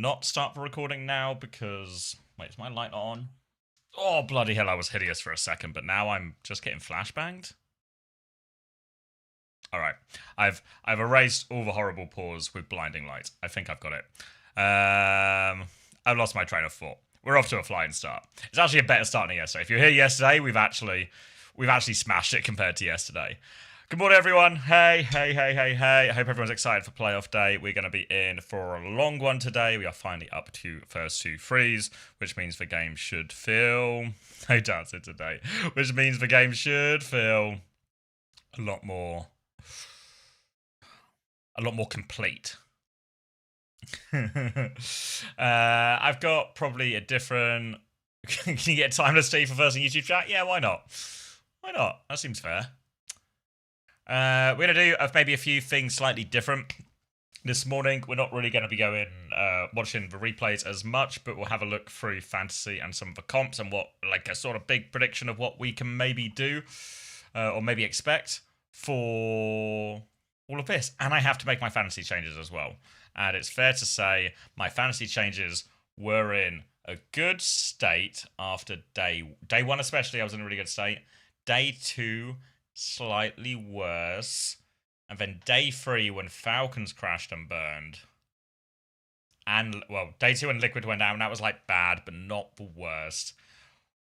not start the recording now because... Wait, is my light not on? Oh, bloody hell, I was hideous for a second, but now I'm just getting flashbanged. Alright, I've erased all the horrible pause with blinding light. I think I've got it. I've lost my train of thought. We're off to a flying start. It's actually a better start than yesterday. If you're here yesterday, we've actually smashed it compared to yesterday. Good morning, everyone. Hey. I hope everyone's excited for playoff day. We're going to be in for a long one today. We are finally up to first two threes, which means the game should feel... No doubts it today. Which means the game should feel a lot more complete. I've got probably a different... Can you get Timeless Steve for first in YouTube chat? Yeah, why not? Why not? That seems fair. We're going to do maybe a few things slightly different this morning. We're not really going to be going watching the replays as much, but we'll have a look through fantasy and some of the comps and what, like, a sort of big prediction of what we can maybe do or maybe expect for all of this. And I have to make my fantasy changes as well. And it's fair to say my fantasy changes were in a good state after day one, especially. I was in a really good state. Day two, slightly worse, and then day three when Falcons crashed and burned, and well, day two when Liquid went down, that was like bad but not the worst.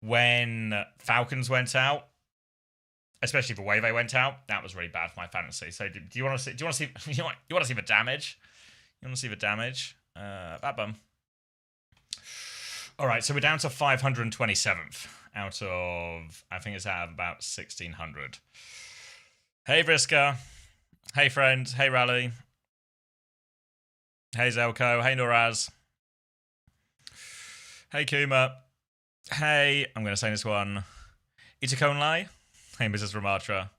When Falcons went out, especially the way they went out, that was really bad for my fantasy. So do you want to see you want to see the damage? You want to see the damage? That bum. All right, so we're down to 527th out of, I think it's out of about 1,600. Hey, Vriska. Hey, friend. Hey, Rally. Hey, Zelko. Hey, Noraz. Hey, Kuma. Hey, I'm going to say this one. Itakonlai. Hey, Mrs. Ramatra.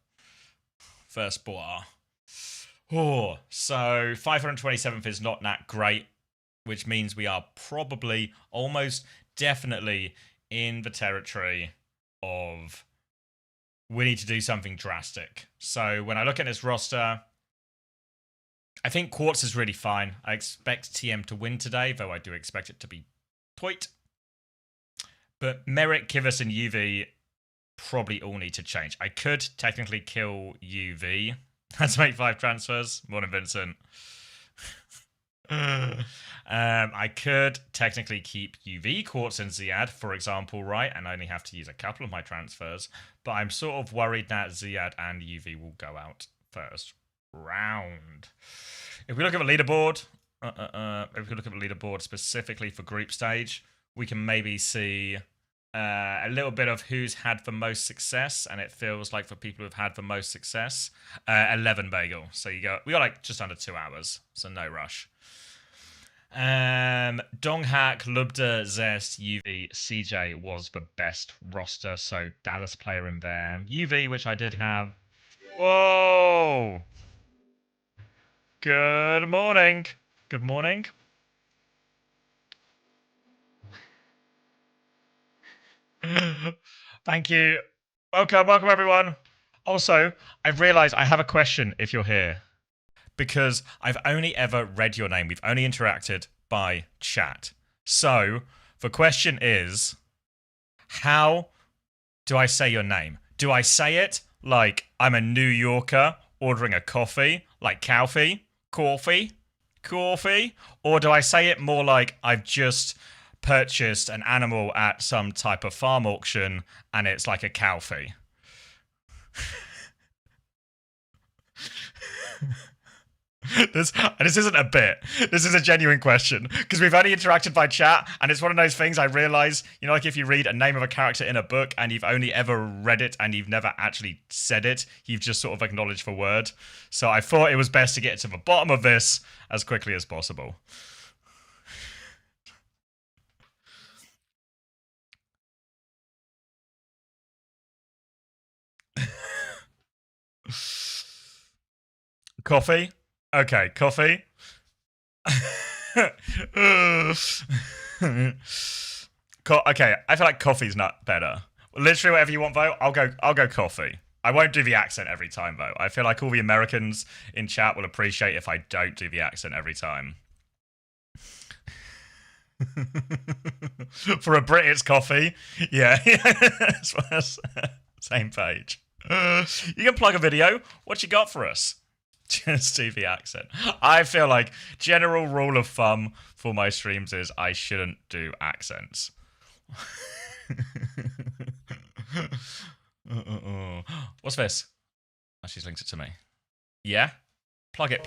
First bar. Oh, so 527th is not that great, which means we are probably almost definitely in the territory of we need to do something drastic. So when I look at this roster, I think Quartz is really fine. I expect TM to win today, though I do expect it to be toit. But Merrick, Kivas, and UV probably all need to change. I could technically kill UV. Let's make 5 transfers. Morning, Vincent. I could technically keep UV, Quartz, and Ziad, for example, right? And only have to use a couple of my transfers. But I'm sort of worried that Ziad and UV will go out first round. If we look at the leaderboard, specifically for group stage, we can maybe see a little bit of who's had the most success, and it feels like for people who've had the most success, 11 bagel. So we got like just under 2 hours, so no rush. Donghak, Lubda, Zest, UV, CJ was the best roster, so Dallas player in there. UV, which I did have. Whoa! Good morning. Good morning. Thank you. Welcome everyone. Also, I've realized I have a question if you're here, because I've only ever read your name. We've only interacted by chat. So the question is, how do I say your name? Do I say it like I'm a New Yorker ordering a coffee, like coffee, or do I say it more like I've just purchased an animal at some type of farm auction and it's like a cowfee? This isn't a bit. This is a genuine question, because we've only interacted by chat, and it's one of those things I realize, like if you read a name of a character in a book and you've only ever read it and you've never actually said it, you've just sort of acknowledged the word. So I thought it was best to get to the bottom of this as quickly as possible. Coffee? Okay, coffee. Okay, I feel like coffee's not better. Literally, whatever you want, though. I'll go coffee. I won't do the accent every time, though. I feel like all the Americans in chat will appreciate if I don't do the accent every time. For a Brit, it's coffee. Yeah. Same page. You can plug a video. What you got for us? Just do the accent. I feel like general rule of thumb for my streams is I shouldn't do accents. What's this? Oh, she's linked it to me. Yeah? Plug it.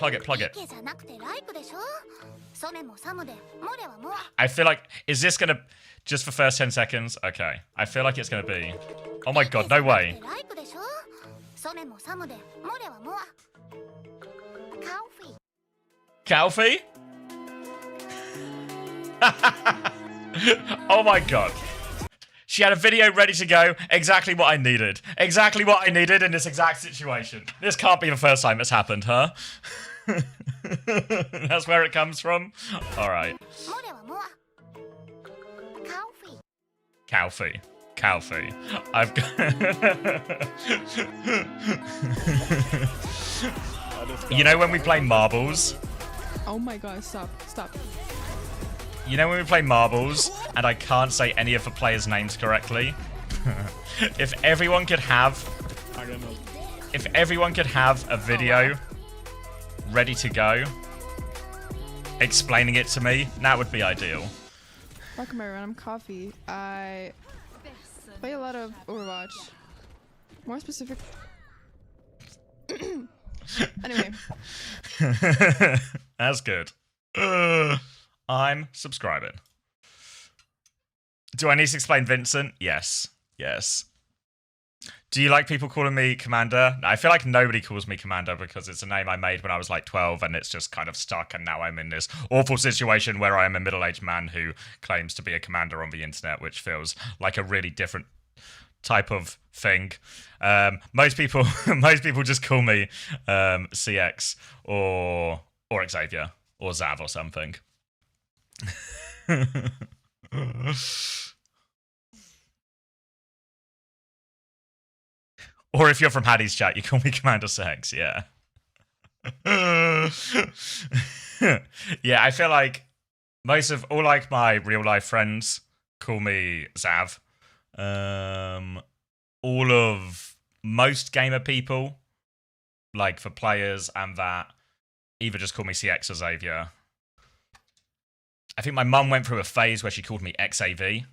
I feel like, is this gonna, just for first 10 seconds? Okay. I feel like it's gonna be, oh my god, no way. Calfee? Oh my god. She had a video ready to go. Exactly what I needed. Exactly what I needed in this exact situation. This can't be the first time it's happened, huh? That's where it comes from? Alright. Calfee. I've got... You know when we play marbles? Oh my god, stop. You know when we play marbles, and I can't say any of the players' names correctly? If everyone could have... If everyone could have a video ready to go, explaining it to me, that would be ideal. Welcome everyone, I'm Coffee. I play a lot of Overwatch. More specific... Anyway. That's good. I'm subscribing. Do I need to explain Vincent? Yes. Do you like people calling me Commander? I feel like nobody calls me Commander because it's a name I made when I was like 12 and it's just kind of stuck, and now I'm in this awful situation where I am a middle-aged man who claims to be a commander on the internet, which feels like a really different type of thing. Most people just call me CX or Xavier or Zav or something. Or if you're from Hattie's chat, you call me Commander Sex, yeah. Yeah, I feel like most of all like my real life friends call me Zav. Most gamer people, like for players and that, either just call me CX or Xavier. I think my mum went through a phase where she called me XAV,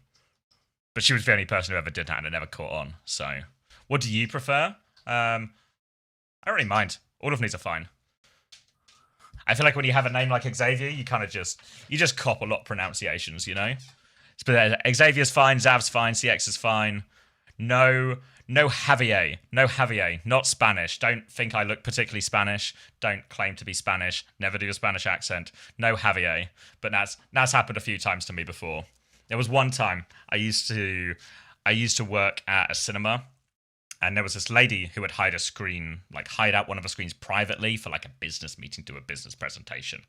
but she was the only person who ever did that and it never caught on. So, what do you prefer? I don't really mind. All of these are fine. I feel like when you have a name like Xavier, you kind of just cop a lot of pronunciations, you know? But Xavier's fine, Zav's fine, CX is fine. No Javier. No Javier. Not Spanish. Don't think I look particularly Spanish. Don't claim to be Spanish. Never do a Spanish accent. No Javier. But that's happened a few times to me before. There was one time I used to work at a cinema, and there was this lady who would hide out one of the screens privately for like a business meeting, do a business presentation.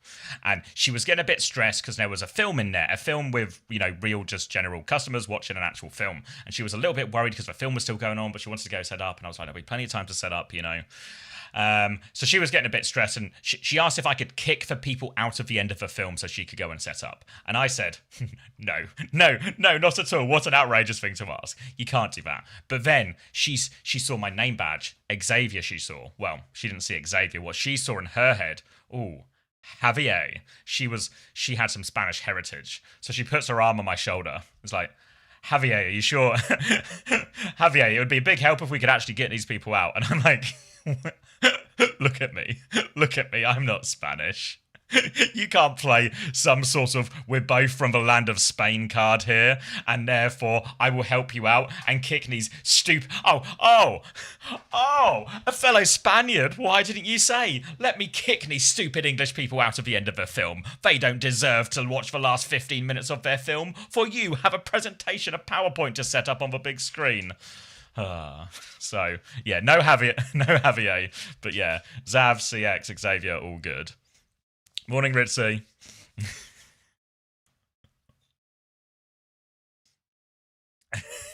And she was getting a bit stressed because there was a film in there, a film with, real just general customers watching an actual film. And she was a little bit worried because the film was still going on, but she wanted to go set up. And I was like, there'll be plenty of time to set up, So she was getting a bit stressed, and she asked if I could kick the people out of the end of the film so she could go and set up. And I said, no, not at all. What an outrageous thing to ask. You can't do that. But then she saw my name badge, Xavier she saw. Well, she didn't see Xavier. What she saw in her head, Javier. She had some Spanish heritage. So she puts her arm on my shoulder. It's like, Javier, are you sure? Javier, it would be a big help if we could actually get these people out. And I'm like... Look at me, I'm not Spanish. You can't play some sort of we're both from the land of Spain card here, and therefore I will help you out and kick these a fellow Spaniard, why didn't you say? Let me kick these stupid English people out of the end of the film. They don't deserve to watch the last 15 minutes of their film, for you have a presentation, a PowerPoint to set up on the big screen. So yeah, no Javier, but yeah, Zav, CX, Xavier, all good. Morning, Ritzy.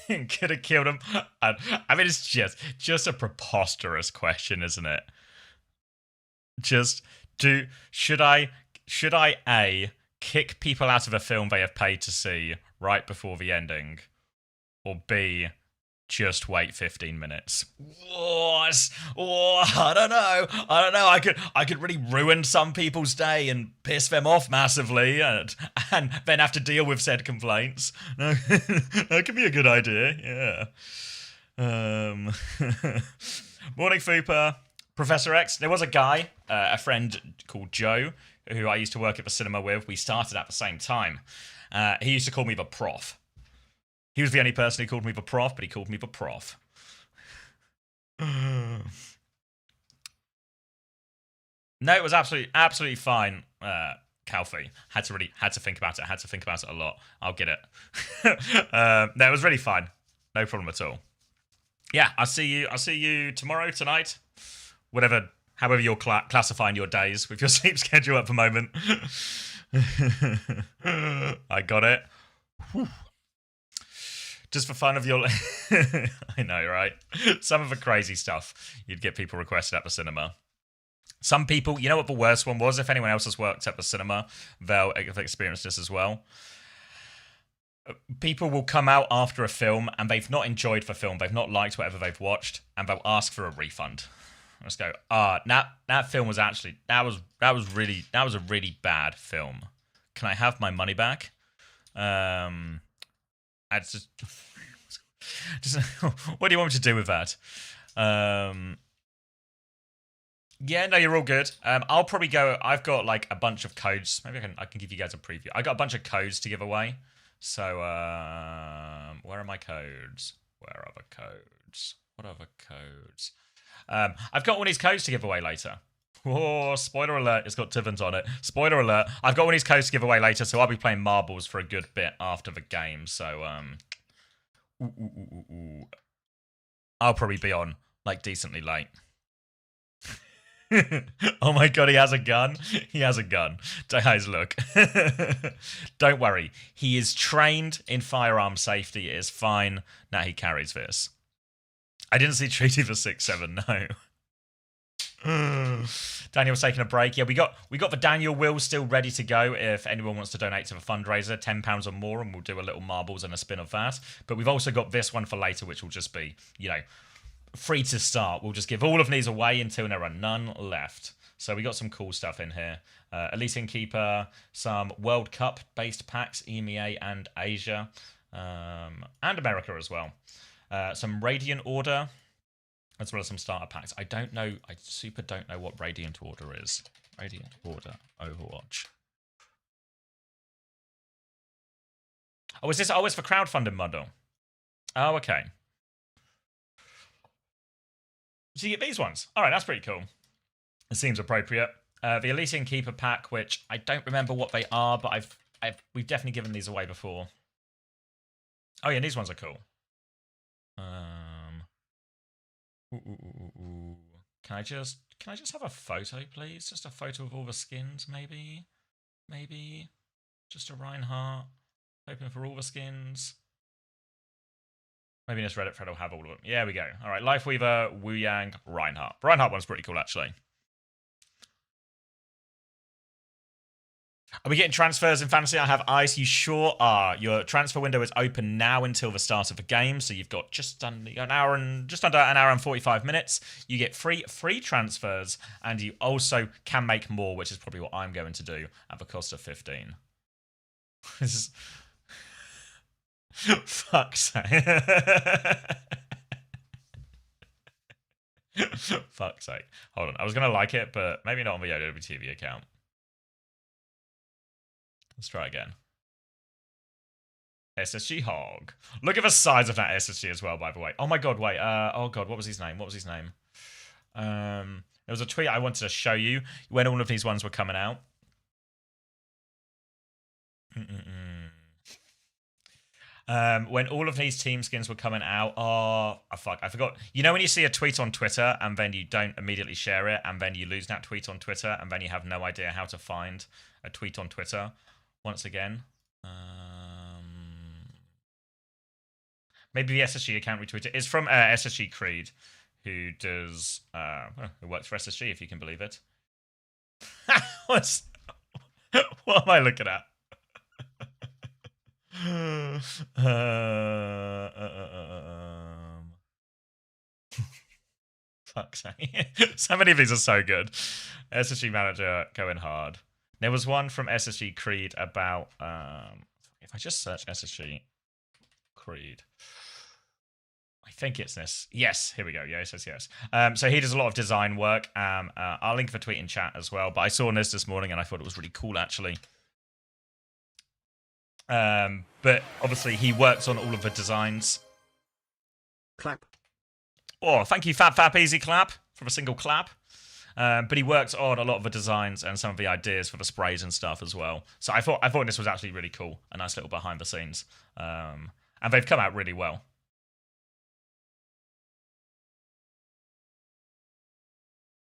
Could have killed him. I mean, it's just a preposterous question, isn't it? Should I A, kick people out of a film they have paid to see right before the ending, or B, just wait 15 minutes. What? Oh, I don't know. I could really ruin some people's day and piss them off massively, and then have to deal with said complaints. No, that could be a good idea. Yeah. Morning, Fupa. Professor X. There was a guy, a friend called Joe, who I used to work at the cinema with. We started at the same time. He used to call me the prof. He was the only person who called me the prof, but he called me the prof. No, it was absolutely fine, Calfee. Had to think about it a lot. I'll get it. No, it was really fine. No problem at all. Yeah, I'll see you tomorrow, tonight. However you're classifying your days with your sleep schedule at the moment. I got it. Whew. Just for fun of your... I know, right? Some of the crazy stuff you'd get people requested at the cinema. Some people... You know what the worst one was? If anyone else has worked at the cinema, they'll have experienced this as well. People will come out after a film and they've not enjoyed the film. They've not liked whatever they've watched, and they'll ask for a refund. Let's go. That film was actually... That was a really bad film. Can I have my money back? I just what do you want me to do with that? Yeah, no, you're all good. I'll probably go. I've got like a bunch of codes. Maybe I can give you guys a preview. I got a bunch of codes to give away. So where are my codes? Where are the codes? What are the codes? I've got one of these codes to give away later. Oh, spoiler alert, it's got Tivens on it. Spoiler alert, I've got one of these codes to give away later, so I'll be playing marbles for a good bit after the game, so, I'll probably be on, like, decently late. Oh my god, he has a gun? He has a gun. Guys, look. Don't worry, he is trained in firearm safety, it is fine. Now he carries this. I didn't see Treaty for 6-7, no. Daniel's taking a break. Yeah, we got the Daniel wheel still ready to go if anyone wants to donate to the fundraiser, £10 or more, and we'll do a little marbles and a spin of that. But we've also got this one for later, which will just be, you know, free to start. We'll just give all of these away until there are none left. So we got some cool stuff in here. Elysian Keeper, some World Cup based packs, EMEA and Asia, and America as well. Some Radiant Order, as well as some starter packs. I don't know. I super don't know what Radiant Order is. Radiant Order Overwatch. Oh, is this? Oh, it's for crowdfunding model. Oh, okay. So you get these ones. All right, that's pretty cool. It seems appropriate. The Elysian Keeper pack, which I don't remember what they are, but we've definitely given these away before. Oh yeah, these ones are cool. Can I just have a photo, please? Just a photo of all the skins, maybe? Maybe? Just a Reinhardt. Hoping for all the skins. Maybe this Reddit thread will have all of them. Yeah, we go. All right, Lifeweaver, Wu Yang, Reinhardt. Reinhardt one's pretty cool, actually. Are we getting transfers in fantasy? I have ice. You sure are. Your transfer window is open now until the start of the game, so you've got just under an hour and 45 minutes. You get free transfers, and you also can make more, which is probably what I'm going to do at the cost of 15. This is fuck's sake. Fuck's sake. Hold on. I was gonna like it, but maybe not on the OWTV account. Let's try again. SSG Hog. Look at the size of that SSG as well, by the way. Oh my god, wait. Oh god, what was his name? There was a tweet I wanted to show you when all of these ones were coming out. When all of these team skins were coming out, oh fuck, I forgot. You know when you see a tweet on Twitter and then you don't immediately share it, and then you lose that tweet on Twitter, and then you have no idea how to find a tweet on Twitter once again? Maybe the SSG account retweeted. It's from SSG Creed, who does who works for SSG, if you can believe it. What am I looking at? Fuck's sake. So many of these are so good. SSG Manager going hard. There was one from SSG Creed about if I just search SSG Creed. I think it's this. Yes, here we go. Yeah, it says yes. So he does a lot of design work. I'll link the tweet in chat as well. But I saw this morning and I thought it was really cool actually. But obviously he works on all of the designs. Clap. Oh, thank you, Fab Easy Clap, for a single clap. But he works on a lot of the designs and some of the ideas for the sprays and stuff as well. So I thought this was actually really cool. A nice little behind the scenes. And they've come out really well.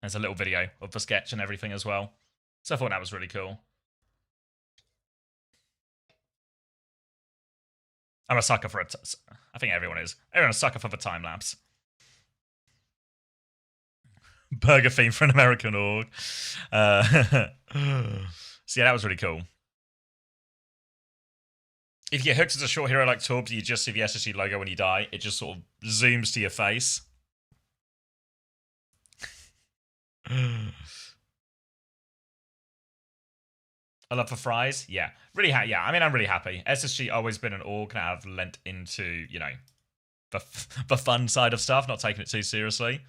There's a little video of the sketch and everything as well. So I thought that was really cool. I'm a sucker for it. I think everyone is. Everyone's a sucker for the time lapse. Burger theme for an American org. So yeah, that was really cool. If you get hooked as a short hero like Torbs, you just see the SSG logo when you die. It just sort of zooms to your face. I love for fries. Yeah, really. Yeah, I mean, I'm really happy. SSG always been an org that I've lent into, you know, the fun side of stuff, not taking it too seriously.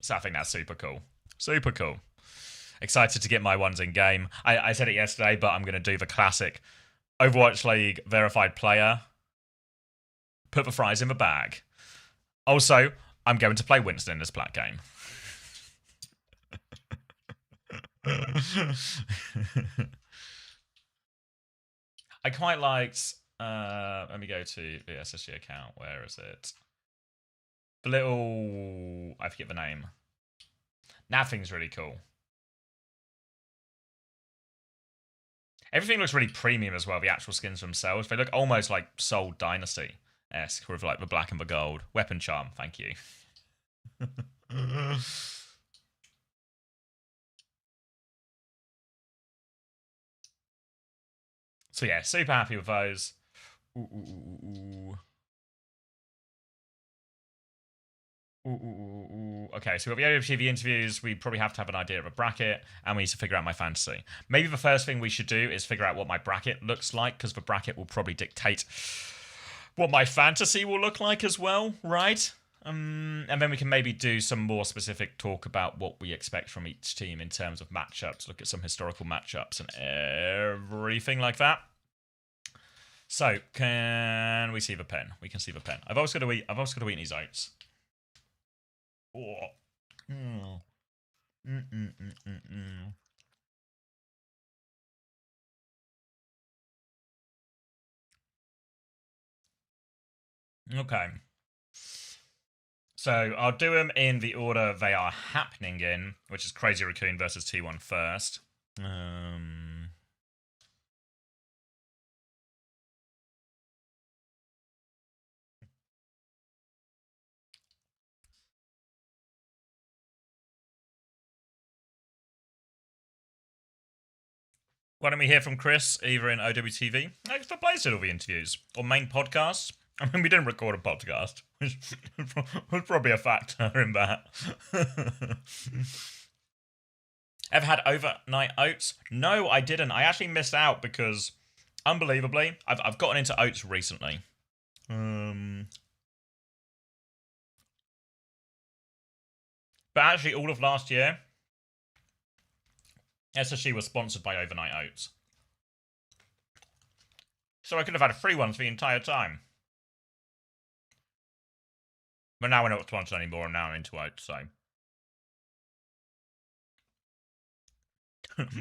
So I think that's super cool. Super cool. Excited to get my ones in game. I said it yesterday, but I'm going to do the classic Overwatch League verified player. Put the fries in the bag. Also, I'm going to play Winston in this plat game. I quite liked, let me go to the SSG account. Where is it? The little, I forget the name. Nothing's really cool. Everything looks really premium as well, the actual skins themselves. They look almost like Soul Dynasty-esque with like the black and the gold. Weapon charm, thank you. So yeah, super happy with those. Okay, so we've got the OWTV interviews. We probably have to have an idea of a bracket, and we need to figure out my fantasy. Maybe the first thing we should do is figure out what my bracket looks like, because the bracket will probably dictate what my fantasy will look like as well, right? And then we can maybe do some more specific talk about what we expect from each team in terms of matchups, look at some historical matchups and everything like that. So, can we see the pen? We can see the pen. I've also got to eat these oats. Oh. Okay. So I'll do them in the order they are happening in, which is Crazy Raccoon versus T1 first. Why don't we hear from Chris, either in OWTV, next for Blaze did all the interviews, or main podcast. I mean, we didn't record a podcast, which was probably a factor in that. Ever had overnight oats? No, I didn't. I actually missed out because, unbelievably, I've gotten into oats recently. But actually, all of last year, SSG was sponsored by Overnight Oats. So I could have had a free one for the entire time. But now we're not sponsored anymore, and now I'm into oats, so.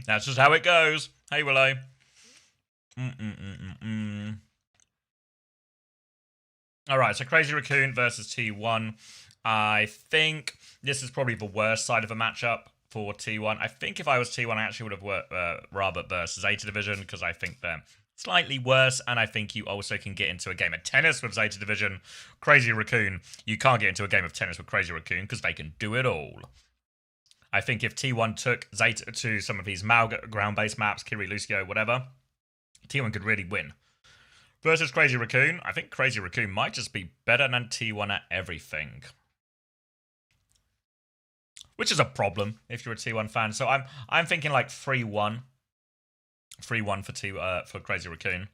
That's just how it goes. Hey, Willow. Alright, so Crazy Raccoon versus T1. I think this is probably the worst side of a matchup for T1. I think if I was T1, I actually would have rather versus Zeta Division, because I think they're slightly worse, and I think you also can get into a game of tennis with Zeta Division. Crazy Raccoon, you can't get into a game of tennis with Crazy Raccoon, because they can do it all. I think if T1 took Zeta to some of these Mal ground-based maps, Kiri, Lucio, whatever, T1 could really win. versus Crazy Raccoon. I think Crazy Raccoon might just be better than T1 at everything, which is a problem if you're a T1 fan. So I'm thinking like 3-1, 3-1 for Crazy Raccoon.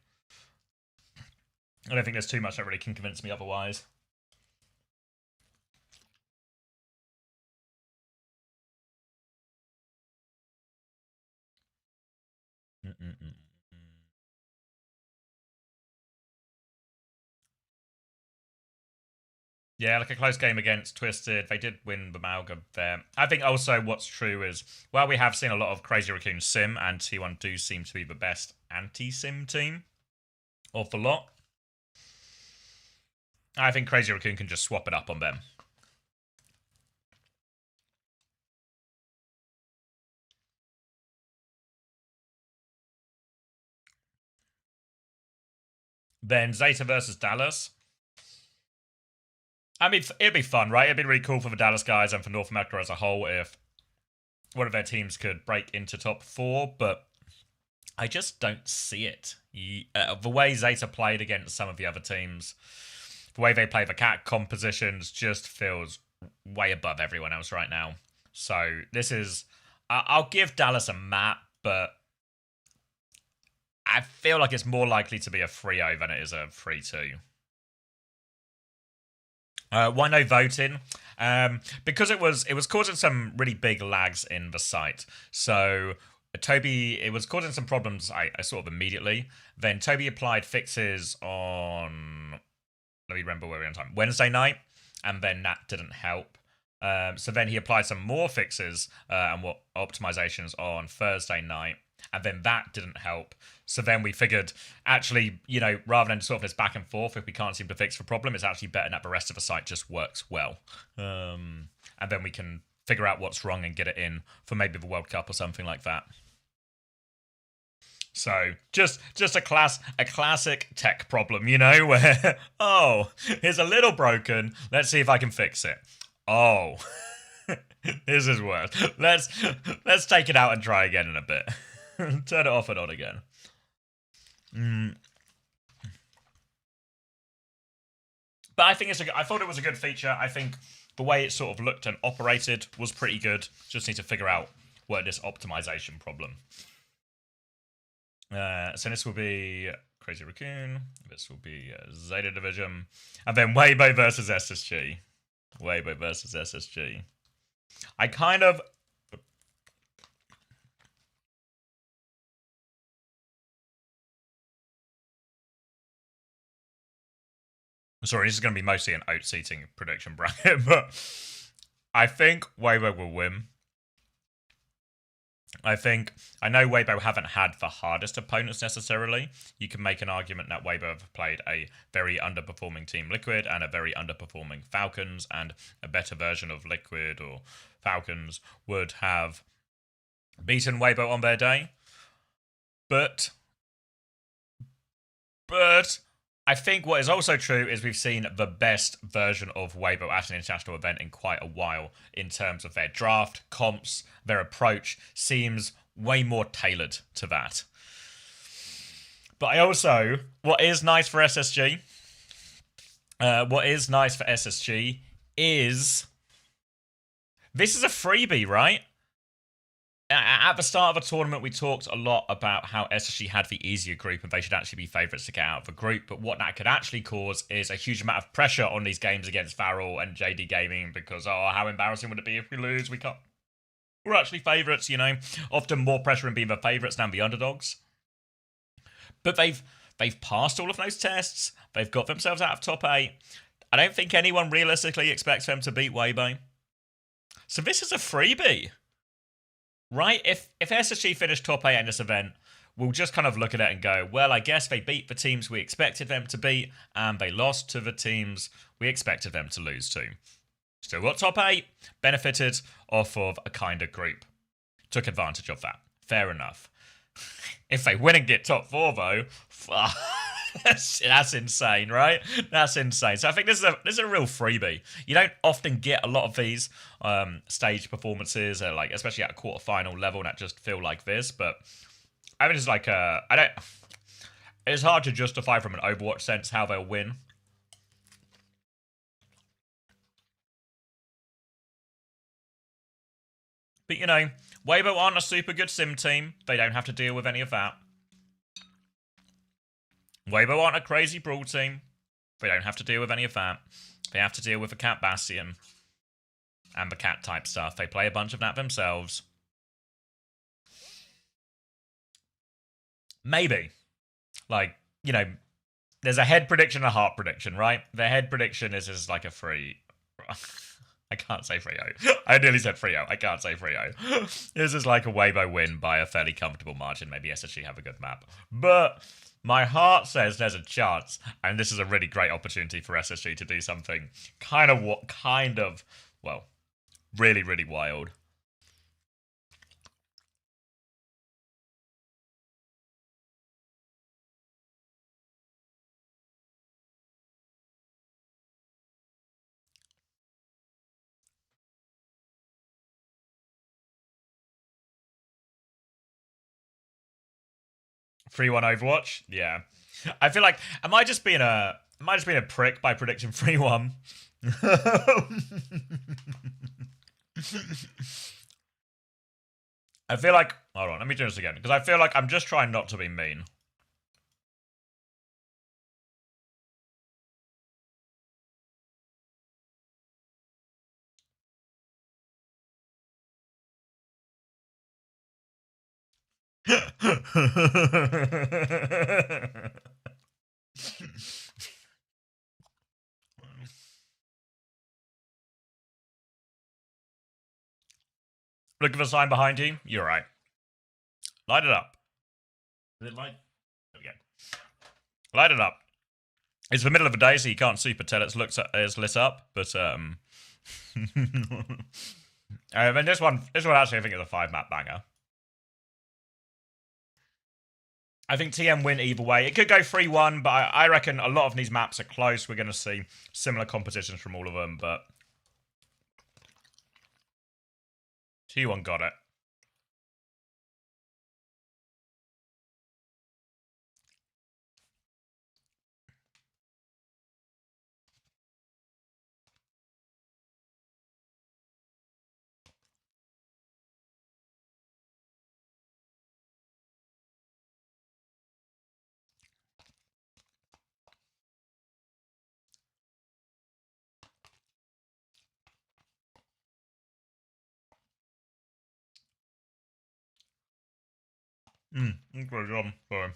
I don't think there's too much that really can convince me otherwise. Yeah, like a close game against Twisted. They did win the Malga there. I think also what's true is, well, we have seen a lot of Crazy Raccoon Sim, and T1 do seem to be the best anti-Sim team of the lot. I think Crazy Raccoon can just swap it up on them. Then Zeta versus Dallas. I mean, it'd be fun, right? It'd be really cool for the Dallas guys and for North America as a whole if one of their teams could break into top 4, but I just don't see it. The way Zeta played against some of the other teams, the way they play the cat compositions just feels way above everyone else right now. So this is... I'll give Dallas a map, but I feel like it's more likely to be a 3-0 than it is a 3-2. Why no voting? Because it was causing some really big lags in the site. So Toby, it was causing some problems. I saw it immediately. Then Toby applied fixes on, let me remember where we were on time, Wednesday night, and then that didn't help. So then he applied some more fixes and what optimizations on Thursday night, and then that didn't help. So then we figured, actually, you know, rather than sort of this back and forth, if we can't seem to fix the problem, it's actually better that the rest of the site just works well. And then we can figure out what's wrong and get it in for maybe the World Cup or something like that. So just a classic tech problem, you know, where, oh, here's a little broken. Let's see if I can fix it. Oh, this is worse. Let's take it out and try again in a bit. Turn it off and on again. But I think I thought it was a good feature. I think the way it sort of looked and operated was pretty good. Just need to figure out what this optimization problem. So this will be Crazy Raccoon. This will be Zeta Division. And then Weibo versus SSG. Weibo versus SSG. I kind of... Sorry, this is going to be mostly an out-seating prediction bracket, but I think Weibo will win. I know Weibo haven't had the hardest opponents necessarily. You can make an argument that Weibo have played a very underperforming Team Liquid and a very underperforming Falcons, and a better version of Liquid or Falcons would have beaten Weibo on their day. But I think what is also true is we've seen the best version of Weibo at an international event in quite a while in terms of their draft, comps, their approach seems way more tailored to that. But I also, what is nice for SSG is this is a freebie, right? At the start of the tournament, we talked a lot about how SSG had the easier group and they should actually be favourites to get out of the group. But what that could actually cause is a huge amount of pressure on these games against Varel and JD Gaming because, oh, how embarrassing would it be if we lose? We're actually favourites, you know. Often more pressure in being the favourites than the underdogs. But they've passed all of those tests. They've got themselves out of top 8. I don't think anyone realistically expects them to beat Weibo. So this is a freebie. Right? If SSG finished top 8 in this event, we'll just kind of look at it and go, well, I guess they beat the teams we expected them to beat, and they lost to the teams we expected them to lose to. Still got top 8, benefited off of a kinder group. Took advantage of that. Fair enough. If they win and get top 4, though, that's insane, right? That's insane. So I think this is a real freebie. You don't often get a lot of these stage performances, like especially at a quarterfinal level, that just feel like this. But I mean, it's like It's hard to justify from an Overwatch sense how they'll win. But, you know, Weibo aren't a super good sim team. They don't have to deal with any of that. Weibo aren't a crazy brawl team. They don't have to deal with any of that. They have to deal with the Cat Bastion and the cat type stuff. They play a bunch of that themselves. Maybe. Like, you know, there's a head prediction and a heart prediction, right? The head prediction is like a free... I can't say Frio. I nearly said Frio. I can't say Frio. This is like a Weibo win by a fairly comfortable margin. Maybe SSG have a good map. But my heart says there's a chance, and this is a really great opportunity for SSG to do something well, really, really wild. Free one Overwatch? Yeah. I feel like am I just being a prick by predicting 3-1? I feel like hold on, let me do this again. Because I feel like I'm just trying not to be mean. Look at the sign behind you. You're right. Light it up. Is it light? There we go. Light it up. It's the middle of the day, so you can't super tell it's lit up, but and this one actually I think is a 5-map banger. I think TM win either way. It could go 3-1, but I reckon a lot of these maps are close. We're going to see similar compositions from all of them, but T1 got it. Great job. Sorry.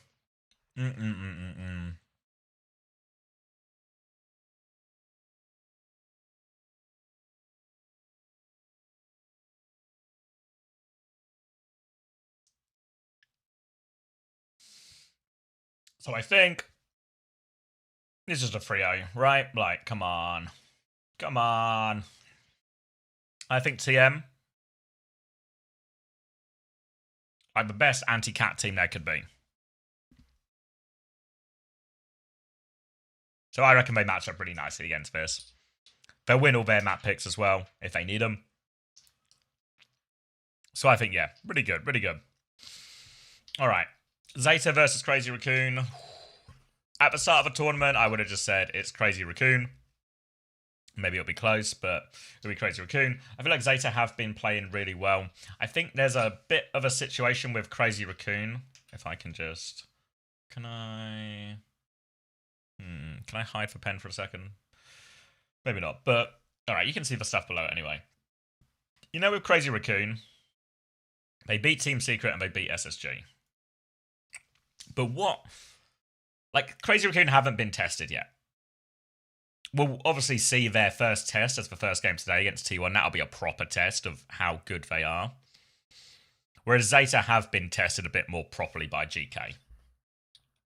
So I think this is a Frio, right? Like, come on. Come on. I think TM are the best anti-cat team there could be. So I reckon they match up pretty nicely against this. They'll win all their map picks as well, if they need them. So I think, yeah, pretty good, pretty good. All right. Zeta versus Crazy Raccoon. At the start of the tournament, I would have just said it's Crazy Raccoon. Maybe it'll be close, but it'll be Crazy Raccoon. I feel like Zeta have been playing really well. I think there's a bit of a situation with Crazy Raccoon. If I can just... Can I hide for pen for a second? Maybe not, but... Alright, you can see the stuff below it anyway. You know with Crazy Raccoon, they beat Team Secret and they beat SSG. But what... Like, Crazy Raccoon haven't been tested yet. We'll obviously see their first test as the first game today against T1. That'll be a proper test of how good they are. Whereas Zeta have been tested a bit more properly by GK.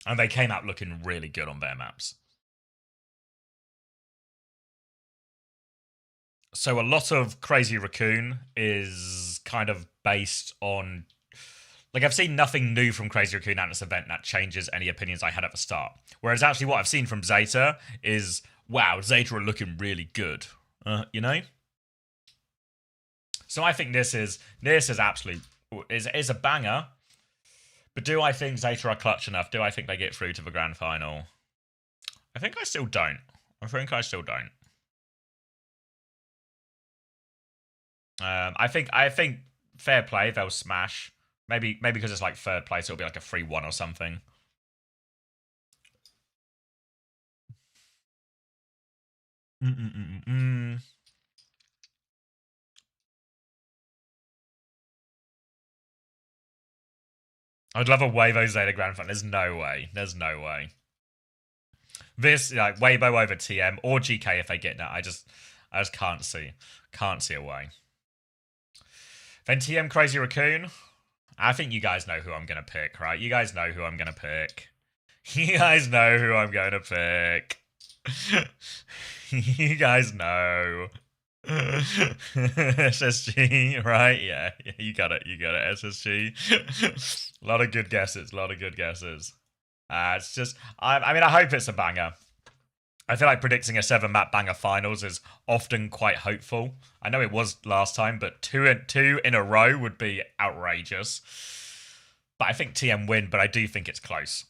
And they came out looking really good on their maps. So a lot of Crazy Raccoon is kind of based on... Like, I've seen nothing new from Crazy Raccoon at this event that changes any opinions I had at the start. Whereas actually what I've seen from Zeta is... Wow, Zeta are looking really good, you know? So I think this is absolutely is a banger But do I think Zeta are clutch enough? Do I think they get through to the grand final? I think I still don't. I think I think fair play, they'll smash. Maybe because it's like third place, it'll be like a 3-1 or something. I'd love a Weibo Zeta grand final. There's no way. There's no way. This, like, Weibo over TM or GK if they get that. I just can't see. Can't see a way. Then TM Crazy Raccoon. I think you guys know who I'm going to pick, right? You guys know who I'm going to pick. You guys know who I'm going to pick. You guys know. SSG, right? Yeah, you got it. You got it. SSG. A lot of good guesses. A lot of good guesses. It's just, I mean, I hope it's a banger. I feel like predicting a 7-map banger finals is often quite hopeful. I know it was last time, but two in a row would be outrageous. But I think TM win, but I do think it's close.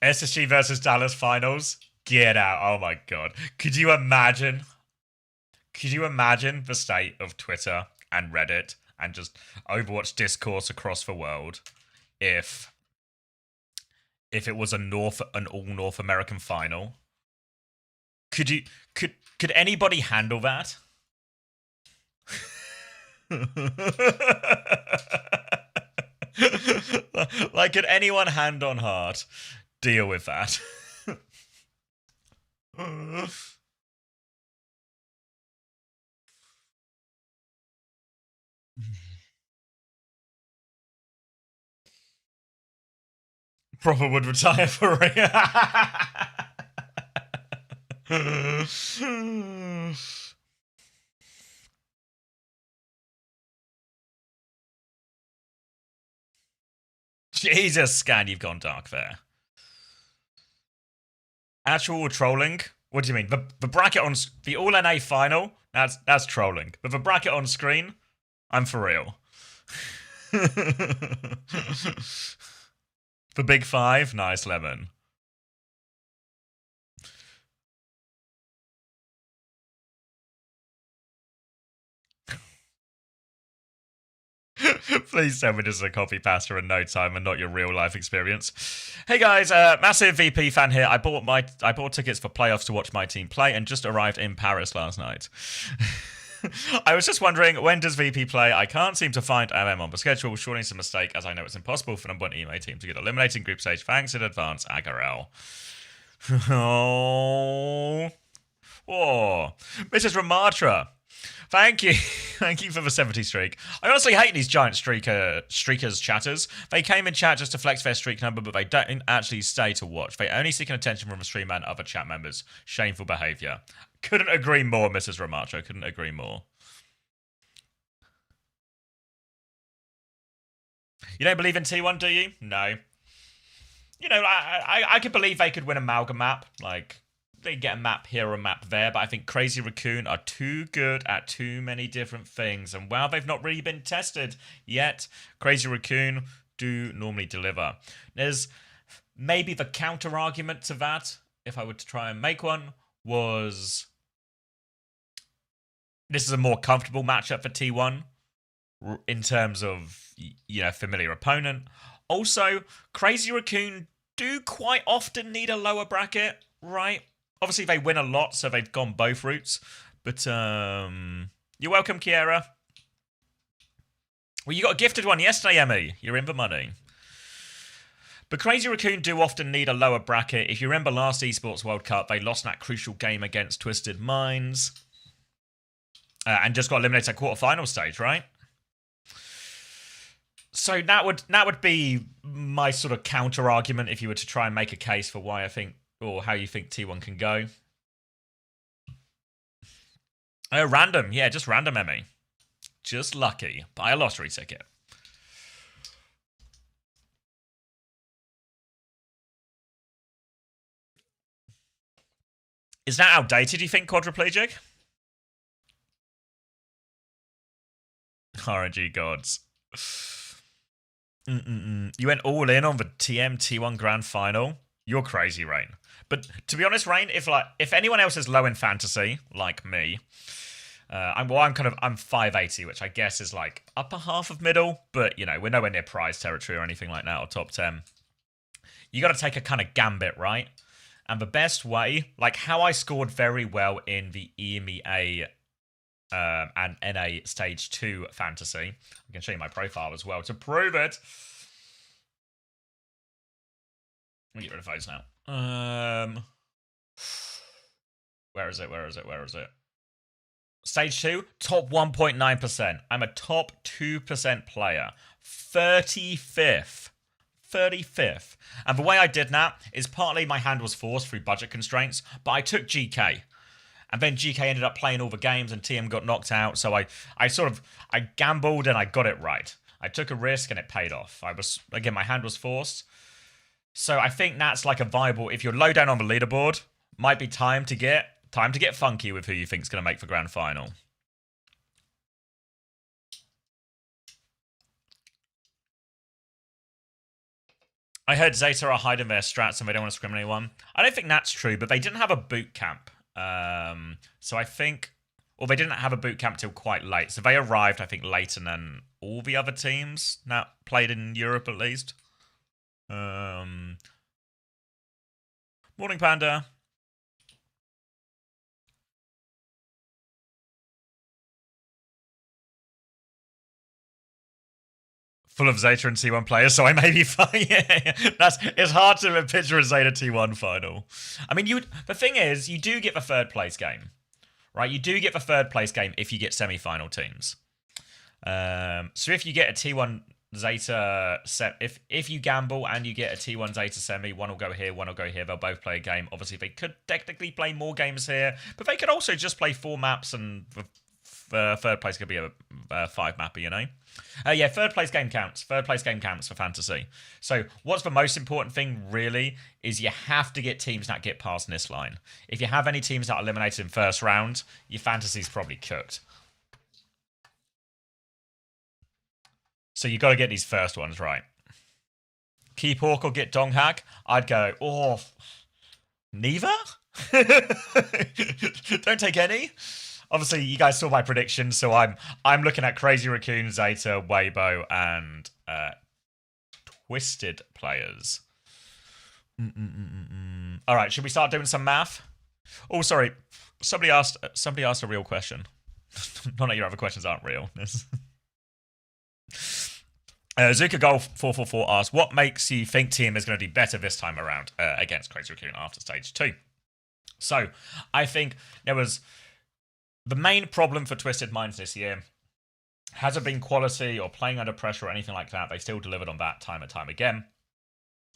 SSG versus Dallas finals? Get out. Oh my god. Could you imagine? Could you imagine the state of Twitter and Reddit and just Overwatch discourse across the world if it was an all North American final? Could anybody handle that? Like, could anyone hand on heart deal with that? Proper would retire for real. Jesus, Scan, you've gone dark there. Actual trolling? What do you mean? The bracket on the All NA final? That's trolling. But the bracket on screen, I'm for real. The Big Five, nice lemon. Please tell me this is a copy pasta in no time and not your real life experience. Hey guys, massive VP fan here. I bought tickets for playoffs to watch my team play and just arrived in Paris last night. I was just wondering, when does VP play? I can't seem to find MM on the schedule. Surely it's a mistake, as I know it's impossible for number one EMA team to get eliminated in group stage. Thanks in advance, Agarel. Oh, Mrs. Ramatra. Thank you. Thank you for the 70 streak. I honestly hate these giant streakers chatters. They came in chat just to flex their streak number, but they don't actually stay to watch. They only seek an attention from the streamer and other chat members. Shameful behaviour. Couldn't agree more, Mrs. Ramacho. Couldn't agree more. You don't believe in T1, do you? No. You know, I could believe they could win Amalgam map. Like, they get a map here or a map there, but I think Crazy Raccoon are too good at too many different things. And while they've not really been tested yet, Crazy Raccoon do normally deliver. There's maybe the counter argument to that, if I were to try and make one, was this is a more comfortable matchup for T1 in terms of, you know, familiar opponent. Also, Crazy Raccoon do quite often need a lower bracket, right? Obviously, they win a lot, so they've gone both routes. But, you're welcome, Kiera. Well, you got a gifted one yesterday, Emmy. You're in the money. But Crazy Raccoon do often need a lower bracket. If you remember last Esports World Cup, they lost that crucial game against Twisted Minds. And just got eliminated at quarterfinal stage, right? So that would be my sort of counter argument if you were to try and make a case for why I think, or how you think T1 can go. Oh, random. Yeah, just random, Emmy. Just lucky. Buy a lottery ticket. Is that outdated, you think, quadriplegic? RNG gods. You went all in on the TM T1 Grand Final. You're crazy, Rain. But to be honest, Rain, if anyone else is low in fantasy, like me, I'm 580, which I guess is like upper half of middle, but you know, we're nowhere near prize territory or anything like that, or top 10. You got to take a kind of gambit, right? And the best way, like how I scored very well in the EMEA and NA Stage 2 fantasy. I can show you my profile as well to prove it. Let me get rid of those now. Where is it? Stage 2, top 1.9%. I'm a top 2% player. 35th. 35th. And the way I did that is partly my hand was forced through budget constraints, but I took GK. And then GK ended up playing all the games and TM got knocked out. So I gambled and I got it right. I took a risk and it paid off. My hand was forced. So I think that's like a viable, if you're low down on the leaderboard, might be time to get funky with who you think is going to make the grand final. I heard Zeta are hiding their strats and they don't want to scrim anyone. I don't think that's true, but they didn't have a boot camp. So I think, or they didn't have a boot camp till quite late. So they arrived, I think, later than all the other teams that played in Europe, at least. Morning, Panda. Full of Zeta and T1 players, so I may be fine. It's hard to picture a Zeta T1 final. I mean, the thing is, you do get the third place game, right? You do get the third place game if you get semi-final teams. So if you get a T1 Zeta set, if you gamble and you get a T1 Zeta semi, one will go here, one will go here. They'll both play a game. Obviously, they could technically play more games here, but they could also just play 4 maps, and the third place could be a 5 mapper, you know. Yeah, third place game counts. Third place game counts for fantasy. So what's the most important thing, really, is you have to get teams that get past this line. If you have any teams that are eliminated in first round, your fantasy's probably cooked. So you got to get these first ones right. Keep Hawk or get Donghag? I'd go, neither? Don't take any. Obviously, you guys saw my predictions, so I'm looking at Crazy Raccoon, Zeta, Weibo, and Twisted players. All right, should we start doing some math? Oh, sorry. Somebody asked a real question. Not that your other questions aren't real. Zuka Golf 444 asks, what makes you think team is going to do better this time around against Crazy Raccoon after stage 2? So, I think there was... The main problem for Twisted Minds this year hasn't been quality or playing under pressure or anything like that. They still delivered on that time and time again.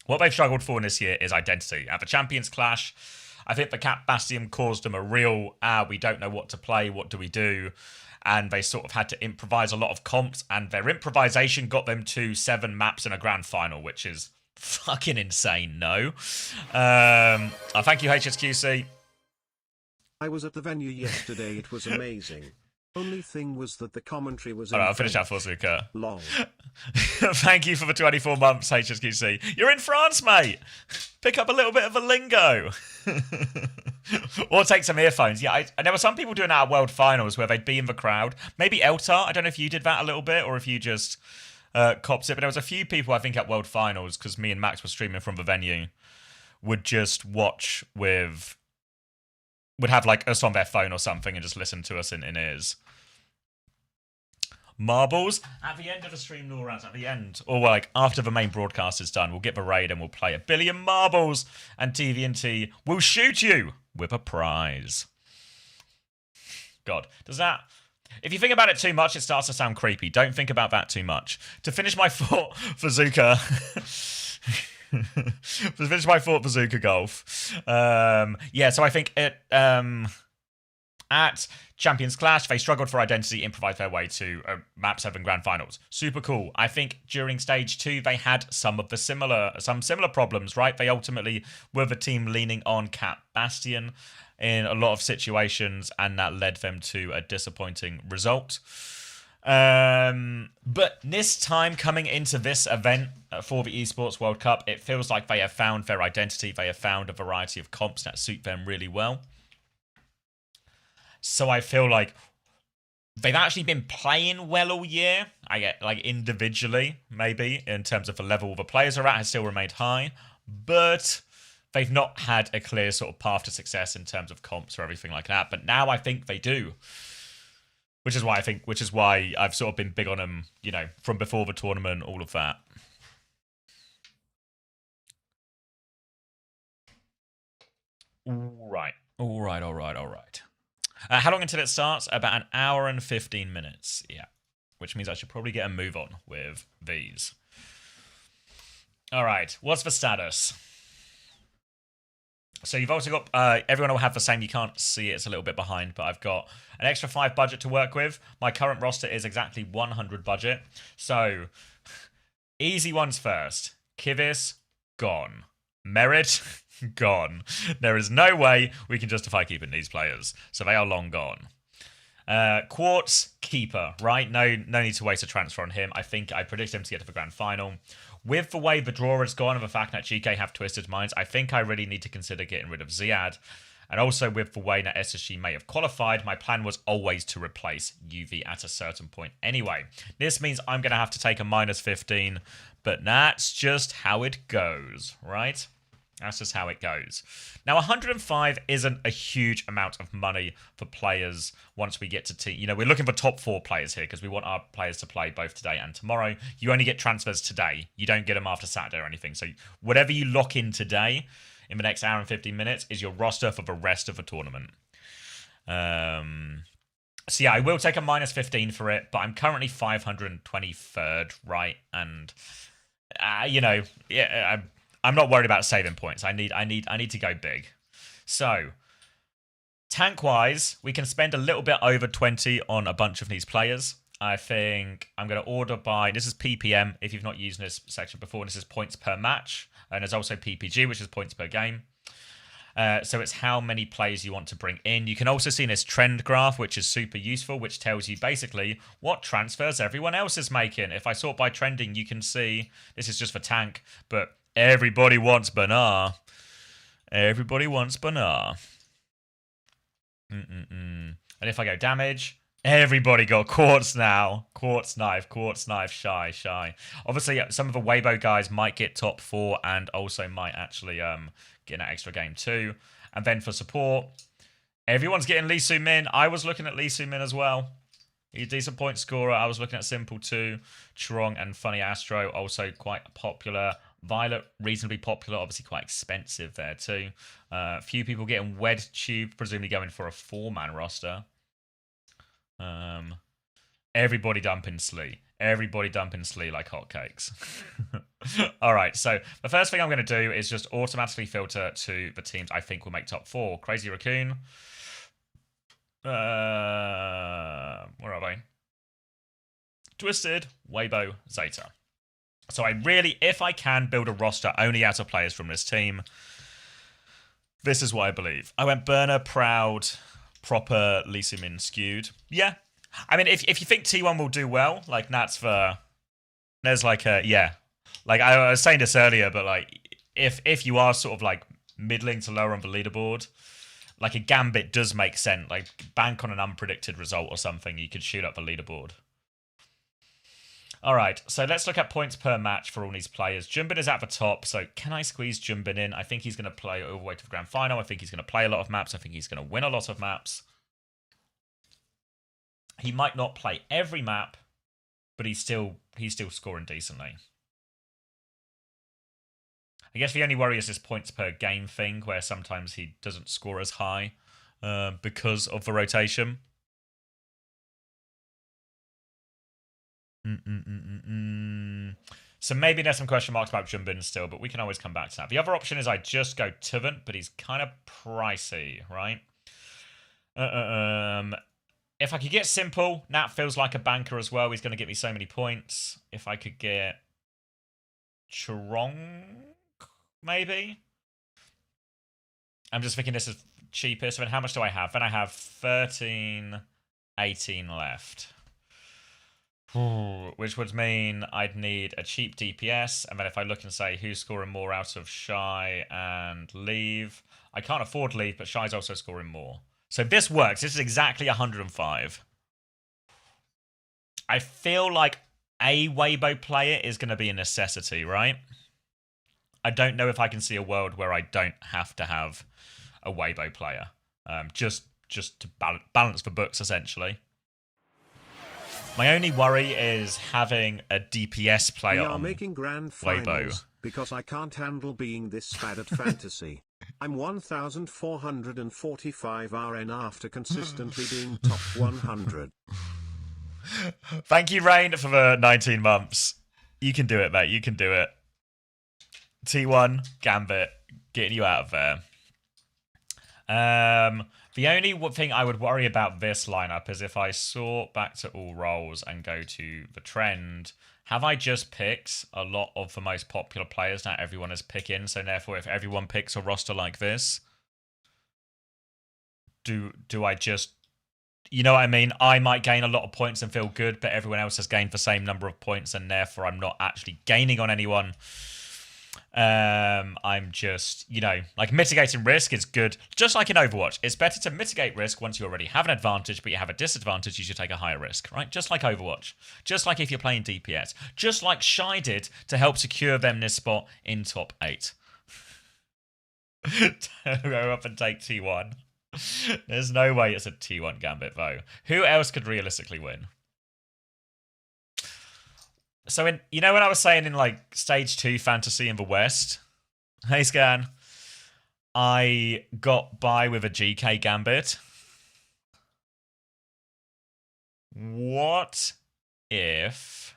What they've struggled for in this year is identity. At the Champions Clash, I think the Cat Bastion caused them a real, we don't know what to play, what do we do? And they sort of had to improvise a lot of comps, and their improvisation got them to 7 maps in a grand final, which is fucking insane, no? Thank you, HSQC. I was at the venue yesterday, it was amazing. Only thing was that the commentary was Alright, I'll finish that for Zuka. Long. Thank you for the 24 months, HSQC. You're in France, mate! Pick up a little bit of a lingo. Or take some earphones. Yeah, and there were some people doing that at World Finals where they'd be in the crowd. Maybe Eltar, I don't know if you did that a little bit or if you just copped it, but there was a few people, I think, at World Finals, because me and Max were streaming from the venue, would just watch with... would have like us on their phone or something and just listen to us in ears. Marbles at the end of the stream, Norans, at the end, or like after the main broadcast is done, we'll get the raid and we'll play 1 billion marbles, and TVNT will shoot you with a prize. God, does that? If you think about it too much, it starts to sound creepy. Don't think about that too much. To finish my thought for Zuka. To finish my thought for Zuka Golf. Yeah, so I think at Champions Clash, they struggled for identity, improvised their way to Map 7 Grand Finals. Super cool. I think during Stage 2, they had some similar problems, right? They ultimately were the team leaning on Cat Bastion in a lot of situations, and that led them to a disappointing result. But this time, coming into this event for the Esports World Cup, it feels like they have found their identity. They have found a variety of comps that suit them really well. So I feel like they've actually been playing well all year. I get like individually, maybe, in terms of the level the players are at has still remained high. But they've not had a clear sort of path to success in terms of comps or everything like that. But now I think they do. Which is why I've sort of been big on them, you know, from before the tournament, all of that. All right. How long until it starts? About an hour and 15 minutes. Yeah. Which means I should probably get a move on with these. All right. What's the status? So you've also got, everyone will have the same, you can't see it, it's a little bit behind, but I've got an extra 5 budget to work with. My current roster is exactly 100 budget. So, easy ones first. Kivis, gone. Merit, gone. There is no way we can justify keeping these players. So they are long gone. Quartz, keeper, right? No need to waste a transfer on him. I think I predict him to get to the grand final. With the way the draw has gone and the fact that GK have twisted minds, I think I really need to consider getting rid of Ziad. And also with the way that SSG may have qualified, my plan was always to replace UV at a certain point anyway. This means I'm going to have to take a -15, but that's just how it goes, right? That's just how it goes. Now, 105 isn't a huge amount of money for players once we get to team. You know, we're looking for top 4 players here because we want our players to play both today and tomorrow. You only get transfers today. You don't get them after Saturday or anything. So whatever you lock in today in the next hour and 15 minutes is your roster for the rest of the tournament. So yeah, I will take a -15 for it, but I'm currently 523rd, right? And, you know, yeah, I'm not worried about saving points. I need to go big. So, tank-wise, we can spend a little bit over 20 on a bunch of these players. I think I'm going to order by... This is PPM, if you've not used this section before. This is points per match. And there's also PPG, which is points per game. So it's how many players you want to bring in. You can also see this trend graph, which is super useful, which tells you basically what transfers everyone else is making. If I sort by trending, you can see... This is just for tank, but... Everybody wants Banar. Everybody wants Banar. And if I go damage, everybody got Quartz now. Quartz knife, shy. Obviously, some of the Weibo guys might get top 4 and also might actually get an extra game too. And then for support, everyone's getting Lee Soo Min. I was looking at Lee Soo Min as well. He's a decent point scorer. I was looking at Simple too. Chirong and Funny Astro also quite popular. Violet, reasonably popular, obviously quite expensive there too. A few people getting Wed Tube, presumably going for a 4-man roster. Everybody dumping Slee. Everybody dumping Slee like hotcakes. Alright, so the first thing I'm going to do is just automatically filter to the teams I think will make top 4. Crazy Raccoon. Where are they? Twisted, Weibo, Zeta. So I really, if I can, build a roster only out of players from this team. This is what I believe. I went Burner, Proud, proper Lee Soo Min skewed. Yeah. I mean, if you think T1 will do well, like that's for... There's like a... Yeah. Like I was saying this earlier, but like if you are sort of like middling to lower on the leaderboard, like a Gambit does make sense. Like bank on an unpredicted result or something, you could shoot up the leaderboard. Alright, so let's look at points per match for all these players. Jumbin is at the top, so can I squeeze Jumbin in? I think he's going to play all the way to the grand final. I think he's going to play a lot of maps. I think he's going to win a lot of maps. He might not play every map, but he's still scoring decently. I guess the only worry is this points per game thing, where sometimes he doesn't score as high because of the rotation. So maybe there's some question marks about Jumbin still, but we can always come back to that. The other option is I just go Tuvant, but he's kind of pricey, right? If I could get Simple, Nat feels like a banker as well. He's going to get me so many points. If I could get Chirong, maybe? I'm just thinking this is cheapest. I mean, how much do I have? Then I have 13, 18 left. Which would mean I'd need a cheap DPS, and then if I look and say who's scoring more out of Shy and Leave, I can't afford Leave, but Shy's also scoring more. So this works. This is exactly 105. I feel like a Weibo player is going to be a necessity, right? I don't know if I can see a world where I don't have to have a Weibo player. Just to balance the books, essentially. My only worry is having a DPS player on making grand Weibo. finals because I can't handle being this bad at fantasy. I'm 1,445 RN after consistently being top 100. Thank you, Rain, for the 19 months. You can do it, mate. You can do it. T1, Gambit, getting you out of there. The only thing I would worry about this lineup is if I sort back to all roles and go to the trend, have I just picked a lot of the most popular players that everyone is picking? So therefore, if everyone picks a roster like this, do I just... You know what I mean? I might gain a lot of points and feel good, but everyone else has gained the same number of points, and therefore I'm not actually gaining on anyone. I'm just, you know, like mitigating risk is good. Just like in Overwatch, it's better to mitigate risk once you already have an advantage, but you have a disadvantage, you should take a higher risk, right? Just like Overwatch. Just like if you're playing DPS. Just like Shy did to help secure them this spot in top 8. Go up and take T1. There's no way it's a T1 Gambit, though. Who else could realistically win? So, you know when I was saying in, like, Stage 2 Fantasy in the West? Hey, Scan. I got by with a GK Gambit. What if...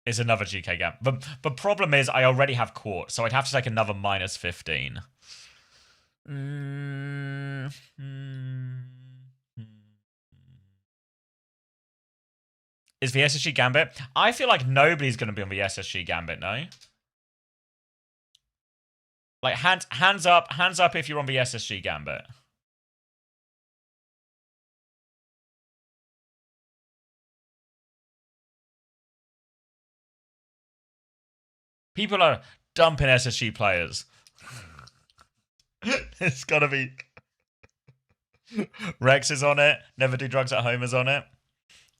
is another GK Gambit? The problem is I already have Court, so I'd have to take another minus 15. Is the SSG Gambit? I feel like nobody's going to be on the SSG Gambit, no? Like, hands up if you're on the SSG Gambit. People are dumping SSG players. It's got to be... Rex is on it. Never Do Drugs at Home is on it.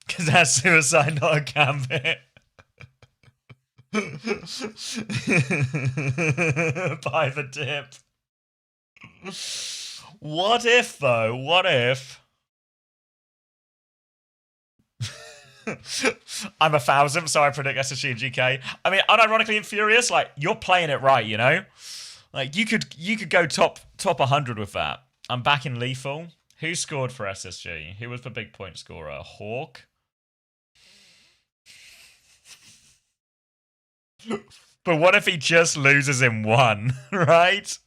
Because that's suicide, not a Gambit. Buy the dip. What if, though? What if... I'm 1,000, so I predict SSG and GK. I mean, unironically and Furious, like, you're playing it right, you know? Like, you could go top 100 with that. I'm back in Lethal. Who scored for SSG? Who was the big point scorer? Hawk? But what if he just loses in 1, right?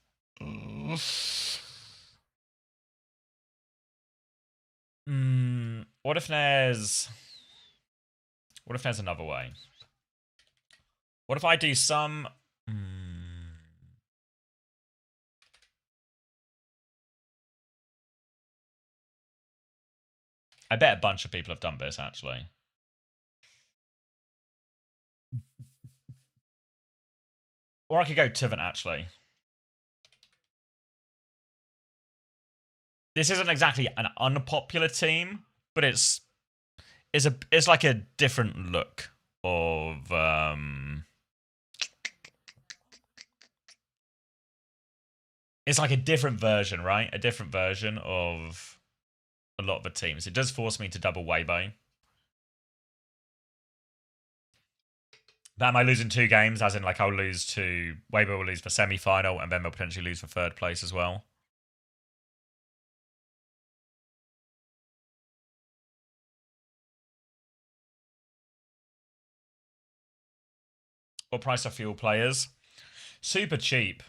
What if there's another way? What if I do some... I bet a bunch of people have done this, actually. Or I could go Tivant, actually. This isn't exactly an unpopular team, but it's like a different look of it's like a different version, right? A different version of a lot of the teams. It does force me to double Weibo. But am I losing 2 games? As in, like, I'll lose to... Weibo will lose for semi-final, and then they'll potentially lose for 3rd place as well. What price are Fuel players? Super cheap.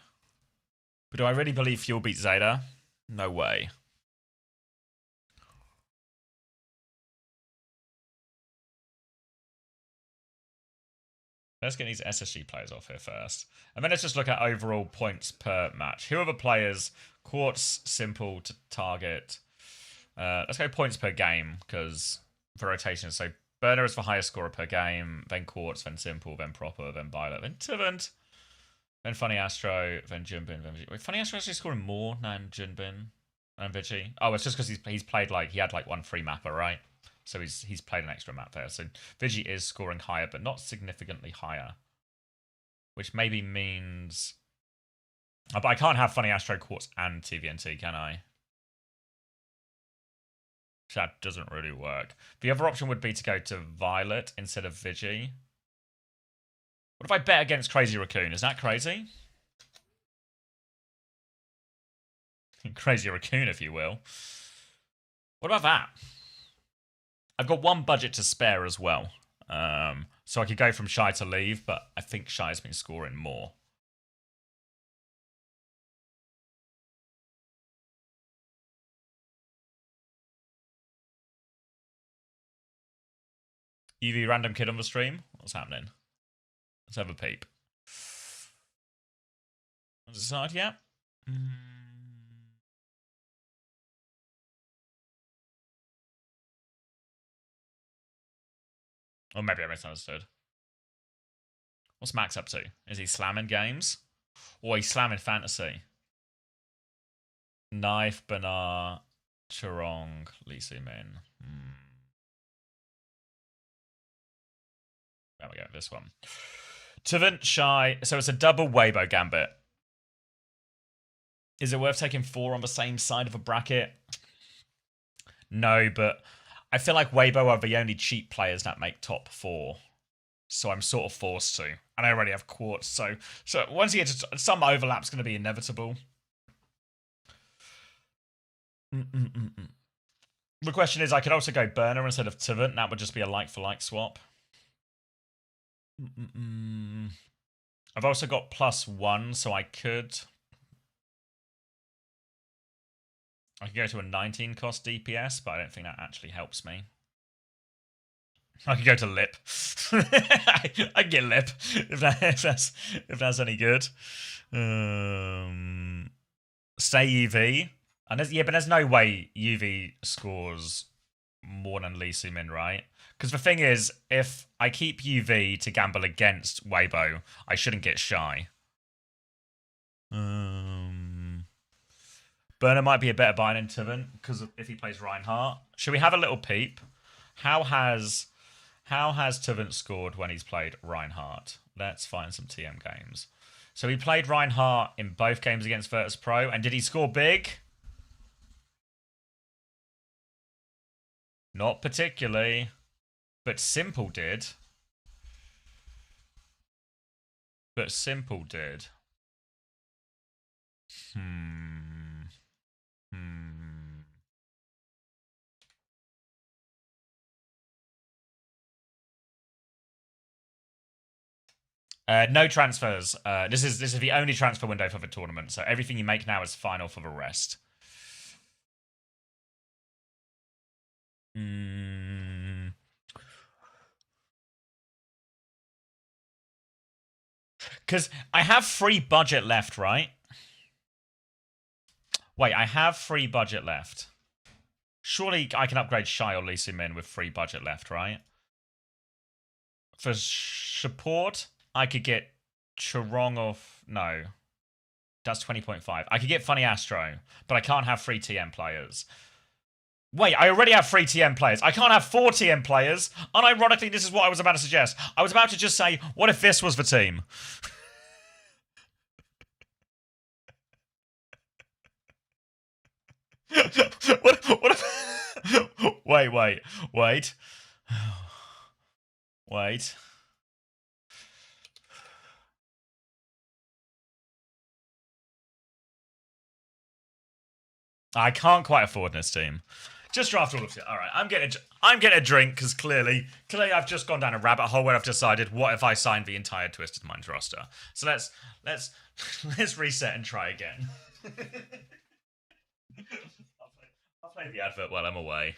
But do I really believe Fuel beats Zeta? No way. Let's get these SSG players off here first. And then let's just look at overall points per match. Who are the players? Quartz, simple to target. Let's go points per game, because for rotation. So Burner is the highest scorer per game, then Quartz, then simple, then proper, then Violet, then Tivant, then Funny Astro, then Junbin, then Vigi. Wait, Funny Astro actually scoring more than Junbin and Vigi? Oh, it's just because he's played like, he had like one free mapper, right? So he's played an extra map there. So Vigi is scoring higher, but not significantly higher. Which maybe means... Oh, but I can't have Funny Astro, Quartz, and TVNT, can I? That doesn't really work. The other option would be to go to Violet instead of Vigi. What if I bet against Crazy Raccoon? Is that crazy? Crazy Raccoon, if you will. What about that? I've got one budget to spare as well. So I could go from Shy to Leave, but I think Shy's been scoring more. UV random kid on the stream? What's happening? Let's have a peep. Decide yet? Or maybe I misunderstood. What's Max up to? Is he slamming games? Or he's slamming fantasy? Knife, Banar, Charong, Lee Min. There we go, this one. Tivant, Shy. So it's a double Weibo Gambit. Is it worth taking 4 on the same side of a bracket? No, but I feel like Weibo are the only cheap players that make top 4. So I'm sort of forced to. And I already have Quartz, so once you get to some overlap's going to be inevitable. The question is, I could also go Burner instead of Tivant. That would just be a like-for-like swap. I've also got +1, so I could go to a 19 cost DPS, but I don't think that actually helps me. I could go to Lip. I can get Lip if that's any good. Stay UV. And yeah, but there's no way UV scores more than Lee Min, right? Because the thing is, if I keep UV to gamble against Weibo, I shouldn't get Shy. Burner might be a better buy than Tivant, because if he plays Reinhardt. Should we have a little peep? How has Tivant scored when he's played Reinhardt? Let's find some TM games. So he played Reinhardt in both games against virtus.pro, and did he score big? Not particularly, but Simple did. No transfers. This is the only transfer window for the tournament, so everything you make now is final for the rest. Because I have free budget left, right? Wait, I have free budget left. Surely I can upgrade Shy or Lee Min with free budget left, right? For support, I could get Charong off... No. That's 20.5. I could get Funny Astro, but I can't have free TM players. Wait, I already have 3 TM players. I can't have 4 TM players. Unironically, this is what I was about to suggest. I was about to just say, what if this was the team? what if... Wait. Wait. I can't quite afford this team. Just draft all of it. All right, I'm getting a drink because clearly I've just gone down a rabbit hole where I've decided, what if I signed the entire Twisted Minds roster? So let's reset and try again. I'll play the advert while I'm away.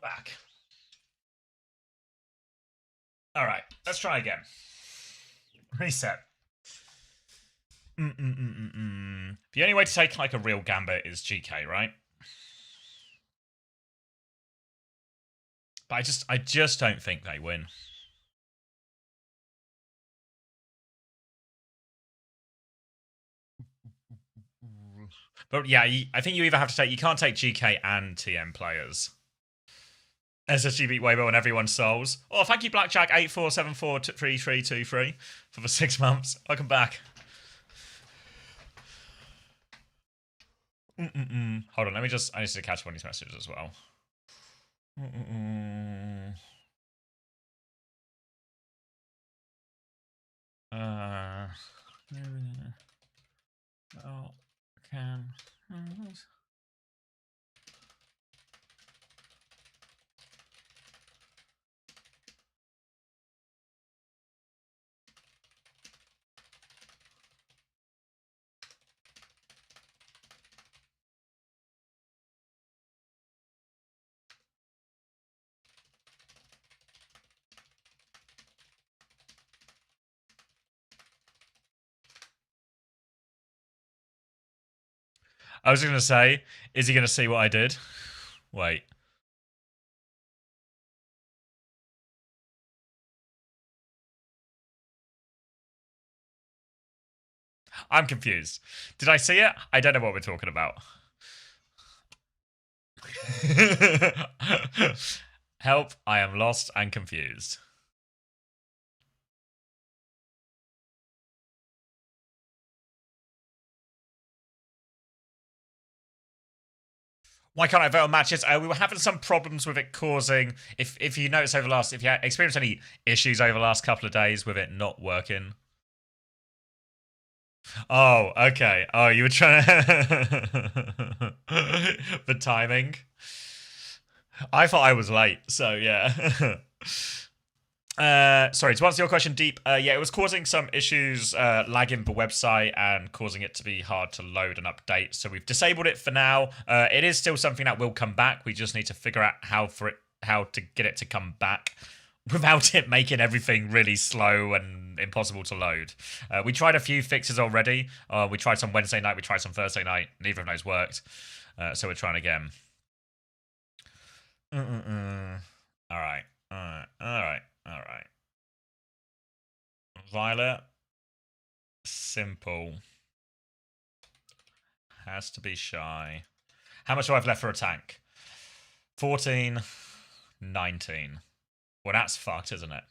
back. All right, let's try again. Reset. The only way to take like a real gambit is GK, right? But I just don't think they win. But yeah, I think you either have to take, you can't take GK and TM players. SSG beat Weibo and everyone's souls. Oh, thank you, Blackjack84743323 for the 6 months. Welcome back. Hold on, I need to catch one of these messages as well. Oh, can. I was going to say, is he going to see what I did? Wait. I'm confused. Did I see it? I don't know what we're talking about. Help, I am lost and confused. Why can't I vote on matches? We were having some problems with it causing, if you notice over the last, if you experienced any issues over the last couple of days with it not working. Oh, okay. Oh, you were trying to... the timing. I thought I was late, so yeah. Sorry, to answer your question, Deep, yeah, it was causing some issues, lagging the website and causing it to be hard to load and update. So we've disabled it for now. It is still something that will come back. We just need to figure out how to get it to come back without it making everything really slow and impossible to load. We tried a few fixes already. We tried some Wednesday night, we tried some Thursday night. Neither of those worked. So we're trying again. All right. Violet. Simple. Has to be shy. How much do I have left for a tank? 14. 19. Well, that's fucked, isn't it?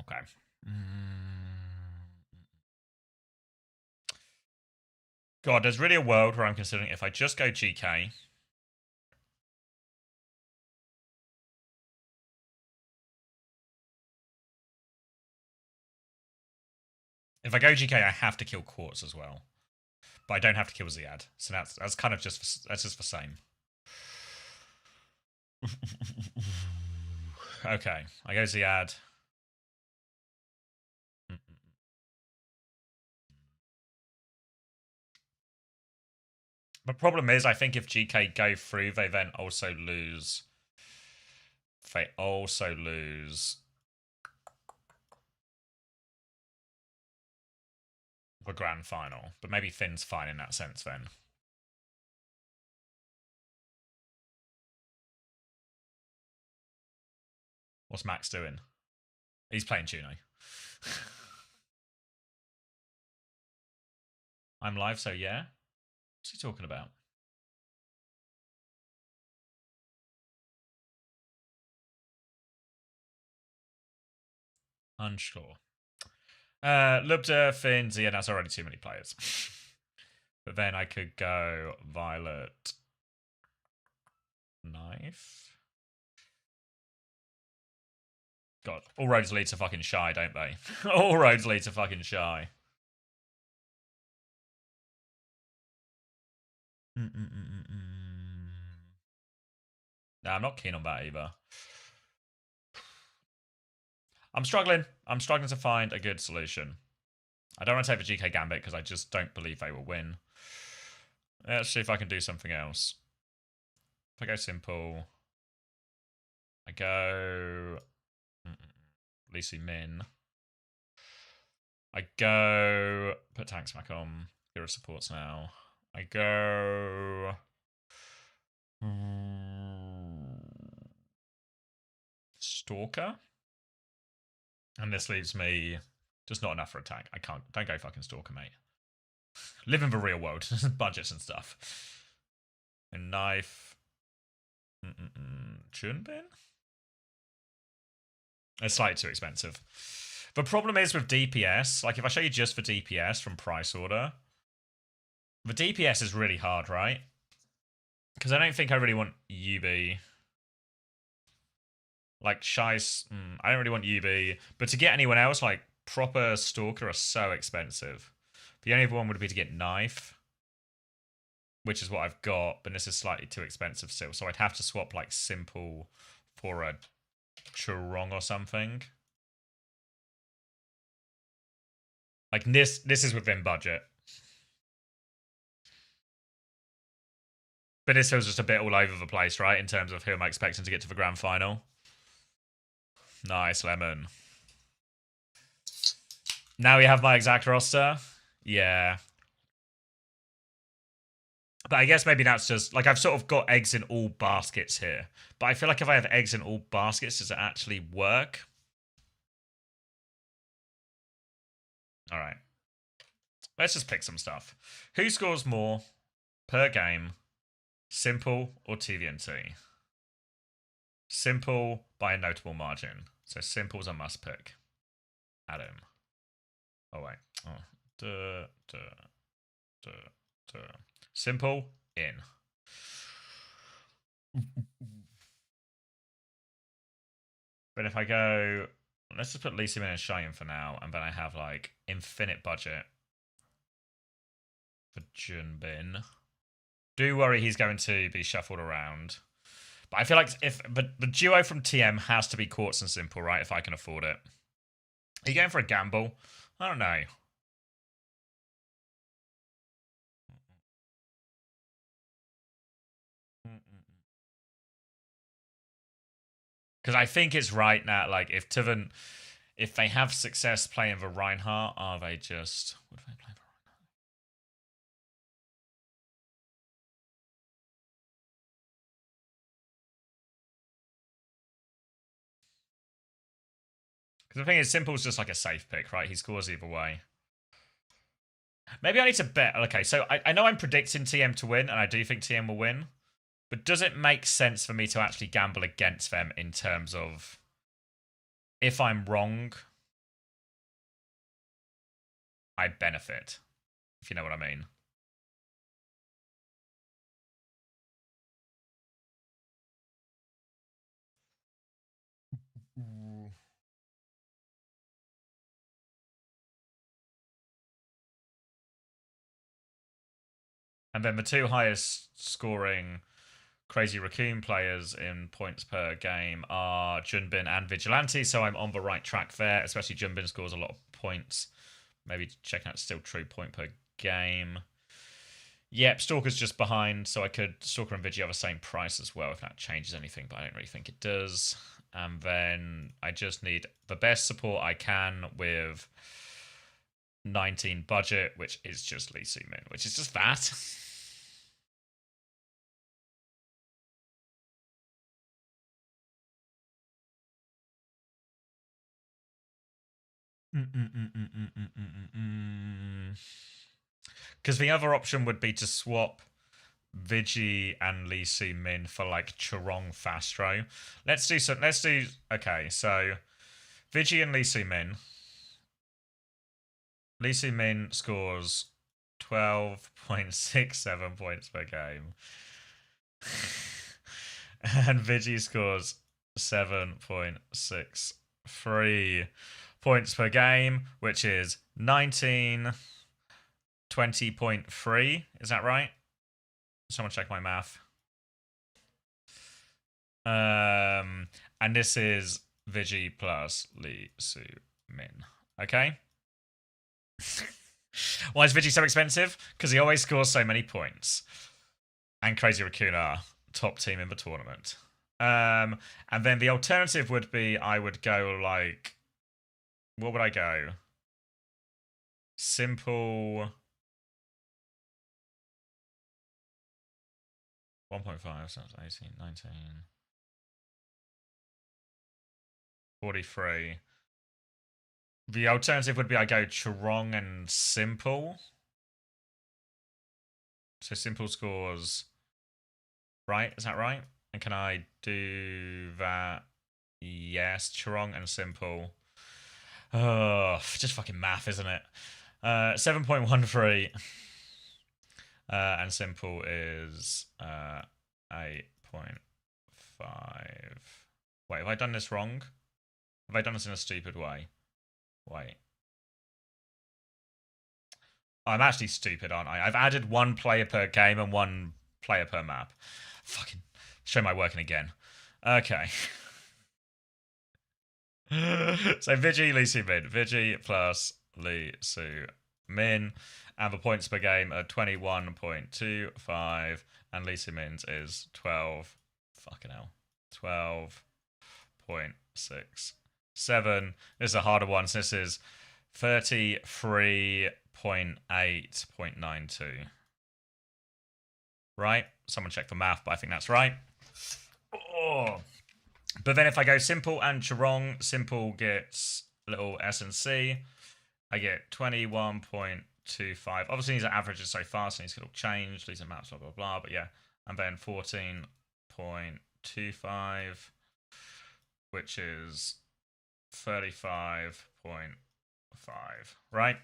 Okay. God, there's really a world where I'm considering if I just go GK... If I go GK, I have to kill Quartz as well. But I don't have to kill Ziad. So that's kind of just, that's just the same. Okay, I go Ziad. The problem is, I think if GK go through, they then also lose... They also lose... the grand final. But maybe Finn's fine in that sense then. What's Max doing? He's playing Juno. I'm live, so yeah? What's he talking about? Unsure. Lubda, Finn, Zia, that's already too many players. But then I could go Violet, Knife. God, all roads lead to fucking Shy, don't they? All roads lead to fucking Shy. No, I'm not keen on that either. I'm struggling to find a good solution. I don't want to take the GK Gambit because I just don't believe they will win. Let's see if I can do something else. If I go simple... I go Lee Sin Min. I go put tanks back on. Hero supports now. I go Stalker. And this leaves me just not enough for attack. I can't. Don't go fucking Stalker, mate. Live in the real world. Budgets and stuff. A knife. Chunbin? It's slightly too expensive. The problem is with DPS, like if I show you just for DPS from price order, the DPS is really hard, right? Because I don't think I really want UB. Like Shice, I don't really want UB. But to get anyone else, like proper Stalker are so expensive. The only other one would be to get Knife, which is what I've got, but this is slightly too expensive still. So I'd have to swap like Simple for a Churong or something. Like this is within budget. But this was just a bit all over the place, right? In terms of who am I expecting to get to the grand final. Nice, Lemon. Now we have my exact roster. Yeah. But I guess maybe that's just, like, I've sort of got eggs in all baskets here. But I feel like if I have eggs in all baskets, does it actually work? All right. Let's just pick some stuff. Who scores more per game? Simple or TVNT? Simple by a notable margin. So Simple's a must pick. Adam. Oh, wait. Oh. Simple, in. But if I go, let's just put Lee Sin Min and Cheyenne for now, and then I have like infinite budget for Junbin. Do worry he's going to be shuffled around. But I feel like but the duo from TM has to be Quartz and Simple, right? If I can afford it. Are you going for a gamble? I don't know. Because I think it's right now, like, if they have success playing the Reinhardt, are they just... Would they play the Reinhardt? Because the thing is, Simple's just like a safe pick, right? He scores either way. Maybe I need to bet. Okay, so I know I'm predicting TM to win, and I do think TM will win. But does it make sense for me to actually gamble against them in terms of if I'm wrong, I benefit, if you know what I mean? And then the two highest scoring Crazy Raccoon players in points per game are Junbin and Vigilante, so I'm on the right track there, especially Junbin scores a lot of points. Maybe checking out still true point per game. Yep, Stalker's just behind, so I could Stalker and Vigi are the same price as well if that changes anything, but I don't really think it does. And then I just need the best support I can with 19 budget, which is just Lee Sin Min, which is just that. Because the other option would be to swap Vigi and Lee Sin Min for like Churong Fastro. Let's do okay, so Vigi and Lee Sin Min. Lee Sin Min scores 12.67 points per game. And Vigi scores 7.63 points per game, which is 20.3. Is that right? Someone check my math. And this is Vigi plus Lee Sin Min. Okay. Why is Vigi so expensive? Because he always scores so many points. And Crazy Raccoon are top team in the tournament. And then the alternative would be I would go like, what would I go? Simple 1.5, so that's 18, 19, 43. The alternative would be I go Chorong and Simple. So Simple scores, right? Is that right? And can I do that? Yes, Chorong and Simple. Oh, just fucking math, isn't it? 7.13. And Simple is 8.5. Wait, have I done this wrong? Have I done this in a stupid way? Wait. I'm actually stupid, aren't I? I've added 1 player per game and 1 player per map. Fucking show my working again. Okay. So Vigi, Lisu, Min. Vigi plus Lisu, Min. And the points per game are 21.25. And Lisu Min's is 12. Fucking hell. 12.67. This is a harder one. So this is 33.8.92. Right? Someone check the math, but I think that's right. Oh. But then if I go Simple and Chorong, Simple gets little S and C. I get 21.25. Obviously, these are averages so far, so these could all change. These are maps, blah, blah, blah. But yeah. And then 14.25, which is 35.5. Right?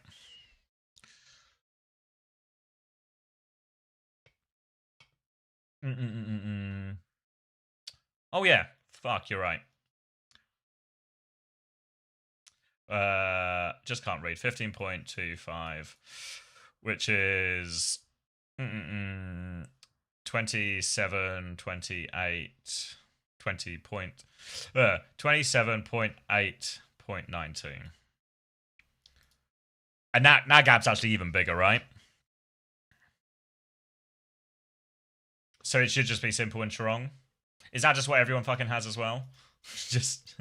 Oh, yeah. Fuck, you're right. Just can't read. 15.25, which is 27, 28, 27.8.92. And that gap's actually even bigger, right? So it should just be Simple and Chorong. Is that just what everyone fucking has as well? Just...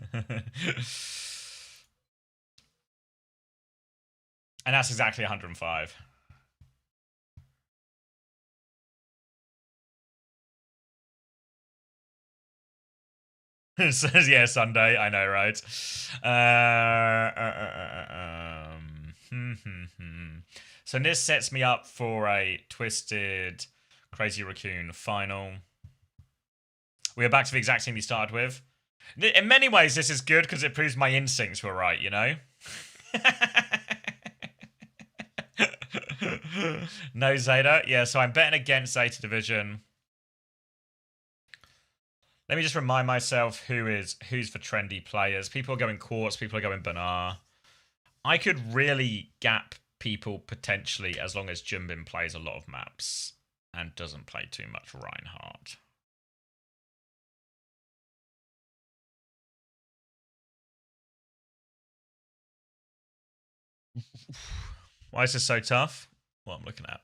And that's exactly 105. It says, yeah, Sunday. I know, right? So this sets me up for a Twisted Crazy Raccoon final. We are back to the exact team we started with. In many ways, this is good because it proves my instincts were right, you know? No Zeta. Yeah, so I'm betting against Zeta Division. Let me just remind myself who's for trendy players. People are going Quartz, people are going Banar. I could really gap people potentially as long as Jumbin plays a lot of maps and doesn't play too much Reinhardt. Why is this so tough? What I'm looking at.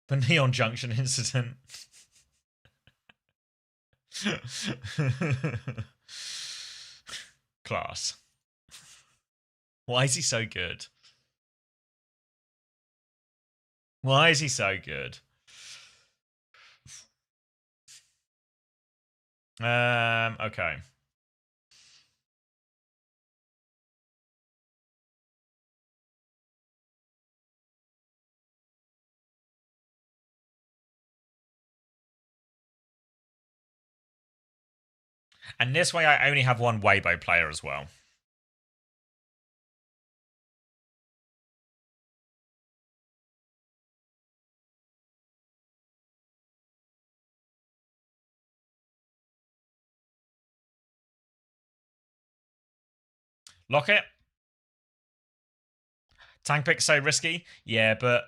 The Neon Junction incident. Class. Why is he so good? Why is he so good? Okay. And this way I only have one Weibo player as well. Lock it. Tank pick's so risky. Yeah, but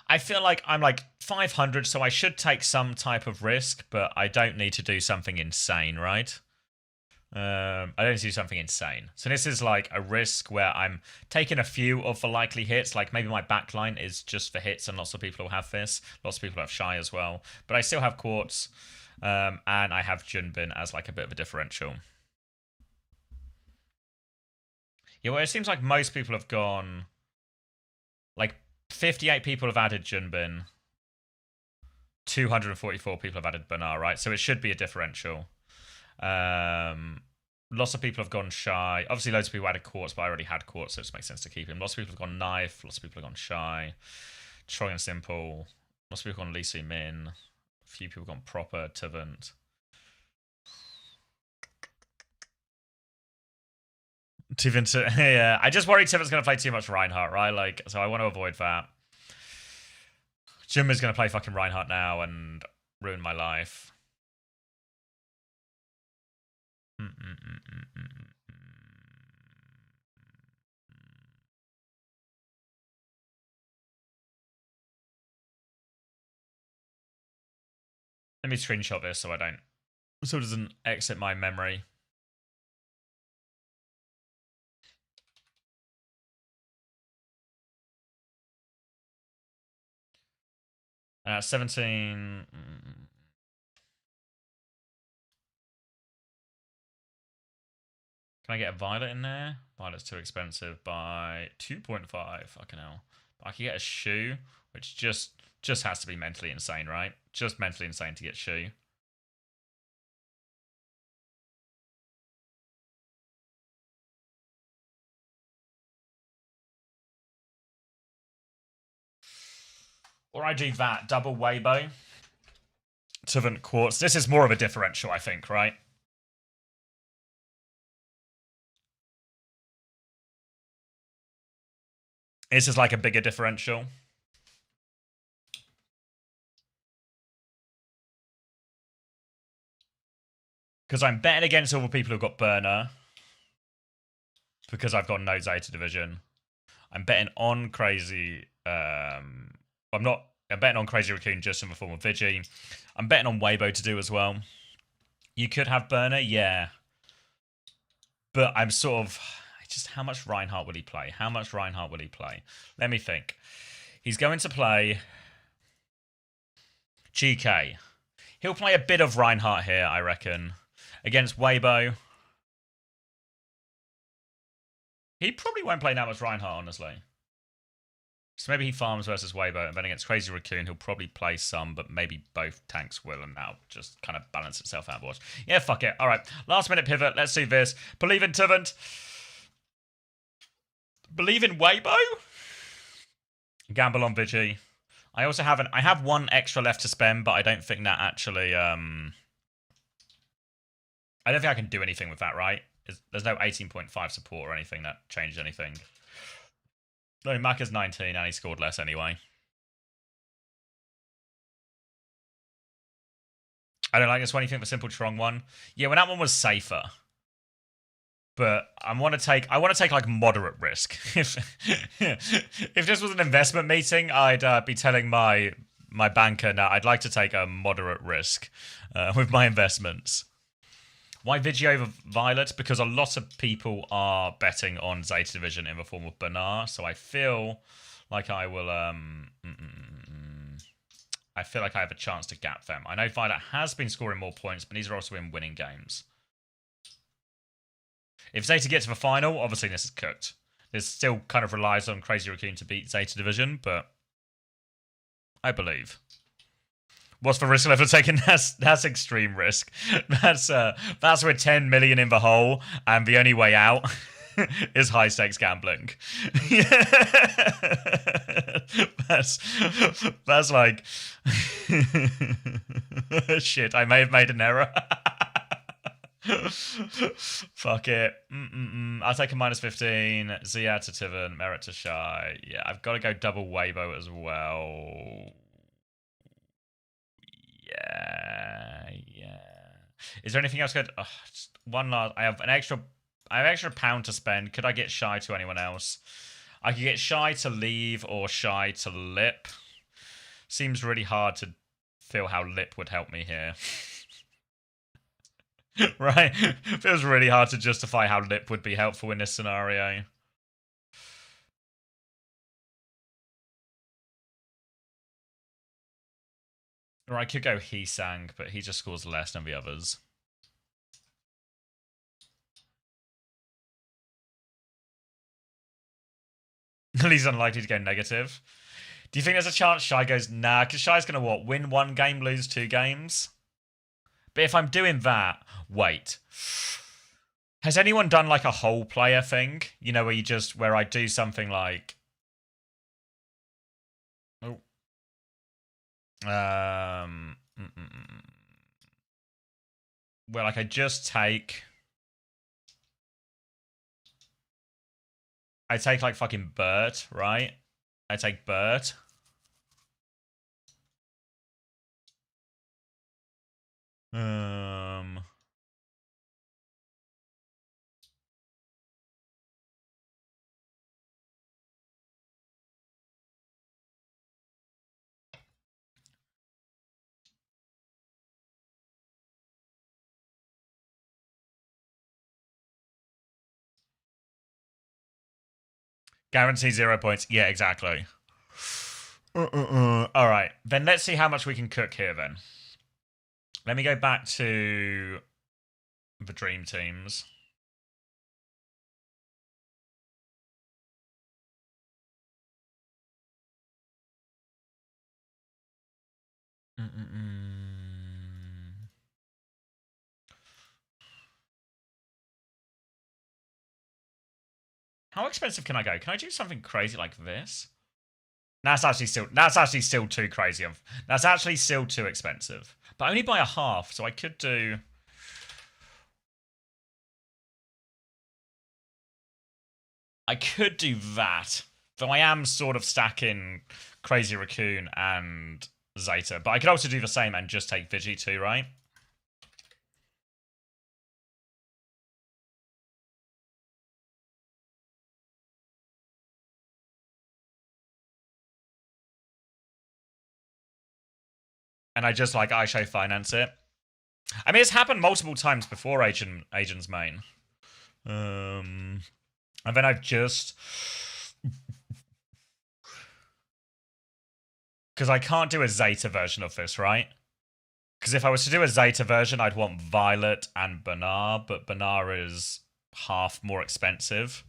I feel like I'm like 500, so I should take some type of risk, but I don't need to do something insane, right? I don't need to do something insane. So this is like a risk where I'm taking a few of the likely hits. Like maybe my backline is just for hits and lots of people will have this. Lots of people have Shy as well. But I still have Quartz. And I have Junbin as like a bit of a differential. Yeah, well, it seems like most people have gone... Like, 58 people have added Junbin. 244 people have added Bernard, right? So it should be a differential. Lots of people have gone Shy. Obviously, loads of people added Quartz, but I already had Quartz, so it just makes sense to keep him. Lots of people have gone Knife. Lots of people have gone Shy. Troy and Simple. Lots of people have gone Lee Min. A few people have gone Proper, Tivant. Yeah, I just worry Tivant's going to play too much Reinhardt, right? Like, so I want to avoid that. Jim is going to play fucking Reinhardt now and ruin my life. Let me screenshot this so it doesn't exit my memory. 17. Can I get a Violet in there? Violet's too expensive by 2.5. Fucking hell. I can get a Shoe, which just has to be mentally insane, right? Just mentally insane to get Shoe. Or I do that, double Weibo. Tivant Quartz. This is more of a differential, I think, right? This is like a bigger differential. Because I'm betting against all the people who've got Burner. Because I've got no Zeta Division. I'm betting on Crazy. I'm betting on Crazy Raccoon just in the form of Vigi. I'm betting on Weibo to do as well. You could have Burner, yeah. But I'm sort of... Just how much Reinhardt will he play? How much Reinhardt will he play? Let me think. He's going to play... GK. He'll play a bit of Reinhardt here, I reckon. Against Weibo. He probably won't play that much Reinhardt, honestly. So maybe he farms versus Weibo, and then against Crazy Raccoon, he'll probably play some, but maybe both tanks will, and that'll just kind of balance itself out. Watch. Yeah, fuck it. All right, last minute pivot. Let's do this. Believe in Tivant. Believe in Weibo. Gamble on Vigi. I also have one extra left to spend, but I don't think that actually. I don't think I can do anything with that, right? There's no 18.5 support or anything that changed anything. No, Mac is 19 and he scored less anyway. I don't like this one. You think the Simple Trong one? Yeah, when that one was safer. But I want to take like moderate risk. If this was an investment meeting, I'd be telling my banker now I'd like to take a moderate risk with my investments. Why Vigi over Violet? Because a lot of people are betting on Zeta Division in the form of Bernard, so I feel like I will. I feel like I have a chance to gap them. I know Violet has been scoring more points, but these are also in winning games. If Zeta gets to the final, obviously this is cooked. This still kind of relies on Crazy Raccoon to beat Zeta Division, but I believe. What's the risk level taken? That's extreme risk. That's with 10 million in the hole, and the only way out is high stakes gambling. That's like shit. I may have made an error. Fuck it. I'll take a -15. Zia to Tiven, Merit to Shy. Yeah, I've got to go double Weibo as well. Yeah. Is there anything else good? Oh, just one last. I have an extra pound to spend. Could I get Shy to anyone else? I could get Shy to Leave or Shy to Lip. Seems really hard to feel how Lip would help me here. Right? Feels really hard to justify how Lip would be helpful in this scenario. Or I could go Heesang, but he just scores less than the others. He's unlikely to go negative. Do you think there's a chance Shy goes, nah, because Shy's going to what? Win 1 game, lose 2 games? But if I'm doing that, wait. Has anyone done like a whole player thing? You know, where I do something like... Oh. Where like I just take... I take like fucking Bert, right? I take Bert. Guarantee 0 points. Yeah, exactly. All right. Then let's see how much we can cook here then. Let me go back to the dream teams. How expensive can I go? Can I do something crazy like this? That's actually still too crazy. That's actually still too expensive. But only by a half, so I could do... I could do that. Though I am sort of stacking Crazy Raccoon and Zeta. But I could also do the same and just take Vigi too, right? And I just like iShow finance it. I mean, it's happened multiple times before Agent's main. And then I've just... Because I can't do a Zeta version of this, right? Because if I was to do a Zeta version, I'd want Violet and Banar, but Banar is half more expensive.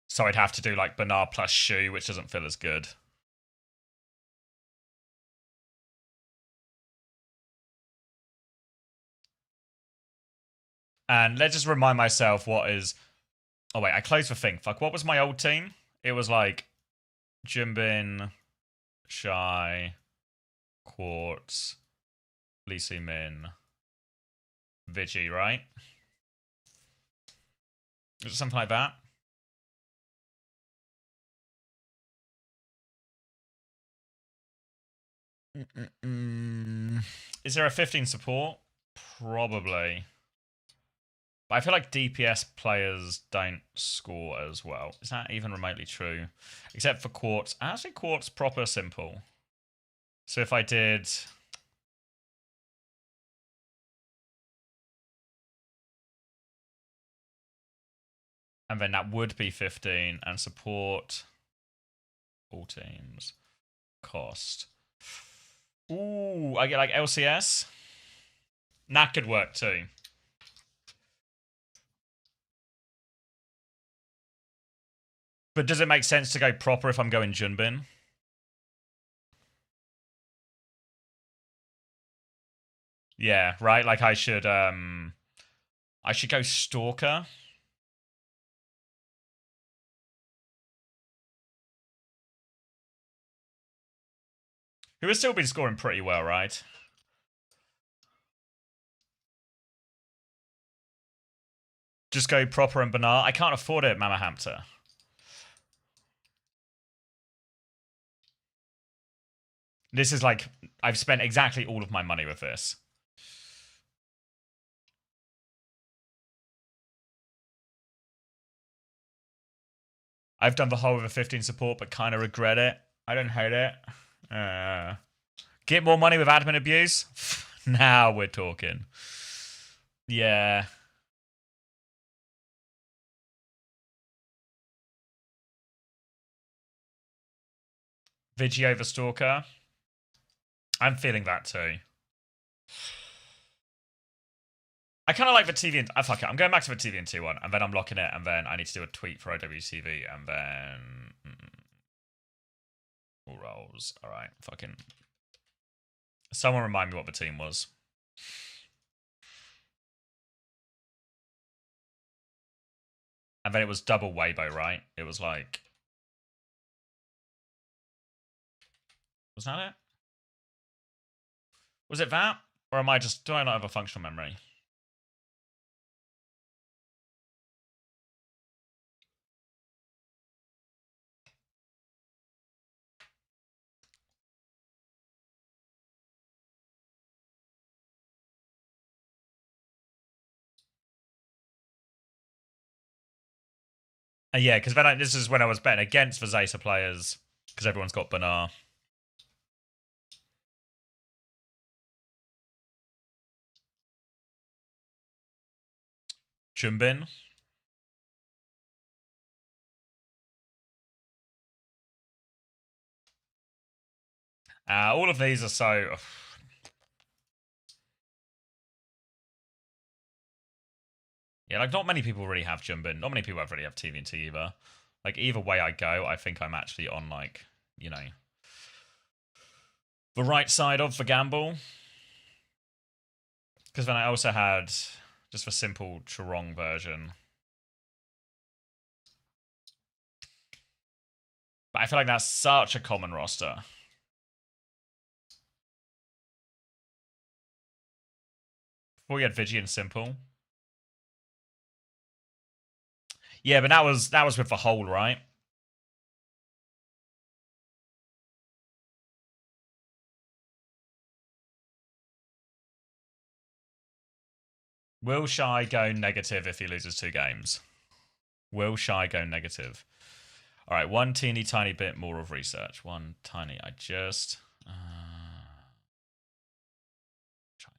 So I'd have to do like Banar plus Shu, which doesn't feel as good. And let's just remind myself what is... Oh wait, I closed the thing. Fuck, what was my old team? It was like Jimbin, Shy, Quartz, Lee Si Min, Vigi, right? Is it something like that? Is there a 15 support? Probably. But I feel like DPS players don't score as well. Is that even remotely true? Except for Quartz. Actually, Quartz proper simple. So if I did... And then that would be 15. And support... All teams. Cost. Ooh, I get like LCS. That could work too. But does it make sense to go proper if I'm going Junbin? Yeah, right? Like I should go Stalker. Who has still been scoring pretty well, right? Just go proper and Banar. I can't afford it, Mama Hamter. This is like, I've spent exactly all of my money with this. I've done the whole of a 15 support, but kind of regret it. I don't hate it. Get more money with admin abuse? Now we're talking. Yeah. Vigi over Stalker. I'm feeling that too. I kind of like the TV and... fuck it. I'm going back to the TV and 2-1, and then I'm locking it, and then I need to do a tweet for OWTV, and then... all rolls. All right, fucking... Someone remind me what the team was. And then it was double Weibo, right? It was like... Was that it? Was it that? Or am I just... do I not have a functional memory? Yeah, because then this is when I was betting against the Zeta players, because everyone's got Banar. Chumbin. All of these are so... yeah, like, not many people really have Jumbin. Not many people really have TVNT either. Like, either way I go, I think I'm actually on, like, you know, the right side of the gamble. Because then I also had just the simple Chorong version. But I feel like that's such a common roster. Before we had Vigi and Simple. Yeah, but that was with the whole, right? Will Shy go negative if he loses 2 games? Will Shy go negative? All right, one teeny tiny bit more of research. One tiny. I just... China.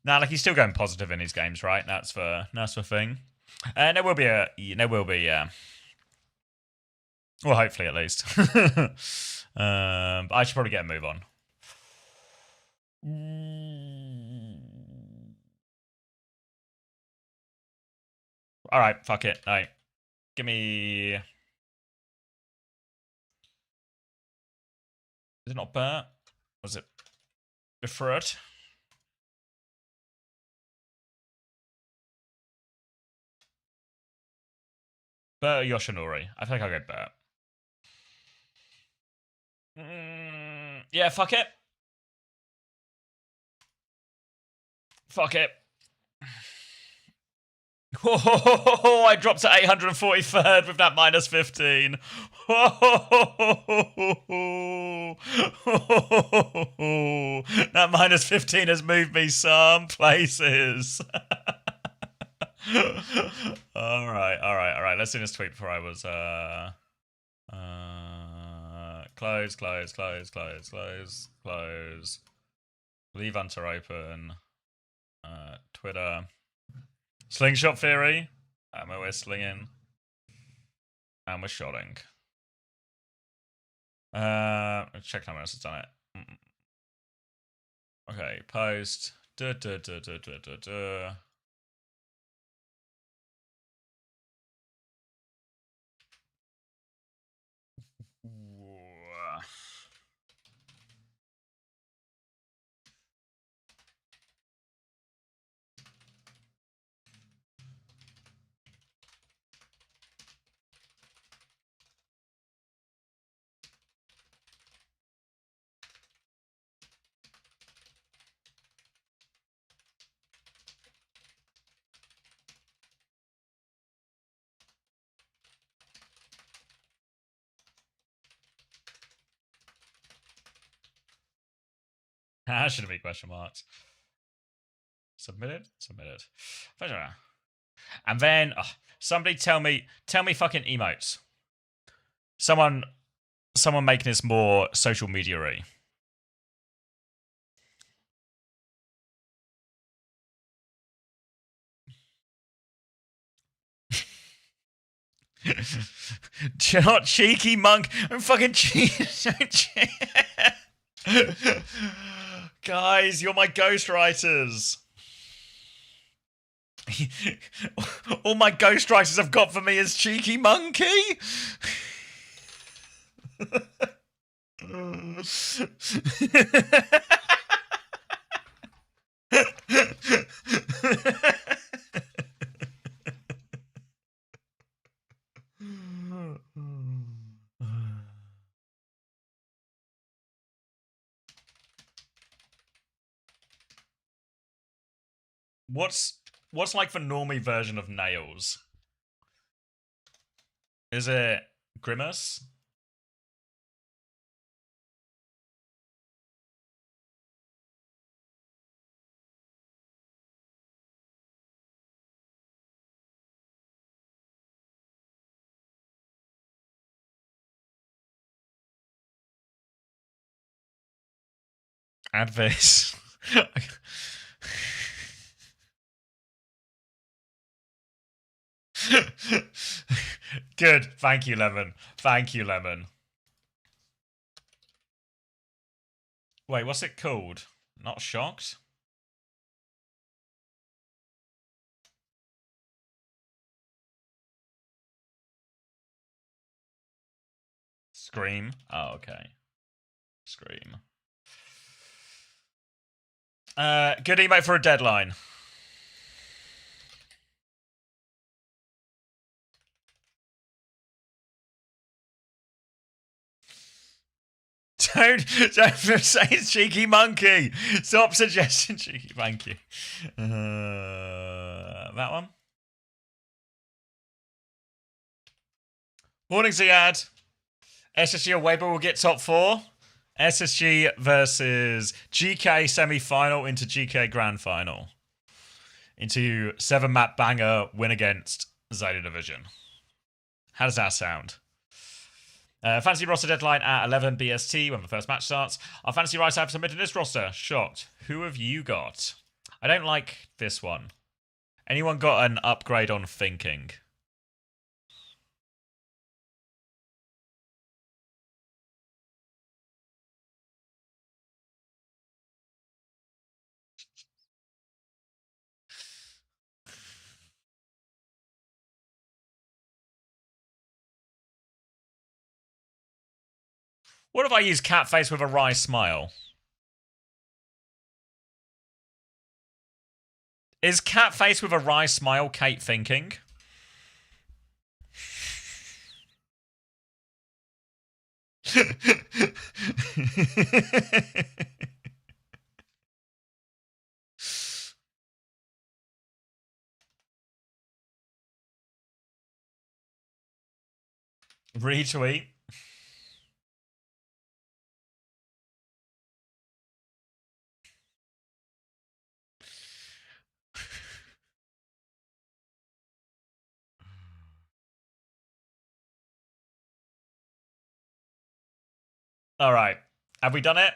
Nah, like, he's still going positive in his games, right? That's the thing. There will be well, hopefully at least. But I should probably get a move on. All right, fuck it. All right, give me... is it not Bert? Was it Befruit? Bert or Yoshinori? I think I'll go Bert. Yeah, fuck it. Fuck it. Oh, I dropped to 843rd with that minus 15. That minus 15 has moved me some places. All right. Let's do this tweet before I was close. Leave Hunter open. Twitter. Slingshot theory. We're slinging. And we're shotting. Let's check how else has done it. Okay, post. Shouldn't be question marks. Submitted. And then somebody tell me fucking emotes. Someone making this more social media-y. Not cheeky monk. I'm fucking cheeky. Guys, you're my ghostwriters. All my ghostwriters have got for me is cheeky monkey. What's like the normie version of nails? Is it grimace? Add this. Good. Thank you, Lemon. Thank you, Lemon. Wait, what's it called? Not shocked? Scream. Oh, okay. Scream. Good emote for a deadline. Don't say it's cheeky monkey. Stop suggesting cheeky monkey. That one. Morning, Ziad. SSG or Weber will get top 4. SSG versus GK semi-final into GK grand final. Into 7-map banger win against Zeta Division. How does that sound? Fantasy roster deadline at 11 BST when the first match starts. Our fantasy writer have submitted this roster. Shocked. Who have you got? I don't like this one. Anyone got an upgrade on thinking? What if I use cat face with a wry smile? Is cat face with a wry smile Kate thinking? Retweet. All right. Have we done it?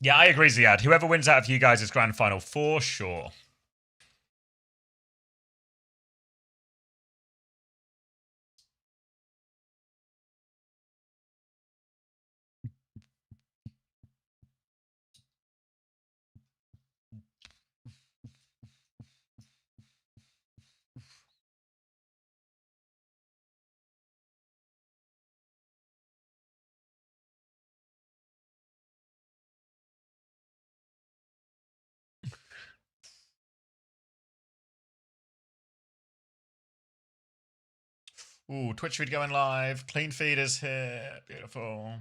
Yeah, I agree, Ziad. Whoever wins out of you guys is grand final for sure. Ooh, Twitch feed going live. Clean feed is here. Beautiful.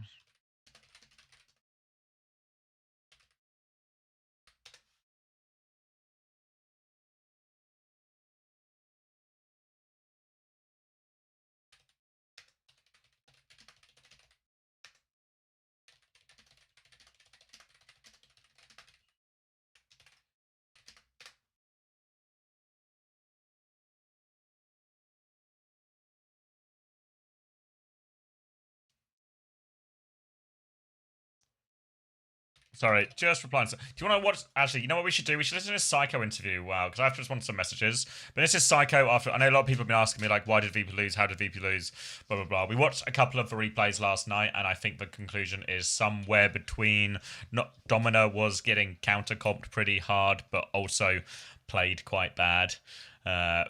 Sorry, just replying. Do you want to watch? Actually, you know what we should do? We should listen to this Psycho interview. Wow, because I've just wanted some messages. But this is Psycho after. I know a lot of people have been asking me, like, why did VP lose? How did VP lose? Blah, blah, blah. We watched a couple of the replays last night, and I think the conclusion is somewhere between. Not Domina was getting counter-comped pretty hard, but also played quite bad.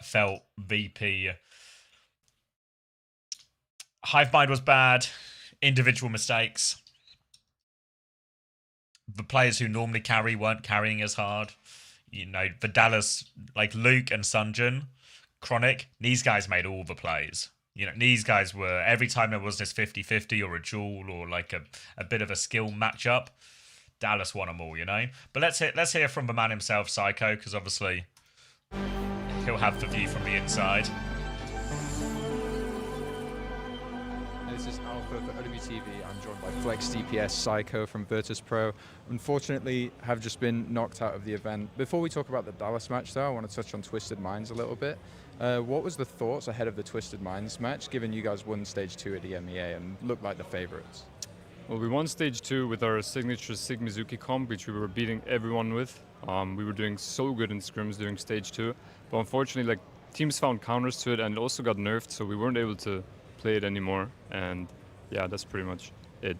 Felt VP. Hive Mind was bad. Individual mistakes. The players who normally carry weren't carrying as hard. You know, the Dallas, like Luke and Sunjin, Chronic, these guys made all the plays. You know, these guys were, every time there was this 50-50 or a duel or like a bit of a skill matchup, Dallas won them all, you know? But let's hear from the man himself, Psycho, because obviously he'll have the view from the inside. This is Alpha for OWTV. I'm joined by Flex DPS Psycho from virtus.pro. Unfortunately, have just been knocked out of the event. Before we talk about the Dallas match, though, I want to touch on Twisted Minds a little bit. What was the thoughts ahead of the Twisted Minds match, given you guys won Stage 2 at EMEA and looked like the favorites? Well, we won Stage 2 with our signature Sig Mizuki comp, which we were beating everyone with. We were doing so good in scrims during Stage 2, but unfortunately, like, teams found counters to it and it also got nerfed, so we weren't able to play it anymore, and yeah, that's pretty much it.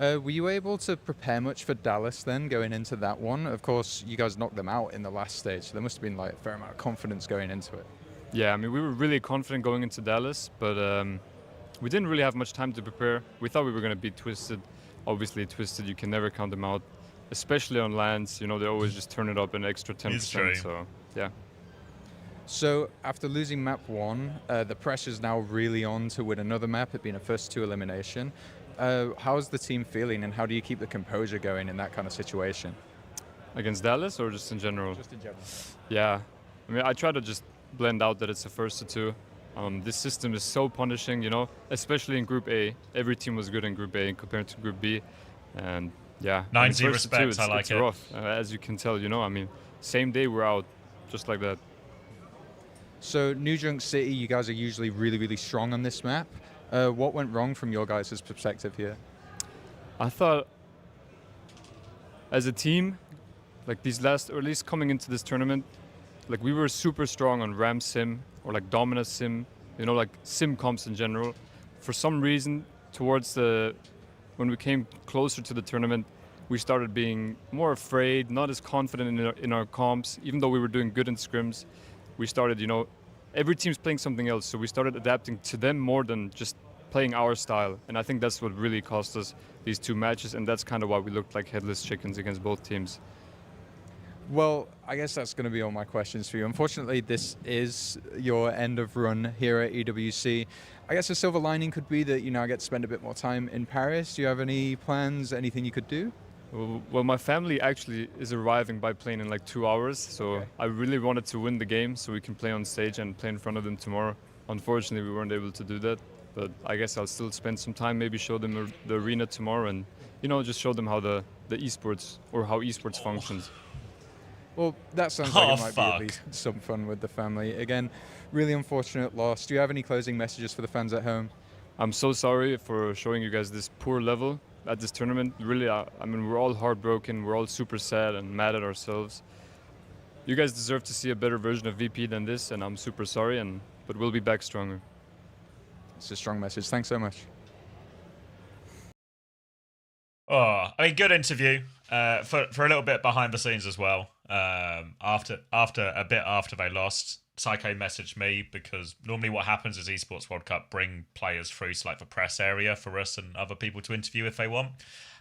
Were you able to prepare much for Dallas then, going into that one? Of course, you guys knocked them out in the last stage, so there must have been like a fair amount of confidence going into it. Yeah, I mean, we were really confident going into Dallas, but we didn't really have much time to prepare. We thought we were going to beat Twisted. Obviously, Twisted, you can never count them out, especially on lands. You know, they always just turn it up an extra 10%, so yeah. So after losing map 1, the pressure's now really on to win another map, it being a first 2 elimination. How's the team feeling and how do you keep the composure going in that kind of situation? Against Dallas or just in general? Just in general. Yeah, I mean, I try to just blend out that it's a first to 2. This system is so punishing, you know, especially in Group A. Every team was good in Group A compared to Group B. And yeah, 90 first to 2, respects, I like it's it. rough, as you can tell, you know, I mean, same day we're out, just like that. So New Junk City, you guys are usually really, really strong on this map. What went wrong from your guys' perspective here? I thought, as a team, like these last, or at least coming into this tournament, like we were super strong on Ram Sim or like Domina Sim, you know, like Sim comps in general. For some reason, when we came closer to the tournament, we started being more afraid, not as confident in our comps, even though we were doing good in scrims. We started, you know, every team's playing something else, so we started adapting to them more than just playing our style. And I think that's what really cost us these 2 matches, and that's kind of why we looked like headless chickens against both teams. Well, I guess that's going to be all my questions for you. Unfortunately, this is your end of run here at EWC. I guess a silver lining could be that you now get to spend a bit more time in Paris. Do you have any plans, anything you could do? Well, my family actually is arriving by plane in like 2 hours, so okay. I really wanted to win the game so we can play on stage and play in front of them tomorrow. Unfortunately, we weren't able to do that, but I guess I'll still spend some time, maybe show them the arena tomorrow and, you know, just show them how the esports or how esports functions. Well, that sounds like it might be at least some fun with the family. Again, really unfortunate loss. Do you have any closing messages for the fans at home? I'm so sorry for showing you guys this poor level at this tournament. Really, I mean, we're all heartbroken. We're all super sad and mad at ourselves. You guys deserve to see a better version of VP than this, and I'm super sorry, but we'll be back stronger. It's a strong message. Thanks so much. Oh, I mean, good interview. For a little bit behind the scenes as well. After they lost Psycho messaged me, because normally what happens is Esports World Cup bring players through to like the press area for us and other people to interview if they want.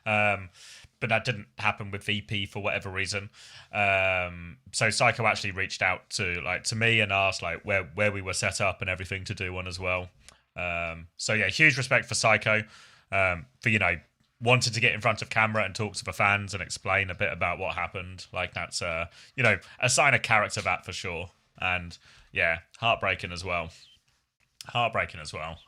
But that didn't happen with VP for whatever reason. So Psycho actually reached out to me and asked like where we were set up and everything to do one as well. So yeah, huge respect for Psycho, for, you know, wanted to get in front of camera and talk to the fans and explain a bit about what happened. Like, that's you know, a sign of character, that for sure. And yeah, heartbreaking as well. Heartbreaking as well.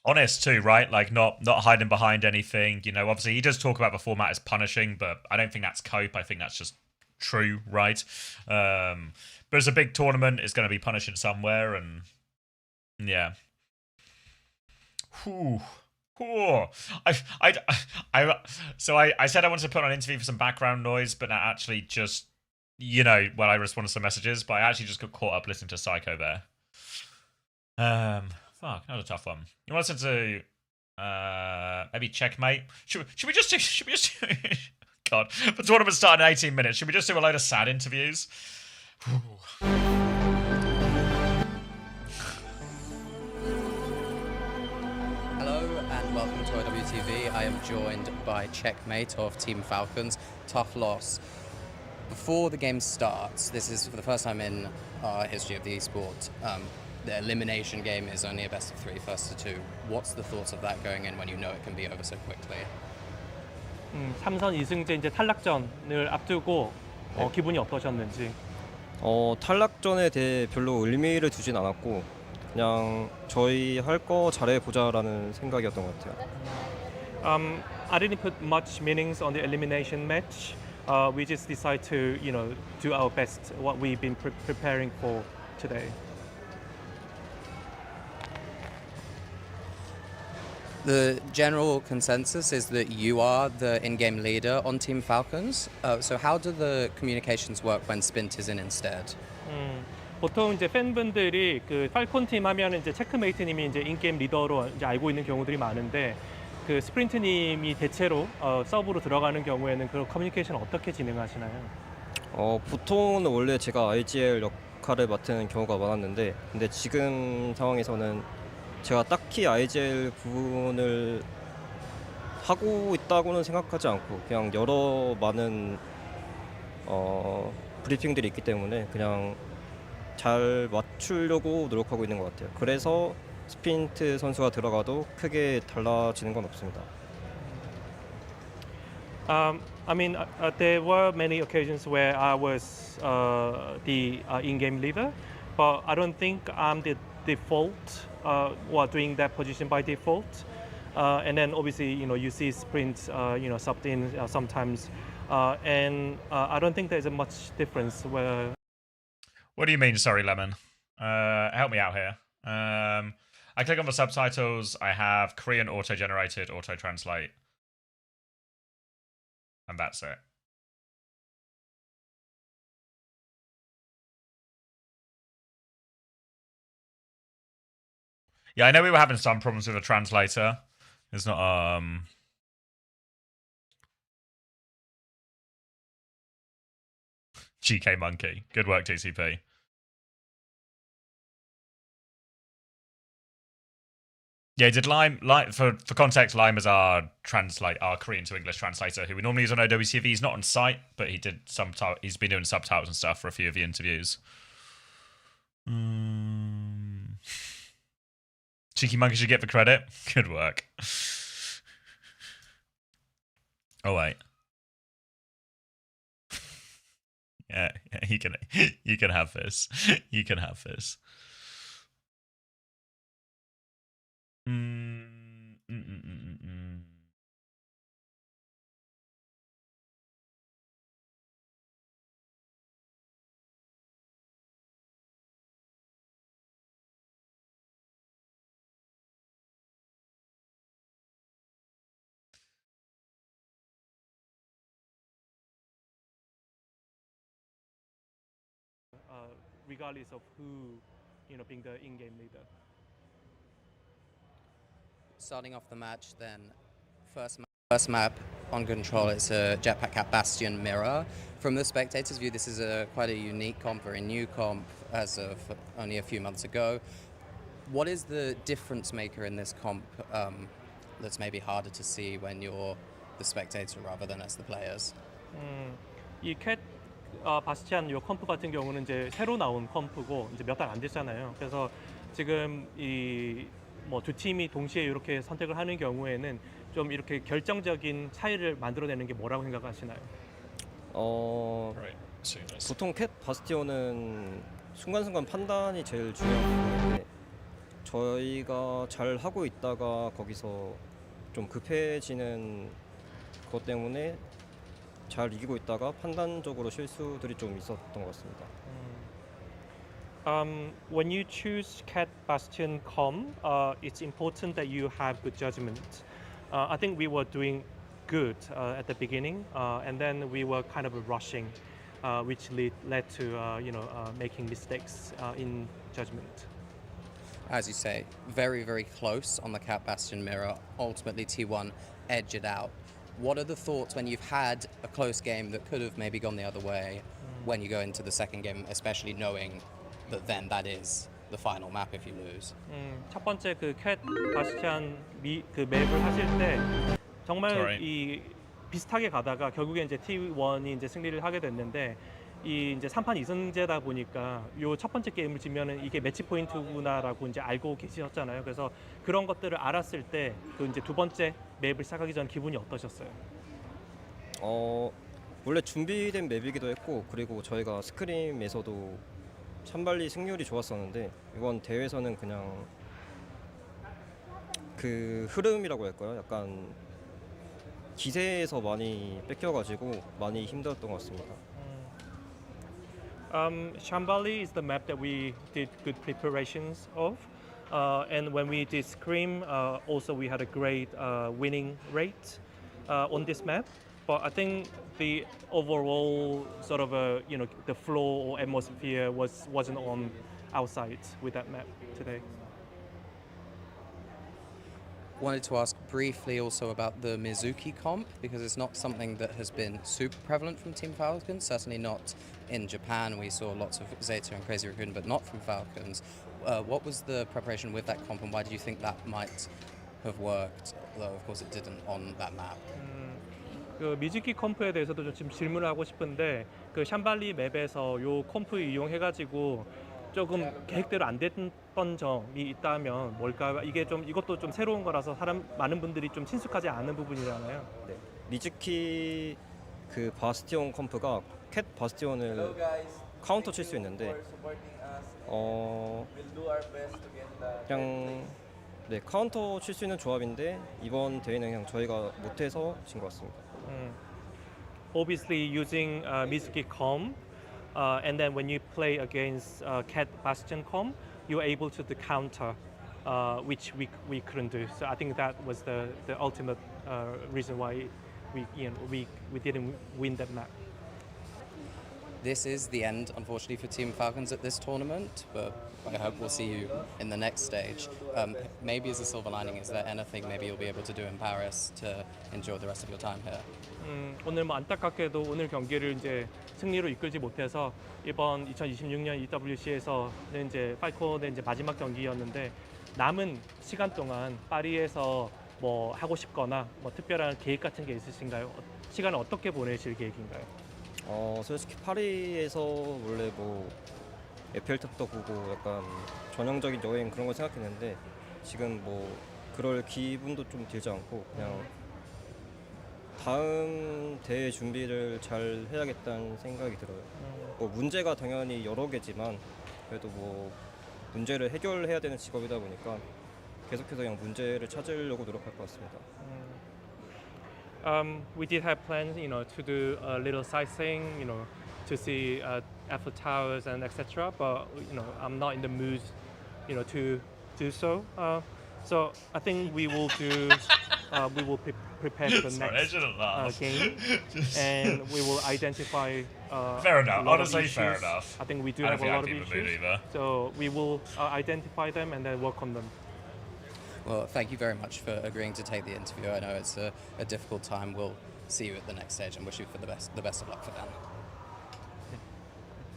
Honest too, right? Like, not hiding behind anything. You know, obviously he does talk about the format as punishing, but I don't think that's cope. I think that's just true, right? But it's a big tournament. It's going to be punishing somewhere, and yeah. Whew. Whew. So I said I wanted to put on an interview for some background noise, but that actually just, you know, when I responded to some messages, but I actually just got caught up listening to Psycho there. Fuck, that was a tough one. You want to listen to maybe Checkmate? Should we just do God, the tournament started in 18 minutes. Should we just do a load of sad interviews? Welcome to OWTV. I am joined by Checkmate of Team Falcons. Tough loss. Before the game starts, this is for the first time in our history of the esport, the elimination game is only a best of 3, first to 2. What's the thoughts of that going in when you know it can be over so quickly? 3선 2승제 이제 탈락전을 앞두고 네. 기분이 어떠셨는지. 탈락전에 대해 별로 의미를 두진 않았고 그냥 저희 할 거 잘해보자라는 생각이었던 것 같아요. I didn't put much meanings on the elimination match. We just decided to, you know, do our best, what we've been preparing for today. The general consensus is that you are the in-game leader on Team Falcons. So how do the communications work when Spint is in instead? 보통 이제 팬분들이 그 팔콘 팀 하면 이제 체크메이트님이 이제 인게임 리더로 이제 알고 있는 경우들이 많은데, 그 스프린트님이 대체로 서브로 들어가는 경우에는 그런 커뮤니케이션 어떻게 진행하시나요? 보통은 원래 제가 IGL 역할을 맡는 경우가 많았는데, 근데 지금 상황에서는 제가 딱히 IGL 부분을 하고 있다고는 생각하지 않고 그냥 여러 많은 브리핑들이 있기 때문에 그냥 잘 맞추려고 노력하고 있는 것 같아요. 그래서 스프린트 선수가 들어가도 크게 달라지는 건 없습니다. I mean, there were many occasions where I was the in-game leader, but I don't think I'm the default or doing that position by default. And then obviously, you know, you see sprints, you know, subbed in sometimes, and I don't think there's a much difference where. What do you mean? Sorry, Lemon. Help me out here. I click on the subtitles. I have Korean auto-generated, auto-translate. And that's it. Yeah, I know we were having some problems with the translator. It's not, GK Monkey. Good work, TCP. Yeah, did Lime for context? Lime is our Korean to English translator who we normally use on OWTV. He's not on site, but he's been doing subtitles and stuff for a few of the interviews. Cheeky Monkey should get the credit. Good work. Oh wait. Yeah, you can have this. You can have this. Regardless of who, you know, being the in-game leader. Starting off the match, then first match. First map on Control, it's a Jetpack Cat Bastion mirror. From the spectators' view, this is quite a unique comp, very new comp as of only a few months ago. What is the difference maker in this comp that's maybe harder to see when you're the spectator rather than as the players? 이캣 바스티안 요 컴프 같은 경우는 이제 새로 나온 컴프고 이제 몇 달 안 됐잖아요. 그래서 지금 이 뭐 두 팀이 동시에 이렇게 선택을 하는 경우에는 좀 이렇게 결정적인 차이를 만들어내는 게 뭐라고 생각하시나요? Right. So nice. 보통 캣 바스티온은 순간순간 판단이 제일 중요한 부분인데 저희가 잘 하고 있다가 거기서 좀 급해지는 것 때문에 잘 이기고 있다가 판단적으로 실수들이 좀 있었던 것 같습니다. When you choose Cat Bastion Com, it's important that you have good judgment. I think we were doing good at the beginning, and then we were kind of rushing, which led to making mistakes in judgment. As you say, very, very close on the Cat Bastion mirror. Ultimately, T1 edge it out. What are the thoughts when you've had a close game that could have maybe gone the other way when you go into the second game, especially knowing that then that is the final map if you lose? 첫 번째 그 캣 바스티안 그 맵을 하실 때 정말 Alright. 이 비슷하게 가다가 결국에 이제 T1이 이제 승리를 하게 됐는데 이 이제 3판 2승제다 보니까 요 첫 번째 게임을 지면은 이게 매치 포인트구나라고 이제 알고 계셨잖아요. 그래서 그런 것들을 알았을 때 그 이제 두 번째 맵을 시작하기 전 기분이 어떠셨어요? 원래 준비된 맵이기도 했고 그리고 저희가 스크림에서도 찬발리 승률이 좋았었는데 이번 대회에서는 그냥 그 흐름이라고 할까요? 약간 기세에서 많이 뺏겨가지고 많이 힘들었던 것 같습니다. Shambali is the map that we did good preparations of, and when we did Scream, also we had a great winning rate on this map. But I think the overall sort of the flow or atmosphere wasn't on our side with that map today. Wanted to ask briefly also about the Mizuki comp, because it's not something that has been super prevalent from Team Falcons, certainly not in Japan. We saw lots of Zeta and Crazy Raccoon, but not from Falcons. What was the preparation with that comp, and why do you think that might have worked, though of course it didn't on that map? 그 미즈키 컴프에 대해서도 좀 지금 질문을 하고 싶은데 그 샴발리 맵에서 요 컴프 이용해가지고 조금 계획대로 안 됐던 점이 있다면 뭘까요? 이게 좀 이것도 좀 새로운 거라서 많은 분들이 좀 친숙하지 않은 부분이잖아요. 네. 미즈키 그 바스티온 컴프가 캣 바스티온을 카운터 칠 수 있는데 그냥 네 카운터 칠 수 있는 조합인데 이번 대회는 그냥 저희가 못해서 진 것 같습니다. Obviously using Mizuki Com, and then when you play against Cat Bastion Com, you're able to counter, which we couldn't do. So I think that was the ultimate reason why we didn't win that map. This is the end, unfortunately, for Team Falcons at this tournament, but I hope we'll see you in the next stage. Maybe as a silver lining, is there anything maybe you'll be able to do in Paris to enjoy the rest of your time here? 오늘 뭐 안타깝게도 오늘 경기를 이제 승리로 이끌지 못해서 이번 2026년 EWC에서는 이제 팔콘의 이제 마지막 경기였는데 남은 시간 동안 파리에서 뭐 하고 싶거나 뭐 특별한 계획 같은 게 있으신가요? 시간을 어떻게 보내실 계획인가요? 솔직히 파리에서 원래 뭐 에펠탑도 보고 약간 전형적인 여행 그런 걸 생각했는데 지금 뭐 그럴 기분도 좀 들지 않고 그냥 다음 대회 준비를 잘 해야겠다는 생각이 들어요. 뭐 문제가 당연히 여러 개지만 그래도 뭐 문제를 해결해야 되는 직업이다 보니까 계속해서 그냥 문제를 찾으려고 노력할 것 같습니다. We did have plans, to do a little sightseeing, to see Eiffel Towers and etc. But I'm not in the mood, to do so. So I think we will prepare for the Sorry, I next shouldn't laugh. game, and we will identify. Fair enough. a lot of Honestly, fair issues. enough. I think we do I have don't a think lot I'd of be in the mood issues. either. So we will identify them and then work on them. Well, thank you very much for agreeing to take the interview. I know it's a difficult time. We'll see you at the next stage and wish you for the best of luck for that.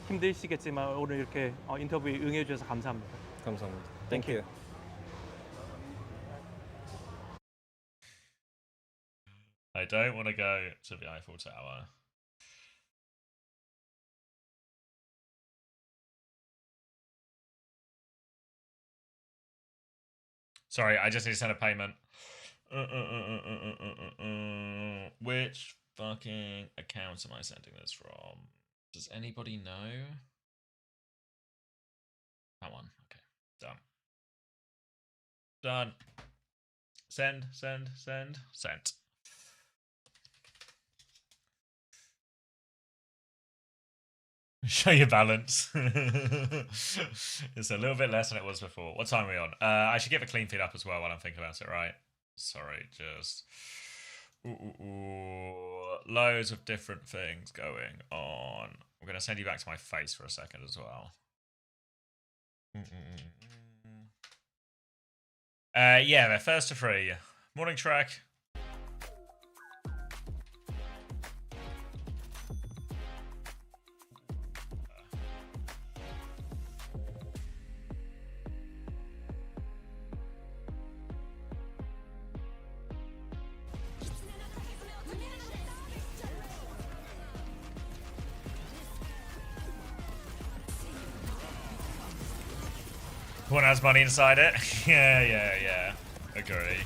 힘드시겠지만 오늘 이렇게 인터뷰에 응해주셔서 감사합니다. 감사합니다. Thank you. I don't want to go to the Eiffel Tower. Sorry, I just need to send a payment. Which fucking account am I sending this from? Does anybody know? That one. Okay. Done. Done. Send. Sent. Show your balance. It's a little bit less than it was before. What time are we on? I should get the clean feed up as well while I'm thinking about it, right? Sorry, just... Loads of different things going on. I'm going to send you back to my face for a second as well. Yeah, they're first to free. Morning, Trek. One has money inside it. Yeah. Agree.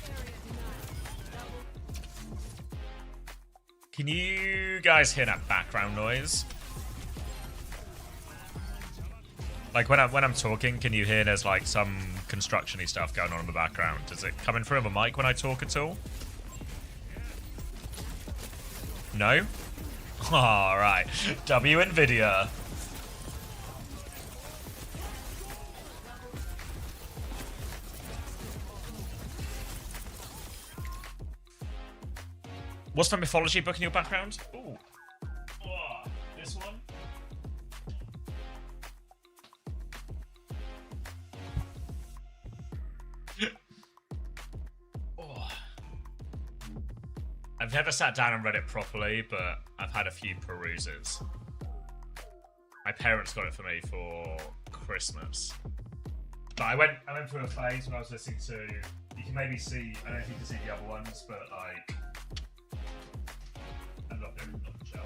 Can you guys hear that background noise? Like when I'm talking, can you hear there's like some construction-y stuff going on in the background? Is it coming through the mic when I talk at all? No? Alright. W Nvidia. What's the mythology book in your background? Ooh. Oh, this one? Oh. I've never sat down and read it properly, but I've had a few peruses. My parents got it for me for Christmas. But I went through a phase when I was listening to, you can maybe see, I don't know if you can see the other ones, but like, I'm not going to show.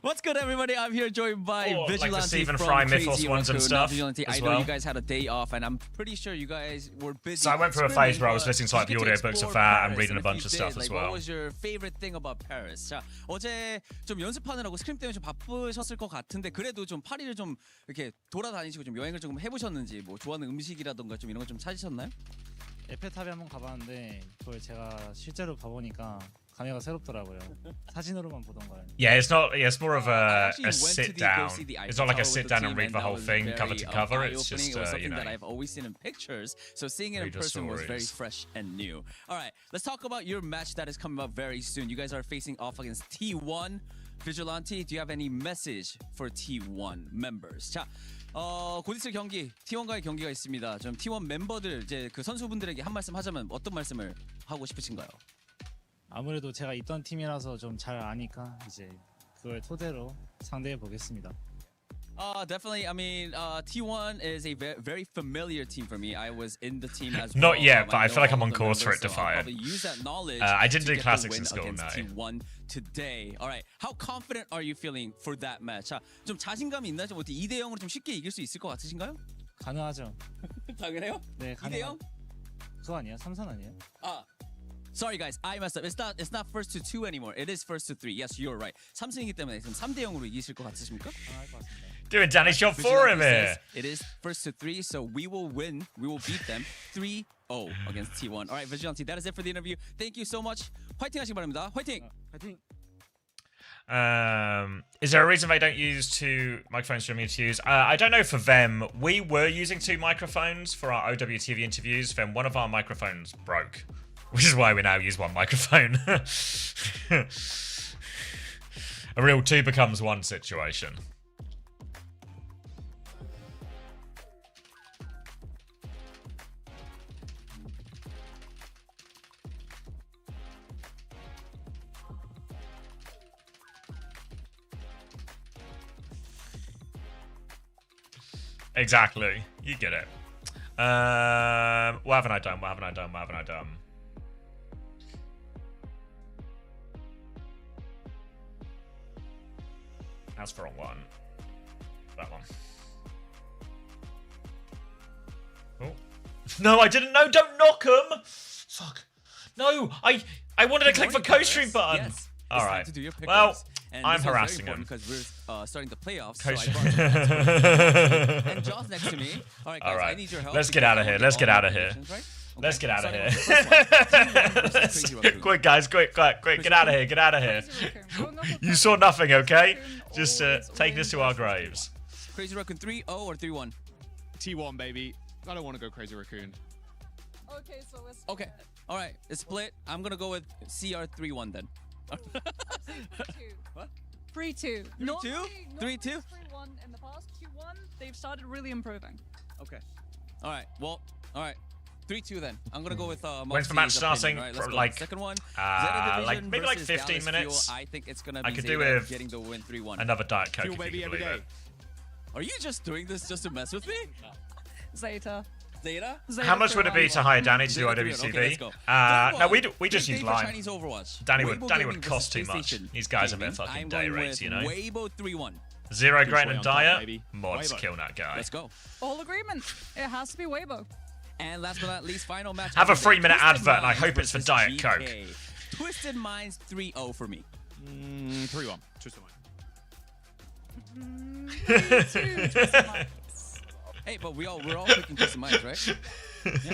What's good, everybody? I'm here joined by Vigilante like the Stephen from Fry Crazy Mythos ones and Raccoon. stuff. Vigilante, as I know well. you guys had a day off, and I'm pretty sure you guys were busy. So I went through a phase where I was listening to like the you get audiobooks of explore that and Paris, reading a if bunch you of stuff did, as like, well. What was your favorite thing about Paris? 자, 어제 좀 연습하느라고 스크림 때문에 좀 바쁘셨을 것 같은데 그래도 좀 파리를 좀 이렇게 돌아다니시고 좀 여행을 좀 해보셨는지 뭐 좋아하는 음식이라던가 좀 이런 거 좀 찾으셨나요? 에펠탑에 한번 가봤는데 그걸 제가 실제로 가보니까 감회가 새롭더라고요. 사진으로만 보던 걸. Yeah, it's not. Yeah, it's more of a go sit see down. the It's not like a Eiffel Tower sit with down the and team, read the that whole was thing very, cover to cover. It's eye-opening. just It was you something know. that I've always seen in pictures, so seeing it in Read the person was very stories. fresh and new. All right, let's talk about your match that is coming up very soon. You guys are facing off against T1. Vigilante, do you have any message for T1 members? 자, 곧 있을 경기, T1과의 경기가 있습니다. 좀 T1 멤버들 이제 그 선수분들에게 한 말씀 하자면 어떤 말씀을 하고 싶으신가요? 아무래도 제가 있던 팀이라서 좀 잘 아니까 이제 그걸 토대로 상대해 보겠습니다. Definitely. I mean, T1 is a very familiar team for me. I was in the team as Not well. yet, but I feel like I'm know on all the course for it, members, so I'll Defiant. probably use that knowledge I didn't to do get the classics win in school, against no. T1 today. All right. How confident are you feeling for that match? 자, 좀 자신감이 있나요? 좀 어떻게 2대 0으로 좀 쉽게 이길 수 있을 것 같으신가요? 가능하죠. 당연해요? 네, 2대 0? 그거 아니에요? 3선 아니에요? Sorry guys, I messed up. It's not first to 2 anymore. It is first to 3. Yes, you're right. 3승이기 때문에 지금 3대 0으로 이기실 것 같으십니까? 가능할 것 같습니다. Doing Danny shot for him here. It is first to 3, so we will win. We will beat them 3-0 against T1. All right, Vigilante, that is it for the interview. Thank you so much. 화이팅 하시기 바랍니다. 화이팅! 파이팅! Is there a reason they don't use two microphones for me to use? I don't know for them. We were using two microphones for our OWTV interviews. Then one of our microphones broke, which is why we now use one microphone. A real two becomes one situation. Exactly. You get it. What haven't I done? What haven't I done? What haven't I done? That's the wrong one. That one. Oh. No, I didn't. No, don't knock him. Fuck. No, I wanted to click the co-stream button. Yes. All It's time right. to do your pickups. Well, And I'm this was very harassing him. important because we're starting the playoffs. Coach- So I brought some experts. And John's next to me. All right, guys, All right. I need your help. Let's get because out I of here. want Let's all get the out of here. predictions, right? Let's get out of here. Starting with the first one. Team 1 versus Crazy Raccoon. Quick, guys, quick, get out of here, get out of here. You saw nothing, okay? Just taking us to our graves. Crazy Raccoon 3-0 or 3-1? T1, baby. I don't want to go Crazy Raccoon. Okay, so let's. Okay. All right, it's split. I'm going to go with CR 3-1 then. What? 3-2. 3-2? 3-2? 3-1 in the past. 2-1. They've started really improving. Okay. All right. Well, all right. 3-2 then. I'm gonna go with When's the match Moxie's starting? opinion, right? Let's go. Like, Second one. like maybe like 15 minutes. I think it's gonna I be could do Zeta with getting the win 3-1. Another Diet Coke, Fuel if baby you can every believe day. Are you just doing this just to mess with me? Zeta. Zeta? Zeta How much would it be to hire Danny to do Zeta 3-1. Okay, let's IWTV? go. No, Third we just big use day for Lime. Chinese Overwatch. Danny Weibo would Gaming cost too versus much. PlayStation These guys are a bit Gaming. fucking I'm day going rates, with you know. Weibo 3-1. Zero Two Grain way and on top, Dyer, baby. mods Weibo. kill that guy. Let's go. All agreement. It has to be Weibo. And last but not least, final match. Have a of the day, 3-minute Twisted advert, and I Minds hope it's for versus Diet Coke. GK. Twisted Minds 3-0 for me. 3-1. Twisted Mind. 3-2. Twisted Minds. Hey, but we're all picking Twisted Minds, right?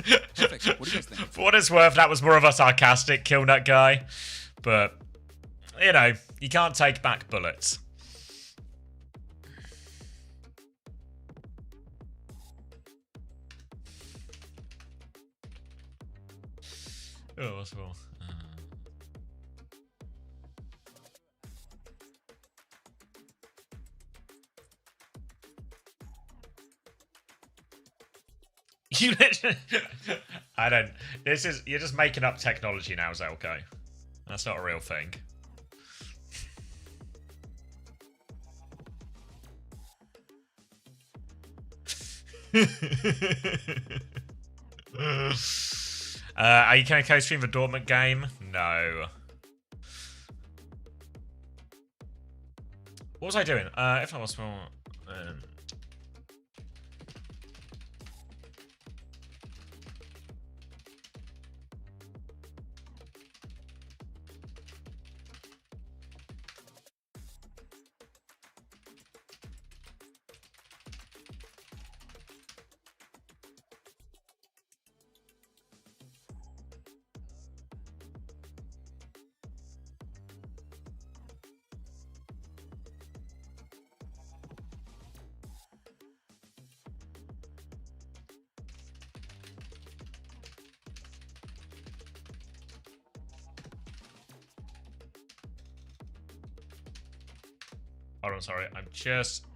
Yeah, perfect. What do you guys think? For what it's worth, that was more of a sarcastic kill nut guy. But, you know, you can't take back bullets. Oh, what's wrong? You literally, I don't. You're just making up technology now, Zelko. That's not a real thing. Are you going to co-stream the Dortmund game? No. What was I doing? If I was small. Hold on, sorry. I'm just...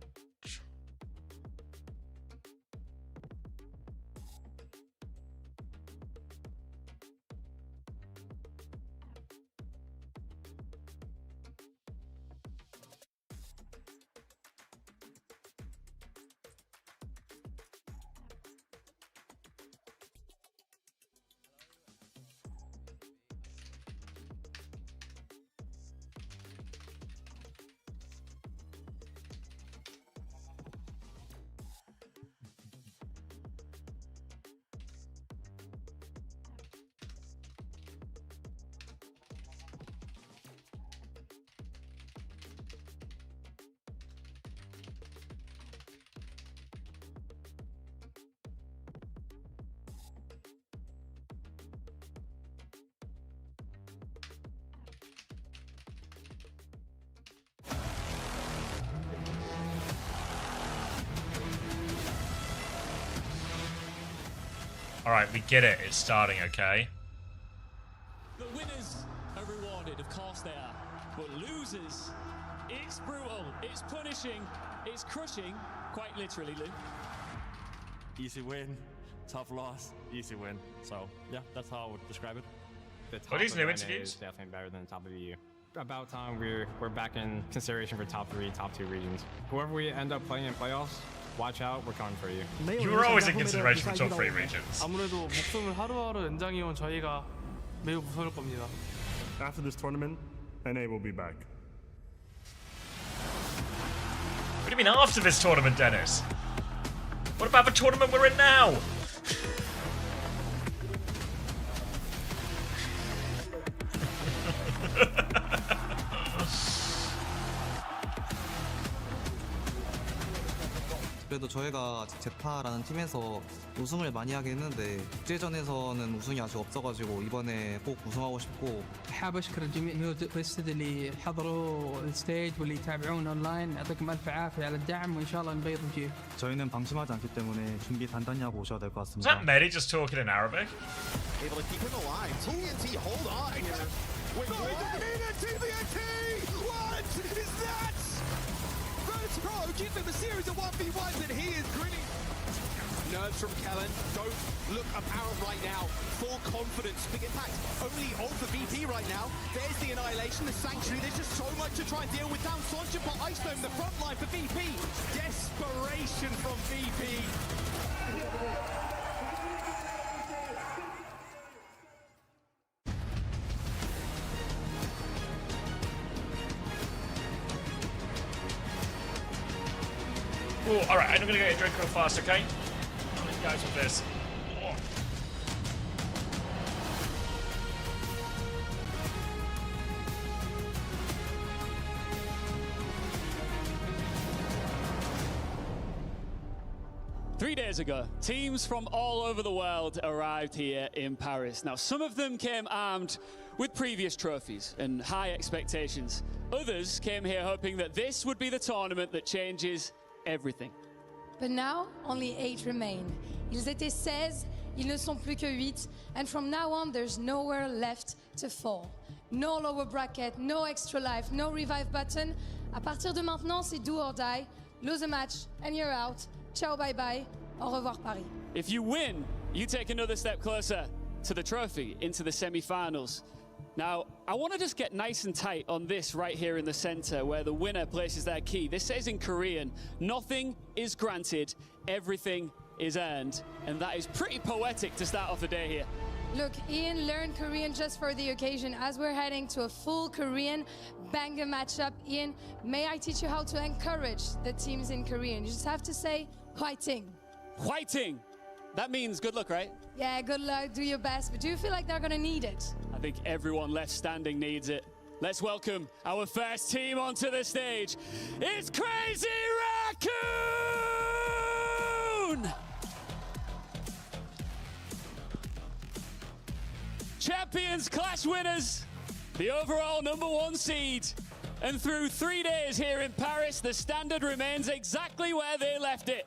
Alright, we get it. It's starting, okay? The winners are rewarded, of course they are. But losers, it's brutal, it's punishing, it's crushing, quite literally, Lou. Easy win, tough loss, easy win. So, yeah, that's how I would describe it. The What are these top new of interviews? Is definitely better than the top of the EU. About time we're back in consideration for top 3, top 2 regions. Whoever we end up playing in playoffs, watch out, we're coming for you. You were always in consideration for top 3 regions. 아무래도 목숨을 하루하루 연장해온 저희가 매우 무서울 겁니다. After this tournament, NA will be back. What do you mean after this tournament, Dennis? What about the tournament we're in now? 그래도 저희가 아직 제타라는 팀에서 우승을 많이 하긴 했는데 국제전에서는 우승이 아직 없어가지고 이번에 꼭 우승하고 싶고. حاب اشكر الجميع الميوزك اللي حضروا الستيج واللي يتابعون اونلاين. يعطيكم الف عافيه على الدعم وان شاء الله نبيض وجيه. 저희는 방심하지 않기 때문에 준비 단단히 하고 오셔야 될 것 Is 같습니다. that Mehdi just talking in Arabic? Able to keep him alive. TNT, hold on here. Wait, TNT! What is that? virtus.pro gives him a series of 1v1s and he is grinning. Nerves from Kellen don't look apparent right now. Full confidence, big impact only on the VP right now. There's the annihilation, the sanctuary. There's just so much to try and deal with. Down Sonja, but Iceland, the front line for VP. Desperation from VP. Oh, alright, I'm gonna get a drink real fast, okay? Let's go with this. Oh. Three days ago, teams from all over the world arrived here in Paris. Now, some of them came armed with previous trophies and high expectations. Others came here hoping that this would be the tournament that changes everything. But now, only 8 remain. Ils étaient 16, ils ne sont plus que 8, and from now on, there's nowhere left to fall. No lower bracket, no extra life, no revive button. À partir de maintenant, c'est do or die. Lose a match, and you're out. Ciao, bye-bye. Au revoir, Paris. If you win, you take another step closer to the trophy, into the semi-finals. Now, I want to just get nice and tight on this right here in the center where the winner places their key. This says in Korean, nothing is granted, everything is earned. And that is pretty poetic to start off the day here. Look, Ian learned Korean just for the occasion. As we're heading to a full Korean banger matchup, Ian, may I teach you how to encourage the teams in Korean? You just have to say, 화이팅. Whiting! That means good luck, right? Yeah, good luck, do your best, but do you feel like they're gonna need it? I think everyone left standing needs it. Let's welcome our first team onto the stage. It's Crazy Raccoon! Champions Clash winners, the overall #1 seed. And through 3 days here in Paris, the standard remains exactly where they left it.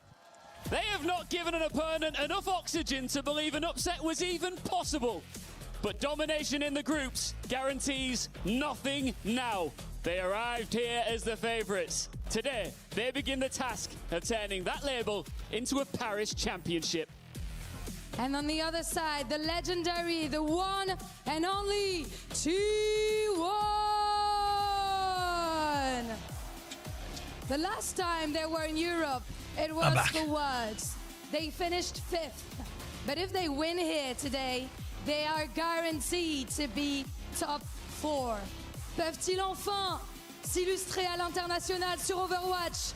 They have not given an opponent enough oxygen to believe an upset was even possible. But domination in the groups guarantees nothing now. They arrived here as the favorites. Today, they begin the task of turning that label into a Paris championship. And on the other side, the legendary, the one and only T1. The last time they were in Europe, it was for Worlds. They finished 5th. But if they win here today, they are guaranteed to be top 4. Peuvent-ils enfin s'illustrer à l'international sur Overwatch?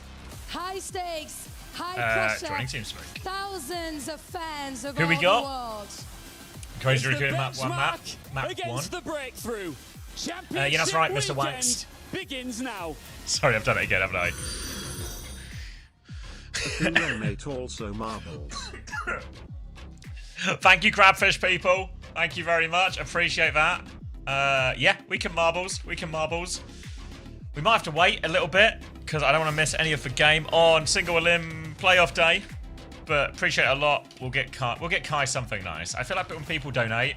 High stakes, high pressure, thousands of fans of all the world. Crazy Raccoon map 1 map. Map 1. Against the breakthrough. Championship yeah, that's right, Mr. weekend Waxed. begins now. Sorry, I've done it again, haven't I? Teammate also marbles. Thank you, Crabfish people. Thank you very much. Appreciate that. Yeah, we can marbles. We can marbles. We might have to wait a little bit because I don't want to miss any of the game on single elim playoff day. But appreciate it a lot. We'll get Kai something nice. I feel like when people donate,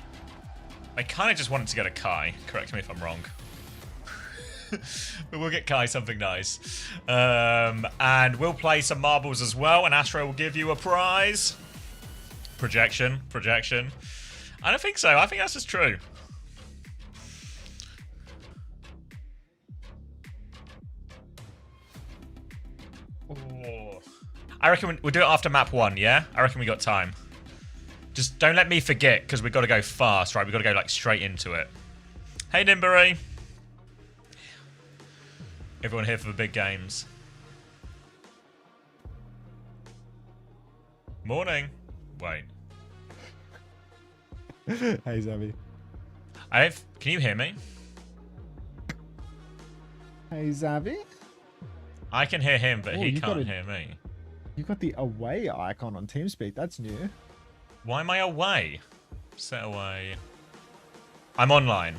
they kind of just want to get a Kai. Correct me if I'm wrong. But we'll get Kai something nice. And we'll play some marbles as well. And Astro will give you a prize. Projection. I don't think so. I think that's just true. Oh. I reckon we'll do it after map 1, yeah? I reckon we got time. Just don't let me forget, because we've got to go fast, right? We've got to go, like, straight into it. Hey, Nimbury. Everyone here for the big games. Morning. Wait. Hey, Zabby. Can you hear me? Hey, Zabby. I can hear him, but Oh, he you can't got hear me. You got the away icon on TeamSpeak. That's new. Why am I away? Set away. I'm online.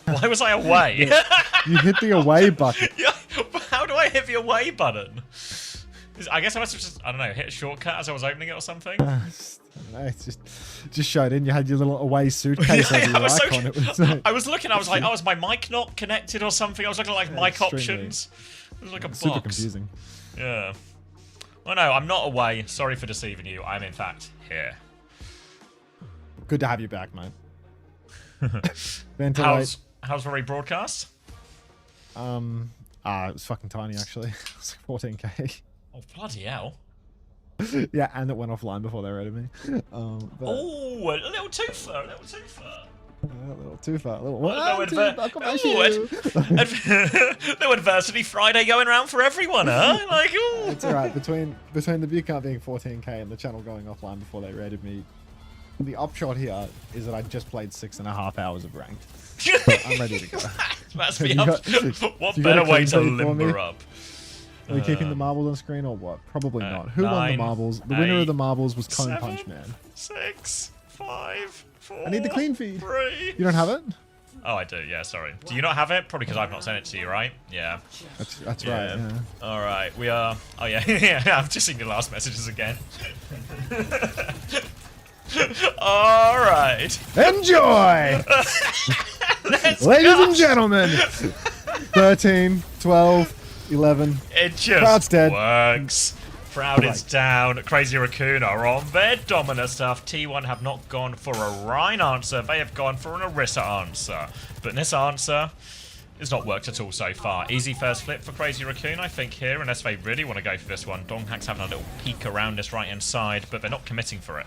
Why was I away? You hit the away button. Yeah, how do I hit the away button? I guess I must have just, I don't know, hit a shortcut as I was opening it or something. I don't know, it's just showed in. You had your little away suitcase over your icon. It was I was looking, I was like, oh, is my mic not connected or something? I was looking at like mic options. It was like a box. Super confusing. Yeah. Well, no, I'm not away. Sorry for deceiving you. I'm in fact here. Good to have you back, mate. Ventilate. How's the rebroadcast? It was fucking tiny actually. It was like 14k. Oh, bloody hell. Yeah, and it went offline before they rated me. Oh, a little too far, a little too far. A little too far. No adversity Friday going around for everyone, huh? Like, ooh. It's alright. Between the view count being 14k and the channel going offline before they rated me, the upshot here is that I just played 6.5 hours of ranked. So I'm ready to go. That's what better way to limber up? Are we keeping the marbles on screen or what? Probably not. Who won the marbles? The winner of the marbles was Cone Punch Man. 6, 5, 4. I need the clean feed. 3. You don't have it? Oh, I do. Yeah, sorry. Do you not have it? Probably because I've not sent it to you, right? Yeah. That's right. Yeah. All right. We are. Oh yeah. Yeah. I've just seen your last messages again. All right. Enjoy, ladies and gentlemen. 13, 12. 11. It just Proud's dead. works. Proud is down. Crazy Raccoon are on their Domina stuff. T1 have not gone for a Rhine answer. They have gone for an Orisa answer. But this answer has not worked at all so far. Easy first flip for Crazy Raccoon, I think, here, unless they really want to go for this one. Donghack's having a little peek around this right-hand side, but they're not committing for it.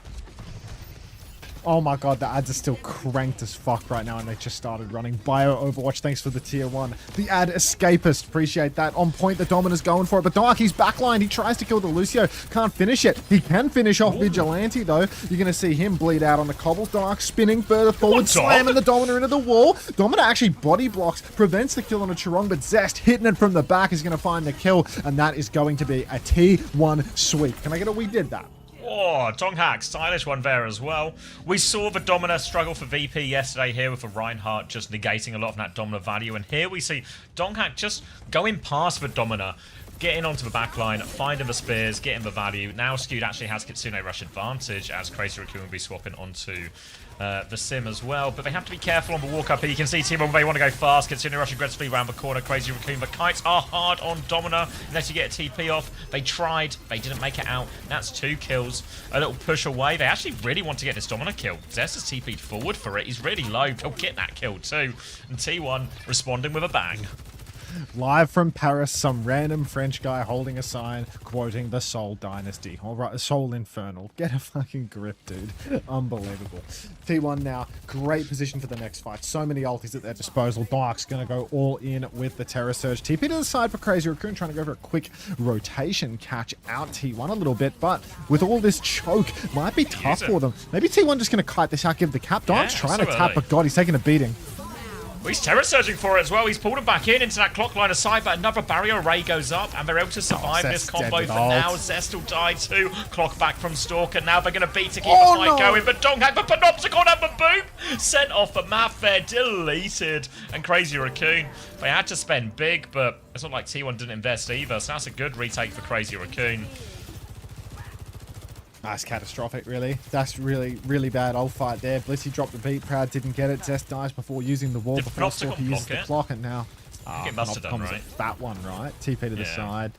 Oh my god, the ads are still cranked as fuck right now, and they just started running. Bio Overwatch, thanks for the tier 1. The ad Escapist, appreciate that. On point, the Domina's going for it, but Dark, he's backlined. He tries to kill the Lucio, can't finish it. He can finish off Vigilante, though. You're going to see him bleed out on the cobbles. Dark spinning further forward, slamming the Domina into the wall. Domina actually body blocks, prevents the kill on a Chirong, but Zest hitting it from the back is going to find the kill, and that is going to be a T1 sweep. Can I get a we did that? Oh, Donghack, stylish one there as well. We saw the Domina struggle for VP yesterday here with the Reinhardt just negating a lot of that Domina value. And here we see Donghack just going past the Domina, getting onto the back line, finding the spears, getting the value. Now Skewed actually has Kitsune Rush advantage as Crazy Raccoon will be swapping onto the Sim as well. But they have to be careful on the walk up here. You can see Team they want to go fast. Kitsune Rush aggressively around the corner. Crazy Raccoon. The kites are hard on Domina unless you get a TP off. They tried. They didn't make it out. That's 2 kills. A little push away. They actually really want to get this Domina kill. Zest has TP'd forward for it. He's really low. They'll get that kill too. And T1 responding with a bang. Live from Paris, some random French guy holding a sign quoting the Soul Dynasty. All right, Soul Infernal. Get a fucking grip, dude. Unbelievable. T1 now, great position for the next fight. So many ultis at their disposal. Dark's going to go all in with the Terror Surge. TP to the side for Crazy Raccoon, trying to go for a quick rotation, catch out T1 a little bit, but with all this choke, might be tough for them. Maybe T1 just going to kite this out, give the cap. Dark's trying to tap, but God, he's taking a beating. Well, he's terror surging for it as well. He's pulled him back into that clock line aside, but another barrier array goes up, and they're able to survive this combo for now. Zest will die too. Clock back from Stalker. Now they're going to beat to keep the fight going, but Donghack, the Panopticon, and the boom sent off the map there, deleted. And Crazy Raccoon, they had to spend big, but it's not like T1 didn't invest either, so that's a good retake for Crazy Raccoon. That's catastrophic, really. That's really, really bad old fight there. Blissey dropped the beat. Proud didn't get it. Zest dies before using the wall. Before Stalker uses the clock, and now... It must have done, right? That one, right? TP to the side.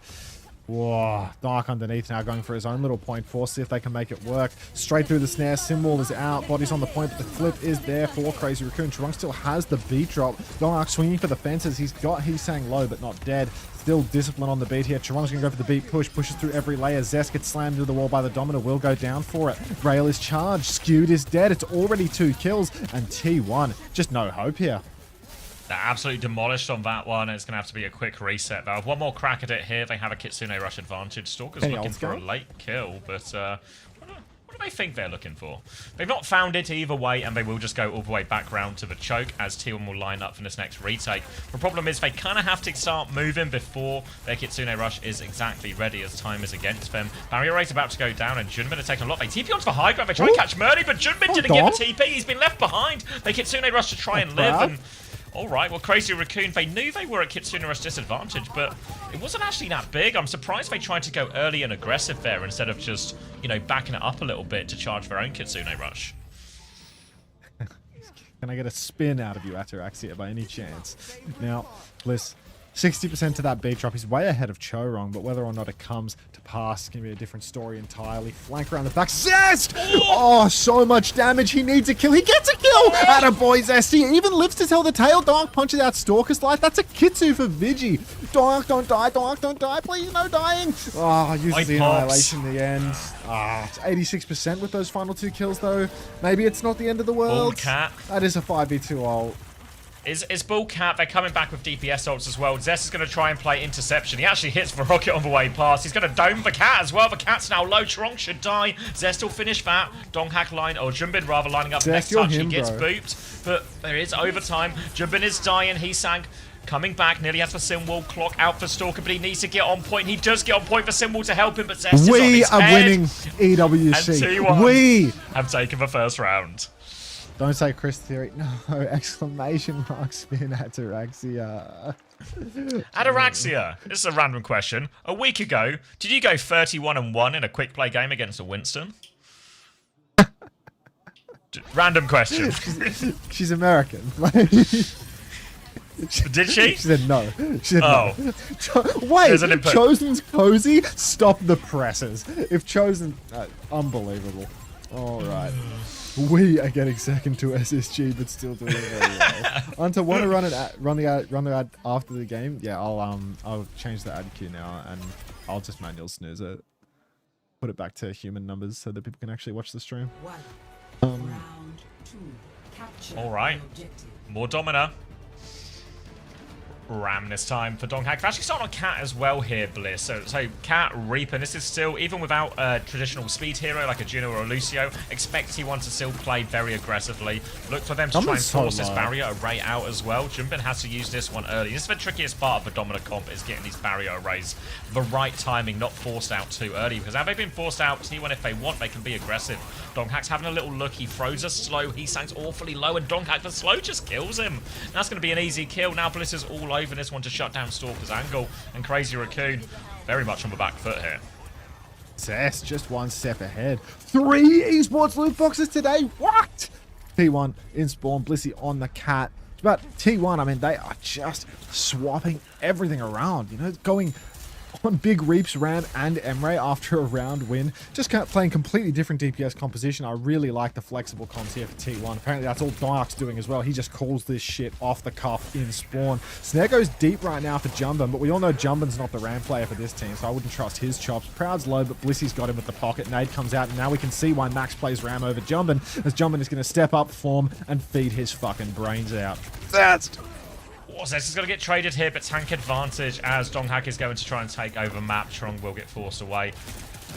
Whoa, Dark underneath now going for his own little point force, see if they can make it work. Straight through the snare, Simwall is out, body's on the point, but the flip is there for Crazy Raccoon. Chirong still has the beat drop. Dark swinging for the fences, he's got Heesang low, but not dead. Still discipline on the beat here. Chiron's going to go for the beat push. Pushes through every layer. Zest gets slammed into the wall by the Domina. Will go down for it. Rail is charged. Skewed is dead. It's already 2 kills. And T1, just no hope here. They're absolutely demolished on that one. It's going to have to be a quick reset. They'll have one more crack at it here. They have a Kitsune Rush advantage. Stalker's looking for a late kill, but what do they think they're looking for? They've not found it either way, and they will just go all the way back round to the choke as T1 will line up for this next retake. The problem is they kind of have to start moving before their Kitsune Rush is exactly ready, as time is against them. Barrier rate about to go down, and Junbin are taking a lot. They TP onto the high ground. They try and catch Murdy, but Junbin didn't get the TP. He's been left behind. They Kitsune Rush to try and live, and alright, well, Crazy Raccoon, they knew they were at Kitsune Rush disadvantage, but it wasn't actually that big. I'm surprised they tried to go early and aggressive there instead of just, you know, backing it up a little bit to charge their own Kitsune Rush. Can I get a spin out of you, Ataraxia, by any chance? Now, Bliss, 60% to that beat drop. He's way ahead of Chorong, but whether or not it comes to pass is going to be a different story entirely. Flank around the back. Zest! Oh, so much damage. He needs a kill. He gets a kill! Attaboy, Zest. He even lives to tell the tale. Donk punches out Stalker's Light. That's a Kitsu for Vigi. Donk, don't die. Donk, don't die. Please, no dying. Oh, uses the Annihilation in the end. It's 86% with those final 2 kills, though. Maybe it's not the end of the world. Bullcat. That is a 5v2 ult. Is Bullcat, they're coming back with DPS ults as well. Zest is going to try and play Interception. He actually hits the rocket on the way past. He's going to dome the cat as well. The cat's now low. Chorong should die. Zest will finish that. Donghack line, or Junbin rather, lining up Zest, next touch. him, he gets bro. booped, but there is overtime. Junbin is dying. Heesang coming back. Nearly has the Sinwall clock out for Stalker, but he needs to get on point. He does get on point for Sinwall to help him, but Zest is on his We are head. winning EWC. And T1 We have taken the first round. Don't say Chris Theory. No, exclamation mark spin Ataraxia. Ataraxia, this is a random question. A week ago, did you go 31-1 in a quick play game against a Winston? Random question. She's American. Did she? She said no. She said Oh. no. Wait, There's an input. Chosen's cozy? Stop the presses. If Chosen... unbelievable. All right. We are getting second to SSG, but still doing very well. Hunter, want to run the ad after the game? Yeah, I'll change the ad queue now, and I'll just manual snooze it. Put it back to human numbers so that people can actually watch the stream. All right, more Domina. Ram this time for Donghack. They're actually starting on Cat as well here, Bliss. So Cat, Reaper, and this is still, even without a traditional speed hero like a Juno or a Lucio, expect T1 to still play very aggressively. Look for them to try and force this barrier array out as well. Junbin has to use this one early. This is the trickiest part of the Domina comp, is getting these barrier arrays the right timing, not forced out too early. Because now they've been forced out, T1, if they want, they can be aggressive. Donghack's having a little look. He throws a slow. He sanks awfully low, and Donghack, the slow just kills him. That's going to be an easy kill. Now Bliss is all over this one to shut down Stalker's angle, and Crazy Raccoon very much on the back foot here. Zest just one step ahead. 3 esports loot boxes today. What? T1 in spawn, Blissey on the cat. But T1, I mean, they are just swapping everything around. You know, going on Big Reaps, Ram, and Emre after a round win. Just playing completely different DPS composition. I really like the flexible comps here for T1. Apparently that's all Diark's doing as well. He just calls this shit off the cuff in spawn. Snare goes deep right now for Jumbin, but we all know Jumbin's not the Ram player for this team, so I wouldn't trust his chops. Proud's low, but Blissy's got him with the pocket. Nade comes out, and now we can see why Max plays Ram over Jumbin, as Jumbin is going to step up, form, and feed his fucking brains out. That's... Zest is going to get traded here, but tank advantage as Donghack is going to try and take over map. Trong will get forced away,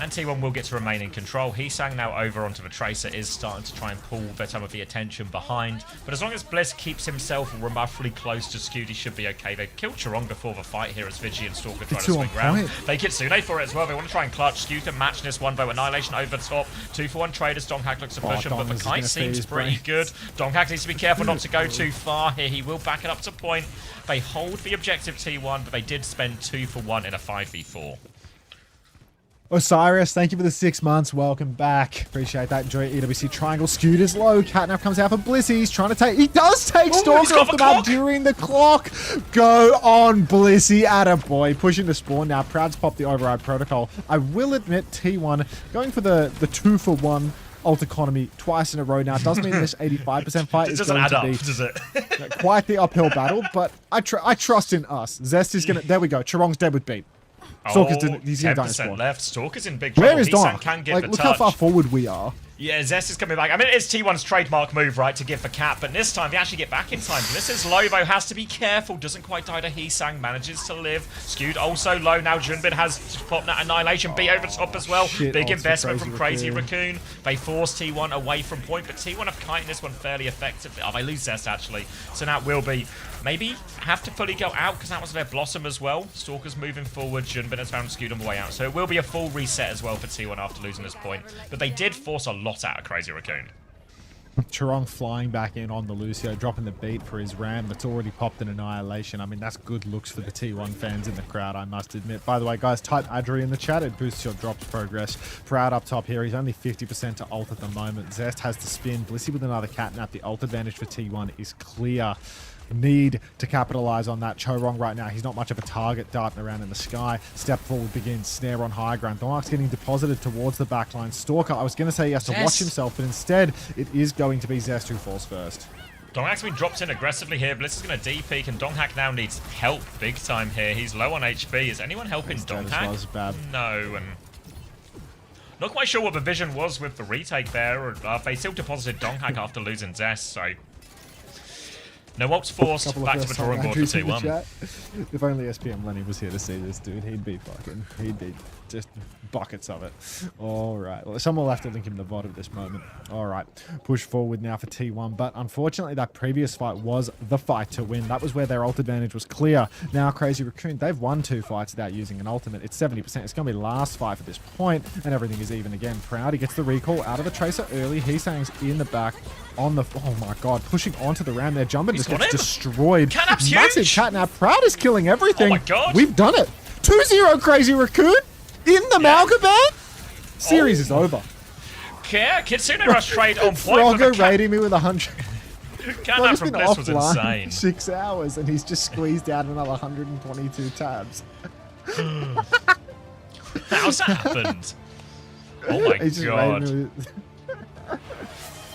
and T1 will get to remain in control. Heesang now over onto the Tracer, is starting to try and pull some of the attention behind. But as long as Bliss keeps himself roughly close to Skewed, he should be okay. They killed Chorong before the fight here as Vigi and Stalker try to swing round. They Kitsune for it as well. They want to try and clutch. Skewed can match this one, though. Annihilation over top. 2-for-1 traders. Donghack looks to push him, but the kite seems pretty good. Donghack needs to be careful not to go too far here. He will back it up to point. They hold the objective T1, but they did spend 2-for-1 in a 5v4. Osiris, thank you for the 6 months. Welcome back. Appreciate that. Enjoy EWC Triangle. Skewed is low. Catnap comes out for Blissey. He's trying to take... He does take Stalker off the map during the clock. Go on, Blissey. Attaboy. Pushing to spawn now. Proud's popped the override protocol. I will admit, T1 going for the 2-for-1 ult economy twice in a row now. Does mean this 85% fight is doesn't going add to up, be does it? quite the uphill battle, but I trust in us. Zest is going to... There we go. Charong's dead with beat. Stalker's he's in 10% left. Stalker's in big trouble. Where is Dark? Can give Like, the look touch. how far forward we are. Yeah, Zest is coming back. I mean, it is T1's trademark move, right, to give the cap, but this time they actually get back in time. This is Lobo, has to be careful, doesn't quite die to Heesang, manages to live. Skewed also low, now Junbin has popped that Annihilation beat over top as well. Big investment from Crazy Raccoon. They force T1 away from point, but T1 have kiting this one fairly effectively. Oh, they lose Zest, actually. So now it will be, maybe have to fully go out, because that was their Blossom as well. Stalker's moving forward, Junbin has found Skewed on the way out. So it will be a full reset as well for T1 after losing this point. But they did force a lot out of Crazy Raccoon. Charong flying back in on the Lucio, dropping the beat for his Ram that's already popped an Annihilation. I mean, that's good looks for the T1 fans in the crowd, I must admit. By the way, guys, type Adri in the chat. It boosts your drops progress. Proud up top here. He's only 50% to ult at the moment. Zest has to spin. Blissey with another catnap. The ult advantage for T1 is clear. Need to capitalize on that. Charong right now, he's not much of a target darting around in the sky. Step forward begins. Snare on high ground. Donark's getting deposited towards the backline. Stalker, I was going to say he has to watch himself, but instead it is going to be Zest who falls first. Donghak's been dropped in aggressively here. Bliss is going to D-peek, and Donghak now needs help big time here. He's low on HP. Is anyone helping Donghak? No, and not quite sure what the vision was with the retake there. Or they still deposited Donghak after losing Zest, so no ults forced. Back to the drawing board for T1. If only SPM Lenny was here to see this, dude, he'd be just buckets of it. All right. Well, someone will have to link him the VOD at this moment. All right. Push forward now for T1. But unfortunately, that previous fight was the fight to win. That was where their ult advantage was clear. Now, Crazy Raccoon, they've won 2 fights without using an ultimate. It's 70%. It's going to be the last fight at this point, and everything is even again. Proud, he gets the recall out of the Tracer early. Heesang's in the back. On the... Oh, my God. Pushing onto the Ram there. Jumping just gets destroyed. Catnap's Massive huge. Catnap. Proud is killing everything. Oh, my God. We've done it. 2-0 Crazy Raccoon in the Malgaban. Series is over. Yeah, Kitsune Rush trade on point. Frogger raiding me with 100. Catnap from Bliss was insane. 6 hours and he's just squeezed out another 122 tabs. How's that happened? Oh, my God.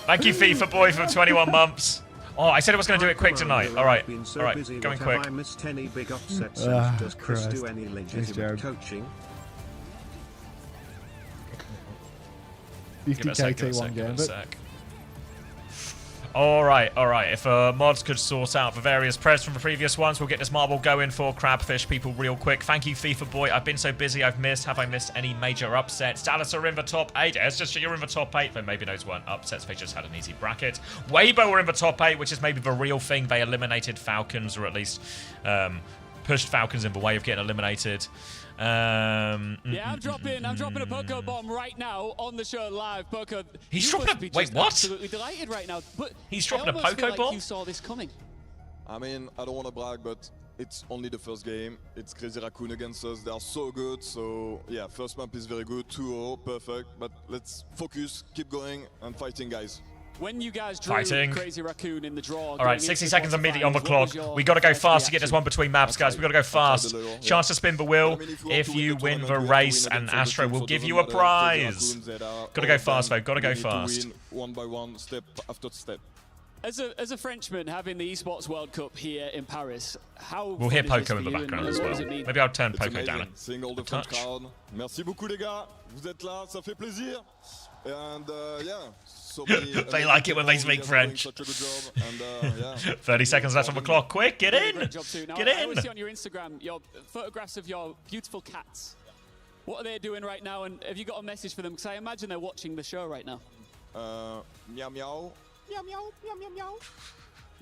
Thank you, FIFA Boy, for 21 months. Oh, I said I was going to do it quick tonight. All right, all right, going quick. I missed any big upsets? Does Chris Christ. do any legitimate coaching? 50k T1 Gambit. All right. If mods could sort out the various press from the previous ones, we'll get this marble going for Crabfish people real quick. Thank you, FIFA Boy. I've been so busy, Have I missed any major upsets? Dallas are in the top 8. It's just you're in the top 8, then maybe those weren't upsets. They just had an easy bracket. Weibo were in the top 8, which is maybe the real thing. They eliminated Falcons, or at least pushed Falcons in the way of getting eliminated. Yeah, I'm dropping a Poco bomb right now on the show live. Poco, he's dropping a... Wait, what? Absolutely delighted right now. But he's dropping a Poco Poco bomb? Like you saw this coming. I mean, I don't want to brag, but it's only the first game. It's Crazy Raccoon against us. They are so good. So yeah, first map is very good. 2-0, perfect. But let's focus, keep going, and fighting, guys. When you guys drew Crazy Raccoon in the draw. All right, 60 seconds immediately on the clock. We got to go fast to get this one between maps, guys. We got to go fast. Chance to spin the wheel. If you win the race, and Astro will give you a prize. Got to go fast, though. Got to go fast. One by one, step after step. As a Frenchman having the Esports World Cup here in Paris, how we'll hear Poco in the background as well. Maybe I'll turn Poco down a touch. Merci beaucoup, les gars. Vous êtes là, ça fait plaisir. And yeah, so they like it when they speak French. 30 seconds left on the clock. Quick, get in! Get I always in! see on your Instagram your photographs of your beautiful cats. What are they doing right now? And have you got a message for them? Because I imagine they're watching the show right now. Meow meow. Meow meow. Meow meow meow.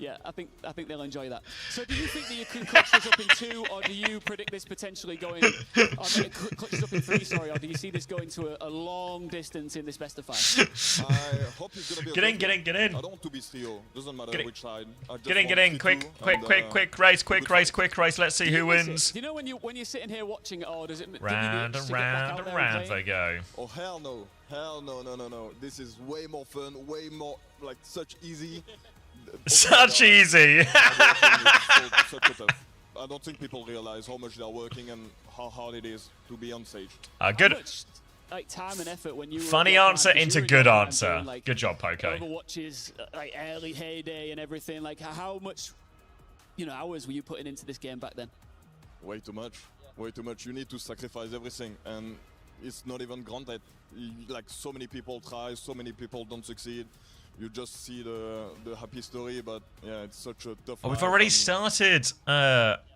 Yeah, I think they'll enjoy that. So do you think that you can clutch this up in 2, or do you predict this potentially going... clutch this up in 3, sorry, or do you see this going to a long distance in this best of 5? I hope it's going to be Get in. I don't want to be Theo. Doesn't matter which side. Get in. Quick race. Let's see who wins. Do you know when you're sitting here watching it, or does it... Round and round they go. Oh, hell no. No. This is way more fun, way more, like, such easy... Such easy. I don't think people realize how much they're working and how hard it is to be on stage. Good. like time and effort when you were Funny at your answer prime, 'cause into you were good at your prime answer. doing, like, Good job, Poco. Overwatch's like early heyday and everything. Like how much, hours were you putting into this game back then? Way too much. Way too much. You need to sacrifice everything, and it's not even granted. Like so many people try, so many people don't succeed. You just see the happy story, but yeah, it's such a tough. Oh, we've life, already and started.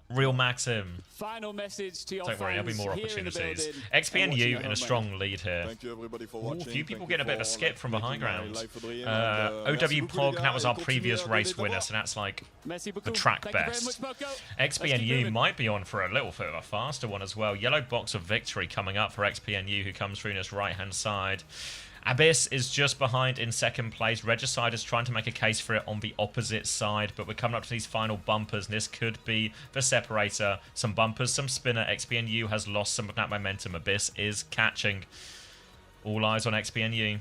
Real Maxim. Final message to your Don't worry, there'll be fans more here in the opportunities. building XP and watching you at in a home strong right now. lead here. Thank you everybody for Ooh, watching. a few people Thank getting a you bit of a for, skip from the high making my ground. life a dream, and, OW merci beaucoup, Pog, les that gars, was et our continuez previous à race donner de winner, voir. so that's like Merci the beaucoup. track Thank you very best. much, Poco. XP Let's and keep you moving. might be on for a little bit of a faster one as well. Yellow box of victory coming up for XP and you, who comes through in his right hand side. Abyss is just behind in second place. Regicide is trying to make a case for it on the opposite side, but we're coming up to these final bumpers, and this could be the separator. Some bumpers, some spinner. XPNU has lost some of that momentum. Abyss is catching. All eyes on XPNU.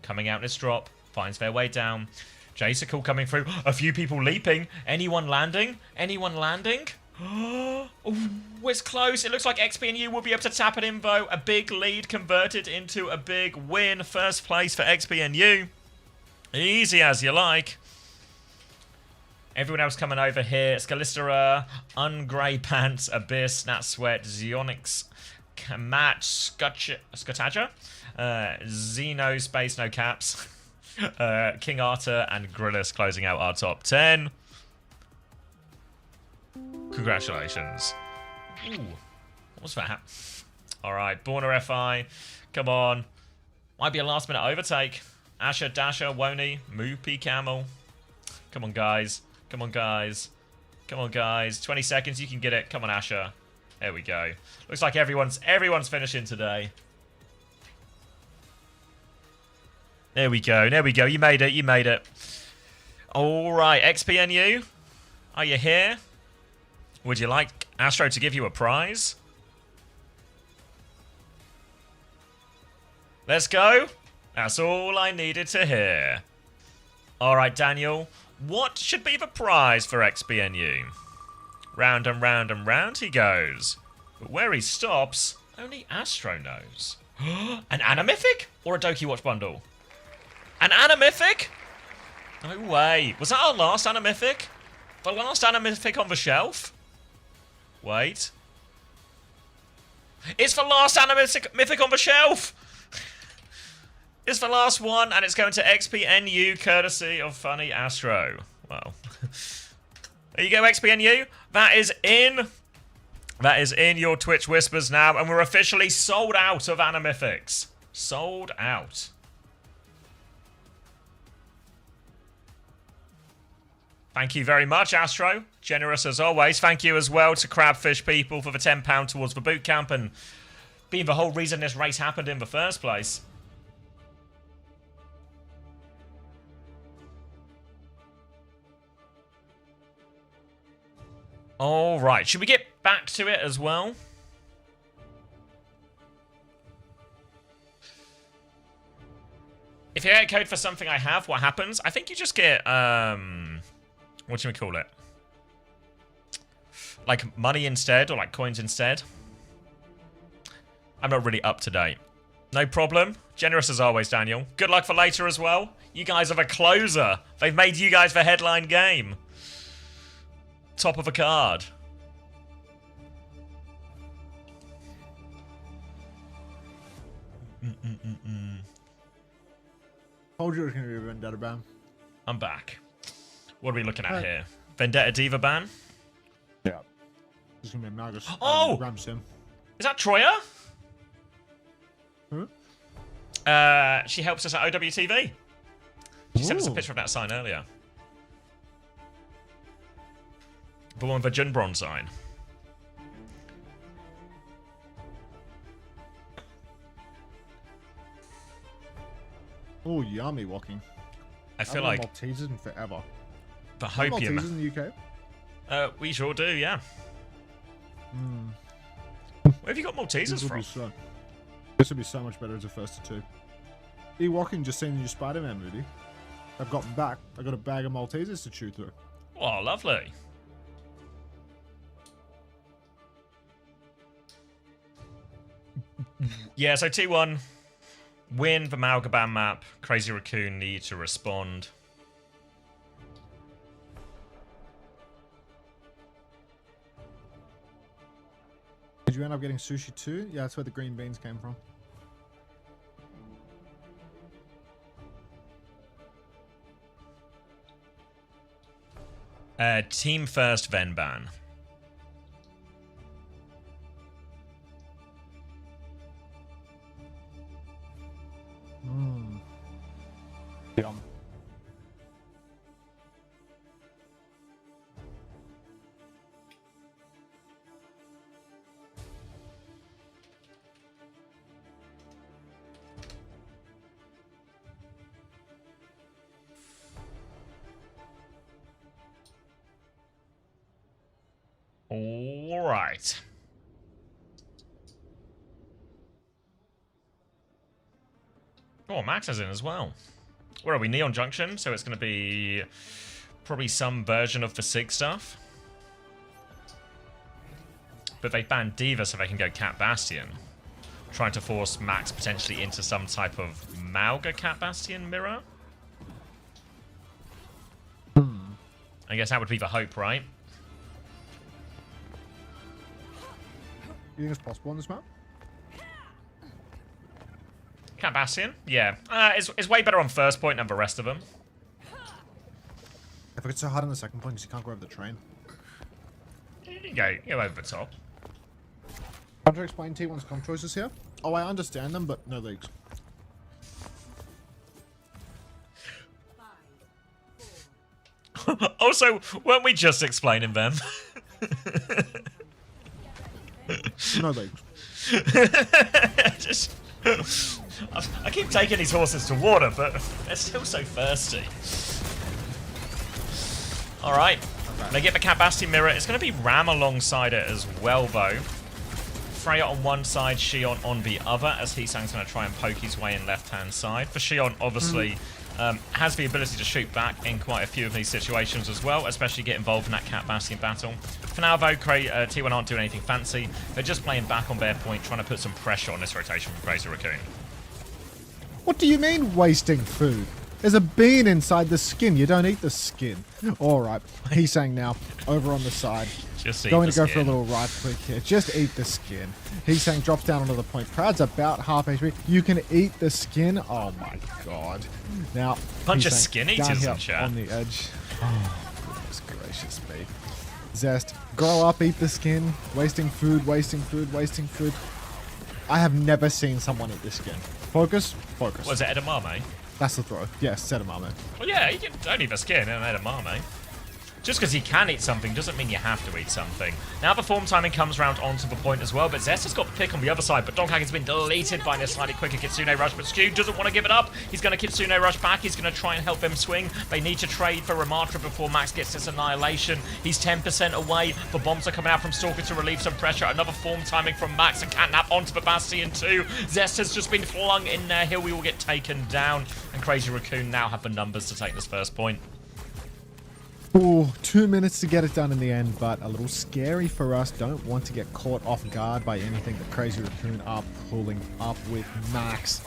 Coming out in its drop. Finds their way down. Jaysicle coming through. A few people leaping. Anyone landing? Anyone landing? Oh, it's close. It looks like XP&U will be able to tap it in, though. A big lead converted into a big win. First place for XP&U. Easy as you like. Everyone else coming over here. Scalistera, Ungrey Pants, Abyss, Nat Sweat, Xionix, Kamat, Scutaja, Xeno, Space, No Caps, King Arthur, and Grillis closing out our top 10. Congratulations. Ooh, what was that? Alright, Borner FI. Come on. Might be a last minute overtake. Asher, Dasher, Woney, Moopy, Camel. Come on, guys. Come on, guys. Come on, guys. 20 seconds, you can get it. Come on, Asher. There we go. Looks like everyone's finishing today. There we go. There we go. You made it. You made it. Alright, XPNU. Are you here? Would you like Astro to give you a prize? Let's go. That's all I needed to hear. Alright, Daniel. What should be the prize for XPNU? Round and round and round he goes. But where he stops, only Astro knows. An Animythic? Or a Doki Watch bundle? An Animythic? No way. Was that our last Animythic? The last Animythic on the shelf? Wait. It's the last Animythic on the shelf! It's the last one, and it's going to XPNU, courtesy of Funny Astro. Well, there you go, XPNU. That is in. That is in your Twitch Whispers now, and we're officially sold out of Animythics. Sold out. Thank you very much, Astro. Generous as always. Thank you as well to Crabfish People for the £10 towards the boot camp and being the whole reason this race happened in the first place. Alright, should we get back to it as well? If you get a code for something I have, what happens? I think you just get, what should we call it? Like money instead, or like coins instead. I'm not really up to date. No problem. Generous as always, Daniel. Good luck for later as well. You guys are the closer. They've made you guys the headline game. Top of a card. Told you it was going to be a Vendetta ban. I'm back. What are we looking at here? Vendetta Diva ban? Yeah. This is going to be a Magus. Oh! Ram Sim. Is that Troya? Who? She helps us at OWTV. She sent us a Ooh. picture of that sign earlier. The one with the Junbron sign. Oh, yummy walking. I feel haven't like had Maltesers in forever. the Have hopium. Maltesers in the UK? We sure do, yeah. Where have you got Maltesers from? This would be so much better as a first to two. E-Walking just seen the new Spider-Man movie. I've gotten back. I got a bag of Maltesers to chew through. Oh, lovely. Yeah, so T1 win the Malgaban map, Crazy Raccoon need to respond. Did you end up getting sushi too? Yeah, that's where the green beans came from. Team first, then ban. Yum. All right. Oh, Max is in as well. Where are we? Neon Junction, so it's going to be probably some version of the SIG stuff. But they banned D.Va so they can go Cat Bastion. Trying to force Max potentially into some type of Malga Cat Bastion mirror. I guess that would be the hope, right? You think it's possible on this map? Cat Bastion? Yeah. It's way better on first point than the rest of them. If I get so hard on the second point, you can't go over the train. Go over the top. Trying to explain T1's comp choices here. Oh, I understand them, but no leagues. Also, weren't we just explaining them? No leagues. Just, I keep taking these horses to water, but they're still so thirsty. Alright. They get the Cat Bastion mirror. It's going to be Ram alongside it as well, though. Freya on one side, Shion on the other, as Heesang's going to try and poke his way in left-hand side. For Shion, obviously, has the ability to shoot back in quite a few of these situations as well, especially get involved in that Cat Bastion battle. For now, though, T1 aren't doing anything fancy. They're just playing back on their point, trying to put some pressure on this rotation from Crazy Raccoon. What do you mean wasting food? There's a bean inside the skin. You don't eat the skin. All right. He's saying now, over on the side. Just going to go for a little right click here. Just eat the skin. He's saying drops down onto the point. Proud's about half HP. You can eat the skin. Oh my god. Now, bunch of skin eaters in chat. On the edge. Oh, goodness gracious me. Zest, grow up, eat the skin. Wasting food, wasting food, wasting food. I have never seen someone eat this skin. Focus, focus. Was it edamame? That's the throw. Yes, edamame. Well, yeah, you can don't eat the skin in an edamame. Just because you can eat something doesn't mean you have to eat something. Now the form timing comes around onto the point as well, but Zest has got the pick on the other side, but Donkhagen's been deleted by a slightly quicker Kitsune Rush, but Skew doesn't want to give it up. He's going to Kitsune Rush back. He's going to try and help them swing. They need to trade for Ramatra before Max gets this annihilation. He's 10% away. The bombs are coming out from Stalker to relieve some pressure. Another form timing from Max and Catnap onto the Bastion too. Zest has just been flung in there. Here we will get taken down, and Crazy Raccoon now have the numbers to take this first point. Ooh, 2 minutes to get it done in the end, but a little scary for us. Don't want to get caught off guard by anything that Crazy Raccoon are pulling up with. Max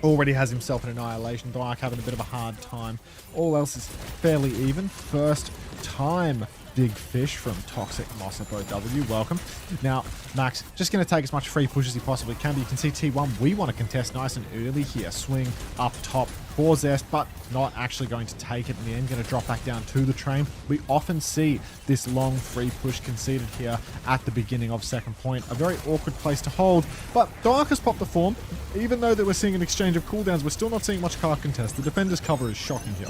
already has himself an annihilation. Dark having a bit of a hard time. All else is fairly even. First time big fish from Toxic Mossop OW. Welcome. Now, Max just going to take as much free push as he possibly can, but you can see T1, we want to contest nice and early here. Swing up top for Zest, but not actually going to take it in the end. Going to drop back down to the train. We often see this long free push conceded here at the beginning of second point. A very awkward place to hold, but Dark has popped the form. Even though that we're seeing an exchange of cooldowns, we're still not seeing much card contest. The defender's cover is shocking here.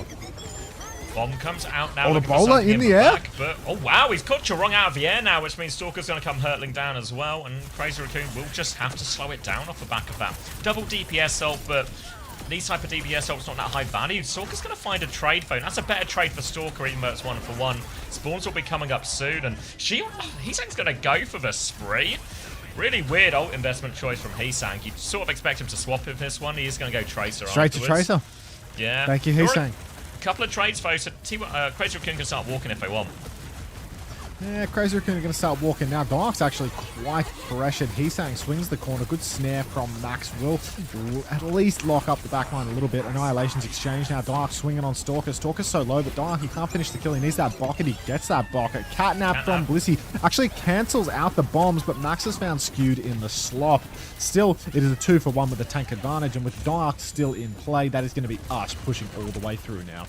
Bomb comes out now. Oh, the bowler in the air? But, oh, wow, he's caught Chorong out of the air now, which means Stalker's going to come hurtling down as well, and Crazy Raccoon will just have to slow it down off the back of that. Double DPS ult, but these type of DPS ult's not that high value. Stalker's going to find a trade phone. That's a better trade for Stalker, even though it's 1-for-1. Spawns will be coming up soon, and he's going to go for the spree. Really weird ult investment choice from Heesang. You'd sort of expect him to swap with this one. He is going to go Tracer Straight afterwards. to Tracer. Yeah. Thank you, Heesang. Couple of trades, folks. Crazy Raccoon can start walking if they want. Yeah, Crazy Raccoon are going to start walking now. Dark's actually quite pressured. Heesang swings the corner. Good snare from Max. Will at least lock up the backline a little bit. Annihilation's exchange now. Dark swinging on Stalker. Stalker's so low, but Dark, he can't finish the kill. He needs that bucket. He gets that bucket. Catnap from Blissey actually cancels out the bombs, but Max has found skewed in the slop. Still, it is a 2-for-1 with the tank advantage, and with Dark still in play, that is going to be us pushing all the way through now.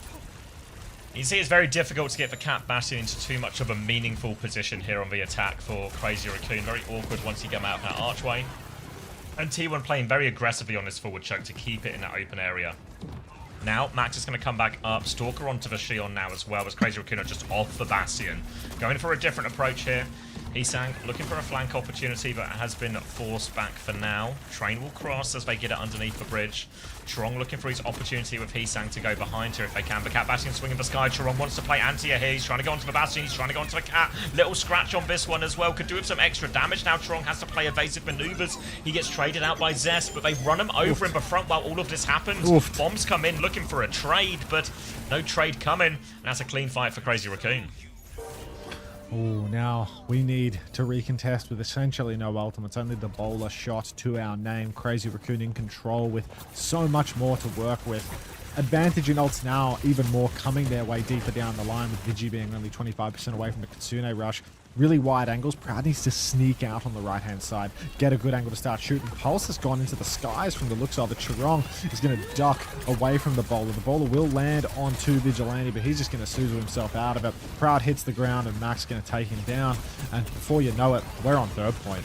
You can see it's very difficult to get the Cat Bastion into too much of a meaningful position here on the attack for Crazy Raccoon. Very awkward once you get him out of that archway. And T1 playing very aggressively on this forward choke to keep it in that open area. Now, Max is going to come back up. Stalker onto the Shion now as well, as Crazy Raccoon are just off the Bastion. Going for a different approach here. Heesang looking for a flank opportunity, but has been forced back for now. Train will cross as they get it underneath the bridge. Trong looking for his opportunity with Heesang to go behind here if they can. The Cat Bastion swinging the sky. Trong wants to play Antia here. He's trying to go onto the Bastion. He's trying to go onto the Cat. Little scratch on this one as well. Could do with some extra damage. Now Trong has to play evasive maneuvers. He gets traded out by Zest, but they run him over in the front while all of this happens. Bombs come in looking for a trade, but no trade coming. And that's a clean fight for Crazy Raccoon. Oh, now we need to recontest with essentially no ultimates, only the bowler shot to our name. Crazy Raccoon in control with so much more to work with. Advantage in ults now, even more coming their way deeper down the line, with Vigi being only 25% away from the Kitsune rush. Really wide angles. Proud needs to sneak out on the right-hand side, get a good angle to start shooting. Pulse has gone into the skies from the looks of it. Chirong is going to duck away from the bowler. The bowler will land onto Vigilante, but he's just going to Suzu himself out of it. Proud hits the ground, and Max is going to take him down. And before you know it, we're on third point.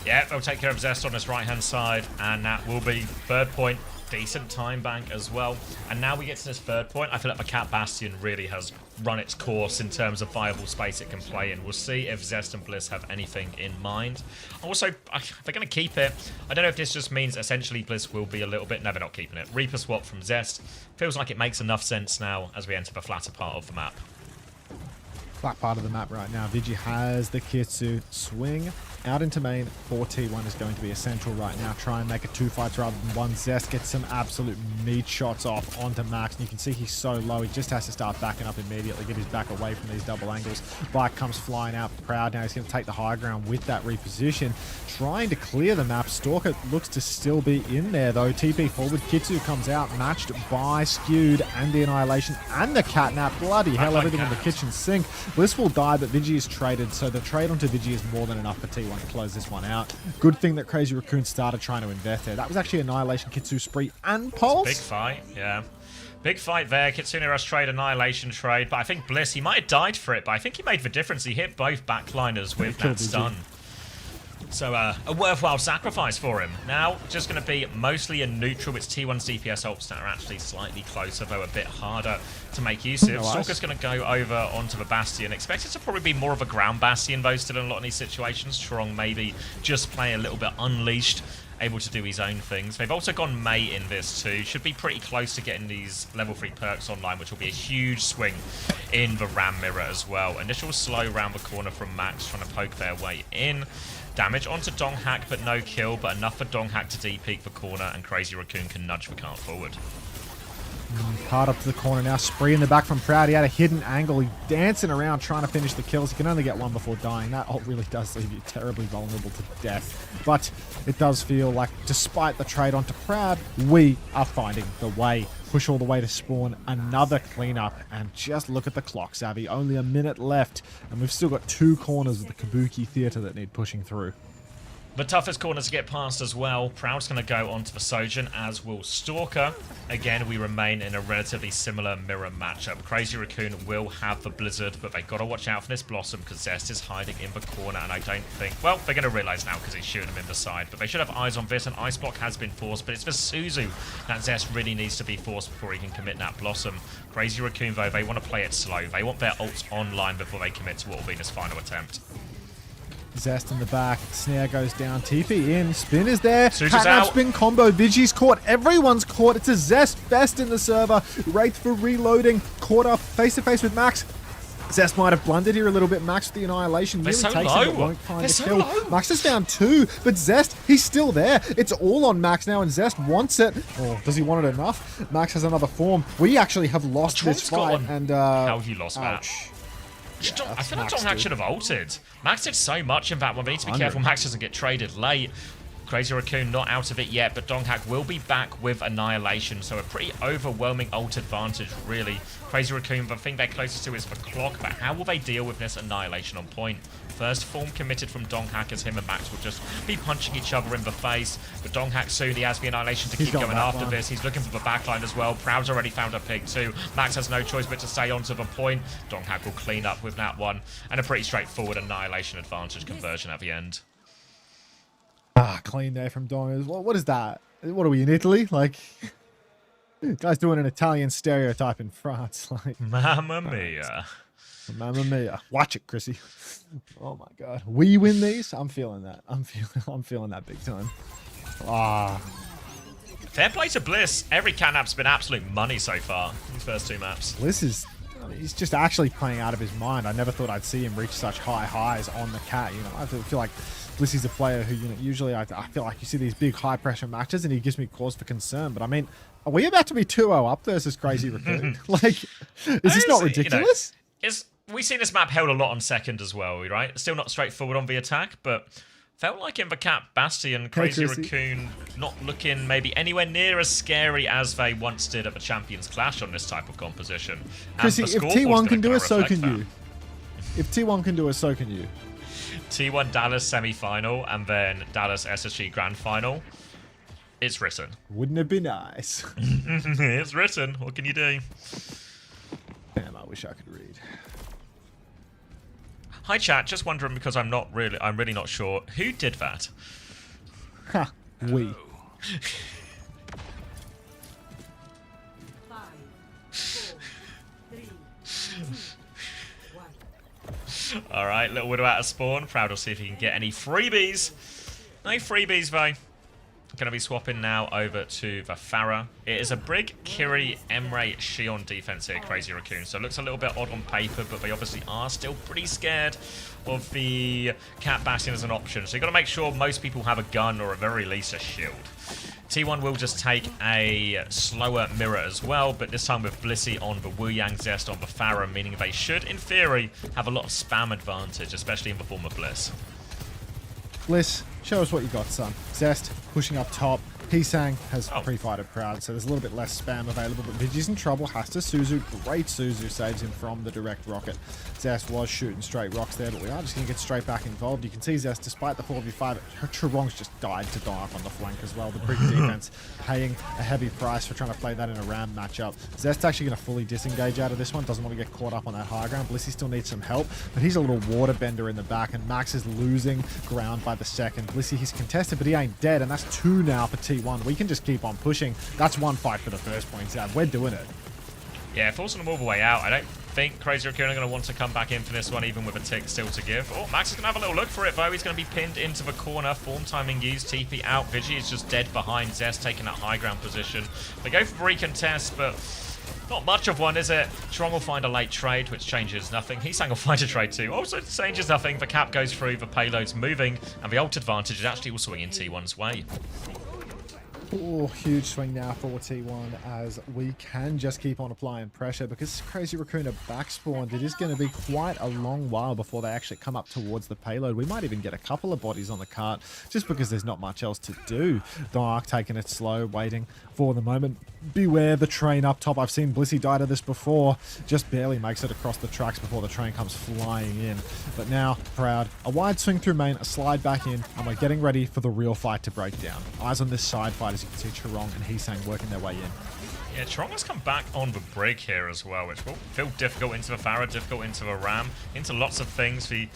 Yeah, they'll take care of Zest on this right-hand side, and that will be third point. Decent time bank as well. And now we get to this third point. I feel like the Cat Bastion really has run its course in terms of viable space it can play in. We'll see if Zest and Bliss have anything in mind. Also, if they're going to keep it, I don't know if this just means essentially Bliss will be a little bit... No, they're not keeping it. Reaper swap from Zest. Feels like it makes enough sense now as we enter the flatter part of the map. Flat part of the map right now. Vigi has the Kitsu swing out into main. 4T1 is going to be essential right now. Try and make it 2 fights rather than 1. Zest gets some absolute meat shots off onto Max. And you can see he's so low. He just has to start backing up immediately, get his back away from these double angles. Bike comes flying out. Proud now. He's going to take the high ground with that reposition. Trying to clear the map. Stalker looks to still be in there though. TP forward. Kitsu comes out, matched by Skewed and the Annihilation and the Catnap. Bloody hell, everything in the kitchen sink. Bliss will die, but Vigi is traded, so the trade onto Vigi is more than enough for T1 to close this one out. Good thing that Crazy Raccoon started trying to invest there. That was actually Annihilation, Kitsu, Spree, and Pulse. Big fight, yeah. Big fight there. Kitsune Rush trade, Annihilation trade, but I think Bliss, he might have died for it, but I think he made the difference. He hit both backliners with that stun. So a worthwhile sacrifice for him. Now, just going to be mostly a neutral. It's T1's DPS ults that are actually slightly closer, though a bit harder to make use of. Stalker's going to go over onto the Bastion. Expected to probably be more of a ground Bastion, though, still in a lot of these situations. Trong maybe just playing a little bit unleashed, able to do his own things. They've also gone May in this too. Should be pretty close to getting these level 3 perks online, which will be a huge swing in the Ram Mirror as well. Initial slow round the corner from Max, trying to poke their way in. Damage onto Donghack, but no kill, but enough for Donghack to D-peek the corner, and Crazy Raccoon can nudge the cart forward. Hard up to the corner now. Spree in the back from Proud. He had a hidden angle. He's dancing around trying to finish the kills. He can only get one before dying. That ult really does leave you terribly vulnerable to death. But it does feel like, despite the trade onto Proud, we are finding the way. Push all the way to spawn another cleanup. And just look at the clock, Savvy. Only a minute left. And we've still got 2 corners of the Kabuki Theatre that need pushing through. The toughest corner to get past as well. Proud's going to go onto the Sojourn, as will Stalker. Again, we remain in a relatively similar mirror matchup. Crazy Raccoon will have the Blizzard, but they've got to watch out for this Blossom because Zest is hiding in the corner, and I don't think... Well, they're going to realise now because he's shooting him in the side, but they should have eyes on this, and Ice Block has been forced, but it's for Suzu that Zest really needs to be forced before he can commit that Blossom. Crazy Raccoon, though, they want to play it slow. They want their ults online before they commit to what will be this final attempt. Zest in the back. Snare goes down. TP in. Spin is there. Catnap out. Spin combo. Vigi's caught. Everyone's caught. It's a Zest best in the server. Wraith for reloading. Caught up face to face with Max. Zest might have blundered here a little bit. Max with the Annihilation really takes him, but won't find a kill. Max is down 2, but Zest, he's still there. It's all on Max now, and Zest wants it. Oh, does he want it enough? Max has another form. We actually have lost this fight. And how have you lost ouch. I feel like Donghak should have ulted. Max did so much in that one. We need to be careful Max doesn't get traded late. Crazy Raccoon not out of it yet, but Donghak will be back with Annihilation, so a pretty overwhelming ult advantage, really. Crazy Raccoon, the thing they're closest to is the clock, but how will they deal with this Annihilation on point? First form committed from Donghak as him and Max will just be punching each other in the face. But Donghak soon, he has the Annihilation to keep going after this. He's looking for the backline as well. Proud's already found a pick too. Max has no choice but to stay onto the point. Donghak will clean up with that one. And a pretty straightforward Annihilation advantage conversion at the end. Ah, clean there from Dong as well. What is that? What are we in Italy? Like, guy's doing an Italian stereotype in France. Like, Mamma mia. Mamma mia. Watch it, Chrissy. Oh my god. We win these? I'm feeling that. I'm feeling that big time. Ah. Fair play to Bliss. Every catnap's been absolute money so far in these first two maps. Bliss is... he's just actually playing out of his mind. I never thought I'd see him reach such high highs on the cat. You know, I feel like Blissy's a player who, you know, usually I feel like you see these big high pressure matches and he gives me cause for concern. But I mean, are we about to be 2-0 up versus Crazy Raccoon? Like, is this not ridiculous? You know, we've seen this map held a lot on second as well, right? Still not straightforward on the attack, but felt like in the Cat Bastion, Crazy Raccoon not looking maybe anywhere near as scary as they once did at the Champions Clash on this type of composition. Chrissy, if T1 can do it, so can you. If T1 can do it, so can you. T1 Dallas semi-final and then Dallas SSG Grand Final. It's written. Wouldn't it be nice? It's written. What can you do? Damn, I wish I could read. Hi chat, just wondering because I'm really not sure who did that. Ha, we. All right, little widow out of spawn. Proud will see if he can get any freebies. No freebies though. Going to be swapping now over to the Pharah. It is a Brig, Kiri, Emre, Shion defense here, Crazy Raccoon. So it looks a little bit odd on paper, but they obviously are still pretty scared of the Cat Bastion as an option. So you've got to make sure most people have a gun or at very least a shield. T1 will just take a slower mirror as well, but this time with Blissey on the Wu Yang, Zest on the Pharah, meaning they should, in theory, have a lot of spam advantage, especially in the form of Bliss. Bliss, show us what you got, son. Zest pushing up top. Hisang has pre-fighted Proud, so there's a little bit less spam available, but Vigi's in trouble, has to Suzu. Great Suzu saves him from the direct rocket. Zest was shooting straight rocks there, but we are just going to get straight back involved. You can see Zest, despite the 4v5, Charong's just died to Dark on the flank as well. The Brig defense paying a heavy price for trying to play that in a Ram matchup. Zest's actually going to fully disengage out of this one, doesn't want to get caught up on that high ground. Blissey still needs some help, but he's a little water bender in the back, and Max is losing ground by the second. Blissey, he's contested, but he ain't dead, and that's 2 now for T1. We can just keep on pushing. That's 1 fight for the first points out. We're doing it. Yeah, forcing them all the way out. I don't think Crazy Raccoon are going to want to come back in for this one, even with a tick still to give. Oh, Max is going to have a little look for it, though. He's going to be pinned into the corner. Form timing used. TP out. Vigi is just dead behind Zest, taking that high ground position. They go for recontest, but not much of one, is it? Charong will find a late trade, which changes nothing. Hisang will find a trade too. Also changes nothing. The cap goes through, the payload's moving, and the ult advantage is actually all swinging T1's way. Oh, huge swing now for T1 as we can just keep on applying pressure because Crazy Raccoon are back spawned. It is going to be quite a long while before they actually come up towards the payload. We might even get a couple of bodies on the cart just because there's not much else to do. Dark taking it slow, waiting for the moment. Beware the train up top. I've seen Blissey die to this before. Just barely makes it across the tracks before the train comes flying in. But now, Proud, a wide swing through main, a slide back in, and we're getting ready for the real fight to break down. Eyes on this side fight as you can see Charong and Hisang working their way in. Yeah, Charong has come back on the break here as well, which will feel difficult into the Pharah, difficult into the Ram, into lots of things. You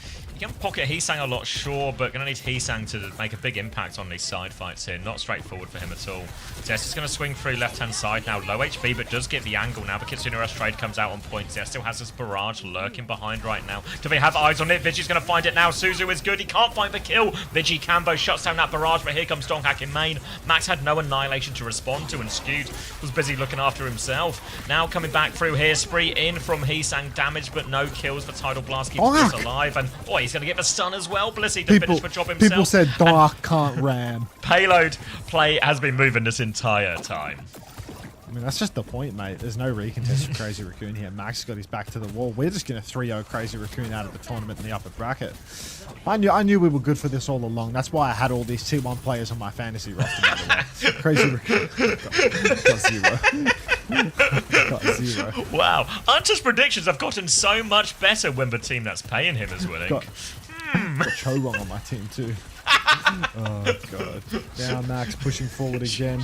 can pocket Hisang a lot, sure, but going to need Hisang to make a big impact on these side fights here. Not straightforward for him at all. Zest is going to swing through left-hand side now. Low HP, but does get the angle now. The Kitsune Rush trade comes out on point. Zest still has this barrage lurking behind right now. Do they have eyes on it? Vigi's going to find it now. Suzu is good. He can't find the kill. Vigi Cambo shuts down that barrage, but here comes Donghak in main. Max had no annihilation to respond to, and Skewed was busy looking after himself. Now coming back through here. Spree in from Hisang. Damage, but no kills. The Tidal Blast keeps Bliss alive. And boy, he's going to get the stun as well. Blissey to finish the job himself. People said Dark can't ram. Payload play has been moving this entire time. mean, that's just the point, mate. There's no recontest for Crazy Raccoon here. Max got his back to the wall. We're just going to 3-0 Crazy Raccoon out of the tournament in the upper bracket. I knew we were good for this all along. That's why I had all these T1 players on my fantasy roster, by the way. Crazy Raccoon got 0. Got 0. Wow. Hunter's predictions have gotten so much better when the team that's paying him is winning. Got Cho wrong on my team, too. Oh, God. Now Max pushing forward again.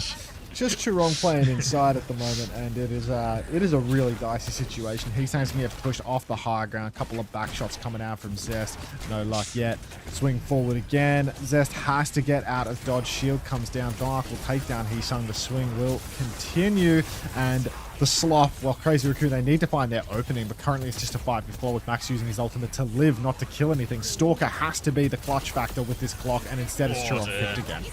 Just Churong playing inside at the moment, and it is a really dicey situation. He's going to get pushed off the high ground. A couple of back shots coming out from Zest. No luck yet. Swing forward again. Zest has to get out as dodge. Shield comes down. Dark will take down Heesung. The swing will continue, and the slop, well, Crazy Raccoon, they need to find their opening, but currently it's just a 5v4 with Max using his ultimate to live, not to kill anything. Stalker has to be the clutch factor with this clock, and instead it's Churong picked again.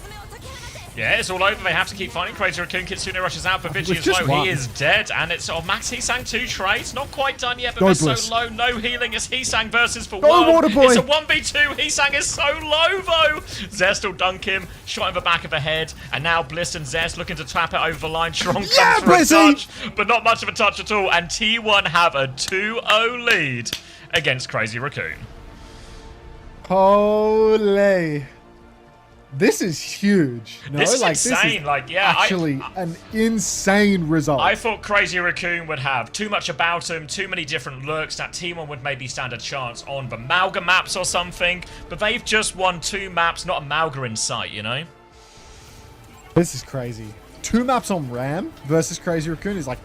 Yeah, it's all over. They have to keep fighting. Crazy Raccoon. Kitsune rushes out, but Vigi is low. He is dead, and it's Max Heesang 2 trades. Not quite done yet, but they're so low. No healing. It's Heesang versus for one. It's a 1v2. Heesang is so low, though. Zest will dunk him. Shot in the back of the head, and now Bliss and Zest looking to tap it over the line. Strong comes for a touch, but not much of a touch at all, and T1 have a 2-0 lead against Crazy Raccoon. Holy. This is huge. No, this is like, insane. This is actually an insane result. I thought Crazy Raccoon would have too much about him, too many different looks, that T1 would maybe stand a chance on the Malga maps or something, but they've just won 2 maps, not a Malga in sight, you know? This is crazy. 2 maps on Ram versus Crazy Raccoon is like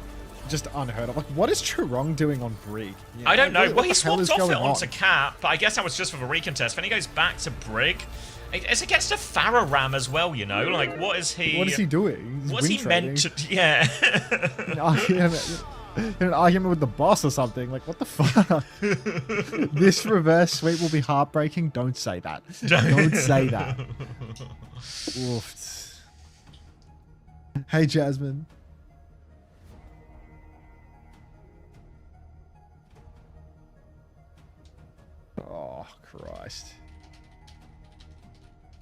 just unheard of. Like, what is Churong doing on Brig? You know, I don't know. Well, he what the swapped hell off is it going onto Cap, but I guess that was just for the recontest. Then he goes back to Brig. It's against a Farah Ram as well, you know? Like, what is he... What is he doing? He's what's he meant to... Yeah. an argument with the boss or something. Like, what the fuck? This reverse sweep will be heartbreaking. Don't say that. Don't say that. Oof. Hey, Jasmine. Oh, Christ.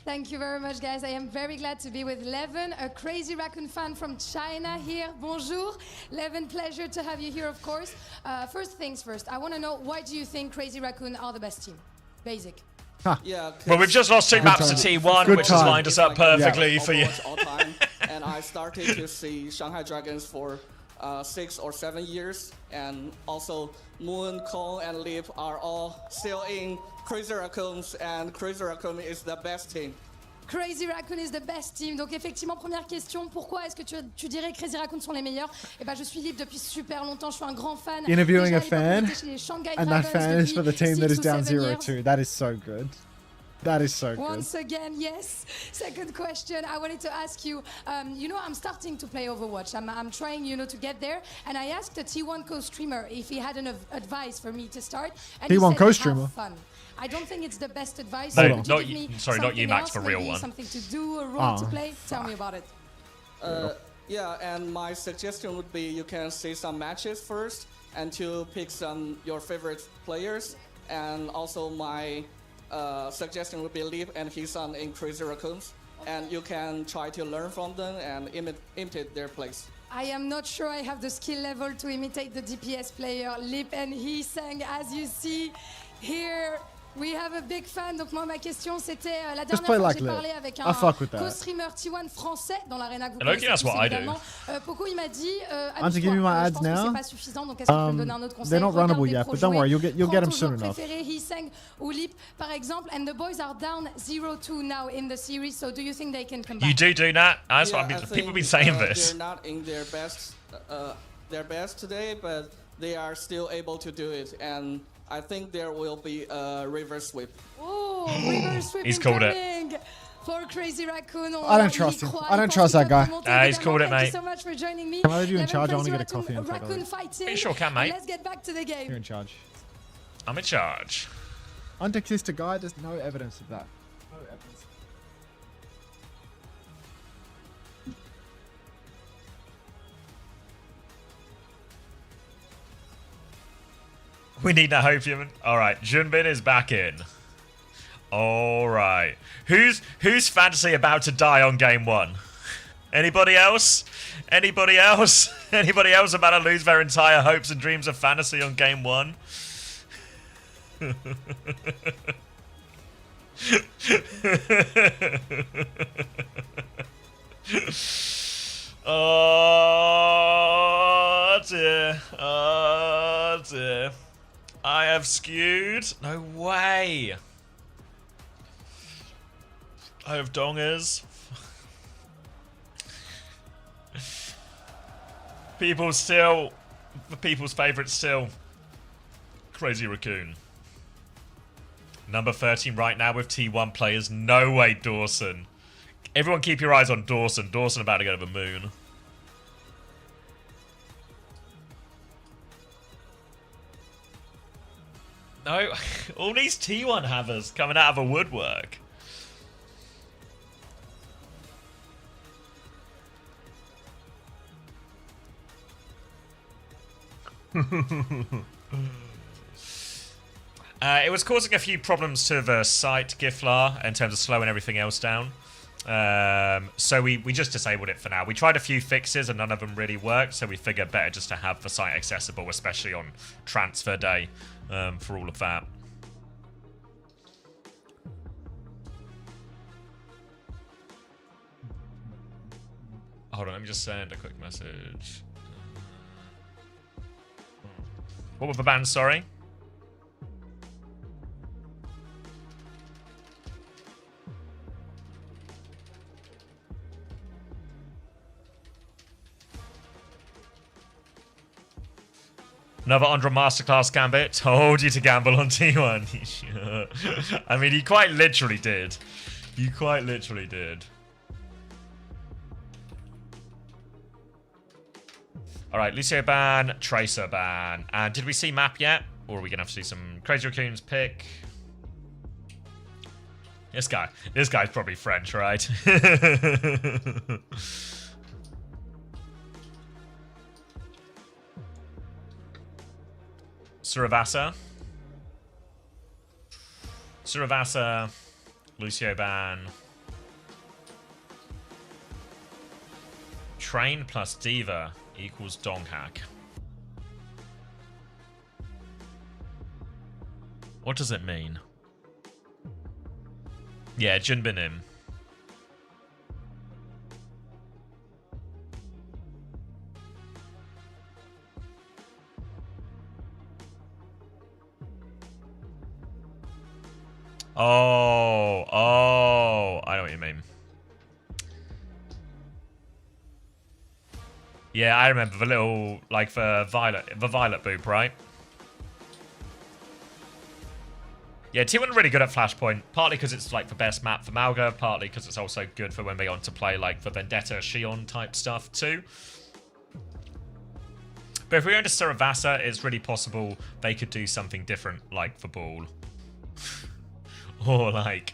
Thank you very much, guys. I am very glad to be with Levin, a Crazy Raccoon fan from China here. Bonjour. Levin, pleasure to have you here, of course. First things first, I want to know, why do you think Crazy Raccoon are the best team? Basic. Huh. Yeah, well, we've just lost 2 maps to T1, which has lined us up perfectly for you. All time, and I started to see Shanghai Dragons for 6 or 7 years, and also Moon, Kong, and Lip are all still in Crazy Raccoons, and Crazy Raccoon is the best team. Crazy Raccoon is the best team. Donc effectivement, première question, pourquoi est-ce que tu dirais que Crazy Raccoon sont les meilleurs? Eh ben, je suis libre depuis super longtemps, je suis un grand fan. Interviewing a fan, and that fan is for the team that is down 0-2. That is so good. That is so good. Once again, yes. Second question, I wanted to ask you, you know, I'm starting to play Overwatch. I'm trying, you know, to get there. And I asked the T1 co-streamer if he had an advice for me to start. And T1 he said, co-streamer? have fun. I don't think it's the best advice. No, Could not give you, me sorry, not you, Max, else, the real maybe one. Something to do, a role to play? Tell me about it. Yeah, and my suggestion would be you can see some matches first and to pick some your favorite players. And also my suggestion would be Lip and his son in Crazy Raccoons. And you can try to learn from them and imitate their plays. I am not sure I have the skill level to imitate the DPS player Lip, and he sang, as you see here. We have a big fan. Donc moi, ma question, c'était la dernière fois que j'ai parlé avec un co-streamer T1 français dans l'arena que vous connaissez tous, évidemment. Poco, il m'a dit, I'm to give you my ads now. They're not runnable yet, but don't worry, you'll get them soon enough. He sang ou Lip, par exemple, and the boys are down 0-2 now in the series. So do you think they can come back? You do that. That's what people have been saying this. They're not in their best today, but they are still able to do it. And I think there will be a reverse sweep. Oh, reverse sweep He's called it. For Crazy Raccoon. I don't trust him. I don't trust that guy. He's called it, mate. Thank you so much for joining me. Can I leave you in charge? I want to get a coffee and take over. You sure can, mate. Let's get back to the game. You're in charge. I'm in charge. Underkissed a guy, there's no evidence of that. No evidence. We need that hopium. All right, Junbin is back in. All right, who's fantasy about to die on game 1? Anybody else? Anybody else? Anybody else about to lose their entire hopes and dreams of fantasy on game 1? Oh dear. Oh dear. I have skewed. No way. I have dongers. People still, the people's favourite still, Crazy Raccoon. Number 13 right now with T1 players. No way, Dawson. Everyone keep your eyes on Dawson. Dawson about to go to the moon. No, all these T1 havers coming out of a woodwork. It was causing a few problems to the site, Giflar, in terms of slowing everything else down. So we just disabled it for now. We tried a few fixes and none of them really worked, so we figured better just to have the site accessible, especially on transfer day, for all of that. Hold on, let me just send a quick message. What were the bands, sorry? Another Andra Masterclass Gambit. Told you to gamble on T1. I mean, you quite literally did. You quite literally did. Alright, Lucio ban, Tracer ban. And did we see map yet? Or are we going to have to see some Crazy Raccoons pick? This guy's probably French, right? Suravasa. Suravasa. Lucio ban. Train plus Diva equals Donghack. What does it mean? Yeah, Junbin him. Oh, I know what you mean. Yeah, I remember the little, like, the violet boop, right? Yeah, T1 are really good at Flashpoint, partly because it's, like, the best map for Malga, partly because it's also good for when they want to play, like, the Vendetta, Shion type stuff, too. But if we go to Saravasa, it's really possible they could do something different, like the ball. Or, like...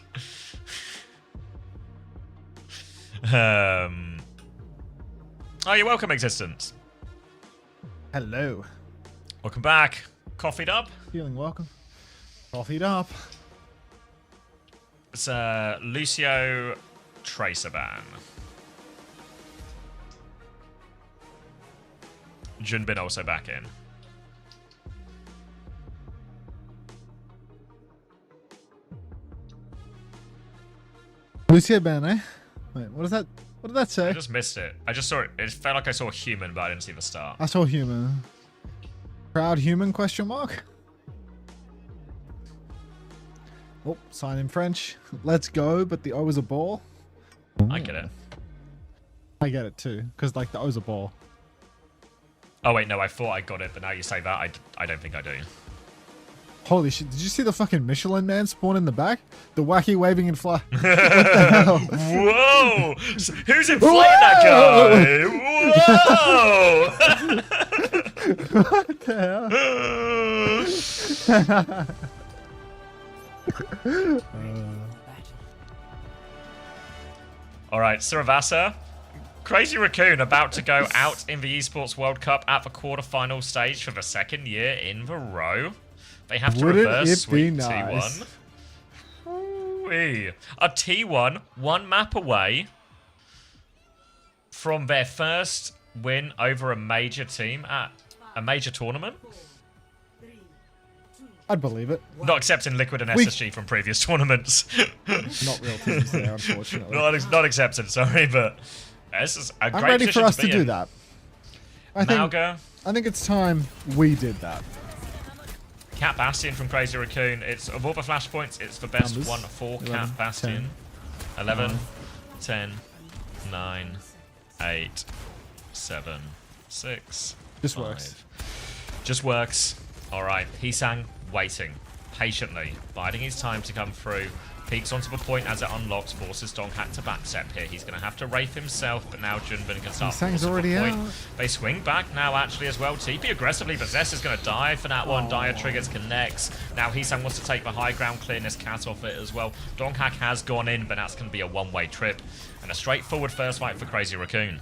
Oh, you're welcome, Existence. Hello. Welcome back. Coffeeed up? Feeling welcome. Coffeeed up. It's Lucio Tracer ban. Junbin also back in. Lucio ban, eh? Wait, what is that? What did that say? I just missed it. I just saw it. It felt like I saw a human, but I didn't see the start. I saw human. Proud human, question mark? Oh, sign in French. Let's go, but the O is a ball. I get it. I get it too, because like the O's a ball. Oh wait, no, I thought I got it, but now you say that, I don't think I do. Holy shit, did you see the fucking Michelin man spawn in the back? The wacky waving and fly. What the hell? Whoa! Who's inflating that guy? Whoa! What the hell? Alright, Saravasa. Crazy Raccoon about to go out in the Esports World Cup at the quarterfinal stage for the second year in the row. They have to reverse sweep T1. Ooh-wee. A T1, one map away from their first win over a major team at a major tournament. I'd believe it. Not accepting Liquid and SSG from previous tournaments. Not real teams there, unfortunately. Not accepted, sorry, but this is a great I'm ready for us to do in. that. I think it's time we did that. Cat Bastion from Crazy Raccoon. It's of all the flashpoints, it's the best Numbers. one for 11, Cat Bastion. 10, 11, 9. 10, 9, 8, 7, 6. Just 5. works. Just works. Alright, Hisang waiting patiently, biding his time to come through. Peeks onto the point as it unlocks, forces Donghack to backstep here. He's going to have to Wraith himself, but now Junbin can start Hisang's forcing already the point. out. They swing back now actually as well. TP aggressively, but Zest is going to die for that one. Dire triggers, connects. Now Hisang wants to take the high ground, clearness cat off it as well. Donghack has gone in, but that's going to be a one-way trip. And a straightforward first fight for Crazy Raccoon.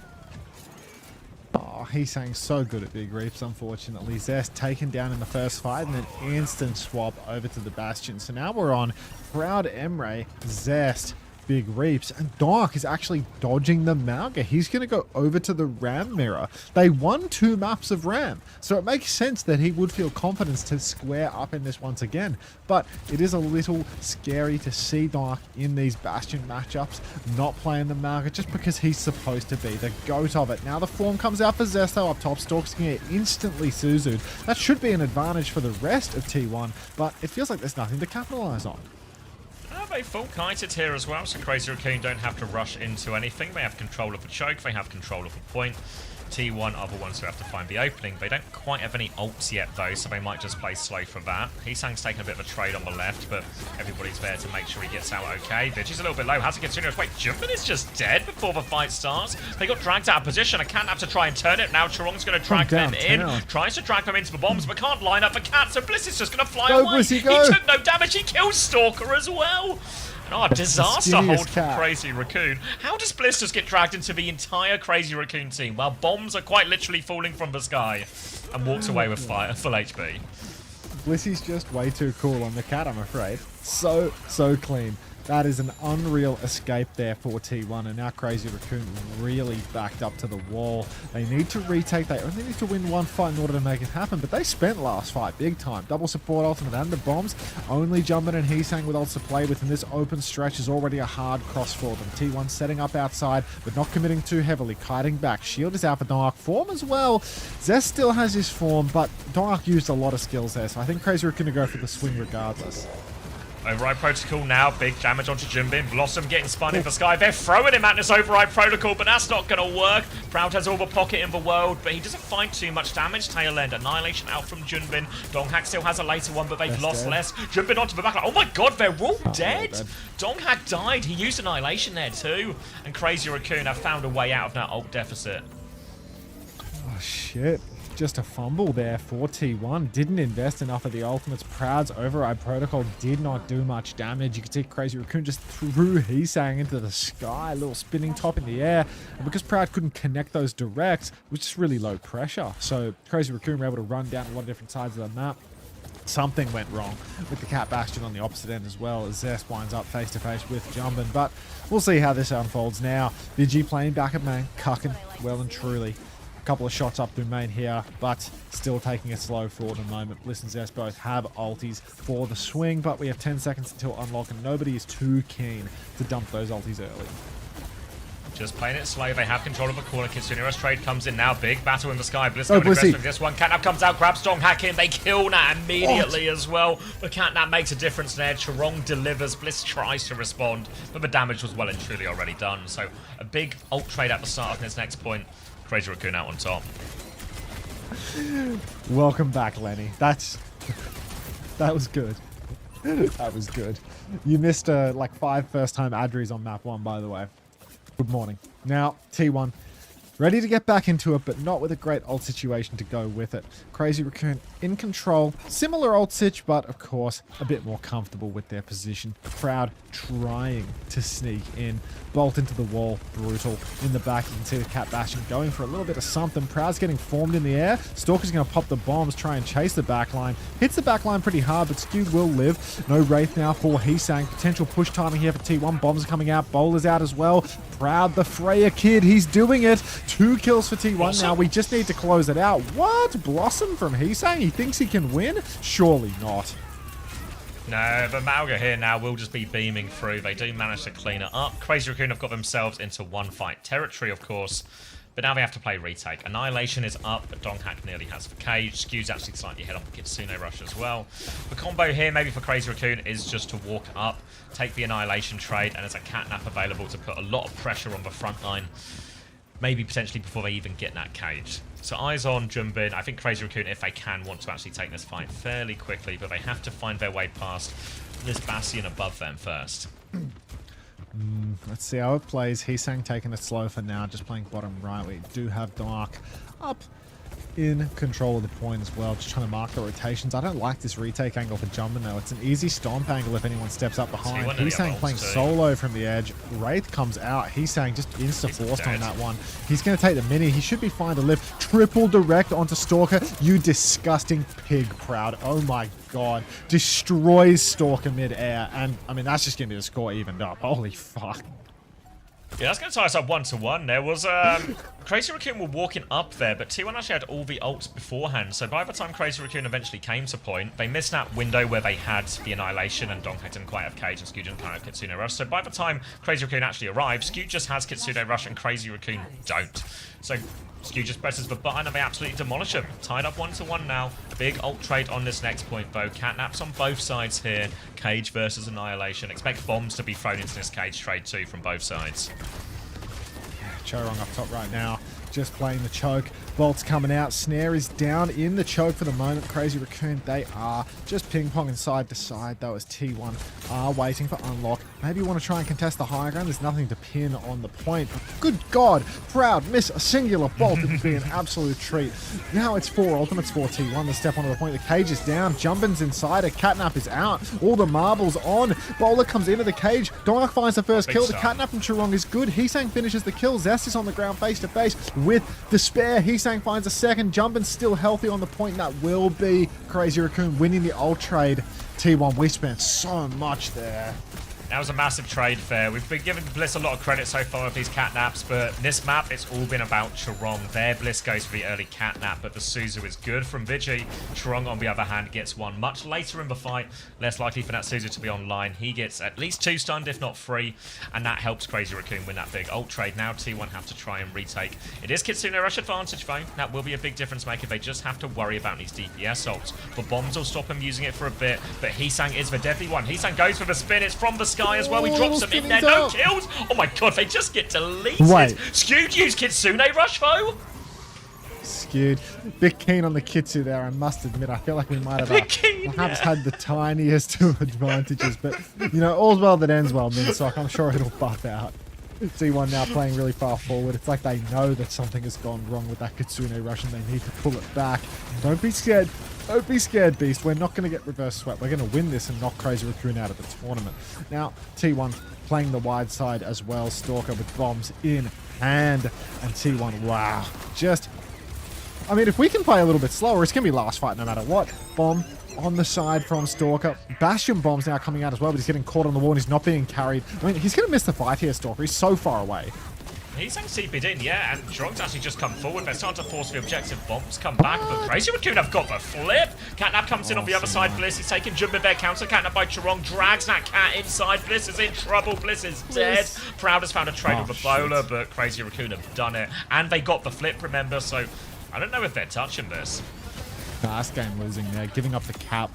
Oh, Hisang's so good at big reaps, unfortunately. Zest taken down in the first fight and then instant swap over to the Bastion. So now we're on Proud Emre, Zest, big reaps, and Dark is actually dodging the Mauga. He's going to go over to the Ram mirror. They won 2 maps of Ram, so it makes sense that he would feel confidence to square up in this once again. But it is a little scary to see Dark in these Bastion matchups, not playing the Mauga just because he's supposed to be the GOAT of it. Now the form comes out for Zesto up top. Stork's going to get instantly Suzu'd. That should be an advantage for the rest of T1, but it feels like there's nothing to capitalize on. They full kited here as well, so Crazy Raccoon don't have to rush into anything. They have control of the choke, they have control of the point. T1 are the ones who have to find the opening. They don't quite have any ults yet though, so they might just play slow for that. Hisang's taking a bit of a trade on the left, but everybody's there to make sure he gets out okay. Vigi's a little bit low, has to continue. Wait, Jumpin is just dead before the fight starts. They got dragged out of position. A Cat have to try and turn it. Now Charong's going to drag them in. Tries to drag them into the bombs, but can't line up the Cat, so Bliss is just going to fly away. Blissy, go. He took no damage, he kills Stalker as well. Oh, disaster hold from Crazy Raccoon. How does Bliss just get dragged into the entire Crazy Raccoon team while bombs are quite literally falling from the sky and walks away with full HP? Blissy's just way too cool on the Cat, I'm afraid. So clean. That is an unreal escape there for T1, and now Crazy Raccoon really backed up to the wall. They need to retake. They only need to win one fight in order to make it happen, but they spent last fight big time. Double support ultimate and the bombs. Only Jumpin and Hisang with ults to play with, and this open stretch is already a hard cross for them. T1 setting up outside, but not committing too heavily. Kiting back. Shield is out for Dark. Form as well. Zest still has his form, but Dark used a lot of skills there, so I think Crazy Raccoon to go for the swing regardless. Override Protocol now, big damage onto Junbin. Blossom getting spun in the sky. They're throwing him at this Override Protocol, but that's not going to work. Proud has all the pocket in the world, but he doesn't find too much damage. Tail end, Annihilation out from Junbin. Donghack still has a later one, but they've lost less. Junbin onto the backline. Oh my god, they're all dead. Donghack died. He used Annihilation there too. And Crazy Raccoon have found a way out of that ult deficit. Oh shit. Just a fumble there for T1. Didn't invest enough of the ultimates. Proud's Override Protocol did not do much damage. You can see Crazy Raccoon just threw Hisang into the sky. A little spinning top in the air. And because Proud couldn't connect those directs, it was just really low pressure. So Crazy Raccoon were able to run down a lot of different sides of the map. Something went wrong with the Cat Bastion on the opposite end as well, as Zest winds up face-to-face with Jumbin. But we'll see how this unfolds now. Vigi playing back at main, cucking well and truly. Couple of shots up through main here, but still taking it slow for the moment. Bliss and Zest both have ultis for the swing, but we have 10 seconds until unlock, and nobody is too keen to dump those ultis early. Just playing it slow. They have control of the corner. Kitsunero's trade comes in now. Big battle in the sky. Bliss going aggressive with this one. Catnap comes out, grabs Donghack in. They kill Nat immediately as well. But Catnap makes a difference there. Charong delivers. Bliss tries to respond, but the damage was well and truly already done. So a big ult trade at the start of this next point. Crazy Raccoon out on top. Welcome back, Lenny. That was good. That was good. You missed like 5 first-time Adries on map 1, by the way. Good morning. Now, T1, ready to get back into it, but not with a great ult situation to go with it. Crazy Raccoon in control. Similar ult sitch, but of course, a bit more comfortable with their position. Proud trying to sneak in. Bolt into the wall. Brutal. In the back, you can see the Cat Bastion going for a little bit of something. Proud's getting formed in the air. Stalker's going to pop the bombs, try and chase the backline. Hits the backline pretty hard, but Skew will live. No Wraith now for Hisang. Potential push timing here for T1. Bombs are coming out. Bowler's out as well. Proud, the Freya kid, he's doing it. 2 kills for T1 Blossom. now. We just need to close it out. What? Blossom from Heesang? He thinks he can win? Surely not. No, but Malga here now will just be beaming through. They do manage to clean it up. Crazy Raccoon have got themselves into one fight territory, of course. But now they have to play retake. Annihilation is up, but Donghack nearly has for Cage. Skew's actually slightly ahead on the Kitsune Rush as well. The combo here, maybe for Crazy Raccoon, is just to walk up, take the Annihilation trade, and there's a Catnap available to put a lot of pressure on the front line. Maybe potentially before they even get that Cage. So eyes on Jumbin. I think Crazy Raccoon, if they can, want to actually take this fight fairly quickly, but they have to find their way past this Bastion above them first. Let's see how it plays. Heesang taking it slow for now, just playing bottom right. We do have Dark up in control of the point as well, just trying to mark the rotations. I don't like this retake angle for Jumbin though. It's an easy stomp angle if anyone steps up behind. Heesang playing solo from the edge. Wraith comes out. Heesang just insta-forced on that one. He's going to take the mini. He should be fine to live. Triple direct onto Stalker. You disgusting pig, Proud. Oh my god. Destroys Stalker mid-air. And, I mean, that's just going to be the score evened up. Holy fuck. Yeah, that's going to tie us up 1-1. There was Crazy Raccoon were walking up there, but T1 actually had all the ults beforehand. So by the time Crazy Raccoon eventually came to point, they missed that window where they had the Annihilation, and Donghack didn't quite have Cage, and Skew didn't quite have Kitsune Rush. So by the time Crazy Raccoon actually arrived, Skew just has Kitsune Rush and Crazy Raccoon don't. So Skew just presses the button and they absolutely demolish him. Tied up 1-1 now. Big ult trade on this next point though. Catnaps on both sides here. Cage versus Annihilation. Expect bombs to be thrown into this Cage trade too from both sides. Chorong up top right now, just playing the choke. Bolt's coming out. Snare is down in the choke for the moment. Crazy Raccoon, they are just ping-ponging side to side, though, as T1 are waiting for unlock. Maybe you want to try and contest the high ground. There's nothing to pin on the point. But good God, Proud miss a singular bolt. It would be an absolute treat. Now it's 4 ultimates for T1. They step onto the point. The Cage is down. Jumbin's inside. A Catnap is out. All the marbles on. Bowler comes into the Cage. Donghack finds the first kill. The Catnap from Chorong is good. Heesang finishes the kill. Zest is on the ground face to face with Despair. Heesang finds a second. Jumbin's still healthy on the point. That will be Crazy Raccoon winning the ult trade. T1, we spent so much there. That was a massive trade fair. We've been giving Bliss a lot of credit so far with these catnaps, but this map, it's all been about Chorong. There, Bliss goes for the early catnap, but the Suzu is good from Vigi. Chorong, on the other hand, gets one much later in the fight. Less likely for that Suzu to be online. He gets at least 2 stunned, if not 3, and that helps Crazy Raccoon win that big ult trade. Now T1 have to try and retake. It is Kitsune Rush advantage, though. That will be a big difference maker. They just have to worry about these DPS ults. The bombs will stop him using it for a bit, but Heesang is the deadly one. Heesang goes for the spin. It's from the sky as well. He drops them in there. No kills. Oh my god, they just get deleted. Wait. Skewed used Kitsune Rush, though. Skewed. Bit keen on the Kitsu there, I must admit. I feel like we might have perhaps had the tiniest of advantages, but, you know, all's well that ends well, Minsock. I'm sure it'll buff out. T1 now playing really far forward. It's like they know that something has gone wrong with that Kitsune Rush and they need to pull it back. Don't be scared. Don't be scared, Beast. We're not going to get reverse swept. We're going to win this and knock Crazy Raccoon out of the tournament. Now, T1 playing the wide side as well. Stalker with bombs in hand. And T1, wow. Just, I mean, if we can play a little bit slower, it's going to be last fight no matter what. Bomb on the side from Stalker. Bastion bombs now coming out as well, but he's getting caught on the wall and he's not being carried. I mean, he's going to miss the fight here, Stalker. He's so far away. He's saying CP'd in, yeah, and Chorong's actually just come forward. They're starting to force the objective. Bombs come back, but Crazy Raccoon have got the flip. Catnap comes in on the other side. Bliss, he's taking Jumbin Bear counter. Catnap by Chorong, drags that cat inside. Bliss is in trouble. Bliss is dead. Proud has found a trade with the bowler, but Crazy Raccoon have done it. And they got the flip, remember, so I don't know if they're touching this. Last game losing there, giving up the cap.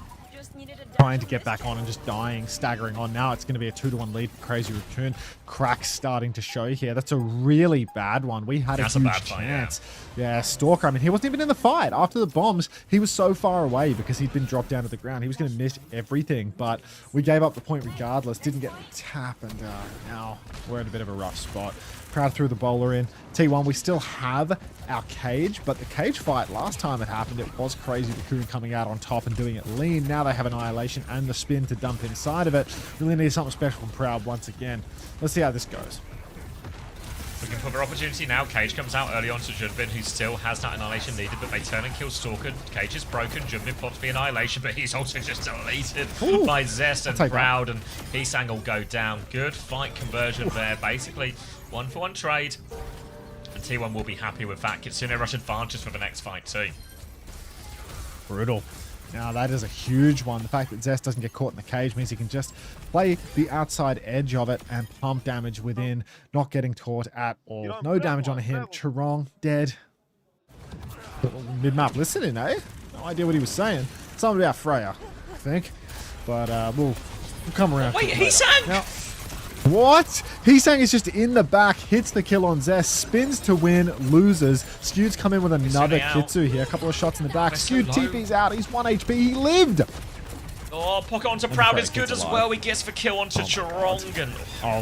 Trying to get back on and just dying, staggering on. Now it's going to be a 2-1 lead for Crazy Raccoon. Cracks starting to show here. That's a really bad one. We had a huge chance. Yeah, Stalker, I mean, he wasn't even in the fight. After the bombs, he was so far away because he'd been dropped down to the ground. He was going to miss everything, but we gave up the point regardless. Didn't get the tap, and now we're in a bit of a rough spot. Proud threw the bowler in. T1, we still have our Cage, but the Cage fight last time it happened, it was Crazy Raccoon coming out on top and doing it lean. Now they have Annihilation and the spin to dump inside of it. Really need something special from Proud once again. Let's see how this goes. Looking for their opportunity now. Cage comes out early on to Jumbin, who still has that Annihilation needed, but they turn and kill Stalker. Cage is broken. Jumbin pops the Annihilation, but he's also just deleted by Zest and Proud, and Heesang will go down. Good fight conversion there. Basically, 1-for-1 trade. And T1 will be happy with that. Kitsune Rush advantage for the next fight too. Brutal. Now that is a huge one. The fact that Zest doesn't get caught in the cage means he can just play the outside edge of it and pump damage within, not getting taught at all. No damage on him. Chirong dead. Mid-map listening, eh? No idea what he was saying. Something about Freya, I think. But we'll come around. Wait, he sang! Now, what? He-Sang is just in the back, hits the kill on Zest, spins to win, loses. Skewed's come in with another Kitsu here. A couple of shots in the back. Skewed TP's out. He's 1 HP. He lived. Oh, pocket onto Proud is good as well. He gets the kill onto Chirong. And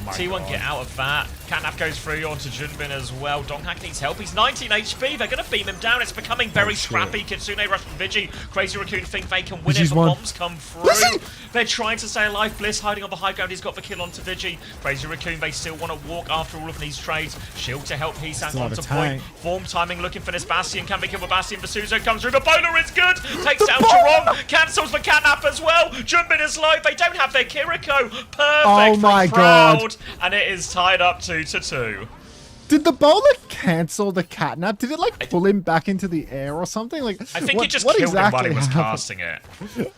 T1 get out of that. Catnap goes through onto Junbin as well. Donghak needs help. He's 19 HP. They're going to beam him down. It's becoming very scrappy. Kitsune Rush from Vigi. Crazy Raccoon think they can win it. The bombs come through. They're trying to stay alive. Bliss hiding on the high ground. He's got the kill onto Vigi. Crazy Raccoon, they still want to walk after all of these trades. Shield to help He-Sang onto point. Form timing looking for this Bastion. Can they kill the Bastion? Basuzo comes through. The bowler is good. Takes down Chirong. Cancels the Catnap as well. Junbin is low. They don't have their Kiriko. Perfect from Proud. And it is tied up 2-2. Did the bowler cancel the catnap? Did it like pull him back into the air or something? Like I think he just killed him while he was casting it.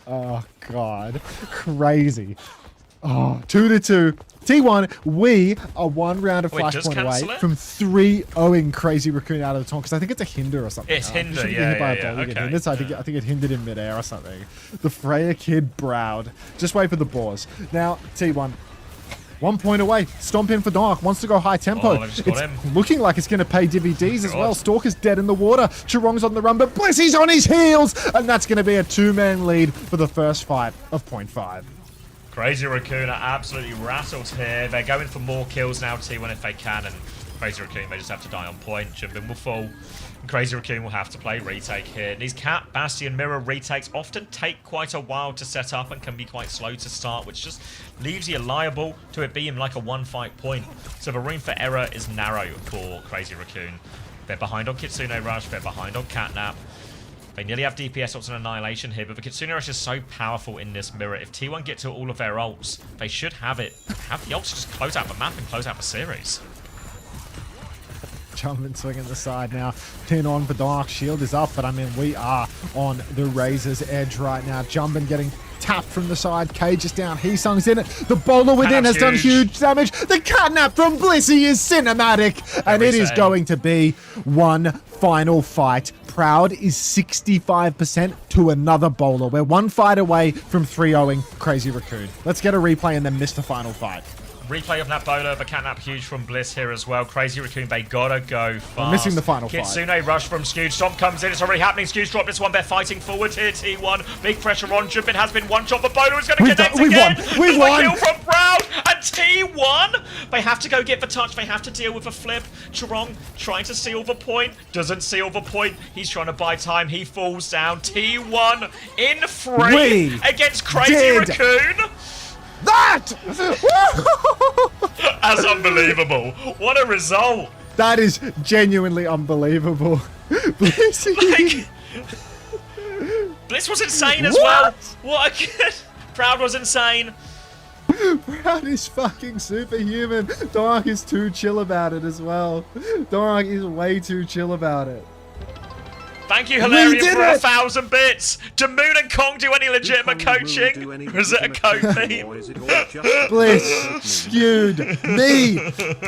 Oh god, crazy. Oh, 2-2. T1, we are one round of flashpoint away from 3-0ing Crazy Raccoon out of the taunt because I think it's a hinder or something. It's hinder, yeah. Okay. So I think it hindered in midair or something. The Freya kid Browd. Just wait for the boars. Now, T1. 1 point away. Stomp in for Dark. Wants to go high tempo. It's looking like it's going to pay DVDs as well. Stalker's dead in the water. Chirong's on the run, but Blissy's on his heels. And that's going to be a 2-man lead for the first fight of point 5. Crazy Raccoon are absolutely rattled here. They're going for more kills now, T1 if they can. And Crazy Raccoon, they just have to die on point. Jumpin will fall. Crazy Raccoon will have to play retake here. These Cat, Bastion, Mirror retakes often take quite a while to set up and can be quite slow to start, which just leaves you liable to it being like a one-fight point. So the room for error is narrow for Crazy Raccoon. They're behind on Kitsune Rush, they're behind on Catnap. They nearly have DPS ults and Annihilation here, but the Kitsune Rush is so powerful in this mirror. If T1 get to all of their ults, they should have it. Have the ults just close out the map and close out the series. Jumping, swinging the side now. Pin on for Dark. Shield is up, but I mean, we are on the razor's edge right now. Jumping, getting tapped from the side. Cage is down. He-Sung's in it. The bowler within has done huge damage. The catnap from Blissey is cinematic. And it is going to be one final fight. Proud is 65% to another bowler. We're one fight away from 3-0ing Crazy Raccoon. Let's get a replay and then miss the final fight. Replay of that bowler, the catnap huge from Bliss here as well. Crazy Raccoon, they gotta go fast. We're missing the final Kitsune fight. Rush from Skewed. Stomp comes in, it's already happening. Skewed's dropped this one, they're fighting forward here, T1. Big pressure on Jumpin has been one shot. The bowler is gonna connect again. We won! Kill from Proud and T1. They have to go get the touch, they have to deal with a flip. Chirong trying to seal the point, doesn't seal the point. He's trying to buy time, he falls down. T1 in free against Crazy Raccoon. That! That's unbelievable. What a result. That is genuinely unbelievable. Bliss, Bliss was insane as well. What a kid. Proud was insane. Proud is fucking superhuman. Dark is too chill about it as well. Dark is way too chill about it. Thank you, Hilarion, for 1,000 bits. Do Moon and Kong do any legitimate coaching? Or is it a code theme? Bliss, Skewed, me.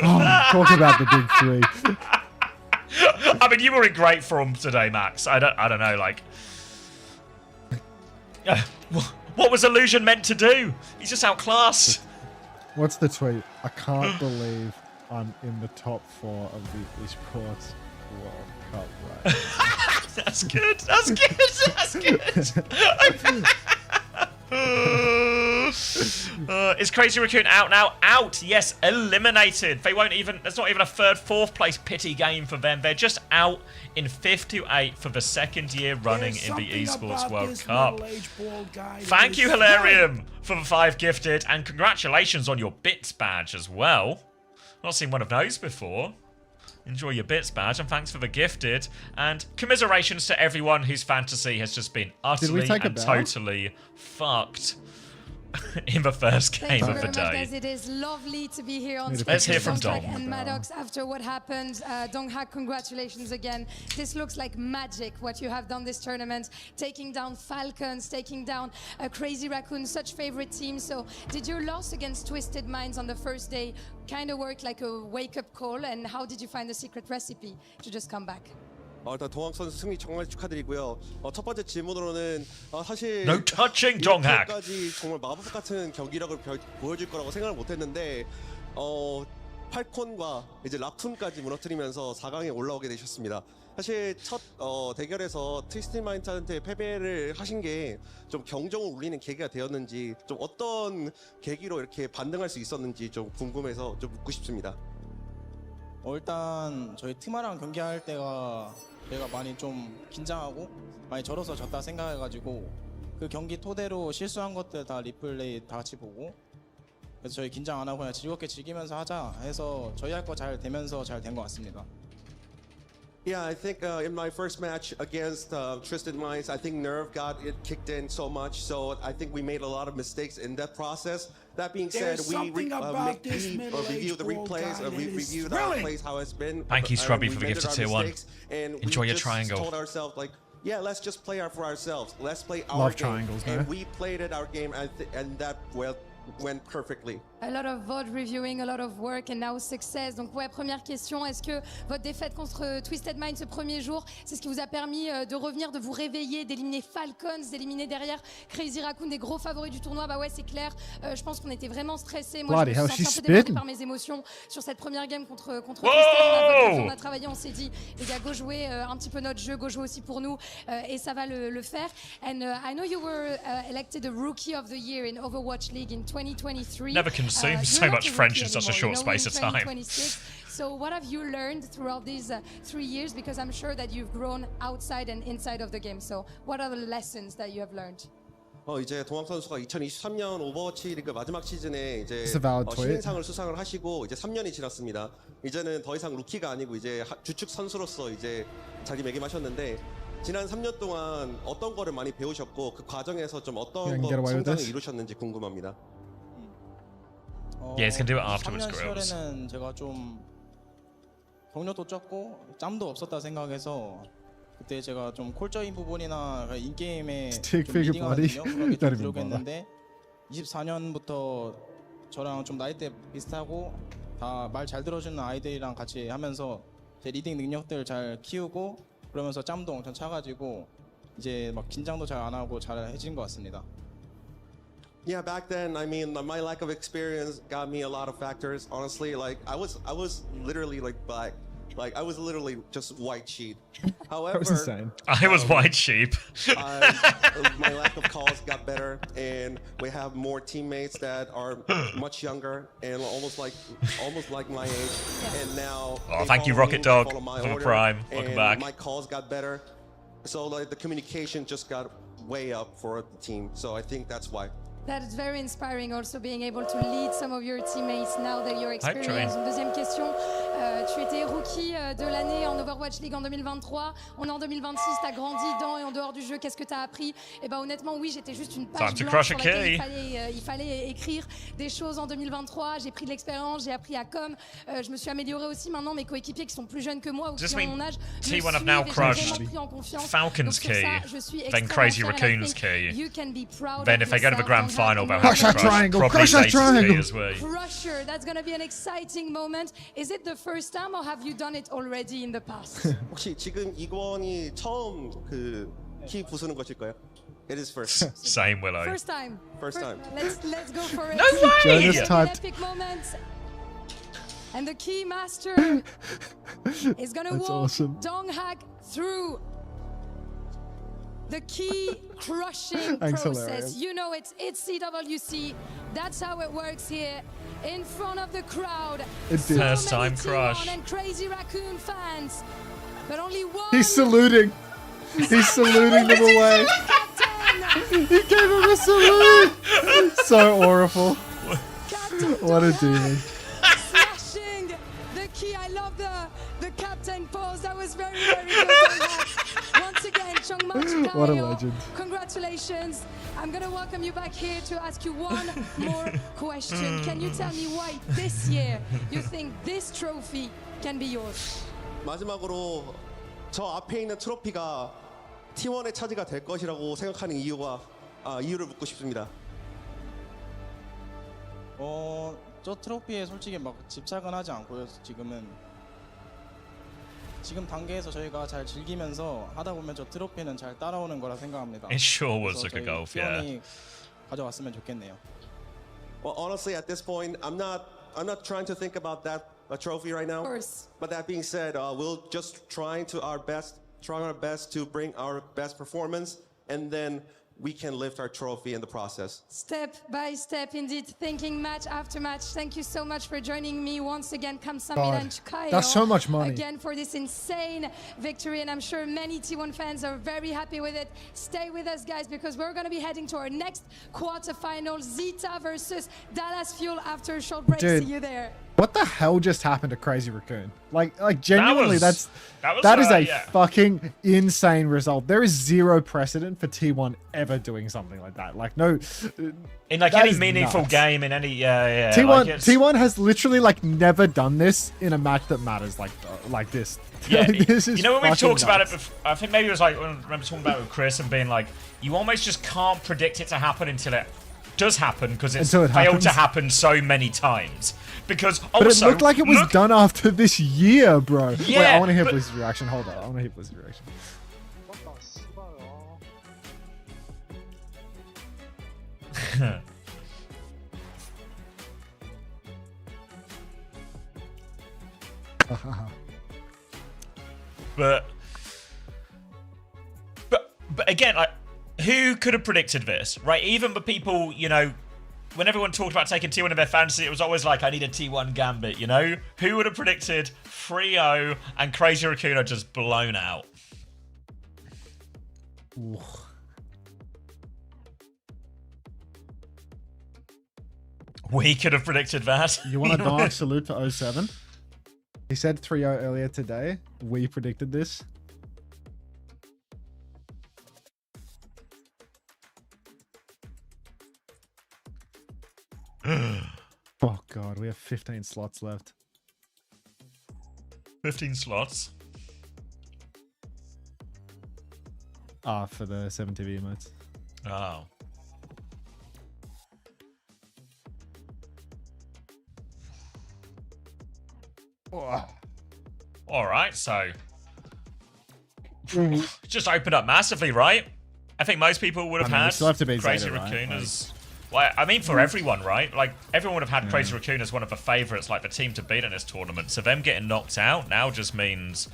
Oh, talk about the big three. I mean, you were in great form today, Max. I don't know, like... what was Illusion meant to do? He's just outclassed. What's the tweet? I can't believe I'm in the top 4 of the Esports World Cup right now. That's good. That's good. That's good. Is Crazy Raccoon out now? Out. Yes, eliminated. They won't even. There's not even a third, fourth place pity game for them. They're just out in 5th to 8 for the 2nd year running in the Esports World Cup. Thank you, Hilarium, for the 5 gifted, and congratulations on your bits badge as well. Not seen one of those before. Enjoy your bits badge, and thanks for the gifted. And commiserations to everyone whose fantasy has just been utterly and totally fucked. in the first Thank game you of the very much, day. guys. It is lovely to be here on Let's stage hear with from Donghack Dom. and Maddox after what happened. Donghack, congratulations again. This looks like magic, what you have done this tournament, taking down Falcons, taking down Crazy Raccoon, such favorite teams. So did your loss against Twisted Minds on the first day kind of work like a wake-up call? And how did you find the secret recipe to just come back? 일단 동학 선수 승리 정말 축하드리고요. 첫 번째 질문으로는 사실 No touching, Donghack. 이렇게까지 정말 마법 같은 경기력을 보여줄 거라고 생각을 못했는데 팔콘과 이제 라쿤까지 무너뜨리면서 4강에 올라오게 되셨습니다. 사실 첫 대결에서 트위스티드 마인드한테 패배를 하신 게 좀 경종을 울리는 계기가 되었는지 좀 어떤 계기로 이렇게 반등할 수 있었는지 좀 궁금해서 좀 묻고 싶습니다. 일단 저희 트마랑 경기할 때가 제가 많이 좀 긴장하고 많이 절어서 졌다 생각해가지고 그 경기 토대로 실수한 것들 다 리플레이 다 같이 보고 그래서 저희 긴장 안 하고 그냥 즐겁게 즐기면서 하자 해서 저희 할 거 잘 되면서 잘 된 것 같습니다. Yeah, I think in my first match against Twisted Minds, I think nerve got it kicked in so much, so I think we made a lot of mistakes in that process. That being said, we review the replays, we reviewed our plays, how it's been. Thank you, Scrubby, for the gift of tier 1. Enjoy your just triangle. Told ourselves, like, yeah, let's just play for ourselves. Let's play our Love game. triangles, and man. we played it our game, and that went perfectly. A lot of VOD reviewing, a lot of work, and now success. Donc ouais, première question, est-ce que votre défaite contre Twisted Mind ce premier jour, c'est ce qui vous a permis de revenir, de vous réveiller, d'éliminer Falcons, d'éliminer derrière Crazy Raccoon, des gros favoris du tournoi? Bah ouais, c'est clair. Je pense qu'on était vraiment stressés. Moi, je me suis senti un peu débordée par mes émotions sur cette première game contre Twisted. On a travaillé, on s'est dit, les gars, go jouer un petit peu notre jeu, go jouer aussi pour nous, et ça va le faire. And I know you were elected the Rookie of the Year in Overwatch League in 2023. Never consumed so much French in such a short space of time. So what have you learned throughout these 3 years? Because I'm sure that you've grown outside and inside of the game. So what are the lessons that you have learned? 이제 동학 선수가 2023년 오버워치 리그 마지막 시즌에 이제 신인상을 수상을 하시고 이제 3년이 지났습니다. 이제는 더 이상 루키가 아니고 이제 주축 선수로서 이제 자리매김하셨는데 지난 3년 동안 어떤 거를 많이 배우셨고 그 과정에서 좀 어떤 성장을 이루셨는지 궁금합니다. Yeah, he's gonna do it afterwards, 3년 시절에는 제가 좀 경력도 적고 짬도 없었다 생각해서 그때 제가 좀 콜적인 부분이나 인게임에 좀 리딩하는 능력이 좀 부족했는데 24년부터 저랑 좀 나이대 비슷하고 다 말 잘 들어주는 아이들이랑 같이 하면서 제 리딩 능력들 잘 키우고 그러면서 짬도 엄청 차가지고 이제 막 긴장도 잘 안 하고 잘 해진 것 같습니다. Yeah, back then, I mean, my lack of experience got me a lot of factors. Honestly, like I was literally like black, like I was literally just white sheep. However, I was white sheep. My lack of calls got better, and we have more teammates that are much younger and almost like my age. And now, thank you, Rocket Dog, for the prime. Welcome back. My calls got better, so like the communication just got way up for the team. So I think that's why. That is very inspiring, also being able to lead some of your teammates now that you're experienced. Une deuxième question, tu étais rookie de l'année en Overwatch League en 2023. On est en 2026, tu as grandi dans et en dehors du jeu. Qu'est-ce que tu as appris? Et ben honnêtement, oui, j'étais juste une page blanche sur laquelle il fallait écrire des choses en 2023. J'ai pris de l'expérience, j'ai appris à com. Je me suis améliorée aussi maintenant. Mes coéquipiers qui sont plus jeunes que moi ou qui ont mon âge, T1 have now crushed Falcon's key, then Crazy Raccoon's key. Then if they go to the grand final, they'll have to crush that triangle. As well. Crusher, that's going to be an exciting moment. Is it the first time or have you done it already in the past? 혹시 지금 이권이 처음 그 키 부수는 것일까요? It is first. Same, Willow. First time. First time. Let's go for it. No way! Epic moment. And the key master is going to walk Donghack through the key crushing process. You know it's CWC. That's how it works here in front of the crowd. First time crush. And Crazy Raccoon fans. But only one. He's saluting. He's saluting them away. He gave him a salute. So awful. What a demon. Smashing the key. I love the captain pose. That was very, very good. Once again, What a legend. Congratulations. congratulations. I'm gonna welcome you back here to ask you one more question. Can you tell me why this year you think this trophy can be yours? 마지막으로 저 앞에 있는 트로피가 T1의 차지가 될 것이라고 생각하는 이유를 묻고 싶습니다. 저 트로피에 솔직히 막 집착은 하지 않고요. 지금 단계에서 저희가 잘 즐기면서 하다 보면 저 트로피는 잘 따라오는 거라 생각합니다. It sure was like a golf, yeah. T1이 가져왔으면 좋겠네요. Well, honestly, at this point, I'm not trying to think about that trophy right now. Of course. But that being said, we'll just try our best to bring our best performance, and then we can lift our trophy in the process. Step by step, indeed, thinking match after match. Thank you so much for joining me once again. 감사합니다 and 축하해요. That's so much money. Again for this insane victory, and I'm sure many T1 fans are very happy with it. Stay with us, guys, because we're going to be heading to our next quarterfinal, Zeta versus Dallas Fuel after a short break. Dude. See you there. What the hell just happened to Crazy Raccoon? Like genuinely, that is a yeah. fucking insane result. There is zero precedent for T1 ever doing something like that. Like no, in like any meaningful game, in any T1 has literally like never done this in a match that matters like this. Yeah, this is when we've talked about it nuts. before, I think maybe it was like when I remember talking about it with Chris and being like, you almost just can't predict it to happen until it does happen because it's failed to happen so many times. Because also, but it looked like it was done after this year, bro. Yeah, wait, I want to hear Blizz's reaction. Hold on, I want to hear Blizz's reaction. but again, like, who could have predicted this, right? Even the people, when everyone talked about taking T1 in their fantasy, it was always like, I need a T1 Gambit, Who would have predicted 3-0 and Crazy Raccoon are just blown out? Ooh. We could have predicted that. You want a dark salute to 07? He said 3-0 earlier today. We predicted this. Oh god, we have 15 slots left. 15 slots? For the 7TV emotes. Oh. Alright, so just opened up massively, right? I think most people would have had Crazy Raccoon as... Well, I mean, for everyone, right? Like, everyone would have had Crazy Raccoon as one of the favourites, like the team to beat in this tournament. So them getting knocked out now just means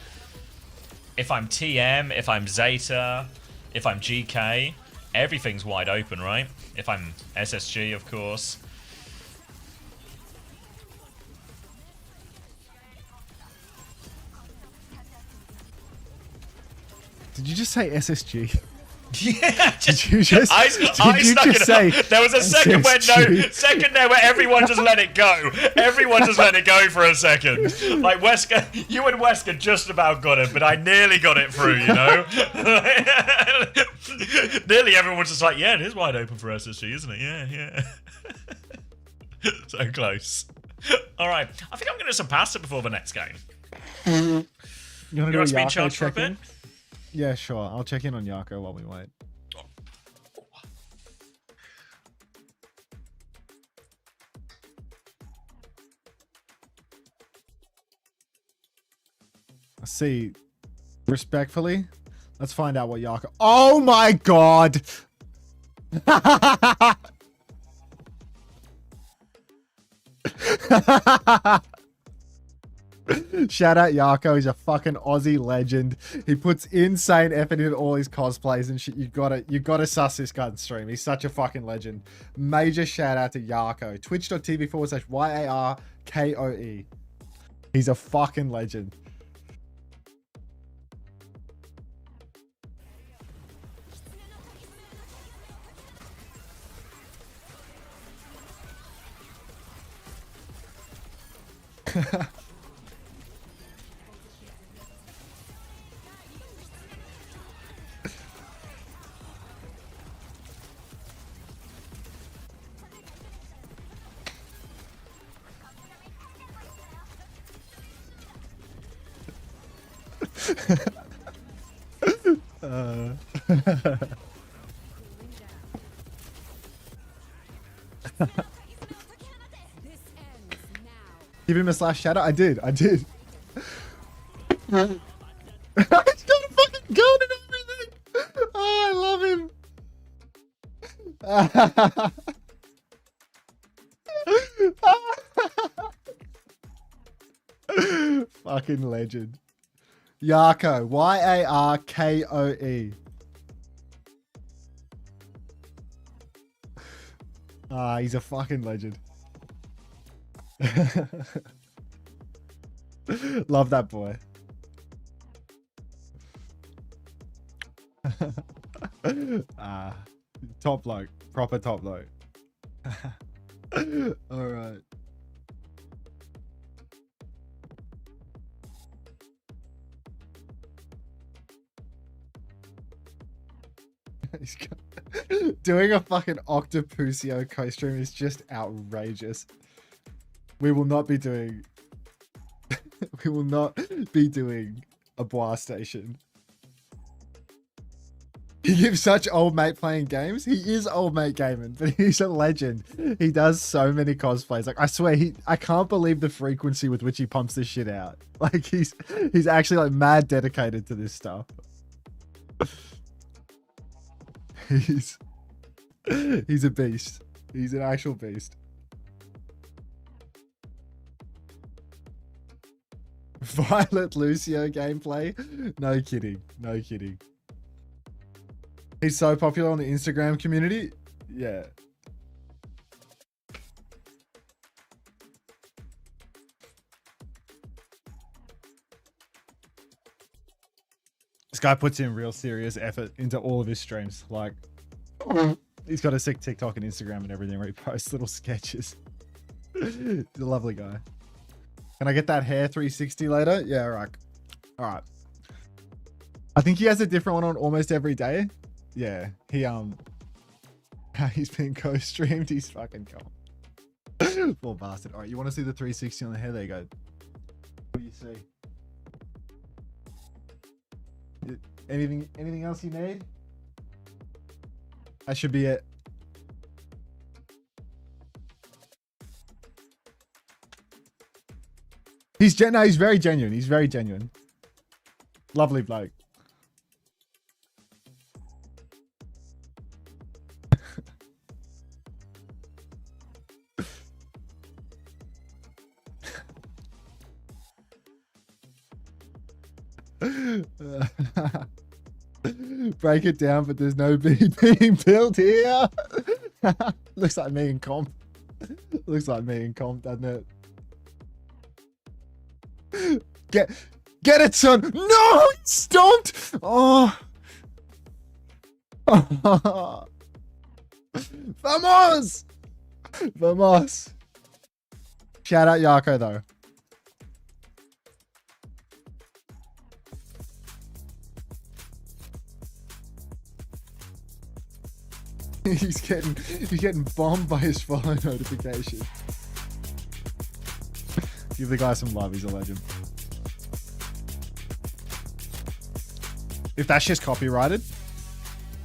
if I'm TM, if I'm Zeta, if I'm GK, everything's wide open, right? If I'm SSG, of course. Did you just say SSG? Yeah, did you just say there was a second where everyone just let it go. Everyone just let it go for a second. Like Wesker, you and Wesker just about got it, but I nearly got it through, Nearly everyone was just like, yeah, it is wide open for SSG, isn't it? Yeah. So close. All right, I think I'm going to do some pasta before the next game. You want to be in charge for a bit? Yeah, sure. I'll check in on Yako while we wait. See, respectfully, let's find out what Yako... Oh my god! Shout out Yako, he's a fucking Aussie legend. He puts insane effort into all his cosplays and shit. You gotta suss this guy's stream. He's such a fucking legend. Major shout out to Yako. Twitch.tv/YARKOE. He's a fucking legend. Give him a slash shadow. I did. He's got a fucking gun and everything. Oh, I love him. Fucking legend. Yarko. Y-A-R-K-O-E. Ah, he's a fucking legend. Love that boy. Top bloke. Proper top bloke. Alright. Doing a fucking Octopusio co-stream is just outrageous. We will not be doing a Bois station. He gives such old mate playing games. He is old mate gaming, but he's a legend. He does so many cosplays. Like, I swear, I can't believe the frequency with which he pumps this shit out. Like, he's actually like mad dedicated to this stuff. He's a beast. He's an actual beast. Violet Lucio gameplay? No kidding. No kidding. He's so popular on the Instagram community. Yeah. This guy puts in real serious effort into all of his streams. Like, he's got a sick TikTok and Instagram and everything where he posts little sketches. He's a lovely guy. Can I get that hair 360 later? Yeah, right. All right. I think he has a different one on almost every day. Yeah, he's been co-streamed. He's fucking gone. Poor bastard. All right, you want to see the 360 on the hair? There you go. What do you see? Anything else you need? That should be it. He's very genuine. He's very genuine. Lovely bloke. Break it down, but there's no beat being built here. Looks like me and comp. Looks like me and comp, doesn't it? Get it, son! No! It stomped! Oh! Vamos! Vamos! Shout out Yarko, though. He's getting bombed by his follow notification. Give the guy some love, he's a legend. If that's just copyrighted.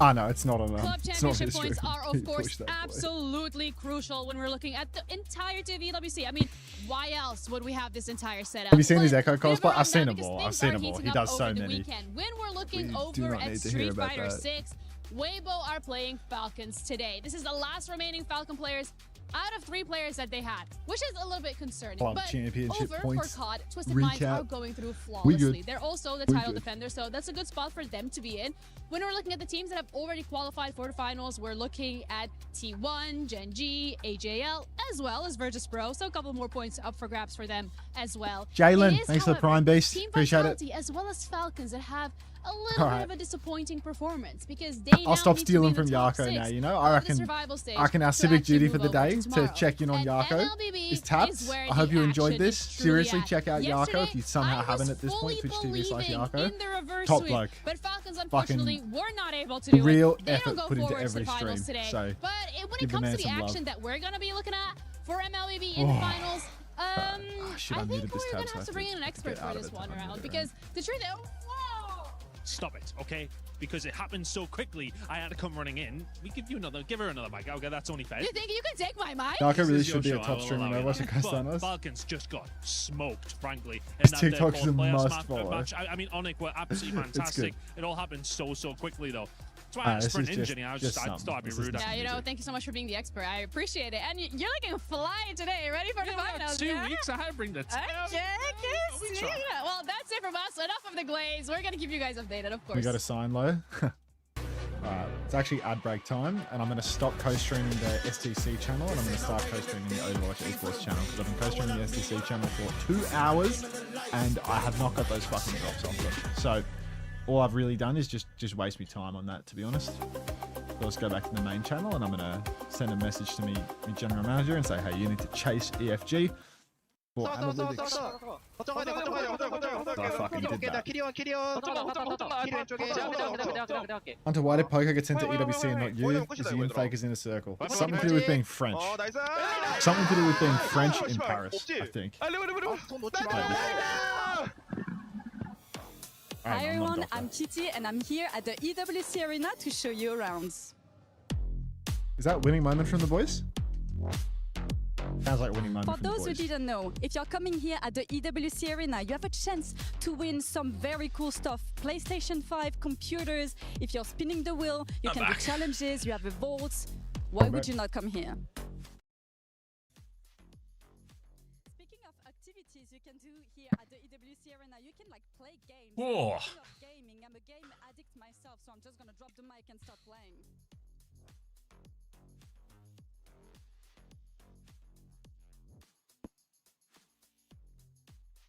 Ah, no, it's not on Club championship points are, of course, absolutely crucial when we're looking at the entirety of EWC. I mean, why else would we have this entire setup? Have you seen his Echo cosplay? I've seen them all. I've seen them all. He does so many. When we're looking over at Street Fighter 6, Weibo are playing Falcons today. This is the last remaining Falcon players out of 3 players that they had, which is a little bit concerning. But championship over points. for COD, Twisted Minds are going through flawlessly. They're also the title defender, so that's a good spot for them to be in. When we're looking at the teams that have already qualified for the finals, we're looking at T1, Gen G, AJL, as well as Virtus.pro. So a couple more points up for grabs for them as well. Jalen, thanks for the Prime Beast. Appreciate it. As well as Falcons that have a little bit of a disappointing performance because they I'll stop stealing from Yarko now, you know? I reckon our civic duty for the day to check in on Yarko is tapped. I hope you enjoyed this. Seriously, check out Yarko if you somehow haven't at this point. Twitch TV/Yarko. Top bloke. But Falcons unfortunately were not able to do real it. They effort don't go put into forward every to the finals stream. today. So but when it comes to the action that we're going to be looking at for MLBB in the finals, I think we're going to have to bring in an expert for this one round because the truth is, stop it, okay? Because it happened so quickly, I had to come running in. We give her another mic. Okay, that's only fair. You think you can take my mic? Darko really This is should be your a show, top I will streamer allow now. you Watch that. it, guys, But on us. Falcons just got smoked, frankly. His in that TikTok third is a player must follow. match. I mean, Onyx were absolutely It's fantastic. good. It all happened so quickly, though. That's why I had to This sprint is in, just- Jenny. I just thought I'd be something. rude. Yeah, you know, thank you so much for being the expert. I appreciate it. And you're looking fly today. Ready for the We got finals? 2 yeah? weeks. I had to bring the Well, that's it from us. Enough of the glaze. We're going to keep you guys updated, of course. We got a sign low. Alright, it's actually ad break time, and I'm going to stop co-streaming the STC channel, and I'm going to start co-streaming the Overwatch Esports channel, because I've been co-streaming the STC channel for 2 hours, and I have not got those fucking drops off it. So, all I've really done is just waste me time on that, to be honest. So let's go back to the main channel, and I'm going to send a message to my general manager and say, hey, you need to chase EFG for analytics. I fucking did that. Hunter, why did Poker get into EWC and not you? Is the Fakers in a circle? Something to do with being French. Something to do with being French in Paris, I think. Hi everyone, I'm Kitty and I'm here at the EWC Arena to show you around. Is that winning moment from the boys? Sounds like winning moment For from the those who boys. didn't know, if you're coming here at the EWC Arena, you have a chance to win some very cool stuff. PlayStation 5, computers, if you're spinning the wheel, you can do challenges, you have a vault. Why would you not come here? Speaking of activities you can do here at the EWC Arena, you can like play games. Whoa. Speaking of gaming, I'm a game addict myself, so I'm just gonna drop the mic and start playing.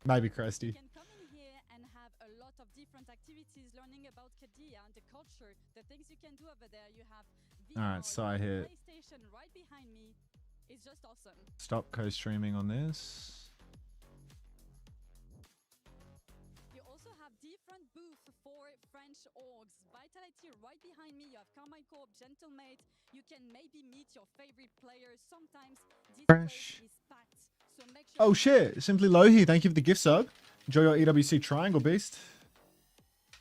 Maybe Krusty. You can come in here and have a lot of different activities, learning about Kadia and the culture, the things you can do over there. You have Alright, so I hit PlayStation right behind me. It's just awesome. stop co-streaming on this. You also have different booths for French orgs. Vitality right behind me. You have Carmichael, Gentlemate. You can maybe meet your favorite players. Sometimes this Fresh. place is packed. So make sure Oh shit, Simply Low here. Thank you for the gift sub. Enjoy your EWC Triangle Beast.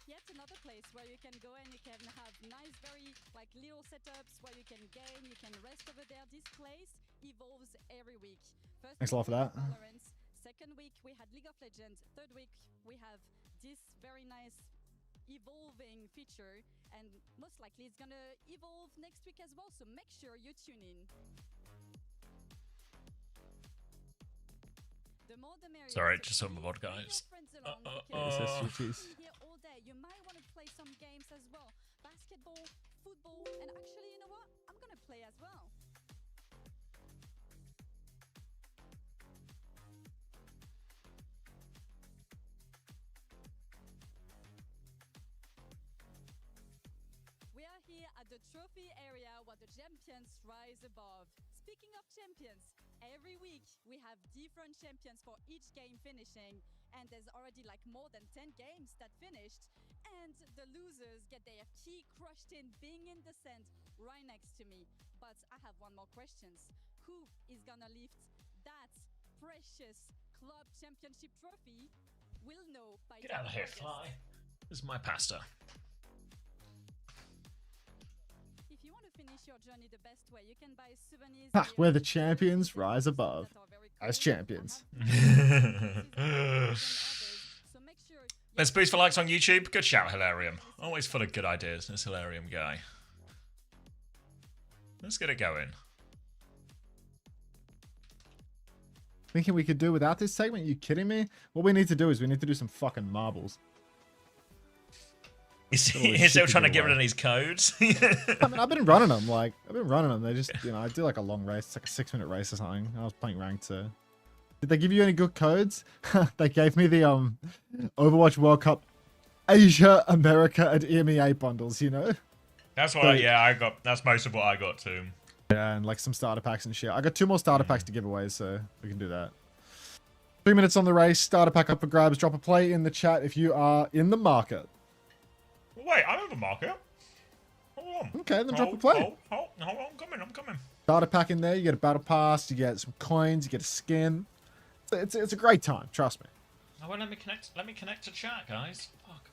yet another place where you can go and you can have nice, very like little setups where you can game, you can rest over there. This place evolves every week. First Thanks a lot for that. Valorant. Second week we had League of Legends. Third week we have this very nice evolving feature, and most likely it's gonna evolve next week as well. So make sure you tune in. The more the merrier. Sorry, just on the mod, guys. Here all day. You might want to play some games as well. Basketball, football, and actually, you know what? I'm gonna play as well. We are here at the trophy area where the champions rise above. Speaking of champions, every week we have different champions for each game finishing, and there's already like more than 10 games that finished, and the losers get their key crushed in being in the sand right next to me. But I have one more question. Who is gonna lift that precious club championship trophy? We'll know by Get out of here, August. fly. This is my pasta. If you want to finish your journey the best way, you can buy souvenirs. Ha, where the champions rise above. As champions. Let's boost for likes on YouTube. Good shout, Hilarium. Always full of good ideas. This Hilarium guy. Let's get it going. Thinking we could do without this segment? You kidding me? What we need to do is we need to do some fucking marbles. He's still trying to get rid of these codes. I mean, I've been running them. They just, I do like a long race. It's like a 6-minute race or something. I was playing ranked, so. Did they give you any good codes? They gave me the Overwatch World Cup Asia, America, and EMEA bundles, you know? That's what I got. That's most of what I got too. Yeah, and like some starter packs and shit. I got 2 more starter packs to give away, so we can do that. 3 minutes on the race. Starter pack up for grabs. Drop a play in the chat if you are in the market. Wait, I'm in the market. Hold on. Okay, then drop a play. Hold on, I'm coming. Starter pack in there. You get a battle pass. You get some coins. You get a skin. It's a great time. Trust me. Oh, well, let me connect to chat, guys. Fuck.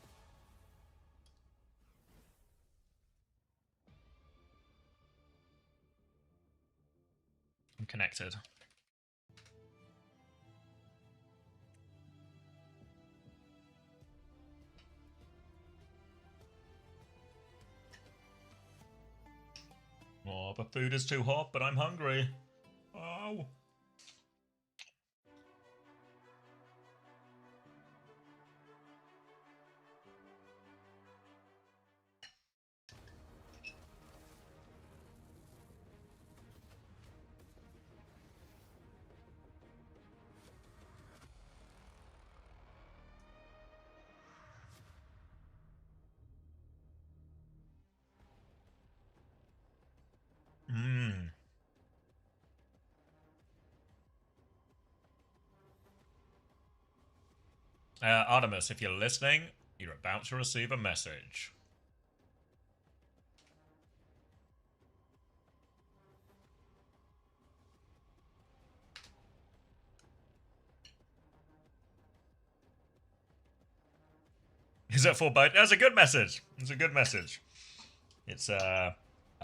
I'm connected. Oh, the food is too hot, but I'm hungry. Oh. Mmm. Artemis, if you're listening, you're about to receive a message. Is it for both? That's a good message. It's a good message. It's a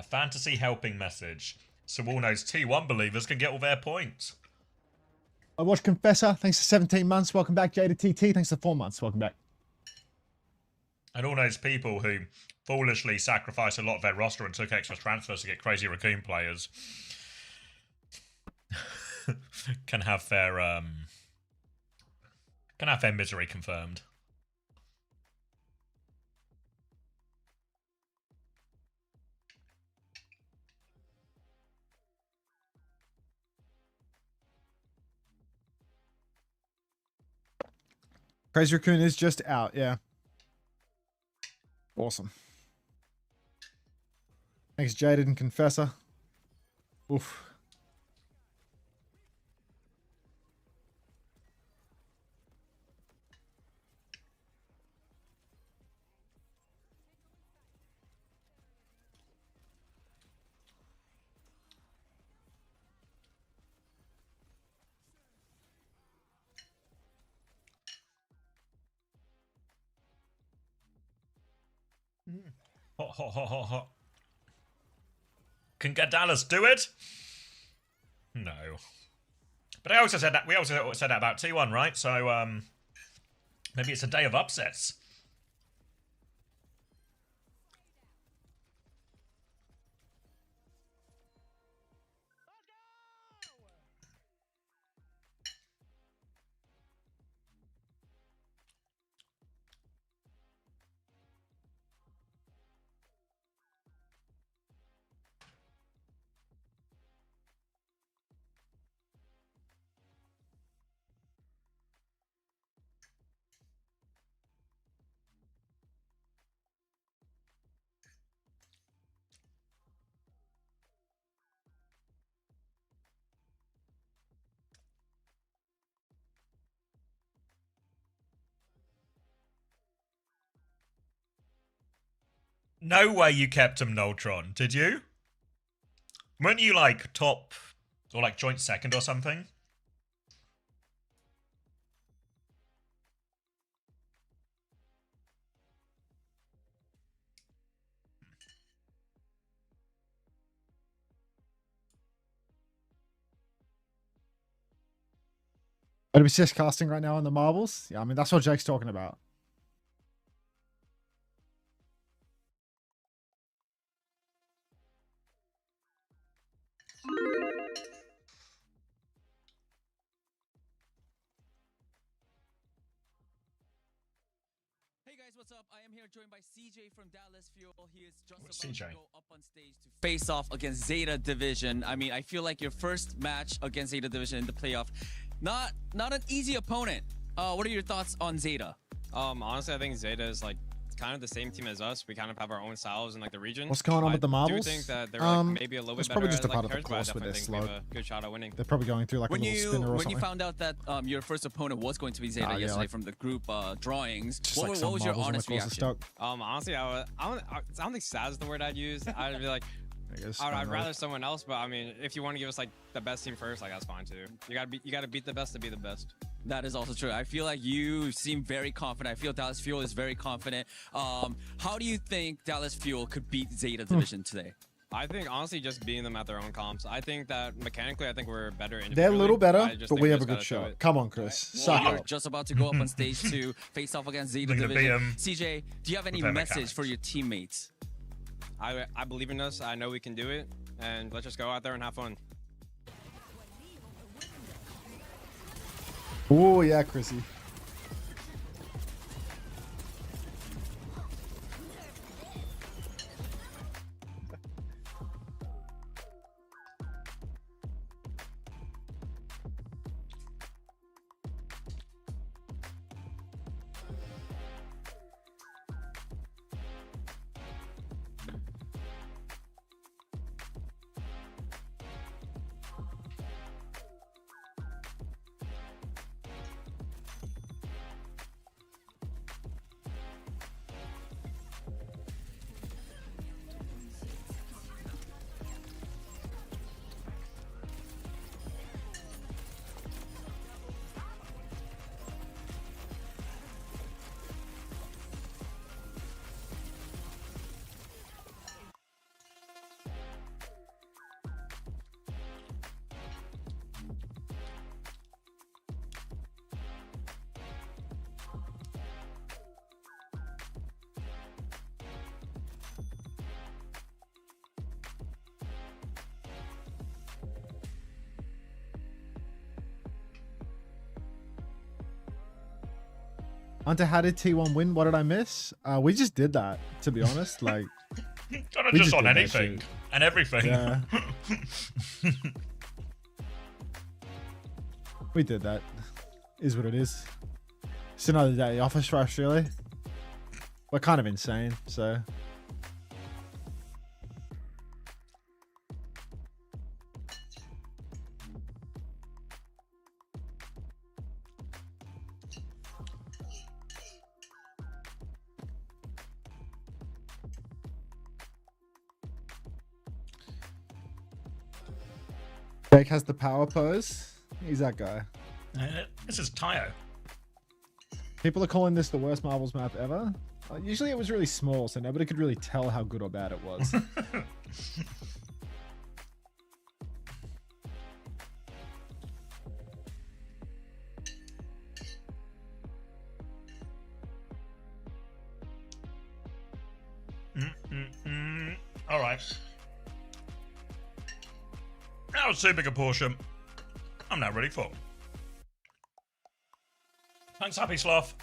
fantasy helping message. So all knows T1 believers can get all their points. I watched Confessor. Thanks for 17 months. Welcome back, Jada TT. Thanks for 4 months. Welcome back. And all those people who foolishly sacrificed a lot of their roster and took extra transfers to get crazy Raccoon players can have their misery confirmed. Crazy Raccoon is just out, yeah. Awesome. Thanks, Jaded and Confessor. Oof. Hot, hot, hot, hot, hot. Can Dallas do it? No. But I also said that we also said that about T1, right? So maybe it's a day of upsets. No way you kept him Noltron, did you? Weren't you like top or like joint second or something? OWCS casting right now on the marbles. Yeah, I mean, that's what Jake's talking about. Hey guys, what's up? I am here joined by CJ from Dallas Fuel. He is just What's about CJ? to go up on stage to face off against Zeta Division. I mean, I feel like your first match against Zeta Division in the playoff, not an easy opponent. What are your thoughts on Zeta? Honestly, I think Zeta is like kind of the same team as us. We kind of have our own styles in like the region. What's going on with the marbles? I do think that they're like, maybe a little bit it's better probably just at, a part like, of the pairs, but I course with definitely this think we have slope. a good shot at winning. They're probably going through like a little spinner or When something. you found out that your first opponent was going to be Zeta yesterday like, from the group drawings, just what, like what some was your marbles in the honest course of reaction? stock. Honestly, I don't think sad is the word I'd use. I'd be like, I'd rather someone else, but I mean, if you want to give us like the best team first, like that's fine too. You gotta beat the best to be the best. That is also true. I feel like you seem very confident. I feel Dallas Fuel is very confident. How do you think Dallas Fuel could beat Zeta Division today? I think honestly just beating them at their own comps. I think that mechanically, I think we're better. They're a little better, but we have a good shot. shot. Come on, Chris. Suck You're up. just about to go up on stage to face off against Zeta Division. CJ, do you have any message for your teammates? I believe in us. I know we can do it, and let's just go out there and have fun. Oh yeah, Chrissy. Hunter, how did T1 win? What did I miss? We just did that, to be honest. Like, kind of just on anything and everything. Yeah. We did that. Is what it is. It's another day office for us, really. We're kind of insane, so. Jake has the power pose. He's that guy. This is Tayo. People are calling this the worst marbles map ever. Usually it was really small, so nobody could really tell how good or bad it was. All right. That was too big a portion. I'm now ready for. Thanks, Happy Sloth.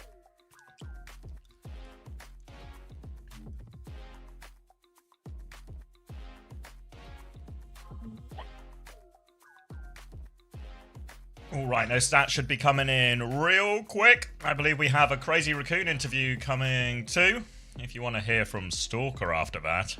All right, no stats should be coming in real quick. I believe we have a Crazy Raccoon interview coming too. If you want to hear from Stalker after that.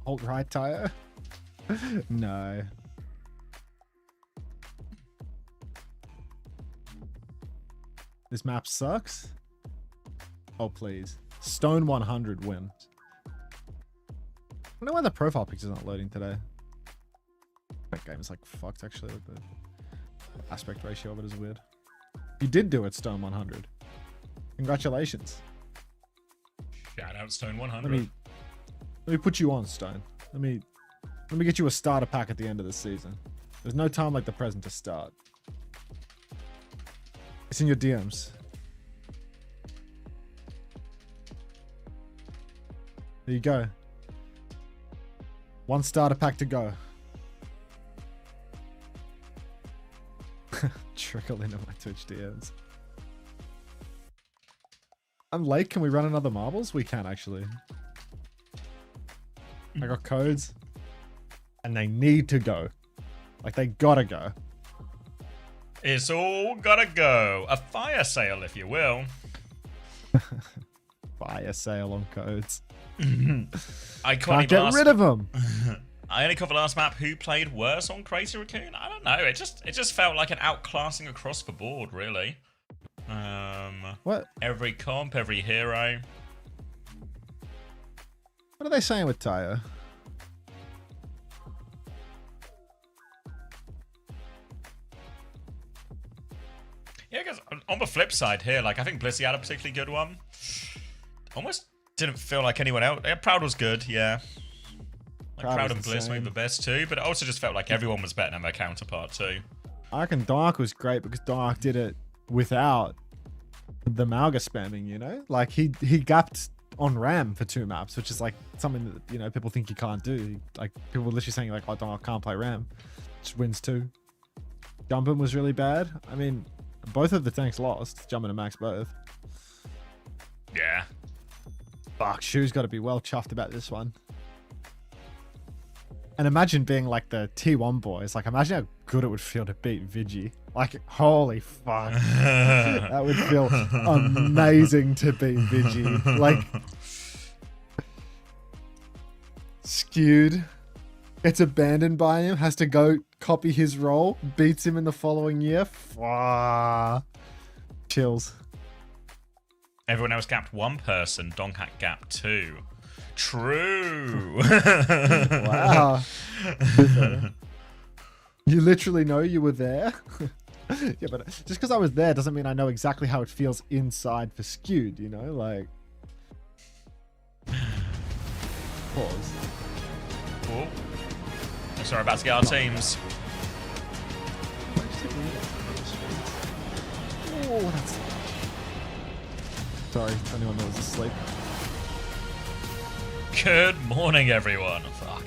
Alt-right tire? No. This map sucks? Oh, please. Stone 100 wins. I don't know why the profile picture's not loading today. That game is like fucked, actually. The aspect ratio of it is weird. You did do it, Stone 100. Congratulations. Shout out Stone 100. Let me put you on, Stone. Let me get you a starter pack at the end of the season. There's no time like the present to start. It's in your DMs. There you go. One starter pack to go. Trickle into my Twitch DMs. I'm late. Can we run another marbles? We can, actually. I got codes. And they need to go. Like, they gotta go. It's all gotta go. A fire sale, if you will. Fire sale on codes. I can't get rid of them. I only covered last map. Who played worse on Crazy Raccoon? I don't know. It just felt like an outclassing across the board, really. What? Every comp, every hero. What are they saying with Taya? Yeah, because on the flip side here, like I think Blissey had a particularly good one. Almost didn't feel like anyone else. Yeah, Proud was good, yeah. Like Proud and Bliss maybe the best too, but it also just felt like everyone was better than their counterpart too. I reckon Dark was great because Dark did it without the Malga spamming, you know? Like he gapped on Ram for 2 maps, which is like something that, you know, people think you can't do. Like people were literally saying like, oh, Dark can't play Ram. Just wins 2. Jumping was really bad. I mean, both of the tanks lost. Jumping and Max both. Yeah. Fuck, Shu's got to be well chuffed about this one. And imagine being like the T1 boys. Like, imagine how good it would feel to beat Vigi. Like, holy fuck. That would feel amazing to beat Vigi. Like, skewed. Gets abandoned by him. Has to go copy his role. Beats him in the following year. Chills. Everyone else gapped 1 person. Donghack gapped 2. True. Wow. You literally know you were there. Yeah, but just because I was there doesn't mean I know exactly how it feels inside for skewed, you know? Like, pause. Oh. Sorry, about to get our teams. Oh, that's... Sorry, anyone that was asleep. Good morning, everyone. Fuck.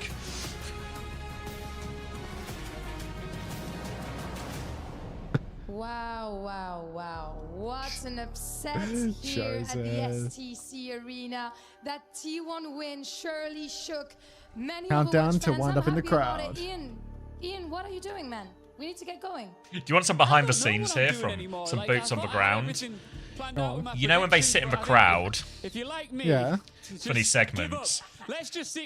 Wow, wow, wow. What an upset here at the STC Arena. That T1 win surely shook many Countdown Overwatch to fans. wind up in the I'm happy about crowd. it. Ian, what are you doing, man? We need to get going. Do you want some behind the scenes here from some boots on the ground? You know when they sit in the crowd Yeah. for these segments?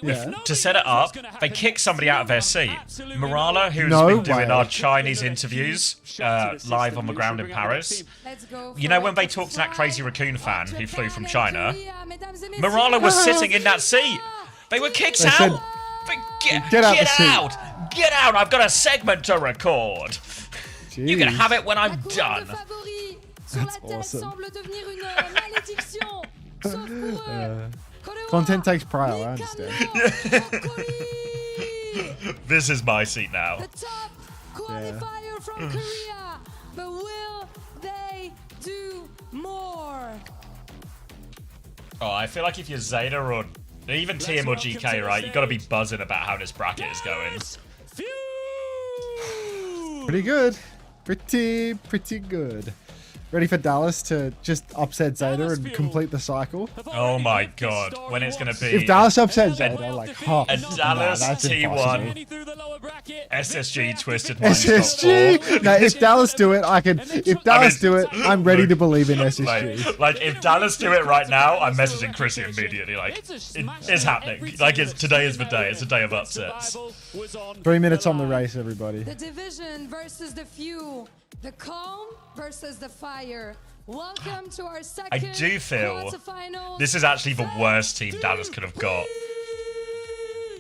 Yeah. To set it up, they kick somebody out of their seat. Marala, who's been doing our Chinese interviews live on the ground in Paris. You know when they talked to that crazy raccoon fan who flew from China? Marala was sitting in that seat. They were kicked out. Get out! Get out! I've got a segment to record. Jeez. You can have it when I'm done. That's awesome. Content takes prior, I understand. This is my seat now. Qualifier from Korea, but will they do more? Oh, I feel like if you're Zeta or even TM or GK, right, you got to be buzzing about how this bracket is going. Pretty good. Pretty good. Ready for Dallas to just upset Zeta and complete the cycle? Oh my god, when it's going to be... If Dallas upsets Zeta, like, oh, a Dallas that's T1 impossible. SSG twisted SSG? No, if Dallas do it, I can... If Dallas do it, I'm ready to believe in SSG. Like, if Dallas do it right now, I'm messaging Chrissy immediately. Like, it's happening. Like, today is the day. It's a day of upsets. 3 minutes on the race, everybody. The division versus the few. The calm versus the fire. Welcome to our second I do feel quarterfinals. this is actually the worst team Dallas could have got.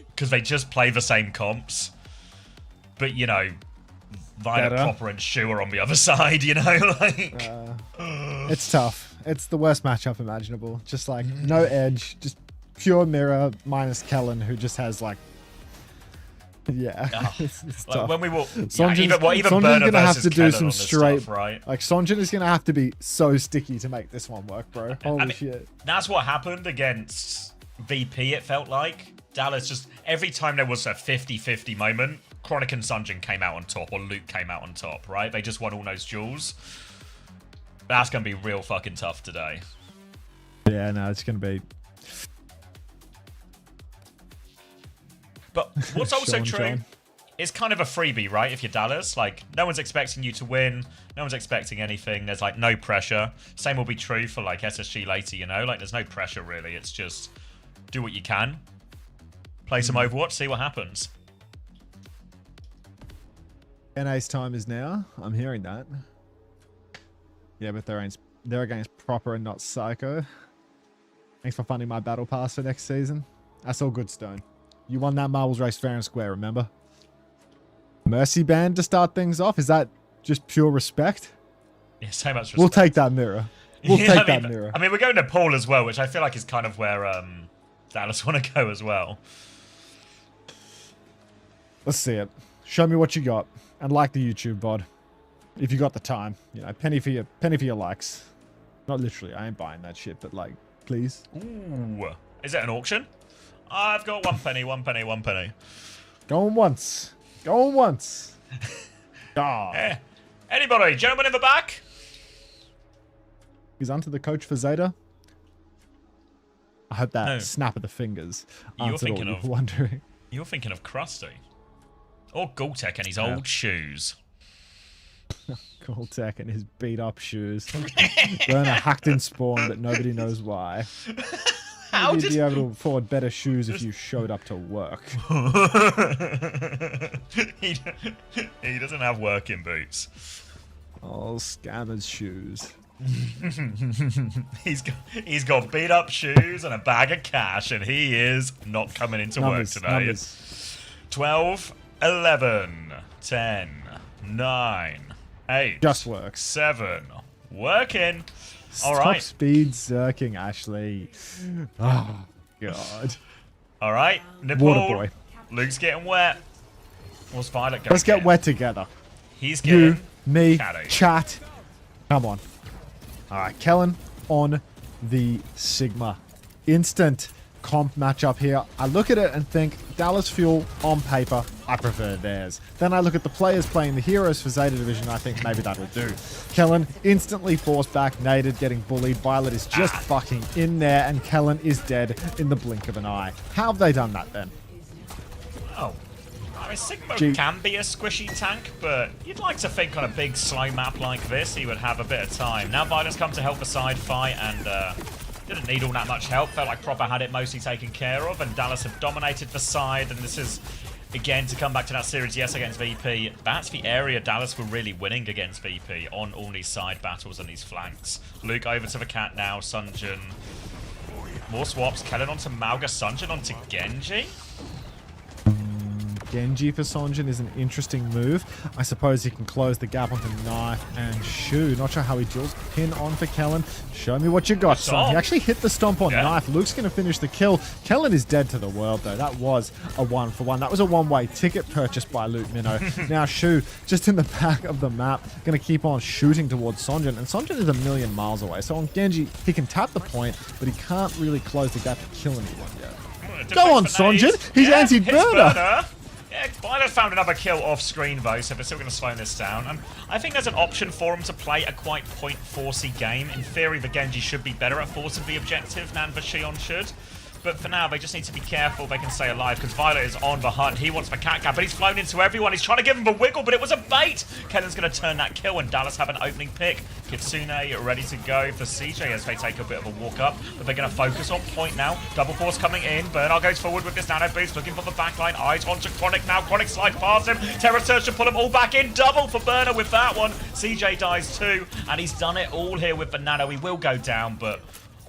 Because they just play the same comps. But, you know, Violet, Proper, and Shu are on the other side, you know? Like, it's tough. It's the worst matchup imaginable. Just like, no edge. Just pure mirror minus Kellen, who just has like... Yeah, it's like tough. when we will, Sonjin's, even Sonjin's gonna have to do Kellen some straight, stuff, right? Like Sonjin is gonna have to be so sticky to make this one work, bro. Holy shit! That's what happened against VP. It felt like Dallas just every time there was a 50-50 moment, Chronic and Sonjin came out on top, or Luke came out on top. Right? They just won all those duels. That's gonna be real fucking tough today. Yeah, no, it's gonna be. But what's also true is kind of a freebie, right? If you're Dallas, like, no one's expecting you to win. No one's expecting anything. There's, like, no pressure. Same will be true for, like, SSG later, you know? Like, there's no pressure, really. It's just do what you can. Play some Overwatch, see what happens. NA's time is now. I'm hearing that. Yeah, but there ain't They're against Proper and not Psycho. Thanks for funding my battle pass for next season. That's all good, Stone. You won that marbles race fair and square, remember? Mercy band to start things off. Is that just pure respect? Yeah, so much respect. We'll take that mirror. We'll take that mirror. I mean, we're going to Paul as well, which I feel like is kind of where Dallas want to go as well. Let's see it. Show me what you got. And like the YouTube VOD. If you got the time. You know, penny for your likes. Not literally, I ain't buying that shit, but like, please. Ooh. Is it an auction? I've got 1 penny, 1 penny, 1 penny. Going once. Going once. Ah. Anybody? Gentleman in the back? He's onto the coach for Zeta. I hope that snap of the fingers answered all you were wondering. You're thinking of Krusty. Or Gultek and his old shoes. Gultek and his beat up shoes. Burner hacked in Spawn, but nobody knows why. How You'd be able to afford better shoes if you showed up to work. He doesn't have working boots. Oh, scammers' shoes. He's got beat up shoes and a bag of cash, and he is not coming into work today. 12, 11, 10, 9, 8. Just work. 7. Working. All Stop right. speed zerking, Ashley. Oh, God. All right. Nipple. Water boy. Luke's getting wet. What's Violet going Let's get wet together. He's getting you, me, catty. chat. Come on. All right, Kellen on the Sigma. Instant comp matchup here. I look at it and think Dallas Fuel on paper, I prefer theirs. Then I look at the players playing the heroes for Zeta Division, I think maybe that'll do. Kellen instantly forced back, naded, getting bullied. Violet is just fucking in there, and Kellen is dead in the blink of an eye. How have they done that then? Oh. I mean, Sigma can be a squishy tank, but you'd like to think on a big slow map like this, he would have a bit of time. Now Violet's come to help the side fight, and didn't need all that much help. Felt like Proper had it mostly taken care of, and Dallas have dominated the side, and this is, again, to come back to that series, yes, against VP. That's the area Dallas were really winning against VP on all these side battles and these flanks. Luke over to the cat now, Sunjin. More swaps, Kellen onto Malga, Sunjin onto Genji. Genji for Sonjin is an interesting move. I suppose he can close the gap onto Knife and Shu. Not sure how he drills pin on for Kellen. Show me what you got, son. He actually hit the stomp on Knife. Luke's going to finish the kill. Kellen is dead to the world, though. That was a 1-for-1. That was a one-way ticket purchased by Luke Minnow. Now Shu, just in the back of the map, going to keep on shooting towards Sonjin. And Sonjin is a million miles away. So on Genji, he can tap the point, but he can't really close the gap to kill anyone yet. Go on, Sonjin. He's anti-burner. Yeah, Violet found another kill off screen though, so they're still going to slow this down. And I think there's an option for him to play a quite point forcey game. In theory, the Genji should be better at forcing the objective than the Shion should. But for now, they just need to be careful they can stay alive, because Violet is on the hunt. He wants the cat cap, but he's flown into everyone. He's trying to give him the wiggle, but it was a bait. Kellen's going to turn that kill, and Dallas have an opening pick. Kitsune ready to go for CJ as they take a bit of a walk up, but they're going to focus on point now. Double force coming in. Bernard goes forward with this nano boost, looking for the backline. Eyes onto Chronic now. Chronic slides past him. Terror Surge to pull them all back in. Double for Bernard with that one. CJ dies too, and he's done it all here with the nano. He will go down, but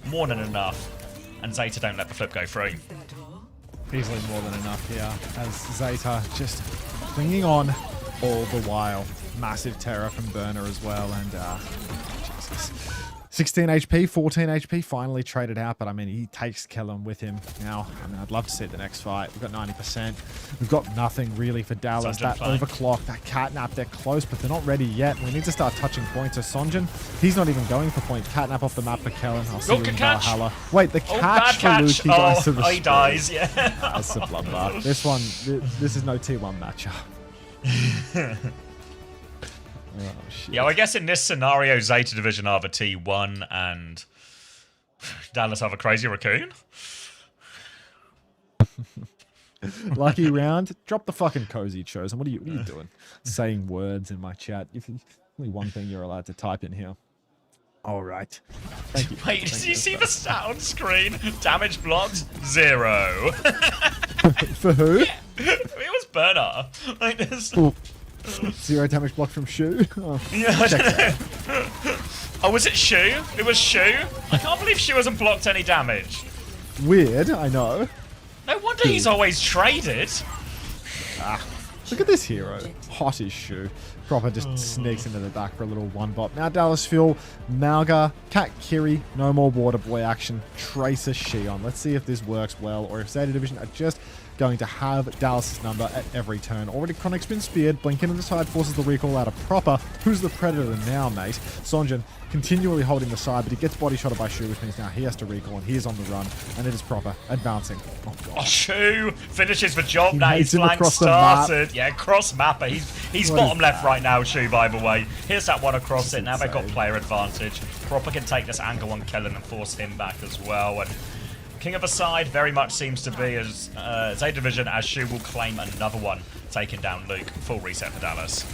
more than enough. And Zeta don't let the flip go through. Easily more than enough here, as Zeta just clinging on all the while. Massive terror from Burner as well, and Jesus. 16 HP, 14 HP, finally traded out, but I mean, he takes Kellen with him now. I mean, I'd love to see the next fight. We've got 90%. We've got nothing really for Dallas. That overclock, that catnap, they're close, but they're not ready yet. We need to start touching points. So Sonjin, he's not even going for point. Catnap off the map for Kellen. I'll see you in Valhalla. Wait, the catch for Luke, he dies to the he dies, yeah. That's a bloodbath. This one, this is no T1 matchup. Oh, shit. Yeah, well, I guess in this scenario, Zeta Division are the T1 and Dallas have a crazy raccoon. Lucky round. Drop the fucking cozy, Chosen. What are you doing? Saying words in my chat. Only one thing you're allowed to type in here. All right. Thank you. Wait, did you see the stat on screen? Damage blocked 0. For who? Yeah. It was Bernard. Like this. 0 damage block from Shu. Oh, yeah, Oh, was it Shu? It was Shu? I can't believe Shu hasn't blocked any damage. Weird, I know. No wonder he's always traded. Ah, look at this hero. Hot as Shu. Proper just sneaks into the back for a little one bop. Now Dallas Fuel, Malga, Cat Kiri, no more Water Boy action, Tracer Shion. Let's see if this works well, or if Zeta Division are just going to have Dallas's number at every turn. Already Chronic's been speared, Blink into the side, forces the recall out of Proper. Who's the Predator now, mate? Sonjin continually holding the side, but he gets body shotted by Shu, which means now he has to recall, and he is on the run, and it is Proper advancing. Oh, God. Oh, Shu finishes the job now. He's him flank across the map. started. Yeah, cross mapper. He's What bottom is left that? right now, Shu, by the way. Here's that one across it. Now they've got insane. player advantage. Proper can take this angle on Kellen and force him back as well. And King of the side very much seems to be as Zeta Division, as Shu will claim another one, taking down Luke. Full reset for Dallas.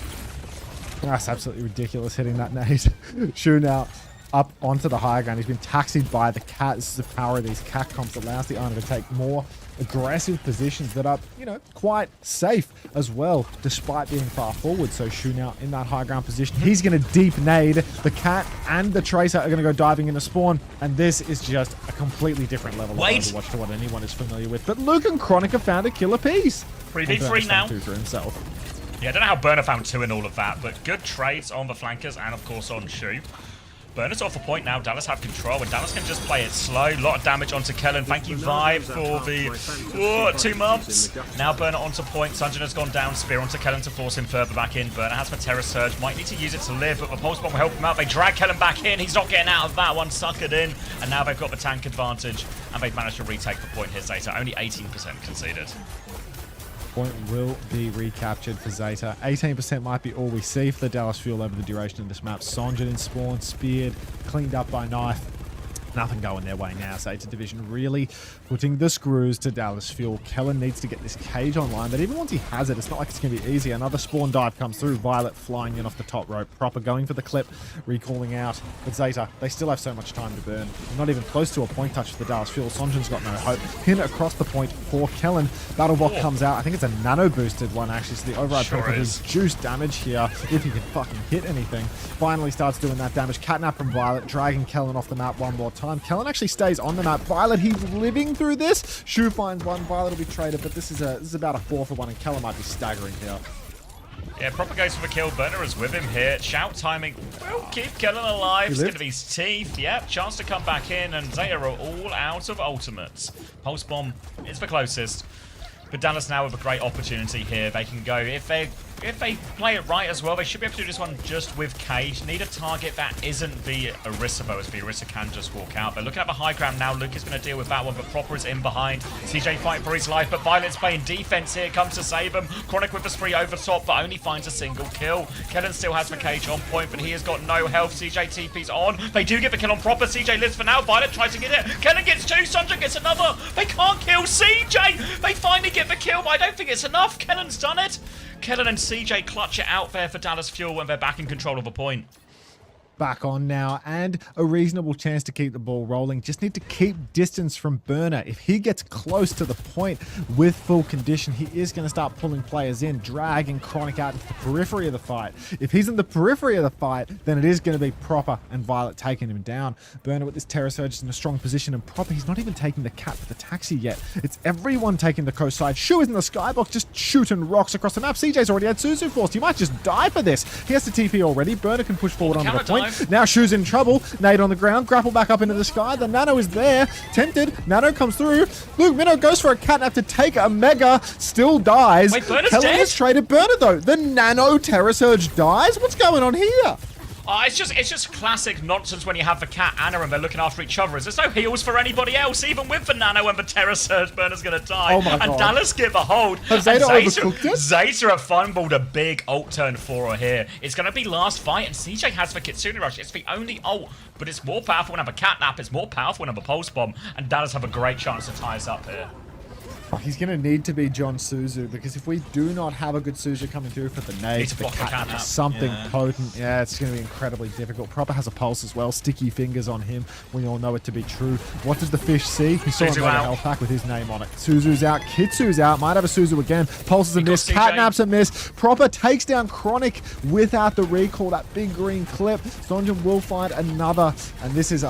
That's absolutely ridiculous hitting that nade. Shu now up onto the high ground. He's been taxied by the cat. This is the power of these cat comps that allows the owner to take more aggressive positions that are, you know, quite safe as well, despite being far forward. So Shu now in that high ground position. He's going to deep nade. The cat and the Tracer are going to go diving into spawn. And this is just a completely different level of Overwatch to what anyone is familiar with. But Luke and Chronic have found a killer piece. 3v3 now. For himself. Yeah, I don't know how Burner found 2 in all of that, but good trades on the flankers and, of course, on Shu. Burner's off a point now. Dallas have control, and Dallas can just play it slow. A lot of damage onto Kellen. Thank you, Vibe, for the 2 months. Now Burner onto point. Sunjin has gone down. Spear onto Kellen to force him further back in. Burner has for Terror Surge. Might need to use it to live, but the Pulse Bomb will help him out. They drag Kellen back in. He's not getting out of that one. Suckered in. And now they've got the tank advantage, and they've managed to retake the point here, Zeta. Only 18% conceded. Point will be recaptured for Zeta. 18% might be all we see for the Dallas Fuel over the duration of this map. Sonjin in spawn, speared, cleaned up by knife. Nothing going their way now. Zeta Division really putting the screws to Dallas Fuel. Kellen needs to get this cage online, but even once he has it, it's not like it's going to be easy. Another spawn dive comes through. Violet flying in off the top rope. Proper going for the clip, recalling out. But Zeta, they still have so much time to burn. Not even close to a point touch for the Dallas Fuel. Sonjin's got no hope. Pin across the point for Kellen. Battlebot comes out. I think it's a nano boosted one, actually. So the override Sure Predator is. is juice damage here, if he can fucking hit anything. Finally starts doing that damage. Catnap from Violet, dragging Kellen off the map one more time. Kellen actually stays on the map. Violet, he's living through this. Shu finds one. Violet will be traded, but this is about a 4 for 1, and Kellen might be staggering here. Yeah, Proper goes for the kill. Burner is with him here. Shout timing will keep Kellen alive. It's going to be his teeth. Yep, chance to come back in, and Zeta are all out of ultimates. Pulse Bomb is the closest. But Dallas now with a great opportunity here. They can go, if they play it right as well, they should be able to do this one just with Cage. Need a target that isn't the Orisa, though, as the Orisa can just walk out. They're looking at the high ground now. Luke is going to deal with that one, but Proper is in behind. CJ fighting for his life, but Violet's playing defense here. Comes to save him. Chronic with the spree over top, but only finds a single kill. Kellen still has the Cage on point, but he has got no health. CJ TP's on. They do get the kill on Proper. CJ lives for now. Violet tries to get it. Kellen gets 2. Sunjin gets another. They can't kill CJ. They finally get the kill, but I don't think it's enough. Kellen's done it. Kellen and CJ clutch it out there for Dallas Fuel when they're back in control of a point. Back on now, and a reasonable chance to keep the ball rolling. Just need to keep distance from Burner. If he gets close to the point with full condition, he is going to start pulling players in, dragging Chronic out into the periphery of the fight. If he's in the periphery of the fight, then it is going to be Proper and Violet taking him down. Burner with this Terror Surge is in a strong position, and Proper, he's not even taking the cat with the taxi yet. It's everyone taking the coast side. Shu is in the skybox, just shooting rocks across the map. CJ's already had Suzu forced. He might just die for this. He has to TP already. Burner can push forward onto the point. Now Shu's in trouble. Nade on the ground. Grapple back up into the sky. The Nano is there. Tempted. Nano comes through. Luke Minnow goes for a catnap to take a Mega. Still dies. Wait, Burner's Kellen dead? has traded Burner though. The Nano Terror Surge dies? What's going on here? It's just classic nonsense when you have the Cat Anna and they're looking after each other. There's no heals for anybody else, even with the Nano and the Terror Surge. Burner's going to die. Oh my and God. Dallas give a hold. Have Zeta overcooked it? Zeta have fumbled a big ult turn for her here. It's going to be last fight, and CJ has the Kitsune Rush. It's the only ult, but it's more powerful when I have a Catnap. It's more powerful when I have a Pulse Bomb, and Dallas have a great chance to tie us up here. He's going to need to be John Suzu, because if we do not have a good Suzu coming through for the nades, the catnap, something potent, yeah, it's going to be incredibly difficult. Proper has a pulse as well. Sticky fingers on him. We all know it to be true. What does the fish see? He saw another health pack with his name on it. Suzu's out. Kitsu's out. Might have a Suzu again. Pulse is a miss. Catnap's a miss. Proper takes down Chronic without the recall. That big green clip. Sonjin will find another. And this is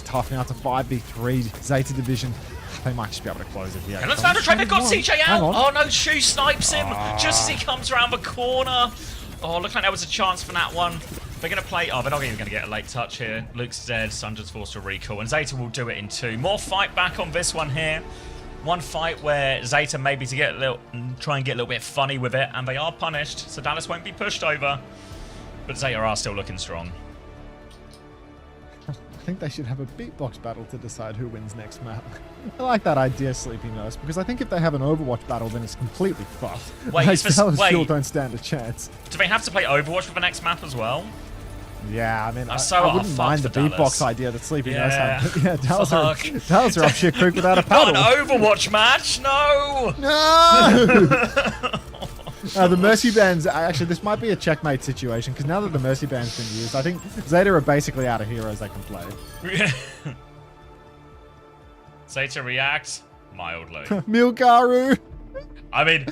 tough now. It's a 5v3 Zeta division. They might just be able to close it here. And let's found a trade. They've got CJ out. Oh no, Shu snipes him just as he comes around the corner. Oh, looked like there was a chance for that one. They're going to play. Oh, they're not even going to get a late touch here. Luke's dead. Sunjin's forced to recall. And Zeta will do it in 2. More fight back on this one here. One fight where Zeta maybe to get a little, try and get a little bit funny with it. And they are punished. So Dallas won't be pushed over. But Zeta are still looking strong. I think they should have a beatbox battle to decide who wins next map. I like that idea, Sleepy Nurse, because I think if they have an Overwatch battle, then it's completely fucked. Wait, Dallas still don't stand a chance. Do they have to play Overwatch for the next map as well? Yeah, I mean, I wouldn't mind the beatbox idea that Sleepy Nurse had. Yeah, Dallas are up shit creek without a paddle. Not an Overwatch match, no! No! The Mercy Bands, actually, this might be a checkmate situation, because now that the Mercy Band's been used, I think Zeta are basically out of heroes they can play. Zeta react mildly. Milgaru! I mean,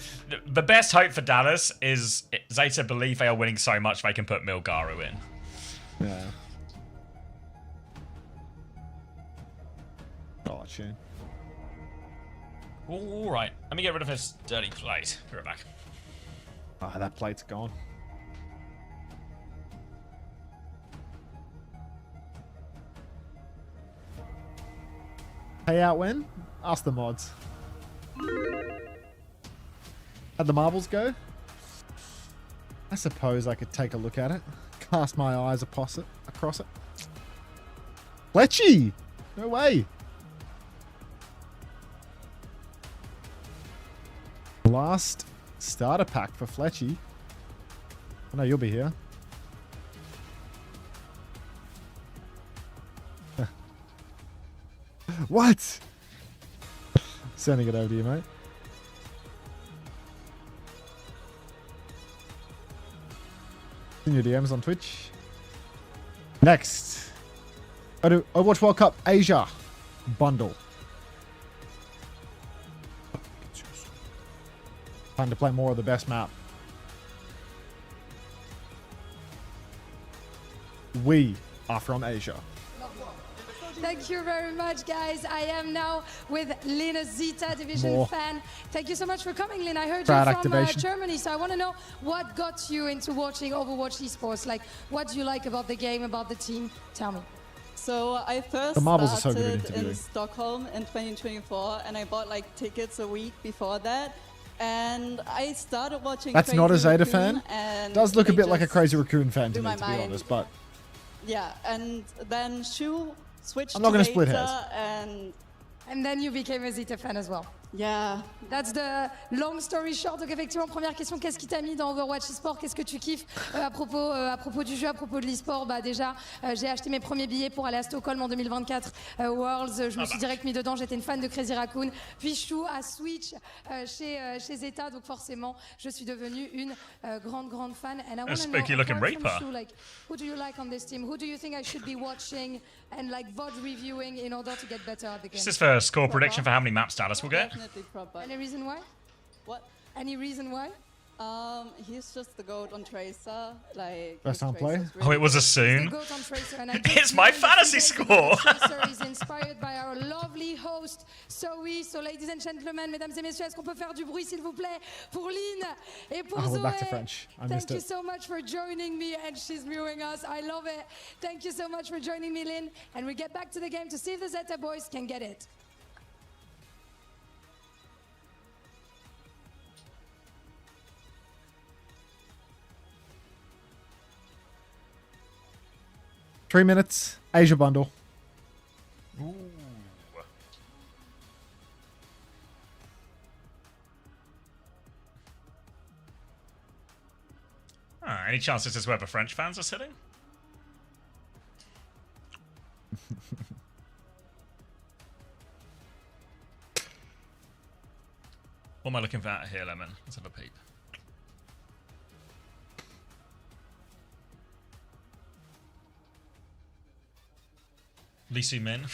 the best hope for Dallas is Zeta believe they are winning so much they can put Milgaru in. Yeah. Oh, tune. All right, let me get rid of this dirty plate. Be right back. Oh, that plate's gone. Payout when? Ask the mods. How'd the marbles go? I suppose I could take a look at it. Cast my eyes across it. Fletchy! No way! Last starter pack for Fletchy. I know you'll be here. What? Sending it over to you, mate. In your DMs on Twitch. Next. Overwatch World Cup Asia bundle. Time to play more of the best map. We are from Asia. Thank you very much, guys. I am now with Lynn, a Zeta Division fan. Thank you so much for coming, Lynn. I heard you're from Germany, so I want to know what got you into watching Overwatch Esports. Like, what do you like about the game, about the team? Tell me. So I first started in Stockholm in 2024, and I bought like tickets a week before that. And I started watching. That's Crazy not a Zeta Raccoon, fan. Does look a bit like a Crazy Raccoon fan to me, to be honest. But yeah, and then Shu switched. I'm not going to split Zeta, hairs. And then you became a Zeta fan as well. Yeah. That's the long story short. Donc effectivement, première question, qu'est-ce qui t'a mis dans Overwatch eSport? Qu'est-ce que tu kiffes à propos du jeu, à propos de l'eSport? Bah déjà, j'ai acheté mes premiers billets pour aller à Stockholm en 2024 Worlds. Je me suis direct mis dedans. J'étais une fan de Crazy Raccoon. Puis Shu a switch chez Zeta, donc forcément, je suis devenue une grande fan. And I want to know, apart from Shu, like, who do you like on this team? Who do you think I should be watching and like VOD reviewing in order to get better at the game? Is this for score prediction for how many maps Dallas will get? Any reason why? What? Any reason why? He's just the GOAT on Tracer. Like first time play. Really oh, it was a soon. It's my fantasy score. Tracer is inspired by our lovely host, Zoe. So, ladies and gentlemen, mesdames et messieurs, est-ce qu'on peut faire du bruit, s'il vous plaît, pour Lynn et pour Zoe? We're back to French. Thank you so much for joining me, and she's viewing us. I love it. Thank you so much for joining me, Lynn. And we get back to the game to see if the Zeta boys can get it. Three minutes, Asia bundle. Ooh. Any chance this is where the French fans are sitting? What am I looking for here, Lemon? Let's have a peep. Lee Min.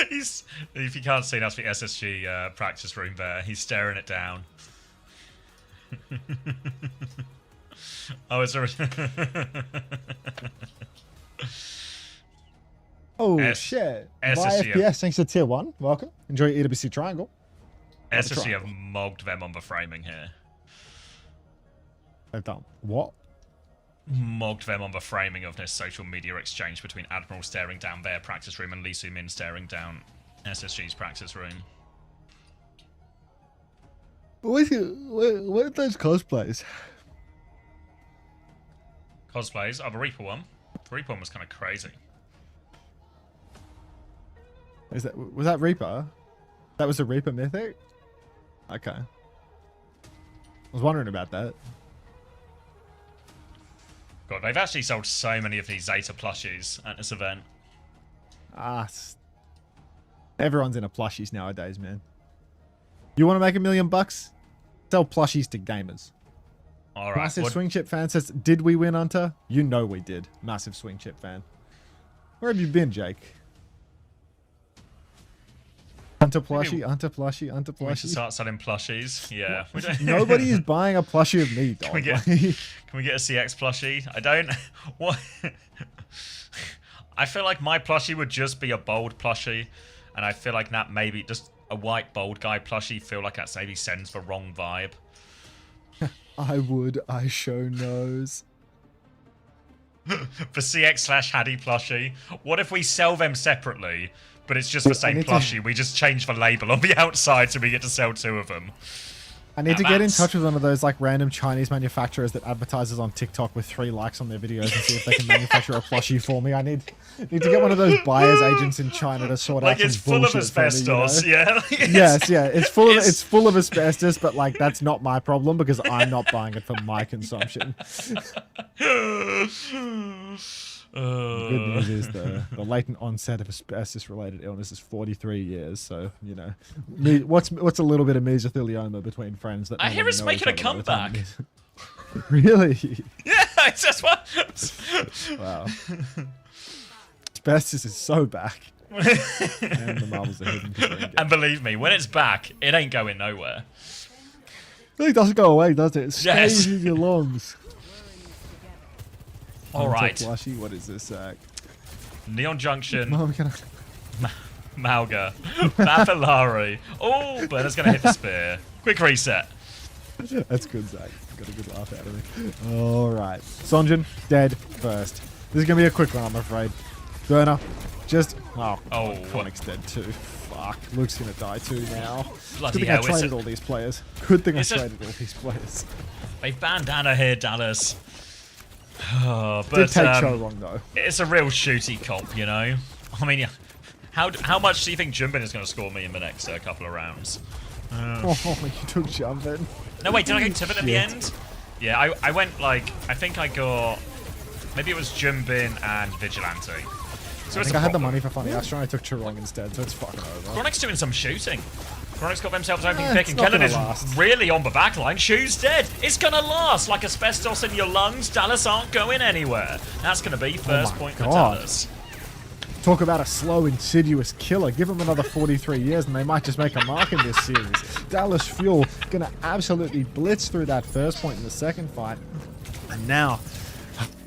He's, if you can't see, that's the SSG practice room there. He's staring it down. Oh, it's a... Oh, shit. FPS, thanks to tier 1. Welcome. Enjoy your EWC Triangle. SSG have mogged them on the framing here. They've done what? Mogged them on the framing of this social media exchange between Admiral staring down their practice room and Lee Min staring down SSG's practice room. What are those cosplays? Cosplays? Oh, the Reaper one. The Reaper one was kind of crazy. Was that Reaper? That was a Reaper mythic? Okay. I was wondering about that. God, they've actually sold so many of these Zeta plushies at this event. Everyone's into plushies nowadays, man. You want to make $1 million? Sell plushies to gamers. All right. Massive Swing Chip fan says, did we win, Hunter? You know we did. Massive Swing Chip fan. Where have you been, Jake? Hunter plushie, Hunter plushie, Hunter plushie. We should start selling plushies. Yeah. Nobody is buying a plushie of me, dog. Can we get a CX plushie? I don't... What? I feel like my plushie would just be a bold plushie. And I feel like that maybe just a white bold guy plushie feel like that maybe sends the wrong vibe. I show nose. For CX/Haddy plushie. What if we sell them separately, but it's just the same plushie? We just change the label on the outside so we get to sell 2 of them. I need to get in touch with one of those like random Chinese manufacturers that advertises on TikTok with 3 likes on their videos and see if they can manufacture a plushie for me. I need to get one of those buyers agents in China to sort out some it's full of asbestos, me, you know? Yes, yeah. It's full of asbestos, but like that's not my problem because I'm not buying it for my consumption. The good news is the latent onset of asbestos-related illness is 43 years. So you know, what's a little bit of mesothelioma between friends that I hear it's making a comeback. Really? Yeah, it's just what. Wow. Asbestos is so back. And the marbles are hidden. And believe me, when it's back, it ain't going nowhere. It doesn't go away, does it? It stays in your lungs. All right. Plushie, what is this? Neon Junction. Mom, Malga. Papillari. Oh, Burner's going to hit the spear. Quick reset. That's good, Zach. Got a good laugh out of me. All right. Sonjin, dead first. This is going to be a quick one, I'm afraid. Burner, just... Oh, Chronic's dead too. Fuck. Luke's going to die too now. Bloody Good thing I traded all these players. Good thing I traded all these players. They've bandana here, Dallas. Oh, but did take Cho wrong though. It's a real shooty comp, you know. I mean, how much do you think Jumbin is going to score me in the next couple of rounds? Oh, you took Jumbin. No, wait, did I go Tivit in the end? Yeah, I went like I think I got maybe it was Jumbin and Vigilante. So I think I had the money for Funny Astro and I took Churong instead, so it's fucking over. Chronic's doing some shooting. Chronic's got themselves opening pick, and Kellen is really on the back line. Shu's dead. It's going to last. Like asbestos in your lungs, Dallas aren't going anywhere. That's going to be first point for Dallas. Talk about a slow, insidious killer. Give them another 43 years and they might just make a mark in this series. Dallas Fuel going to absolutely blitz through that first point in the second fight. And now...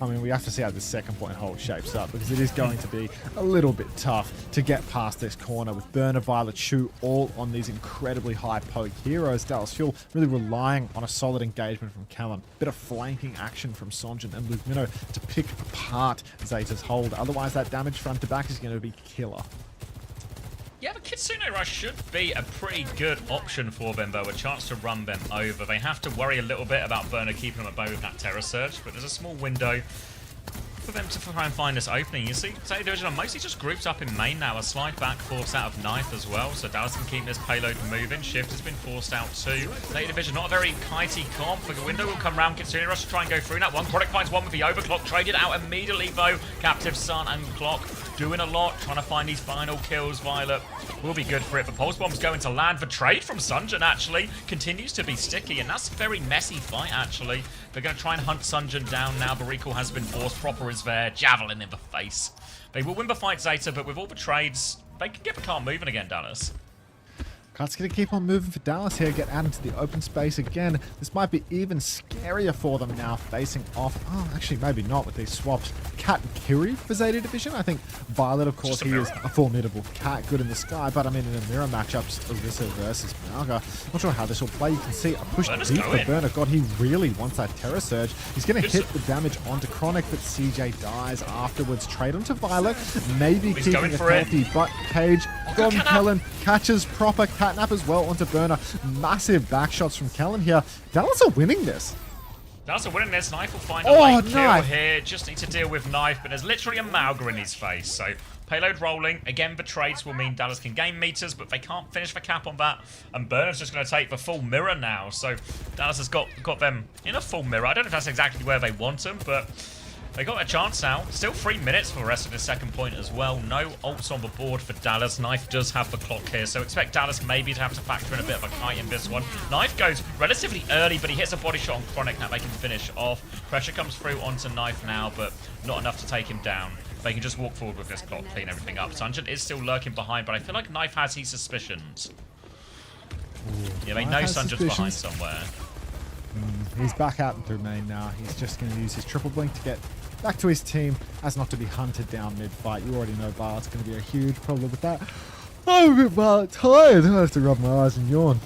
I mean, we have to see how this second point hold shapes up because it is going to be a little bit tough to get past this corner with Burner, Violet, Shu all on these incredibly high poke heroes. Dallas Fuel really relying on a solid engagement from Callum. Bit of flanking action from Sonjin and Luke Minnow to pick apart Zeta's hold. Otherwise, that damage front to back is going to be killer. Yeah, but Kitsune Rush should be a pretty good option for them, though. A chance to run them over. They have to worry a little bit about Burner keeping them at bay with that Terror Surge, but there's a small window for them to try and find this opening. You see, Zeta Division are mostly just grouped up in main now. A slide back force out of Knife as well, so Dallas can keep this payload moving. Shift has been forced out too. Zeta Division, not a very kitey comp. The window will come round. Kitsune Rush to try and go through that one. Chronic finds one with the overclock. Traded out immediately, though. Captive Sun and Clock doing a lot, trying to find these final kills. Violet will be good for it, but Pulse Bomb's going to land for trade from Sunjin, actually. Continues to be sticky, and that's a very messy fight, actually. They're going to try and hunt Sunjin down now, but Recall has been forced. Proper is there. Javelin in the face. They will win the fight, Zeta, but with all the trades, they can get the car moving again, Dallas. Cart's going to keep on moving for Dallas here, get out into the open space again. This might be even scarier for them now, facing off. Oh, actually, maybe not with these swaps. Cat and Kiri for Zeta Division. I think Violet, of course, he is a formidable Cat, good in the sky, but I mean, in a mirror matchup, Orisa versus Malga. Not sure how this will play. You can see a push deep for Burner. God, he really wants that Terror Surge. He's going to hit the damage onto Chronic, but CJ dies afterwards. Trade onto Violet, maybe keeping it healthy, but Cage from Kellen catches proper Catnap as well onto Burner. Massive back shots from Kellen here. Dallas are winning this. Dallas are winning this. Knife will find a late kill here. Just need to deal with Knife, but there's literally a Malga in his face. So payload rolling. Again, the trades will mean Dallas can gain meters, but they can't finish the cap on that. And Burner's just going to take the full mirror now. So Dallas has got them in a full mirror. I don't know if that's exactly where they want them, but they got a chance now. Still 3 minutes for the rest of the second point as well. No ults on the board for Dallas. Knife does have the clock here, so expect Dallas maybe to have to factor in a bit of a kite in this one. Knife goes relatively early, but he hits a body shot on Chronic that they can finish off. Pressure comes through onto Knife now, but not enough to take him down. They can just walk forward with this clock, clean everything up. Sunjin is still lurking behind, but I feel like Knife has his suspicions. Yeah, they know Sunjin's behind somewhere. He's back out through main now. He's just going to use his triple blink to get back to his team as not to be hunted down mid-fight. You already know Violet's going to be a huge problem with that. I'm a bit Violet tired. I have to rub my eyes and yawn.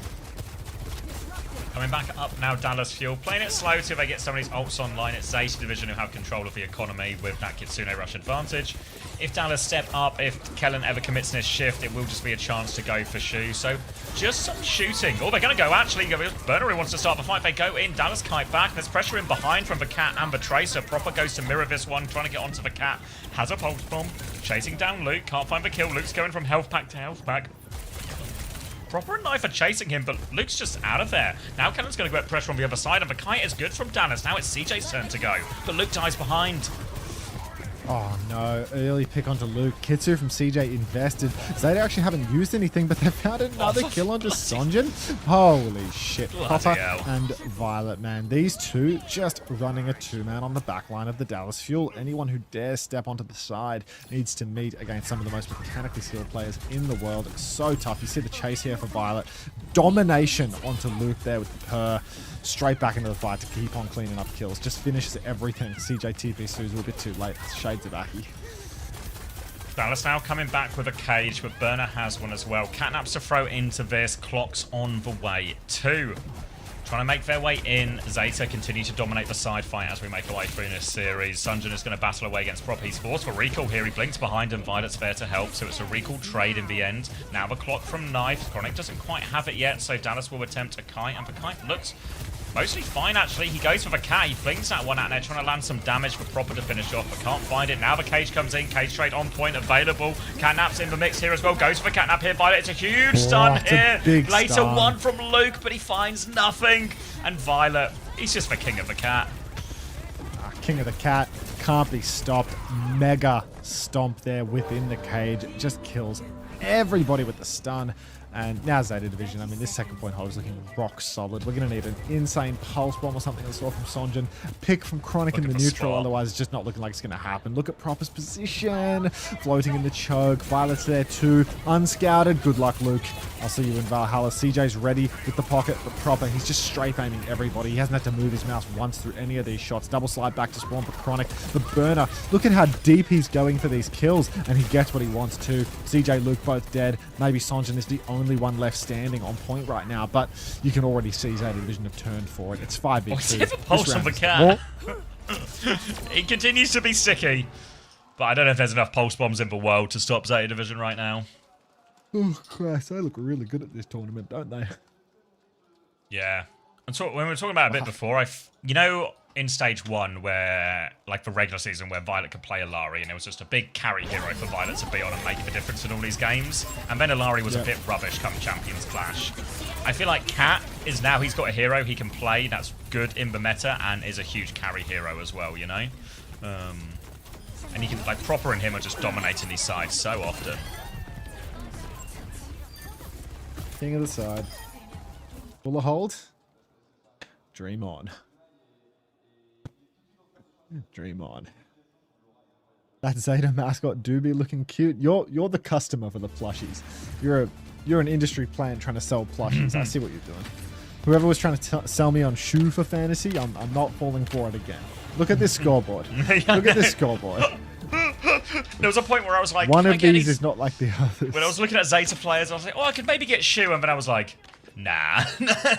Coming back up now, Dallas Fuel. Playing it slow till they get some of these ults online. It's Zeta Division who have control of the economy with that Kitsune rush advantage. If Dallas step up, if Kellen ever commits in his shift, it will just be a chance to go for Shu. So just some shooting. Oh, they're going to go actually. Burner wants to start the fight. They go in. Dallas kite back. There's pressure in behind from the Cat and the Tracer. Proper goes to mirror this one, trying to get onto the Cat. Has a pulse bomb. Chasing down Luke. Can't find the kill. Luke's going from health pack to health pack. Proper and Knife are chasing him, but Luke's just out of there. Now Kellen's going to get pressure on the other side, and the kite is good from Dallas. Now it's CJ's turn to go, but Luke dies behind. Oh no, early pick onto Luke. Kitsu from CJ invested. Zeta actually haven't used anything, but they found another kill onto Sunjin. Holy shit. Proper and Violet, man. These two just running a two-man on the back line of the Dallas Fuel. Anyone who dares step onto the side needs to meet against some of the most mechanically skilled players in the world. It's so tough. You see the chase here for Violet. Domination onto Luke there with the Purr. Straight back into the fight to keep on cleaning up kills. Just finishes everything. CJ TP Sue's a bit too late. Shades of Aki. Dallas now coming back with a cage, but Burner has one as well. Catnaps to throw into this. Clock's on the way. 2. Trying to make their way in. Zeta continue to dominate the side fight as we make our way through this series. Sunjin is going to battle away against Prop. He's forced for recall here. He blinks behind him. Violet's there to help, so it's a recall trade in the end. Now the clock from Knife. Chronic doesn't quite have it yet, so Dallas will attempt a kite, and the kite looks mostly fine, actually. He goes for the Cat. He flings that one out there, trying to land some damage for Proper to finish off, but can't find it. Now the cage comes in. Cage trade on point, available. Catnap's in the mix here as well. Goes for the Catnap here. Violet, it's a huge stun here. Later stun. One from Luke, but he finds nothing. And Violet, he's just the king of the Cat. King of the Cat can't be stopped. Mega stomp there within the cage. Just kills everybody with the stun. And now Zeta Division, I mean, this second point hold is looking rock solid. We're going to need an insane pulse bomb or something as well from Sunjin. Pick from Chronic in the neutral, otherwise it's just not looking like it's going to happen. Look at Proper's position. Floating in the choke. Violet's there too. Unscouted. Good luck, Luke. I'll see you in Valhalla. CJ's ready with the pocket, but Proper, he's just strafe aiming everybody. He hasn't had to move his mouse once through any of these shots. Double slide back to spawn for Chronic. The Burner, look at how deep he's going for these kills, and he gets what he wants too. CJ, Luke both dead. Maybe Sunjin is the only one left standing on point right now, but you can already see Zeta Division have turned for it. It's 5v2. Oh, he's hit the pulse on the Cat. He continues to be sticky, but I don't know if there's enough pulse bombs in the world to stop Zeta Division right now. Oh Christ, they look really good at this tournament, don't they? Yeah. And so when we were talking about it a bit before, you know, in stage 1 where, like the regular season where Violet could play Illari and it was just a big carry hero for Violet to be on and make the difference in all these games. And then Illari was a bit rubbish come Champions Clash. I feel like Cat is now, he's got a hero he can play that's good in the meta and is a huge carry hero as well, you know? And And you can, like, Proper and him are just dominating these sides so often. King of the side. Full of hold. Dream on. Dream on. That Zeta mascot do be looking cute. You're the customer for the plushies. You're an industry plant trying to sell plushies. I see what you're doing. Whoever was trying to sell me on shoe for fantasy, I'm not falling for it again. Look at this scoreboard. Look at this scoreboard. There was a point where I was like, one of these is not like the others. When I was looking at Zeta players, I was like, oh, I could maybe get Shu, and then I was like, nah,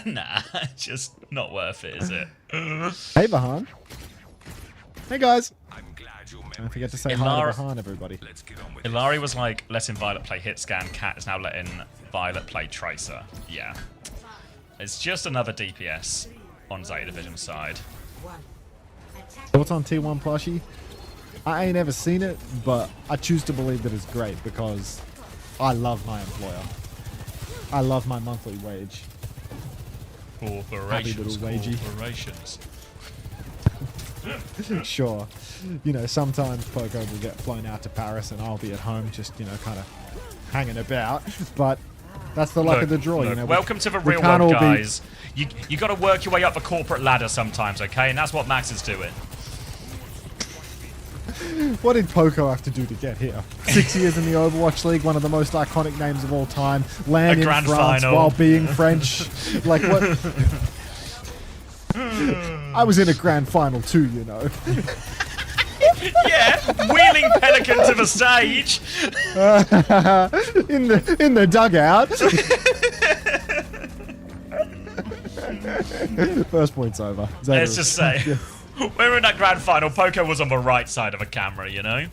nah, just not worth it, is it? Hey, Bahan. Hey, guys. Don't forget to say hi to Bahan, everybody. Ilari was like, letting Violet play hit scan. Cat is now letting Violet play Tracer. Yeah. It's just another DPS on Zeta Division side. Thoughts on T1 plushie? I ain't ever seen it, but I choose to believe that it's great because I love my employer. I love my monthly wage. Happy little wagey. Corporations. Sure. You know, sometimes Poco will get flown out to Paris and I'll be at home just, you know, kind of hanging about. But that's the luck of the draw. You know, welcome to the real world, guys. You got to work your way up the corporate ladder sometimes, okay? And that's what Max is doing. What did Poco have to do to get here? 6 years in the Overwatch League, one of the most iconic names of all time. Land in France final while being French. Like, what? I was in a grand final too, you know. Yeah, wheeling Pelican to the stage. In the dugout. First point's over. Let's just say, when we were in that grand final, Poco was on the right side of the camera, you know?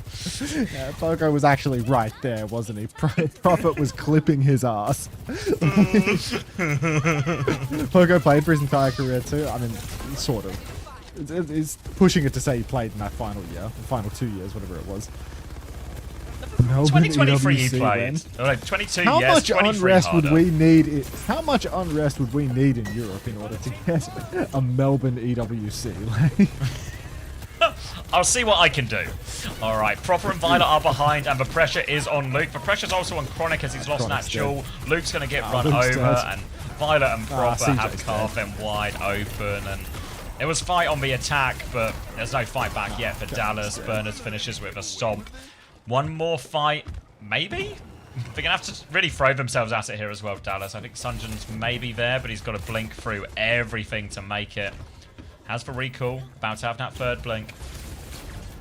Yeah, Poco was actually right there, wasn't he? Prophet was clipping his ass. Poco played for his entire career too. I mean, sort of. He's pushing it to say he played in that final year, the final 2 years, whatever it was. 2023 he played. Oh, no, 22 How yes, much 23 unrest harder. would we need? How much unrest would we need in Europe in order to get a Melbourne EWC? I'll see what I can do. All right, Proper and Violet are behind, and the pressure is on Luke. The pressure's also on Chronic as he's lost Chronic's that duel. dead. Luke's going to get run Luke's over, dead. and Violet and Proper have CJ's carved dead. them wide open. And there was fight on the attack, but there's no fight back yet for Dallas. Berners finishes with a stomp. One more fight, maybe? They're going to have to really throw themselves at it here as well, Dallas. I think Sunjin's maybe there, but he's got to blink through everything to make it. Has the recall, about to have that third blink.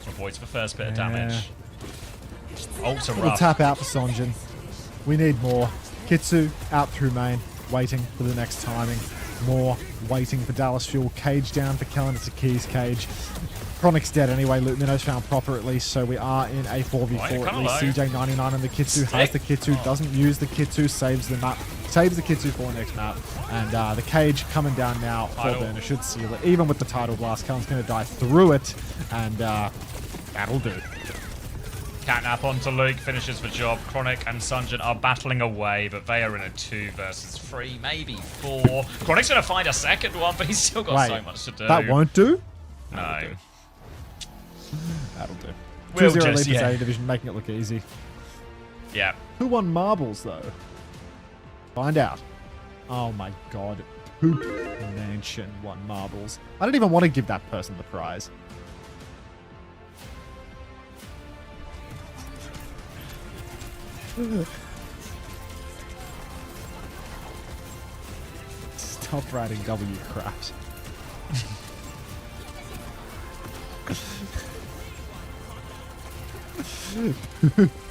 Avoids the first bit of damage. Ultra We'll rough. tap out for Sonjin. We need more. Kitsu out through main, waiting for the next timing. More waiting for Dallas Fuel. Cage down for Kellen. It's a Keys cage. Chronic's dead anyway. Luke Minnows found Proper at least, so we are in a 4v4 at least. CJ99 on the Kitsu has the Kitsu, doesn't use the Kitsu, saves the map, saves the Kitsu for the next map. And the cage coming down now for Burner should seal it. Even with the Tidal Blast, Kellen's going to die through it, and that'll do. Catnap onto Luke, finishes the job. Chronic and Sunjin are battling away, but they are in a 2 versus 3, maybe 4. Chronic's going to find a second one, but he's still got so much to do. That won't do? No. That'll do. We'll 2-0 just, lead for Zeta Division, making it look easy. Yeah. Who won marbles, though? Find out. Oh my god. Poop Mansion won marbles. I don't even want to give that person the prize. Stop writing W craps.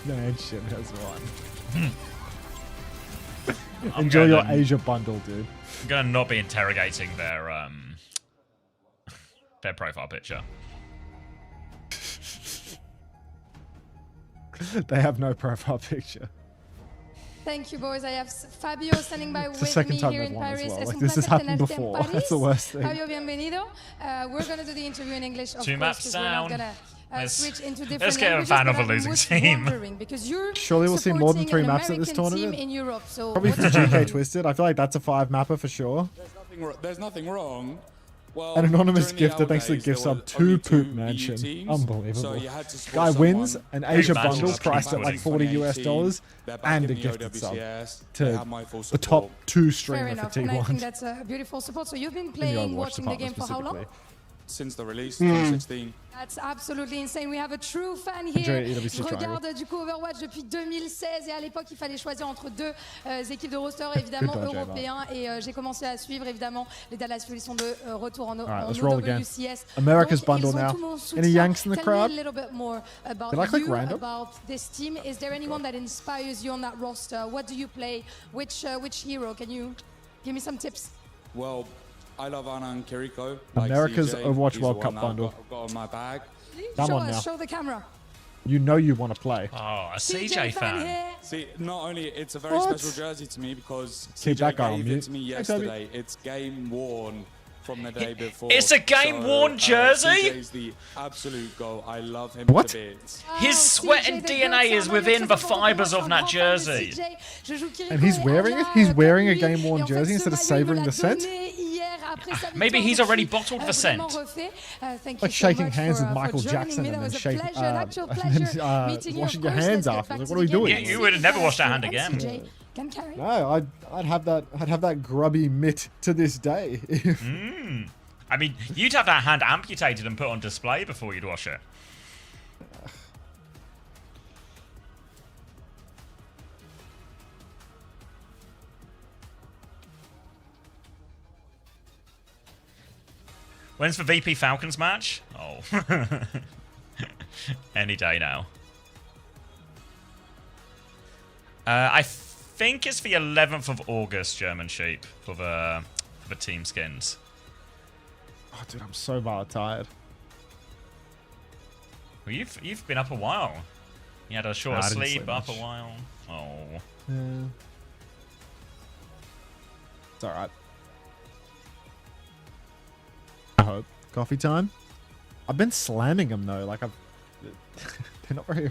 Mansion has won. Enjoy your Asia bundle, dude. I'm gonna not be interrogating their profile picture. They have no profile picture. Thank you, boys. I have Fabio standing by It's the with second me time here they've in won as Paris. well. Es Like, un this has placer happened tenerte en before. Paris. That's the worst thing. Fabio, bienvenido. We're going to do the interview in English, of Two course, maps because we're not down. going to switch into different Let's get a languages, fan of but a losing I was team. wondering, because you're Surely we'll see more than 3 supporting an maps at this American team tournament. in Europe, so Probably what for do you GK Twisted. I feel like that's a 5 mapper for sure. There's nothing wrong An anonymous gifter, thanks to the gift sub to Poop Mansion. Unbelievable. Guy wins an Asia bundle priced at like $40 US and a gifted sub to the top 2 streamer for T1. And I think that's a beautiful support. So you've been playing, watching the game for how long? Since the release, 2016. That's absolutely insane. We have a true fan here. Je regarde du coup Overwatch depuis 2016 et à l'époque il fallait choisir entre deux équipes de roster évidemment européens et j'ai commencé à suivre évidemment les Dallas Fury sont de retour en OWCS. America's bundle now. Any Yanks in the crowd? Tell me a little bit more about you, random? About this team. Is there anyone that inspires you on that roster? What do you play? Which hero? Can you give me some tips? Well, I love Ana and Kiriko. America's CJ, Overwatch World Cup bundle. I've got on my bag. Come on now. Show the camera. You know you want to play. Oh, a CJ fan. See, not only it's a very special jersey to me because Keep that guy CJ on gave mute. it to me yesterday. It's game worn from the day before. It's a game-worn jersey? CJ's the absolute goal. I love him to bits. His sweat and DNA is within the fibers of that jersey. And he's wearing it? He's wearing a game-worn jersey instead of savoring the scent? Maybe he's already bottled the scent. Like shaking hands with Michael Jackson and then washing your hands after. Like, what are we doing? You would have never washed that hand again. No, I'd have that grubby mitt to this day. I mean, you'd have that hand amputated and put on display before you'd wash it. When's the VP Falcons match? Oh. Any day now. I think it's the 11th of August, German Sheep, for the team skins. Oh, dude, I'm so tired. Well, you've been up a while. You had a short sleep, up a while. Oh. Yeah. It's alright. I hope. Coffee time? I've been slamming them though. Like they're not very.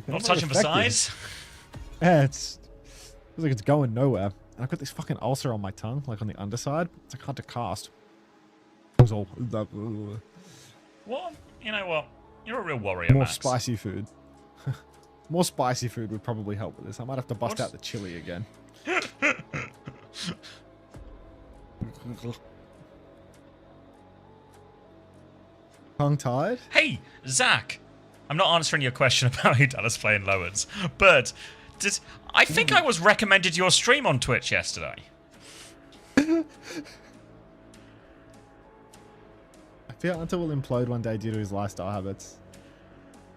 Not touching the sides. Yeah, feels like it's going nowhere. And I've got this fucking ulcer on my tongue, like on the underside. It's like hard to cast. It was all. What? You know what? You're a real warrior. More Max. spicy food. More spicy food would probably help with this. I might have to bust out the chili again. Tongue-tied? Hey, Zach! I'm not answering your question about who Dallas playing Lowards, but I think I was recommended your stream on Twitch yesterday. I feel Hunter will implode one day due to his lifestyle habits.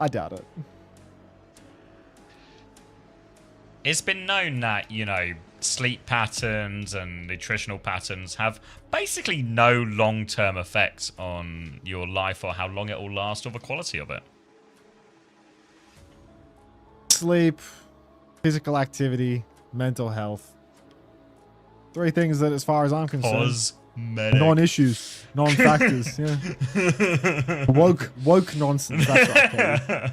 I doubt it. It's been known that, you know, sleep patterns and nutritional patterns have basically no long-term effects on your life or how long it will last or the quality of it. Sleep, physical activity, mental health. 3 things that, as far as I'm concerned, non-issues, non-factors. Yeah. Woke nonsense. That's what I call it.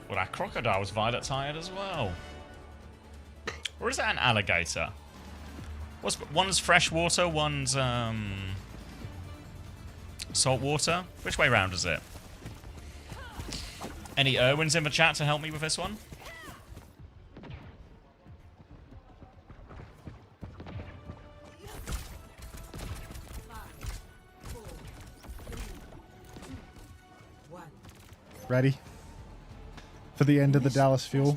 Well, that crocodile was violet tired as well. Or is that an alligator? One's freshwater, one's saltwater. Which way round is it? Any Irwins in the chat to help me with this one? Ready? For the end of the Dallas Fuel.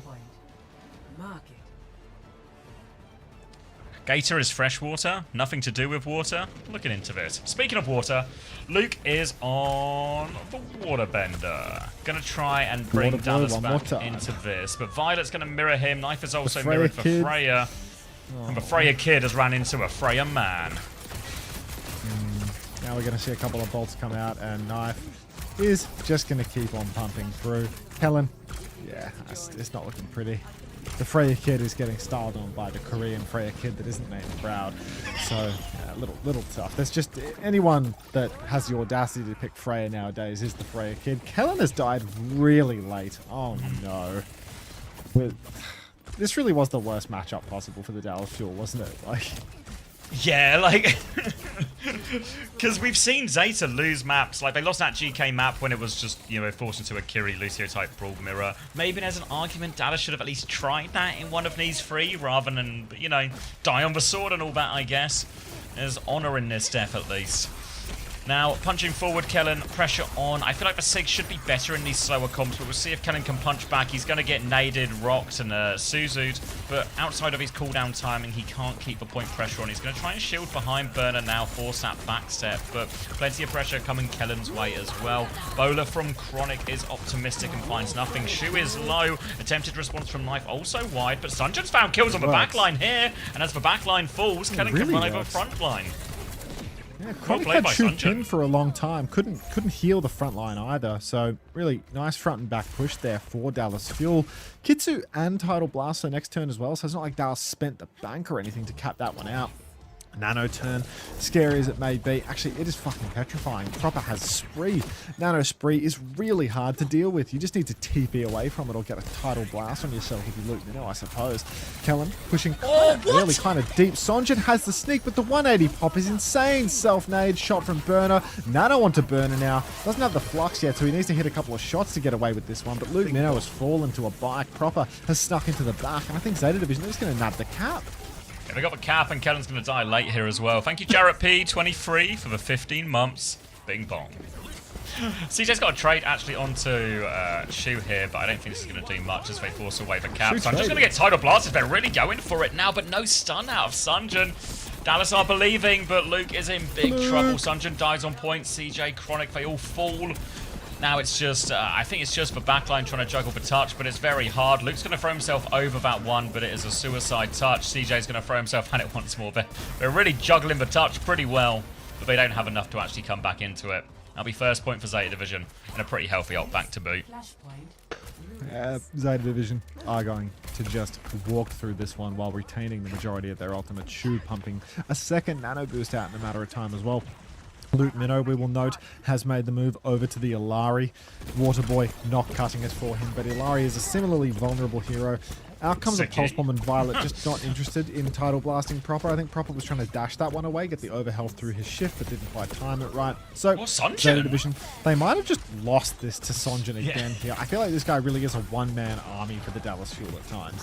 Gator is freshwater, nothing to do with water. Looking into this. Speaking of water, Luke is on the waterbender. Gonna try and bring Dallas back into this, but Violet's gonna mirror him. Knife is also mirrored for Freya. And the Freya kid has ran into a Freya man. Now we're gonna see a couple of bolts come out, and Knife is just gonna keep on pumping through. Helen, yeah, it's not looking pretty. the Freya kid is getting styled on by the Korean Freya kid that isn't named Proud. So, yeah, little tough. There's just anyone that has the audacity to pick Freya nowadays is the Freya kid. Kellen has died really late. Oh no. This really was the worst matchup possible for the Dallas Fuel, wasn't it? Like, yeah, like, because we've seen Zeta lose maps. Like, they lost that GK map when it was just, you know, forced into a Kiri Lucio type brawl mirror. Maybe there's an argument Dallas should have at least tried that in one of these three rather than, you know, die on the sword and all that, I guess. There's honor in this death at least. Now, punching forward, Kellen, pressure on. I feel like the Sig should be better in these slower comps, but we'll see if Kellen can punch back. He's going to get naded, rocked, and Suzu'd, but outside of his cooldown timing, he can't keep the point pressure on. He's going to try and shield behind Burner now, force that back step, but plenty of pressure coming Kellen's way as well. Bowler from Chronic is optimistic and finds nothing. Shu is low. Attempted response from Knife also wide, but Sunjin's found kills on the backline here, and as the backline falls, Kellen can run over front line. Yeah, Chronic had Shu pinned for a long time. Couldn't heal the front line either. So really nice front and back push there for Dallas Fuel. Kitsu and Tidal Blaster next turn as well. So it's not like Dallas spent the bank or anything to cap that one out. Nano turn, scary as it may be. Actually, it is fucking petrifying. Proper has Spree. Nano Spree is really hard to deal with. You just need to TP away from it or get a Tidal Blast on yourself if you loot Minnow, I suppose. Kellen pushing really kind of deep. Sonjin has the sneak, but the 180 pop is insane. Self-nade shot from Burner. Nano onto Burner now. Doesn't have the flux yet, so he needs to hit a couple of shots to get away with this one. But Luke Minnow has fallen to a bike. Proper has snuck into the back, and I think Zeta Division is going to nab the cap. Yeah, we got the cap, and Kellen's going to die late here as well. Thank you, Jarrett P23, for the 15 months. Bing bong. CJ's got a trade actually onto Shu here, but I don't think this is going to do much as they force away the cap. So I'm just going to get Tidal Blasted. They're really going for it now, but no stun out of Sunjin. Dallas are believing, but Luke is in big trouble. Sunjin dies on point. CJ, Chronic, they all fall. Now it's just, I think it's just the backline trying to juggle the touch, but it's very hard. Luke's going to throw himself over that one, but it is a suicide touch. CJ's going to throw himself at it once more. They're really juggling the touch pretty well, but they don't have enough to actually come back into it. That'll be first point for Zeta Division, and a pretty healthy ult back to boot. Zeta Division are going to just walk through this one while retaining the majority of their ultimate. Shu pumping a second nano boost out in a matter of time as well. Luke Minnow, we will note, has made the move over to the Illari. Waterboy not cutting it for him, but Illari is a similarly vulnerable hero. Out comes a Pulse Bomb and Violet, just not interested in Tidal Blasting Proper. I think Proper was trying to dash that one away, get the overhealth through his shift, but didn't quite time it right. So, Zeta Division, they might have just lost this to Sonjin again here. I feel like this guy really is a one-man army for the Dallas Fuel at times.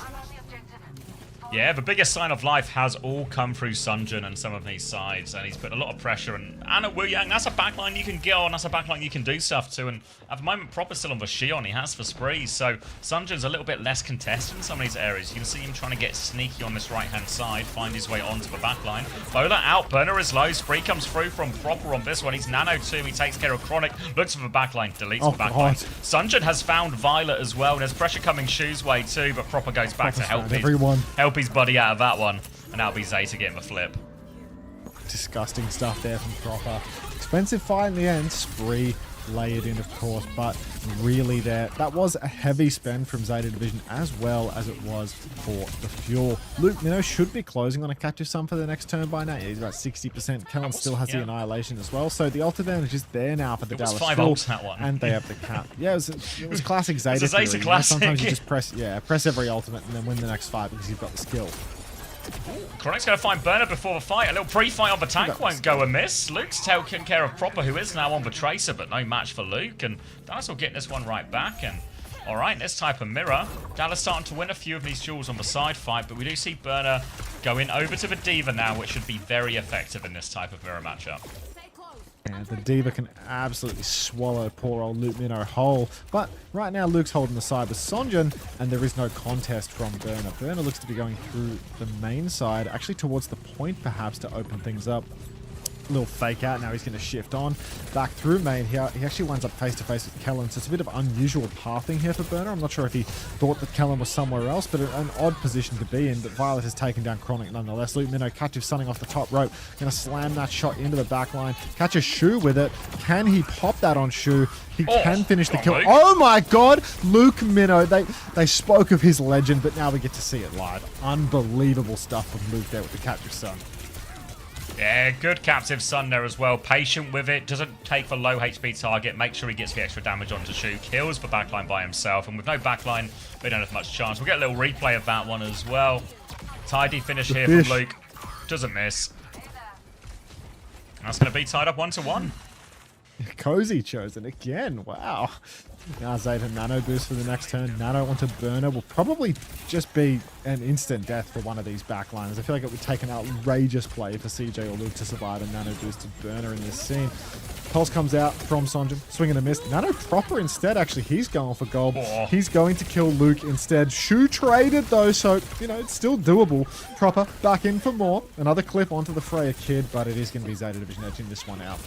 Yeah, the biggest sign of life has all come through Sunjin and some of these sides, and he's put a lot of pressure. And Anna Wu Yang, that's a backline you can get on, that's a backline you can do stuff to. And at the moment, Proper's still on the Shion, he has for Spree, so Sunjin's a little bit less contested in some of these areas. You can see him trying to get sneaky on this right-hand side, find his way onto the backline. Bowler out, Burner is low, Spree comes through from Proper on this one. He's Nano too, he takes care of Chronic, looks for the backline, deletes the backline. Sunjin has found Violet as well, and there's pressure coming Shu's way too, but Proper goes back to help his buddy out of that one, and that'll be Zeta getting the flip. Disgusting stuff there from Proper. Expensive fight in the end. Spree layered in, of course, but really that was a heavy spend from Zeta Division as well as it was for the Fuel. Luke Minnow should be closing on a captive sum for the next turn by now. He's about 60%. Kellen still has the Annihilation as well, so the ult advantage is there now for the Dallas Fuel, and they have the cap. Yeah, it was classic Zeta. It's a Zeta classic. Sometimes you just press every ultimate and then win the next fight because you've got the skill. Chronic's going to find Burner before the fight. A little pre-fight on the tank won't go amiss. Luke's taking care of Proper, who is now on the Tracer, but no match for Luke. And Dallas will get this one right back. And all right, this type of mirror. Dallas starting to win a few of these duels on the side fight, but we do see Burner going over to the D.Va now, which should be very effective in this type of mirror matchup. And the D.Va can absolutely swallow poor old Luke Minnow whole. But right now, Luke's holding the side with Sonjin, and there is no contest from Burner. Burner looks to be going through the main side, actually towards the point, perhaps, to open things up. little fake out. Now he's going to shift on back through main here. He actually winds up face to face with Kellen, so it's a bit of unusual pathing here for Burner. I'm not sure if he thought that Kellen was somewhere else, but an odd position to be in. But Violet has taken down Chronic nonetheless. Luke Minnow catches Sunning off the top rope, going to slam that shot into the back line, catches Shu with it. Can he pop that on Shu? He can finish the kill. Oh my god, Luke Minnow. They spoke of his legend, but now we get to see it live. Unbelievable stuff from Luke there with the captive Sun. Yeah, good captive Sun there as well. Patient with it, doesn't take the low HP target, make sure he gets the extra damage onto Shu, kills the backline by himself, and with no backline, they don't have much chance. We'll get a little replay of that one as well. Tidy finish here from Luke. Doesn't miss. That's going to be tied up 1-1. Cozy chosen again. Wow. Now Zeta Nano boost for the next turn. Nano onto Burner will probably just be an instant death for one of these backliners. I feel like it would take an outrageous play for CJ or Luke to survive a Nano boosted Burner in this scene. Pulse comes out from Sonjin, swing and a miss. Nano proper instead, actually. He's going for gold. He's going to kill Luke instead. Shu traded though, so, you know, it's still doable. Proper back in for more. Another clip onto the Freya Kid, but it is going to be Zeta Division edging this one out.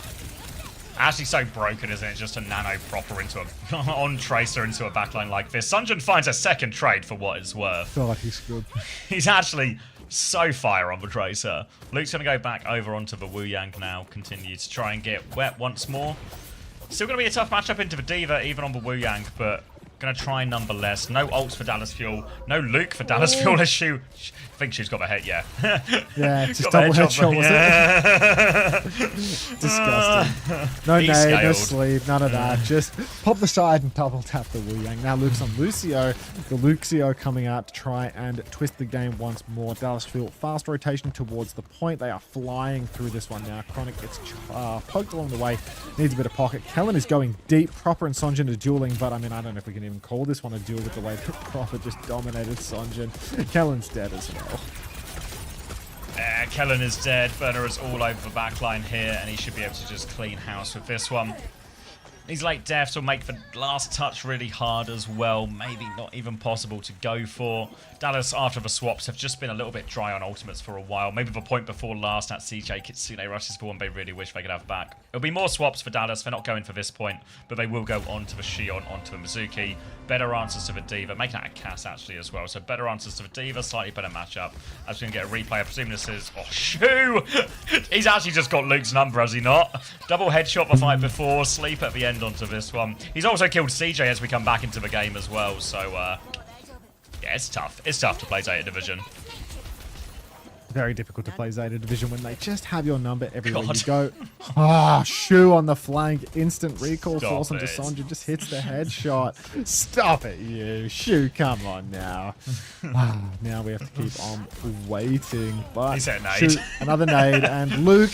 Actually so broken, isn't it? Just a Nano proper into a on Tracer into a backline like this. Sunjin finds a second trade for what it's worth. I feel like he's good. He's actually so fire on the Tracer. Luke's going to go back over onto the Wu Yang now. Continue to try and get wet once more. Still going to be a tough matchup into the D.Va, even on the Wu Yang, but going to try nonetheless. No ults for Dallas Fuel. No Luke for Dallas Fuel. As Shu, I think she's got the head, yeah. Yeah, just double headshot, was it? Disgusting. No nade, no sleeve, none of that. Just pop the side and double tap the Wu Yang. Now Luke's on Lucio. The Lucio coming out to try and twist the game once more. Dallas Fuel, fast rotation towards the point. They are flying through this one now. Chronic gets poked along the way. Needs a bit of pocket. Kellen is going deep. Proper and Sonjin are dueling, but I mean, I don't know if we can even call this one a duel with the way that Proper just dominated Sonjin. Kellen's dead as well. Kellen is dead. Burner is all over the backline here, and he should be able to just clean house with this one. These late deaths will make the last touch really hard as well. Maybe not even possible to go for. Dallas, after the swaps, have just been a little bit dry on ultimates for a while. Maybe the point before last at CJ Kitsune rushes for one they really wish they could have back. It'll be more swaps for Dallas. They're not going for this point, but they will go onto the Shion, onto the Mizuki. Better answers to the D.Va. Making that a Cass, actually, as well. So better answers to the D.Va. Slightly better matchup. As we can get a replay, I presume this is... Oh, Shu! He's actually just got Luke's number, has he not? Double headshot the fight before. Sleep at the end onto this one. He's also killed CJ as we come back into the game as well. So, yeah, it's tough. It's tough to play Zeta Division. Very difficult to play Zeta Division when they just have your number everywhere you go. Ah, Shu on the flank. Instant recall. Force onto Sonjin. Just hits the headshot. Stop it, you. Shu, come on now. Now we have to keep on waiting. But Shu, another nade. And Luke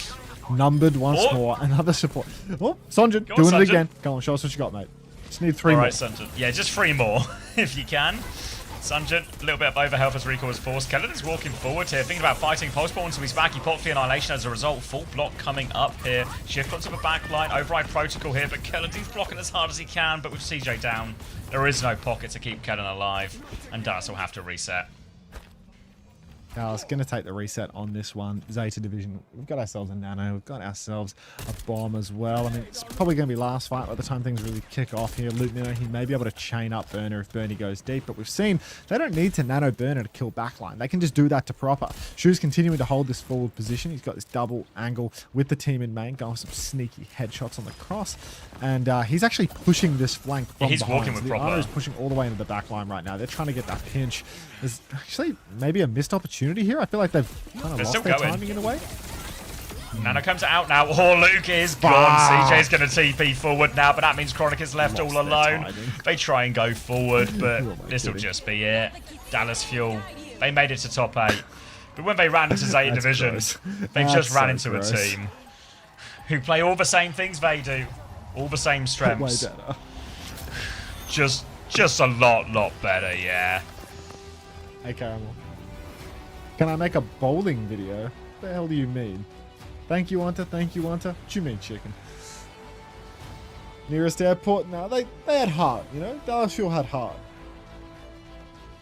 numbered once more. Another support. Oh, Sonjin doing it again. Come on, show us what you got, mate. Just need 3 more. Alright, Sonjin. Yeah, just 3 more if you can. Sunjin, a little bit of overhealth as recall is forced. Kellen is walking forward here, thinking about fighting Pulse Ball until he's back. He popped the Annihilation as a result. Full block coming up here. Shift onto the back line. Override protocol here, but Kellen, he's blocking as hard as he can, but with CJ down, there is no pocket to keep Kellen alive, and Dallas will have to reset. Dallas going to take the reset on this one. Zeta Division, we've got ourselves a Nano, we've got ourselves a Bomb as well. I mean, it's probably going to be last fight by the time things really kick off here. Luke Minnow, he may be able to chain up Burner if Bernie goes deep, but we've seen they don't need to Nano Burner to kill backline. They can just do that to Proper. Shu's continuing to hold this forward position. He's got this double angle with the team in main, going with some sneaky headshots on the cross, and he's actually pushing this flank from behind. He's walking with Proper. He's pushing all the way into the backline right now. They're trying to get that pinch. There's actually maybe a missed opportunity here. I feel like they've kind of lost their timing in a way. Nano comes out now. Oh, Luke is gone. CJ's going to TP forward now, but that means Chronic is left all alone. They try and go forward, but this will just be it. Dallas Fuel, they made it to top 8. But when they ran into Zeta Division, they've just ran into a team who play all the same things they do. All the same strengths. Way better. Just a lot better, yeah. Hey, Caramel. Can I make a bowling video? What the hell do you mean? Thank you, Anta. Thank you, Anta. What do you mean, chicken? Nearest airport? No, they had heart, you know? Dallas Fuel had heart.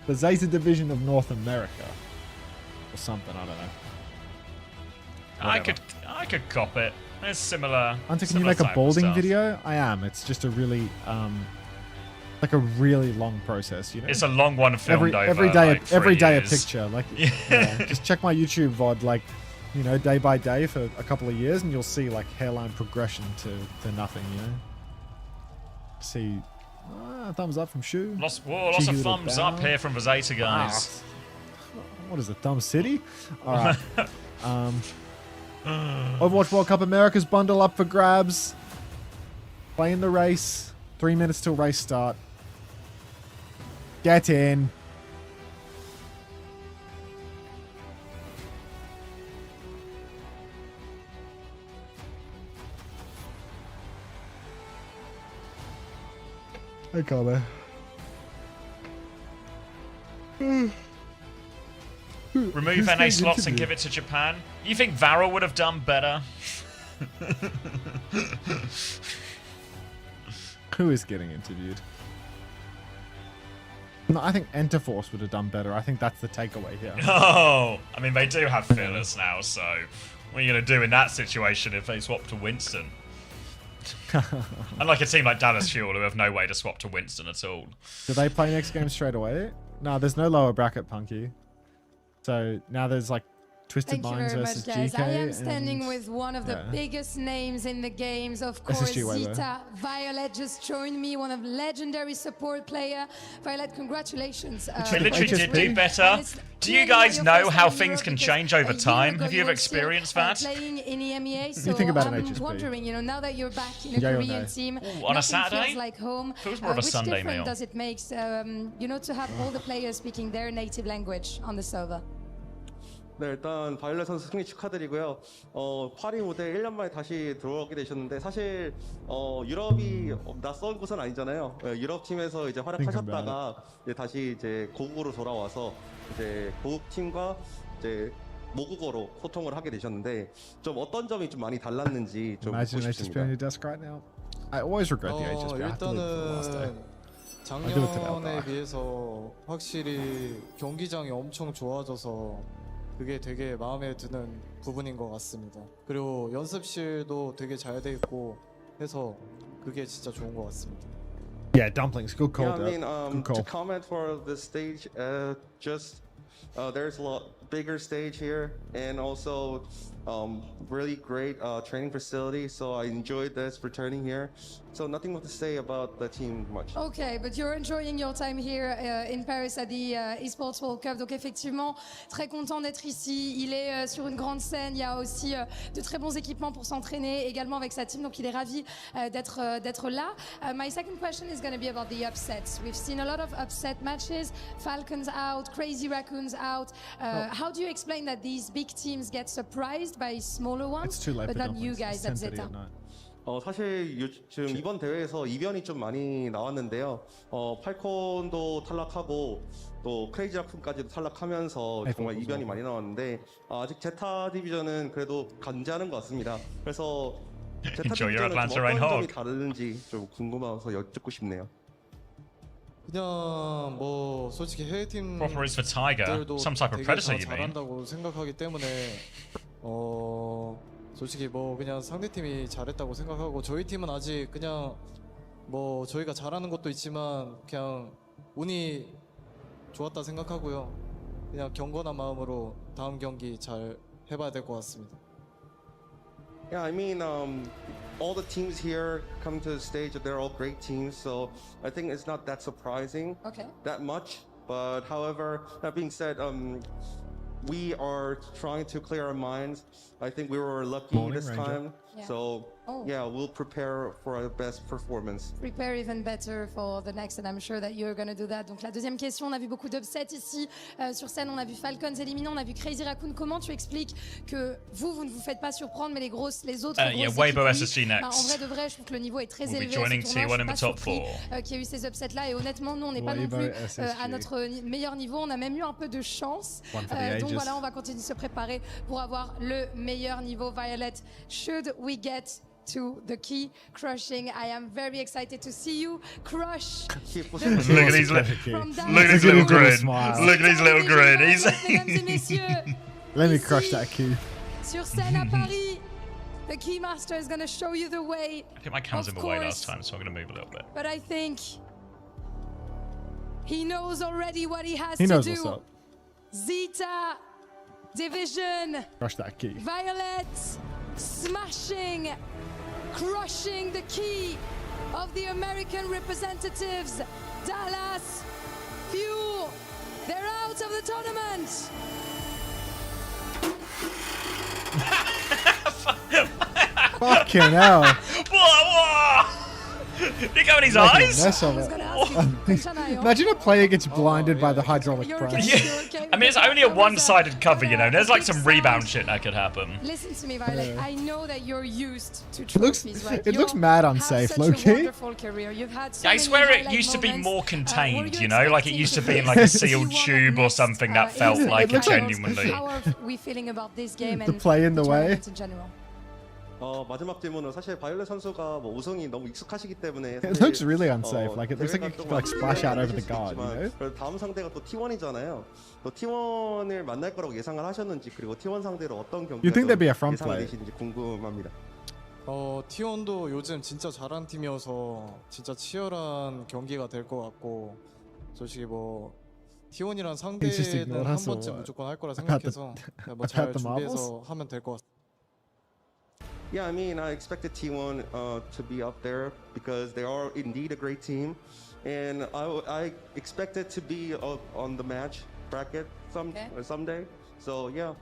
The Zeta Division of North America. Or something, I don't know. I could cop it. It's similar. Hunter, can you make a balding video? I am. It's just a really like a really long process, you know. It's a long one filmed every day like 3 a years. picture. Like just check my YouTube VOD, like, you know, day by day for a couple of years, and you'll see like hairline progression to nothing, you know. See, thumbs up from Shu. Lots of thumbs up here from Vizeta, guys. What is it, Thumb City? All right. Overwatch World Cup America's bundle up for grabs. Playing the race. 3 minutes till race start. Get in. Hey, Carver. Remove NA slots and give it to Japan. You think Varel would have done better? Who is getting interviewed? No, I think Enterforce would have done better. I think that's the takeaway here. Oh, I mean, they do have Fearless now, so what are you going to do in that situation if they swap to Winston? Unlike a team like Dallas Fuel, who have no way to swap to Winston at all. Do they play next game straight away? No, there's no lower bracket, Punky. So now there's like Twisted Minds versus guys. GK. I am standing with one of the biggest names in the games, of course, Zeta. Violet just joined me, one of legendary support player. Violet, congratulations. They literally did do better. Do you guys know how things can change over time? Have you ever experienced that? Playing in EMEA, so you think about I'm HSP? wondering, you know, now that you're back in a Korean team, on a Saturday? feels like home. It was more of a Sunday which difference meal. does it make, you know, to have all the players speaking their native language on the server? 네, 일단 바이올렛 선수 승리 축하드리고요. 파리 무대 1년 만에 다시 들어오게 되셨는데 사실 유럽이 낯선 곳은 아니잖아요. 유럽 팀에서 이제 활약하셨다가 이제 다시 이제 고국으로 돌아와서 이제 고국 팀과 이제 모국어로 소통을 하게 되셨는데 좀 어떤 점이 좀 많이 달랐는지 좀 보고 Imagine HSP on your desk right now. I always regret the HSP. I have to leave it for the last day. 작년에 비해서 확실히 경기장이 엄청 좋아져서 그게 되게 마음에 드는 부분인 것 같습니다. 그리고 연습실도 되게 잘 돼 있고 해서 그게 진짜 좋은 것 같습니다. Yeah, dumplings. Good call. Yeah, I mean, good call. to comment for the stage, just there's a lot bigger stage here, and also really great training facility. So I enjoyed this returning here. So nothing more to say about the team much. Okay, but you're enjoying your time here in Paris at the Esports World Cup. Donc effectivement, très content d'être ici. Il est sur une grande scène. Il y a aussi de très bons équipements pour s'entraîner, également avec sa team. Donc il est ravi d'être là. My second question is going to be about the upsets. We've seen a lot of upset matches. Falcons out, Crazy Raccoons out. How do you explain that these big teams get surprised by smaller ones, It's too late but for not you dumplings. guys It's at 10:30 Zeta? at night. 사실 지금 이번 대회에서 이변이 좀 많이 나왔는데요. 팔콘도 탈락하고 또 크레이지 라쿤까지도 탈락하면서 정말 이변이 많이 나왔는데 아직 제타 디비전은 그래도 견제하는 것 같습니다. 그래서 제타 디비전은 좀 어떤 점이 다른지 좀 궁금해서 여쭙고 싶네요. 그냥 뭐 솔직히 해외 Proper is for Tiger. Some type of predator, you mean? 잘한다고 생각하기 때문에 솔직히 뭐 그냥 상대팀이 잘했다고 생각하고 저희 팀은 아직 그냥 뭐 저희가 잘하는 것도 있지만 그냥 운이 좋았다 생각하고요. 그냥 경건한 마음으로 다음 경기 잘 해봐야 될 것 같습니다. Yeah, I mean, all the teams here come to the stage. They're all great teams, so I think it's not that surprising that much. But however, that being said, we are trying to clear our minds. I think we were lucky this time. Yeah. So yeah, we'll prepare for our best performance. Prepare even better for the next, and I'm sure that you're going to do that. Donc la deuxième question, on a vu beaucoup d'upsets ici sur scène. On a vu Falcons éliminés, on a vu Crazy Raccoon. Comment tu expliques que vous ne vous faites pas surprendre, mais les autres grosses yeah, Weibo équipes, SSG next. En vrai de vrai, je trouve que le niveau est très élevé. Joining T1 in the top 4. Qu'il y a eu ces upsets là, et honnêtement, nous on n'est pas non plus à notre meilleur niveau. On a même eu un peu de chance. Donc voilà, on va continuer de se préparer pour avoir le meilleur niveau. Violet, should we get to the key crushing? I am very excited to see you crush. Look at his little grin. Look at his little grin. Let me crush that key. sur scène à Paris. The Keymaster is going to show you the way. I think my camera's in the way last time, so I'm going to move a little bit. But I think he knows already what he has He to knows do. what's up. Zeta, Division, Crush that key. Violet, smashing, crushing the key of the American representatives. Dallas, Fuel, they're out of the tournament. Fucking hell. Whoa! Did he go in his eyes? Imagine a player gets blinded by the hydraulic press. Yeah. I mean, it's only a one-sided cover, you know. There's like some rebound shit that could happen. Listen to me, Violet. I know that you're used to It looks, trophies, right? it looks mad unsafe, low-key. I swear it used to be more contained, you know? Like it used to be in like a sealed tube or something that felt like it genuinely. How are we feeling about this game The and play in the way. in general? 마지막 질문은 사실 바이올렛 선수가 뭐 우승이 너무 익숙하시기 때문에 It looks really unsafe. Like it looks like it could like splash out over the guard, you know? 그래서 다음 상대가 또 T1이잖아요. 또 T1을 만날 거라고 예상을 하셨는지 그리고 T1 상대로 어떤 경기가 You think they'd be a front 예상이 play? 되시는지 궁금합니다. T1도 요즘 진짜 잘한 팀이어서 진짜 치열한 경기가 될 것 같고 솔직히 뭐 T1이란 상대는 한 번쯤 무조건 할 거라 생각해서 뭐 잘 준비해서 하면 될 것 같습니다. Yeah, I mean, I expected T1 to be up there because they are indeed a great team, and I expected to be on the match bracket someday. So yeah,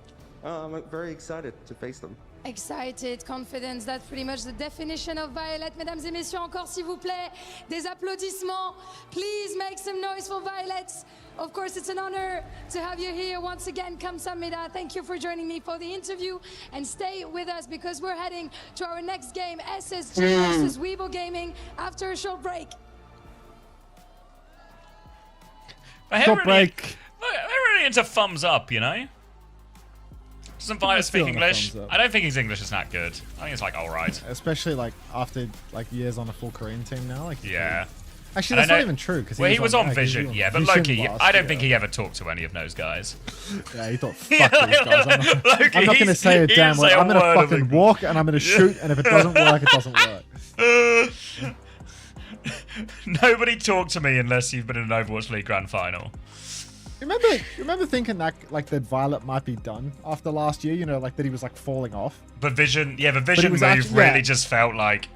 I'm very excited to face them. Excited, confidence, that's pretty much the definition of Violet. Mesdames et messieurs, encore s'il vous plaît, des applaudissements. Please make some noise for Violet. Of course, it's an honor to have you here once again. Kamsahamnida. Thank you for joining me for the interview. And stay with us because we're heading to our next game, SSG versus Weibo Gaming, after a short break. Short break. They're really into thumbs up, you know? Doesn't Violet speak English? I don't think his English is that good. I think it's like alright. Especially like after like years on a full Korean team now. Like yeah. Actually, that's not even true. Well, he was on Vision, yeah, but Loki, I don't think he ever talked to any of those guys. Yeah, he thought, fuck these guys. I'm not going to say a damn word. I'm going to fucking walk and I'm going to shoot, and if it doesn't work, it doesn't work. Nobody talk to me unless you've been in an Overwatch League Grand Final. Remember thinking that like that Violet might be done after last year, you know, like that he was like falling off. But Vision, yeah, the Vision move really just felt like,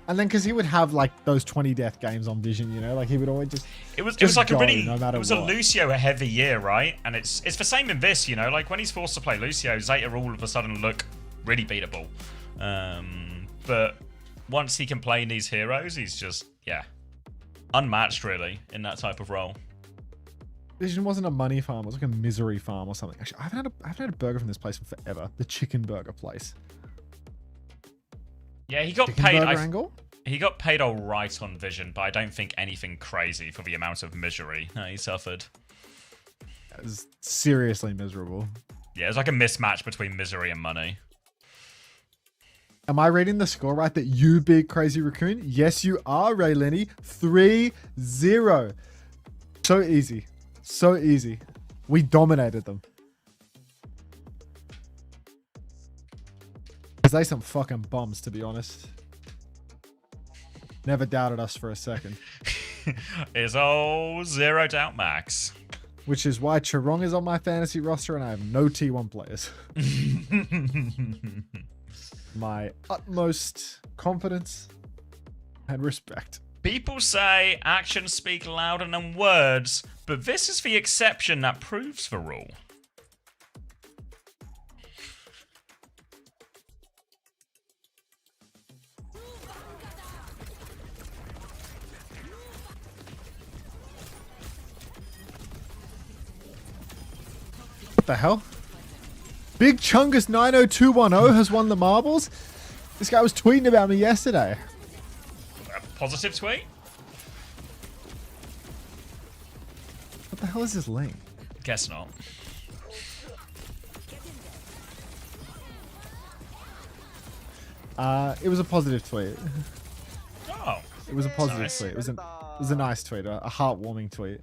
And then because he would have like those 20 death games on Vision, you know, like he would always just it was like go, a really no matter it was what. a Lucio a heavy year, right? And it's the same in this, you know, like when he's forced to play Lucio, Zeta all of a sudden look really beatable. But once he can play in these heroes, he's just unmatched really in that type of role. Vision wasn't a money farm; it was like a misery farm or something. Actually, I haven't had a burger from this place in forever. The chicken burger place. Yeah, he got chicken paid. Angle? He got paid all right on Vision, but I don't think anything crazy for the amount of misery he suffered. It was seriously miserable. Yeah, it was like a mismatch between misery and money. Am I reading the score right? That you big crazy raccoon? Yes, you are, Ray Lenny. 3-0. So easy. So easy. We dominated them. Because they some fucking bums, to be honest. Never doubted us for a second. It's all zeroed out max. Which is why Charong is on my fantasy roster and I have no T1 players. My utmost confidence and respect. People say actions speak louder than words, but this is the exception that proves the rule. What the hell? Big Chungus 90210 has won the marbles. This guy was tweeting about me yesterday. A positive tweet? What the hell is this link? Guess not. It was a positive tweet. Oh. It was a positive nice. tweet. It was a nice tweet, a heartwarming tweet.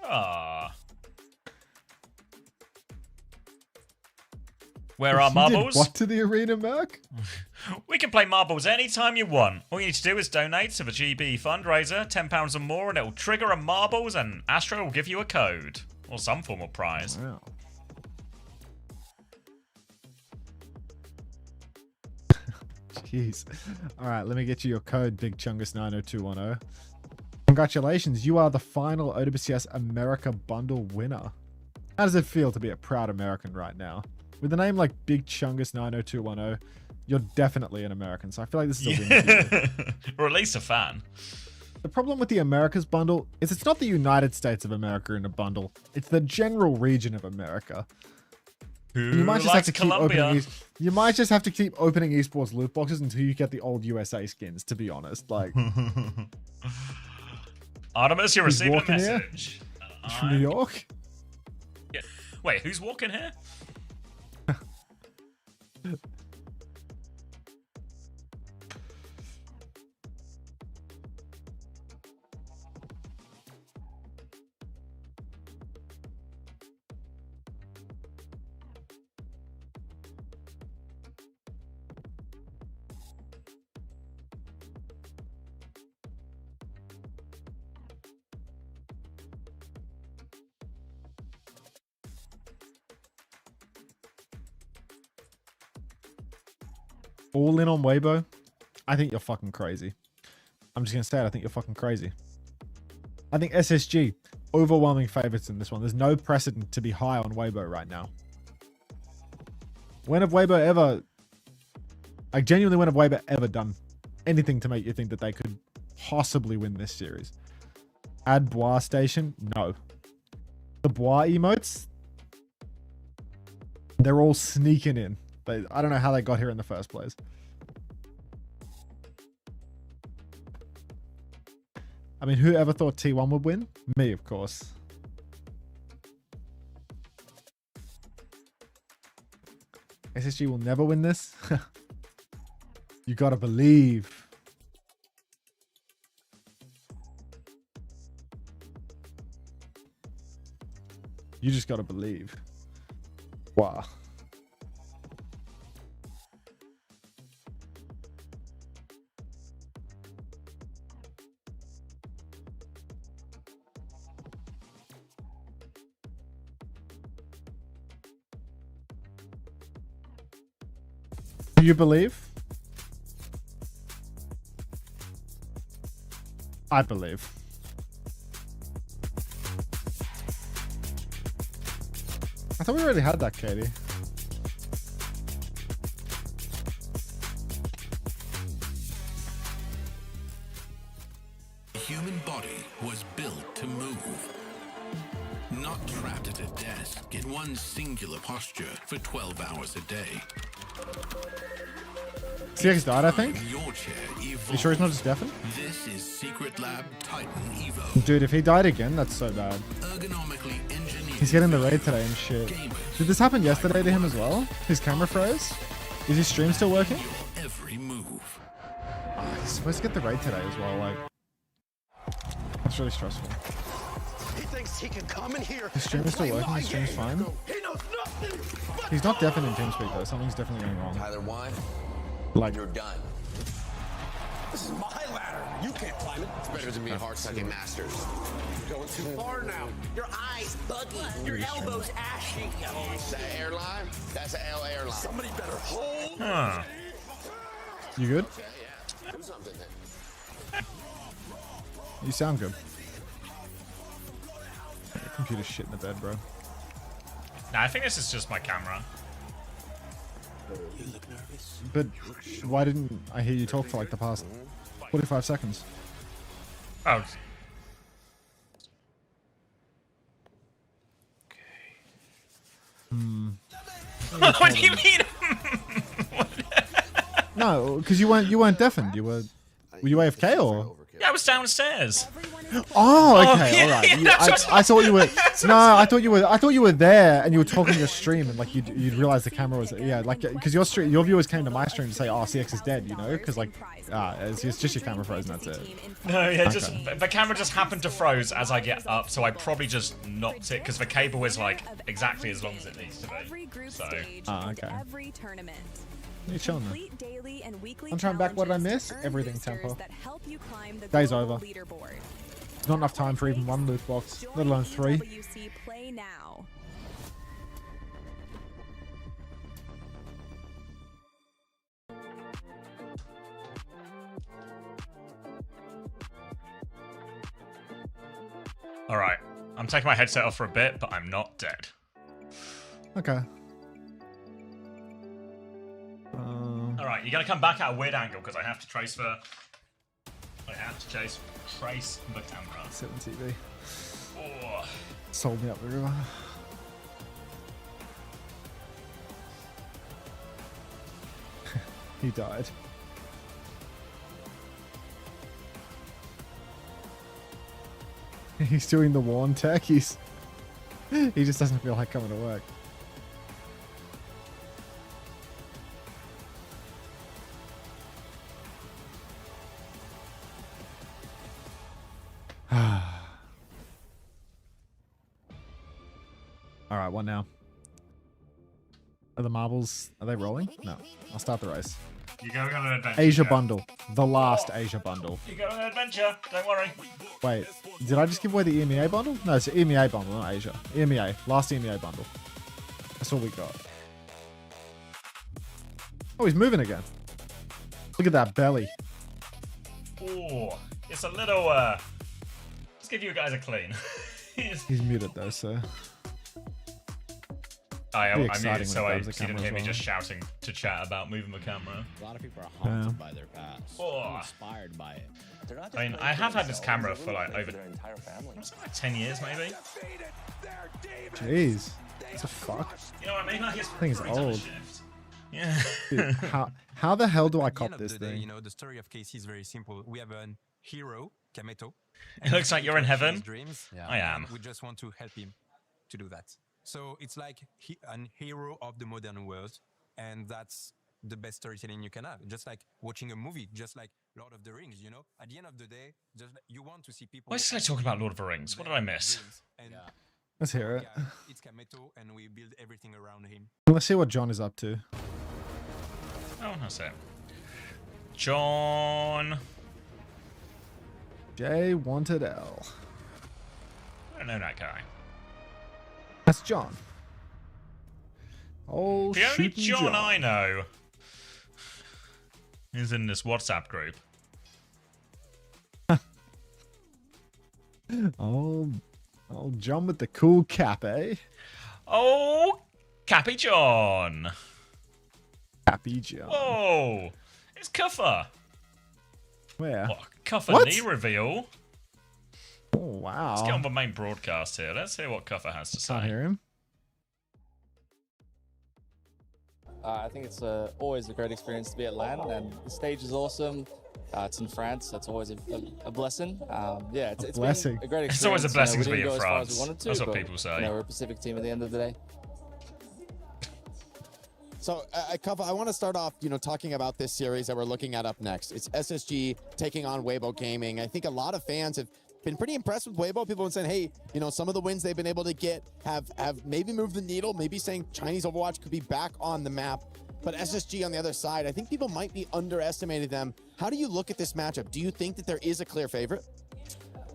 Ah. Where are marbles? What to the arena, Merc? We can play marbles anytime you want. All you need to do is donate to the GB fundraiser, £10 or more, and it will trigger a marbles, and Astro will give you a code or some form of prize. Wow. Jeez. All right, let me get you your code, Big Chungus 90210. Congratulations, you are the final OWCS America Bundle winner. How does it feel to be a proud American right now? With a name like Big Chungus 90210, you're definitely an American, so I feel like this is a win for you. Or at least a fan. The problem with the Americas bundle is it's not the United States of America in a bundle. It's the general region of America. You might just have to keep opening. You might just have to keep opening esports loot boxes until you get the old USA skins. To be honest, like Artemis, you're receiving a message. From New York. Yeah. Wait, who's walking here? All in on Weibo? I think you're fucking crazy. I'm just going to say it. I think you're fucking crazy. I think SSG, overwhelming favorites in this one. There's no precedent to be high on Weibo right now. When have Weibo ever... Like, genuinely, when have Weibo ever done anything to make you think that they could possibly win this series? Add Bois Station? No. The Bois emotes? They're all sneaking in. I don't know how they got here in the first place. I mean, who ever thought T1 would win? Me, of course. SSG will never win this. You gotta believe. You just gotta believe. Wow. Do you believe? I believe. I thought we already had that, Katie. The human body was built to move. Not trapped at a desk in one singular posture for 12 hours a day. Sierra's died, I think. Your chair You sure he's not just deafened? This is Secret Lab Titan Evo. Dude, if he died again, that's so bad. Ergonomically engineered. He's getting the raid today and shit. Did this happen yesterday to him as well? His camera froze? Is his stream still working? Every move. Oh, he's supposed to get the raid today as well, like... That's really stressful. He thinks he can come in here. His stream is still working, his stream's fine. He knows nothing. He's not deafened in TeamSpeak though, something's definitely going wrong. Tyler, why? Like... You're done. This is my ladder. You can't climb it. It's better than being hard-sucking masters. You're going too far now. Your eyes buggy. Your elbows ashy. Is that airline? That's an L airline. Somebody better hold. Huh. You good? Yeah. Do something then. You sound good. Your computer's shit in the bed, bro. Nah, I think this is just my camera. You look nervous. But why didn't I hear you talk for like the past 45 seconds? Oh. What do you mean? No, because you weren't deafened. Were you AFK or? Yeah, I was downstairs. Oh, okay, yeah, all right. yeah, I thought you were. No, I thought you were there and you were talking your stream and like you'd realize the camera was like because your viewers came to my stream to say, oh, CX is dead, you know, because like it's just your camera frozen. That's it. No, yeah, just the camera just happened to froze as I get up, so I probably just knocked it because the cable is like exactly as long as it needs to be. So. Okay. You're chilling there. I'm trying back. What did I miss? Everything tempo. Day's over. Not enough time for even one loot box, let alone 3. All right, I'm taking my headset off for a bit, but I'm not dead. Okay. All right, you're gonna come back at a weird angle because I have to trace the. I have to trace the camera. Sit on TV. Oh. Sold me up the river. He died. He's doing the warn tech. He just doesn't feel like coming to work. All right, what now? Are the marbles, are they rolling? No. I'll start the race. You're going on an adventure. Asia bundle. The last Asia bundle. You're going on an adventure. Don't worry. Wait, did I just give away the EMEA bundle? No, it's the EMEA bundle, not Asia. EMEA. Last EMEA bundle. That's all we got. Oh, he's moving again. Look at that belly. Oh, it's a little, let's give you guys a clean. He's muted though, so... I muted so you didn't hear me just shouting to chat about moving the camera. A lot of people are haunted by their past, inspired by it. I mean, I have had this camera for like over like 10 years, maybe. Jeez, what the fuck? You know what I mean? Like, This thing's old. Yeah. Dude, how the hell do I cop this thing? You know, the story of Casey is very simple. We have a hero, Kameto. It looks like you're in heaven. Dreams. I am. We just want to help him to do that. So it's like an hero of the modern world, and that's the best storytelling you can have. Just like watching a movie, just like Lord of the Rings, you know? At the end of the day, just like, you want to see people... Why is this guy talking about Lord of the Rings? What did I miss? Let's hear it. Yeah, it's Kameto, and we build everything around him. Let's see what John is up to. Oh, that's it. John... J wanted L. I don't know that guy. That's John. Oh, the only John I know is in this WhatsApp group. Oh, John with the cool cap, eh? Oh, Cappy John. Cappy John. Whoa, it's Cuffer. Where? What? Cuffer What? knee reveal. Oh, wow. Let's get on the main broadcast here. Let's hear what Cuffer has to say. Can't hear him. I think it's always a great experience to be at LAN, and the stage is awesome. It's in France. That's always a blessing. Yeah, it's blessing. been a great experience. It's always a blessing we to be didn't in go as far as France. we wanted to, That's what but, people say. You know, we're a Pacific team at the end of the day. So, Kava, I want to start off, talking about this series that we're looking at up next. It's SSG taking on Weibo Gaming. I think a lot of fans have been pretty impressed with Weibo. People have been saying, hey, some of the wins they've been able to get have maybe moved the needle, maybe saying Chinese Overwatch could be back on the map. But SSG on the other side, I think people might be underestimating them. How do you look at this matchup? Do you think that there is a clear favorite?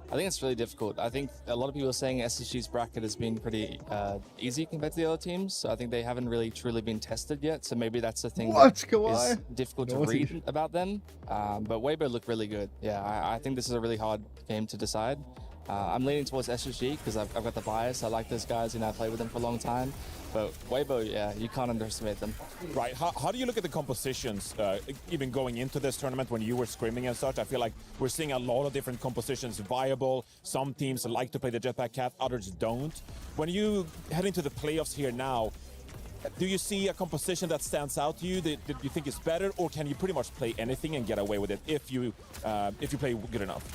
I think it's really difficult. I think a lot of people are saying SSG's bracket has been pretty easy compared to the other teams. So I think they haven't really truly been tested yet. So maybe that's the thing that is difficult to read about them. But Weibo look really good. Yeah, I think this is a really hard game to decide. I'm leaning towards SSG because I've got the bias. I like those guys, I played with them for a long time. But Weibo, yeah, you can't underestimate them. Right. How do you look at the compositions, even going into this tournament when you were screaming and such? I feel like we're seeing a lot of different compositions viable. Some teams like to play the Jetpack Cat, others don't. When you head into the playoffs here now, do you see a composition that stands out to you that you think is better, or can you pretty much play anything and get away with it if you play good enough?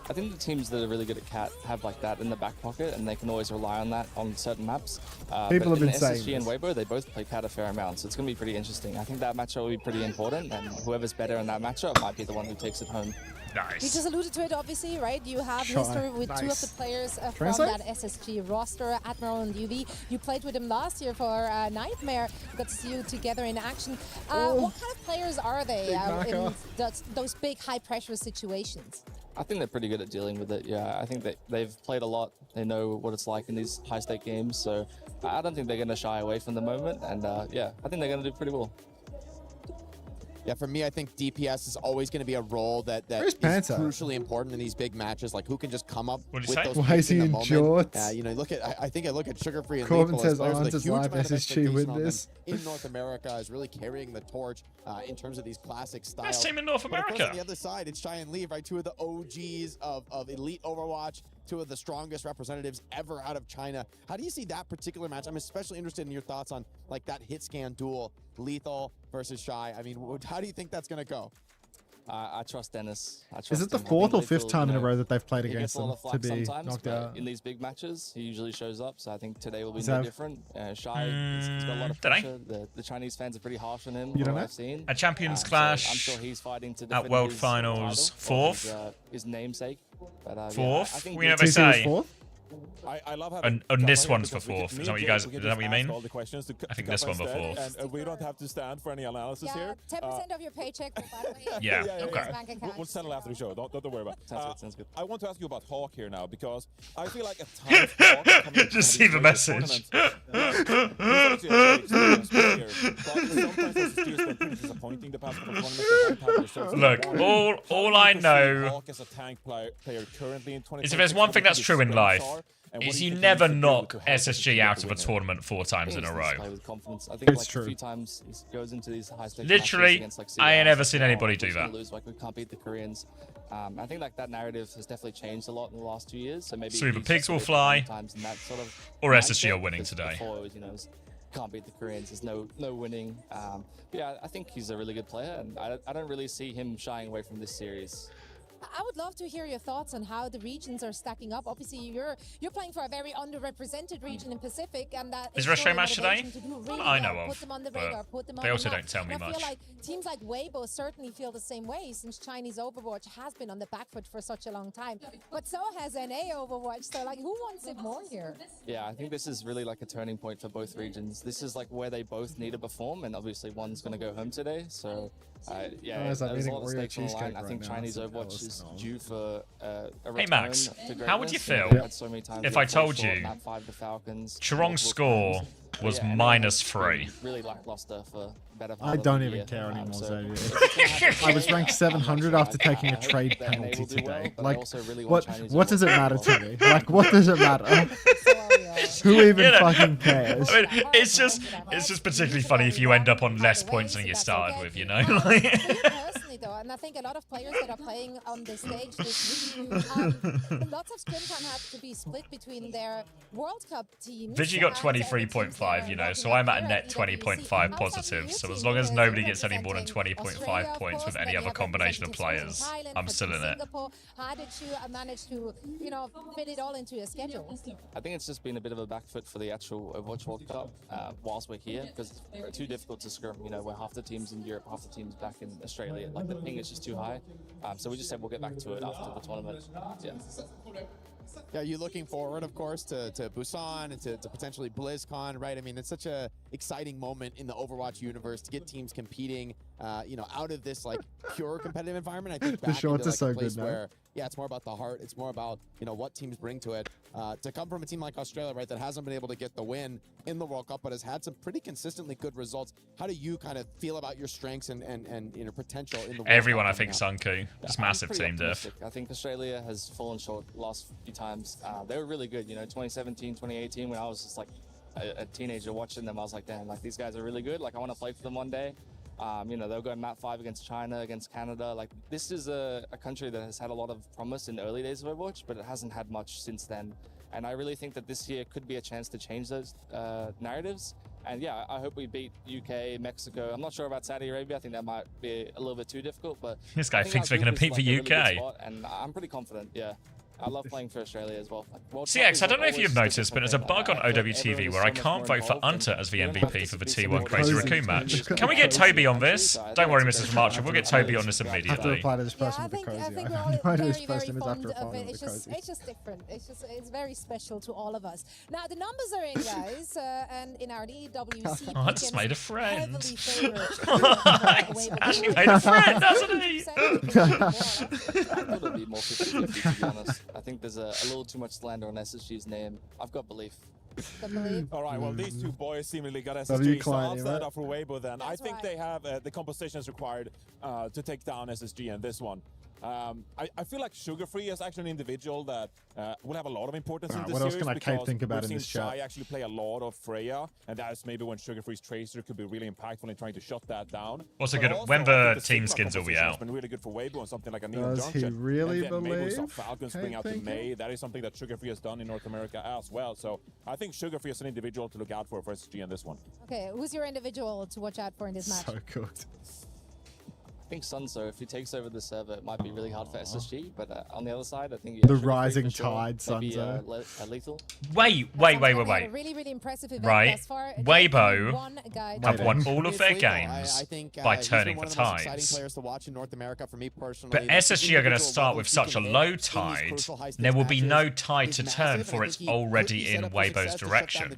I think the teams that are really good at Cat have like that in the back pocket, and they can always rely on that on certain maps. People have been in saying SSG and this. Weibo, they both play Cat a fair amount, so it's going to be pretty interesting. I think that matchup will be pretty important, and whoever's better in that matchup might be the one who takes it home. Nice. You just alluded to it, obviously, right? You have Sure. history with two of Nice. the players from Translate? that SSG roster, Admiral and UV. You played with him last year for Nightmare. Got to see you together in action. What kind of players are they in those big, high-pressure situations? I think they're pretty good at dealing with it. Yeah, I think that they've played a lot. They know what it's like in these high-stake games, so I don't think they're going to shy away from the moment. And yeah, I think they're going to do pretty well. Yeah, for me, I think DPS is always going to be a role that is crucially important in these big matches. Like, who can just come up with those Why is he in jorts? You know, look at I think I look at Sugar Free and Corbin Lethal says, as players with a "Arns' huge live amount of SSG expectation with on them this." in North America is really carrying the torch in terms of these classic styles. Best team in North But of course, America. on the other side, it's Shy and Lee, right? Two of the OGs of Elite Overwatch, two of the strongest representatives ever out of China. How do you see that particular match? I'm especially interested in your thoughts on like that hit scan duel, Lethal versus Shy. I mean, how do you think that's going to go? I trust Dennis. Is it the fourth or fifth time in a row that they've played against them to be knocked out? In these big matches, he usually shows up, so I think today will be Is no that- different. Shy, he's got a lot of Dunno. pressure. The Chinese fans are pretty harsh on him. You don't from what know? I've seen. A Champions So Clash I'm sure he's fighting to at defend World his Finals title, or fourth. his namesake. But, yeah, Fourth? I think We never he's- say. Fourth? I love And having this Gabba one's here for because fourth. me Is that what and you Jake, guys? we Is can that what you just ask mean? all the questions to I think Gabba this one instead, before. and we don't have to stand for any analysis here. 10% of your paycheck, by the way. Yeah, in his okay. bank account. We'll settle after the show. Don't worry about it. Sounds good. I want to ask you about Hawk here now because I feel like a ton of Hawk coming into Just some see of these the major message. tournaments. He's obviously a very experienced player, but sometimes his skills have been pretty disappointing the past couple of tournaments. They haven't had the results they Look, wanted. all How I do you perceive know Hawk as a tank player currently in is if there's one thing that's true in life, and what is do you you think he never needs to do knock to help SSG get out the of a win here? tournament 4 times in a row. Play with confidence. I think It's like true. a few times he goes into these high stakes Literally, matches against, like, I ain't CRs, ever seen anybody we're do just gonna that. Lose, like we can't beat the Koreans. I think like that narrative has definitely changed a lot in the last 2 years. So maybe Super he's Pigs just will a bit fly, times in that sort of or SSG are mindset, winning because today. Before it was, can't beat the Koreans. There's no winning. Yeah, I think he's a really good player, and I don't really see him shying away from this series. I would love to hear your thoughts on how the regions are stacking up. Obviously, you're playing for a very underrepresented region in Pacific, and that Is there a surely show match today? motivation to do really I know well, of, Put them on the but radar, put them on they the also map. don't tell me And I much. feel like teams like Weibo certainly feel the same way, since Chinese Overwatch has been on the back foot for such a long time. But so has NA Overwatch. So like, who wants it more here? Yeah, I think this is really like a turning point for both regions. This is like where they both need to perform, and obviously one's going to go home today. So, yeah, Why is that there's a eating lot of Oreo stakes on the line. cheesecake I right think now? Chinese That's Overwatch is phenomenal. due for a return Hey Max, to how would you greatness. feel We've had so many times if where I we fall told short, you map 5 to Falcons, Chirong's multiple score times. was Yeah, NA minus has 3? been really lackluster for better part I of don't the even year. care anymore, So Xavier. if it can happen I was ranked 700 after taking a I hope trade that NA penalty will do well, today. but I Like, also really want Chinese what does it Overwatch matter to do to me? Like, what does it matter? Who even You know, fucking cares? I mean, it's just particularly funny if you end up on less points than you started with, you know? Like- Personally, though, and I think a lot of players that are playing on the stage this week, lots of scrim time have to be split between their World Cup teams. Vigi got and, the 23.5, teams you that are know, so rocking I'm up at a here net EWC. 20.5 How's that positive. for So your as team? long as Because nobody you're gets any more than representing 20.5 Australia, of points with course, any then you other have combination of representatives from players, Thailand, I'm for still Team in it. Singapore. How did you manage to, fit it all into a schedule? I think it's just been a bit of a back foot for the actual Overwatch World Cup whilst we're here, because it's too difficult to scrim. We're half the teams in Europe, half the teams back in Australia. Like, the ping is just too high. So we just said we'll get back to it after the tournament. Yeah. Yeah, you're looking forward, of course, to Busan and to potentially BlizzCon, right? I mean, it's such a exciting moment in the Overwatch universe to get teams competing, out of this like pure competitive environment. I think The back shorts into, are like, so a place good now. where, it's more about the heart. It's more about what teams bring to it. To come from a team like Australia, right, that hasn't been able to get the win in the World Cup, but has had some pretty consistently good results. How do you kind of feel about your strengths and potential in the World Everyone, Cup I think, coming up? Sunku. Just I'm massive pretty team diff. optimistic. I think Australia has fallen short the last few times. They were really good, 2017, 2018, when I was just like a teenager watching them. I was like, damn, like, these guys are really good. Like, I want to play for them one day. They'll go map 5 against China, against Canada. Like, this is a country that has had a lot of promise in the early days of Overwatch, but it hasn't had much since then. And I really think that this year could be a chance to change those narratives And yeah, I hope we beat UK, Mexico. I'm not sure about Saudi Arabia. I think that might be a little bit too difficult. But this guy thinks we're going to beat the UK. And I'm pretty confident. Yeah. I love playing for Australia as well. CX, I don't know if you've noticed, but there's a bug on OWTV where I can't vote for Unter as the MVP for the T1 Crazy Raccoon match. Can we get Toby on this? Don't worry, Mrs. Marcher, we'll get Toby on this immediately. I have to reply to this person with the cozy. I think we're all very, very fond of it. It's just different. It's very special to all of us. Now, the numbers are in, guys, and in our EWC. I just made a friend. Ashley made a friend, hasn't he? I thought it'd be more 50-50, to be honest. I think there's a little too much slander on SSG's name. I've got belief. All right, well, these two boys seemingly got SSG, so I'll stand up for Weibo then. I think they have the compositions required to take down SSG in this one. I feel like Sugarfree is actually an individual that will have a lot of importance in this what else series, can I because think about we've in seen this chat? Shy actually play a lot of Freya, and that is maybe when Sugarfree's Tracer could be really impactful in trying to shut that down. Also But good also, when I the think team Sigma skins will be composition has out. been really good for Weibo and something like a Neon Does he Junction. really and then maybe believe? some Falcons bring out to Thinking? May. That is something that Sugarfree has done in North America as well. So I think Sugarfree is an individual to look out for SSG in this one. Okay, who's your individual to watch out for in this match? So cooked. I think Sunso, if he takes over the server, it might be really hard for SSG. But on the other side, I think The rising tide, maybe, Sunso. lethal. Wait. Really, really impressive event Right. thus far. Weibo have won all of their games I think, by he's turning been one the of the most exciting tides. players to watch in North America for me personally. But SSG are going to start with such a low tide, there will be no tide to turn, for it's already in Weibo's direction.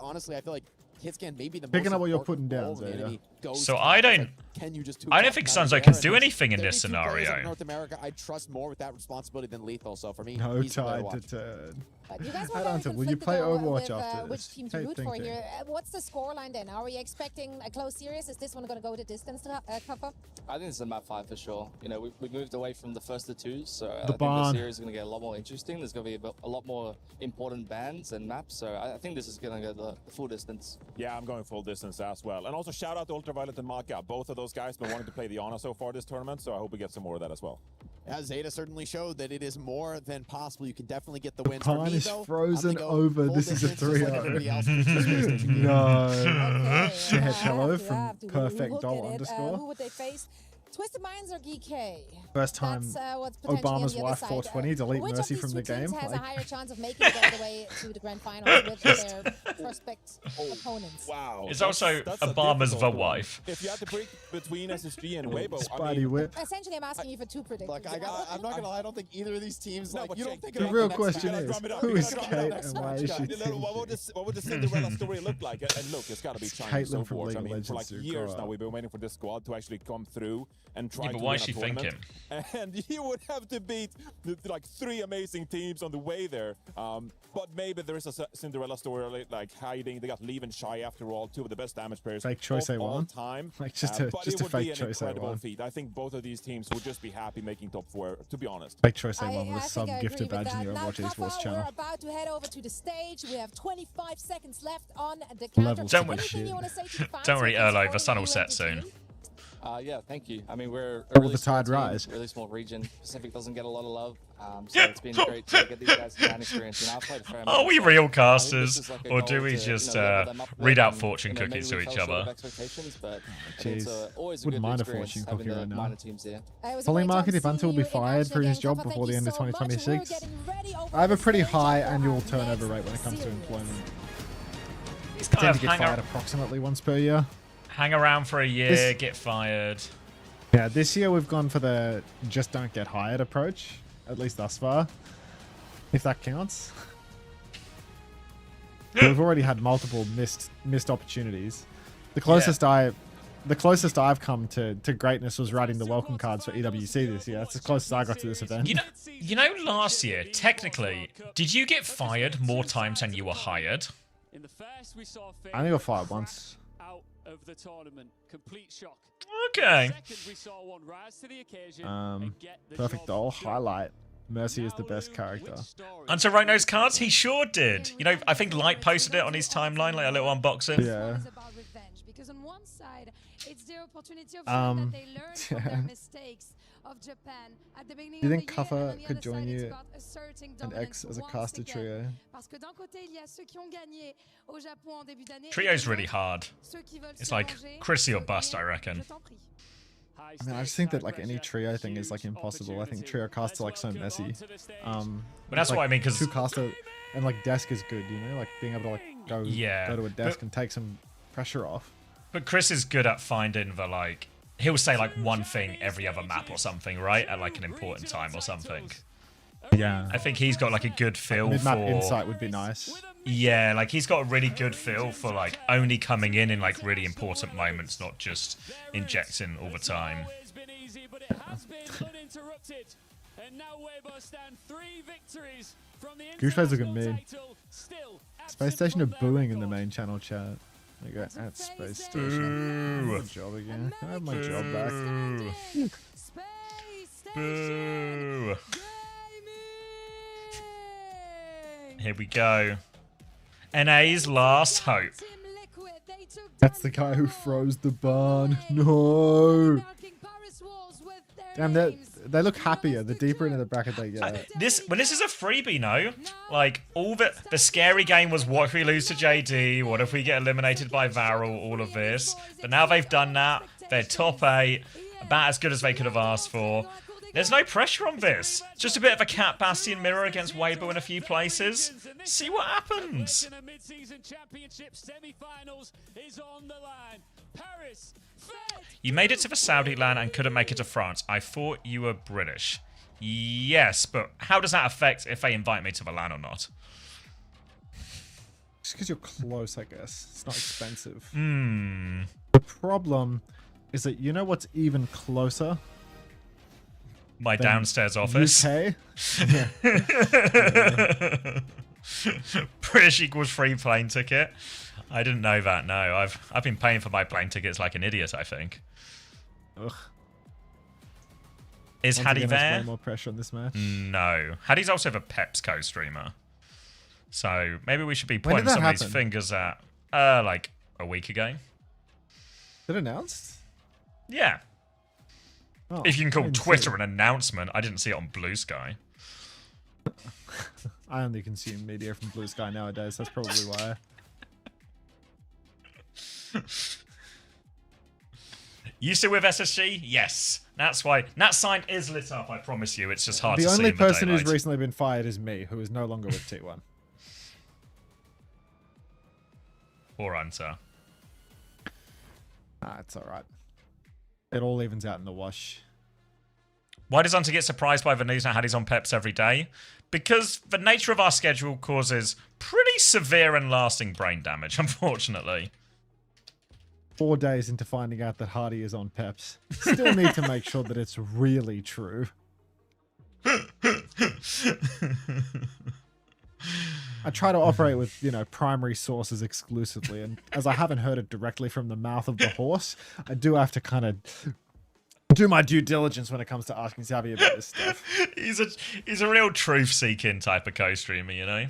Honestly, I feel like Hitscan may be the Picking most up what you're important putting down, role the Zeta. enemy goes So to. I don't Can you just I don't think Sunzo can do anything in this 72 players in scenario. North America, I trust more with that responsibility than Lethal. So for me, No he's the player to tide to watch. turn. You guys were Head very on to, will you conflicted play though Overwatch with, after which this? team to Hey, root for thinking. here. What's the scoreline then? Are we expecting a close series? Is this one going to go the distance to cover? I think it's a map 5 for sure. You know, we moved away from the first to 2s, so I think barn. the series is going to get a lot more interesting. There's going to be a lot more important bans and maps, so I think this is going to go the full distance. Yeah, I'm going full distance as well. And also shout out to Ultraviolet and Maka. Both of those guys been wanting to play the Ana so far this tournament, so I hope we get some more of that as well. As Zeta certainly showed that it is more than possible. You can definitely get the wins. For Pine me, is though, frozen I'm gonna go over. full This is a distance, just like 3-0. everybody else, which is just No. Shit, I hello have from to Perfect look Doll at it. underscore. Who would they face? Twisted Minds or GK? First time That's, what's potentially on Obama's the other wife side. 420 delete Which of Mercy these from two the teams game. has Like- a higher chance of making it all the way to the grand finals with their prospect opponents? Wow. It's also Obama's the wife. If you had to pick between SSG and Weibo, I Spidey mean, whip. Essentially, I'm asking you for two predictions. Look, I'm not gonna lie. I don't think either of these teams. No, Like, but you don't check- think The about real next question match. is, drum it up. who You is gotta drum it Kate up. and why is she What would the Cinderella story look like? And look, it's got to be Chinese Caitlyn from Overwatch. League I of mean, for like Legends, years Sukara. now, we've been waiting for this squad to actually come through and try Yeah, to but why win is she a tournament. thinking? And you would have to beat like 3 amazing teams on the way there. But maybe there is a Cinderella story like hiding. They got Leave and Shy after all, 2 of the best damage players Fake choice of they all won. time. Like, just but a it would fake be an choice they incredible won. feat. I think both of these teams would just be happy making top 4, to be honest. Fake choice they won with a I sub think I gifted agree with badge in the that. Overwatch Now, Esports Papa, channel. we're about to head over to the stage. We have 25 seconds left on the counter. Level Don't worry. Anything you want to say to the fans? Don't worry, Or is Erlo, it the sun will only you set and your soon. team? Yeah, thank you. I mean, we're a Will really the small tide team, rise? really small region. Pacific doesn't get a lot of love, so it's been great to get these guys some fan experience. You know, I've played a fair amount Are of we stuff. real I think casters, this is like a or goal do we to, just level them up a read bit out and, fortune maybe cookies we to fell each short of other? expectations, but I think it's Jeez. always a Wouldn't good mind a experience fortune having cookie the right now. minor teams here. It was a Fully great market time if Anta will seeing be you in fired action for his again, job Papa. before the Thank end you of so much. We're 2026. getting ready over I have a the pretty stage high of our annual turnover next rate when it comes to series. employment. These I tend guys to get hang, fired approximately once per year. hang around for a year, This- get fired. Yeah, this year we've gone for the just don't get hired approach, at least thus far, if that counts. We've already had multiple missed opportunities. The closest I've come to greatness was writing the welcome cards for EWC this year. That's as close as I got to this event. You know, last year, technically, did you get fired more times than you were hired? In the first, we saw I only got fired once. out of the tournament. Complete shock. Okay. Second, we saw one rise to the occasion and get the Perfect job doll done. highlight. Mercy is the best character. And to write those cards, he sure did. You know, I think Light posted it on his timeline, like a little unboxing. Yeah. About revenge, because on one side, it's the opportunity of showing that they learn from their mistakes. Do you think Kuffer could join you and X as a caster trio? Trio's really hard. It's like Chrissy or bust, I reckon. I mean, I just think that like any trio thing is like impossible. I think trio casts are like so messy. But that's like, what I mean, because two caster and like desk is good, you know, like being able to like go to a desk and take some pressure off. But Chris is good at finding the like. He'll say like one thing every other map or something, right? At like an important time or something. Yeah. I think he's got like a good feel Mid-map for insight would be nice. Yeah, like he's got a really good feel for like only coming in like really important moments, not just injecting all the time. Gooseflies looking mean. Space Station are booing in the main channel chat. They go at Space Station. Good job again. I have my job back. Boo. Here we go. NA's last hope. That's the guy who froze the barn. No. Damn, they look happier the deeper into the bracket they get. This is a freebie, no? Like all the scary game was what if we lose to JD, what if we get eliminated by Varel, all of this. But now they've done that. They're top 8, about as good as they could have asked for. There's no pressure on this. Just a bit of a Cat Bastion mirror against Weibo in a few places. See what happens. You made it to the Saudi land and couldn't make it to France. I thought you were British. Yes, but how does that affect if they invite me to the land or not? Just because you're close, I guess. It's not expensive. The problem is that you know what's even closer? My downstairs office. UK? Yeah. British equals free plane ticket. I didn't know that. No, I've been paying for my plane tickets like an idiot. I think. Ugh. Is Once Hattie again, there? Way more pressure on this match. No, Hattie's also the Peps co-streamer. So maybe we should be pointing some of these fingers at like a week ago. Is it announced? Yeah. Oh, if you can call Twitter an announcement, I didn't see it on Blue Sky. I only consume media from Blue Sky nowadays. That's probably why. You still with SSG? Yes. That's why. That sign is lit up, I promise you. It's just hard to see. The only in the person who's daylight. recently been fired is me, who is no longer with T1. Poor answer. Nah, it's alright. It all evens out in the wash. Why does Hunter get surprised by the news now Hattie's on Peps every day? Because the nature of our schedule causes pretty severe and lasting brain damage, unfortunately. 4 days into finding out that Hardy is on Peps. Still need to make sure that it's really true. I try to operate with, you know, primary sources exclusively, and as I haven't heard it directly from the mouth of the horse, I do have to kind of do my due diligence when it comes to asking Xavi about this stuff. He's a real truth-seeking type of co-streamer, you know?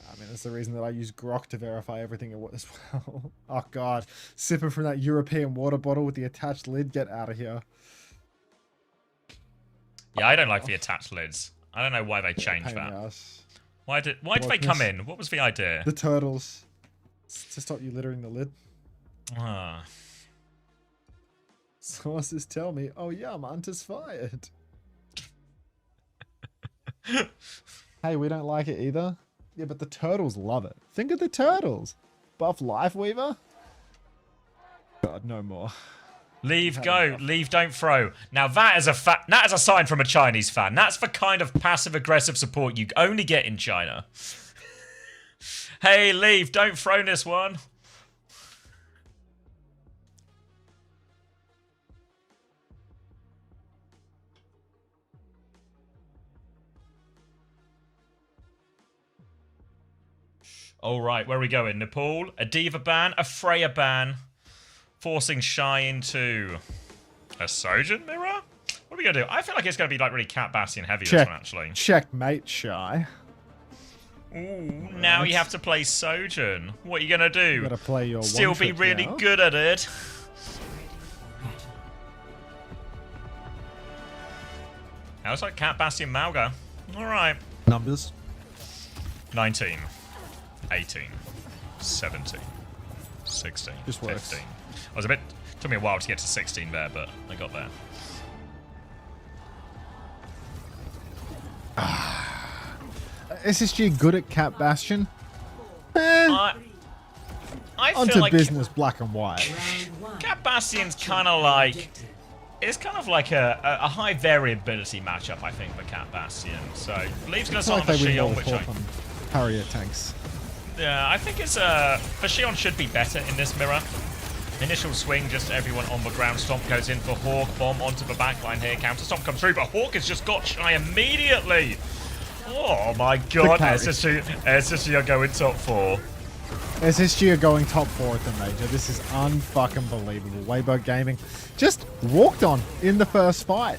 I mean, that's the reason that I use Grok to verify everything as well. Oh, God. Sipping from that European water bottle with the attached lid. Get out of here. Yeah, I don't like the attached lids. I don't know why they changed that. Why did they come in? What was the idea? The turtles. To stop you littering the lid. Ah. Sources tell me, oh yeah, Manta's fired. Hey, we don't like it either. Yeah, but the turtles love it. Think of the turtles. Buff Lifeweaver? God, no more. Leave, go. Leave, don't throw. Now that is a sign from a Chinese fan. That's the kind of passive-aggressive support you only get in China. Hey, leave, don't throw this one. All right, where are we going? Nepal, a Diva ban, a Freya ban, forcing Shy into a Sojin mirror? What are we going to do? I feel like it's going to be like really Cat Bastion heavy, this one, actually. Checkmate, Shy. Ooh, now you have to play Sojin. What are you going to do? You got to play your Still be really good at it. Looks like Cat Bastion Malga. Alright. Numbers. 19. 18. 17. 16. Just 15. I was a bit... Took me a while to get to 16 there, but I got there. SSG good at Cat Bastion? I feel Onto like business, black and white. Cat Bastion's kind of like... It's kind of like a high variability matchup, I think, for Cat Bastion. So, Leaf's going to start on the Shion, which I... Harrier tanks. Yeah, I think it's Fashion should be better in this mirror. Initial swing, just everyone on the ground. Stomp goes in for Hawk. Bomb onto the backline here. Counter Stomp comes through, but Hawk has just got shy immediately. Oh my god, SSG are going top 4. SSG are going top 4 at the major. This is unfucking believable. Weibo Gaming just walked on in the first fight.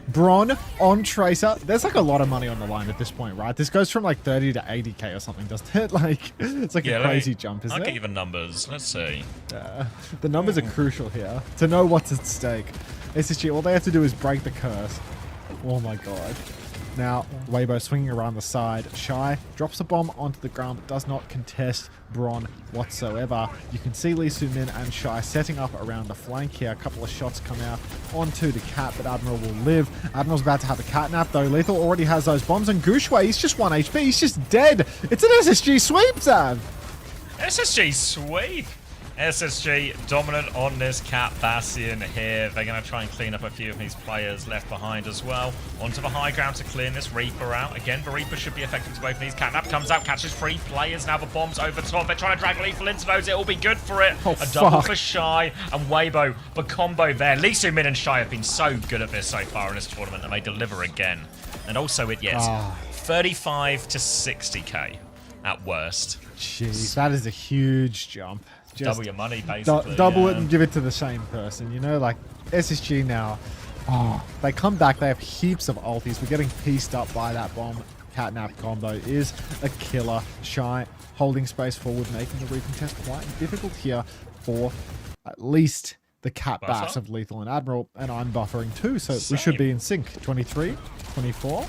Bron on Tracer. There's like a lot of money on the line at this point, right? This goes from like 30 to 80k or something, doesn't it? Like, it's like a crazy jump, isn't it? I'll get you the numbers. Let's see. The numbers are crucial here to know what's at stake. SSG, all they have to do is break the curse. Oh my god. Now, Weibo swinging around the side. Shy drops a bomb onto the ground, but does not contest Bron whatsoever. You can see Lee Soo-min and Shy setting up around the flank here. A couple of shots come out onto the Cat, but Admiral will live. Admiral's about to have a catnap, though. Lethal already has those bombs, and Gushwei, he's just 1 HP. He's just dead. It's an SSG sweep, Sam. SSG sweep. SSG dominant on this Cat Bastion here. They're going to try and clean up a few of these players left behind as well. Onto the high ground to clear this Reaper out. Again, the Reaper should be effective to both of these. Catnap comes out, catches 3 players. Now the bomb's over the top. They're trying to drag Lethal into those. It'll be good for it. Oh, a double for Shy and Weibo. The combo there. Lee Soo-min and Shy have been so good at this so far in this tournament, and they deliver again. And also it, 35 to 60k at worst. Jeez, that is a huge jump. Just double your money, basically. Double it and give it to the same person. You know, like SSG now, they come back, they have heaps of ultis. We're getting pieced up by that bomb. Catnap combo is a killer. Shy holding space forward, making the recontest quite difficult here for at least the Cat Bass of Lethal and Admiral. And I'm buffering too, so we should be in sync. 23, 24,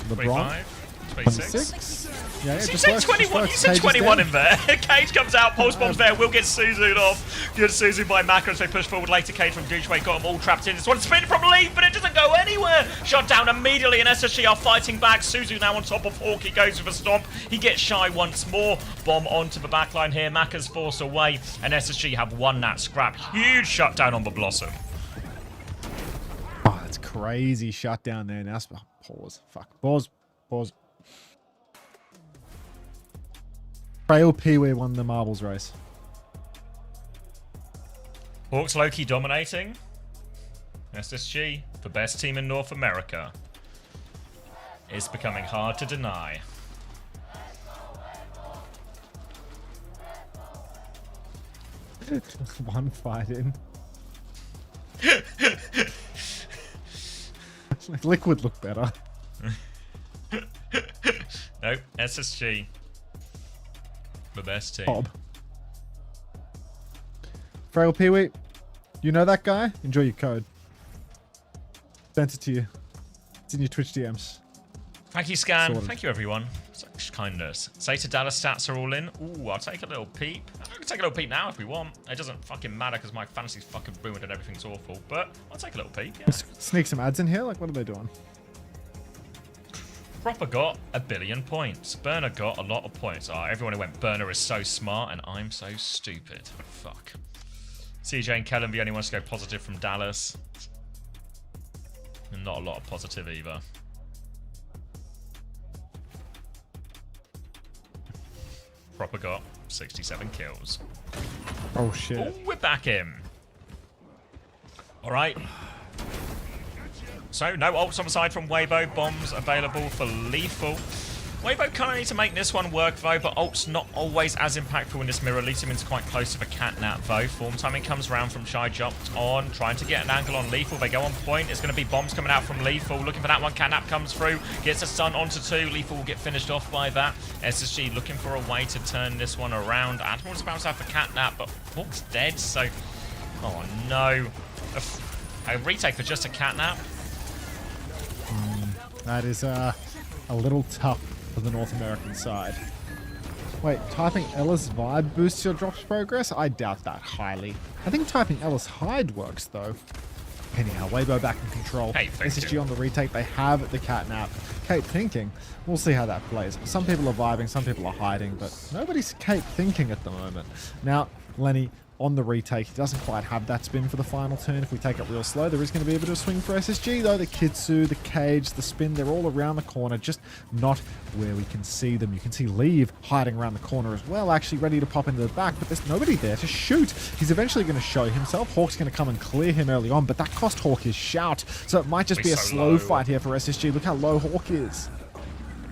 LeBron. 26. Yeah, you said 21. You said 21 in there. Cage comes out. Pulse bombs there. Will get Suzu'd off. Good Suzu by Maka as they push forward later. Cage from Gushwei got them all trapped in. This one's spinning from Leaf, but it doesn't go anywhere. Shot down immediately, and SSG are fighting back. Suzu now on top of Hawk. He goes with a stomp. He gets Shy once more. Bomb onto the backline here. Maka's forced away, and SSG have won that scrap. Huge shutdown on the Blossom. Oh, that's crazy shutdown there. Now, pause. Fuck. Pause. Frail Pee-wee won the marbles race. Hawks low-key dominating. SSG, the best team in North America. It's becoming hard to deny. One fight in. Liquid look better. Nope, SSG. The best team. Bob. Frail Pee-wee, you know that guy? Enjoy your code. Sent it to you. It's in your Twitch DMs. Thank you, Scan. Thank you, everyone. Such kindness. Say to Dallas stats are all in. Ooh, I'll take a little peep. I can take a little peep now if we want. It doesn't fucking matter because my fantasy's fucking ruined and everything's awful. But I'll take a little peep, yeah. Sneak some ads in here? Like, what are they doing? Proper got 1 billion points. Burner got a lot of points. Everyone who went Burner is so smart and I'm so stupid. Fuck. CJ and Kellen, the only ones to go positive from Dallas. And not a lot of positive either. Proper got 67 kills. Oh shit. Oh, we're back in. Alright. So, no ults on the side from Weibo. Bombs available for Lethal. Weibo kind of need to make this one work, though, but ult's not always as impactful in this mirror. Leeteman's quite close to the catnap, though. Form timing comes round from Shy, jumped on, trying to get an angle on Lethal. They go on point. It's going to be bombs coming out from Lethal. Looking for that one. Catnap comes through, gets a stun onto 2. Lethal will get finished off by that. SSG looking for a way to turn this one around. Admiral's about to have the catnap, but Hawk's dead, so... Oh, no. A retake for just a catnap. That is a little tough for the North American side. Wait, typing Ella's vibe boosts your drops progress? I doubt that highly. I think typing Ella's hide works though. Anyhow, Weibo back in control. SSG on the retake. They have the catnap. Kate thinking. We'll see how that plays. Some people are vibing, some people are hiding, but nobody's Kate thinking at the moment. Now, Lenny on the retake. He doesn't quite have that spin for the final turn. If we take it real slow, there is going to be a bit of a swing for SSG, though. The Kitsu, the cage, the spin, they're all around the corner, just not where we can see them. You can see Leave hiding around the corner as well, actually ready to pop into the back, but there's nobody there to shoot. He's eventually going to show himself. Hawk's going to come and clear him early on, but that cost Hawk his shout, so it might just be a slow fight here for SSG. Look how low Hawk is.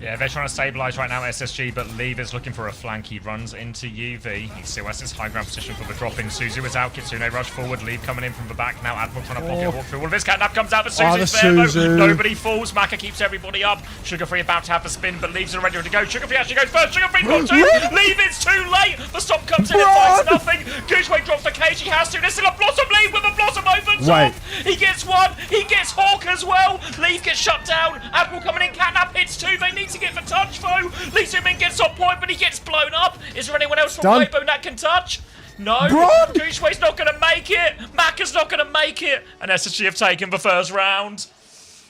Yeah, they're trying to stabilize right now, SSG, but Leave is looking for a flank. He runs into UV. He still has his high ground position for the drop in. Suzu is out. Kitsune rush forward. Leave coming in from the back. Now Admiral trying to pocket Hawk through. All of his catnap comes out, but Suzu's there. Nobody falls. Maka keeps everybody up. Sugar-Free about to have the spin, but Leave's already ready to go. Sugar-Free actually goes first. Sugar-Free got two. Leave, it's too late. The stop comes in and finds nothing. Gooseway drops the cage. He has to. There's still a Blossom. Leave with a Blossom over top. He gets one. He gets Hawk as well. Leave gets shut down. Admiral coming in. Catnap hits two. They need to get the touch for. Lee Sumin gets on point, but he gets blown up. Is there anyone else from Weibo that can touch? No. Gooseway's not going to make it. Maka's not going to make it. And SSG have taken the first round.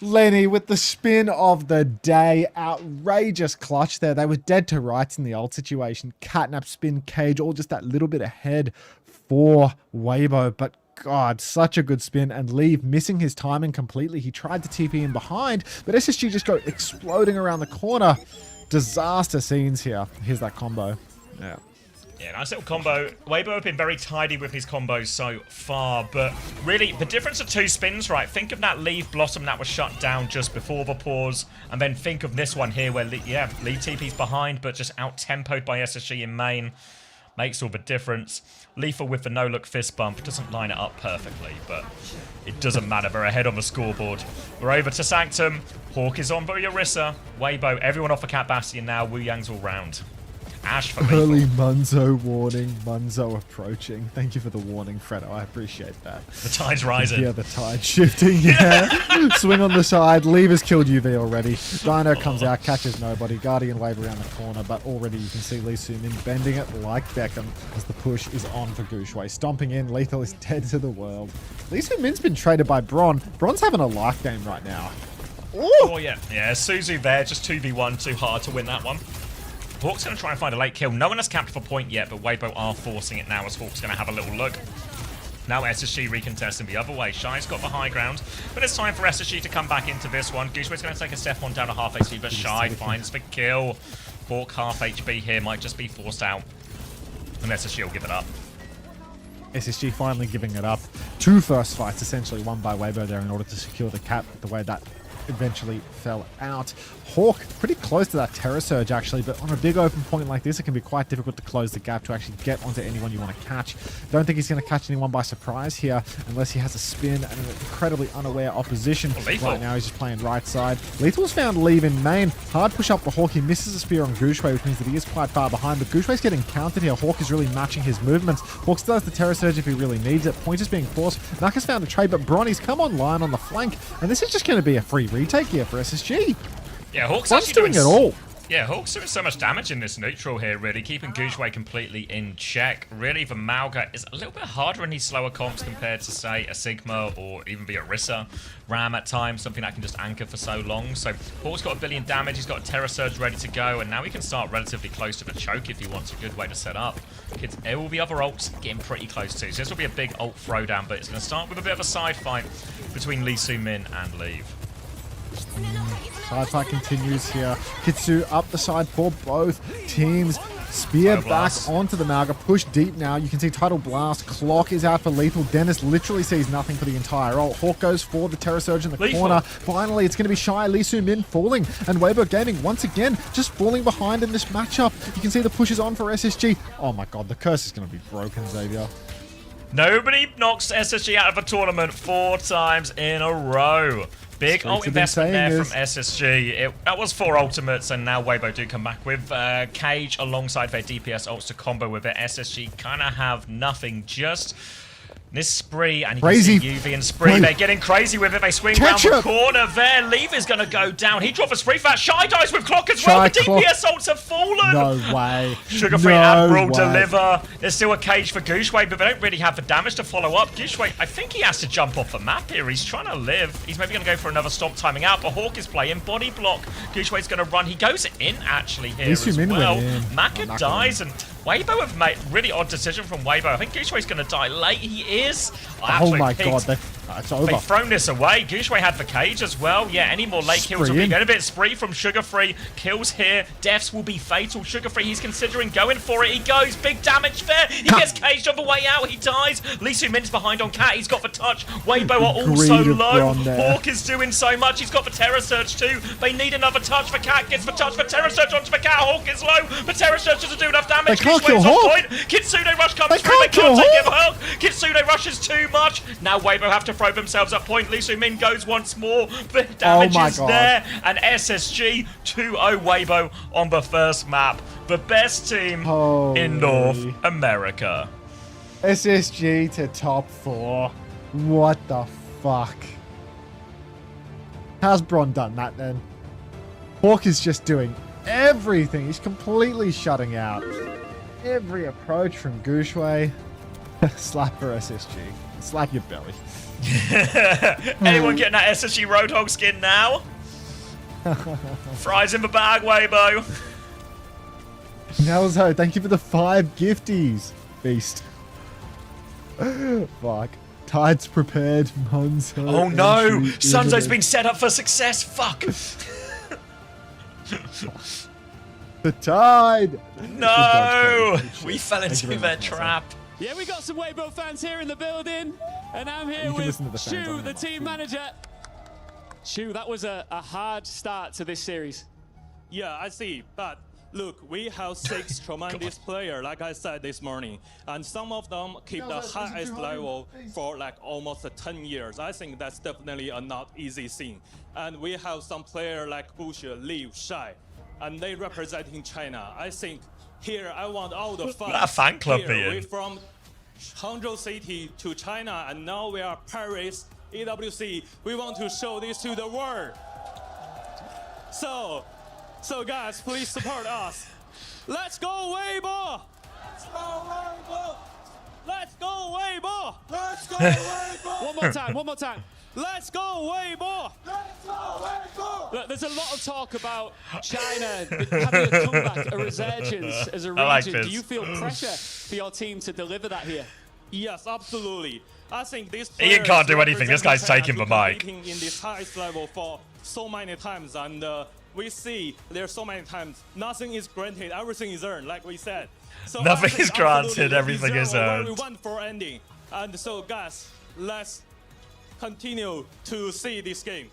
Lenny with the spin of the day. Outrageous clutch there. They were dead to rights in the old situation. Catnap, spin, cage, all just that little bit ahead for Weibo. But God, such a good spin, and Leave missing his timing completely. He tried to TP in behind, but SSG just go exploding around the corner. Disaster scenes here. Here's that combo. Yeah. Yeah, nice little combo. Weibo have been very tidy with his combos so far, but really, the difference of two spins, right? Think of that Leave Blossom that was shut down just before the pause, and then think of this one here where, Leave TP's behind, but just out-tempoed by SSG in main. Makes all the difference. Lethal with the no-look fist bump. Doesn't line it up perfectly, but it doesn't matter. They're ahead on the scoreboard. We're over to Sanctum. Hawk is on by Orisa. Weibo, everyone off for Cat Bastion now. Wu Yang's all round. Ash for early Munzo warning. Munzo approaching. Thank you for the warning, Fredo. I appreciate that. The tide's rising. Yeah, the tide's shifting. Yeah. Swing on the side. Leave has killed UV already. Dino comes out, catches nobody. Guardian wave around the corner, but already you can see Lee Sumin bending it like Beckham as the push is on for Gooshway. Stomping in. Lethal is dead to the world. Lee Sumin's been traded by Bron. Bron's having a life game right now. Ooh. Oh, yeah. Yeah, Suzu there. Just 2v1. Too hard to win that one. Hawk's going to try and find a late kill. No one has capped for point yet, but Weibo are forcing it now as Hawk's going to have a little look. Now SSG recontesting the other way. Shy's got the high ground, but it's time for SSG to come back into this one. Gooseway's going to take a step on down to half HP, but Shy finds the kill. Hawk half HP here might just be forced out, and SSG will give it up. SSG finally giving it up. Two first fights, essentially won by Weibo there in order to secure the cap the way that eventually fell out. Hawk pretty close to that Terror Surge actually, but on a big open point like this, it can be quite difficult to close the gap to actually get onto anyone you want to catch. Don't think he's going to catch anyone by surprise here unless he has a spin and an incredibly unaware opposition. Right now he's just playing right side. Lethal's found Leave in main. Hard push up the Hawk. He misses a spear on Gooshway, which means that he is quite far behind, but Gooshway's getting countered here. Hawk is really matching his movements. Hawk still has the Terror Surge if he really needs it. Point is being forced. Naka's found a trade, but Bronny's come online on the flank, and this is just going to be a free retake here for SSG. Yeah, Hawk's actually doing it all. Yeah, Hawk's doing so much damage in this neutral here, really, keeping Gooshway completely in check. Really, the Mauga is a little bit harder in these slower comps compared to, say, a Sigma or even the Orisa Ram at times, something that can just anchor for so long. So Hawk's got 1 billion damage, he's got a Terror Surge ready to go, and now he can start relatively close to the choke if he wants. A good way to set up. All the other ults getting pretty close too. So this will be a big ult throwdown, but it's going to start with a bit of a side fight between Lee Su-min and Leave. Side fight continues here. Kitsu up the side for both teams. Spear back onto the Mauga. Push deep now. You can see Tidal Blast. Clock is out for Lethal. Dennis literally sees nothing for the entire ult. Hawk goes for the Terror Surge in the corner. Finally, it's going to be Shy. Lee Su-min falling. And Weibo Gaming once again just falling behind in this matchup. You can see the push is on for SSG. Oh my god, the curse is going to be broken, Xavier. Nobody knocks SSG out of a tournament 4 times in a row. Big ult investment there from SSG. That was 4 ultimates, and now Weibo do come back with Cage alongside their DPS ults to combo with it. SSG kind of have nothing, just This Spree, and you Crazy. can see UV and Spree, they're getting crazy with it. They swing round the corner there. Lever's going to go down. He dropped a Spree for that. Shy dies with Clock as well. The DPS ults have fallen. No way. Sugar Free Admiral deliver. There's still a cage for Gooshway, but they don't really have the damage to follow up. Gooshway, I think he has to jump off the map here. He's trying to live. He's maybe going to go for another stomp timing out, but Hawk is playing. Body block. Gooshway's going to run. He goes in, actually, here as well. Maka dies, and Weibo have made really odd decision from Weibo. I think Gooshway's going to die late. He is. Oh my god, it's over. They've thrown this away. Gooshway had the cage as well. Yeah, any more late kills will be going a bit Spree from Sugar Free. Kills here. Deaths will be fatal. Sugar Free, he's considering going for it. He goes. Big damage there. He gets caged on the way out. He dies. Lisu Min's behind on Cat. He's got the touch. Weibo are also low. Hawk is doing so much. He's got the Terror Surge too. They need another touch. The Cat gets the touch. The Terror Surge onto the Cat. Hawk is low. The Terror Surge doesn't do enough damage. They can't kill Hawk. Kitsune Rush comes through. They can't take him out. Kitsune rushes too much. Now Weibo have to throw themselves up point. Lisu Min goes once more. The damage is there. And SSG 2-0 Weibo on the first map. The best team in North America. SSG to top 4. What the fuck? How's Bron done that then? Hawk is just doing everything. He's completely shutting out every approach from Gooshway. Slap for SSG. Slap your belly. Anyone getting that SSG Roadhog skin now? Fries in the bag, Weibo. Nelzo, thank you for the 5 gifties. Beast. Fuck. Tide's prepared. Monzo. Oh no! Sunzo's been set up for success. Fuck. The Tide. No! We fell into their trap. Yeah, we got some Weibo fans here in the building, and I'm here with Shu, the team manager. Shu, that was a hard start to this series. Yeah, I see, but look, we have 6 tremendous players, like I said this morning, and some of them keep the highest level for like almost 10 years. I think that's definitely a not easy thing. And we have some players like Bush, Liv, Shai, and they representing China. I think here I want all the fans. That fan club being. We're from Hangzhou City to China, and now we are Paris, EWC. We want to show this to the world. So guys, please support us. Let's go Weibo! Let's go Weibo! Let's go Weibo! Let's go Weibo! One more time. Let's go Weibo! Let's go Weibo! Look, there's a lot of talk about China having a comeback, a resurgence as a region. Like Do you feel pressure for your team to deliver that here? Yes, absolutely. I think this Ian can't do anything. This guy's taking the mic. In this highest level for so many times, and we see there's so many times nothing is granted, everything is earned, like we said. So nothing is granted, everything is earned. We want for ending, and so guys, let's continue to see this game.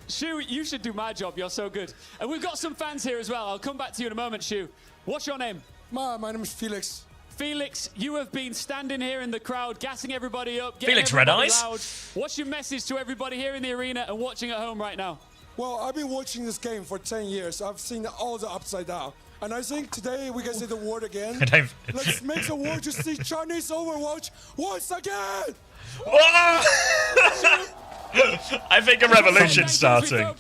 Shu, you should do my job. You're so good. And we've got some fans here as well. I'll come back to you in a moment, Shu. What's your name? My name is Felix. Felix, you have been standing here in the crowd, gassing everybody up, getting Felix everybody Red Eyes. loud. What's your message to everybody here in the arena and watching at home right now? Well, I've been watching this game for 10 years. I've seen all the upside down. And I think today we can see the world again. Let's make the world to see Chinese Overwatch once again! I think a revolution's starting.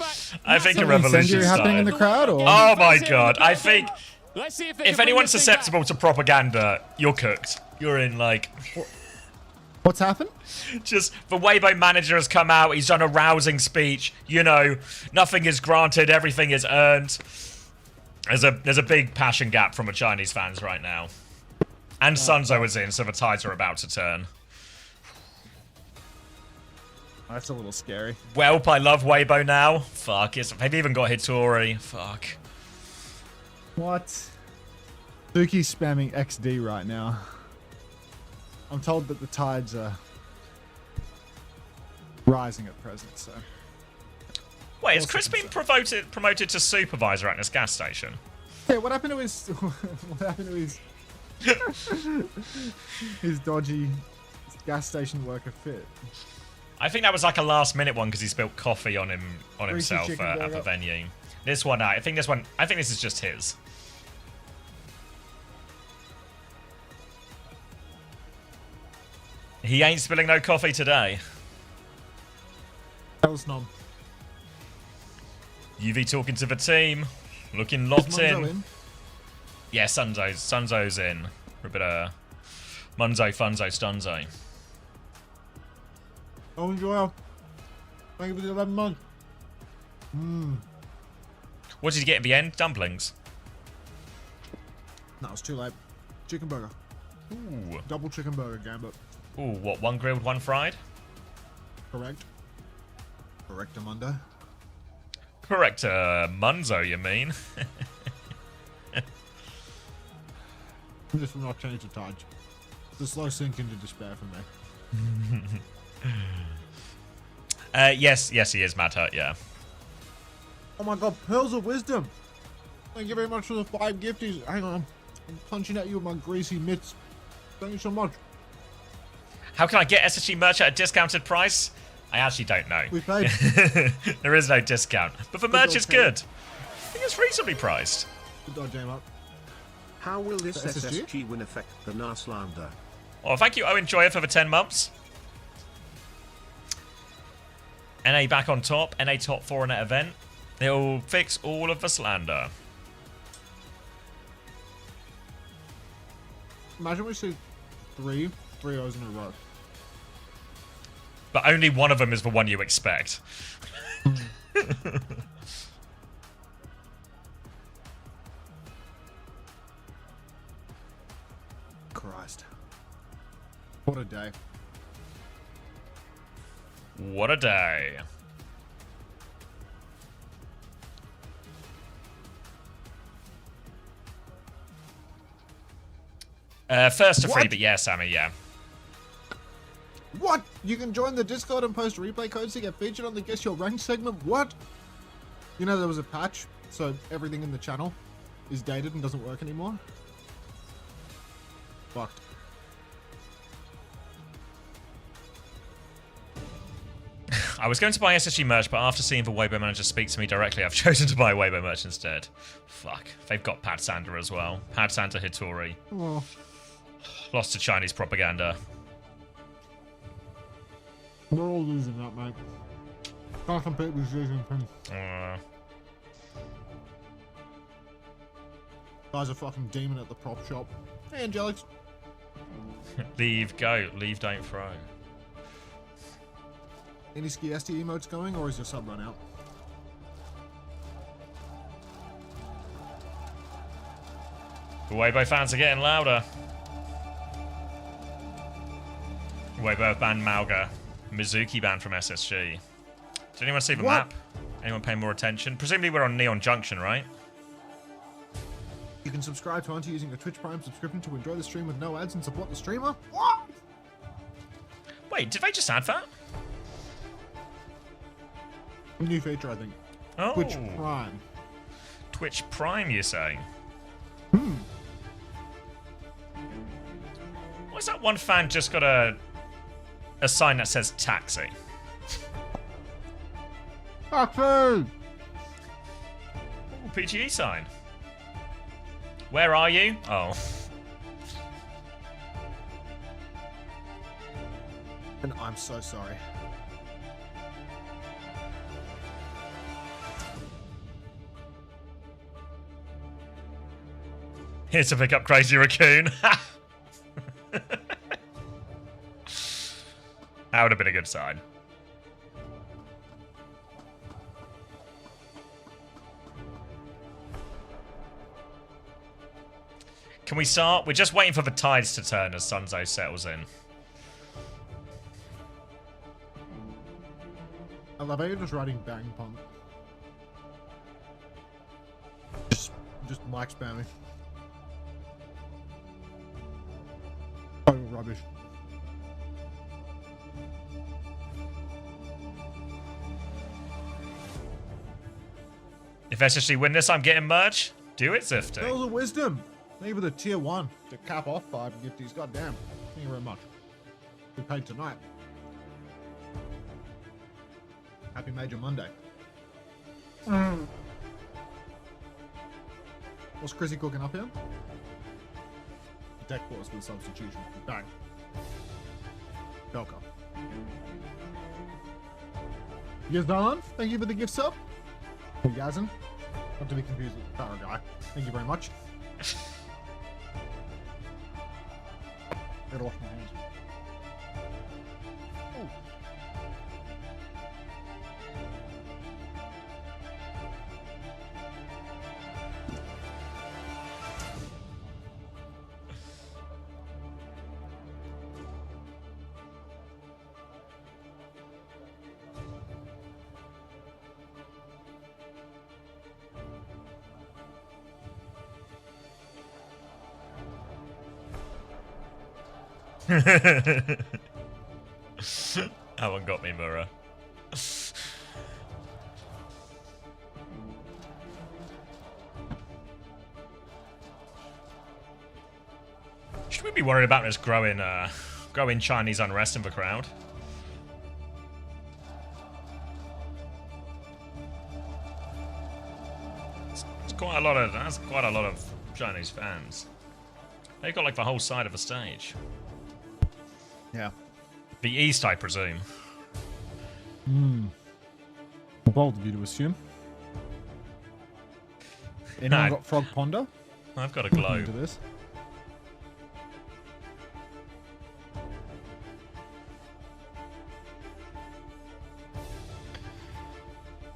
I think a revolution's happening in the crowd, or? Oh my god, I think if anyone's susceptible to propaganda, you're cooked. You're in like... What's happened? Just the Weibo manager has come out, he's done a rousing speech, you know, nothing is granted, everything is earned. There's a big passion gap from the Chinese fans right now. And Sunzo is in, so the tides are about to turn. That's a little scary. Welp, I love Weibo now. Fuck, they've even got Hitori. Fuck. What? Suki's spamming XD right now. I'm told that the tides are rising at present, so... Wait, has Chris been promoted to supervisor at this gas station? Yeah, what happened to his... what happened to his... his dodgy gas station worker fit? I think that was like a last minute one because he spilled coffee on himself at the venue. This one, I think this is just his. He ain't spilling no coffee today. Hell's no. UV talking to the team. Looking locked in. Yeah, Sunzo's in. For a bit of Munzo, Funzo, Stunzo. Oh, Joel. Thank you for the 11 months. What did you get at the end? Dumplings? No, it's too late. Chicken burger. Ooh. Double chicken burger, Gambit. Ooh, what? One grilled, one fried? Correct. Correct, Amundo. Correct, Munzo, you mean? This will not change the tides. The slow sink into despair for me. Yes, he is Mad Hurt, yeah. Oh my god, Pearls of Wisdom! Thank you very much for the 5 gifties. Hang on, I'm punching at you with my greasy mitts. Thank you so much. How can I get SSG merch at a discounted price? I actually don't know. We paid. There is no discount. But the merch is good. I think it's reasonably priced. Good dodge, aim up. How will this SSG win affect the Narslander? Oh, thank you, Owen Joyer, for the 10 months. NA back on top. NA top 4 in that event. It'll fix all of the slander. Imagine we see 3 O's in a row. But only one of them is the one you expect. Christ. What a day. What a day. First to free, but yeah, Sammy, yeah. What? You can join the Discord and post replay codes to get featured on the Guess Your Rank segment? What? You know there was a patch, so everything in the channel is dated and doesn't work anymore? Fucked. I was going to buy SSG merch, but after seeing the Weibo manager speak to me directly, I've chosen to buy Weibo merch instead. Fuck. They've got Pad Sander as well. Pad Sander Hitori. Oh. Lost to Chinese propaganda. We're all losing that, mate. Can't compete with Xi Jinping. Guy's a fucking demon at the prop shop. Hey, Angelics. Leave, go. Leave, don't throw. Any Skiesti emotes going, or is your sub run out? The Weibo fans are getting louder. Weibo have banned Mauga. Mizuki banned from SSG. Did anyone see the map? Anyone pay more attention? Presumably we're on Neon Junction, right? You can subscribe to Auntie using your Twitch Prime subscription to enjoy the stream with no ads and support the streamer? What? Wait, did they just add that? A new feature, I think. Oh. Twitch Prime. Twitch Prime, you're saying? Why is that one fan just got a sign that says taxi? Taxi! Ooh, PGE sign. Where are you? Oh. And I'm so sorry. Here to pick up Crazy Raccoon. That would have been a good sign. Can we start? We're just waiting for the tides to turn as Sunzo settles in. I love how you're just writing bang punk. Just mic spamming. Oh, rubbish. If SSG win this, I'm getting merch. Do it, Zifty. Pearls of Wisdom. Thank you for the tier 1 to cap off 5 gifties. Goddamn. Thank you very much. We paid tonight. Happy Major Monday. What's Chrissy cooking up here? Deck force with substitution. Bang. Welcome. Yazan, thank you for the gift sub. Oh, Yazan. Not to be confused with the Pharaoh guy. Thank you very much. Gotta wash my hands. Oh. That one got me, Mura. Should we be worried about this growing Chinese unrest in the crowd? It's quite a lot of. That's quite a lot of Chinese fans. They've got like the whole side of the stage. Yeah. The east, I presume. Bold of you to assume. Anyone got Frog Ponder? I've got a globe. Into this.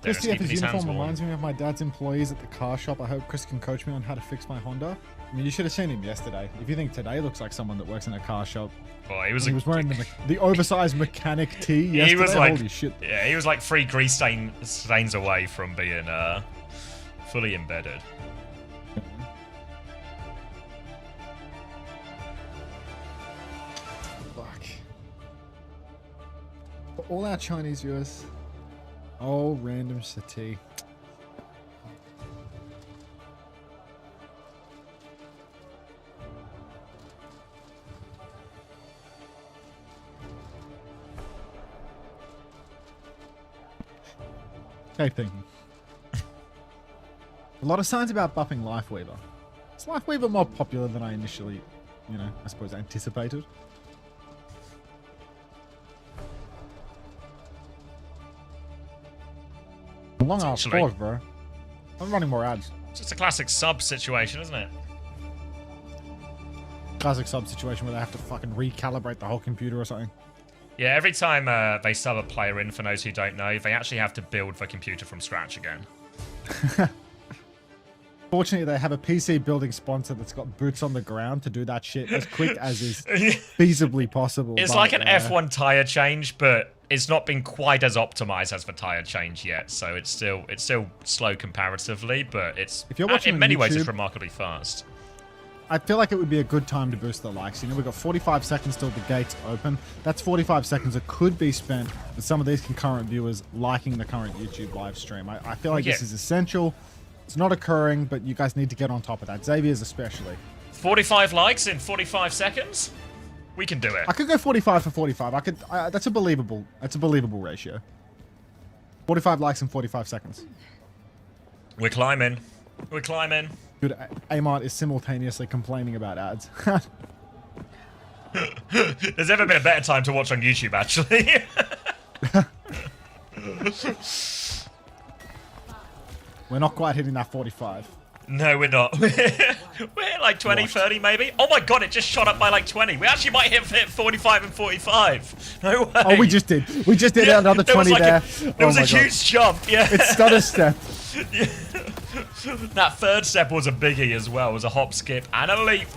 Chris TF's uniform reminds me of my dad's employees at the car shop. I hope Chris can coach me on how to fix my Honda. I mean, you should have seen him yesterday. If you think today looks like someone that works in a car shop. Oh, he was wearing the oversized mechanic tee yesterday. He was like, holy shit. Yeah, he was like 3 grease stains away from being fully embedded. Fuck. For all our Chinese viewers. Oh, random city. Okay, thinking. A lot of signs about buffing Lifeweaver. Is Lifeweaver more popular than I initially, I suppose anticipated? Long ass pause, bro. I'm running more ads. It's just a classic sub situation, isn't it? Classic sub situation where they have to fucking recalibrate the whole computer or something. Yeah, every time they sub a player in, for those who don't know, they actually have to build the computer from scratch again. Fortunately, they have a PC building sponsor that's got boots on the ground to do that shit as quick as is feasibly possible. It's like an F1 tire change, but it's not been quite as optimized as the tire change yet. So it's still slow comparatively, but it's if you're watching in many ways YouTube, it's remarkably fast. I feel like it would be a good time to boost the likes. We've got 45 seconds till the gates open. That's 45 seconds that could be spent with some of these concurrent viewers liking the current YouTube live stream. I feel like this is essential. It's not occurring, but you guys need to get on top of that. Xavier's especially. 45 likes in 45 seconds? We can do it. I could go 45 for 45. That's a believable ratio. 45 likes in 45 seconds. We're climbing. We're climbing. Good. Amart is simultaneously complaining about ads. There's never been a better time to watch on YouTube, actually. We're not quite hitting that 45. No, we're not. We're like 20, 30 maybe. Oh my god, it just shot up by like 20. We actually might hit 45 and 45. No way. Oh, we just did. We just did another 20 like there. There was a huge jump. Yeah. It stutter step. Yeah. That third step was a biggie as well. It was a hop, skip, and a leap.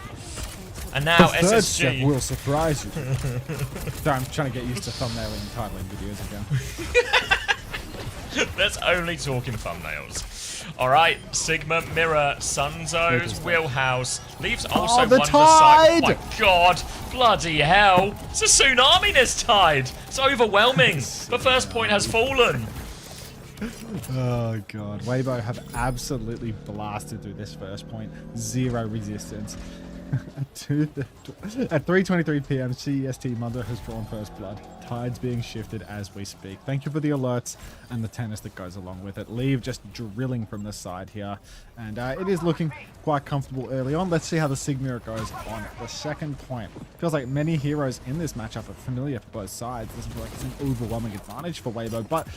And now the third SSG. step will surprise you. Sorry, I'm trying to get used to thumbnailing and titling videos again. That's only talking thumbnails. All right, Sigma, Mirror, Sunzo's, Wheelhouse, leaves also the one tide! Oh my god, bloody hell. It's a tsunami this tide. It's overwhelming. The first point has fallen. Oh god, Weibo have absolutely blasted through this first point. Zero resistance. At 3:23 p.m. CEST, Mother has drawn first blood. Tide's being shifted as we speak. Thank you for the alerts and the tennis that goes along with it. Leave just drilling from the side here. And it is looking quite comfortable early on. Let's see how the Sigmira goes on the second point. Feels like many heroes in this matchup are familiar for both sides. Doesn't feel like it's an overwhelming advantage for Weibo. But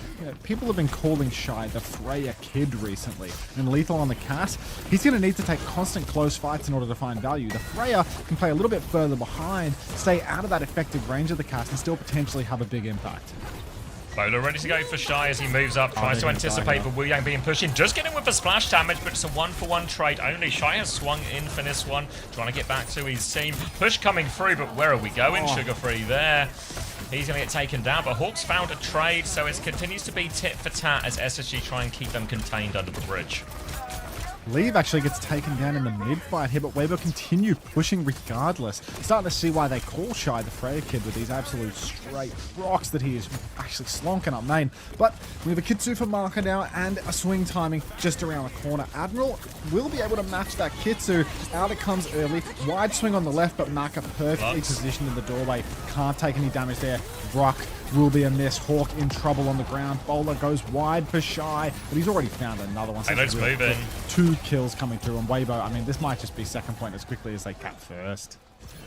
people have been calling Shy the Freya Kid recently. And Lethal on the Cat, he's going to need to take constant close fights in order to find value. The Freya can play a little bit further behind, stay out of that effective range of the cast, and still potentially have a big impact. Bowler ready to go for Shy as he moves up, tries to anticipate, but Wu Yang being pushed in. Does get in with the splash damage, but it's a 1-for-1 trade only. Shy has swung in for this one, trying to get back to his team. Push coming through, but where are we going? Sugar Free there. He's going to get taken down, but Hawks found a trade, so it continues to be tit for tat as SSG try and keep them contained under the bridge. Leave actually gets taken down in the mid-fight here, but Weibo continue pushing regardless. Starting to see why they call Shy the Freya Kid with these absolute straight rocks that he is actually slonking up main. But we have a Kitsu marker now and a swing timing just around the corner. Admiral will be able to match that Kitsu. Out it comes early. Wide swing on the left, but Maka perfectly positioned in the doorway. Can't take any damage there. Rock will be a miss. Hawk in trouble on the ground. Bowler goes wide for Shy, but he's already found another one. Hey, let's move in. 2 kills coming through on Weibo. I mean, this might just be second point as quickly as they cap first.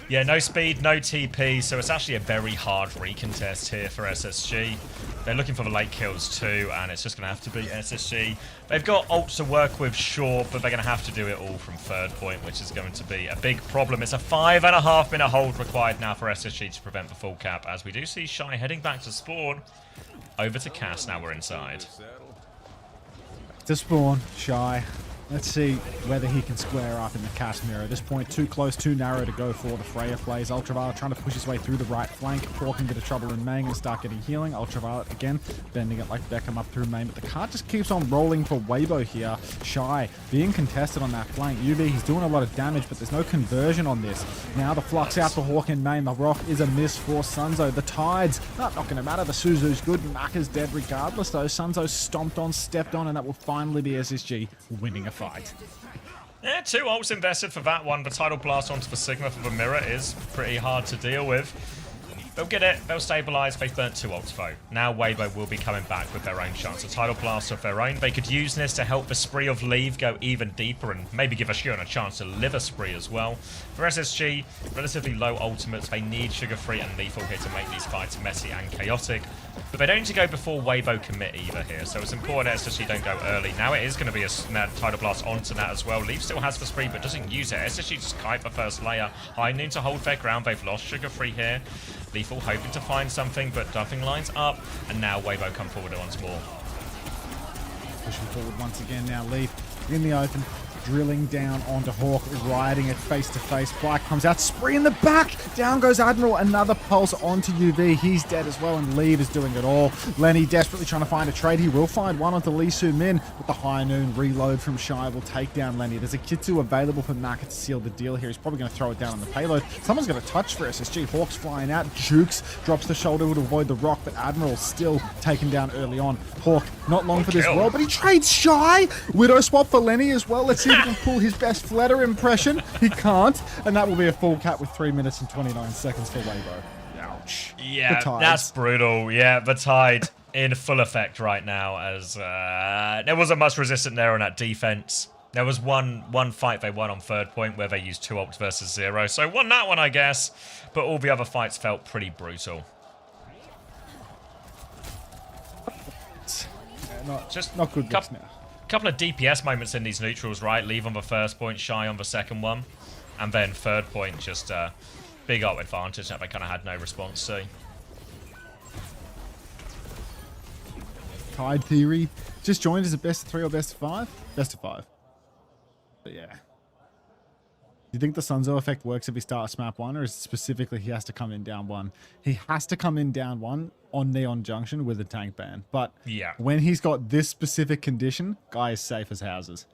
Yeah, no speed, no TP, so it's actually a very hard recontest here for SSG. They're looking for the late kills too, and it's just going to have to be SSG. They've got ults to work with, sure, but they're going to have to do it all from third point, which is going to be a big problem. It's a 5.5 minute hold required now for SSG to prevent the full cap, as we do see Shy heading back to spawn. Over to Cass, now we're inside. To spawn, Shy. Let's see whether he can square up in the cast mirror. At this point, too close, too narrow to go for the Freya plays. Ultraviolet trying to push his way through the right flank. Hawk in a bit of trouble in main and start getting healing. Ultraviolet again, bending it like Beckham up through main. But the card just keeps on rolling for Weibo here. Shy being contested on that flank. UV, he's doing a lot of damage, but there's no conversion on this. Now the flux out to Hawk in main. The rock is a miss for Sunzo. The Tides, not going to matter. The Suzu's good. Maka's dead regardless though. Sunzo stomped on, stepped on, and that will finally be SSG winning a fight. Yeah, 2 ults invested for that one. The Tidal Blast onto the Sigma for the mirror is pretty hard to deal with. They'll get it, they'll stabilize. They've burnt 2 ults though. Now Weibo will be coming back with their own chance. A Tidal Blast of their own. They could use this to help the spree of Leave go even deeper and maybe give Ashion a chance to live a spree as well. For SSG, relatively low ultimates. They need Sugar Free and Lethal here to make these fights messy and chaotic. But they don't need to go before Weibo commit either here. So it's important SSG don't go early. Now it is going to be a Tidal Blast onto that as well. Leave still has the spree but doesn't use it. SSG just kite the first layer. High Noon to hold their ground. They've lost Sugar Free here. Lethal hoping to find something, but nothing lines up. And now Weibo come forward once more. Pushing forward once again now. Leaf in the open. Drilling down onto Hawk, riding it face to face. Bike comes out, spree in the back. Down goes Admiral. Another pulse onto UV. He's dead as well, and Leave is doing it all. Lenny desperately trying to find a trade. He will find one onto Lee Soo Min, but the High Noon reload from Shy will take down Lenny. There's a Kitsu available for Maka to seal the deal here. He's probably going to throw it down on the payload. Someone's going to touch for SSG. Hawk's flying out. Jukes drops the shoulder to avoid the rock, but Admiral still taken down early on. Hawk not long for this world, but he trades Shy. Widow swap for Lenny as well. Let's see if he can pull his best Flutter impression. He can't, and that will be a full cap with 3 minutes and 29 seconds for Weibo. Ouch. Yeah, that's brutal. Yeah, the Tide in full effect right now, as there wasn't much resistance there on that defense. There was one fight they won on third point where they used 2 ults versus 0, so won that one, I guess, but all the other fights felt pretty brutal. Not good now. Couple of DPS moments in these neutrals, right? Leave on the first point, Shy on the second one, and then third point, just big ult advantage that they kind of had no response to. Tide Theory just joined as a best of 3 or best of 5? Best of 5. But yeah. Do you think the Sunzo effect works if he starts map 1, or is it specifically he has to come in down 1? He has to come in down 1 on Neon Junction with a tank ban. But yeah, when he's got this specific condition, guy is safe as houses.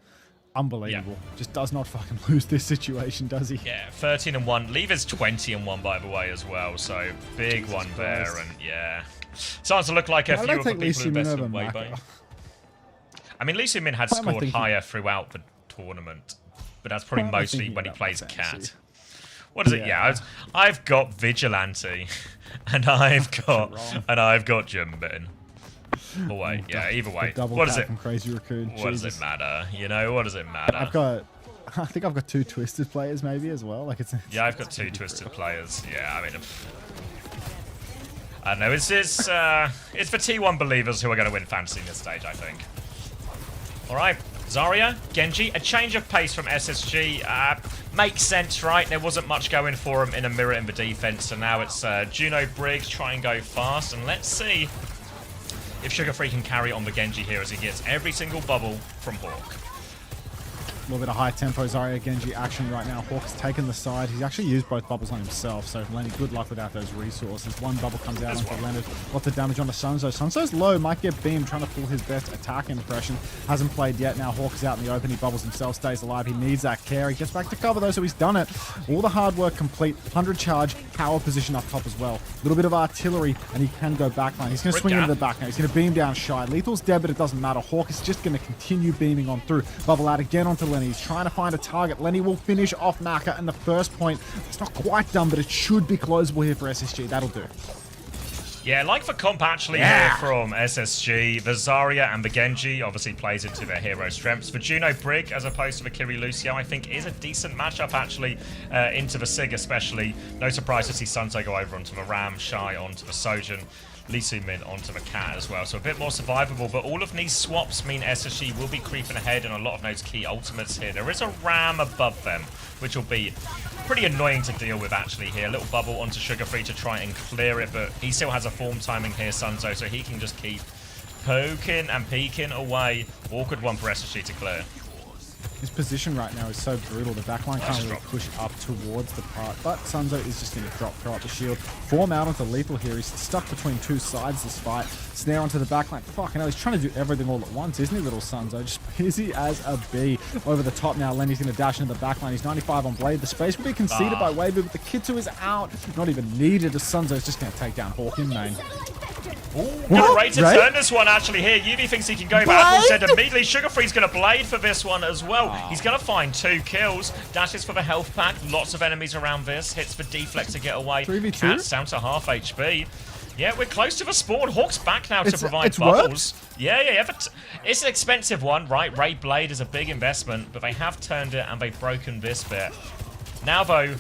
Unbelievable. Yeah. Just does not fucking lose this situation, does he? Yeah, 13-1. Leave is 20-1, by the way, as well. So big Jesus one Christ. there. And yeah, starts to look like a few of the people who bested Weibo. I mean, Lee Soo Min had scored higher throughout the tournament. But that's probably mostly when he plays Cat. What is it? Yeah, I've got Vigilante, and I've got Jumbin. Oh wait, yeah. Either way, what does it? Crazy Raccoon. What does it matter? You know, what does it matter? I think I've got 2 Twisted players maybe as well. Like it's yeah, I've got 2 Twisted players. Yeah, I mean, I don't know. It's for T1 believers who are going to win fantasy in this stage, I think. All right, Zarya, Genji, a change of pace from SSG. Makes sense, right? There wasn't much going for him in a mirror in the defense, so now it's Juno Briggs try and go fast, and let's see if Sugar Free can carry on the Genji here as he gets every single bubble from Hawk. A little bit of high tempo Zarya Genji action right now. Hawk's taken the side. He's actually used both bubbles on himself, so Lenny, good luck without those resources. One bubble comes out onto Leonard. Lots of damage onto Sunzo. Sunzo's low, might get beamed, trying to pull his best attack impression. Hasn't played yet. Now Hawk is out in the open. He bubbles himself, stays alive. He needs that care. He gets back to cover though, so he's done it. All the hard work complete. 100 charge, power position up top as well. A little bit of artillery, and he can go backline. He's going to swing into the back now. He's going to beam down Shy. Lethal's dead, but it doesn't matter. Hawk is just going to continue beaming on through. Bubble out again onto Lenny. He's trying to find a target. Lenny will finish off Maka, and the first point, it's not quite done, but it should be closable here for SSG. That'll do. Yeah, like for comp actually here from SSG, the Zarya and the Genji obviously plays into their hero strengths. For Juno Brig, as opposed to the Kiri Lucio, I think is a decent matchup actually into the Sig especially. No surprise to see Sunzo go over onto the Ram, Shy onto the Sojourn, Lee Soo-min onto the Cat as well. So a bit more survivable, but all of these swaps mean SSG will be creeping ahead in a lot of those key ultimates here. There is a Ram above them, which will be pretty annoying to deal with actually here. A little bubble onto Sugar Free to try and clear it, but he still has a form timing here, Sunzo, so he can just keep poking and peeking away. Awkward one for SSG to clear. His position right now is so brutal. The backline can't really push up towards the part, but Sunzo is just going to throw up the shield. Form out onto Lethal here. He's stuck between 2 sides this fight. Snare onto the backline. Fucking hell, he's trying to do everything all at once, isn't he, little Sunzo? Just busy as a bee. Over the top now, Lenny's going to dash into the backline. He's 95 on Blade. The space will be conceded by Weibo, but the Kitsu is out. Not even needed, as Sunzo's just going to take down Hawk in main. Good rate to turn this one actually here. Yubi thinks he can go back. Said immediately Sugar Free's going to Blade for this one as well. He's going to find 2 kills. Dashes for the health pack. Lots of enemies around this. Hits for deflect to get away. 3v2? Cat's down to half HP. Yeah, we're close to the spawn. Hawk's back now to provide bubbles. Yeah, but it's an expensive one, right? Raid Blade is a big investment, but they have turned it and they've broken this bit. Now though,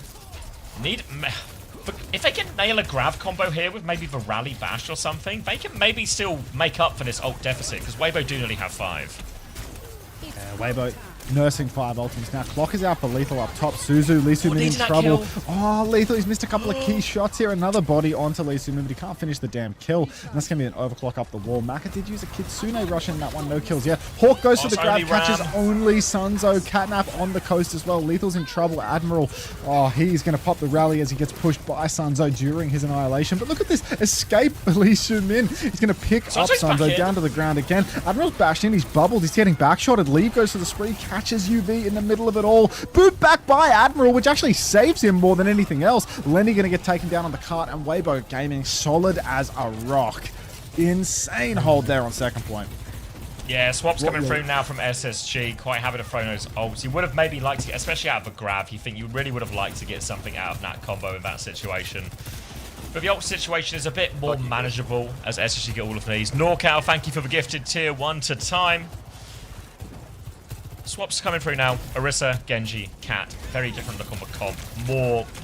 if they can nail a grab combo here with maybe the Rally Bash or something, they can maybe still make up for this ult deficit, because Weibo do nearly have 5. Yeah, Weibo nursing 5 ultimates. Now Clock is out for Lethal up top. Suzu, Lee Soo-min in trouble. Oh, Lethal, he's missed a couple of key shots here. Another body onto Lee Soo-min, but he can't finish the damn kill. And that's going to be an overclock up the wall. Maka did use a Kitsune rush in that one. No kills yet. Hawk goes for the grab, catches only Sunzo. Catnap on the coast as well. Lethal's in trouble. Admiral, oh, he's going to pop the rally as he gets pushed by Sunzo during his annihilation. But look at this escape for Lee Soo-min. He's going to pick up Sunzo down to the ground again. Admiral's bashed in. He's bubbled. He's getting backshotted. Leave goes for the spree. Catches UV in the middle of it all. Boot back by Admiral, which actually saves him more than anything else. Lenny going to get taken down on the cart, and Weibo gaming solid as a rock. Insane hold there on second point. Yeah, swaps coming through now from SSG. Quite happy to throw those ults. You would have maybe liked to get, especially out of a grab, you think you really would have liked to get something out of that combo in that situation. But the ult situation is a bit more manageable as SSG get all of these. Norcal, thank you for the gifted tier 1 to time. Swaps coming through now. Orisa, Genji, Cat. Very different look on the comp.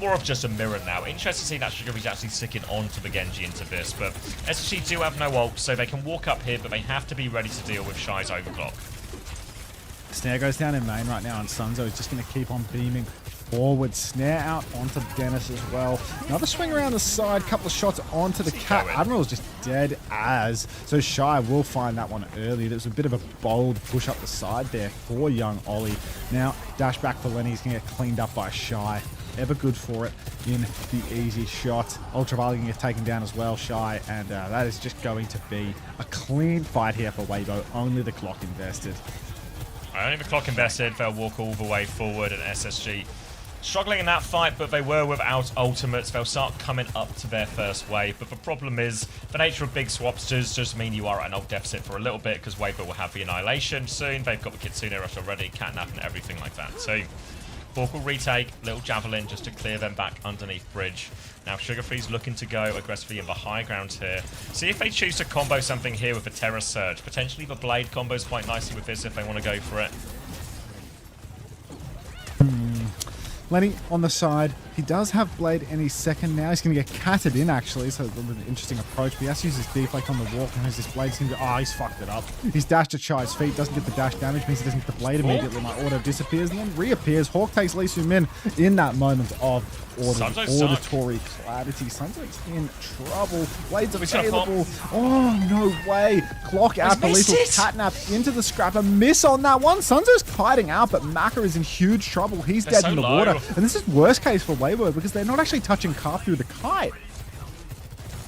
More of just a mirror now. Interesting to see that Sugar Free's actually sticking onto the Genji into this. But SSG do have no ult, so they can walk up here, but they have to be ready to deal with Shy's overclock. Snare goes down in main right now, and Sunzo is just going to keep on beaming forward. Snare out onto Dennis as well. Another swing around the side, couple of shots onto the Cat. Admiral's just dead as. So Shy will find that one early. There's a bit of a bold push up the side there for young Ollie. Now, dash back for Lenny. He's going to get cleaned up by Shy. Ever good for it in the easy shot. Ultraviolet going to get taken down as well, Shy. And that is just going to be a clean fight here for Weibo. Only the clock invested. Only the clock invested. They'll walk all the way forward, and SSG struggling in that fight, but they were without ultimates. They'll start coming up to their first wave, but the problem is the nature of big swaps does just mean you are at an ult deficit for a little bit, because Weibo will have the annihilation soon. They've got the Kitsune rush already, Catnap and everything like that. So Hawk will retake little javelin just to clear them back underneath bridge. Now Sugarfree's looking to go aggressively in the high ground here. See if they choose to combo something here with the Terror Surge. Potentially the Blade combos quite nicely with this if they want to go for it. Lenny on the side. He does have Blade any second now. He's going to get catted in, actually, so it's an interesting approach. But he has to use his deflect on the walk, and has this Blade seems to... Oh, he's fucked it up. He's dashed at Shy's feet, doesn't get the dash damage, means he doesn't get the Blade immediately. My auto disappears and then reappears. Hawk takes Lee Soo-min in that moment of auditory clarity. Sunzo's in trouble. Blade's available. Oh, no way. Clock out for lethal catnap into the scrap. A miss on that one. Sunzo's kiting out, but Maka is in huge trouble. He's dead in the water. And this is worst case for Weibo because they're not actually touching Car through the kite.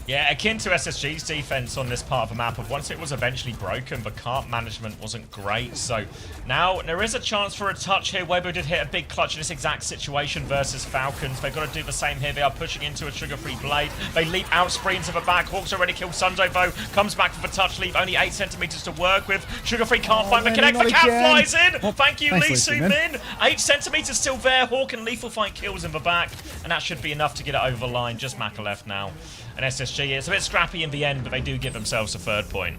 Yeah, akin to SSG's defense on this part of the map, of once it was eventually broken, the cart management wasn't great. So now there is a chance for a touch here. Weibo did hit a big clutch in this exact situation versus Falcons. They've got to do the same here. They are pushing into a Sugar-Free Blade. They leap out, spree into the back. Hawk's already killed Sunzo, though. Comes back for the touch leap. Only 8 centimeters to work with. Sugar-Free can't find the connect. The cat flies in. Oh, thank you, Lee Soo-min. 8 centimeters still there. Hawk and Lethal Fight kills in the back. And that should be enough to get it over the line. Just Maka left now. And SSG, it's a bit scrappy in the end, but they do give themselves a third point.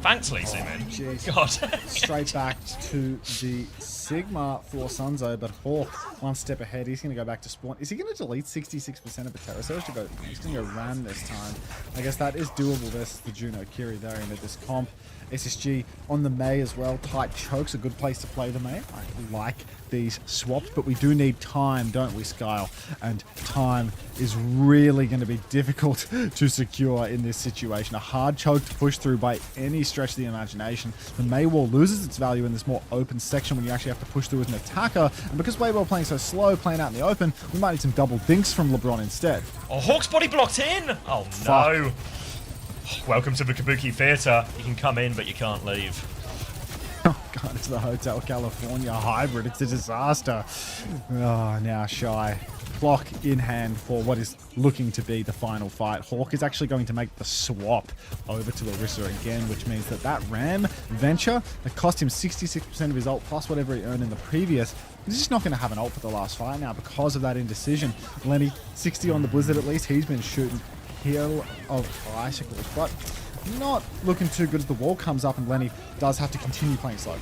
Thanks, Lee Soo-min. God. Straight back to the Sigma for Sunzo, but Hawk one step ahead. He's going to go back to spawn. Is he going to delete 66% of the Terror Surge to go? He's going to go Ram this time. I guess that is doable versus the Juno Kiri there into this comp. SSG on the Mei as well. Tight chokes, a good place to play the Mei. I like these swaps, but we do need time, don't we, Skyle? And time is really going to be difficult to secure in this situation. A hard choke to push through by any stretch of the imagination. The Mei wall loses its value in this more open section when you actually have to push through with an attacker. And because Weibo playing so slow, playing out in the open, we might need some double dinks from LeBron instead. Oh, Hawk's body blocked in! Oh, no. Welcome to the Kabuki Theater. You can come in, but you can't leave. Oh god, it's the Hotel California hybrid. It's a disaster. Oh, now Shy. Clock in hand for what is looking to be the final fight. Hawk is actually going to make the swap over to Orisa again, which means that that Ram venture that cost him 66% of his ult plus whatever he earned in the previous, he's just not going to have an ult for the last fight now because of that indecision. Lenny, 60 on the Blizzard at least. He's been shooting Hail of Icicles, but not looking too good as the wall comes up and Lenny does have to continue playing slow.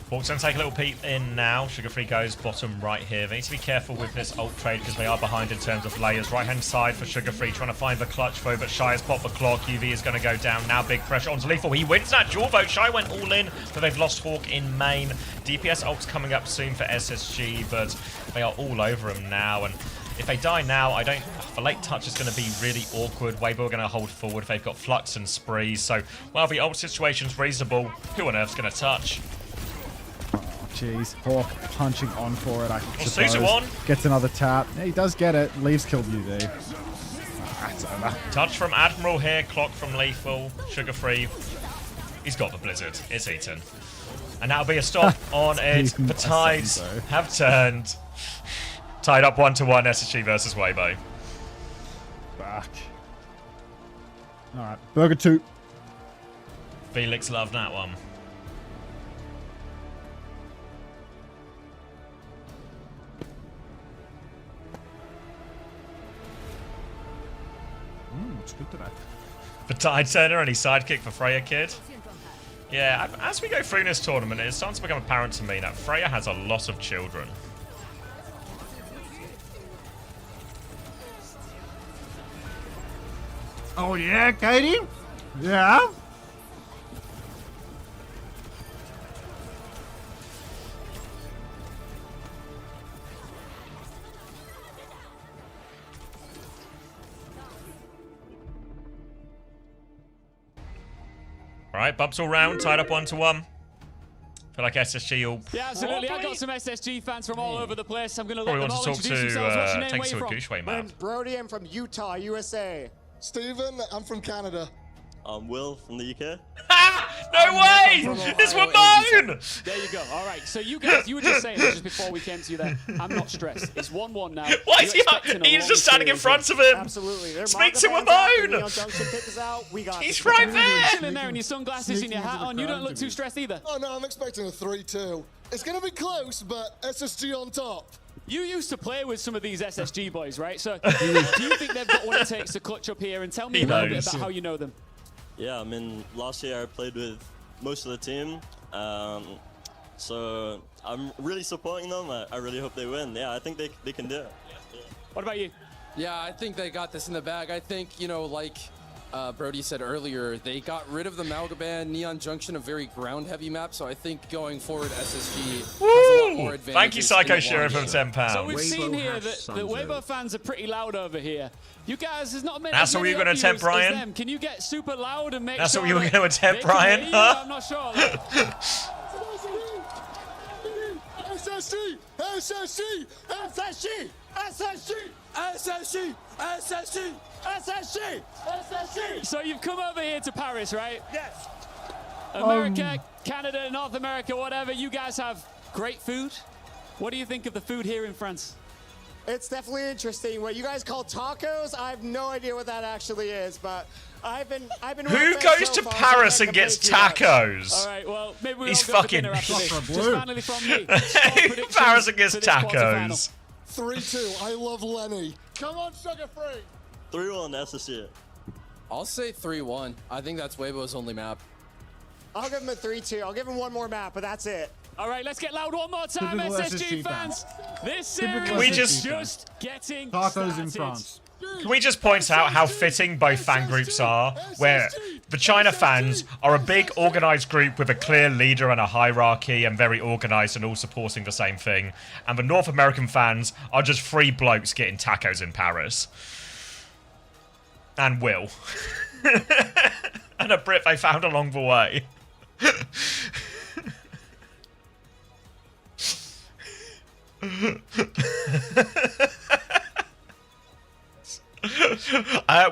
Hawk's going to take a little peek in now. Sugar-Free goes bottom right here. They need to be careful with this ult trade because they are behind in terms of layers. Right-hand side for Sugar-Free trying to find the clutch though, but Shy has popped the clock. UV is going to go down. Now big pressure onto Lethal. He wins that duel vote. Shy went all in, but they've lost Hawk in main. DPS ult's coming up soon for SSG, but they are all over him now. And if they die now, the late touch is going to be really awkward. Weibo are going to hold forward. They've got Flux and Sprees. So while the ult situation's reasonable, who on earth's going to touch? Jeez, Hawk punching on for it, I suppose. Gets another tap. Yeah, he does get it. Leaves killed UV. That's over. Touch from Admiral here. Clock from Lethal. Sugar-Free. He's got the Blizzard. It's eaten. And that'll be a stop on it. The tides have turned. Tied up 1-1 SSG versus Weibo. Back. Alright, Burger 2. Felix loved that one. It's good today. The Tide Turner and his sidekick for Freya Kid. Yeah, as we go through this tournament, it's starting to become apparent to me that Freya has a lot of children. Oh yeah, Katie? Yeah? Alright, bumps all round, tied up 1-1. Feel like SSG will... Yeah, absolutely. I've got some SSG fans from all over the place. I'm going to let them all talk introduce themselves. What's your name? Thanks Where to you a from? Gooshway, man. Brody, I'm from Utah, USA. Steven, I'm from Canada. I'm Will from the UK. No way! It's Ramon! There you go. All right. So you guys, you were just saying just before we came to you there. I'm not stressed. It's 1-1 now. Why is he? He's just standing in front of him. Absolutely. Speak to Ramon. He's right there. Chilling there in your sunglasses and your hat on. You don't look too stressed either. Oh no, I'm expecting a 3-2. It's going to be close, but SSG on top. You used to play with some of these SSG boys, right? So do you think they've got what it takes to clutch up here? And tell me a little bit about how you know them. Yeah, I mean, last year I played with most of the team. So I'm really supporting them. I really hope they win. Yeah, I think they can do it. What about you? Yeah, I think they got this in the bag. I think, you know, like Brody said earlier, they got rid of the Malgaban Neon Junction, a very ground-heavy map. So I think going forward, SSG has a lot more advantages. Thank you, Psycho Sheriff, for £10. So we've seen here that the Weibo fans are pretty loud over here. You guys, there's not many. That's what you were going to attempt, Brian? Can you get super loud and make That's sure what you were going to attempt, Brian? Huh? I'm not sure. SSG! SSG! SSG! SSG! SSG! SSG! SSG! SSG! So you've come over here to Paris, right? Yes. America, Canada, North America, whatever. You guys have great food. What do you think of the food here in France? It's definitely interesting. What you guys call tacos, I have no idea what that actually is, but I've been. Who goes to Paris and gets tacos? All right, well, maybe we'll He's go fucking. for dinner after this. Just finally from me. Paris and gets tacos. 3-2. I love Lenny. Come on, sugar free. 3-1 SSG. I'll say 3-1. I think that's Weibo's only map. I'll give him a 3-2. I'll give him one more map, but that's it. All right, let's get loud one more time, SSG fans. This series Can we is just getting tacos in France. Can we just point out how fitting both fan groups are, where the China fans are a big organised group with a clear leader and a hierarchy and very organised and all supporting the same thing, and the North American fans are just three blokes getting tacos in Paris. And Will. And a Brit they found along the way.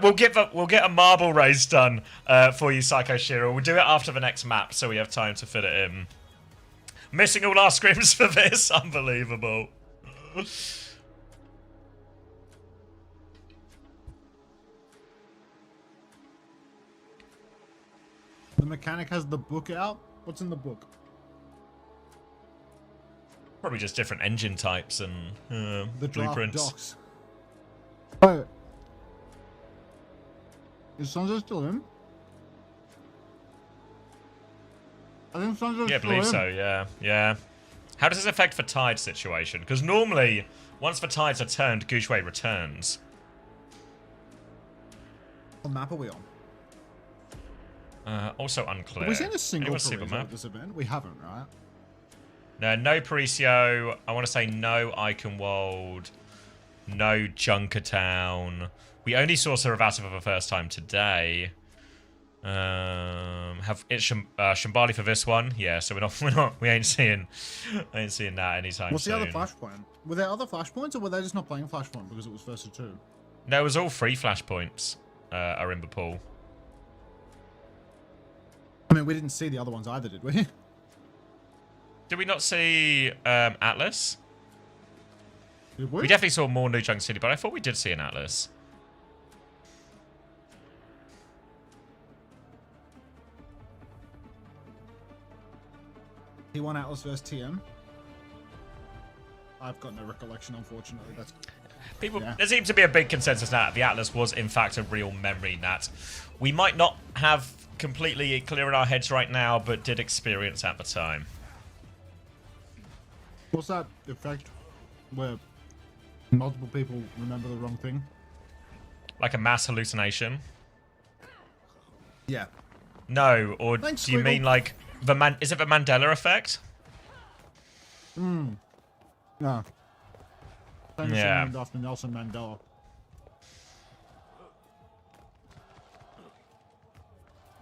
We'll get a marble race done for you, Psycho Shiro. We'll do it after the next map, so we have time to fit it in. Missing all our scrims for this, unbelievable. The mechanic has the book out. What's in the book? Probably just different engine types and the blueprints. Docs. Oh. Is Sanzo still in? I think Sanzo's Yeah, I believe so, yeah. How does this affect the tide situation? Because normally, once the tides are turned, Gouchway returns. What map are we on? Also unclear. Have we seen a single Anyone Parisian at this event? We haven't, right? No Parisio. I want to say no Eichenwald. No Junkertown. We only saw Saravata for the first time today. Have it's Shambali for this one? Yeah, so we ain't seeing that anytime What's soon. the other flashpoint? Were there other flashpoints, or were they just not playing flashpoint because it was versus 2? No, it was all 3 flashpoints are in the pool. I mean, we didn't see the other ones either, did we? Did we not see Atlas? Did we? We definitely saw more New Junk City, but I thought we did see an Atlas. He won Atlas versus TM. I've got no recollection, unfortunately. That's people. Yeah. There seems to be a big consensus now that the Atlas was, in fact, a real memory that we might not have completely clear in our heads right now, but did experience at the time. What's that effect where multiple people remember the wrong thing? Like a mass hallucination? Yeah. No, or Thanks, do you mean like the is it the Mandela effect? No. Famously Yeah. named after Nelson Mandela.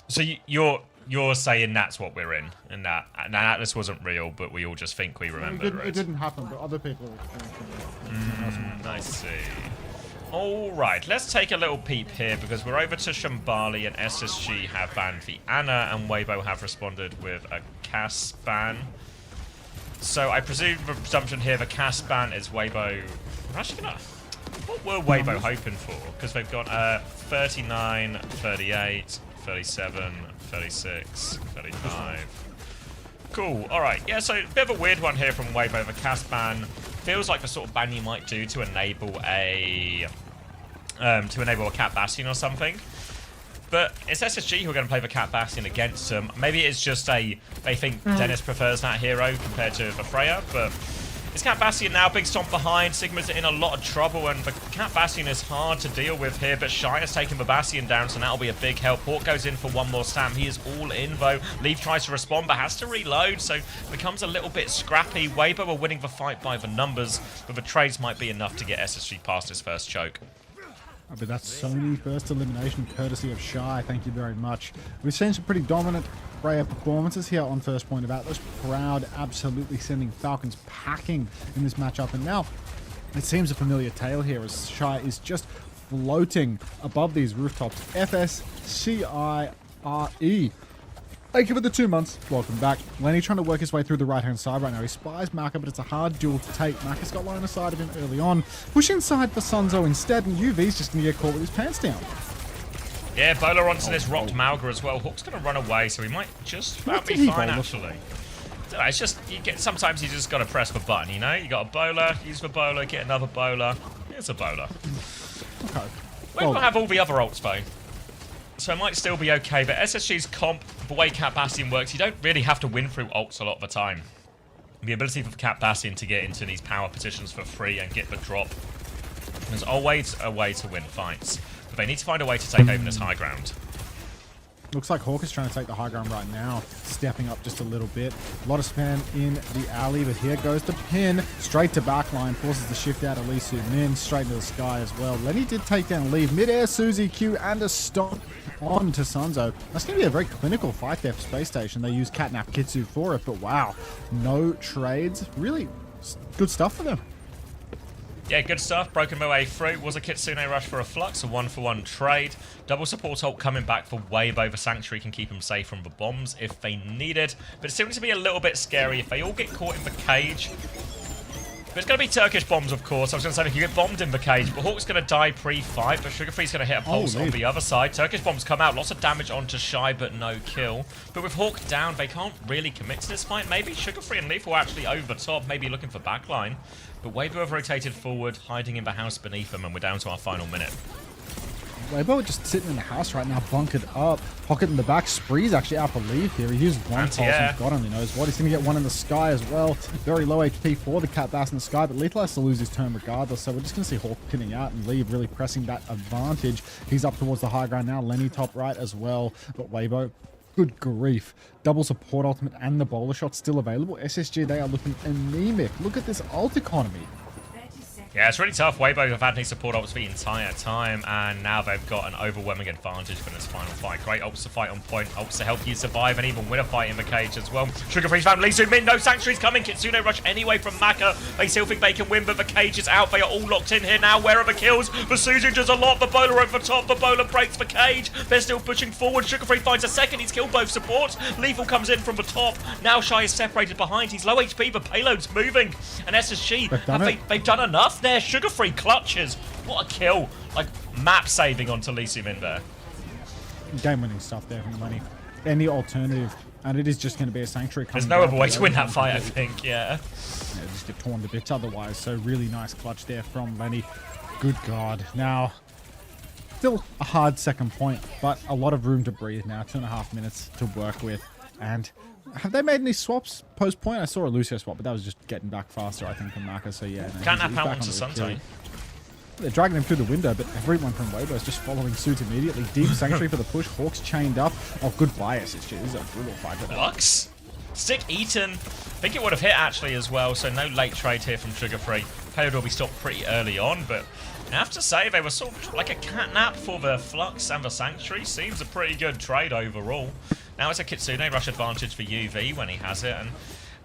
So you're saying that's what we're in, and that Atlas wasn't real, but we all just think we remember It didn't happen, but other people. I see. Alright, let's take a little peep here because we're over to Shambali and SSG have banned the Ana and Weibo have responded with a Cass ban. So I presume the presumption here the Cass ban is Weibo. We're actually gonna. What were Weibo hoping for? Because they've got 39, 38, 37, 36, 35. Cool. Alright, yeah, so a bit of a weird one here from Weibo. The Cass ban feels like the sort of ban you might do to enable a Cat Bastion or something. But it's SSG who are going to play the Cat Bastion against them. Maybe it's just they think Dennis prefers that hero compared to the Freya, but it's Cat Bastion now, big stomp behind. Sigma's in a lot of trouble, and the Cat Bastion is hard to deal with here, but Shy has taken the Bastion down, so that'll be a big help. Hawk goes in for one more stam. He is all in, though. Leaf tries to respond, but has to reload, so becomes a little bit scrappy. Weibo are winning the fight by the numbers, but the trades might be enough to get SSG past his first choke. But that's Sony first elimination courtesy of Shy. Thank you very much. We've seen some pretty dominant Freya performances here on First Point of Atlas. Proud absolutely sending Falcons packing in this matchup. And now it seems a familiar tale here as Shy is just floating above these rooftops. FSCIRE. Thank you for the 2 months. Welcome back. Lenny trying to work his way through the right-hand side right now. He spies Maka, but it's a hard duel to take. Maka's got line of sight of him early on. Push inside for Sunzo instead, and UV's just going to get caught with his pants down. Yeah, Bowler onto this rocked Malga as well. Hawk's going to run away, so he might just about be fine, actually. It's just, sometimes you just got to press the button, you know? You got a bowler, use the bowler, get another bowler. Here's a bowler. Okay. We don't have all the other ults, though. So it might still be okay, but SSG's comp, the way Cat Bastion works, you don't really have to win through ults a lot of the time. The ability for Cat Bastion to get into these power positions for free and get the drop. There's always a way to win fights, but they need to find a way to take over this high ground. Looks like Hawk is trying to take the high ground right now, stepping up just a little bit. A lot of spam in the alley, but here goes the pin. Straight to backline, forces the shift out of Lee Su Min, straight into the sky as well. Lenny did take down Leave. Mid-air, Suzy Q, and a stomp on to Sunzo. That's going to be a very clinical fight there for Space Station. They use Catnap Kitsu for it, but wow, no trades. Really good stuff for them. Yeah, good stuff. Broken my way through. Was a Kitsune rush for a Flux, a 1-for-1 trade. Double support ult coming back for Weibo. The Sanctuary can keep them safe from the bombs if they need it. But it seems to be a little bit scary if they all get caught in the cage. But it's going to be Turkish bombs, of course. I was going to say, if you get bombed in the cage, but Hawk's going to die pre-fight, but Sugarfree's going to hit a pulse on the other side. Turkish bombs come out. Lots of damage onto Shy, but no kill. But with Hawk down, they can't really commit to this fight. Maybe Sugarfree and Leaf will actually over the top, maybe looking for backline. But Weibo have rotated forward, hiding in the house beneath them, and we're down to our final minute. Weibo just sitting in the house right now, bunkered up. Pocket in the back. Spree's actually out for Leave here. He used one pulse and God only knows what. He's going to get one in the sky as well. Very low HP for the Cat Bass in the sky, but Lethal has to lose his turn regardless. So we're just going to see Hawk pinning out and Leave really pressing that advantage. He's up towards the high ground now. Lenny top right as well. But Weibo, good grief. Double support ultimate and the bowler shot still available. SSG, they are looking anemic. Look at this ult economy. Yeah, it's really tough. Weibo have had any support ults the entire time, and now they've got an overwhelming advantage for this final fight. Great ults to fight on point, ults to help you survive and even win a fight in the cage as well. Sugarfree's found Lee Su Min, no Sanctuary's coming. Kitsune rush anyway from Maka. They still think they can win, but the cage is out. They are all locked in here now. Where are the kills? The Suzu does a lot. The bowler over the top. The bowler breaks the cage. They're still pushing forward. Sugarfree finds a second. He's killed both supports. Lethal comes in from the top. Now Shy is separated behind. He's low HP. The payload's moving. And SSG, they've done enough there. Sugarfree clutches. What a kill. Like, map saving onto Lee Su Min there. Game-winning stuff there from Lenny. Any alternative, and it is just going to be a Sanctuary. There's no other way to win that fight, I think, yeah. Just get torn to bits otherwise. So really nice clutch there from Lenny. Good God. Now, still a hard second point, but a lot of room to breathe now. 2.5 minutes to work with. And have they made any swaps post-point? I saw a Lucio swap, but that was just getting back faster, I think, from Maka. So yeah. Can't have out onto Sunday. They're dragging him through the window, but everyone from Weibo is just following suit immediately. Deep Sanctuary for the push. Hawks chained up. Oh, good bias. This is a brutal fight. Lux? Stick eaten. I think it would have hit actually as well, so no late trade here from Sugarfree. Payload will be stopped pretty early on, but I have to say they were sort of like a catnap for the Flux and the Sanctuary. Seems a pretty good trade overall. Now it's a Kitsune rush advantage for UV when he has it, and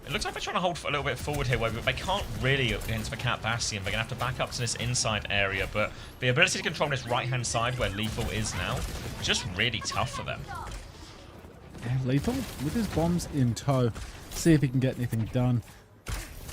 It looks like they're trying to hold a little bit forward here, but they can't really against the Cat Bastion. They're going to have to back up to this inside area, but the ability to control this right-hand side where Lethal is now, just really tough for them. And Lethal, with his bombs in tow, see if he can get anything done.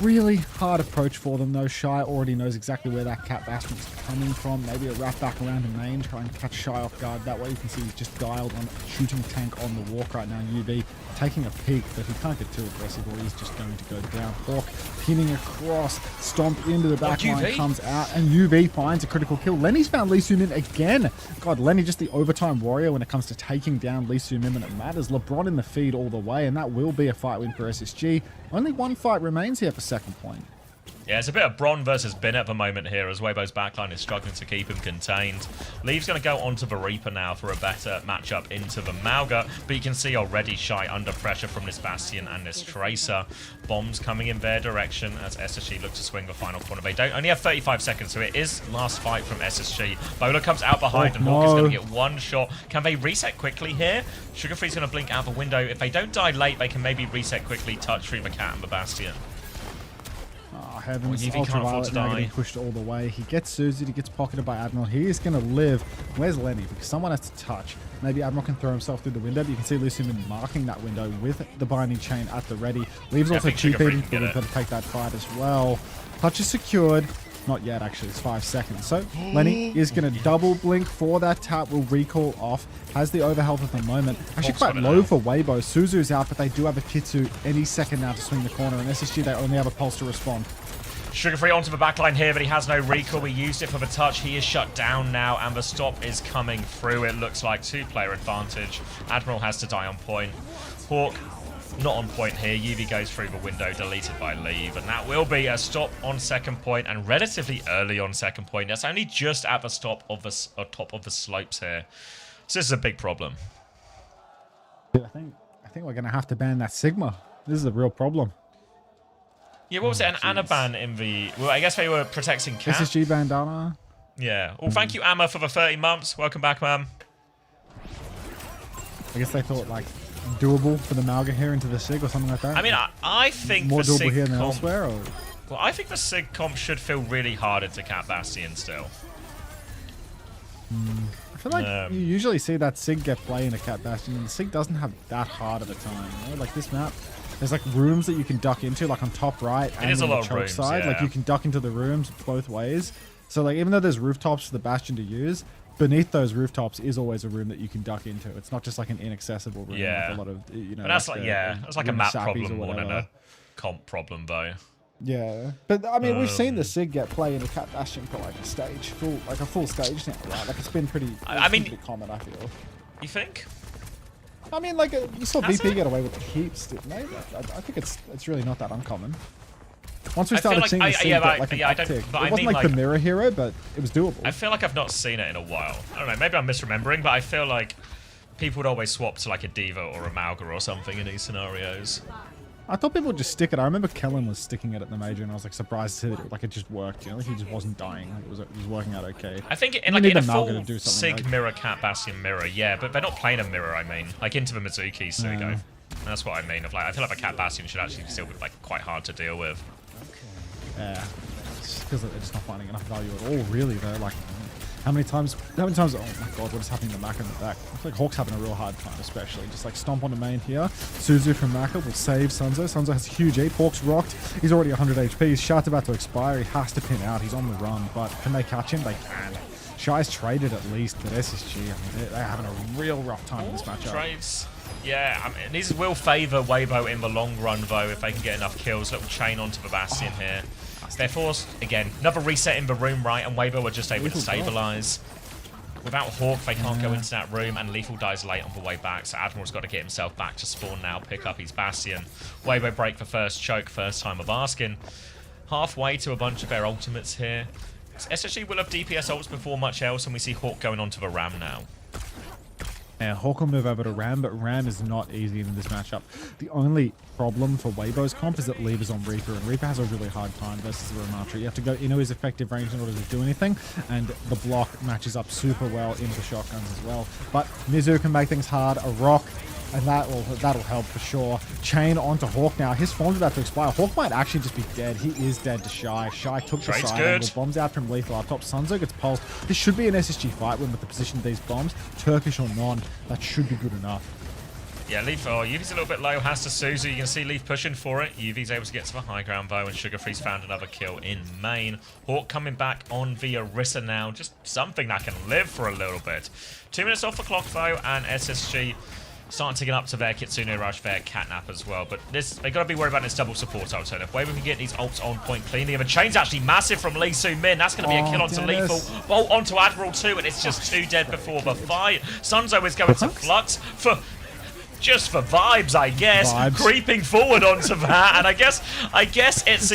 Really hard approach for them though. Shy already knows exactly where that Cat Bastion's coming from. Maybe a wrap back around the main, try and catch Shy off guard. That way you can see he's just dialed on shooting tank on the walk right now. UV taking a peek, but he can't get too aggressive or he's just going to go down. Hawk pinning across, stomp into the back line, comes out, and UV finds a critical kill. Lenny's found Lee Soo-min again. God, Lenny just the overtime warrior when it comes to taking down Lee Soo-min when it matters. LeBron in the feed all the way, and that will be a fight win for SSG. Only one fight remains here for second point. Yeah, it's a bit of Bron versus Bin at the moment here as Weibo's backline is struggling to keep him contained. Lee's going to go onto the Reaper now for a better matchup into the Mauga, but you can see already Shy under pressure from this Bastion and this Tracer. Bombs coming in their direction as SSG look to swing the final corner. They don't only have 35 seconds, so it is last fight from SSG. Bola comes out behind and Hawk is going to get one shot. Can they reset quickly here? Sugarfree's going to blink out the window. If they don't die late, they can maybe reset quickly, touch through the Cat and the Bastion. Oh, heavens. Ultraviolet now getting pushed all the way. He gets Suzy, he gets pocketed by Admiral. He is going to live. Where's Lenny? Because someone has to touch. Maybe Admiral can throw himself through the window, but you can see Lee Soo-min marking that window with the binding chain at the ready. Leaves also cheap-eating for Reaper to take that fight as well. Touch is secured. Not yet, actually. It's 5 seconds. So Lenny is going to double blink for that tap. Will recall off. Has the overhealth at the moment. Actually quite low for Weibo. Suzu's out, but they do have a Kitsu any second now to swing the corner. And SSG, they only have a pulse to respond. Sugarfree onto the backline here, but he has no recall. He used it for the touch. He is shut down now, and the stop is coming through. It looks like two-player advantage. Admiral has to die on point. Hawk not on point here. UV goes through the window, deleted by Leave, and that will be a stop on second point, and relatively early on second point. That's only just at the top of the slopes here. So this is a big problem. I think we're going to have to ban that Sigma. This is a real problem. Yeah, what was it? An Ana ban in the... Well, I guess they were protecting Cat. SSG bandana. Yeah. Well, thank you, Amma, for the 30 months. Welcome back, man. I guess they thought, like, doable for the Malga here into the Sig or something like that. I mean, I think more the doable Sig here than comp, elsewhere? Or? Well, I think the Sig comp should feel really hard into Cat Bastion still. I feel like you usually see that Sig get play in a Cat Bastion, and the Sig doesn't have that hard of a time. You know? Like this map, there's like rooms that you can duck into, like on top right and on the choke side. Like you can duck into the rooms both ways. So like even though there's rooftops for the Bastion to use, beneath those rooftops is always a room that you can duck into. It's not just like an inaccessible room. Yeah. With a lot of, you know. But that's like that's like a map problem more than a comp problem, though. Yeah, but I mean, we've seen the Sig get play in a Cat Bastion for like a stage, a full stage now, right? Like it's been pretty. I mean, pretty common. I feel. You think? I mean, like you saw BP get away with the heaps, didn't they? I think it's really not that uncommon. Once we started seeing the Sig get like an uptick, it wasn't like the mirror hero, but it was doable. I feel like I've not seen it in a while. I don't know, maybe I'm misremembering, but I feel like people would always swap to like a Diva or a Mauga or something in these scenarios. I thought people would just stick it. I remember Kellen was sticking it at the major, and I was like surprised to see that it just worked. You know, like he just wasn't dying. It was working out okay. I think in a full Sig mirror, Cat Bastion mirror, yeah, but they're not playing a mirror. I mean, like into the Mizuki Sig. That's what I mean. Of like, I feel like the Cat Bastion should actually still be like quite hard to deal with. Yeah, it feels like they're just not finding enough value at all, really. Though, like. How many times? Oh my god, what is happening to Maka in the back? I feel like Hawk's having a real hard time, especially. Just like stomp on the main here. Suzu from Maka will save Sunzo. Sunzo has a huge eat. Hawk's rocked. He's already 100 HP. His shot's about to expire. He has to pin out. He's on the run, but can they catch him? They can. Shy's traded at least, but SSG, I mean, they're having a real rough time in this matchup. Trades. Yeah, I mean, these will favour Weibo in the long run, though, if they can get enough kills. Little chain onto the Bastion here. They're forced, again, another reset in the room, right, and Weibo are just able to stabilise. Without Hawk, they can't go into that room, and Lethal dies late on the way back, so Admiral's got to get himself back to spawn now, pick up his Bastion. Weibo break the first choke, first time of asking. Halfway to a bunch of their ultimates here. SSG will have DPS ults before much else, and we see Hawk going onto the Ram now. Yeah, Hawk will move over to Ram, but Ram is not easy in this matchup. The only problem for Weibo's comp is that Leave is on Reaper, and Reaper has a really hard time versus the Ramatra. You have to go into his effective range in order to do anything, and the block matches up super well into shotguns as well. But Mizu can make things hard. A rock And that'll help for sure. Chain onto Hawk now. His form's about to expire. Hawk might actually just be dead. He is dead to Shy. Shy took the side angle. Bombs out from lethal up top. Sunzo gets pulsed. This should be an SSG fight win with the position of these bombs. Turkish or non, that should be good enough. Yeah, Leaf, Yuvi's a little bit low, has to Suzu. You can see Leaf pushing for it. Yuvi's able to get to the high ground though, and Sugarfree's found another kill in main. Hawk coming back on via Rissa now. Just something that can live for a little bit. 2 minutes off the clock though, and SSG starting to get up to their Kitsune Rush, their Catnap as well. But they got to be worried about this double support outside. If we can get these ults on point cleanly. The chain's actually massive from Lee Soo Min. That's going to be a kill onto Lethal. Bolt onto Admiral too, and it's just 2 dead before the fight. Sunzo is going to Flux for... just for vibes, I guess. Creeping forward onto that, and I guess it's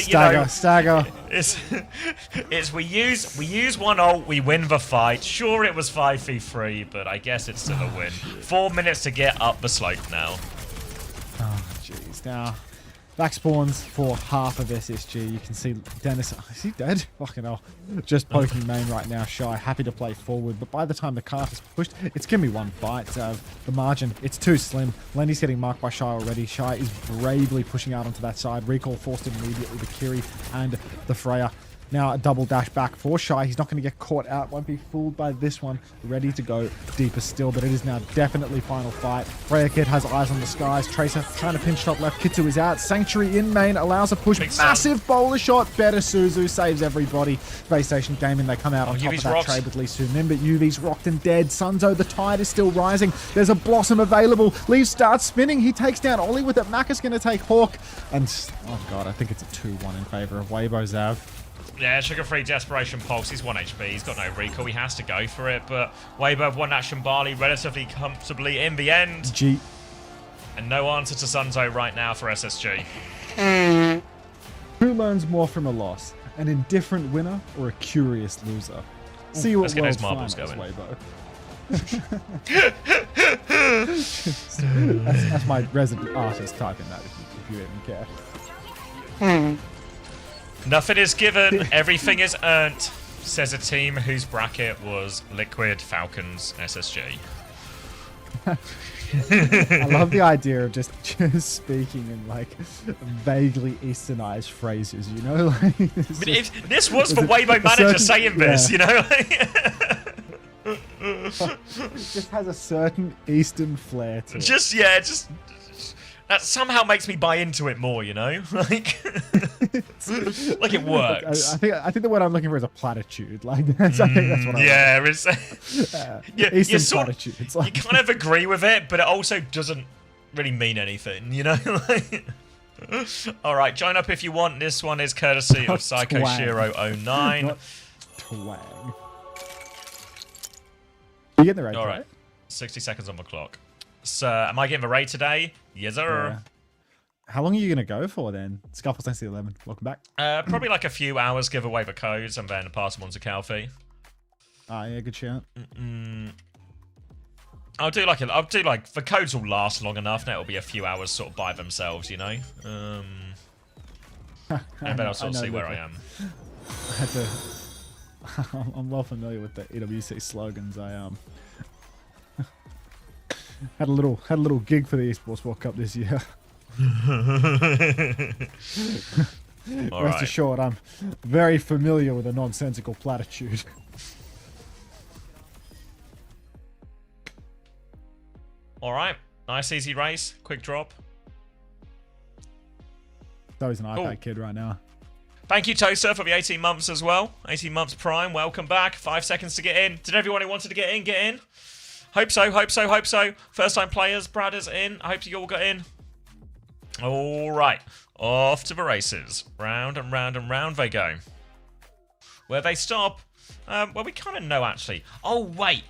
stagger. It's we use one ult, we win the fight. Sure, it was 5v3, but I guess it's still a win. 4 minutes to get up the slope now. Oh jeez, now back spawns for half of SSG. You can see Dennis. Is he dead? Fucking hell. Just poking main right now. Shy, happy to play forward. But by the time the cart is pushed, it's going to be one fight. The margin, it's too slim. Lenny's getting marked by Shy already. Shy is bravely pushing out onto that side. Recall forced immediately to Kiri and the Freya. Now a double dash back for Shy. He's not going to get caught out. Won't be fooled by this one. Ready to go deeper still, but it is now definitely final fight. Freya Kid has eyes on the skies. Tracer trying to pinch top left. Kitsu is out. Sanctuary in main allows a push. Massive bowler shot. Better Suzu saves everybody. Base Station Gaming, they come out on top of that trade with Lee Soo Min, but Yuvi's rocked and dead. Sunzo, the tide is still rising. There's a Blossom available. Lee starts spinning. He takes down Ollie with it. Mac is going to take Hawk. And, oh god, I think it's a 2-1 in favor of Weibo Zav. Yeah, Sugar-Free Desperation Pulse. He's 1 HP. He's got no recall. He has to go for it. But Weibo won that Shambali relatively comfortably in the end. And no answer to Sunzo right now for SSG. Who learns more from a loss? An indifferent winner or a curious loser? See what World Finals, Weibo. that's my resident artist typing that if you even care. Nothing is given, everything is earned, says a team whose bracket was Liquid, Falcons, SSG. I love the idea of just speaking in like vaguely easternized phrases, you know? Like, this was for Weibo manager saying this, you know? It just has a certain eastern flair to it. That somehow makes me buy into it more, you know? Like it works. I think the word I'm looking for is a platitude. Like I think that's what I want. Eastern platitudes. You kind of agree with it, but it also doesn't really mean anything, you know? All right, join up if you want. This one is courtesy of Psycho Shiro 09. Not twang. You getting the raid? All right, 60 seconds on the clock. So, am I getting the raid today? Yes, sir. Yeah. How long are you going to go for then? Scuffle Sense 11. Welcome back. Probably like a few hours, give away the codes, and then pass them on to Calfee. Ah, yeah, good shout. I'll do like the codes will last long enough, and it'll be a few hours sort of by themselves, you know. And then I'll sort of see where I am. I had to. I'm well familiar with the EWC slogans. I had a little gig for the Esports World Cup this year. Rest assured, I'm very familiar with a nonsensical platitude. All right, nice easy race, quick drop. So he's an iPad kid right now. Thank you, Toaster, for the 18 months as well. 18 months Prime, welcome back. 5 seconds to get in. Did everyone who wanted to get in, get in? Hope so, hope so, hope so. First time players, Brad is in. I hope you all got in. All right, off to the races. Round and round and round they go. Where they stop? Well, we kind of know, actually. Oh, wait.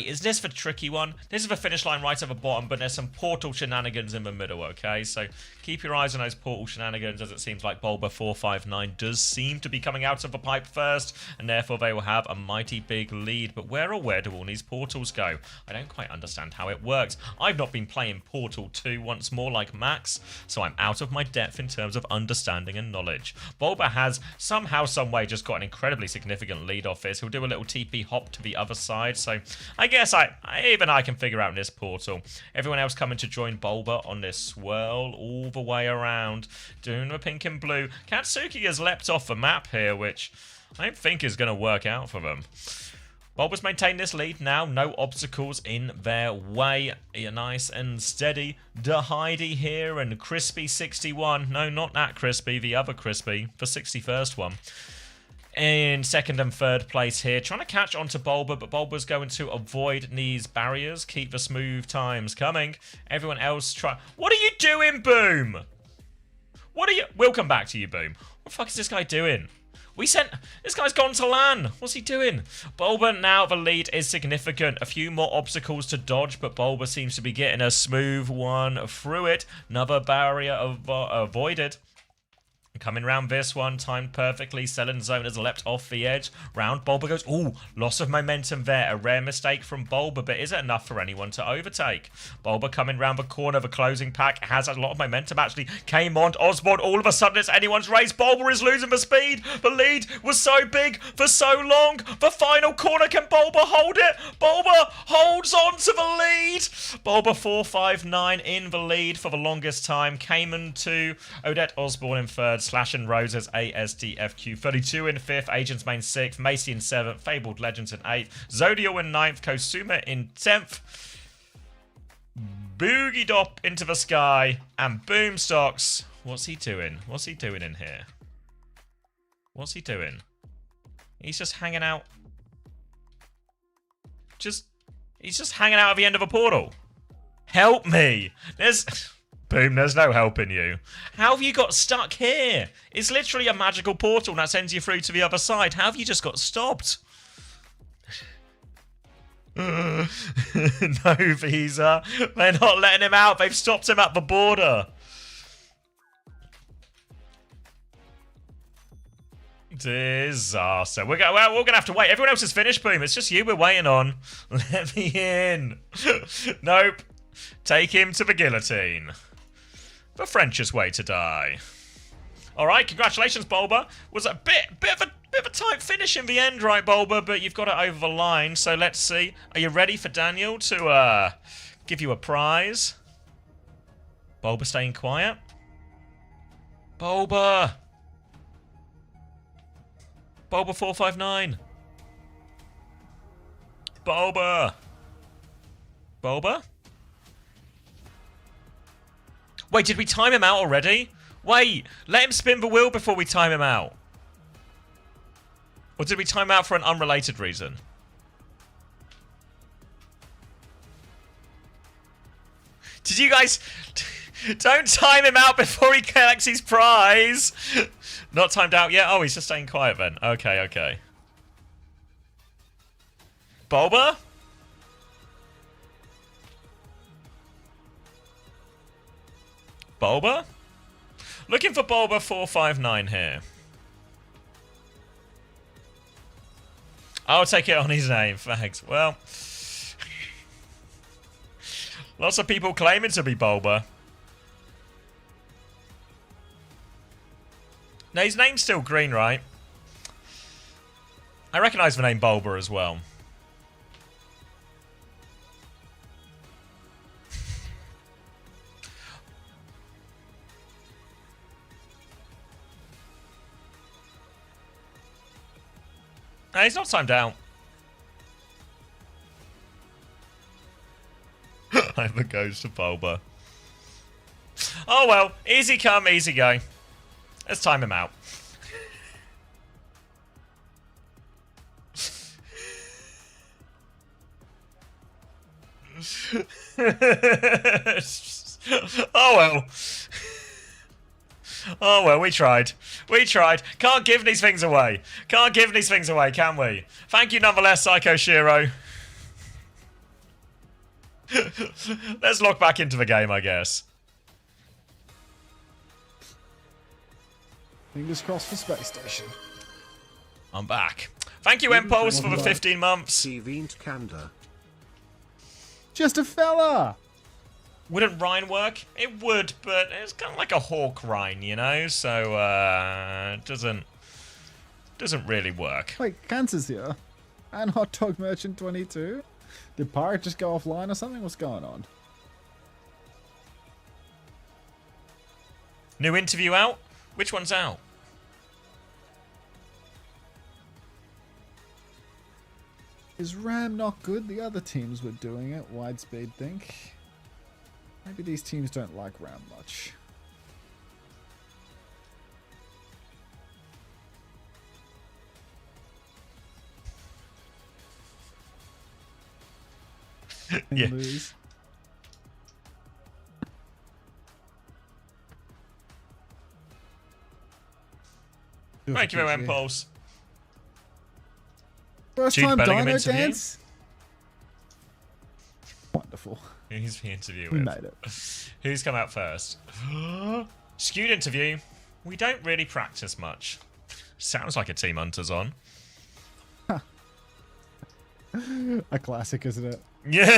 Is this the tricky one? This is the finish line right at the bottom, but there's some portal shenanigans in the middle, okay? So keep your eyes on those portal shenanigans, as it seems like Bulba459 does seem to be coming out of the pipe first, and therefore they will have a mighty big lead. But where do all these portals go? I don't quite understand how it works. I've not been playing Portal 2 once more like Max, so I'm out of my depth in terms of understanding and knowledge. Bulba has somehow, some way just got an incredibly significant lead off office. He'll do a little TP hop to the other side. So I guess even I can figure out in this portal. Everyone else coming to join Bulba on this swirl all the way around. Doing the pink and blue. Katsuki has leapt off the map here, which I don't think is going to work out for them. Bulba's maintained this lead now. No obstacles in their way. Nice and steady. Heidi here and Crispy61. No, not that Crispy. The other Crispy. The 61st one. In second and third place here. Trying to catch onto Bulba, but Bulba's going to avoid these barriers. Keep the smooth times coming. Everyone else try... What are you doing, Boom? What are you... We'll come back to you, Boom. What the fuck is this guy doing? This guy's gone to LAN. What's he doing? Bulba, now the lead is significant. A few more obstacles to dodge, but Bulba seems to be getting a smooth one through it. Another barrier avoided. Coming round this one, timed perfectly. Selen Zone has leapt off the edge. Round Bulba goes, ooh, loss of momentum there. A rare mistake from Bulba, but is it enough for anyone to overtake? Bulba coming round the corner. The closing pack has a lot of momentum, actually. Came on Osborne. All of a sudden, it's anyone's race. Bulba is losing the speed. The lead was so big for so long. The final corner, can Bulba hold it? Bulba holds on to the lead. Bulba 4-5-9 in the lead for the longest time. Cayman 2, Odette Osborne in third. Slash and Roses, ASDFQ 32 in 5th, Agents Main 6th, Macy in 7th, Fabled Legends in 8th, Zodiel in 9th, Kosuma in 10th, Boogie Dop into the sky, and Boomstocks. What's he doing? What's he doing in here? What's he doing? He's just hanging out. He's just hanging out at the end of a portal. Help me! Boom, there's no helping you. How have you got stuck here? It's literally a magical portal that sends you through to the other side. How have you just got stopped? No visa. They're not letting him out. They've stopped him at the border. Disaster. We're gonna have to wait. Everyone else has finished, Boom. It's just you we're waiting on. Let me in. Nope. Take him to the guillotine. The French's way to die. Alright, congratulations, Bulba. Was a bit of a tight finish in the end, right, Bulba? But you've got it over the line, so let's see. Are you ready for Daniel to give you a prize? Bulba staying quiet. Bulba! Bulba 459. Bulba! Bulba? Wait, did we time him out already? Wait, let him spin the wheel before we time him out. Or did we time him out for an unrelated reason? Did you guys... Don't time him out before he collects his prize! Not timed out yet? Oh, he's just staying quiet then. Okay, okay. Bulba? Bulba? Looking for Bulba 459 here. I'll take it on his name, thanks. Well, lots of people claiming to be Bulba. No, his name's still green, right? I recognise the name Bulba as well. No, he's not timed out. I'm the ghost of Bulba. Oh well, easy come, easy go. Let's time him out. Oh well. Oh well, we tried. We tried. Can't give these things away. Can't give these things away, can we? Thank you nonetheless, Psycho Shiro. Let's log back into the game, I guess. Fingers crossed for Space Station. I'm back. Thank you, Impulse, for the 15 months. Just a fella. Wouldn't Rhine work? It would, but it's kind of like a Hawk Rhine, you know? So, doesn't doesn't really work. Wait, Cancer's here. And Hot Dog Merchant 22. Did Pirate just go offline or something? What's going on? New interview out? Which one's out? Is RAM not good? The other teams were doing it. Widespeed think. Maybe these teams don't like RAM much. Yeah. Lose. Thank you, Impulse. First Jude time Bellingham Dino interview? Dance? Wonderful. Who's the interview We with? made it. Who's come out first? Skewed interview. We don't really practice much. Sounds like a Team Hunter's on. A classic, isn't it? Yeah.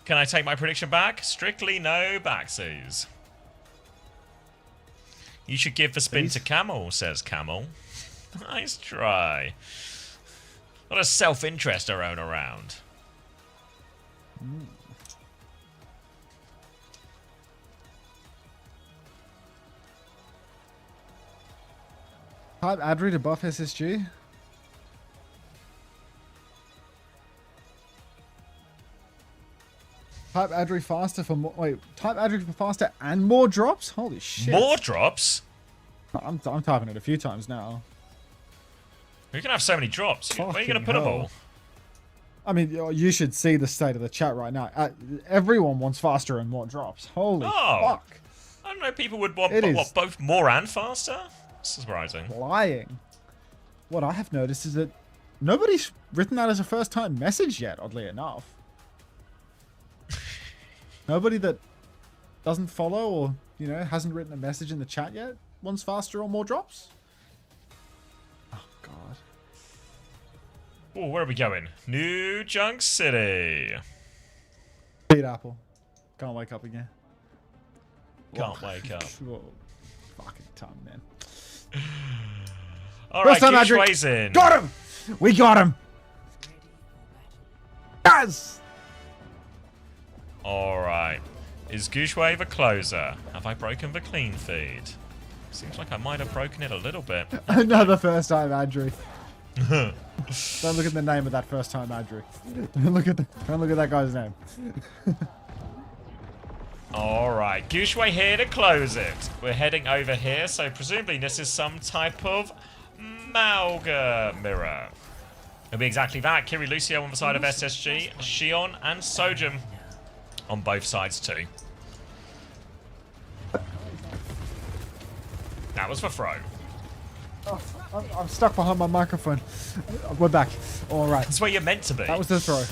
Can I take my prediction back? Strictly no backsies. You should give the spin to Camel, says Camel. Nice try. A lot of self-interest around. Type Adri to buff SSG. Type Adri faster for more. Wait, type Adri for faster and more drops? Holy shit. More drops? I'm typing it a few times now. You can have so many drops. Where are you going to put them all? I mean, you should see the state of the chat right now. Everyone wants faster and more drops. Holy fuck. I don't know, people would want It both more and faster? Surprising. Lying. What I have noticed is that nobody's written that as a first time message yet, oddly enough. Nobody that doesn't follow or, you know, hasn't written a message in the chat yet wants faster or more drops? Oh, God. Oh, where are we going? New Junk City. Beat Apple. Can't wake up again. Can't wake up. Whoa. Fucking tongue, man. Alright, Gushway's in. Got him! We got him! Yes! Alright. Is Gushway the closer? Have I broken the clean feed? Seems like I might have broken it a little bit. Another first time Adri. Don't look at the name of that first time Adri. Don't look at that guy's name. Alright, Gushway here to close it. We're heading over here, so presumably this is some type of Malga mirror. It'll be exactly that. Kiri Lucio on the side of SSG, Shion and Sojum on both sides too. That was for throw. Oh, I'm stuck behind my microphone. We're back. All right. That's where you're meant to be. That was the throw.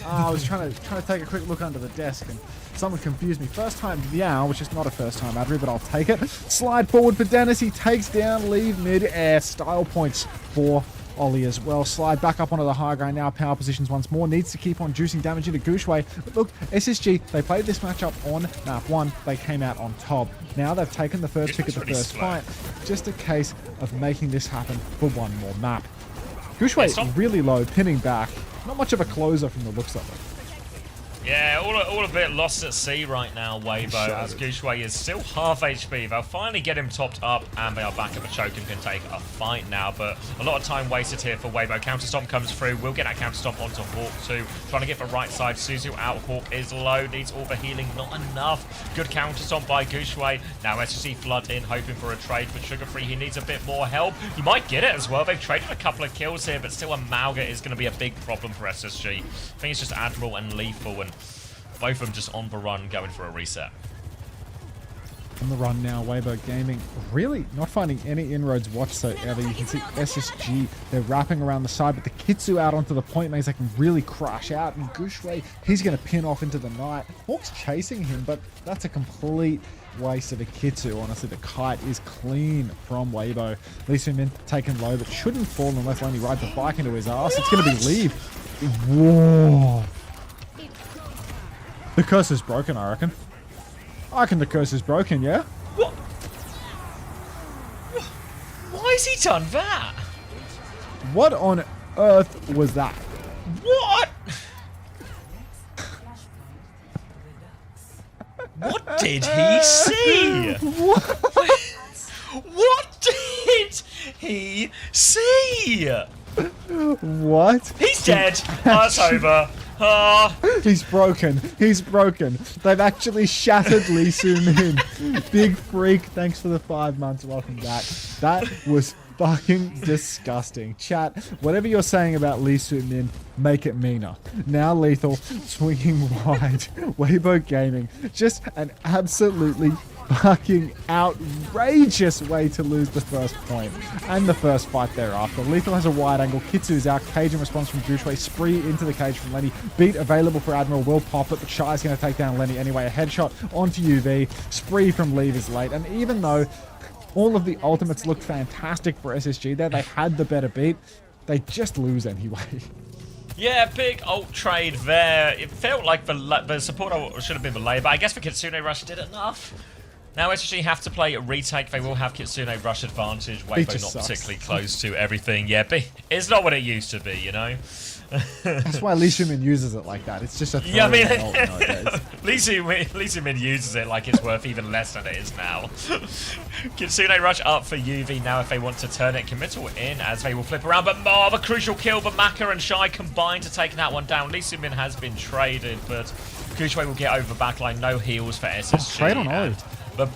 I was trying to take a quick look under the desk and someone confused me. First time Meow, which is not a first time Adri, but I'll take it. Slide forward for Dennis. He takes down, leave mid-air. Style points for Ollie as well. Slide back up onto the high ground now. Power positions once more. Needs to keep on juicing damage into Gushway. But look, SSG, they played this matchup on map 1. They came out on top. Now they've taken the first pick of the first fight. Just a case of making this happen for one more map. Gushway really low, pinning back. Not much of a closer from the looks of it. Yeah, all a bit lost at sea right now, Weibo, as Gushway is still half HP. They'll finally get him topped up, and they are back at the choke and can take a fight now, but a lot of time wasted here for Weibo. Counter Stomp comes through. We'll get that Counter Stomp onto Hawk too. Trying to get the right side. Suzu out. Hawk is low. Needs all the healing. Not enough. Good Counter Stomp by Gushway. Now SSC flood in, hoping for a trade, but Sugar Free, he needs a bit more help. He might get it as well. They've traded a couple of kills here, but still a Malga is going to be a big problem for SSG. I think it's just Admiral and Lethal, and both of them just on the run, going for a reset. On the run now, Weibo Gaming really not finding any inroads whatsoever. You can see SSG, they're wrapping around the side, but the Kitsu out onto the point means they can really crash out. And Gushway, he's going to pin off into the night. Hawk's chasing him, but that's a complete waste of a Kitsu. Honestly, the kite is clean from Weibo. Lee Min taken low, but shouldn't fall unless Lenny rides the bike into his ass. It's going to be leave. Whoa. The curse is broken, I reckon. I reckon the curse is broken, yeah? What? Why has he done that? What on earth was that? What? What did he see? What did he see? What? He's dead. Oh, it's over. He's broken. He's broken. They've actually shattered Lee Soo-min. Big freak. Thanks for the 5 months. Welcome back. That was fucking disgusting. Chat, whatever you're saying about Lee Soo-min, make it meaner. Now Lethal swinging wide. Weibo Gaming. Just an absolutely fucking outrageous way to lose the first point and the first fight thereafter. Lethal has a wide angle. Kitsu's out. Cage in response from Gushwei. Spree into the cage from Lenny. Beat available for Admiral. Will pop it, but Shy's going to take down Lenny anyway. A headshot onto UV. Spree from Leave is late. And even though all of the ultimates looked fantastic for SSG there, they had the better beat, they just lose anyway. Yeah, big ult trade there. It felt like the support should have been Valet, but I guess the Kitsune Rush did enough. Now SSG have to play a retake. They will have Kitsune Rush advantage. Weibo not particularly close to everything. Yeah, but it's not what it used to be, you know? That's why Lee Soo-min uses it like that. It's just a yeah, I mean, Lee Soo-min uses it like it's worth even less than it is now. Kitsune Rush up for UV now if they want to turn it. Committal in as they will flip around, but more of a crucial kill. But Maka and Shy combined to take that one down. Lee Soo-min has been traded, but Kushway will get over the backline. No heals for SSG. Trade on Ode. The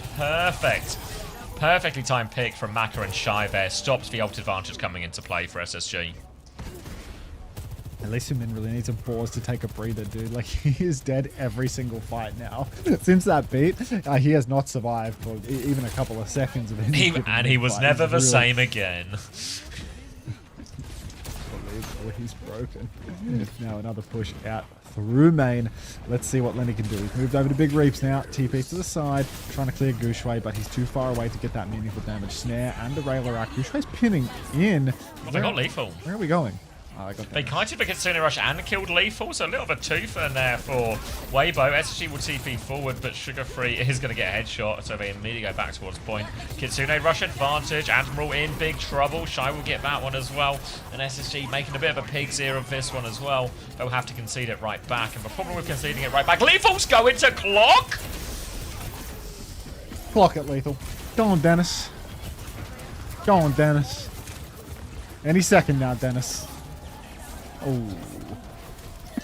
perfectly timed pick from Maka and Shy there stops the ult advantage coming into play for SSG. At least Soo-min really needs a pause to take a breather, dude. Like, he is dead every single fight now. Since that beat, he has not survived for even a couple of seconds of and he was never the same again. He's broken. Now another push out through main. Let's see what Lenny can do. He's moved over to Big Reaps now. TP to the side, trying to clear Gushwei, but he's too far away to get that meaningful damage. Snare and the Railer Act. Gushwei's pinning in. Well, they got lethal. Where are we going? Oh, they kited the Kitsune Rush and killed Lethal, so a little bit of a twofer there for Weibo. SSG will TP forward, but Sugar Free is going to get a headshot, so they immediately go back towards point. Kitsune Rush advantage, Admiral in big trouble. Shy will get that one as well, and SSG making a bit of a pig's ear of this one as well. They'll have to concede it right back, and the problem with conceding it right back, Lethal's going to clock! Clock it, Lethal. Go on, Dennis. Go on, Dennis. Any second now, Dennis. Oh.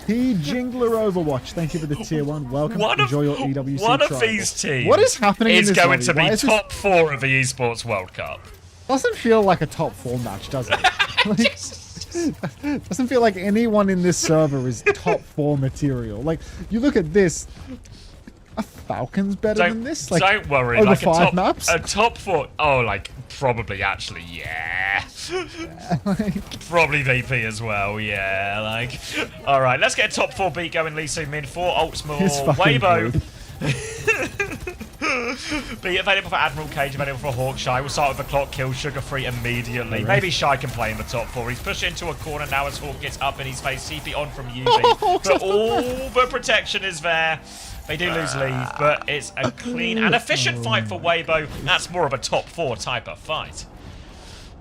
Jingler Overwatch. Thank you for the tier 1. Welcome. Enjoy your EWC One of trial. these teams what is happening is in this going to lobby? be top 4 of the Esports World Cup. Doesn't feel like a top 4 match, does it? Like, doesn't feel like anyone in this server is top 4 material. Like, you look at this. Are Falcons better than this? Like, don't worry. Over like 5 maps? A top 4. Oh, like, probably actually, yeah. Probably VP as well, yeah. Like, alright, let's get a top 4 beat going. Lee Soo-min, 4 ults more. Weibo. Be available for Admiral, Cage available for Hawkeye. We'll start with the clock kill, Sugar Free immediately. Right. Maybe Shy can play in the top 4. He's pushed into a corner now as Hawk gets up in his face. CP on from UV. But all the protection is there. They do lose leave, but it's a clean and efficient fight for Weibo. That's more of a top 4 type of fight.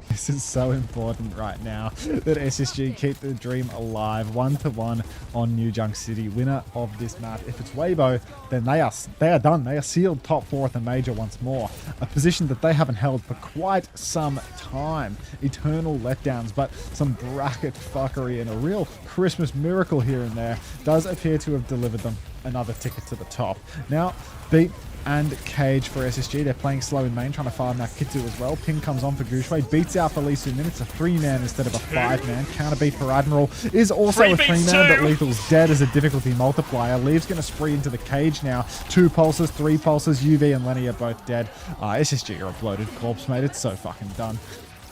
This is so important right now that SSG keep the dream alive. 1-1 on New Junk City. Winner of this map. If it's Weibo, then they are done. They are sealed top 4 at the major once more. A position that they haven't held for quite some time. Eternal letdowns, but some bracket fuckery and a real Christmas miracle here and there does appear to have delivered them another ticket to the top. Now, Beat and Cage for SSG. They're playing slow in main, trying to farm that Kitsu as well. Ping comes on for Gushwei. Beats out for Lee Soo-min. It's a 3-man instead of a 5-man. Counter beat for Admiral is also a 3-man, but Lethal's dead as a difficulty multiplier. Leave's going to spree into the cage now. 2 pulses, 3 pulses. UV and Lenny are both dead. SSG are a bloated corpse, mate. It's so fucking done.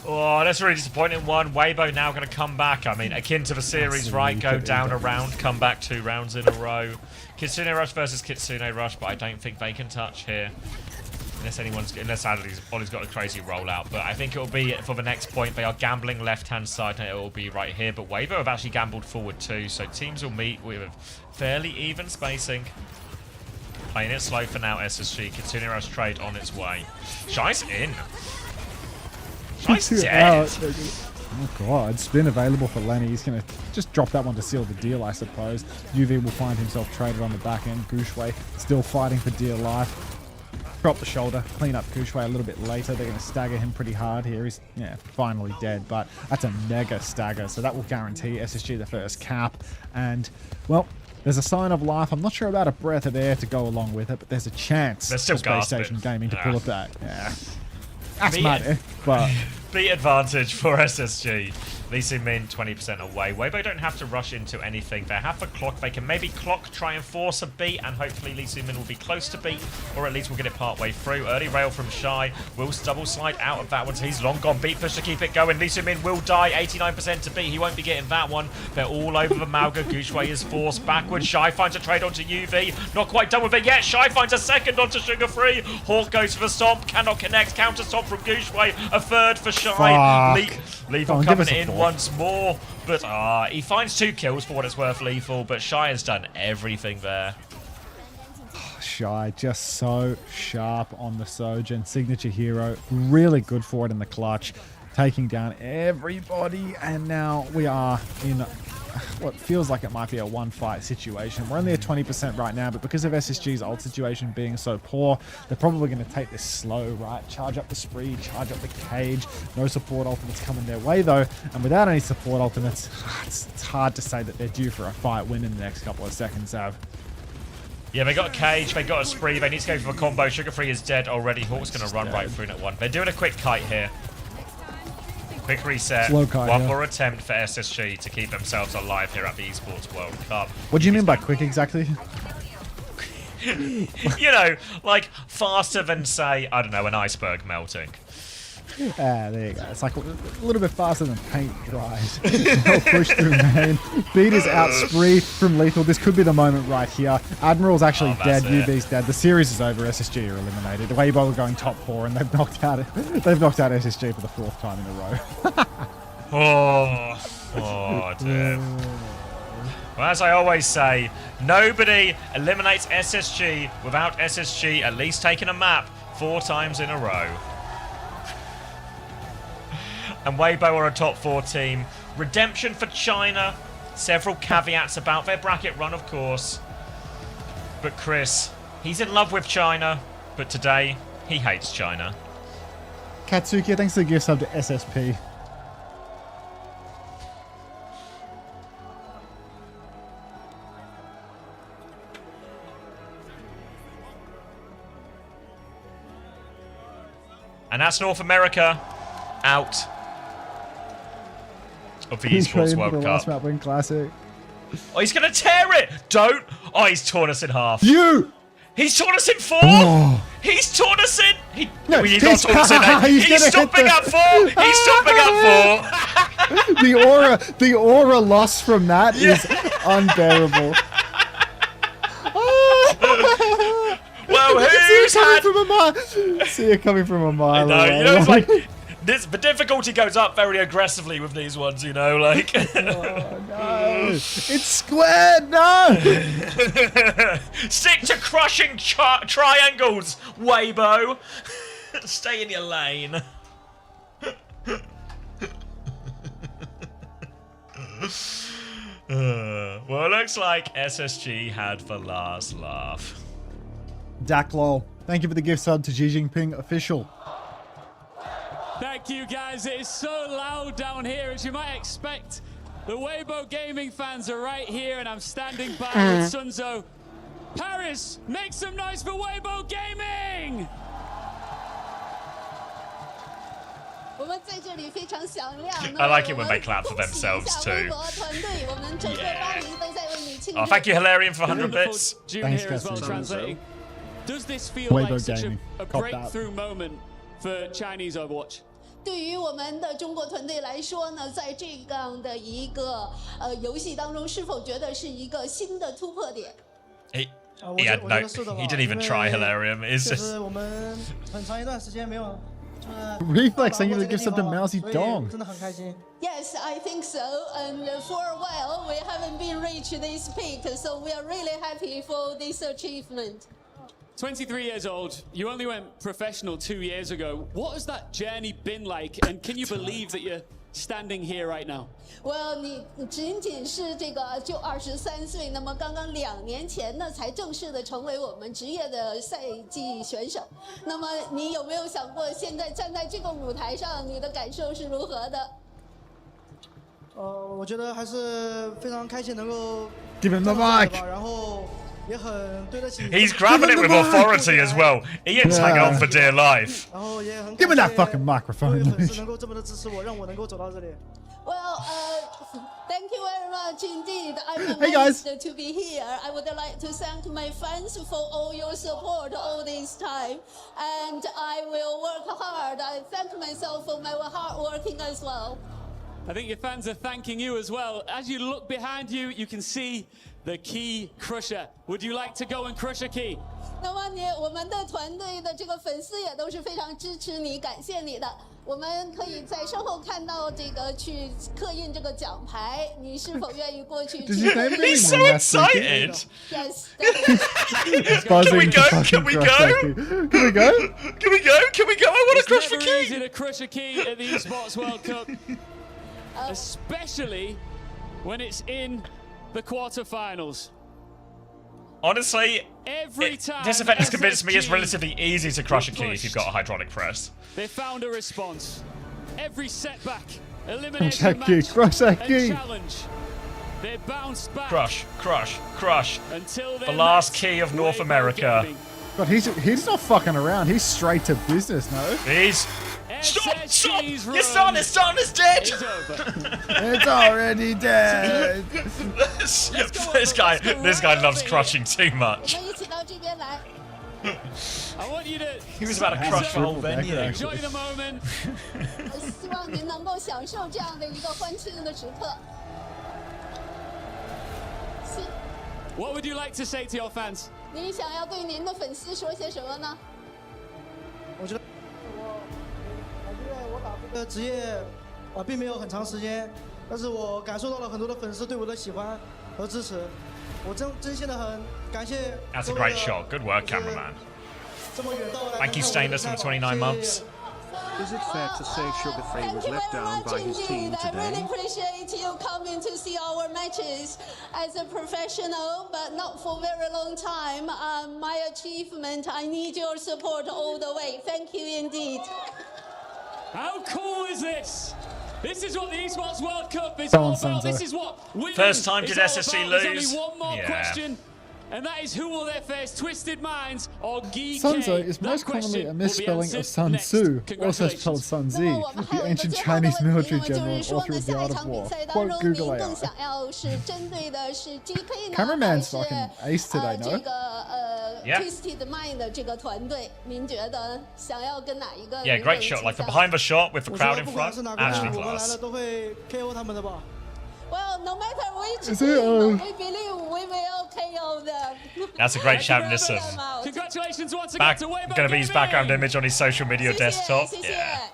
Oh, that's a really disappointing one. Weibo now going to come back. I mean, akin to the series, right? Go down a round, come back 2 rounds in a row. Kitsune Rush versus Kitsune Rush, but I don't think they can touch here. Unless Ollie's got a crazy rollout. But I think it'll be for the next point. They are gambling left-hand side, and it will be right here. But Weibo have actually gambled forward too, so teams will meet with fairly even spacing. Playing it slow for now, SSG. Continuous trade on its way. Shy's in. Shy's dead. Oh god, spin available for Lenny. He's going to just drop that one to seal the deal, I suppose. UV will find himself traded on the back end. Gushwei still fighting for dear life. Drop the shoulder, clean up Gushwei a little bit later. They're going to stagger him pretty hard here. He's finally dead, but that's a mega stagger, so that will guarantee SSG the first cap. And, well, there's a sign of life. I'm not sure about a breath of air to go along with it, but there's a chance for Space Station Gaming to pull up that. Yeah. That's mad, but... Beat advantage for SSG. Lee Min 20% away. Weibo don't have to rush into anything. They have the clock. They can maybe clock, try and force a beat, and hopefully Lee Min will be close to beat, or at least we'll get it part way through. Early rail from Shy. Will double slide out of that one, so he's long gone. Beat push to keep it going. Lee Min will die. 89% to beat. He won't be getting that one. They're all over the Malga. Gushwei is forced backwards. Shy finds a trade onto UV. Not quite done with it yet. Shy finds a second onto Sugar Free. Hawk goes for the stomp. Cannot connect. Counter stomp from Gushwei. A third for Shy. Lethal coming in once more, but he finds 2 kills for what it's worth, Lethal, but Shy has done everything there. Shy just so sharp on the Sojourn, signature hero, really good for it in the clutch, taking down everybody, and now we are in what feels like it might be a one-fight situation. We're only at 20% right now, but because of SSG's ult situation being so poor, they're probably going to take this slow, right? Charge up the spree, charge up the cage. No support ultimates coming their way, though, and without any support ultimates, it's hard to say that they're due for a fight win in the next couple of seconds, Av. Yeah, they got a cage, they got a spree, they need to go for a combo. Sugar Free is dead already. Hawk's going to run right through at one. They're doing a quick kite here. Quick reset. One more attempt for SSG to keep themselves alive here at the Esports World Cup. What do you mean by quick exactly? You know, like faster than, say, I don't know, an iceberg melting. There you go. It's like a little bit faster than paint dries. They'll push through main. Beat is out spree from Lethal. This could be the moment right here. Admiral's actually dead. UV's dead. The series is over. SSG are eliminated. Weibo are going top 4, and they've knocked out SSG for the 4th time in a row. oh dear. Well, as I always say, nobody eliminates SSG without SSG at least taking a map 4 times in a row. And Weibo are a top 4 team. Redemption for China. Several caveats about their bracket run, of course. But Chris, he's in love with China, but today he hates China. Katsuki, thanks for the gift sub to SSP. And that's North America out of the Esports World Cup. Last map win classic. Oh, he's going to tear it! Don't! Oh, he's torn us in half. He's torn us in 4! Oh. He's torn us in! He's not torn us in 8. He's stopping at 4! He's stopping at 4! The aura loss from that is unbearable. Well, who's had... See it coming from a mile away. You know, it's like... the difficulty goes up very aggressively with these ones, you know, like... Oh, no. It's squared, no! Stick to crushing triangles, Weibo. Stay in your lane. Well, it looks like SSG had the last laugh. Daklol, thank you for the gift sub to Xi Jinping official. Thank you, guys. It is so loud down here, as you might expect. The Weibo Gaming fans are right here, and I'm standing by with Sunzo. Paris, make some noise for Weibo Gaming! I like it when they clap for themselves too. Yeah. Oh, thank you, Hilarion, for 100 bits. Thanks, as well, translating. Does this feel like such a breakthrough moment for Chinese Overwatch? 对于我们的中国团队来说呢，在这样的一个游戏当中，是否觉得是一个新的突破点？ He had no. He didn't even try Hilarium. It's just. Reflex saying to give something mousy dong. Yes, I think so. And for a while, we haven't been reached this peak, so we are really happy for this achievement. 23 years old, you only went professional 2 years ago. What has that journey been like? And can you believe that you're standing here right now? Well, 你仅仅是这个就23岁，那么刚刚2年前呢，才正式的成为我们职业的赛季选手。那么你有没有想过，现在站在这个舞台上，你的感受是如何的？我觉得还是非常开心能够 Give him the mic. 然后。 He's grabbing it with authority as well. Ian's hanging on for dear life. Give me that fucking microphone. Well, thank you very much indeed. I'm amazed to be here. I would like to thank my fans for all your support all this time. And I will work hard. I thank myself for my hard working as well. I think your fans are thanking you as well. As you look behind you, you can see the key crusher. Would you like to go and crush a key? 那么我们的团队的这个粉丝也都是非常支持你，感谢你的。我们可以在身后看到这个去刻印这个奖牌，你是否愿意过去？He's so excited. Yes. Can we go? Can we go? Can we go? Can we go? Can we go? I want to crush the key. It's never easy to crush a key at the Esports World Cup, especially when it's in the quarterfinals. Honestly, every time this event has convinced me it's relatively easy to crush a key if you've got a hydraulic press. They found a response. Every setback, elimination match, and challenge. They bounced back. Crush, crush, crush. Until the last key of North America. God, he's not fucking around. He's straight to business, no? He's... Stop! Stop! Your son is dead! It's already dead! this guy loves crushing too much. I want you to he was about to crush the whole venue. Enjoy the moment. 希望您能够享受这样的一个欢庆的时刻。What would you like to say to your fans? 您想要对您的粉丝说些什么呢？我觉得我打这个职业并没有很长时间，但是我感受到了很多的粉丝对我的喜欢和支持，我真心的很感谢。That's a great shot. Good work, cameraman. Thank you, Stainless, for the 29 months. Is it fair to say Sugar Free was let down by his team today? I really appreciate you coming to see our matches as a professional, but not for a very long time. My achievement, I need your support all the way. Thank you indeed. How cool is this? This is what the Esports World Cup is all about. This is what winning First time did SSC lose. There's only one more question. And that is, who will they face, Twisted Minds or Guy Sunzo is most commonly a misspelling of Sun Tzu, also spelled Sun Zi, the ancient Chinese military general and author of The Art of War. Quote Google AI. Cameraman's fucking ace today, no? Yeah. Yeah, great shot. Like the behind the shot with the crowd in front. Actually class. Well, no matter which team, we believe we will KO them. That's a great shout, listen. Congratulations once again to Weibo Gonna be his background image on his social media desktop. Yeah.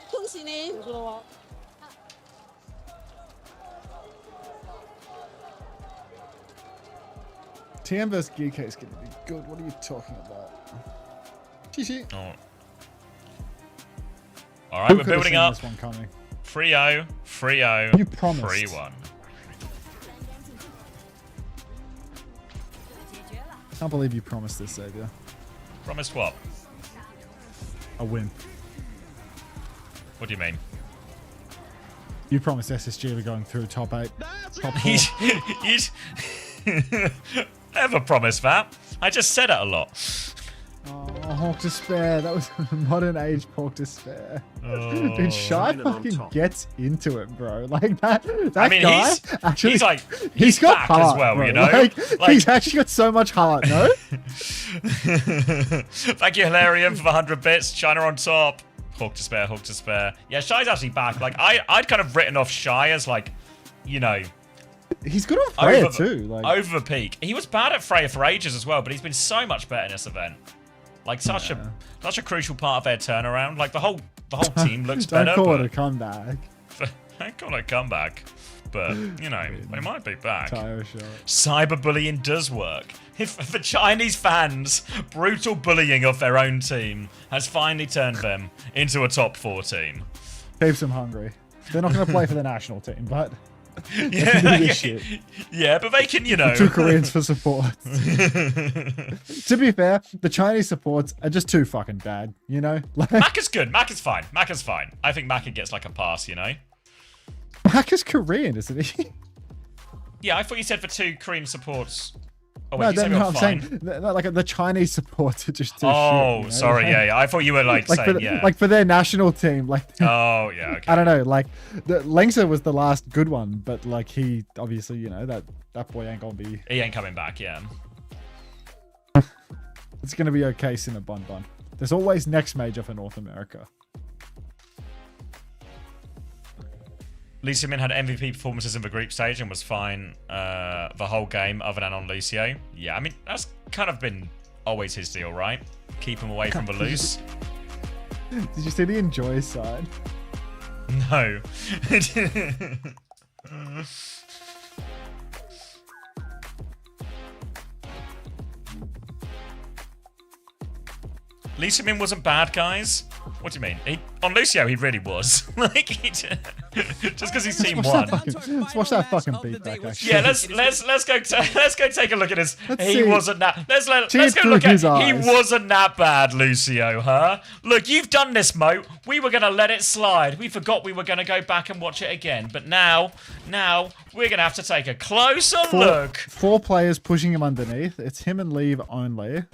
TM vs GK is gonna be good. What are you talking about? Oh. Alright, we're building up. 3-0, 3-0, 3-1. Can't believe you promised this, Xavier. Promised what? A win. What do you mean? You promised SSG were going through top 8. Top 4. You'd never promised that. I just said it a lot. Oh, Hawk Despair. That was modern age Hawk Despair. Oh. Dude, Shy fucking gets into it, bro. Like that I mean, guy actually, he's got back heart as well, bro. you know? Like, he's actually got so much heart, no? Thank you, Hilarium, for the 100 bits. China on top. Hawk Despair, Hawk Despair. Yeah, Shy's actually back. Like, I'd kind of written off Shy as, like, you know, He's good on Freya too. Like over the peak. He was bad at Freya for ages as well, but he's been so much better in this event. Like such a crucial part of their turnaround. Like the whole team looks better. Don't call it a comeback. Don't call it a comeback. But, you know, they might be back. Tire shot. Cyberbullying does work. If for Chinese fans, brutal bullying of their own team has finally turned them into a top 4 team. Keeps them hungry. They're not going to play for the national team, but yeah, but they can, you know. 2 Koreans for support. To be fair, the Chinese supports are just too fucking bad, you know? Like, Mac is good. Mac is fine. Mac is fine. I think Mac gets like a pass, you know? Mac is Korean, isn't he? Yeah, I thought you said for 2 Korean supports. Oh, wait, no, I'm saying like the Chinese supports are just too shit. Oh, You know? sorry, like, yeah. I thought you were like saying, yeah. Like for their national team, like. Oh, yeah, okay. I don't know, like, Lengsa was the last good one, but like he obviously, you know, that boy ain't gonna be. He ain't coming back, yeah. It's gonna be okay, Cinnabon Bun. There's always next major for North America. Lee Min had MVP performances in the group stage and was fine the whole game other than on Lucio. Yeah, I mean, that's kind of been always his deal, right? Keep him away from the loose. Did you see the enjoy side? No. Lee Min wasn't bad, guys. What do you mean? On Lucio, he really was. Like, just because he's team 1. Let's watch that fucking beatback. Actually. Yeah, let's go take a look at his. He wasn't that. Let's go look at. He wasn't that bad, Lucio, huh? Look, you've done this, Moat. We were gonna let it slide. We forgot we were gonna go back and watch it again. But now we're gonna have to take a closer look. 4 players pushing him underneath. It's him and Leave only.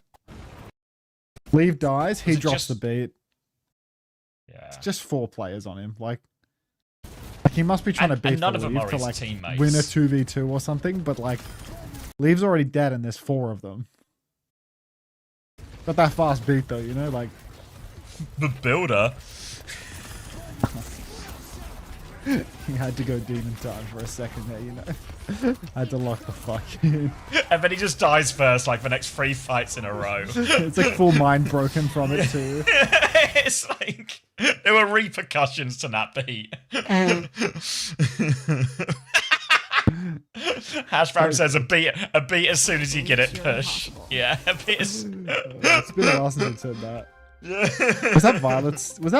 Leave dies. He drops the beat. Yeah. It's just 4 players on him. Like he must be trying to beat none of them Leave are to his like teammates. win a 2v2 or something. But like, Leave's already dead and there's 4 of them. Got that fast beat though, you know, like the builder. He had to go demon time for a second there, you know. I had to lock the fuck in. And then he just dies first, like the next 3 fights in a row. It's like full mind broken from it too. It's like there were repercussions to that beat. Hashbrown says a beat as soon as you get it, push. Yeah, a beat as... It's been a while since I said that. Was that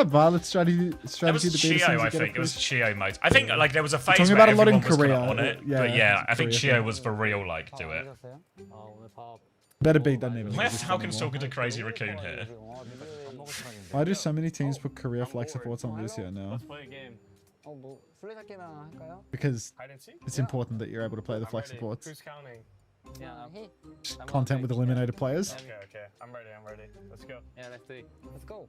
Violet's strategy? It was Chio, I think. It was Chio mode. I think like there was a phase talking where about a lot in everyone was Korea. on it, but yeah, I think Korea Chio was the real like do it. Better beat doesn't even. Why is Falcon's talking to Crazy Raccoon here? Why do so many teams put Korea flex supports on Lucio now? Because it's important that you're able to play the flex supports. Who's counting? Content with eliminated players. Okay. I'm ready. Let's go. Yeah, let's go.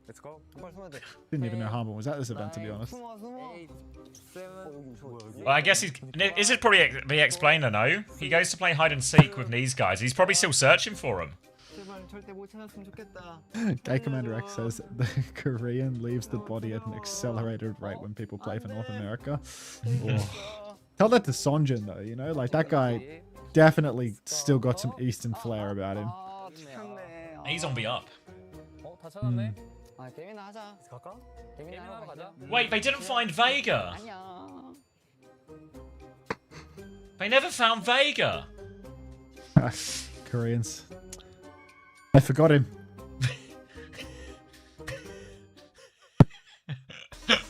Didn't even know Harmon was at this event, to be honest. Well, I guess this is probably the explainer, no? He goes to play hide and seek with these guys. He's probably still searching for them. Guy Commander X says the Korean leaves the body at an accelerated rate when people play for North America. Oh. Tell that to Sonjin though, you know, like that guy definitely still got some Eastern flair about him. He's on the up. Wait, they didn't find Vega. They never found Vega. Koreans. I forgot him.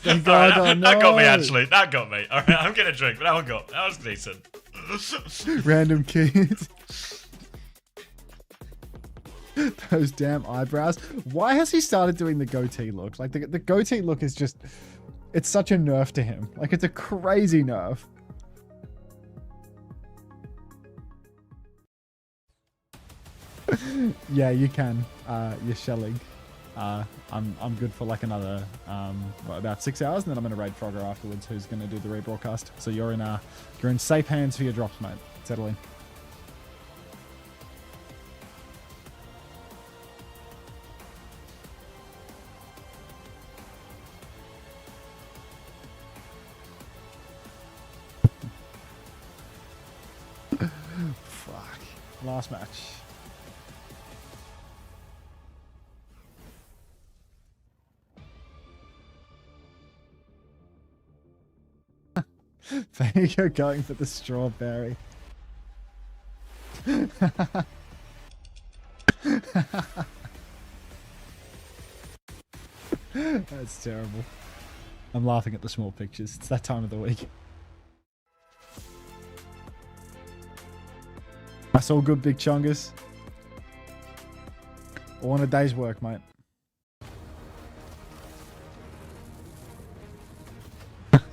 Right, that got me actually. That got me. Alright, I'm gonna drink, but that was decent. Random kid. Those damn eyebrows. Why has he started doing the goatee look? Like the goatee look is just, it's such a nerf to him. Like it's a crazy nerf. Yeah, you can. You're shelling. I'm good for like another about 6 hours, and then I'm gonna raid Frogger afterwards, who's gonna do the rebroadcast. So you're in safe hands for your drops, mate. Settle in. Last match. Vega going for the strawberry. That's terrible. I'm laughing at the small pictures. It's that time of the week. That's all good, Big Chungus. All in a day's work, mate.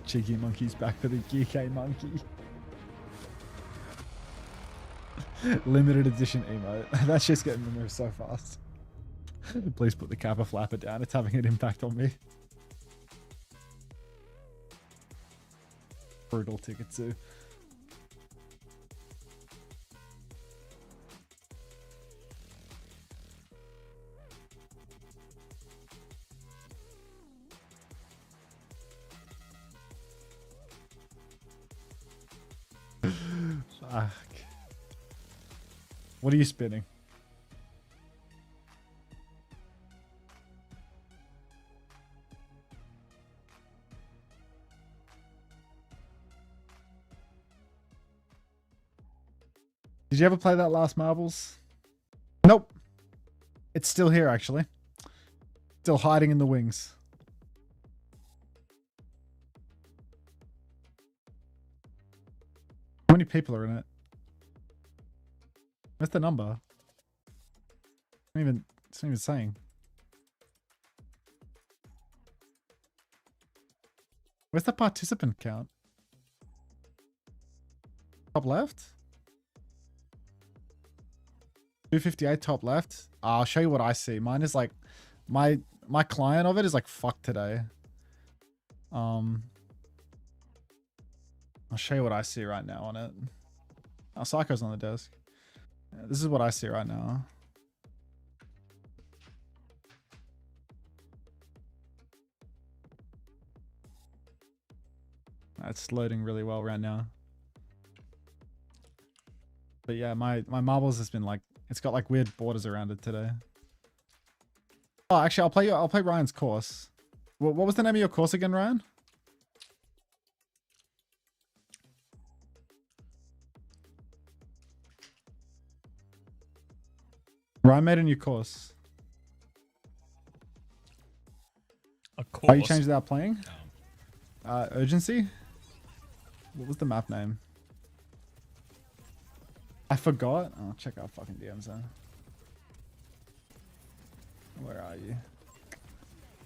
Cheeky Monkey's back for the GK Monkey. Limited edition emote. That shit's getting removed so fast. Please put the Kappa flapper down. It's having an impact on me. Brutal ticket too. Fuck. What are you spinning? Did you ever play that last Marbles? Nope. It's still here, actually. Still hiding in the wings. How many people are in it? What's the number? It's not even saying. Where's the participant count? Top left? 258 top left. I'll show you what I see. Mine is like my client of it is like fucked today. I'll show you what I see right now on it. Oh, Psycho's on the desk. Yeah, this is what I see right now. It's loading really well right now. But yeah, my marbles has been like, it's got like weird borders around it today. Oh, actually, I'll play Ryan's course. What was the name of your course again, Ryan? Ryan made a new course. A course? Oh, you changed that playing? Urgency? What was the map name? I forgot. Oh, check out fucking DMs then. Where are you?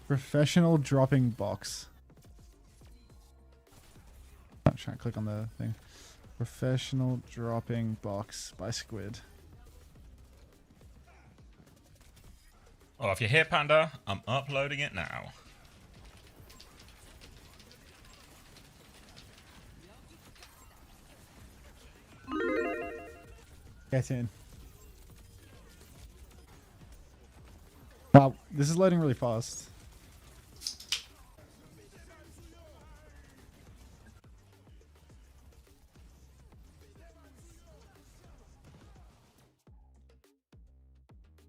Professional dropping box. I'm trying to click on the thing. Professional dropping box by Squid. Oh, if you're here, Panda, I'm uploading it now. Get in. Wow, this is loading really fast.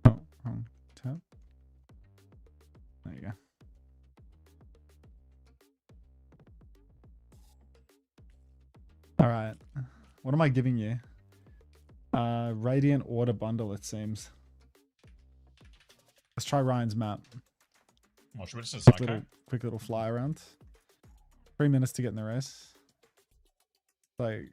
Oh, wrong tab. There you go. All right. What am I giving you? Radiant Order Bundle, it seems. Let's try Ryan's map. Oh, should we just quick little fly around. 3 minutes to get in the race. Like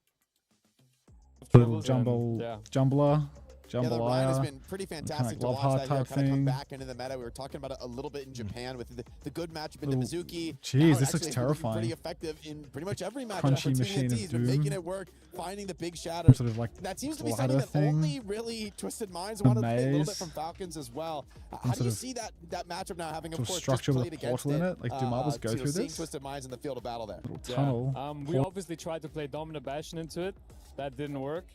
little jumbler. Yeah, the Ryan has been pretty fantastic to watch that kind of come back into the meta. We were talking about it a little bit in Japan with the good matchup into Mizuki. Jeez, this looks terrifying. Pretty effective in pretty much every matchup. Crunchy machine of He's doom. been making it work, finding the big shatters. Sort of like that seems to be something that only really Twisted Minds wanted to play a little bit from Falcons as well. How do you see that matchup now having, of course, structure with a portal in it? Like, do marbles go through this? Twisted Minds in the field of battle there. Little tunnel. We obviously tried to play Dominant Bastion into it. That didn't work.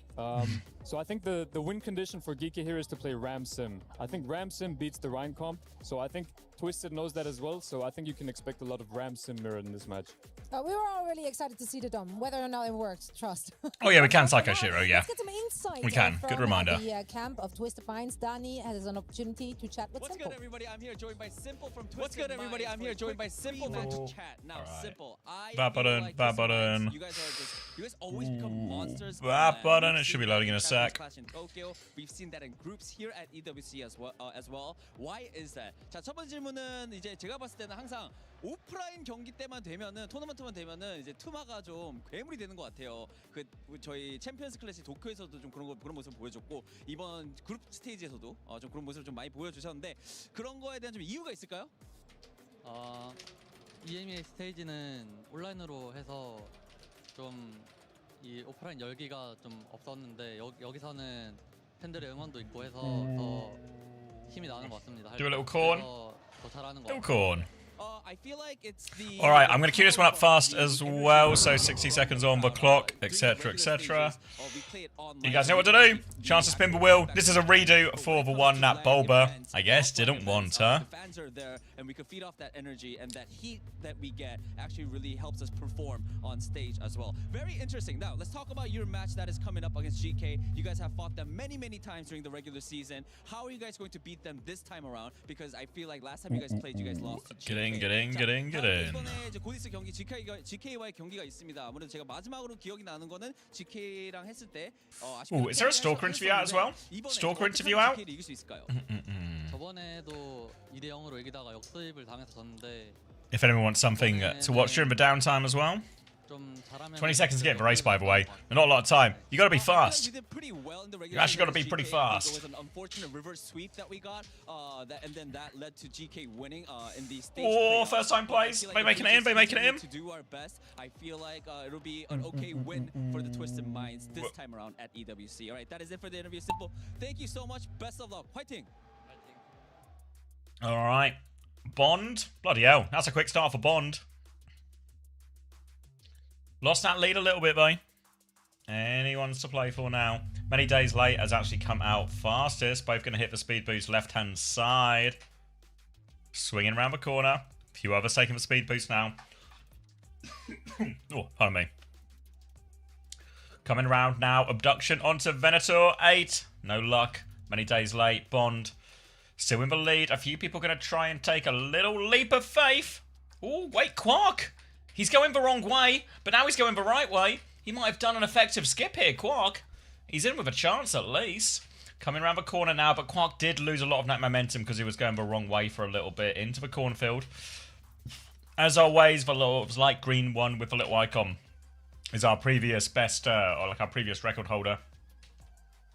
So I think the win condition for Geeky here is to play Ram Sim. I think Ram Sim beats the Rhine comp, so I think Twisted knows that as well, so I think you can expect a lot of Ram Sim mirror in this match. We were all really excited to see the Dom, whether or not it works, trust. Oh yeah, we can Psycho Shiro, yeah. Let's get some insight. We can. From Good reminder. The camp of Twisted Minds. Danny has an opportunity to chat with What's Simple. good, everybody? I'm here joined by Simple from Twisted What's good, everybody? I'm here joined by Simple from Chat. Now, Simple, Bad button, bad button. You guys always become monsters. Bad button. It should be loading in a sec. In Tokyo. We've seen that in groups here at EWC as well. Why is that? 자, 첫 번째 질문은 이제 제가 봤을 때는 항상 오프라인 경기 때만 되면은 토너먼트만 되면은 이제 투마가 좀 괴물이 되는 것 같아요. 그 저희 챔피언스 클래식 도쿄에서도 좀 그런 모습을 보여줬고 이번 그룹 스테이지에서도 좀 그런 모습을 좀 많이 보여주셨는데 그런 거에 대한 좀 이유가 있을까요? EMEA 스테이지는 온라인으로 해서 좀 이 오프라인 열기가 좀 없었는데 여기서는 팬들의 응원도 있고 해서 더 힘이 나는 것 같습니다. Do a little corn. 더 잘하는 것 Little 같아요. corn. I feel like it's the Alright, I'm going to queue this one up fast as well, so 60 seconds on the clock, etc, etc. You guys know what to do. Chance to spin the wheel. This is a redo for the one that Bulba, I guess, didn't want, huh? The fans are there, and we can feed off that energy, and that heat that we get actually really helps us perform on stage as well. Very interesting. Now, let's talk about your match that is coming up against GK. You guys have fought them many, many times during the regular season. How are you guys going to beat them this time around? Because I feel like last time you guys played, you guys lost to GK. Get in. 이번에 이제 곧 있을 경기 GK와의 경기가 있습니다. 아무래도 제가 마지막으로 기억이 나는 거는 GK랑 했을 때 Ooh, is there a Stalker interview out as well? Stalker interview out? 이길 수 있을까요? 저번에도 2대 0으로 이기다가 역수입을 당해서 졌는데 If anyone wants something to watch during the downtime as well. 20 seconds to get in the race, by the way. Not a lot of time. You got to be fast. You actually got to be pretty fast. There was an unfortunate reverse sweep that we got, and then that led to GK winning in the stage. Oh, first time plays. By making it in, by making it in. To do our best, I feel like it'll be an okay win for the Twisted Minds this time around at EWC. All right, that is it for the interview. Simple. Thank you so much. Best of luck. Fighting. All right. Bond. Bloody hell. That's a quick start for Bond. Lost that lead a little bit, though. Anyone's to play for now. Many Days Late has actually come out fastest. Both going to hit the speed boost left-hand side. Swinging around the corner. A few others taking the speed boost now. Oh, pardon me. Coming around now. Abduction onto Venator. 8. No luck. Many Days Late. Bond still in the lead. A few people going to try and take a little leap of faith. Oh, wait, Quark. He's going the wrong way, but now he's going the right way. He might have done an effective skip here, Quark. He's in with a chance at least. Coming around the corner now, but Quark did lose a lot of that momentum because he was going the wrong way for a little bit into the cornfield. As always, the light green one with the little icon is our previous best, or like our previous record holder.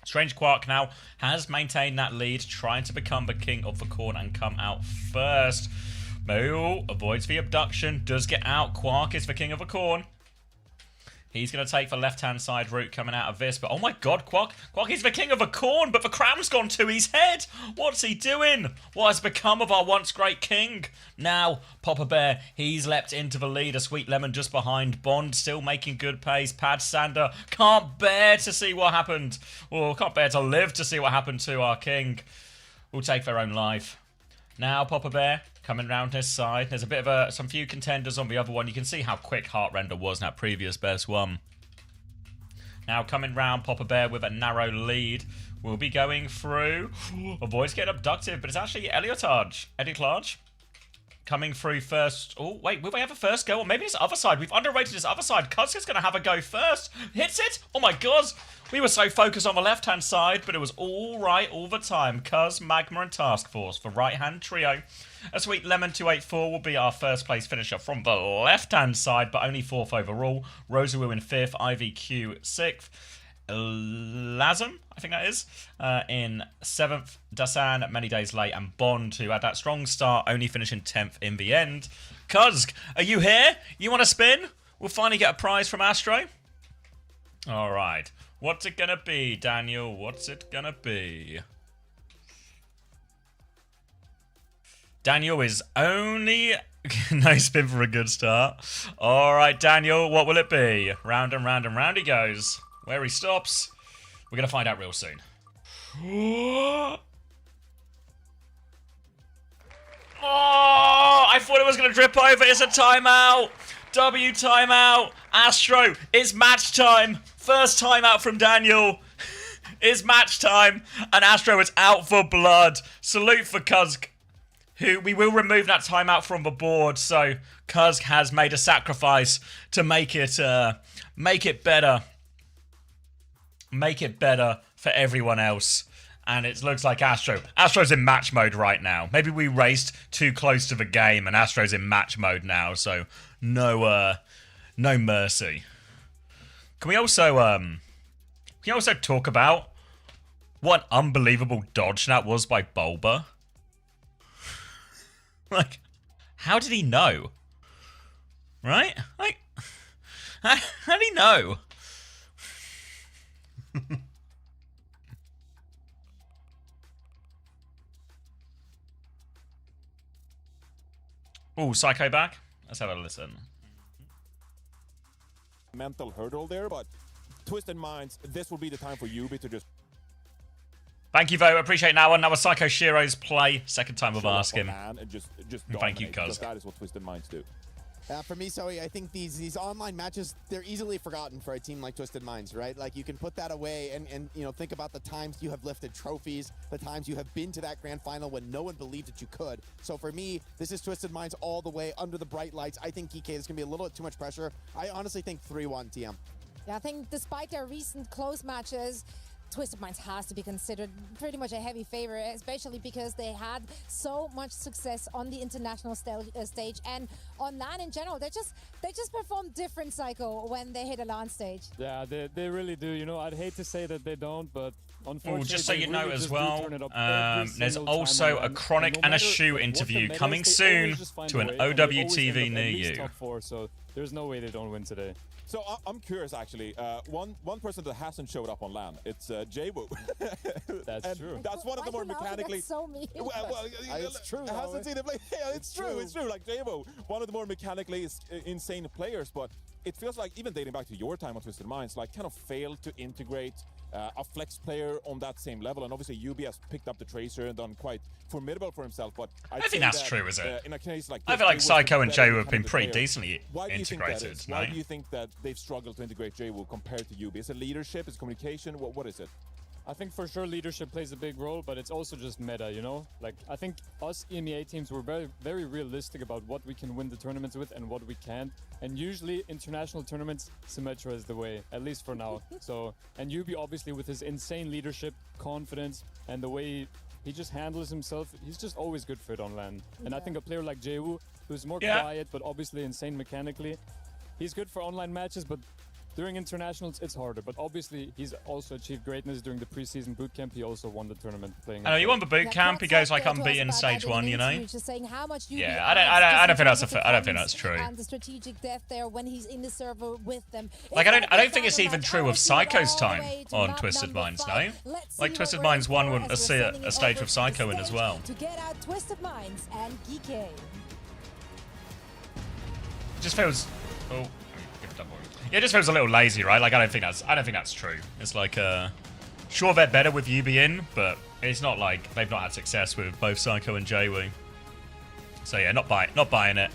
Strange Quark now has maintained that lead, trying to become the king of the corn and come out first. Moo avoids the abduction, does get out. Quark is the king of the corn. He's going to take the left-hand side route coming out of this. But, oh my god, Quark is the king of the corn, but the crown's gone to his head. What's he doing? What has become of our once great king? Now, Papa Bear, he's leapt into the lead. A Sweet Lemon just behind. Bond still making good pace. Pad Sander can't bear to see what happened. Well, can't bear to live to see what happened to our king. Will take their own life. Now, Papa Bear coming round his side. There's a bit of some few contenders on the other one. You can see how quick Heart Render was in that previous best one. Now coming round, Papa Bear with a narrow lead. Will be going through. Avoids getting abducted, but it's actually Eddie Clarge. Coming through first. Oh, wait, will they have a first go? Or maybe his other side. We've underrated his other side. Cuzca's going to have a go first. Hits it. Oh my god. We were so focused on the left-hand side, but it was all right all the time. Cuz, Magma, and Task Force for right-hand trio. A Sweet Lemon 284 will be our first place finisher from the left-hand side, but only 4th overall. Rosawu in 5th, IVQ 6th. Lazum, I think that is, in 7th. Dasan, Many Days Late, and Bond, who had that strong start, only finishing 10th in the end. Cuzg, are you here? You want to spin? We'll finally get a prize from Astro. All right. What's it gonna be, Daniel? What's it gonna be? Daniel is only... no spin for a good start. All right, Daniel, what will it be? Round and round and round he goes. Where he stops, We're going to find out real soon. Oh, I thought it was going to drip over. It's a timeout. W timeout. Astro, it's match time. First timeout from Daniel. It's match time. And Astro is out for blood. Salute for Kuzk, who we will remove that timeout from the board. So Kuzk has made a sacrifice to make it better. Make it better for everyone else. And it looks like Astro's in match mode right now. Maybe we raced too close to the game and Astro's in match mode now, so no mercy. Can we also talk about what unbelievable dodge that was by Bulba? Like, how did he know? Right? Like, how did he know? Oh, Psycho back? Let's have a listen. Mental hurdle there, but Twisted Minds, this will be the time for Yubi to just... Thank you, Vo. Appreciate that one. That was Psycho Shiro's play. Second time we've asked him. And just thank you, Cuz. That is what Twisted Minds do. For me, Zoe, I think these online matches, they're easily forgotten for a team like Twisted Minds, right? Like, you can put that away and you know, think about the times you have lifted trophies, the times you have been to that grand final when no one believed that you could. So for me, this is Twisted Minds all the way under the bright lights. I think GK is going to be a little bit too much pressure. I honestly think 3-1 TM. Yeah, I think despite their recent close matches, Twisted Minds has to be considered pretty much a heavy favorite, especially because they had so much success on the international stage and on LAN in general. They just perform different, Psycho, when they hit a LAN stage. Yeah, they really do. You know, I'd hate to say that they don't, but unfortunately, just so you know really as just well, there's also a Chronic and a Shoe interview coming soon to an OWTV near you. Top 4, so there's no way they don't win today. So I'm curious, actually. One person that hasn't showed up on LAN, it's Jaywu. That's true. That's one of the more mechanically. That's so mean. It's true. Hasn't seen it play. Yeah, it's true. It's true. Like Jaywu, one of the more mechanically insane players, but it feels like even dating back to your time on Twisted Minds, like kind of failed to integrate a flex player on that same level. And obviously, Yubi has picked up the Tracer and done quite formidable for himself. But I think that's true, is it? In a case like I this, feel like Psycho and Jaywu have been pretty player. decently integrated. Why do you think that they've struggled to integrate Jaywu compared to Yubi? Is it leadership? Is it communication? What is it? I think for sure leadership plays a big role, but it's also just meta, you know? Like, I think us EMEA teams were very, very realistic about what we can win the tournaments with and what we can't. And usually international tournaments, Symmetra is the way, at least for now. So, and Yubi obviously with his insane leadership, confidence, and the way he just handles himself, he's just always good for it on LAN. And I think a player like Jaywu, who's more quiet, but obviously insane mechanically, he's good for online matches, but during internationals, it's harder, but obviously he's also achieved greatness during the preseason bootcamp. He also won the tournament playing. I know, you won the bootcamp. He goes like unbeaten stage 1, you know. Yeah, I don't think that's true. And the strategic depth there when he's in the server with them. Like I don't think it's even true of Psycho's time on Twisted Minds, no. Like Twisted Minds won a stage with Psycho in as well. To get out Twisted Minds and GK. Just feels. Oh. Yeah, it just feels a little lazy, right? Like I don't think that's true. It's like sure they're better with Yubi in, but it's not like they've not had success with both Psycho and Jaywu. So yeah, not buying it.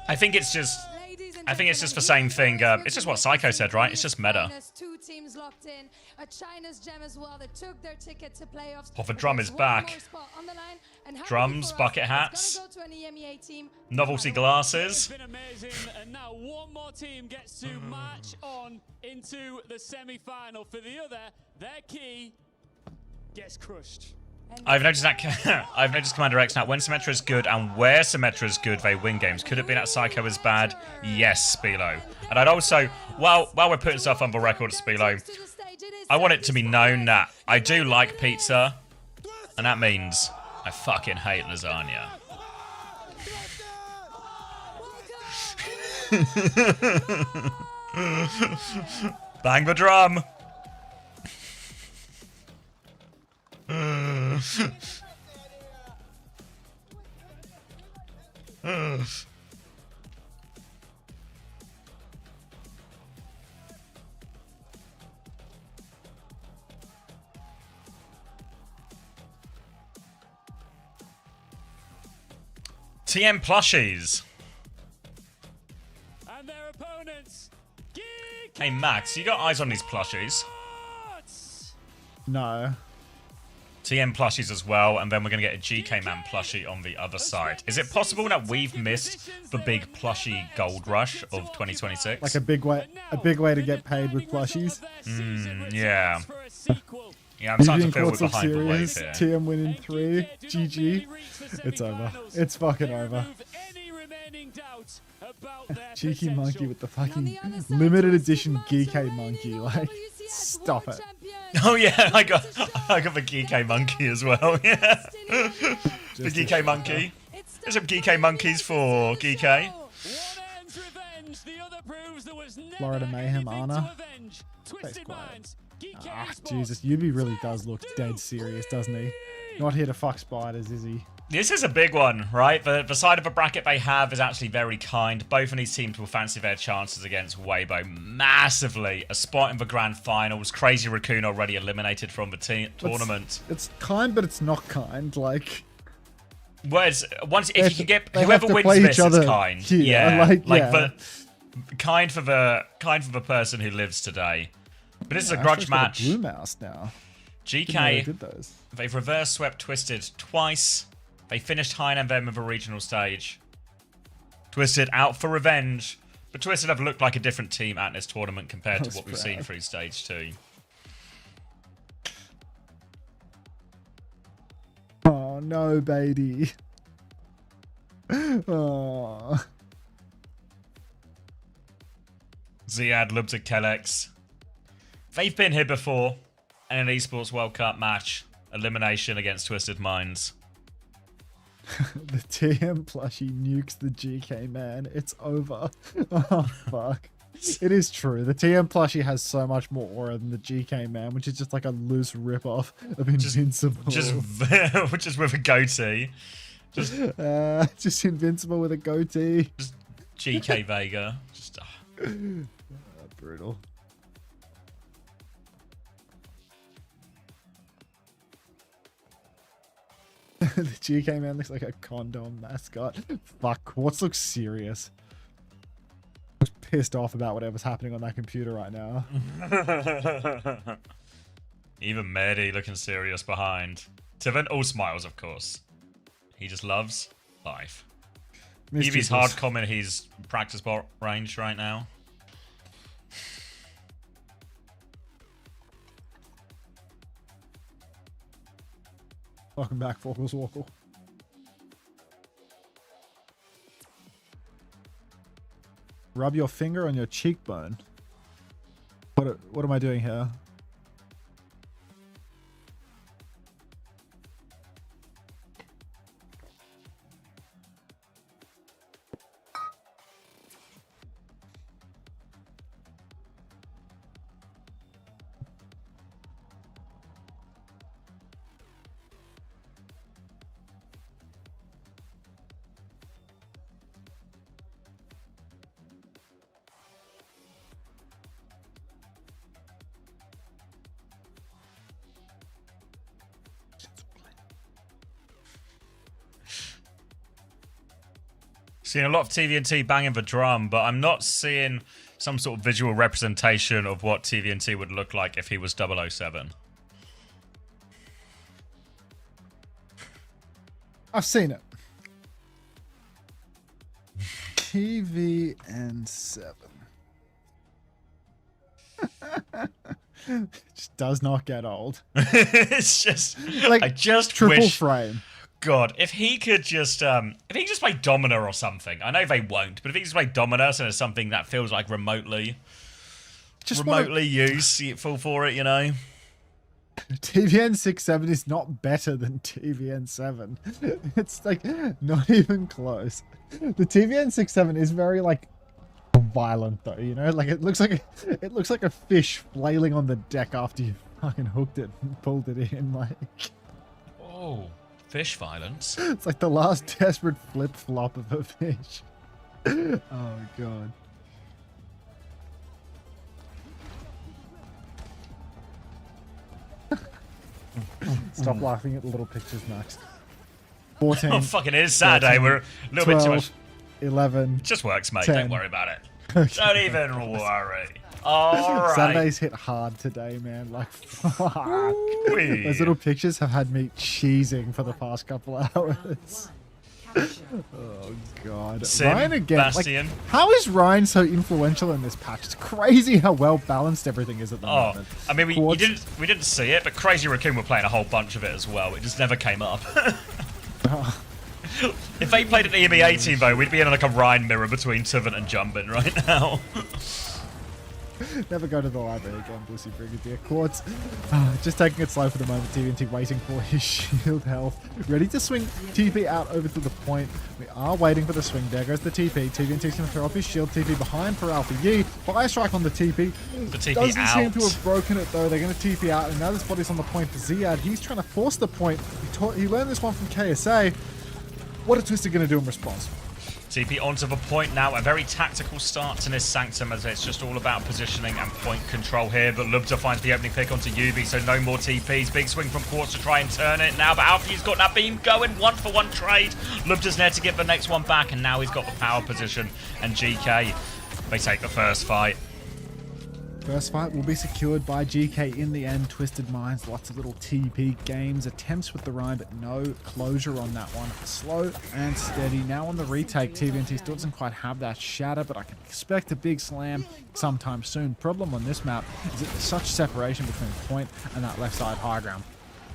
I think it's just the same thing. It's just what Psycho said, right? It's just meta. Two teams locked in. A China's gem as well that took their ticket to playoffs. Oh, the drum is back. Drums, bucket hats, novelty glasses. It's been amazing, and now one more team gets to march on into the semi-final. For the other, their key gets crushed. I've noticed Commander X now. When Symmetra is good and where Symmetra is good, they win games. Could it be that Psycho is bad? Yes, Spilo. And I'd also, while we're putting stuff on the record, Spilo, I want it to be known that I do like pizza, and that means I fucking hate lasagna. Bang the drum. TM plushies. And their opponents. Hey Max, you got eyes on these plushies? No. TM plushies as well, and then we're going to get a GK Man plushie on the other side. Is it possible that we've missed the big plushie gold rush of 2026? Like a big way to get paid with plushies. Yeah. Yeah, I'm starting to feel we're behind the wave series, here. TM winning 3, GG. It's over. It's fucking over. Cheeky monkey with the fucking limited edition GK monkey. Like, stop it. Oh yeah, I got the GK monkey as well. Yeah, the GK monkey. There's some GK monkeys for GK. Florida Mayhem Anna. Ah, Jesus, Yubi really does look dead serious, doesn't he? Not here to fuck spiders, is he? This is a big one, right? The side of the bracket they have is actually very kind. Both of these teams will fancy their chances against Weibo massively. A spot in the grand finals. Crazy Raccoon already eliminated from the tournament. It's kind, but it's not kind. Like, well, if you can get whoever wins this, it's kind. Here. Yeah, yeah. But kind for the person who lives today. But this is a grudge match. Blue mouse now. GK, they've reverse swept Twisted twice. They finished high and then with a regional stage. Twisted out for revenge. But Twisted have looked like a different team at this tournament compared to what we've seen through stage 2. Oh no, baby. Oh. Ziad, Lubza, Kelex. They've been here before in an Esports World Cup match. Elimination against Twisted Minds. The TM plushie nukes the GK man. It's over. Oh, fuck. It is true. The TM plushie has so much more aura than the GK man, which is just like a loose rip-off of Invincible. Just with a goatee. Just Invincible with a goatee. Just GK Vega. Just brutal. The GK man looks like a condom mascot. Fuck, Quartz looks serious. I was pissed off about whatever's happening on that computer right now. Even Mehdi looking serious behind. Tivin, all smiles, of course. He just loves life. Evie's hard comment he's practice bot range right now. Welcome back, Focus Walker. Rub your finger on your cheekbone. What am I doing here? Seeing a lot of TVNT banging the drum, but I'm not seeing some sort of visual representation of what TVNT would look like if he was 007. I've seen it. TVN7. Just does not get old. It's just like I just triple wish, frame. God, if he could just play Domina or something. I know they won't, but if he just play Domina and it's something that feels like remotely used, fall for it, you know. TVN 6.7 is not better than TVN 7. It's like not even close. The TVN 6.7 is very like violent though, you know, like it looks like a fish flailing on the deck after you fucking hooked it and pulled it in, like. Oh, fish violence. It's like the last desperate flip flop of a fish. Oh god. Stop laughing at the little pictures, Max. 14. Oh, fucking is Saturday. 13, We're a little bit too much. 11. It just works, mate. 10. Don't worry about it. Don't even worry. All right. Saturdays hit hard today, man. Like, fuck. Those little pictures have had me cheesing for the past couple hours. Oh, God. Sim, Ryan again. Bastion. Like, how is Ryan so influential in this patch? It's crazy how well balanced everything is at the moment. I mean, we didn't see it, but Crazy Raccoon were playing a whole bunch of it as well. It just never came up. If they played an EMEA team, though, we'd be in like a Ryan mirror between Tivant and Jumpin right now. Never go to the library again, Bussy Brigadier. Quartz, just taking it slow for the moment. TVNT waiting for his shield health. Ready to swing TP out over to the point. We are waiting for the swing. There goes the TP. TVNT's going to throw up his shield. TP behind for Alpha Yi. Fire strike on the TP. The TP doesn't out. seem to have broken it, though. They're going to TP out, and now this body's on the point for Ziad. He's trying to force the point. He learned this one from KSA. What are Twisted going to do in response? TP onto the point now. A very tactical start to this Sanctum, as it's just all about positioning and point control here. But Lubda finds the opening pick onto Yubi, so no more TPs. Big swing from Quartz to try and turn it now. But Alfie's got that beam going. 1-for-1 trade. Lubda's there to get the next one back, and now he's got the power position. And GK, they take the first fight. First fight will be secured by GK in the end. Twisted Minds, lots of little TP games, attempts with the Rhyme, but no closure on that one. Slow and steady. Now on the retake, TVNT still doesn't quite have that shatter, but I can expect a big slam sometime soon. Problem on this map is that there's such separation between point and that left side high ground,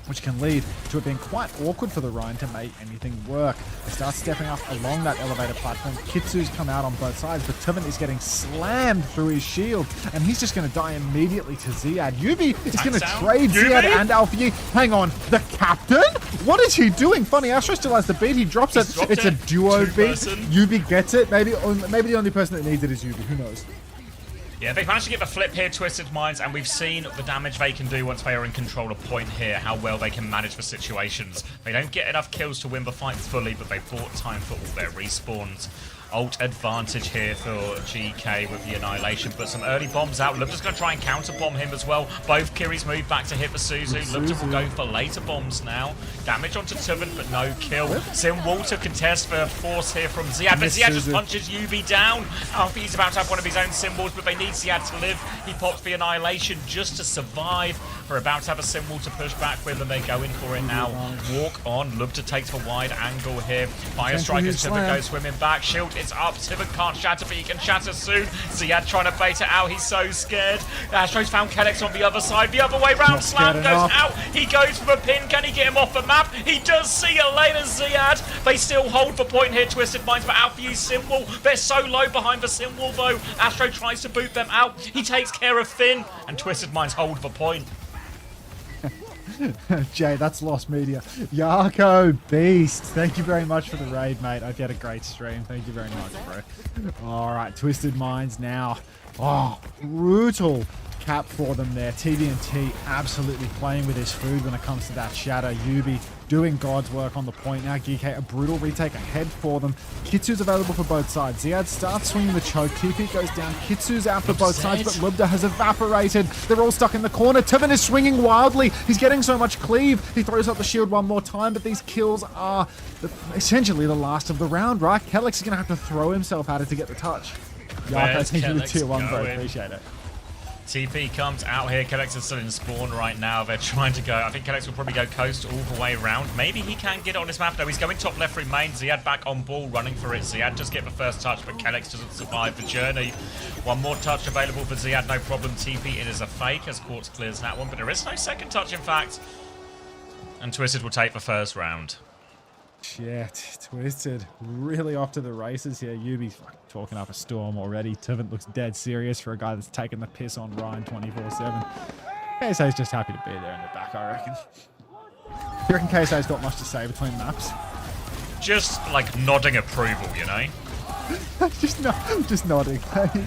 which can lead to it being quite awkward for the Rhine to make anything work. They start stepping up along that elevator platform. Kitsu's come out on both sides, but Tivant is getting slammed through his shield, and he's just going to die immediately to Ziad. Yubi is going to trade Ziad and Alfie. Hang on, the captain? What is he doing? Funny, Astro still has the beat. He drops it. It's a duo beat. Yubi gets it. Maybe the only person that needs it is Yubi. Who knows? Yeah, they've managed to get the flip here, Twisted Minds, and we've seen the damage they can do once they are in control of point here, how well they can manage the situations. They don't get enough kills to win the fight fully, but they've bought time for all their respawns. Ult advantage here for GK with the Annihilation, but some early bombs out. Lubda's going to try and counter-bomb him as well. Both Kiris move back to hit the Suzu. Lubda will go for later bombs now. Damage onto Tivant, but no kill. Sim Walter contest for force here from Ziad, but Ziad just punches Yubi down. Alfie's about to have one of his own symbols, but they need Ziad to live. He pops the Annihilation just to survive. We're about to have a symbol to push back with, and they go in for it now. Walk on. Lubda takes the wide angle here. Fire Strike as Tivant goes swimming back. Shield is up. Tivant can't shatter, but he can shatter soon. Ziad trying to bait it out. He's so scared. Astro's found Kellex on the other side. The other way round. Slam goes out. He goes for the pin. Can he get him off the map? He does. See you later, Ziad. They still hold the point here. Twisted Minds for Alfie's symbol. They're so low behind the symbol, though. Astro tries to boot them out. He takes care of Finn, and Twisted Minds hold the point. Jay, that's lost media. Yarko Beast, thank you very much for the raid, mate. I've had a great stream. Thank you very much, bro. All right, Twisted Minds now. Oh, brutal cap for them there. TVNT absolutely playing with his food when it comes to that shatter. Yubi doing God's work on the point now. GK, a brutal retake ahead for them. Kitsu's available for both sides. Ziad starts swinging the choke. TP goes down. Kitsu's out for both sides, but Lubda has evaporated. They're all stuck in the corner. Tivant is swinging wildly. He's getting so much cleave. He throws up the shield one more time, but these kills are essentially the last of the round, right? Kellex is going to have to throw himself at it to get the touch. Yarko, thank you for the tier 1, bro. Appreciate it. TP comes out here. Kellex is still in spawn right now. They're trying to go. I think Kellex will probably go coast all the way around. Maybe he can get it on this map, though. He's going top left remain. Ziad back on ball, running for it. Ziad just get the first touch, but Kellex doesn't survive the journey. One more touch available for Ziad, no problem. TP, it is a fake as Quartz clears that one, but there is no second touch, in fact. And Twisted will take the first round. Shit, Twisted really off to the races here. Yubi's talking up a storm already. Tivant looks dead serious for a guy that's taking the piss on Ryan 24/7. KSA's just happy to be there in the back, I reckon. You reckon KSA's got much to say between maps? Just like nodding approval, you know? just nodding.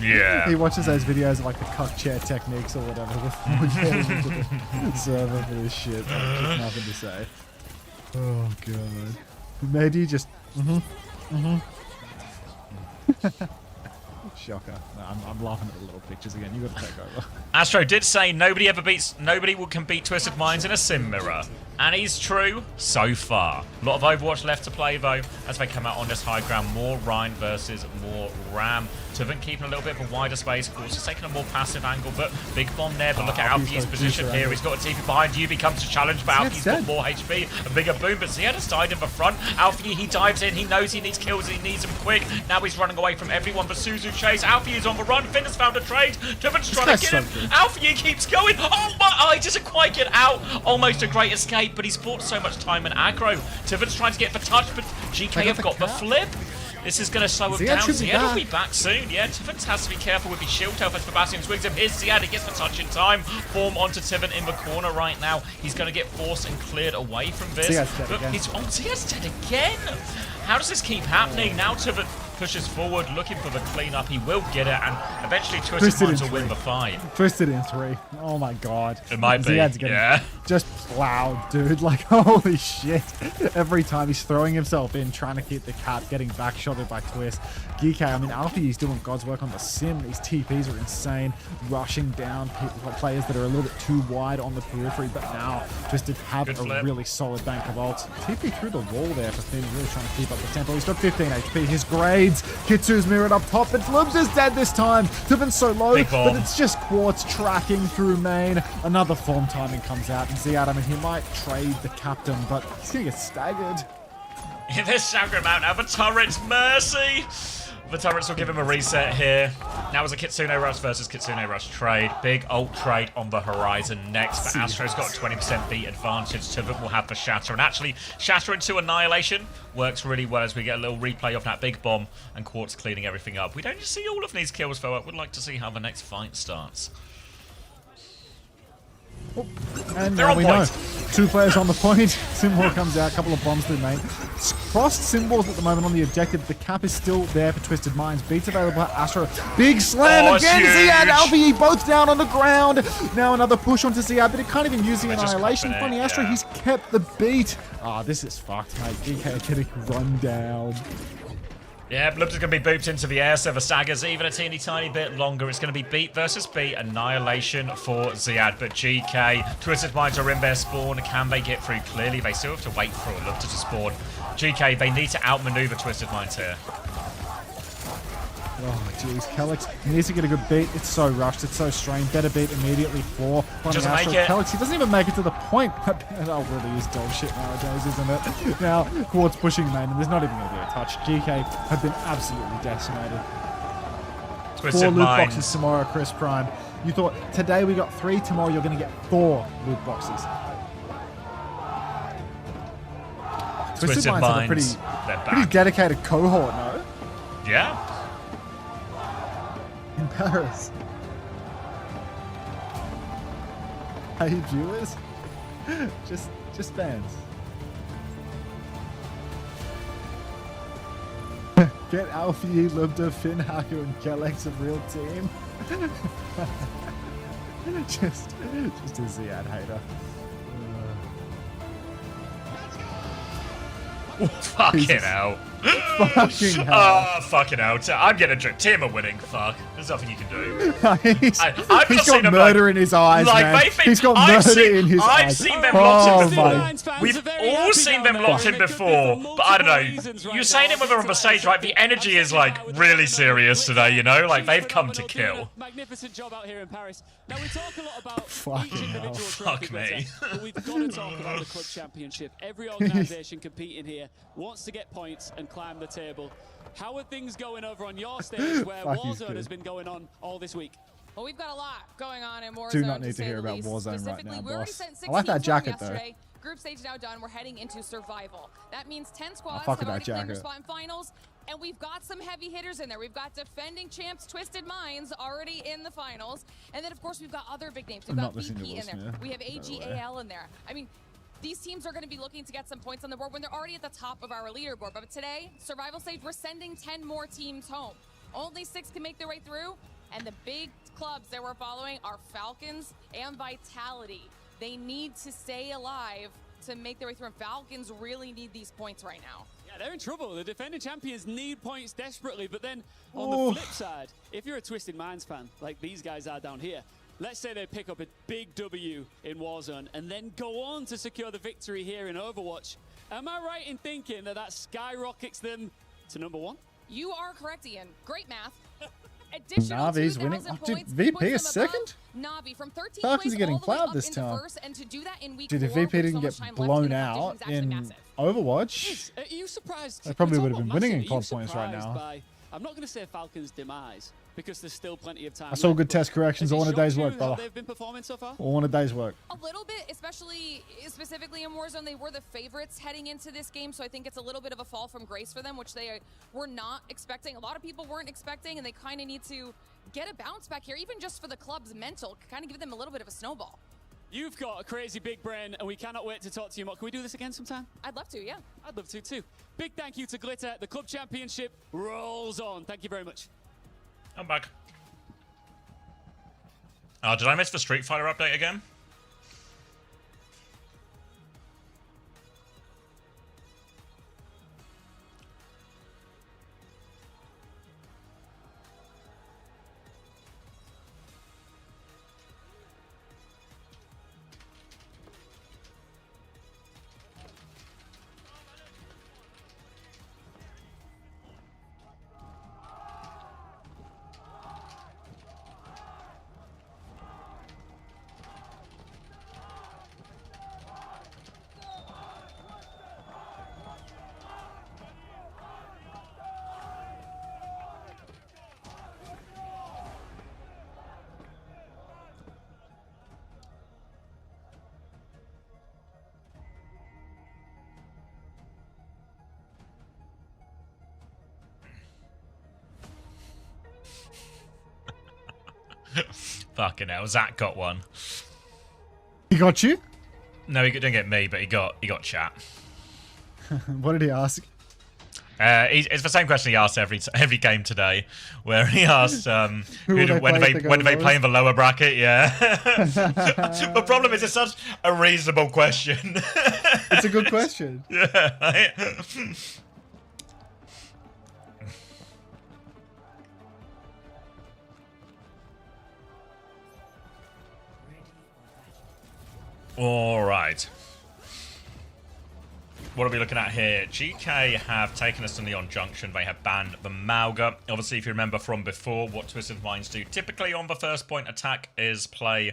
Yeah. He watches those videos of like the cuck chair techniques or whatever before getting into the server for this shit. Just nothing to say. Oh god. Maybe just Shocker. No, I'm laughing at the little pictures again. You got to take over. Astro did say nobody can beat Twisted Minds in a sim mirror. And he's true so far. A lot of Overwatch left to play, though, as they come out on this high ground. More Rhine versus more Ram. Tuvin keeping a little bit of a wider space. Of course, he's taking a more passive angle, but big bomb there. But look at Alfie's position here. He's got a TP behind. Yubi comes to challenge, but Alfie's got more HP. A bigger boom, but Ziad has died in the front. Alfie, he dives in. He knows he needs kills. He needs them quick. Now he's running away from everyone, but Suzu chase. Alfie is on the run. Finn has found a trade. Tuvin's trying to get him. Alfie keeps going. Oh my, he doesn't quite get out. Almost a great escape, but he's bought so much time and aggro. Tuvin's trying to get the touch, but GK have got the flip. This is going to slow him down. Ziad will be back soon. Yeah, Tivin has to be careful with his shield health as Sebastian swings him. Here's Ziad. He gets the touch in time. Form onto Tivin in the corner right now. He's going to get forced and cleared away from this. Ziad's dead again. How does this keep happening? Now Tivin pushes forward, looking for the cleanup. He will get it, and eventually Twisted Minds will win the fight. Twisted in 3. Oh my god. It might be. Ziad's getting just plowed, dude. Like, holy shit. Every time he's throwing himself in, trying to keep the cap, getting backshotted by Twist. GK, I mean, Alfie is doing God's work on the sim. These TPs are insane. Rushing down players that are a little bit too wide on the periphery, but now Twisted have a really solid bank of ults. TP through the wall there for Finn, really trying to keep up the tempo. He's got 15 HP. His grades. Kitsu's mirrored up top, but Lubs is dead this time. Tuvin's so low, but it's just Quartz tracking through main. Another form timing comes out, and Ziad, I mean, he might trade the captain, but he's gonna get staggered. In this stagger amount, now the turrets, mercy! The turrets will give him a reset here. Now it's a Kitsune Rush versus Kitsune Rush trade. Big ult trade on the horizon next, but Astro's got a 20% beat advantage. Tuvin will have the Shatter, and actually Shatter into Annihilation works really well as we get a little replay of that big bomb and Quartz cleaning everything up. We don't just see all of these kills, though. I would like to see how the next fight starts. And now we know. 2 players on the point. Symbol comes out, a couple of bombs through main. Crossed symbols at the moment on the objective. The cap is still there for Twisted Minds. Beats available at Astro. Big slam again. Ziad, Alfie, both down on the ground. Now another push onto Ziad, but it can't even use the Annihilation. Funny Astro, he's kept the beat. This is fucked, mate. DK are getting run down. Yeah, Blubs is going to be booped into the air, so the stagger's even a teeny tiny bit longer. It's going to be beat versus beat, Annihilation for Ziad. But GK, Twisted Minds are in their spawn. Can they get through? Clearly, they still have to wait for Lubs to spawn. GK, they need to outmaneuver Twisted Minds here. Oh, jeez. Kellex needs to get a good beat. It's so rushed. It's so strained. Better beat immediately for doesn't make it. Kellex, he doesn't even make it to the point. That really is dog shit nowadays, isn't it? Now, Quartz pushing main, and there's not even going to be a touch. GK have been absolutely decimated. Twisted 4 loot Minds. boxes tomorrow, Chris Prime. You thought today we got 3, tomorrow you're going to get 4 loot boxes. Twisted Minds have a pretty dedicated cohort, no? Yeah. In Paris. Hey viewers, just fans. Get Alfie, Lubda, Finn, Haku, and Kellex a real team. just a Ziad hater. Fucking hell. Fucking hell. Oh, fucking hell. I'm getting a drink. Team are winning. Fuck. There's nothing you can do. He's got murder in his eyes, man. He's got murder in his eyes. I've seen them locked in before. We've all seen them locked in before. But I don't know. You're saying it when they're on the stage, right? The energy is like really serious today, you know? Like they've come to kill. Magnificent job out here in Paris. Now we talk a lot about fucking each individual Fuck me. but we've got to talk about the club championship. Every organisation competing here wants to get points and climb the table. How are things going over on your stage where Warzone has been going on all this week? Well, we've got a lot going on in Warzone. Do not need to hear about Warzone right now, boss. I like that jacket though. Group stage now done. We're heading into survival. That means 10 squads fuck have with already that claimed their jacket. spot in finals, and we've got some heavy hitters in there. We've got defending champs Twisted Minds already in the finals, and then of course we've got other big names. We've got VP in there. We have AGAL in there. I mean, these teams are going to be looking to get some points on the board when they're already at the top of our leaderboard. But today, survival stage, we're sending 10 more teams home. Only 6 can make their way through, and the big clubs that we're following are Falcons and Vitality. They need to stay alive to make their way through, and Falcons really need these points right now. Yeah, they're in trouble. The defending champions need points desperately, but then on the flip side, if you're a Twisted Minds fan, like these guys are down here, let's say they pick up a big W in Warzone and then go on to secure the victory here in Overwatch. Am I right in thinking that that skyrockets them to #1? You are correct, Ian. Great math. Navi's winning. Oh, dude, VP is second? Navi from 13th Falcons place are getting all the way plowed up this into time. first, and to do that in week Dude, if 4 VP with didn't so get much time blown left, out actually in massive. Overwatch, Are you surprised? they probably We're would have talking been winning in about COD massive. Are you points right surprised now. by, I'm not going to say Falcons' demise because there's still plenty of time. I saw left, good but test corrections all in a has it day's shocked work, you how brother. they've been performing so far? All in a day's work. A little bit, specifically in Warzone, they were the favorites heading into this game, so I think it's a little bit of a fall from grace for them, which they were not expecting. A lot of people weren't expecting, and they kind of need to get a bounce back here, even just for the club's mental, kind of give them a little bit of a snowball. You've got a crazy big brain, and we cannot wait to talk to you more. Can we do this again sometime? I'd love to, yeah. I'd love to too. Big thank you to Glitter. The club championship rolls on. Thank you very much. I'm back. Oh, did I miss the Street Fighter update again? Fucking hell, Zach got one. He got you? No, he didn't get me, but he got chat. What did he ask? It's the same question he asked every game today, where he asked when do they play in the lower bracket? Yeah. The problem is it's such a reasonable question. It's a good question. Yeah. All right. What are we looking at here? GK have taken us to Neon Junction. They have banned the Mauga. Obviously, if you remember from before, what Twisted Minds do typically on the first point attack is play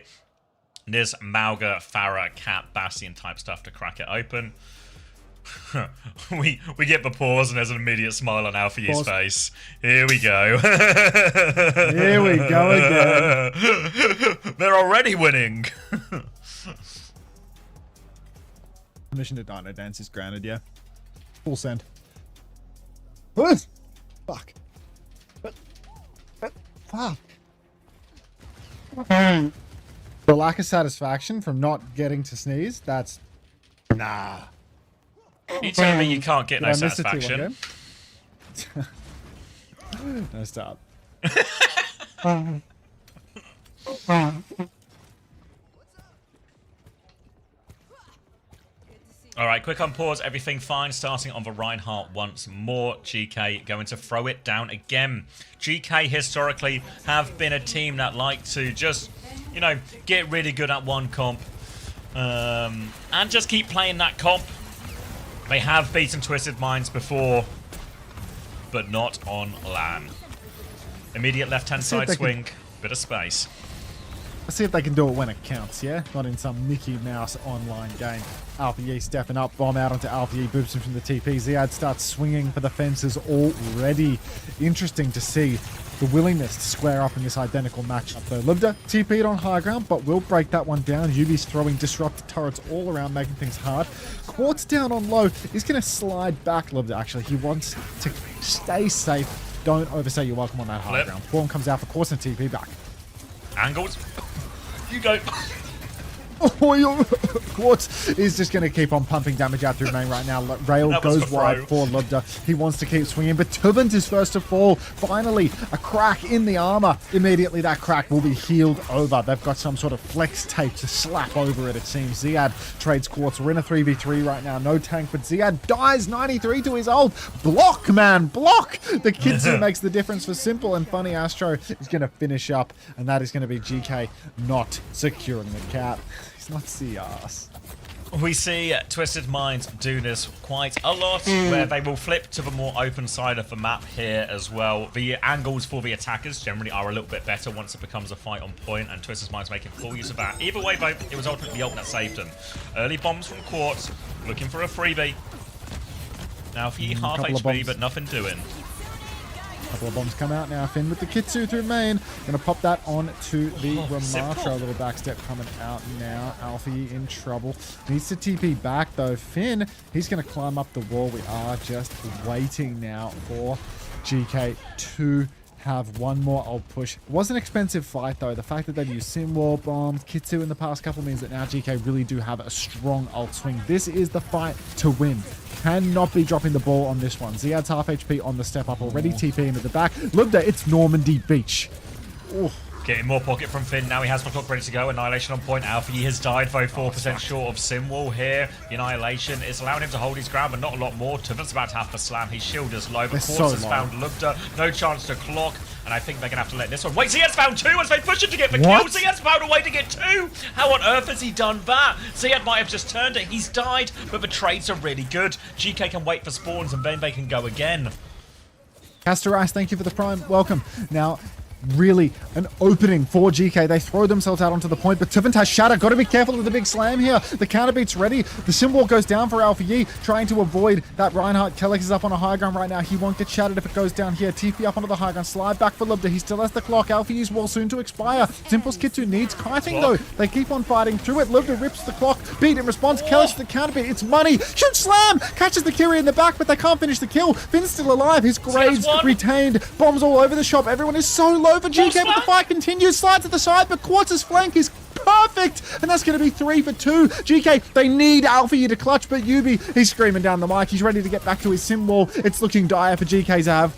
Niz, Mauga, Pharah, Cat, Bastion type stuff to crack it open. we get the pause and there's an immediate smile on Alfie's face. Here we go. Here we go again. They're already winning. Permission to Dino Dance is granted, yeah. Full send. Fuck. Fuck. The lack of satisfaction from not getting to sneeze, that's... Nah. You telling me you can't get no satisfaction? No, stop. All right, quick on pause. Everything fine. Starting on the Reinhardt once more. GK going to throw it down again. GK historically have been a team that like to just, you know, get really good at one comp and just keep playing that comp. They have beaten Twisted Minds before, but not on LAN. Immediate left-hand side swing. Bit of space. Let's see if they can do it when it counts, yeah? Not in some Mickey Mouse online game. Alpha E stepping up, bomb out onto Alpha E, boops him from the TP. Ziad starts swinging for the fences already. Interesting to see the willingness to square up in this identical matchup, though. Libda TP'd on high ground, but will break that one down. Yubi's throwing disrupted turrets all around, making things hard. Quartz down on low. He's going to slide back, Libda, actually. He wants to stay safe. Don't overstay your welcome on that high ground. Form comes out for Quartz and TP back. Angles. You go. Quartz is just going to keep on pumping damage out through main right now. Rail goes wide for Lubda. He wants to keep swinging, but Tubant is first to fall. Finally, a crack in the armor. Immediately, that crack will be healed over. They've got some sort of flex tape to slap over it seems. Ziad trades Quartz. We're in a 3v3 right now. No tank, but Ziad dies 93 to his ult. Block, man, block! The Kitsu makes the difference for Simple, and Funny Astro is going to finish up, and that is going to be GK not securing the cap. He's not CRs. We see Twisted Minds do this quite a lot, where they will flip to the more open side of the map here as well. The angles for the attackers generally are a little bit better once it becomes a fight on point, and Twisted Minds making full use of that. Either way, though, it was ultimately the ult that saved them. Early bombs from Quartz, looking for a freebie. Now, for half HP, but nothing doing. Couple of bombs come out now. Finn with the Kitsu through main. Going to pop that on to the Ramattra. A little backstep coming out now. Alfie in trouble. Needs to TP back though. Finn, he's going to climb up the wall. We are just waiting now for GK to have one more ult push. It was an expensive fight though. The fact that they've used Simwall, bombs, Kitsu in the past couple means that now GK really do have a strong ult swing. This is the fight to win. Cannot be dropping the ball on this one. Ziad's half HP on the step up already. TP into the back. Lubda, it's Normandy Beach. Ooh. Getting more pocket from Finn. Now he has the clock ready to go. Annihilation on point. Alfie has died, though, 4% short of Simwall here. The Annihilation is allowing him to hold his ground, but not a lot more. Tubant's about to have to slam. His shield is low, but Quartz has found Lubda. No chance to clock, and I think they're going to have to let this one. Wait, Ziad's found two as they push him to get the kill. Ziad's found a way to get two. How on earth has he done that? Ziad might have just turned it. He's died, but the trades are really good. GK can wait for spawns, and then they can go again. Castor Ice, thank you for the prime. Welcome. Now, really an opening for GK. They throw themselves out onto the point, but Tubant has Shatter. Got to be careful of the big slam here. The counter beat's ready. The symbol goes down for Alpha Yi, trying to avoid that Reinhardt. Kellex is up on a high ground right now. He won't get shattered if it goes down here. TP up onto the high ground. Slide back for Lubda. He still has the clock. Alpha Yi's wall soon to expire. Simple's Kitsu needs kiting though. They keep on fighting through it. Lubda rips the clock. Beat in response. Kellex the counter beat. It's money. Huge slam. Catches the Kyrie in the back, but they can't finish the kill. Finn's still alive. His grades retained. Bombs all over the shop. Everyone is so low for GK, but the fight continues. Slide to the side, but Quartz's flank is perfect, and that's going to be 3 for 2. GK, they need Alpha Yi to clutch, but Yubi, he's screaming down the mic. He's ready to get back to his sim wall. It's looking dire for GK's Av.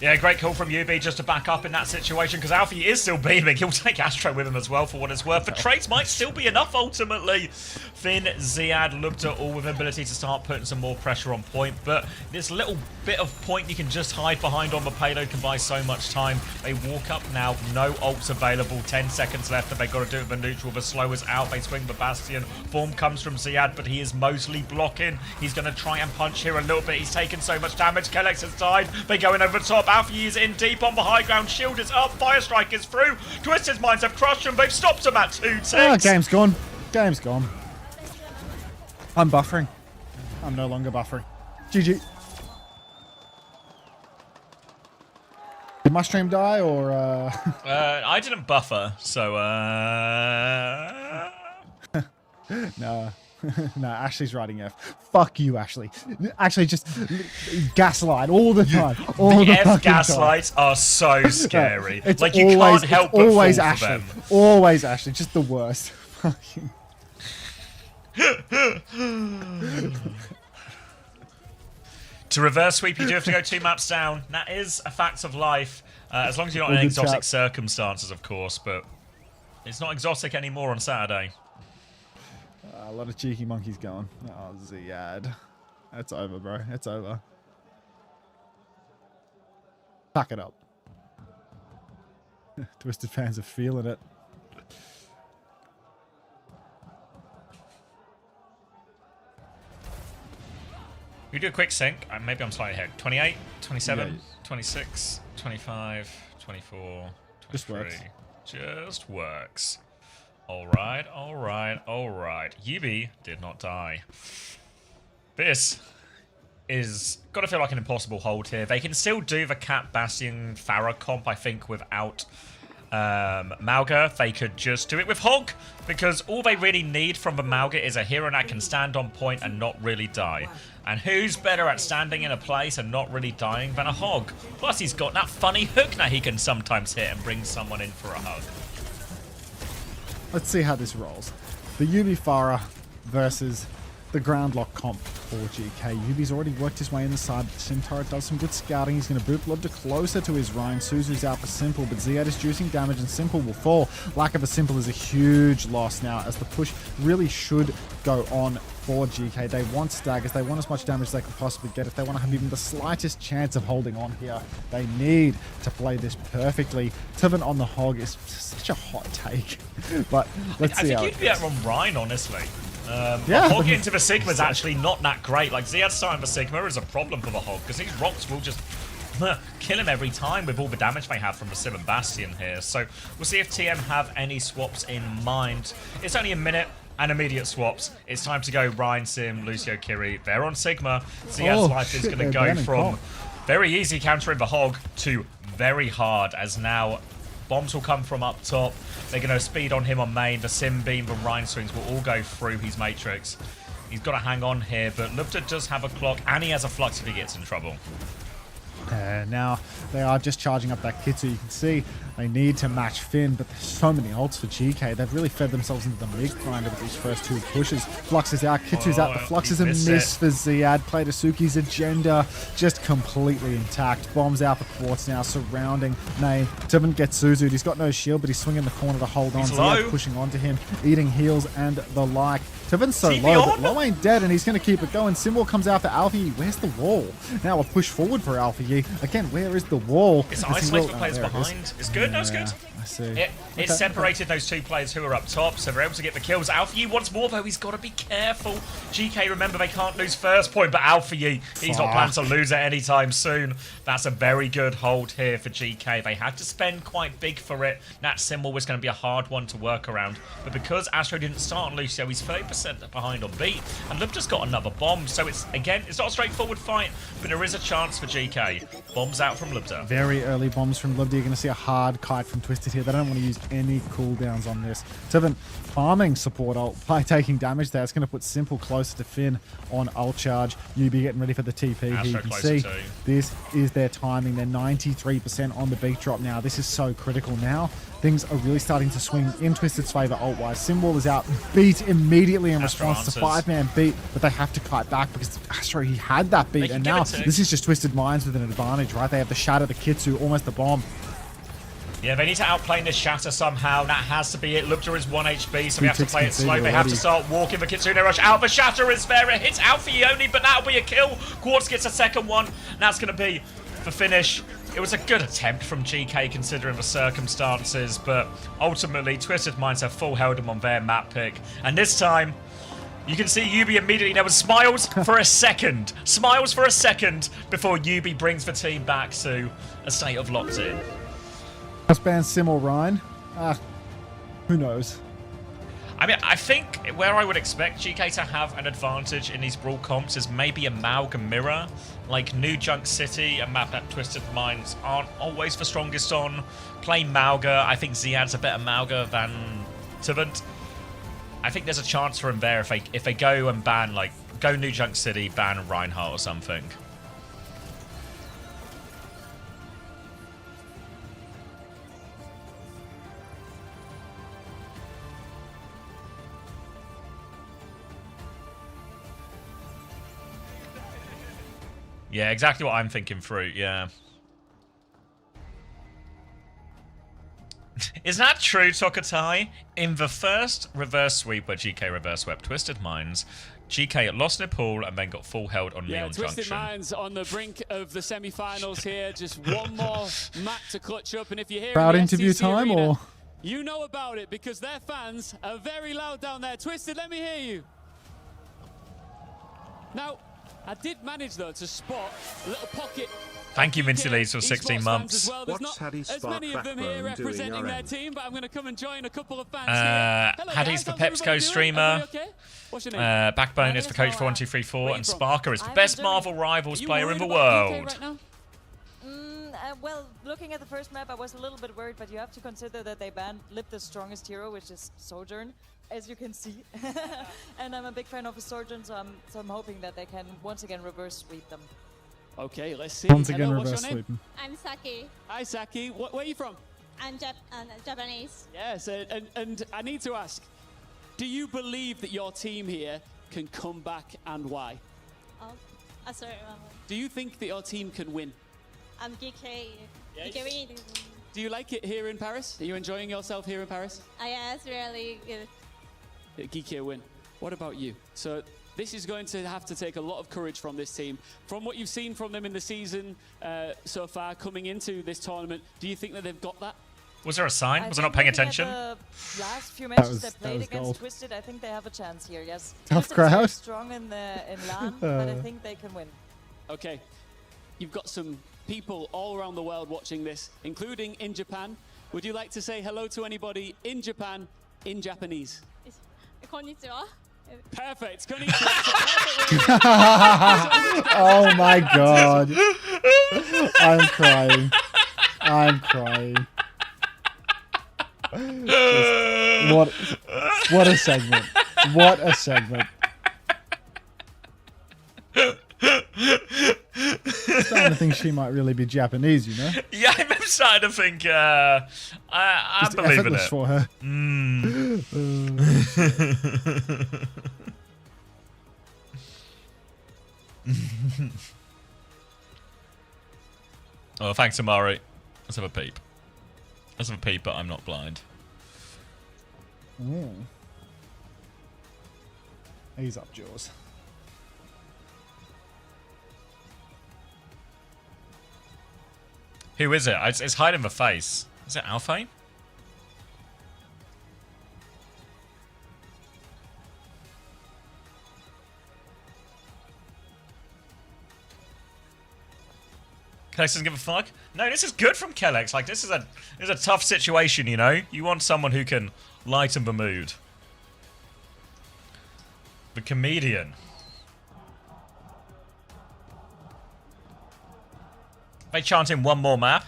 Yeah, great call from UB just to back up in that situation, because Alfie is still beaming. He'll take Astro with him as well for what it's worth. The trades might still be enough ultimately. Finn, Ziad, Lubda all with ability to start putting some more pressure on point, but this little bit of point you can just hide behind on the payload can buy so much time. They walk up now, no ults available, 10 seconds left, and they've got to do it with the neutral. The slow is out, they swing the Bastion. Form comes from Ziad, but he is mostly blocking. He's going to try and punch here a little bit. He's taken so much damage. Kellex has died. They go in over the top. Alpha Yi is in deep on the high ground. Shield is up. Fire Strike is through. Twisted Minds have crushed him. They've stopped him at 2 ticks. Oh, game's gone. Game's gone. I'm buffering. I'm no longer buffering. GG. Did my stream die or I didn't buffer, so no. No, Ashley's writing F. Fuck you, Ashley. Ashley, just gaslight all the time. All the F gaslights are so scary. It's like, you always, can't help but always fall Ashley. for them. Always Ashley. Just the worst. Fucking. To reverse sweep, you do have to go 2 maps down. That is a fact of life. As long as you're not in exotic circumstances, of course, but it's not exotic anymore on Saturday. A lot of cheeky monkeys going. Oh, Ziad. It's over, bro. It's over. Pack it up. Twisted fans are feeling it. We do a quick sync. Maybe I'm slightly ahead. 28, 27, 26, 25, 24, 23. Just works. Just works. Alright, alright, alright. Yubi did not die. This is got to feel like an impossible hold here. They can still do the Cat Bastion Farah comp, I think, without Mauga. They could just do it with Hog, because all they really need from the Mauga is a hero that can stand on point and not really die. And who's better at standing in a place and not really dying than a Hog? Plus, he's got that funny hook that he can sometimes hit and bring someone in for a hug. Let's see how this rolls. the Yubi Farah versus the ground lock comp for GK. Yubi's already worked his way in the side. Sim turret does some good scouting. He's going to boot Lobster closer to his Ryan. Suzu's out for Simple, but Ziad is juicing damage and Simple will fall. Lack of a Simple is a huge loss now, as the push really should go on for GK. They want staggers. They want as much damage as they can possibly get. If they want to have even the slightest chance of holding on here, they need to play this perfectly. Tivin on the Hog is such a hot take, but let's see how it goes. I think you'd be out on Ryan, honestly. Yeah, Hog into the Sigma is actually not that great. Like, Ziad's starting the Sigma is a problem for the Hog, because these rocks will just kill him every time with all the damage they have from the Sim and Bastion here. So we'll see if TM have any swaps in mind. It's only a minute and immediate swaps. It's time to go Ryan, Sim, Lucio, Kiri. They're on Sigma. Ziad's life is going to go from very easy countering the Hog to very hard, as now bombs will come from up top. They're going to speed on him on main. The Sim Beam, the Rhine Swings will all go through his Matrix. He's got to hang on here, but Lubta does have a clock, and he has a Flux if he gets in trouble. Now they are just charging up that kit, so you can see they need to match Finn, but there's so many ults for GK. They've really fed themselves into the mid grinder with these first two pushes. Flux is out, Kitsu's out. The Flux is a miss for Ziad. Playtasuki's agenda just completely intact. Bombs out for Quartz now, surrounding Nay. Tivin gets Suzu. He's got no shield, but he's swinging the corner to hold on. Ziad pushing onto him, eating heals and the like. Tivin's so low, but Low ain't dead, and he's going to keep it going. Symbol comes out for Alfie. Where's the wall? Now a push forward for Alfie. Again, where is the wall? It's isolated the players behind. It's good. No, it's good. I see. It separated those two players who are up top, so they're able to get the kills. Alfie once more, though, he's got to be careful. GK, remember, they can't lose first point, but Alfie, he's not planning to lose it anytime soon. That's a very good hold here for GK. They had to spend quite big for it. That symbol was going to be a hard one to work around, but because Astro didn't start on Lucio, he's 30% behind on B, and Lubta's got another bomb, so it's, again, it's not a straightforward fight, but there is a chance for GK. Bombs out from Lubta. Very early bombs from Lubta. You're going to see a hard kite from Twisted here. They don't want to use any cooldowns on this. Tivin farming support ult by taking damage there. It's going to put Simple closer to Finn on ult charge. Yubi getting ready for the TP here. You can see this is their timing. They're 93% on the beat drop now. This is so critical now. Things are really starting to swing in Twisted's favor ult-wise. Symbol is out, beat immediately in response to 5-man beat, but they have to kite back because Astro, he had that beat, and now this is just Twisted Minds with an advantage, right? They have the Shatter, the Kitsu, almost the bomb. Yeah, they need to outplay this Shatter somehow. That has to be it. Lubta is 1 HP, so we have to play it slow. They have to start walking. The Kitsune rush out. The Shatter is there. It hits Alfie only, but that'll be a kill. Quartz gets a second one. That's going to be the finish. It was a good attempt from GK considering the circumstances, but ultimately Twisted Minds have full held them on their map pick. And this time, you can see Yubi immediately. There was smiles for a second. Smiles for a second before Yubi brings the team back to a state of locked in. Must ban Sim or Ryan? Who knows? I mean, I think where I would expect GK to have an advantage in these Brawl comps is maybe a Malg and Mirror. Like New Junk City, a map that Twisted Minds aren't always the strongest on. Play Malga. I think Ziad's a better Malga than Tivant. I think there's a chance for him there if they go and ban, like, go New Junk City, ban Reinhardt or something. Yeah, exactly what I'm thinking through, yeah. Is that true, Tokatai? In the first reverse sweep where GK reverse swept Twisted Minds, GK lost Nepal and then got full held on Neon Junction. Twisted Minds on the brink of the semi-finals here. Just one more map to clutch up, and if you're here Proud in the interview SCC time, arena, or? You know about it because their fans are very loud down there. Twisted, let me hear you. Now, I did manage, though, to spot a little pocket. Thank you, Minty Leeds, for 16 months. Well. There's not as many of them here representing their team, but I'm going to come and join a couple of fans here. Haddy's the Pepsco streamer. Okay? What's your name? Backbone is the coach for 1234, and Sparker is the best Marvel Rivals player in the world. Well, looking at the first map, I was a little bit worried, but you have to consider that they banned Lipta's strongest hero, which is Sojourn, as you can see. And I'm a big fan of a Sojourn, so I'm hoping that they can once again reverse sweep them. Okay, let's see. Once again, reverse sweeping. I'm Saki. Hi, Saki. Where are you from? I'm Japanese. Yes, and I need to ask, Do you believe that your team here can come back, and why? Sorry. Do you think that your team can win? GK. Yes. GK win. Do you like it here in Paris? Are you enjoying yourself here in Paris? Yes, really good. GK win. What about you? So this is going to have to take a lot of courage from this team. From what you've seen from them in the season so far, coming into this tournament, do you think that they've got that? Was there a sign? Was I not paying attention? The last few matches they played against gold. Twisted, I think they have a chance here. Yes. Tough Twisted's crowd. very strong in LAN, but I think they can win. Okay, you've got some people all around the world watching this, including in Japan. Would you like to say hello to anybody in Japan in Japanese? Konnichiwa. Perfect. Konnichiwa. Oh my god. I'm crying. I'm crying. What a segment. What a segment. I'm starting to think she might really be Japanese, you know? Yeah, I'm starting to think I believe in it. For her. Oh, thanks, Amari. Let's have a peep. Let's have a peep, but I'm not blind. He's up, Jaws. Who is it? It's hiding the face. Is it Alfane? Kellex doesn't give a fuck. No, this is good from Kellex. Like, this is a tough situation, you know? You want someone who can lighten the mood. The comedian. They chanting one more map.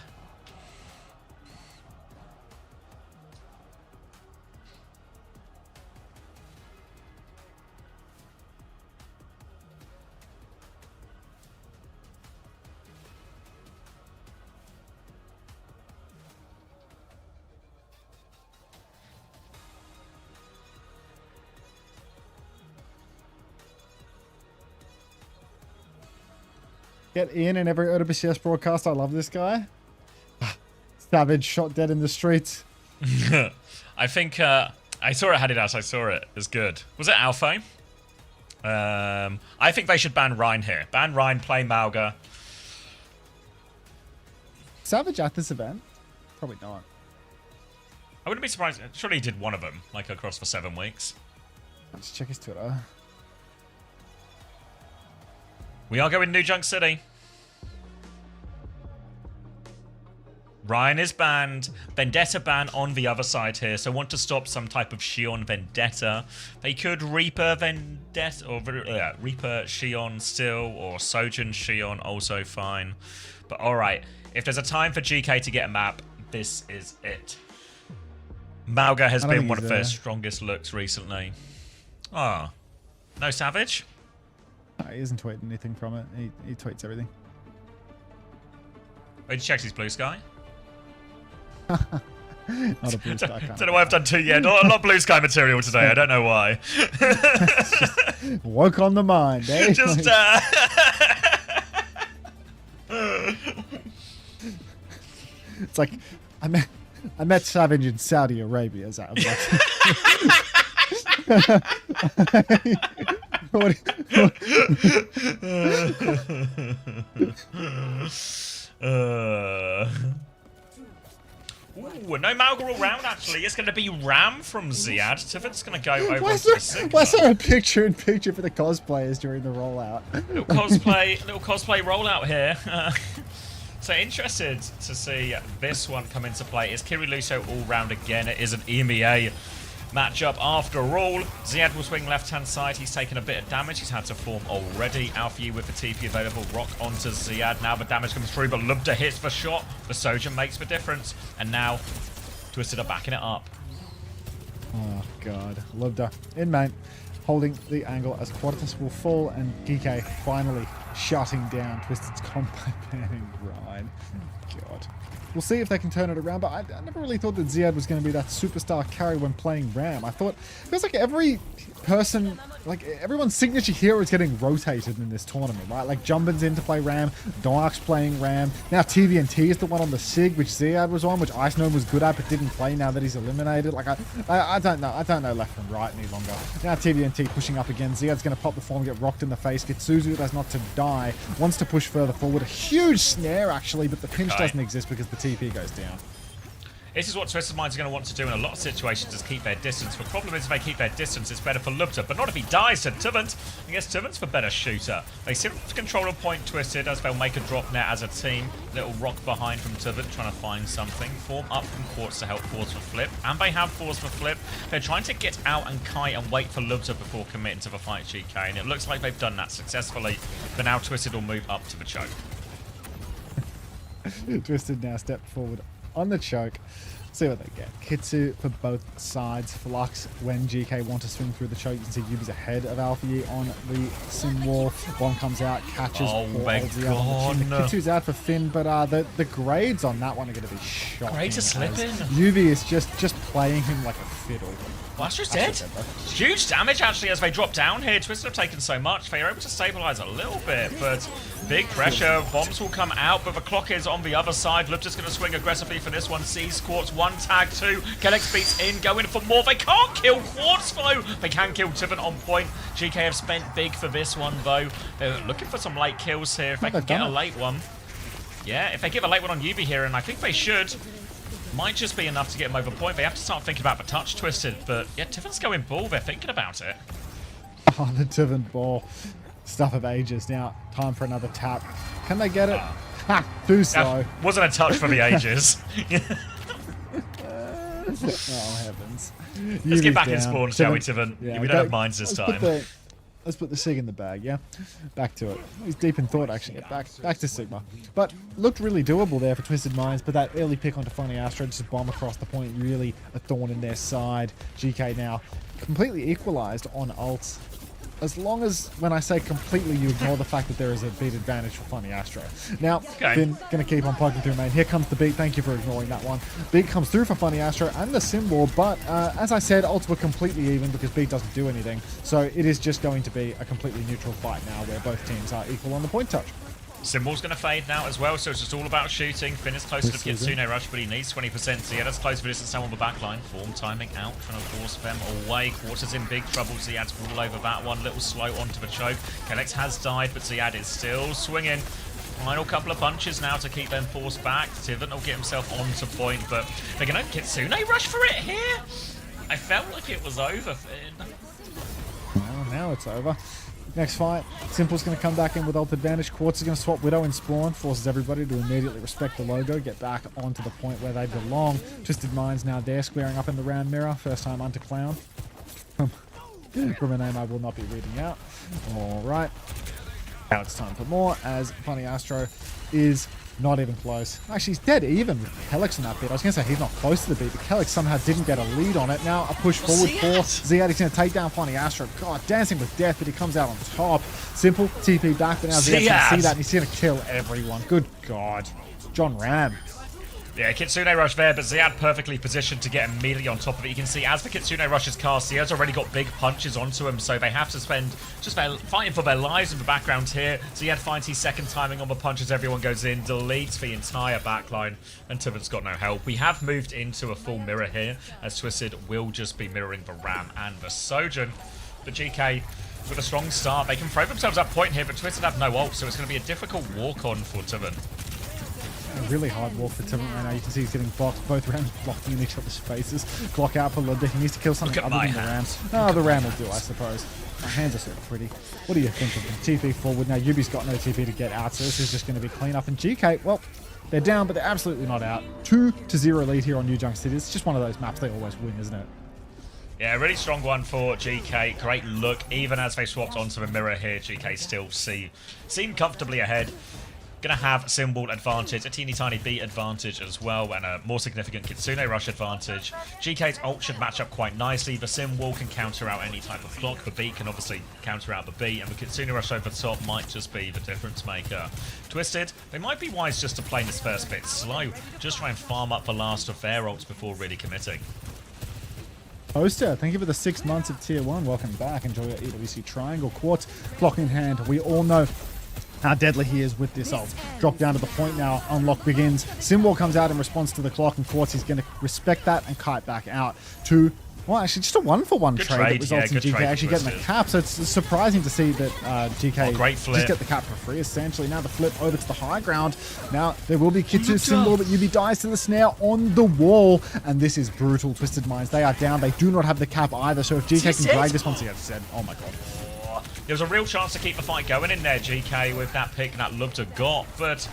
Get Ian in every OWCS broadcast. I love this guy. Savage shot dead in the streets. I think I saw it had it out. I saw it. It's good. Was it Alpha? I think they should ban Ryan here. Ban Ryan, play Malga. Savage at this event? Probably not. I wouldn't be surprised. Surely he did one of them, like across for 7 weeks. Let's check his Twitter. We are going New Junk City. Ryan is banned. Vendetta ban on the other side here. So want to stop some type of Shion Vendetta. They could Reaper Vendetta or Reaper Shion still, or Sojourn Shion also fine. But alright, if there's a time for GK to get a map, this is it. Malga has been one of their strongest looks recently. Ah, no Savage? He isn't tweeting anything from it. He tweets everything. Wait, he checks his blue sky. Not a blue sky kind. Don't know why I've done two yet. Not blue sky material today. I don't know why. Work on the mind, eh? Just it's like I met Savage in Saudi Arabia. Is that Ooh, no Malga all round, actually. It's going to be Ram from Ziad. Tiffin's going to go over to the Sigma. Why's there a picture-in-picture for the cosplayers during the rollout? Little cosplay rollout here. So interested to see this one come into play. Is Kiriluso all round again? It is an EMEA matchup after all. Ziad will swing left-hand side. He's taken a bit of damage. He's had to form already. Alpha with the TP available. Rock onto Ziad. Now the damage comes through, but Lubda hits the shot. The Sojourn makes the difference. And now Twisted are backing it up. Oh, God. Lubda in main, holding the angle as Quartus will fall, and GK finally shutting down Twisted's combat banning Ryan. God. We'll see if they can turn it around, but I never really thought that Ziad was going to be that superstar carry when playing Ram. I thought, it feels like every person, like everyone's signature hero is getting rotated in this tournament, right? Like Jumbin's in to play Ram, Dark's playing Ram, now TVNT is the one on the Sig, which Ziad was on, which Ice Gnome was good at but didn't play now that he's eliminated. Like I don't know left from right any longer. Now TVNT pushing up again, Ziad's going to pop the form, get rocked in the face, get Suzu does not to die, wants to push further forward, a huge snare actually, but the pinch doesn't exist because the TP goes down. This is what Twisted Minds are going to want to do in a lot of situations, is keep their distance. The problem is if they keep their distance, it's better for Lubta, but not if he dies to Tuvant. I guess Tuvant's the better shooter. They seem to control a point Twisted as they'll make a drop net as a team. Little rock behind from Tuvant, trying to find something. Form up from Quartz to help force for flip, and they have force for flip. They're trying to get out and kite and wait for Lubta before committing to the fight GK, and it looks like they've done that successfully, but now Twisted will move up to the choke. Twisted now stepped forward on the choke. See what they get. Kitsu for both sides. Flux when GK want to swing through the choke. You can see Yubi's ahead of Alfie on the sim wall. One comes out, catches. Oh my god. Kitsu's out for Finn, but the grades on that one are going to be shocking. Grades are slipping. Yubi is just playing him like a fiddle. Astro's dead. Huge damage actually as they drop down here. Twisted have taken so much. They are able to stabilize a little bit, but big pressure. Bombs will come out, but the clock is on the other side. Lupta's going to swing aggressively for this one. Sees Quartz, one tag, two. Kellex beats in, going for more. They can't kill Quartz though. They can kill Tivant on point. GK have spent big for this one though. They're looking for some late kills here. If they can get a late one. Yeah, if they give a late one on Yubi here, and I think they should. Might just be enough to get him over point. They have to start thinking about the touch Twisted, but yeah, Tivant's going ball. They're thinking about it. Oh, the Tivant ball. Stuff of ages. Now, time for another tap. Can they get it? Ha! Too slow. Wasn't a touch for the ages. Oh, heavens. Let's get back in spawn, shall we, Tivant? Yeah, we don't have mines this time. Let's put the Sig in the bag, yeah? Back to it. He's deep in thought, actually. Back to Sigma. But looked really doable there for Twisted Minds, but that early pick onto Funny Astro, just a bomb across the point, really a thorn in their side. GK now completely equalized on ults. As long as, when I say completely, you ignore the fact that there is a beat advantage for Funny Astro. Now, Finn going to keep on plugging through main. Here comes the beat. Thank you for ignoring that one. Beat comes through for Funny Astro and the symbol, but as I said, ults were completely even because beat doesn't do anything. So it is just going to be a completely neutral fight now where both teams are equal on the point touch. Symbol's going to fade now as well, so it's just all about shooting. Finn is closer to Kitsune Rush, but he needs 20%. So yeah, that's close for distance now on the back line. Form timing out, trying to force them away. Quarters in big trouble. Ziad's all over that one. Little slow onto the choke. Kellex has died, but Ziad is still swinging. Final couple of punches now to keep them forced back. Tivant will get himself onto point, but they're going to Kitsune Rush for it here. I felt like it was over, Finn. Well, now it's over. Next fight, Simple's going to come back in with ult advantage. Quartz is going to swap Widow in spawn, forces everybody to immediately respect the logo, get back onto the point where they belong. Twisted Minds now there, squaring up in the round mirror. First time onto Clown. From a name I will not be reading out. Alright. Now it's time for more, as Funny Astro is not even close. Actually, he's dead even with Kellex on that beat. I was going to say he's not close to the beat, but Kellex somehow didn't get a lead on it. Now a push forward for Ziad. He's going to take down Funny Astro. God, dancing with death, but he comes out on top. Simple, TP back, but now Ziad's going to see that and he's going to kill everyone. Good God. John Ram. Yeah, Kitsune Rush there, but Ziad perfectly positioned to get immediately on top of it. You can see as the Kitsune Rush is cast, Ziad's already got big punches onto him, so they have to spend just fighting for their lives in the background here. Ziad finds his second timing on the punches, everyone goes in, deletes the entire backline, and Tivant's got no help. We have moved into a full mirror here, as Twisted will just be mirroring the Ram and the Sojourn. But GK, with a strong start, they can throw themselves up point here, but Twisted have no ult, so it's going to be a difficult walk-on for Tivant. A really hard walk for Tivant right now. You can see he's getting blocked. Both Rams blocking in each other's faces. Clock out for Ludwig. He needs to kill something other than the Rams. Oh, the Ram will do, I suppose. My hands are so pretty. What do you think of them? TP forward. Now, Yubi's got no TP to get out, so this is just going to be clean up. And GK, well, they're down, but they're absolutely not out. 2-0 lead here on New Junk City. It's just one of those maps they always win, isn't it? Yeah, really strong one for GK. Great look. Even as they swapped onto the mirror here, GK still seem comfortably ahead. Gonna have Symbol advantage, a teeny tiny beat advantage as well, and a more significant Kitsune Rush advantage. GK's ult should match up quite nicely. The Symbol can counter out any type of clock. The beat can obviously counter out the beat, and the Kitsune Rush over top might just be the difference maker. Twisted, they might be wise just to play this first bit slow, just try and farm up the last of their ults before really committing. Poster, thank you for the 6 months of Tier 1. Welcome back. Enjoy your EWC Triangle. Quartz, clock in hand. We all know how deadly he is with this ult. Drop down to the point now. Unlock begins. Symbol comes out in response to the clock, and Quartz is going to respect that and kite back out to... Well, actually, just a 1-for-1 trade that results in GK actually getting the cap. So it's surprising to see that GK just get the cap for free, essentially. Now the flip over to the high ground. Now there will be Kitsu Symbol, but Yubi dies to the snare on the wall. And this is brutal. Twisted Minds, they are down. They do not have the cap either. So if GK can drag this one, so said, oh my god. There was a real chance to keep the fight going in there, GK, with that pick that Lubta got, but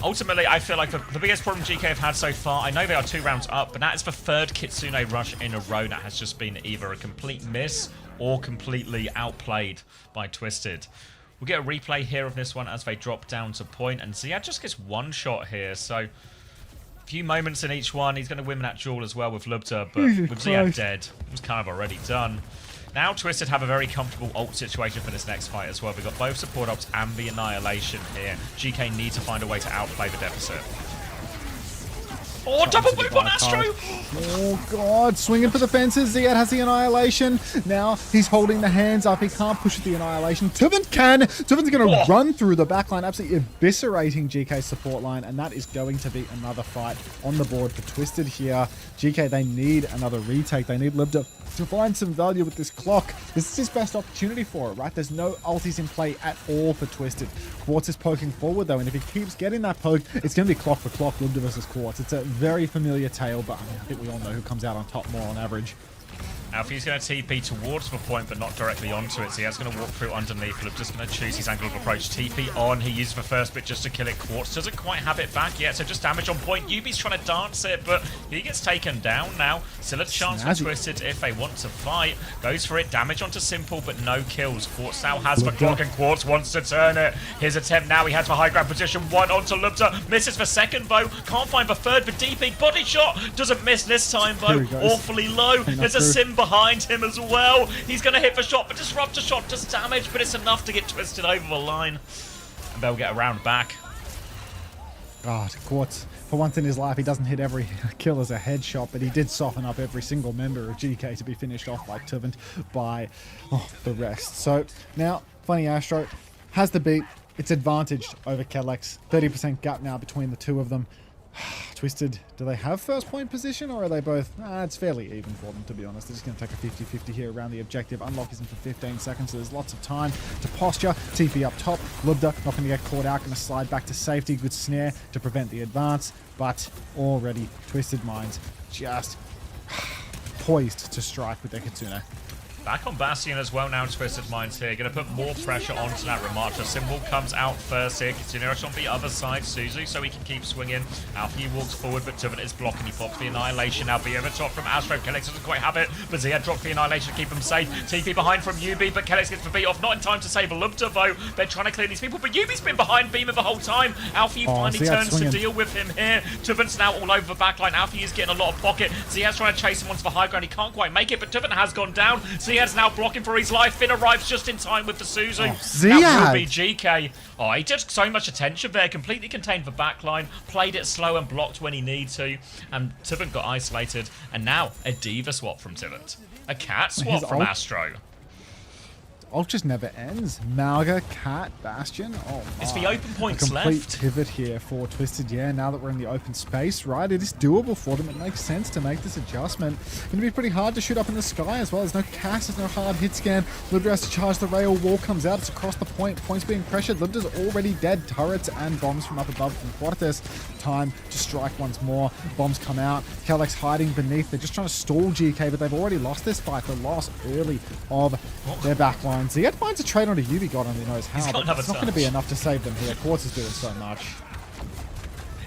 ultimately, I feel like the biggest problem GK have had so far, I know they are 2 rounds up, but that is the 3rd Kitsune Rush in a row that has just been either a complete miss or completely outplayed by Twisted. We'll get a replay here of this one as they drop down to point, and Ziad just gets 1 shot here, so a few moments in each one. He's going to win that duel as well with Lubta, but with Ziad dead, it was kind of already done. Now Twisted have a very comfortable ult situation for this next fight as well. We've got both support ults and the Annihilation here. GK need to find a way to outplay the deficit. Oh, double move on Astro! Oh god, swinging for the fences. Ziad has the Annihilation. Now he's holding the hands up. He can't push the Annihilation. Tuvin can. Tuvin's going to run through the backline, absolutely eviscerating GK's support line, and that is going to be another fight on the board for Twisted here. GK, they need another retake. They need Libda to find some value with this clock. This is his best opportunity for it, right? There's no ultis in play at all for Twisted. Quartz is poking forward though, and if he keeps getting that poke, it's going to be clock for clock, Libda versus Quartz. It's a very familiar tale, but I mean, I think we all know who comes out on top more on average. Alfie's going to TP towards the point, but not directly onto it. So he's going to walk through underneath. Lub just going to choose his angle of approach. TP on. He uses the first bit just to kill it. Quartz doesn't quite have it back yet, so just damage on point. Yubi's trying to dance it, but he gets taken down now. Still a chance for Twisted if they want to fight. Goes for it. Damage onto Simple, but no kills. Quartz now has the clock, and Quartz wants to turn it. His attempt now. He has the high ground position. 1 onto Lubta. Misses the second though. Can't find the third. The DP body shot doesn't miss this time though. Awfully low. There's a Sim behind him as well. He's going to hit the shot, but disrupt a shot, just damage, but it's enough to get Twisted over the line. And they'll get a round back. God, Quartz, for once in his life, he doesn't hit every kill as a headshot, but he did soften up every single member of GK to be finished off by Tuvin by the rest. So now, Funny Astro has the beat. It's advantaged over Kelex. 30% gap now between the two of them. Twisted, do they have first point position, or are they both? It's fairly even for them, to be honest. They're just going to take a 50-50 here around the objective. Unlock isn't for 15 seconds, so there's lots of time to posture. TP up top. Lubda not going to get caught out, going to slide back to safety. Good snare to prevent the advance, but already Twisted Minds just poised to strike with their Kitsune. Back on Bastion as well now, Twisted Minds here. Going to put more pressure onto that Ramattra. Symbol comes out first here. Kitsune Rush on the other side. Suzu, so he can keep swinging. Alfie walks forward, but Tuvin is blocking. He pops the Annihilation. Now be over top from Astro. Kelex doesn't quite have it, but Ziad dropped the Annihilation to keep him safe. TP behind from Yubi, but Kelex gets the beat off. Not in time to save Lubta, though. They're trying to clear these people, but Yubi's been behind Beamer the whole time. Alfie finally turns to deal with him here. Tuvin's now all over the backline. Alfie is getting a lot of pocket. Ziad's trying to chase him onto the high ground. He can't quite make it, but Tuvin has gone down. Ziad's now blocking for his life. Finn arrives just in time with the Suzu. Now will be GK. Oh, he took so much attention there. Completely contained the backline. Played it slow and blocked when he needed to. And Tuvin got isolated. And now a Diva swap from Tuvin. A Cat swap from Astro. Ult just never ends. Malga, Cat, Bastion. Oh my. It's the open points a complete left. Pivot here for Twisted. Yeah, now that we're in the open space, right? It is doable for them. It makes sense to make this adjustment. Going to be pretty hard to shoot up in the sky as well. There's no cast, there's no hard hit scan. Libda has to charge the rail. Wall comes out. It's across the point. Points being pressured. Libda's already dead. Turrets and bombs from up above from Quartus. Time to strike once more. Bombs come out. Kelex hiding beneath. They're just trying to stall GK, but they've already lost this fight. The loss early of their backline. Ziad finds a trade onto Yubi, God only knows how, but it's not going to be enough to save them here. Quartz is doing so much.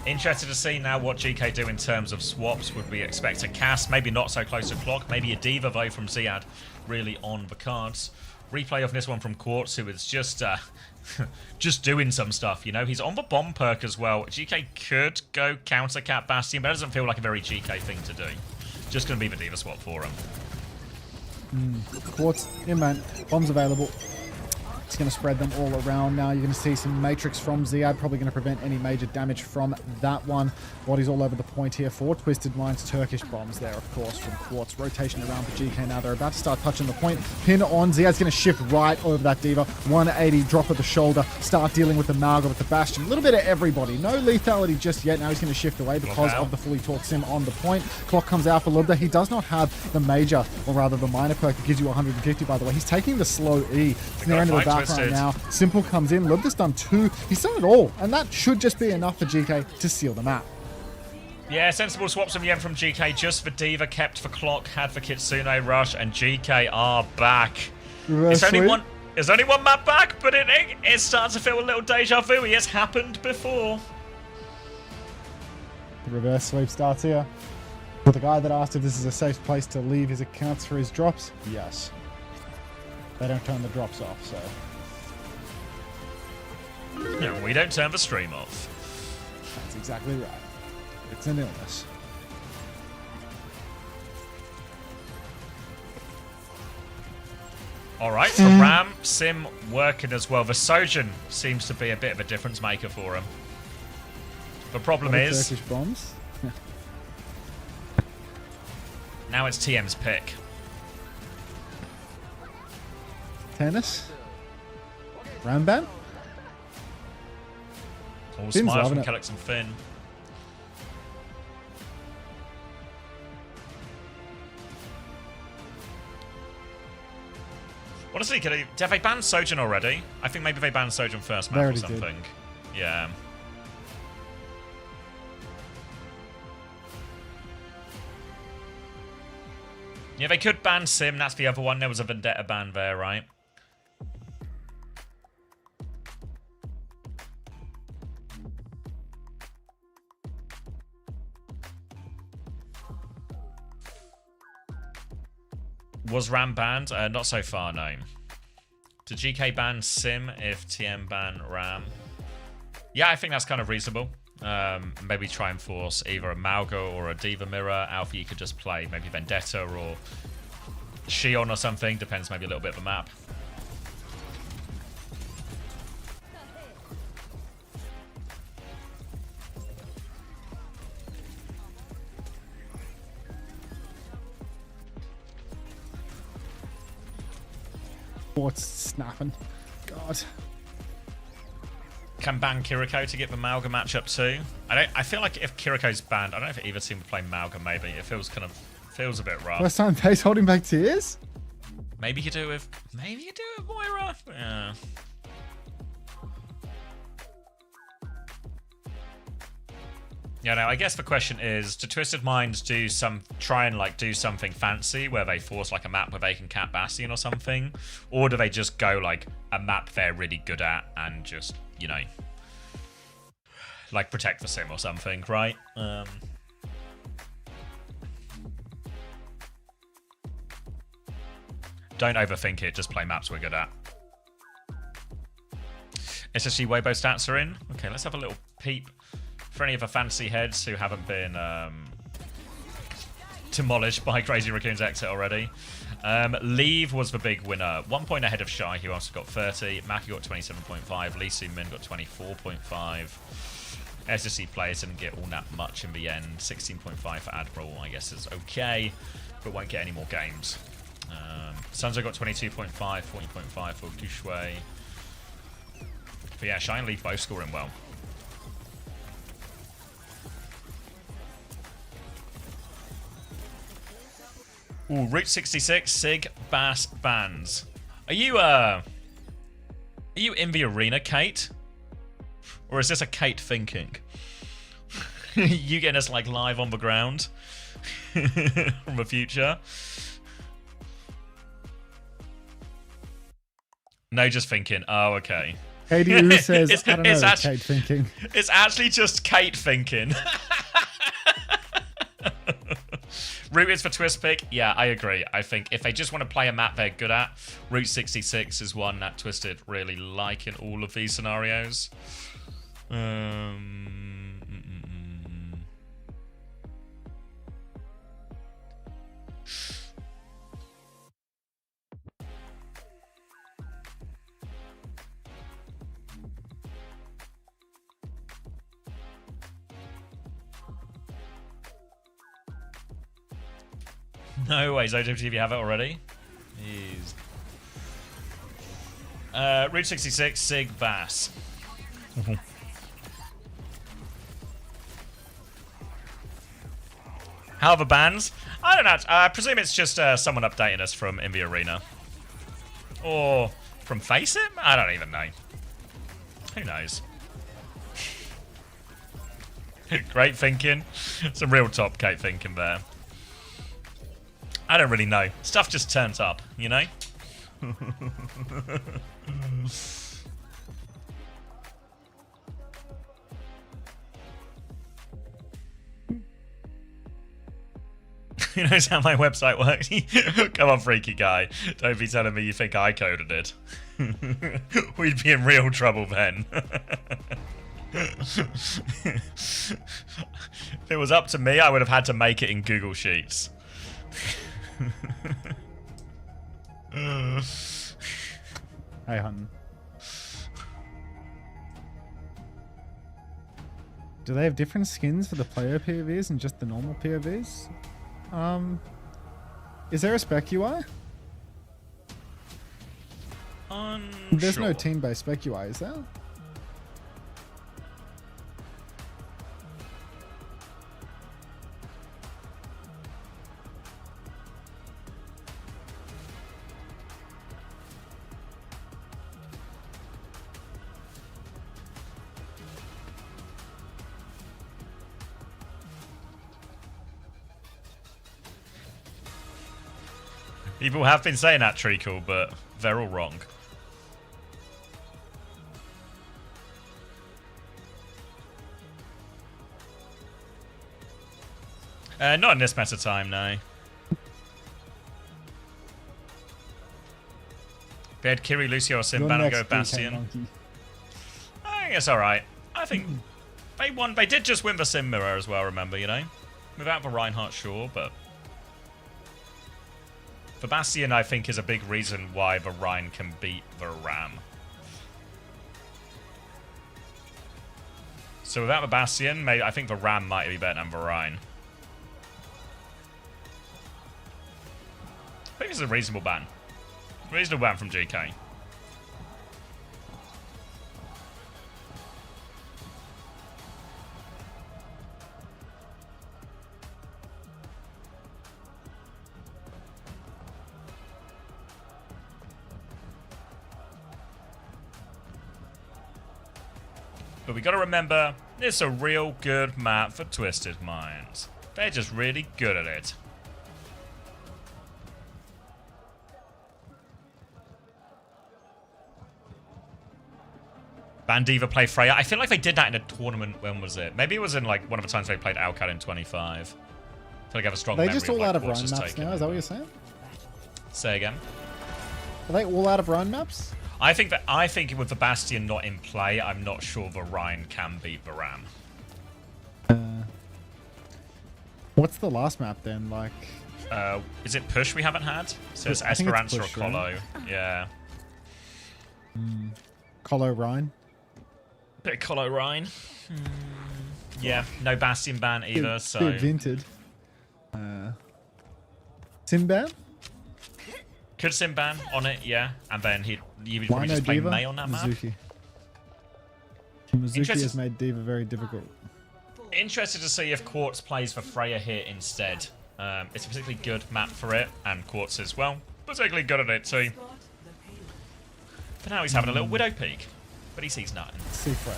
Interested to see now what GK do in terms of swaps. Would we expect a cast? Maybe not so close to clock. Maybe a Diva though from Ziad really on the cards. Replay of this one from Quartz, who is just just doing some stuff, you know? He's on the bomb perk as well. GK could go counter Cat Bastion, but it doesn't feel like a very GK thing to do. Just going to be the Diva swap for him. Quartz in man. Bombs available. It's going to spread them all around now. You're going to see some Matrix from Ziad. Probably going to prevent any major damage from that one. Bodies all over the point here for Twisted Minds. Turkish bombs there, of course, from Quartz. Rotation around for GK now. They're about to start touching the point. Pin on. Ziad's going to shift right over that Diva. 180 drop of the shoulder. Start dealing with the Malga, with the Bastion. A little bit of everybody. No lethality just yet. Now he's going to shift away because of the fully torqued sim on the point. Clock comes out for Lubda. He does not have the major, or rather the minor perk that gives you 150, by the way. He's taking the slow E. Snare into the back right now. Simple comes in. Lubda's done 2. He's done it all. And that should just be enough for GK to seal the map. Yeah, sensible swaps from Yen from GK. Just for Diva, kept for Clock, had for Kitsune Rush, and GK are back. It's only one map back, but it starts to feel a little deja vu. It has happened before. The reverse sweep starts here. For the guy that asked if this is a safe place to leave his accounts for his drops, yes. They don't turn the drops off, so... No, we don't turn the stream off. That's exactly right. It's an illness. Alright, the Ram sim working as well. The Sojin seems to be a bit of a difference maker for him. The problem is... Turkish bombs. Now it's TM's pick. Tennis. Ramban. All smile from Kellex and Finn. Honestly, have they banned Sojin already? I think maybe they banned Sojin first map or something. Did. Yeah. Yeah, they could ban Sim. That's the other one. There was a Vendetta ban there, right? Was Ram banned? Not so far, no. Did GK ban Sim if TM ban Ram? Yeah, I think that's kind of reasonable. Maybe try and force either a Malgo or a Diva Mirror. Alpha, you could just play maybe Vendetta or Shion or something. Depends maybe a little bit of the map. What's snapping? God. Can ban Kiriko to get the Malga matchup too. I feel like if Kiriko's banned, I don't know if either team would play Malga. Maybe it feels a bit rough. First time Pace holding back tears. Maybe you do with Moira. Yeah. Yeah, no, I guess the question is, do Twisted Minds try and do something fancy where they force like a map where they can cap Bastion or something? Or do they just go like a map they're really good at and just, you know, like protect the sim or something, right? Don't overthink it, just play maps we're good at. SSG Weibo stats are in. Okay, let's have a little peep. For any of the fantasy heads who haven't been demolished by Crazy Raccoon's exit already. Leave was the big winner. 1 point ahead of Shy, who also got 30. Maki got 27.5. Lee Soo Min got 24.5. SSC players didn't get all that much in the end. 16.5 for Admiral, I guess is okay, but won't get any more games. Sunzo got 22.5, 14.5 for Dushui. But yeah, Shy and Leave both scoring well. Ooh, Route 66, Sig, Bass, Bands. Are you in the arena, Kate? Or is this a Kate thinking? You getting us like live on the ground from the future? No, just thinking. Oh, okay. KDU says, I don't know, it's Kate thinking. It's actually just Kate thinking. Root is for twist pick. Yeah, I agree. I think if they just want to play a map they're good at, Route 66 is one that Twisted really like in all of these scenarios. No way, ZWTV have it already. Jeez. Route 66, Sig Bass. How are the bans? I don't know. I presume it's just someone updating us from in the arena. Or from Face It? I don't even know. Who knows? Great thinking. Some real top Kate thinking there. I don't really know. Stuff just turns up, you know? Who knows how my website works? Come on, freaky guy. Don't be telling me you think I coded it. We'd be in real trouble then. If it was up to me, I would have had to make it in Google Sheets. Hey, Hunting. Do they have different skins for the player POVs and just the normal POVs? Is there a spec UI? There's no team-based spec UI, is there? People have been saying that, Treacle, but they're all wrong. Not in this meta time, no. They had Kiri, Lucio, or Simban and go Bastion. I think it's alright. I think they won. They did just win the Sim Mirror as well, remember, you know? Without the Reinhardt, sure, but... The Bastion, I think, is a big reason why the Rhine can beat the Ram. So without the Bastion, maybe, I think the Ram might be better than the Rhine. I think it's a reasonable ban. Reasonable ban from GK. But we got to remember, it's a real good map for Twisted Minds. They're just really good at it. Bandiva play Freya. I feel like they did that in a tournament. When was it? Maybe it was in like one of the times they played Alcat in 25. I feel like I have a strong memory. Are they just all out of run Quartz maps now? Is that what you're saying? Say again. Are they all out of run maps? I think with the Bastion not in play, I'm not sure the Rhine can beat the Ram. What's the last map then? Like, is it Push we haven't had? So it's Esperanza or Colo. Right? Yeah. Colo Rhine. Bit of Colo Rhine. Yeah, no Bastion ban either. So bit vinted. Simban. Could Simban on it, yeah, and then you would probably just play May on that Mizuki. map. Mizuki has made Diva very difficult. Interested to see if Quartz plays for Freya here instead. It's a particularly good map for it, and Quartz as well. Particularly good at it too. For now he's having a little Widow peek, but he sees nothing. See Freya.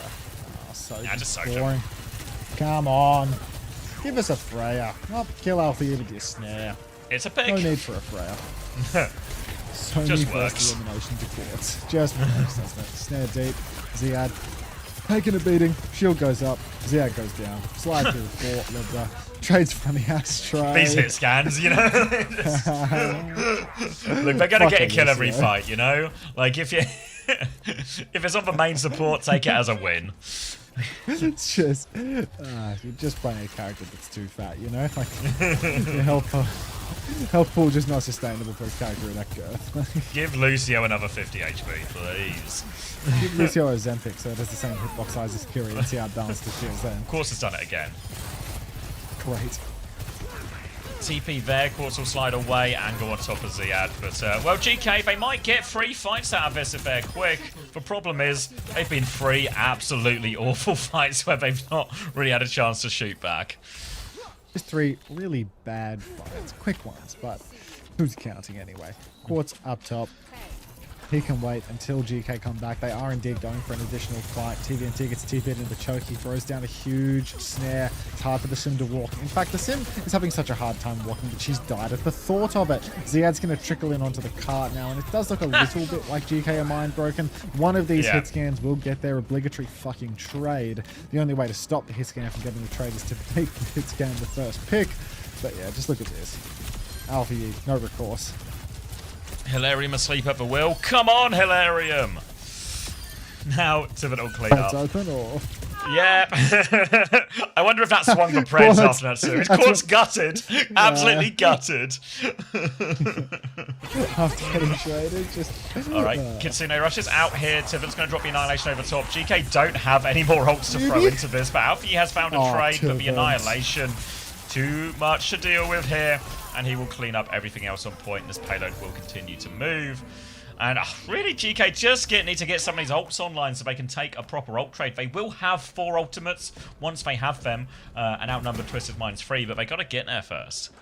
Oh, so yeah, just so boring. Come on. Give us a Freya. Not kill Althea with your snare. It's a pick. No need for a Freya. Sony Just first works. elimination to Quartz. Just works, doesn't it? Snare deep. Ziad. taking a beating. Shield goes up. Ziad goes down. Slide through the fort. Libda trades from the Astro. These hit scans, you know? Look, they're going to get a kill every fight, you know? Like, if you... if it's on the main support, take it as a win. It's just... you're just playing a character that's too fat, you know? Like, your health pool just not sustainable for a character in that girth. Give Lucio another 50 HP, please. Give Lucio a Ozempic so it has the same hitbox size as Kiri and see how balanced the shield's then. Of course it's done it again. Great. TP there, Quartz will slide away and go on top of Ziad. But, well, GK, they might get 3 fights out of this if they're quick. The problem is, they've been 3 absolutely awful fights where they've not really had a chance to shoot back. Just 3 really bad fights. Quick ones, but who's counting anyway? Quartz up top. He can wait until GK come back. They are indeed going for an additional fight. TVNT gets TP'd into the choke. He throws down a huge snare. It's hard for the Sim to walk. In fact, the Sim is having such a hard time walking that she's died at the thought of it. Ziad's going to trickle in onto the cart now, and it does look a little bit like GK are mind broken. One of these hit scans will get their obligatory fucking trade. The only way to stop the hit scan from getting the trade is to make the hit scan the first pick. But yeah, just look at this. Alpha E, no recourse. Hilarium asleep at the wheel. Come on, Hilarium! Now, Tivit will clean up. Open or? Yeah. I wonder if that swung the Preds after that series. Quartz gutted. Absolutely gutted. After getting traded, just... Alright, Kitsune rushes out here. Tivit's going to drop the Annihilation over top. GK don't have any more ults to throw into this, but Alfie has found a trade, but the Annihilation, too much to deal with here. And he will clean up everything else on point, and this payload will continue to move. And really, GK just need to get some of these ults online so they can take a proper ult trade. They will have 4 ultimates once they have them, and outnumbered Twisted Mind's 3, but they got to get there first.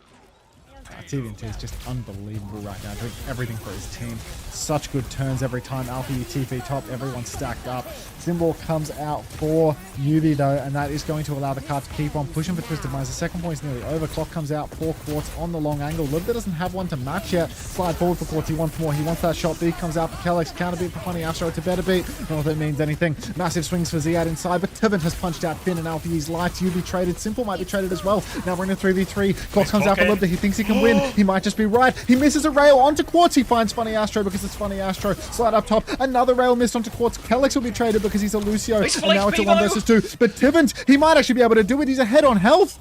TVNT is just unbelievable right now, doing everything for his team. Such good turns every time. Alpha U TP top, everyone's stacked up. Symbol comes out for Yubi though, and that is going to allow the card to keep on pushing for Twisted Minds. The second point's nearly over. Clock comes out for Quartz on the long angle. Libda doesn't have one to match yet. Slide forward for Quartz. He wants more. He wants that shot. B comes out for Kellex. Counter beat for Funny Astro. It's a better beat. I don't know if that means anything. Massive swings for Ziad inside, but Tivin has punched out Finn and Alpha U's lights. Yubi traded. Simple might be traded as well. Now we're in a 3v3. Clock comes out for Libda. He thinks he can win. He might just be right. He misses a rail onto Quartz. He finds Funny Astro because it's Funny Astro. Slide up top. Another rail missed onto Quartz. Kellex will be traded because he's a Lucio. And now it's a 1 versus 2. But Tivin, he might actually be able to do it. He's ahead on health.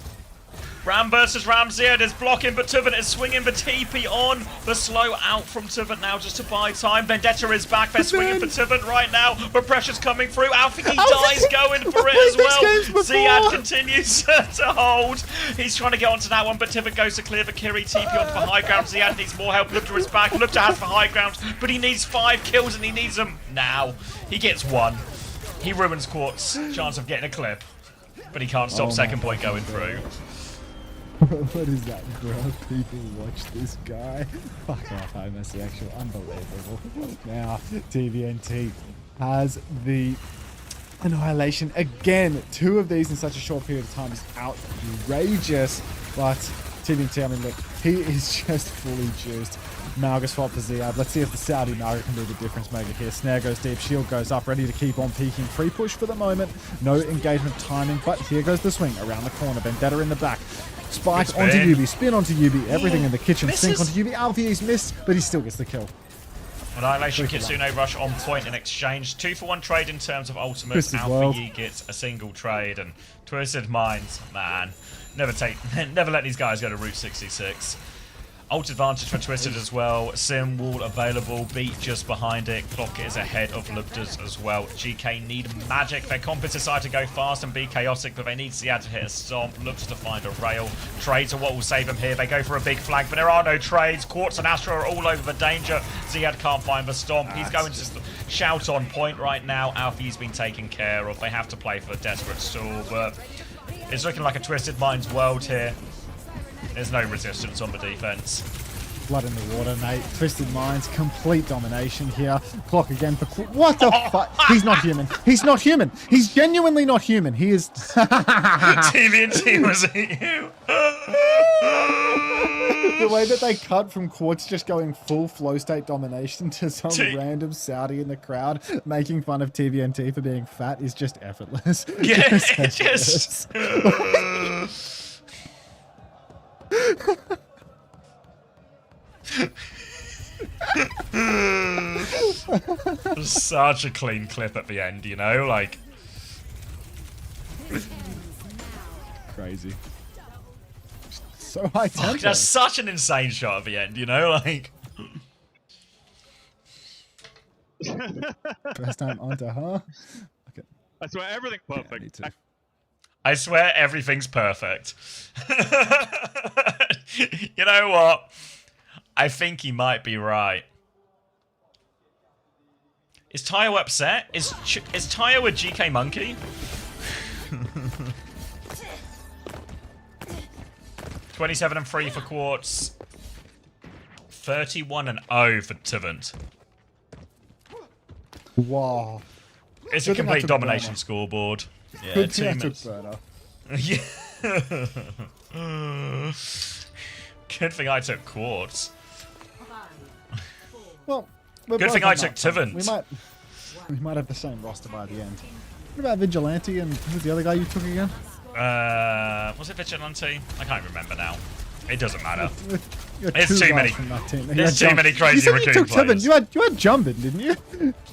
Ram versus Ram. Ziad is blocking, but Tivit is swinging the TP on. The slow out from Tivit now just to buy time. Vendetta is back. They're swinging for Tivit right now. The pressure's coming through. Alfie dies going for it as well. Ziad continues to hold. He's trying to get onto that one, but Tivit goes to clear the Kiri. TP onto the high ground. Ziad needs more help. Lupta is back. Lupta has the high ground, but he needs 5 kills, and he needs them now. He gets 1. He ruins Quartz's chance of getting a clip, but he can't stop second point going through. What is that, bro? People watch this guy. Fuck off, I miss the actual unbelievable. Now, TVNT has the Annihilation again. 2 of these in such a short period of time is outrageous. But TVNT, I mean, look, he is just fully juiced. Malga's fault for Ziad. Let's see if the Saudi Malga can be the difference maker here. Snare goes deep, shield goes up, ready to keep on peeking. Free push for the moment. No engagement timing, but here goes the swing around the corner. Vendetta in the back. Spike onto Yubi, spin onto Yubi, everything in the kitchen, sink onto Yubi. Alfie's missed, but he still gets the kill. Annihilation Kitsune rush on point in exchange. 2-for-1 trade in terms of ultimates. Alfie gets a single trade, and Twisted Minds, man, never let these guys go to Route 66. Ult advantage for Twisted as well. Sim wall available. Beat just behind it. Clock is ahead of Lupta's as well. GK need magic. Their comps decide to go fast and be chaotic, but they need Ziad to hit a stomp. Looks to find a rail. Trades are what will save them here. They go for a big flag, but there are no trades. Quartz and Astro are all over the danger. Ziad can't find the stomp. He's going to shout on point right now. Alfie's been taken care of. They have to play for a desperate stall, but it's looking like a Twisted Minds world here. There's no resistance on the defense. Blood in the water, Nate. Twisted Minds, complete domination here. Clock again for... What the fuck? He's not human. He's not human. He's genuinely not human. He is... TVNT was at you. The way that they cut from Quartz just going full flow state domination to some random Saudi in the crowd making fun of TVNT for being fat is just effortless. Yeah, it's just... Such a clean clip at the end, you know, like... Crazy. So high tempo. That's such an insane shot at the end, you know, like... First time onto her. Okay. I swear everything's perfect. Yeah, I swear everything's perfect. You know what? I think he might be right. Is Tayo upset? Is Tayo a GK monkey? 27-3 for Quartz. 31-0 for Tivant. Wow. It's a complete domination scoreboard. Yeah, Good 2 minutes. Yeah. Good thing I took Quartz. Well, good thing I took Tivant. We might have the same roster by the end. What about Vigilante and who's the other guy you took again? Was it Vigilante? I can't remember now. It doesn't matter. It's too many. There's too many crazy raccoon you took players. You had Jumpin', didn't you?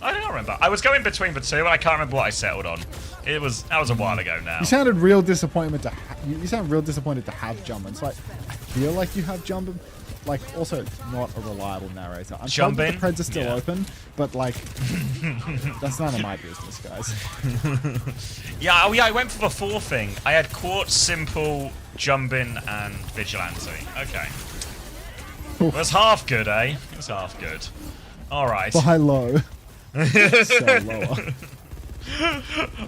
I don't remember. I was going between the two, and I can't remember what I settled on. That was a while ago now. You sounded real disappointment to. You sound real disappointed to have Jumpin'. It's like I feel like you have Jumpin'. Like, also not a reliable narrator. I'm told that the Preds are still open, but like, that's none of my business, guys. Yeah, I went for the 4 thing. I had Quartz, Simple, Jumbin, and Vigilante. Okay. Well, it's half good, eh? It's half good. Alright. Buy low. Sell lower.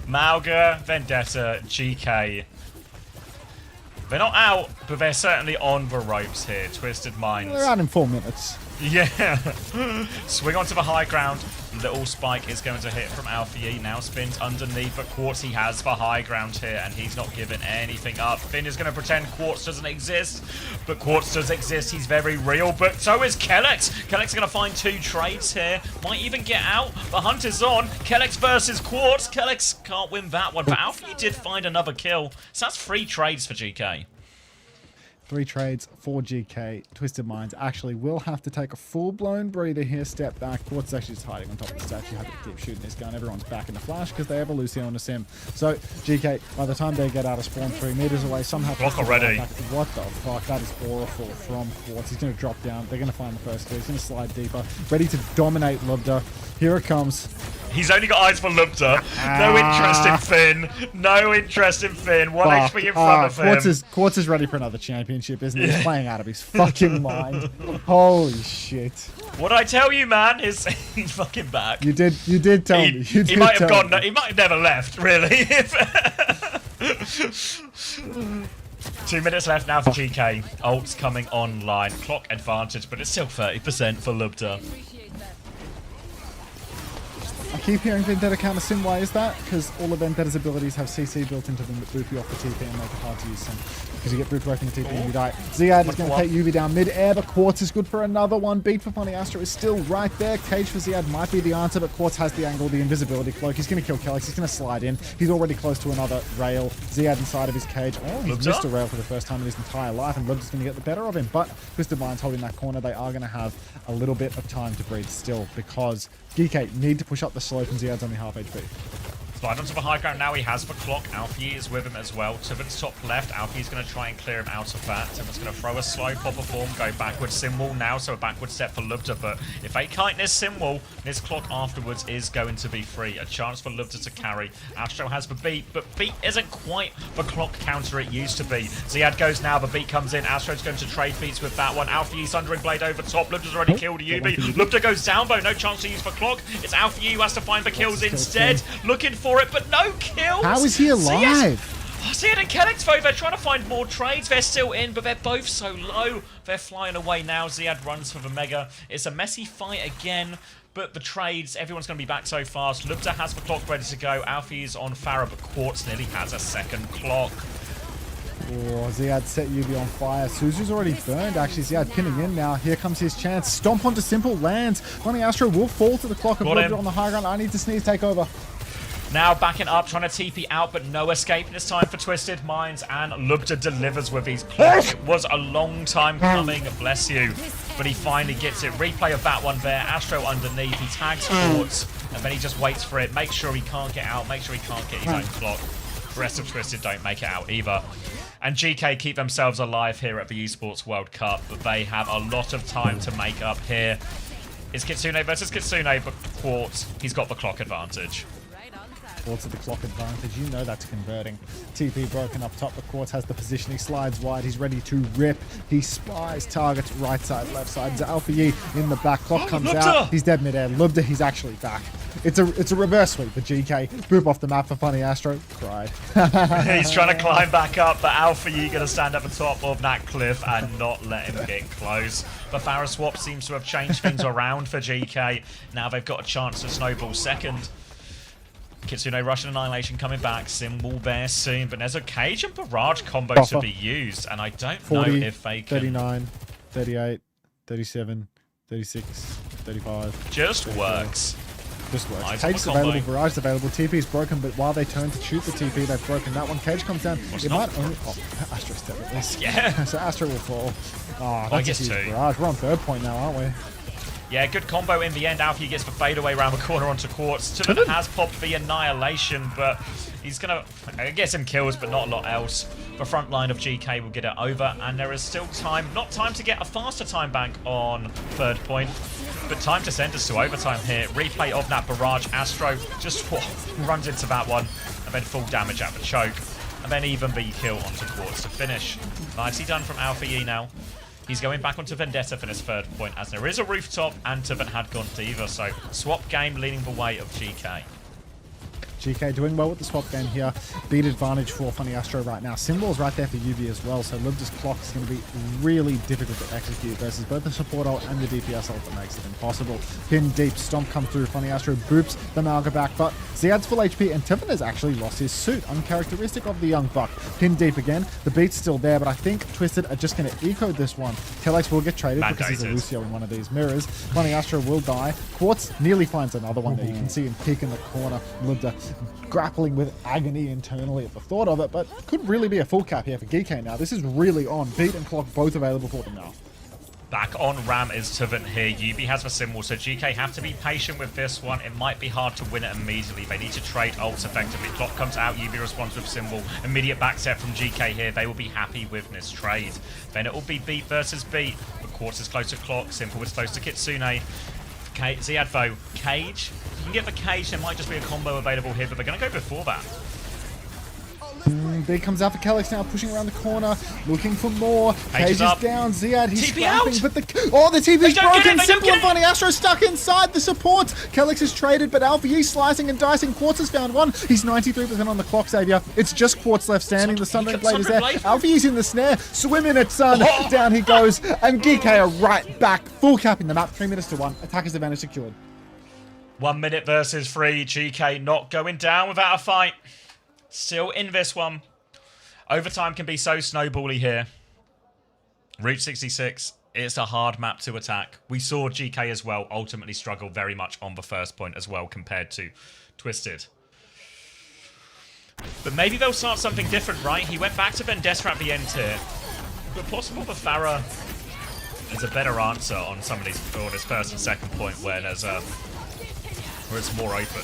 Mauga, Vendetta, GK. They're not out, but they're certainly on the ropes here. Twisted Minds. They're out in 4 minutes. Yeah. Swing onto the high ground. Little spike is going to hit from Alpha E. Now spins underneath, but Quartz, he has the high ground here, and he's not giving anything up. Finn is going to pretend Quartz doesn't exist, but Quartz does exist. He's very real, but so is Kellex. Kellex is going to find 2 trades here. Might even get out. The hunt is on. Kellex versus Quartz. Kellex can't win that one, but Alpha E did find another kill. So that's 3 trades for GK. 3 trades for GK. Twisted Minds actually will have to take a full-blown breather here. Step back. Quartz actually just hiding on top of the statue. Happy to keep shooting this gun. Everyone's back in the flash because they have a Lucio and a Sim. So GK, by the time they get out of spawn 3 meters away, somehow... Block already. What the fuck? That is awful from Quartz. He's going to drop down. They're going to find the first kill. He's going to slide deeper. Ready to dominate Lubda. Here it comes. He's only got eyes for Lubda. No interest in Finn. No interest in Finn. 1 HP in front of him. Quartz is ready for another championship, isn't he? He's playing out of his fucking mind. Holy shit. What I tell you, man, is he's fucking back. You did tell me. He might have gone. He might have never left, really. 2 minutes left now for GK. Ult's coming online. Clock advantage, but it's still 30% for Lubda. I keep hearing Vendetta counter sim. Why is that? Because all of Vendetta's abilities have CC built into them that boop you off the TP and make it hard to use sim. Because you get booped away from the TP and you die. Ziad is going to take Yuvi down mid-air, but Quartz is good for another one. Beat for Funny Astro is still right there. Cage for Ziad might be the answer, but Quartz has the angle, the invisibility cloak. He's going to kill Kellex. He's going to slide in. He's already close to another rail. Ziad inside of his cage. Oh, he's missed a rail for the first time in his entire life, and Lubda's going to get the better of him. But Twisted Minds holding that corner. They are going to have a little bit of time to breathe still, because GK need to push up the slope, and Ziad's only half HP. Slide onto the high ground now. He has the clock. Alfie is with him as well. Tivant's top left. Alfie's going to try and clear him out of that. Tivant's going to throw a slow popper form, go backwards. Simwall now, so a backward step for Lubda. But if they kite this Simwall, this clock afterwards is going to be free. A chance for Lubda to carry. Astro has the beat, but beat isn't quite the clock counter it used to be. Ziad goes now. The beat comes in. Astro's going to trade beats with that one. Alfie Sundering Blade over top. Lubda's already killed Yubi. Lubda goes down, though. No chance to use for clock. It's Alfie who has to find the kills instead. Looking for it, but no kills. How is he alive? Ziad and Kellex, though, they're trying to find more trades. They're still in, but they're both so low. They're flying away now. Ziad runs for the Mega. It's a messy fight again, but the trades, everyone's going to be back so fast. Lubda has the clock ready to go. Alfie is on Farah, but Quartz nearly has a second clock. Oh, Ziad set Yubi on fire. Suzu's already burned, actually. Ziad pinning in now. Here comes his chance. Stomp onto Simple, lands. Funny Astro will fall to the clock and on the high ground. I need to sneeze, take over. Now backing up, trying to TP out, but no escape this time for Twisted Minds, and Lubda delivers with his clock. It was a long time coming, bless you, but he finally gets it. Replay of that one there. Astro underneath, he tags Quartz, and then he just waits for it. Make sure he can't get out, make sure he can't get his own clock. The rest of Twisted don't make it out either. And GK keep themselves alive here at the Esports World Cup, but they have a lot of time to make up here. It's Kitsune versus Kitsune, but Quartz, he's got the clock advantage. Quartz at the clock advantage. You know that's converting. TP broken up top. The Quartz has the position. He slides wide. He's ready to rip. He spies targets right side, left side. Alpha Yi in the back. Clock comes out. He's dead midair. Lubda, he's actually back. It's a reverse sweep for GK. Boop off the map for Funny Astro. Cried. He's trying to climb back up, but Alpha Yi going to stand at the top of that cliff and not let him get close. But Farah Swap seems to have changed things around for GK. Now they've got a chance to snowball second. Kitsune Russian Annihilation coming back. Sim will bear soon, but there's a Cage and Barrage combo to be used, and I don't 40, know if they can... 39, 38, 37, 36, 35. Just works. Just works. Nice Cage's available, Barrage is available. TP's broken, but while they turn to shoot the TP, they've broken that one. Cage comes down. It might only... Oh, Astro's dead at this. Yeah. So Astro will fall. Oh, I that's guess a huge too. Barrage. We're on third point now, aren't we? Yeah, good combo in the end. Alfie gets the fadeaway around the corner onto Quartz. Tuvan has popped the Annihilation, but he's going to get some kills, but not a lot else. The front line of GK will get it over, and there is still time, not time to get a faster time bank on third point, but time to send us to overtime here. Replay of that Barrage. Astro just runs into that one, and then full damage at the choke, and then even the kill onto Quartz to finish. Nicely done from Alpha Yi now. He's going back onto Vendetta for this third point, as there is a rooftop, and Tuvan had gone Diva, so swap game leading the way of GK. GK doing well with the swap game here. Beat advantage for Funny Astro right now. Symbol's right there for Yubi as well, so Lubda's clock is going to be really difficult to execute versus both the support ult and the DPS ult that makes it impossible. Pin deep, Stomp come through. Funny Astro boops the Malga back, but Ziad's full HP, and Tuvan has actually lost his suit. Uncharacteristic of the young buck. Pin deep again. The beat's still there, but I think Twisted are just going to eco this one. Telex will get traded because he's a Lucio in one of these mirrors. Funny Astro will die. Quartz nearly finds another one there. You can see him peek in the corner. Lubda grappling with agony internally at the thought of it, but could really be a full cap here for GK now. This is really on. Beat and clock both available for them now. Back on Ram is Tuvan here. Yubi has the symbol, so GK have to be patient with this one. It might be hard to win it immediately. They need to trade ults effectively. Clock comes out, Yubi responds with symbol. Immediate backset from GK here. They will be happy with this trade. Then it will be beat versus beat. The Quartz is close to clock. Simple is close to Kitsune. Ziad though, Cage. You can get the Cage, there might just be a combo available here, but they're going to go before that. Big comes out for Calyx now, pushing around the corner, looking for more. Cage is up. down. Ziad, he's TP scrapping, out. but the TP's broken. Simple and Funny Astro stuck inside the support. Calyx is traded, but Alpha Yi slicing and dicing. Quartz has found one. He's 93% on the clock, Xavier. It's just Quartz left standing. The Sunring Blade is there. Alpha Yi's in the snare. Swim in it, son. Down he goes. And GK are right back. Full capping the map. 3 minutes to 1. Attacker's advantage secured. 1 minute versus 3. GK not going down without a fight. Still in this one. Overtime can be so snowbally here. Route 66, it's a hard map to attack. We saw GK as well ultimately struggle very much on the first point as well compared to Twisted. But maybe they'll start something different, right? He went back to Vendetta at the end here. But possible for Farah is a better answer on some of these, or this first and second point where there's where it's more open.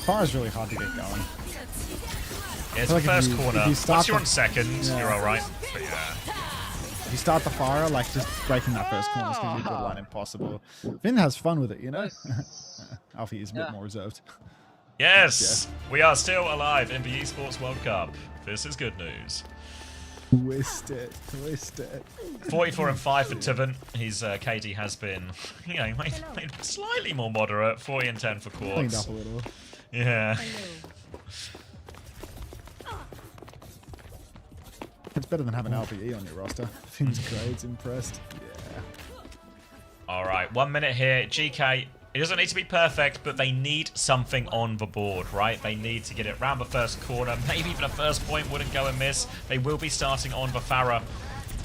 Farah's really hard to get going. Yeah, it's the first corner. Once you're on second, you're alright. But yeah. If you start the Farah, like just breaking that first corner is going to be borderline impossible. Finn has fun with it, you know? Alfie is a bit more reserved. Yes! We are still alive in the Esports World Cup. This is good news. Twist it. 44 and 5 for Tuvan. His KD has been, you know, made slightly more moderate. 40 and 10 for Quartz. Cleaned up a little. Yeah. It's better than having Alpha E on your roster. Finn's grades impressed. Yeah. Alright, 1 minute here. GK It doesn't need to be perfect, but they need something on the board, right? They need to get it around the first corner. Maybe even a first point wouldn't go amiss. They will be starting on the Farah,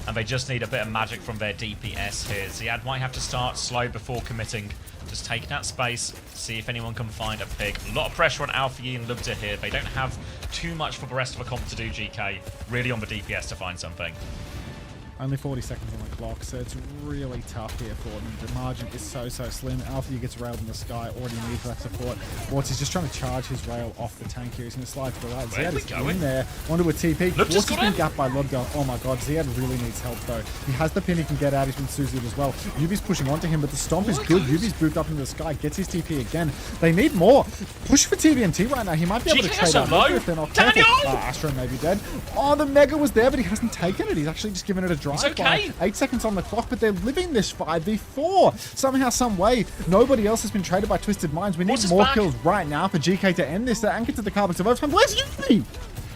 and they just need a bit of magic from their DPS here. Ziad might have to start slow before committing. Just take that space, see if anyone can find a pick. A lot of pressure on Alpha Yi and Lubda here. They don't have too much for the rest of the comp to do, GK. Really on the DPS to find something. Only 40 seconds on the clock, so it's really tough here for them. The margin is so slim. Alpha gets railed in the sky, already needs that support. Quartz is just trying to charge his rail off the tank here. He's going to slide to the right. Ziad is in there. Onto a TP. Quartz has been gapped by Lubda. Oh my god, Ziad really needs help though. He has the pin he can get out. He's been Suzu'd as well. Yubi's pushing onto him, but the stomp is good. Yubi's booped up into the sky, gets his TP again. They need more. Push for TBNT right now. He might be able to trade out Lubda if they're not careful. Astro may be dead. Oh, the Mega was there, but he hasn't taken it. He's actually just given it a drive. It's okay. 8 seconds on the clock, but they're living this 5v4. Somehow, some way, nobody else has been traded by Twisted Minds. We need more kills right now for GK to end this. Anchor to the carbon survive time. Where's Yubi?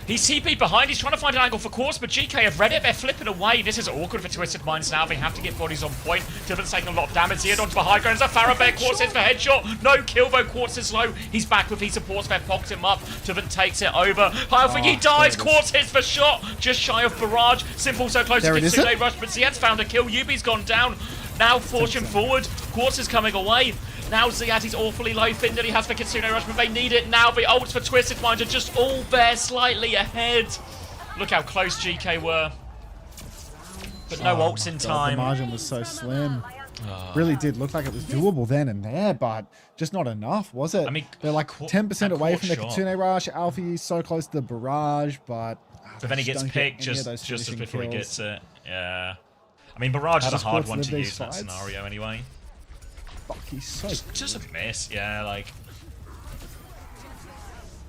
He's TP behind. He's trying to find an angle for Quartz, but GK have read it. They're flipping away. This is awkward for Twisted Minds now. They have to get bodies on point. Tibbet's taking a lot of damage here onto the high ground. There's a Farah Bear. Quartz hits for headshot. No kill though. Quartz is low. He's back with his supports. They've popped him up. Tibbet takes it over. Alpha Yi dies. Quartz hits the shot. Just shy of Barrage. Simple so close to Kitsune Rush, but Ziad's found a kill. Yubi's gone down. Now fortune forward. Quartz is coming away. Now Ziad, he's awfully low. Findley has the Kitsune Rush, but they need it now. The ults for Twisted Minds are just all there slightly ahead. Look how close GK were. But no ults in time. The margin was so slim. Really did look like it was doable then and there, but just not enough, was it? I mean, they're like 10% away from the Kitsune Rush. Alpha is so close to the Barrage, but then he gets picked just as before he gets it. Yeah. I mean, Barrage is a hard one to use in that scenario anyway. Fuck, he's so just a miss, yeah, like.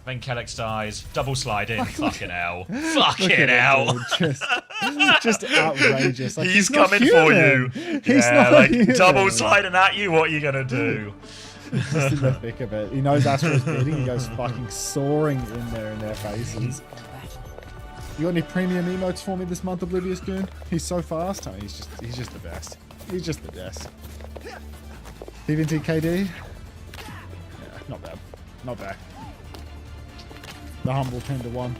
Then Kellex dies, double slide in, fucking hell. Fucking hell. Just outrageous. Like, he's coming for you. He's not like human. Double sliding at you, what are you gonna do? Just in the thick of it. He knows Astro's beating, he goes fucking soaring in there in their faces. You got any premium emotes for me this month, Oblivious Goon? He's so fast. Oh, he's just the best. He's just the best. TVNT KD? Yeah, not bad. Not bad. The humble 10-1.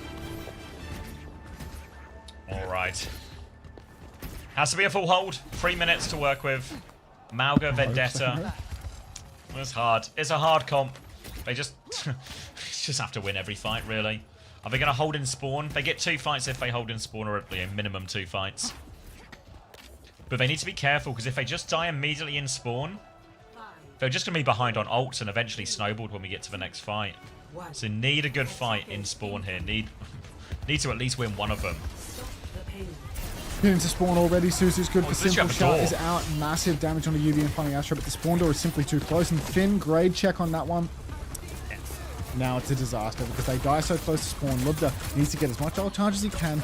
Alright. Has to be a full hold. 3 minutes to work with. Mauga, Vendetta. It's hard. It's a hard comp. They just have to win every fight, really. Are they going to hold in spawn? They get 2 fights if they hold in spawn, or a minimum 2 fights. But they need to be careful, because if they just die immediately in spawn, they're just going to be behind on ults and eventually snowballed when we get to the next fight. So need a good fight in spawn here. Need to at least win one of them. Into spawn already. Suzu's good for simple shot is out. Massive damage on a UV and finding Astro, but the spawn door is simply too close. And Finn, grade check on that one. Now it's a disaster because they die so close to spawn. Lubda needs to get as much ult charge as he can.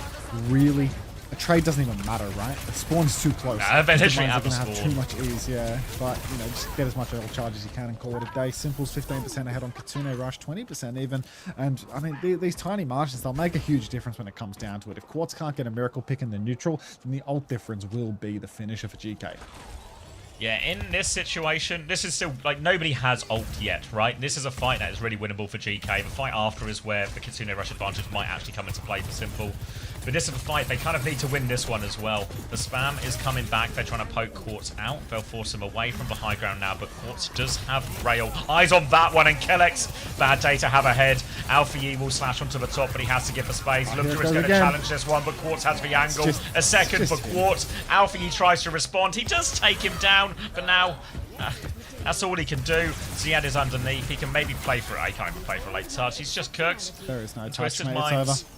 Really, a trade doesn't even matter, right? The spawn's too close. Nah, they're literally going to have too much ease, yeah. But, you know, just get as much ult charge as you can and call it a day. Simple's 15% ahead on Kitsune Rush, 20% even. And, I mean, these tiny margins, they'll make a huge difference when it comes down to it. If Quartz can't get a miracle pick in the neutral, then the ult difference will be the finisher for GK. Yeah, in this situation, this is still, like, nobody has ult yet, right? This is a fight that is really winnable for GK. The fight after is where the Kitsune Rush advantage might actually come into play for Simple. But this is a fight, they kind of need to win this one as well. The spam is coming back. They're trying to poke Quartz out. They'll force him away from the high ground now, but Quartz does have rail. Eyes on that one, and Kellex, bad day to have ahead. Alpha Yi will slash onto the top, but he has to give the space. Lubda is going to challenge this one, but Quartz has the angle. A second for Quartz. Alpha Yi tries to respond. He does take him down, but now... that's all he can do. Ziad is underneath. He can maybe play for it. He can't even play for a late touch. He's just cooked. There is no touch, Twisted mate. Minds. It's over.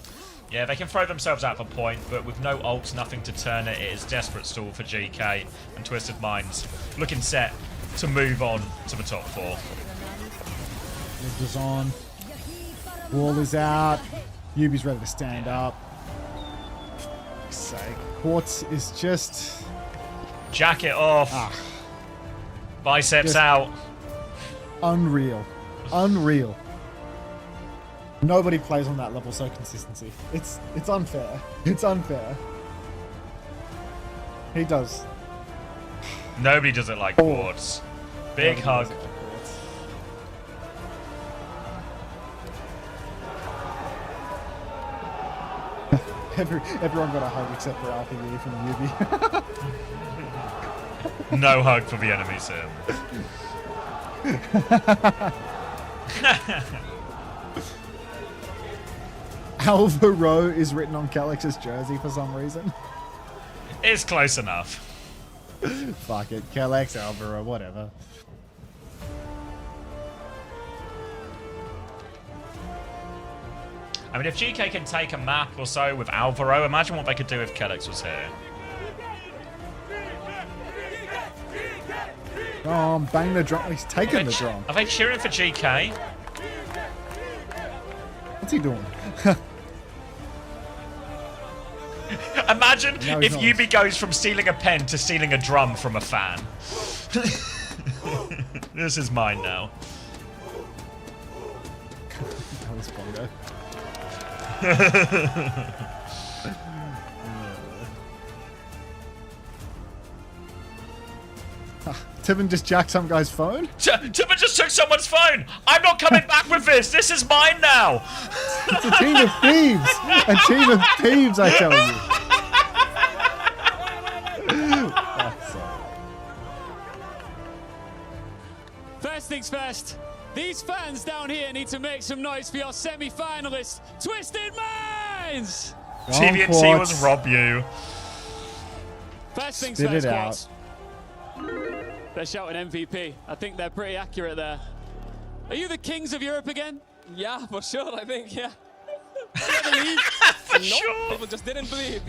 Yeah, they can throw themselves out for point, but with no ults, nothing to turn it. It is desperate stall for GK and Twisted Minds looking set to move on to the top 4. Lubda's on. Wall is out. Yubi's ready to stand up. For fuck's sake. Quartz is just... Jacket off. Biceps just out. Unreal. Unreal. Nobody plays on that level so consistency. It's unfair. It's unfair. He does. Nobody does it like Quartz. Big hug Everyone got a hug except for RPG from Yubi. No hug for the enemy sim. Alvaro is written on Calix's jersey for some reason. It's close enough. Fuck it. Calix, Alvaro, whatever. I mean, if GK can take a map or so with Alvaro, imagine what they could do if Kellex was here. Oh, bang the drum. He's taking the drum. Are they cheering for GK? What's he doing? Imagine No, if not. Yubi goes from stealing a pen to stealing a drum from a fan. This is mine now. That was Bongo. Tibbin just jacked some guy's phone? Tibbin just took someone's phone! I'm not coming back with this! This is mine now! It's a team of thieves! A team of thieves, I tell you. First things first, these fans down here need to make some noise for your semi-finalists, Twisted Minds! TVNT was rob you. First things Spit first, it Quartz. They're shouting MVP. I think they're pretty accurate there. Are you the kings of Europe again? Yeah, for sure, I think, yeah. For sure. People just didn't believe.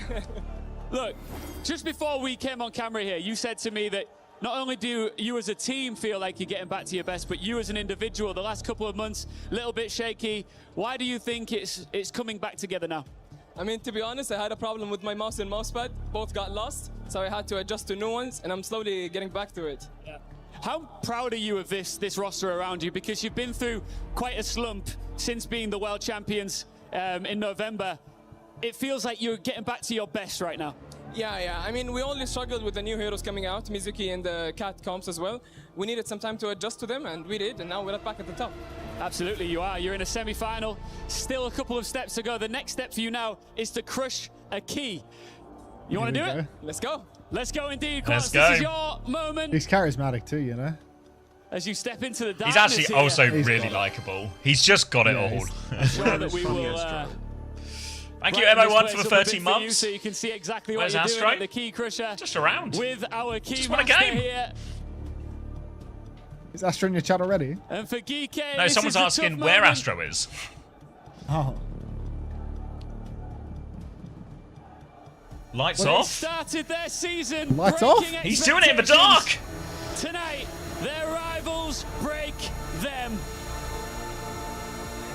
Look, just before we came on camera here, you said to me that not only do you as a team feel like you're getting back to your best, but you as an individual, the last couple of months, a little bit shaky. Why do you think it's coming back together now? I mean, to be honest, I had a problem with my mouse and mousepad. Both got lost, so I had to adjust to new ones, and I'm slowly getting back to it. Yeah. How proud are you of this roster around you? Because you've been through quite a slump since being the world champions in November. It feels like you're getting back to your best right now. Yeah. I mean, we only struggled with the new heroes coming out, Mizuki and the Cat comps as well. We needed some time to adjust to them, and we did, and now we're back at the top. Absolutely, you are. You're in a semi-final. Still a couple of steps to go. The next step for you now is to crush a key. You want to do it? Let's go. Let's go indeed. Let's Quartz, go. This is your moment. He's charismatic too, you know? As you step into the darkness He's actually here. also really likable. He's just got it all. I'm sure that we will... Thank you, brighten this MO1, place for the up a bit 13 for you months. so you can see exactly Where's what you're doing Astro? at the Key Crusher. Just around. With our key Just won a master game. here. Is Astro in your chat already? And for Geek, No, someone's asking where Astro is. Oh. Lights They off. started their season. Lights breaking off? He's doing it in the dark. Tonight, their rivals break them.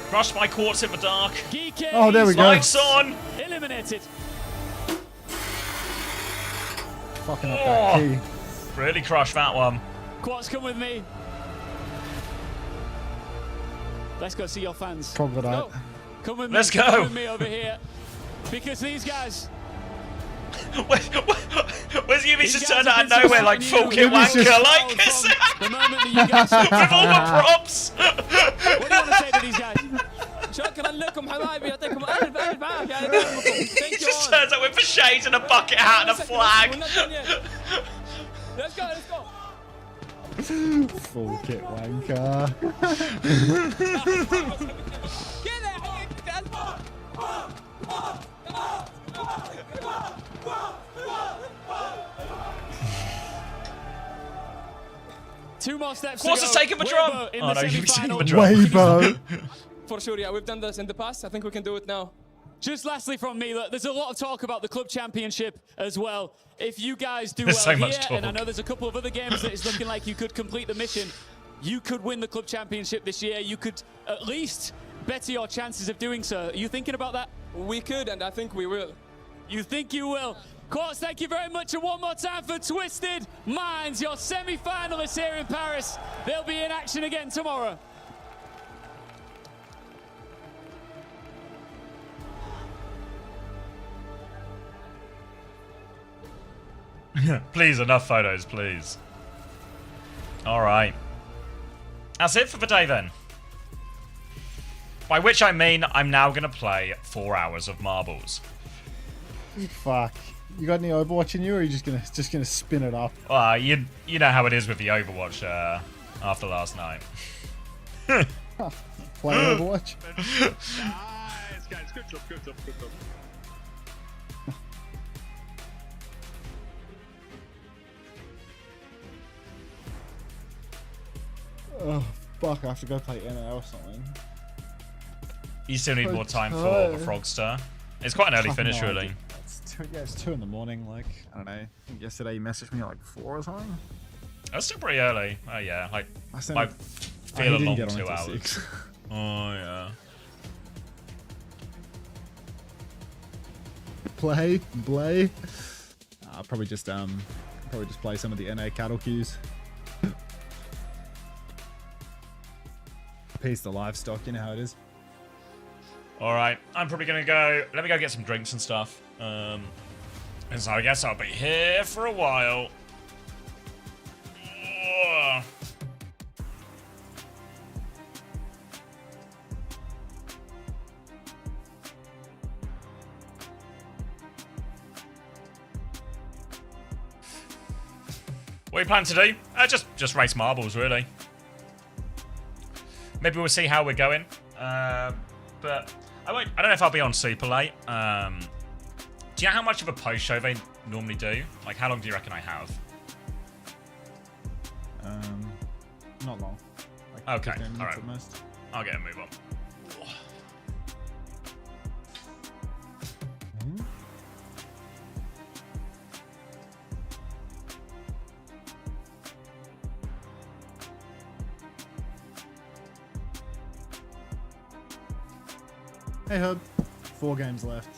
Crushed by Quartz in the dark. Geek Oh, there we go. Lights on. Eliminated. Fucking up that key. Really crushed that one. Quartz, come with me. Let's go see your fans. Troglodyte. No, come with me. Let's Come go. with me over here. Because these guys... Where's Yubi These just guys turned have out of been nowhere like supporting full you. kit Yubi's wanker just- like From the moment that you guys... with all the props. What do you want to say to these guys? شكرا لكم حبايبي يعطيكم ألف عافية على دعمكم. He Thank you just all. turns up with a shades and a bucket hat and a flag. We're not done yet. Let's go, let's go. Full kit wanker. كذا يا حقيقة. Two more steps Quartz to has go. taken the drum. Weibo in Oh the no, Yubi's taking semi-final. the drum. Weibo. For sure, yeah, we've done this in the past. I think we can do it now. Just lastly from me, look, there's a lot of talk about the club championship as well. If you guys do There's well so here, much and I talk. know there's a couple of other games that it's looking like you could complete the mission, you could win the club championship this year. You could at least better your chances of doing so. Are you thinking about that? We could, and I think we will. You think you will? Quartz, thank you very much. And one more time for Twisted Minds, your semi-finalists here in Paris. They'll be in action again tomorrow. Please, enough photos, please. Alright. That's it for the day then. By which I mean I'm now going to play 4 hours of marbles. Fuck. You got any Overwatch in you, or are you just gonna spin it up? Well, you know how it is with the Overwatch after last night. Play Overwatch. Nice, guys. Good job, good job, good job. Oh fuck! I have to go play NL or something. You still need more time for the Frogster. It's quite an early finish, really. It's 2 in the morning. Like, I don't know. I think yesterday you messaged me at like 4 or something. That's still pretty early. Oh yeah, like I feel a long 2 hours. Oh yeah. Play. I'll probably just play some of the NA cattle queues. Piece the livestock, you know how it is. All right, I'm probably gonna go. Let me go get some drinks and stuff. And so I guess I'll be here for a while. Ugh. What are you planning to do? Just race marbles, really. Maybe we'll see how we're going. But I don't know if I'll be on super late. Do you know how much of a post show they normally do? Like, how long do you reckon I have? Not long. Like Okay, 15 minutes all right. at most. I'll get a move on. Hey Hub, 4 games left.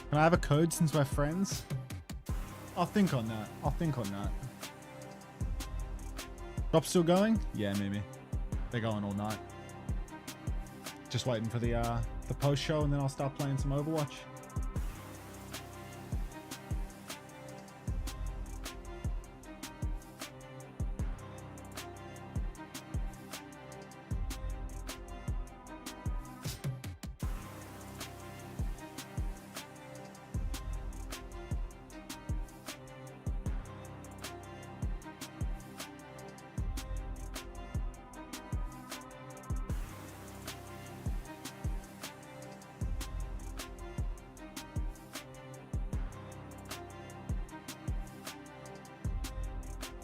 Can I have a code since we're friends? I'll think on that. Shop still going? Yeah, maybe. They're going all night. Just waiting for the post show, and then I'll start playing some Overwatch.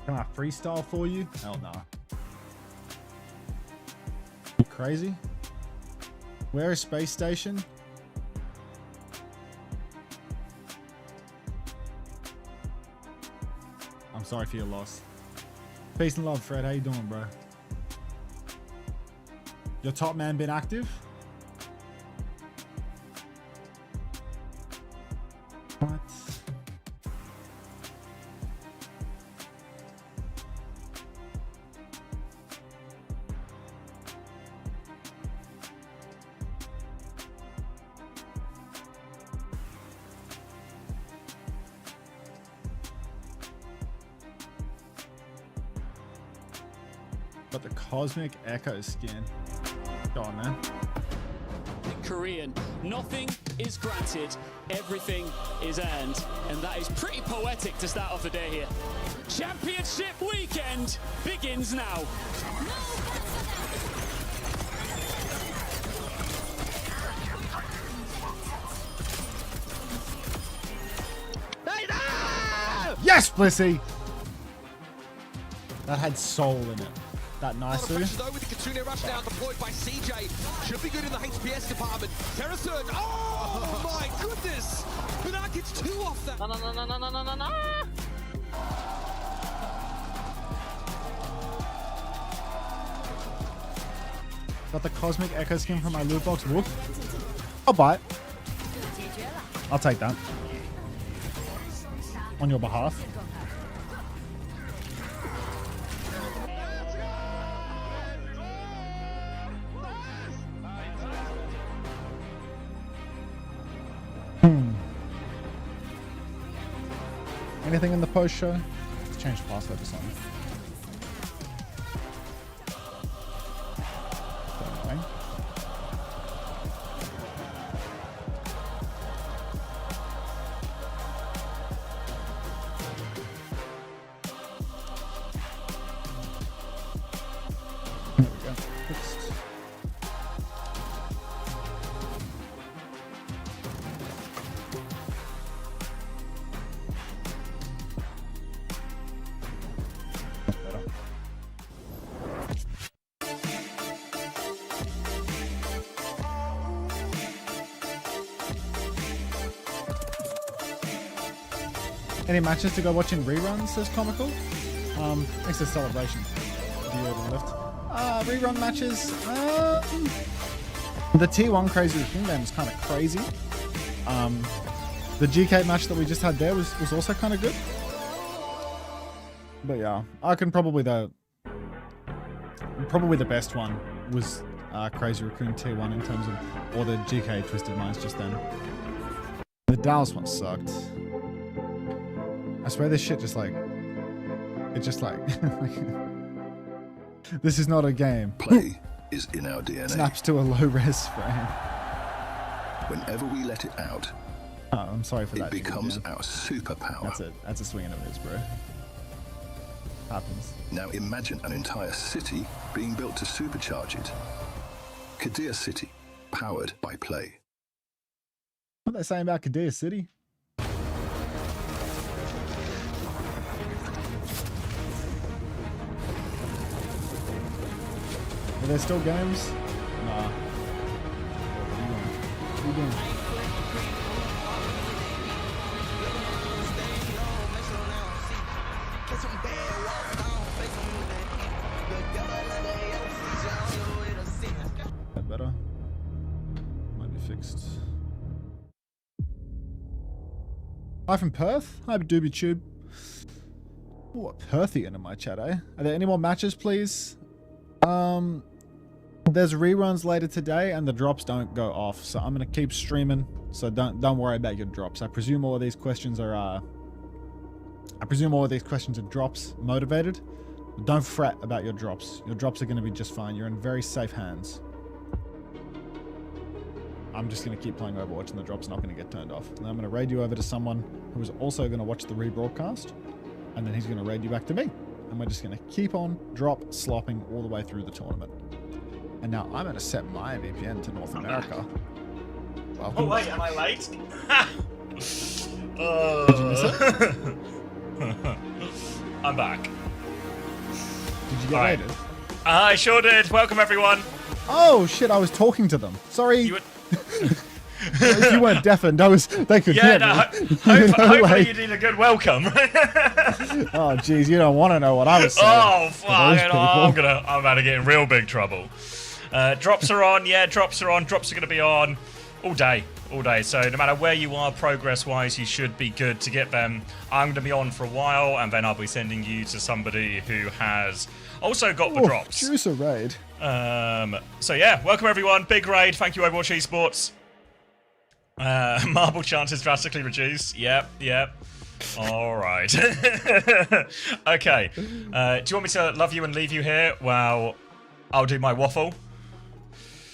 Can I freestyle for you? Hell no. You crazy? Where is Space Station? I'm sorry for your loss. Peace and love, Fred. How you doing, bro? Your top man been active? What? But the Cosmic Echo skin. Go on, man. Korean. Nothing is granted, everything is earned. And that is pretty poetic to start off the day here. Championship weekend begins now. Yo! Yes, Blissey! That had soul in it. That nice Though with the Kitsune rush now deployed by CJ. Should be good in the HPS department. Terra Surge. Oh my goodness! Benak gets 2 off that. No. Got the Cosmic Echo skin from my loot box. Whoop. I'll buy it. I'll take that. On your behalf. Anything in the post show? Let's change the password to something. Okay. There we go. Fixed. Any matches to go watch in reruns, says Comical. Thanks to Celebration. Rerun matches. The T1 Crazy King game is kind of crazy. The GK match that we just had there was also kind of good. But yeah, I can probably the best one was Crazy Raccoon T1 in terms of all the GK Twisted Minds just then. The Dallas one sucked. I swear this shit just like, it's just like, this is not a game. Play is in our DNA. Snaps to a low res frame. Whenever we let it out, oh, I'm sorry for that. It becomes our superpower. That's it. That's a swing and a miss, bro. Happens. Now imagine an entire city being built to supercharge it. Kadir City, powered by play. What are they saying about Kadir City? Are there still games? Nah. What are you doing? That better? Might be fixed. Hi from Perth. Hi, Doobie Tube. Ooh, a Perthian in my chat, eh? Are there any more matches, please? There's reruns later today, and the drops don't go off, so I'm gonna keep streaming. So don't worry about your drops. I presume all of these questions are drops motivated. But don't fret about your drops. Your drops are gonna be just fine. You're in very safe hands. I'm just gonna keep playing Overwatch, and the drop's not gonna get turned off. And I'm gonna raid you over to someone who is also gonna watch the rebroadcast, and then he's gonna raid you back to me. And we're just going to keep on drop slopping all the way through the tournament. And now I'm going to set my VPN to North America. Oh wait, am I late? Did you miss it? I'm back. Did you get raided? I sure did. Welcome everyone. Oh shit, I was talking to them. Sorry. If you weren't deafened, they could hear me. Hopefully you did a good welcome. Oh jeez, you don't want to know what I was saying. Oh fuck! I'm about to get in real big trouble. Drops are on. Yeah, drops are on. Drops are going to be on all day. So no matter where you are progress-wise, you should be good to get them. I'm going to be on for a while, and then I'll be sending you to somebody who has also got the drops. Choose a raid. So yeah, welcome everyone. Big raid. Thank you, Overwatch Esports. Marble chances drastically reduced. Yep. All right. Okay. Do you want me to love you and leave you here? Well, I'll do my waffle.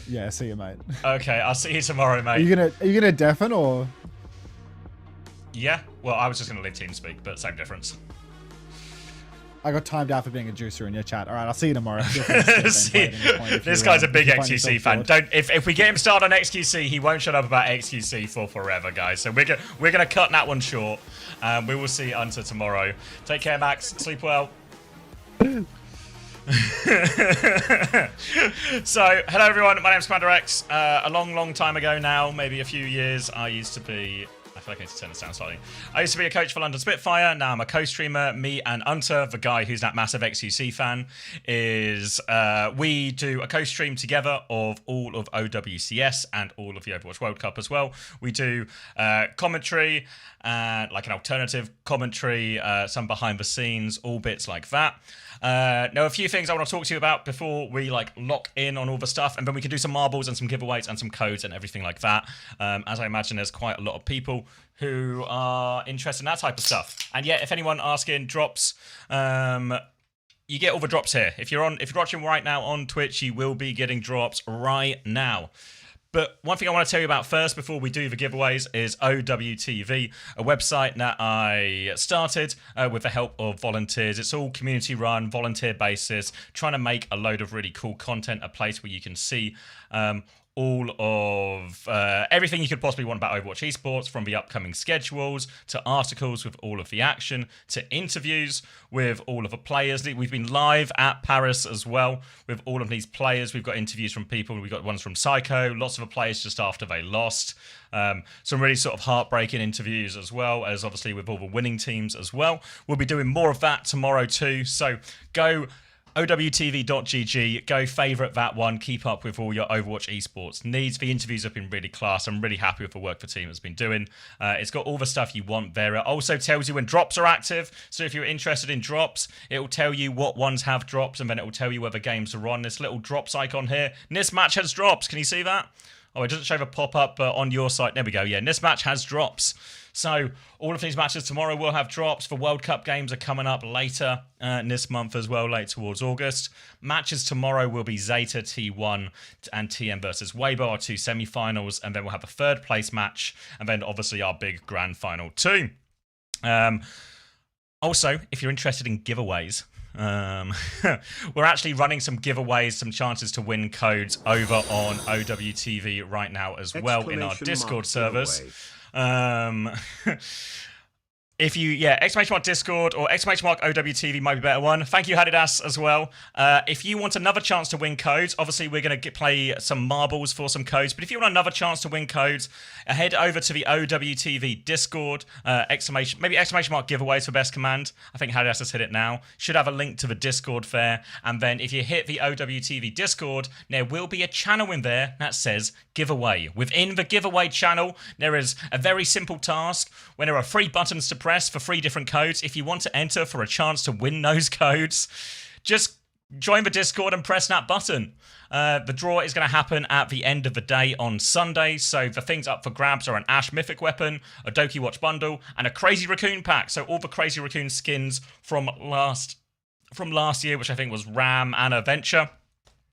Yeah, see you, mate. Okay, I'll see you tomorrow, mate. Are you gonna deafen or? Yeah. Well, I was just gonna leave TeamSpeak, but same difference. I got timed out for being a juicer in your chat. All right, I'll see you tomorrow. This guy's a big XQC fan. If we get him started on XQC, he won't shut up about XQC for forever, guys. So we're gonna cut that one short. We will see Unter tomorrow. Take care, Max. Sleep well. So, hello everyone. My name's Commander X. A long time ago now, maybe a few years, I used to be. I feel like I need to turn this down slightly. I used to be a coach for London Spitfire. Now I'm a co-streamer. Me and Unter, the guy who's that massive XQC fan, we do a co-stream together of all of OWCS and all of the Overwatch World Cup as well. We do commentary, like an alternative commentary, some behind the scenes, all bits like that. Now, a few things I want to talk to you about before we lock in on all the stuff, and then we can do some marbles and some giveaways and some codes and everything like that. As I imagine, there's quite a lot of people who are interested in that type of stuff. And yeah, if anyone asking drops, you get all the drops here. If you're watching right now on Twitch, you will be getting drops right now. But one thing I want to tell you about first before we do the giveaways is OWTV, a website that I started with the help of volunteers. It's all community run, volunteer basis, trying to make a load of really cool content, a place where you can see all of everything you could possibly want about Overwatch Esports, from the upcoming schedules to articles with all of the action to interviews with all of the players. We've been live at Paris as well with all of these players. We've got interviews from people. We've got ones from Psycho, lots of the players just after they lost. Some really sort of heartbreaking interviews as well, as obviously with all the winning teams as well. We'll be doing more of that tomorrow too. So go OWTV.gg, go favourite that one, keep up with all your Overwatch Esports needs. The interviews have been really class. I'm really happy with the work the team has been doing. It's got all the stuff you want there. It also tells you when drops are active, so if you're interested in drops, it will tell you what ones have drops, and then it will tell you whether games are on. This little drops icon here, this match has drops. Can you see that? Oh, it doesn't show the pop-up, but on your site, there we go. Yeah, this match has drops. So all of these matches tomorrow will have drops. The World Cup games are coming up later this month as well, late towards August. Matches tomorrow will be Zeta, T1 and TM versus Weibo, our two semi-finals, and then we'll have a third place match, and then obviously our big grand final too. Also, if you're interested in giveaways, we're actually running some giveaways, some chances to win codes over on OWTV right now as well in our Discord servers. If you, exclamation mark Discord or exclamation mark OWTV might be a better one. Thank you, Hadidas, as well. If you want another chance to win codes, obviously we're going to play some marbles for some codes, but if you want another chance to win codes, head over to the OWTV Discord, exclamation mark giveaways for best command. I think Hadidas has hit it now. Should have a link to the Discord there, and then if you hit the OWTV Discord, there will be a channel in there that says giveaway. Within the giveaway channel, there is a very simple task when there are 3 buttons to press for 3 different codes. If you want to enter for a chance to win those codes, just join the Discord and press that button. The draw is going to happen at the end of the day on Sunday, so the things up for grabs are an Ash Mythic Weapon, a Doki Watch Bundle, and a Crazy Raccoon pack. So all the Crazy Raccoon skins from last year, which I think was Ram and Adventure,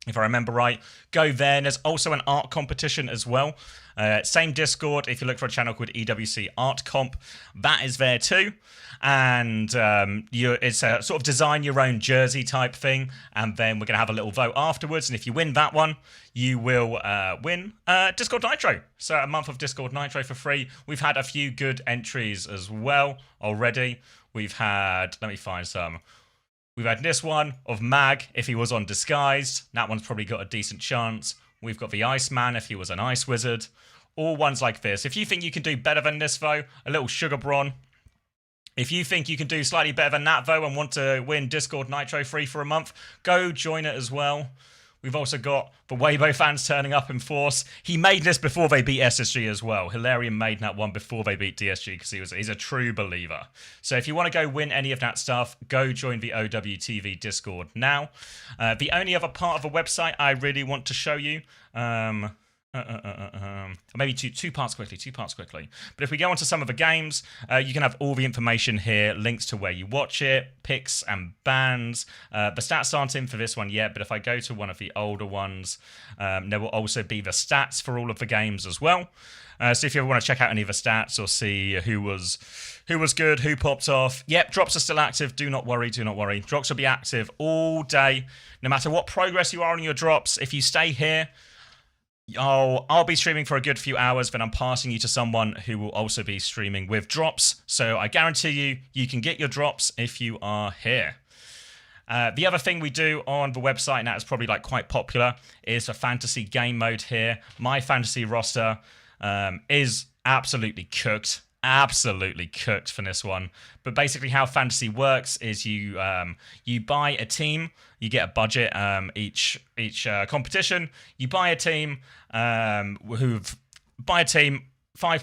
if I remember right. Go there. And there's also an art competition as well. Same Discord. If you look for a channel called EWC Art Comp, that is there too. And it's a sort of design your own jersey type thing. And then we're going to have a little vote afterwards. And if you win that one, you will win Discord Nitro. So a month of Discord Nitro for free. We've had a few good entries as well already. We've had, let me find some. We've had this one of Mag, if he was on Disguised. That one's probably got a decent chance. We've got the Iceman, if he was an Ice Wizard. All ones like this. If you think you can do better than this, though, a little Sugar Bron. If you think you can do slightly better than that, though, and want to win Discord Nitro free for a month, go join it as well. We've also got the Weibo fans turning up in force. He made this before they beat SSG as well. Hilarion made that one before they beat DSG because he's a true believer. So if you want to go win any of that stuff, go join the OWTV Discord now. The only other part of the website I really want to show you. Maybe two parts quickly. But if we go on to some of the games, you can have all the information here, links to where you watch it, picks and bans. The stats aren't in for this one yet, but if I go to one of the older ones, there will also be the stats for all of the games as well. So if you ever want to check out any of the stats or see who was good, who popped off, yep, drops are still active. Do not worry. Drops will be active all day, no matter what progress you are on your drops. If you stay here, I'll be streaming for a good few hours, then I'm passing you to someone who will also be streaming with drops. So I guarantee you can get your drops if you are here. The other thing we do on the website, and that is probably like quite popular, is a fantasy game mode here. My fantasy roster is absolutely cooked for this one. But basically how fantasy works is you buy a team, you get a budget each competition. You buy a team 5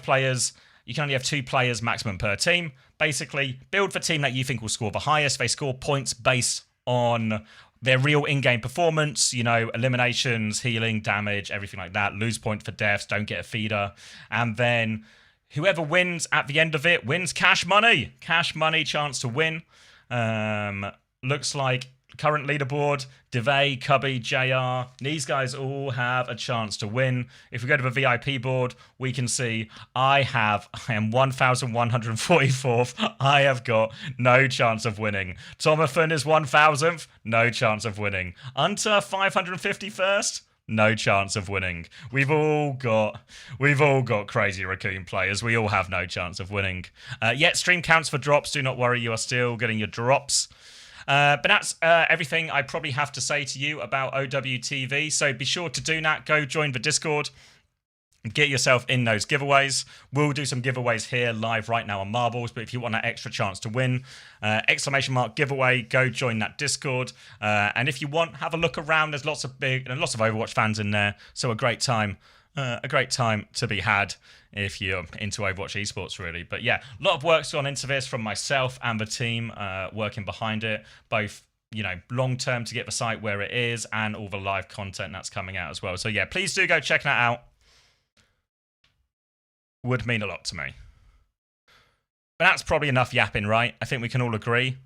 players. You can only have 2 players maximum per team. Basically, build the team that you think will score the highest. They score points based on their real in-game performance, eliminations, healing, damage, everything like that. Lose point for deaths, don't get a feeder. And then whoever wins at the end of it wins cash money. Cash money, chance to win. Looks like current leaderboard, Devay, Cubby, JR, these guys all have a chance to win. If we go to the VIP board, we can see I am 1,144th. I have got no chance of winning. Tomathan is 1,000th, no chance of winning. Unter 551st, no chance of winning. We've all got crazy raccoon players. We all have no chance of winning. Yet stream counts for drops. Do not worry, you are still getting your drops. But that's everything I probably have to say to you about OWTV. So be sure to do that. Go join the Discord. Get yourself in those giveaways. We'll do some giveaways here live right now on Marbles. But if you want that extra chance to win, !! giveaway, go join that Discord. And if you want, have a look around. There's lots of Overwatch fans in there. So a great time to be had if you're into Overwatch esports, really. But yeah, a lot of work's gone into this from myself and the team working behind it, both long term to get the site where it is and all the live content that's coming out as well. So yeah, please do go check that out. Would mean a lot to me. But that's probably enough yapping, right? I think we can all agree.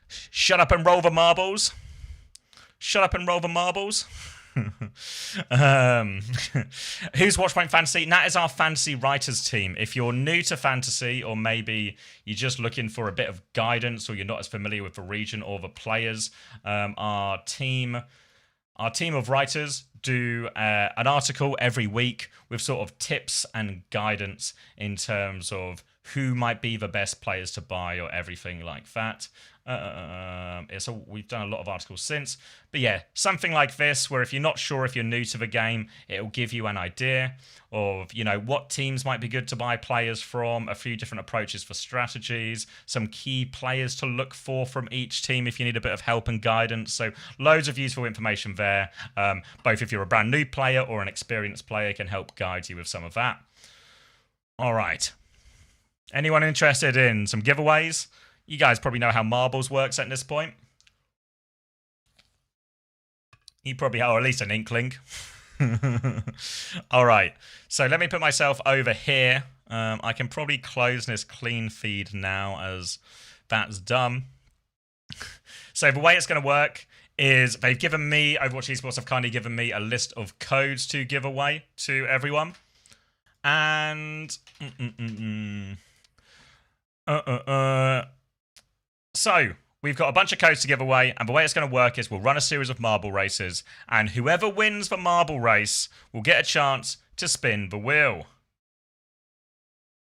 Shut up and roll the marbles. Shut up and roll the marbles. Who's Watchpoint Fantasy? That is our fantasy writers team. If you're new to fantasy, or maybe you're just looking for a bit of guidance, or you're not as familiar with the region or the players, our team of writers do an article every week with sort of tips and guidance in terms of who might be the best players to buy or everything like that. So we've done a lot of articles since. But yeah, something like this, where if you're not sure, if you're new to the game, it'll give you an idea of, what teams might be good to buy players from, a few different approaches for strategies, some key players to look for from each team if you need a bit of help and guidance. So loads of useful information there. Both if you're a brand new player or an experienced player, can help guide you with some of that. All right. Anyone interested in some giveaways? You guys probably know how Marbles works at this point. You probably have, or at least an inkling. All right. So let me put myself over here. I can probably close this clean feed now as that's done. So the way it's going to work is they've given me, Overwatch Esports have kindly given me a list of codes to give away to everyone. And... So, we've got a bunch of codes to give away, and the way it's going to work is we'll run a series of marble races, and whoever wins the marble race will get a chance to spin the wheel.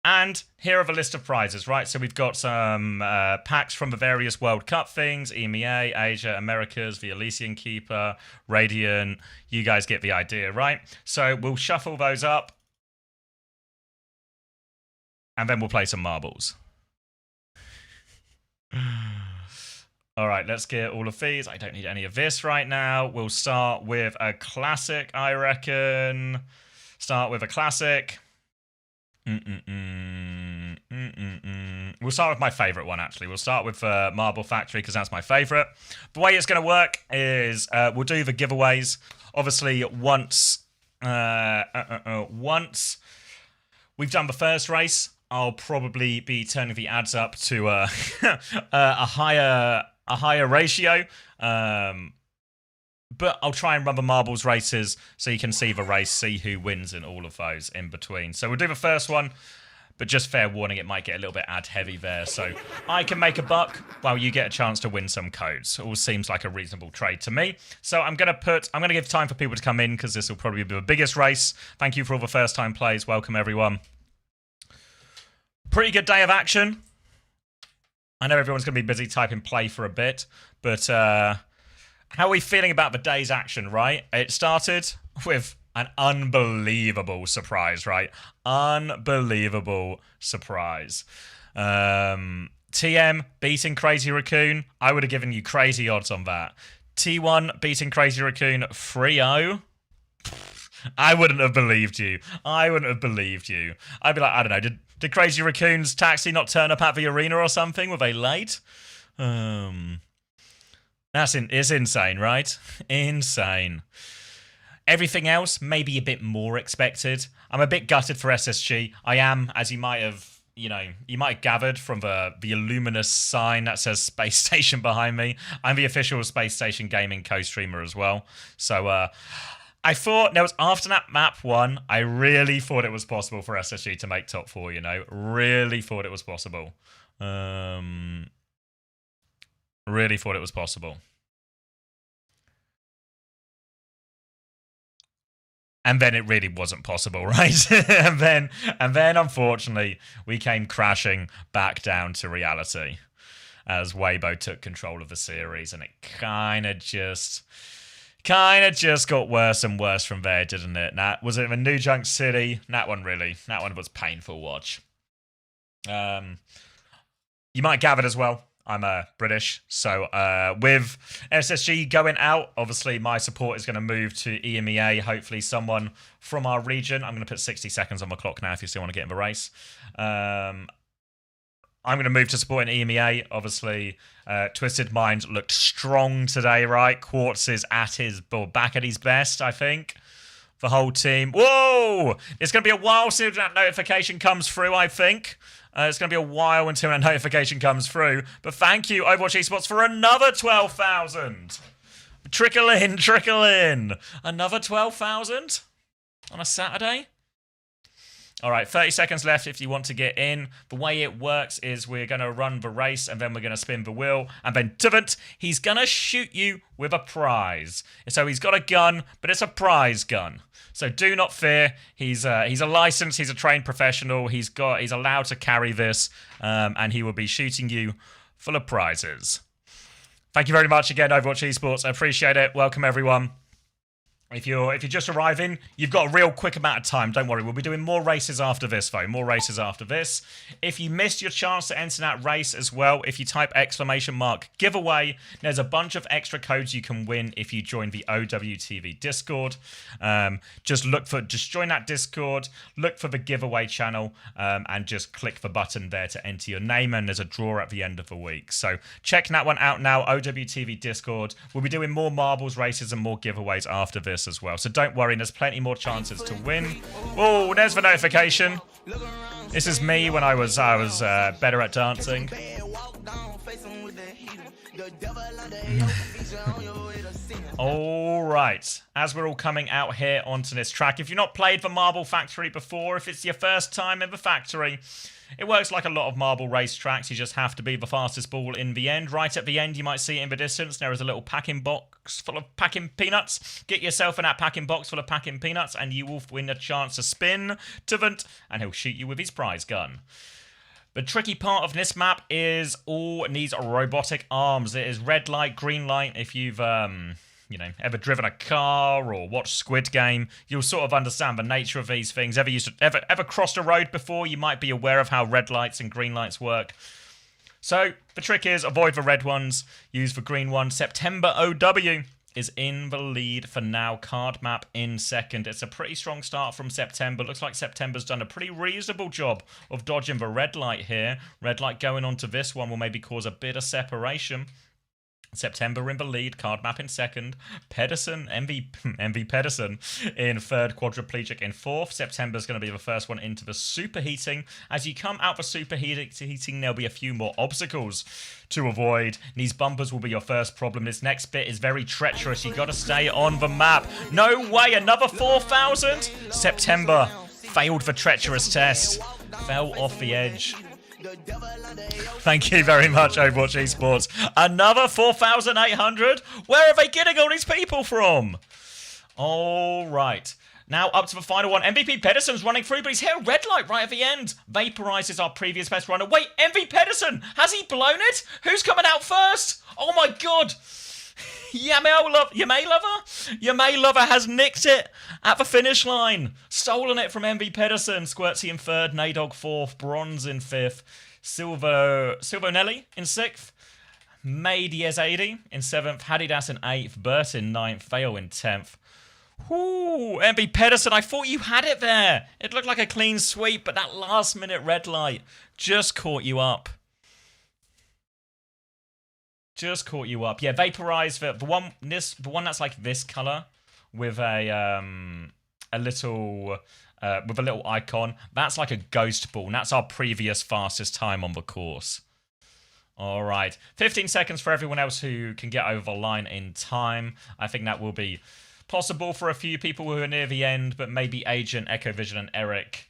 And here are the list of prizes, right? So we've got some packs from the various World Cup things, EMEA, Asia, Americas, the Elysian Keeper, Radiant. You guys get the idea, right? So we'll shuffle those up, and then we'll play some marbles. All right, let's get all of these. I don't need any of this right now. We'll start with a classic, I reckon. Start with a classic. We'll start with my favorite one, actually. We'll start with Marble Factory, because that's my favorite. The way it's going to work is we'll do the giveaways. Obviously, once Once we've done the first race, I'll probably be turning the ads up to a higher ratio. But I'll try and run the marbles races so you can see the race, see who wins in all of those in between. So we'll do the first one, but just fair warning, it might get a little bit ad heavy there. So I can make a buck while you get a chance to win some codes. All seems like a reasonable trade to me. So I'm going to give time for people to come in because this will probably be the biggest race. Thank you for all the first time plays. Welcome everyone. Pretty good day of action. I know everyone's going to be busy typing play for a bit, but how are we feeling about the day's action, right? It started with an unbelievable surprise, right? Unbelievable surprise. TM beating Crazy Raccoon. I would have given you crazy odds on that. T1 beating Crazy Raccoon 3-0. I wouldn't have believed you. I wouldn't have believed you. I'd be like, I don't know, did Crazy Raccoon's taxi not turn up at the arena or something? Were they late? It's insane, right? Insane. Everything else, maybe a bit more expected. I'm a bit gutted for SSG. I am, as you might have, you might have gathered from the luminous sign that says Space Station behind me. I'm the official Space Station Gaming co-streamer as well. So, I thought, there was after that map 1, I really thought it was possible for SSG to make top 4, Really thought it was possible. Really thought it was possible. And then it really wasn't possible, right? and then unfortunately, we came crashing back down to reality as Weibo took control of the series, and it kind of just got worse and worse from there, didn't it? Was it the New Junk City? That one was painful watch. You might gather as well, I'm British, so with SSG going out, obviously my support is going to move to EMEA, hopefully someone from our region. I'm going to put 60 seconds on the clock now if you still want to get in the race. I'm going to move to support in EMEA. Obviously, Twisted Mind looked strong today, right? Quartz is back at his best, I think. The whole team. Whoa! It's going to be a while since that notification comes through, I think. It's going to be a while until a notification comes through. But thank you, Overwatch Esports, for another 12,000. Trickle in. Another 12,000 on a Saturday. All right, 30 seconds left if you want to get in. The way it works is we're going to run the race and then we're going to spin the wheel. And then Tivant, he's going to shoot you with a prize. So he's got a gun, but it's a prize gun. So do not fear. He's a licensed, he's a trained professional. He's allowed to carry this, and he will be shooting you full of prizes. Thank you very much again, Overwatch Esports. I appreciate it. Welcome everyone. If you're just arriving, you've got a real quick amount of time. Don't worry, we'll be doing more races after this, though. More races after this. If you missed your chance to enter that race as well, if you type !giveaway, there's a bunch of extra codes you can win if you join the OWTV Discord. Just join that Discord, look for the giveaway channel, and just click the button there to enter your name, and there's a draw at the end of the week. So check that one out now, OWTV Discord. We'll be doing more marbles races and more giveaways after this as well, so don't worry, there's plenty more chances to win. Oh, there's the notification. This is me when I was better at dancing. All right, as we're all coming out here onto this track, if you've not played the Marble Factory before, if it's your first time in the factory, it works like a lot of marble race tracks. You just have to be the fastest ball in the end. Right at the end, you might see it in the distance, there is a little packing box full of packing peanuts. Get yourself in that packing box full of packing peanuts and you will win a chance to spin Tivant, and he'll shoot you with his prize gun. The tricky part of this map is all needs robotic arms. It is red light, green light. If you've ever driven a car or watched Squid Game, you'll sort of understand the nature of these things. Ever crossed a road before, you might be aware of how red lights and green lights work. So the trick is avoid the red ones, use the green ones. September OW is in the lead for now. Card map in second. It's a pretty strong start from September. Looks like September's done a pretty reasonable job of dodging the red light here. Red light going on to this one will maybe cause a bit of separation September in the lead, card map in second, Pedersen, MV Pedersen in third, quadriplegic in fourth. September's going to be the first one into the superheating. As you come out for superheating, there'll be a few more obstacles to avoid. These bumpers will be your first problem. This next bit is very treacherous. You got to stay on the map. No way, another 4,000? September failed the treacherous test, fell off the edge. Thank you very much, Overwatch Esports. Another 4,800? Where are they getting all these people from? All right. Now up to the final one. MVP Pedersen's running through, but he's hit a red light right at the end. Vaporizes our previous best runner. Wait, MVP Pedersen! Has he blown it? Who's coming out first? Oh my god! Yamei Lover has nicked it at the finish line. Stolen it from MV Pedersen. Squirtsy in third, Nadog fourth, Bronze in fifth, Silvonelli in sixth, May Diaz 80 in seventh, Hadidas in eighth, Burt in ninth, Fail in 10th. Ooh, MV Pedersen, I thought you had it there. It looked like a clean sweep, but that last minute red light just caught you up. Just caught you up. Yeah, Vaporize the one that's like this color with a little icon. That's like a ghost ball. And that's our previous fastest time on the course. All right, 15 seconds for everyone else who can get over the line in time. I think that will be possible for a few people who are near the end, but maybe Agent, Echo Vision, and Eric.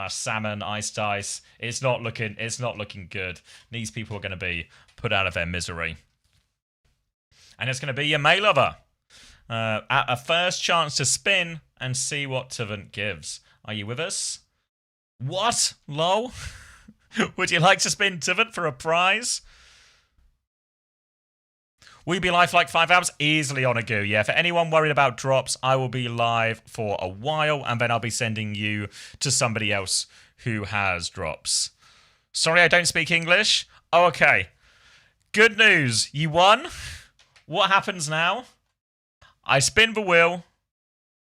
Salmon, Ice Dice. It's not looking good. These people are going to be put out of their misery. And it's going to be your May Lover. At a first chance to spin and see what Tavant gives. Are you with us? What? Lol? Would you like to spin Tavant for a prize? Will you be live for like 5 hours? Easily on a go, yeah. For anyone worried about drops, I will be live for a while, and then I'll be sending you to somebody else who has drops. Sorry, I don't speak English. Oh, okay. Good news. You won. What happens now? I spin the wheel,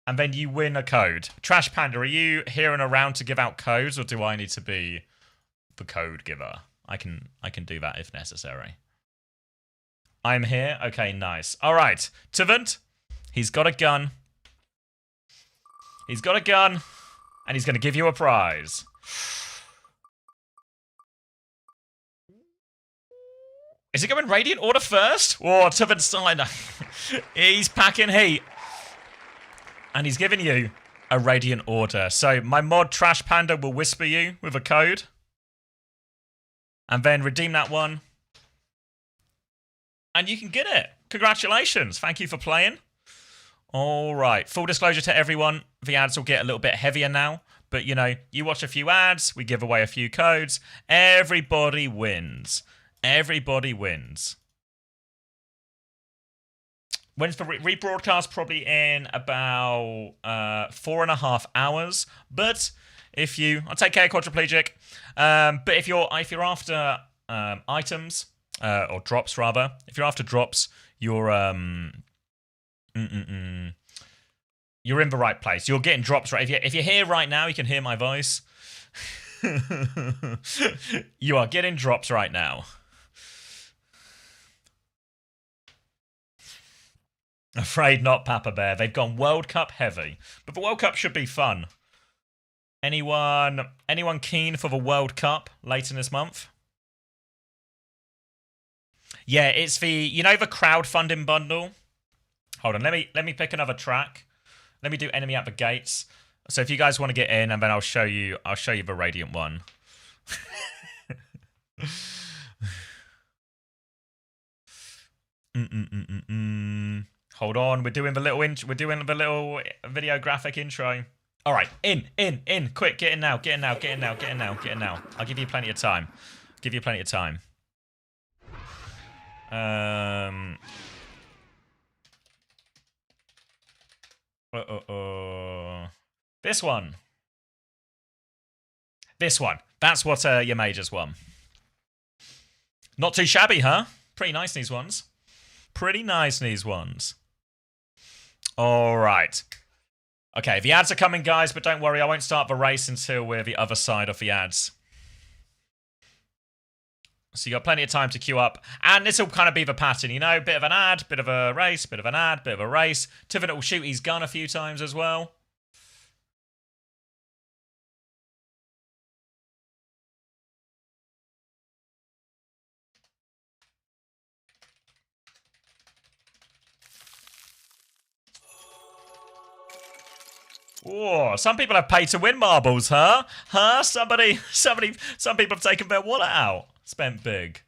and then you win a code. Trash Panda, are you here and around to give out codes, or do I need to be the code giver? I can do that if necessary. I'm here? Okay, nice. All right. Tavant, he's got a gun. He's got a gun, and he's going to give you a prize. Is it going Radiant Order first? Oh, Tavant Steiner. He's packing heat. And he's giving you a Radiant Order. So my mod Trash Panda will whisper you with a code. And then redeem that one. And you can get it. Congratulations. Thank you for playing. All right. Full disclosure to everyone. The ads will get a little bit heavier now. But, you know, you watch a few ads. We give away a few codes. Everybody wins. Everybody wins. When's the rebroadcast? Probably in about 4.5 hours. But if you, I'll take care, quadriplegic. But if you're after items or drops rather, if you're after drops, you're in the right place. You're getting drops right. If you're here right now, you can hear my voice. You are getting drops right now. Afraid not, Papa Bear. They've gone World Cup heavy. But the World Cup should be fun. Anyone keen for the World Cup later this month? Yeah, it's the, you know, the crowdfunding bundle? Hold on, let me pick another track. Let me do Enemy at the Gates. So if you guys want to get in, and then I'll show you the Radiant one. Hold on, we're doing the little video graphic intro. All right, in, quick, get in now. I'll give you plenty of time. This one. That's what your majors won. Not too shabby, huh? Pretty nice, these ones. All right. Okay, the ads are coming, guys, but don't worry, I won't start the race until we're the other side of the ads. So you got plenty of time to queue up. And this will kind of be the pattern, you know? Bit of an ad, bit of a race, bit of an ad, bit of a race. Tivit will shoot his gun a few times as well. Oh, some people have paid to win marbles, huh? Huh? Some people have taken their wallet out. Spent big.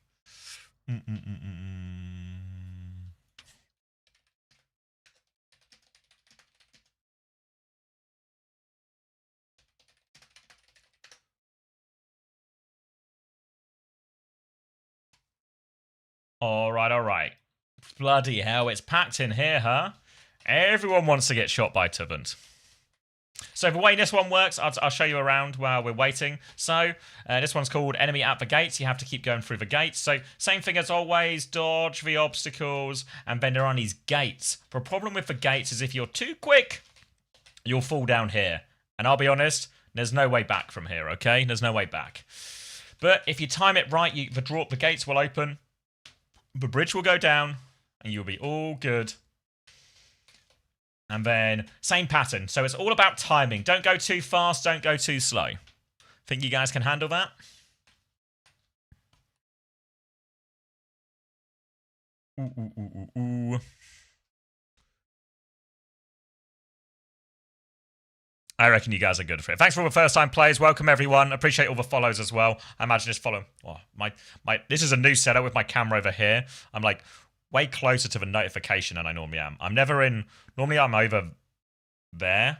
All right. Bloody hell, it's packed in here, huh? Everyone wants to get shot by Tuvant. So the way this one works, I'll show you around while we're waiting. So this one's called Enemy at the Gates. You have to keep going through the gates. So same thing as always, dodge the obstacles, and then there are these gates. The problem with the gates is if you're too quick, you'll fall down here. And I'll be honest, there's no way back from here, okay? There's no way back. But if you time it right, the gates will open, the bridge will go down, and you'll be all good. And then, same pattern. So it's all about timing. Don't go too fast, don't go too slow. Think you guys can handle that? Ooh. I reckon you guys are good for it. Thanks for all the first-time players. Welcome, everyone. Appreciate all the follows as well. I imagine just follow. Oh, this is a new setup with my camera over here. I'm like way closer to the notification than I normally am. I'm never in... Normally I'm over there.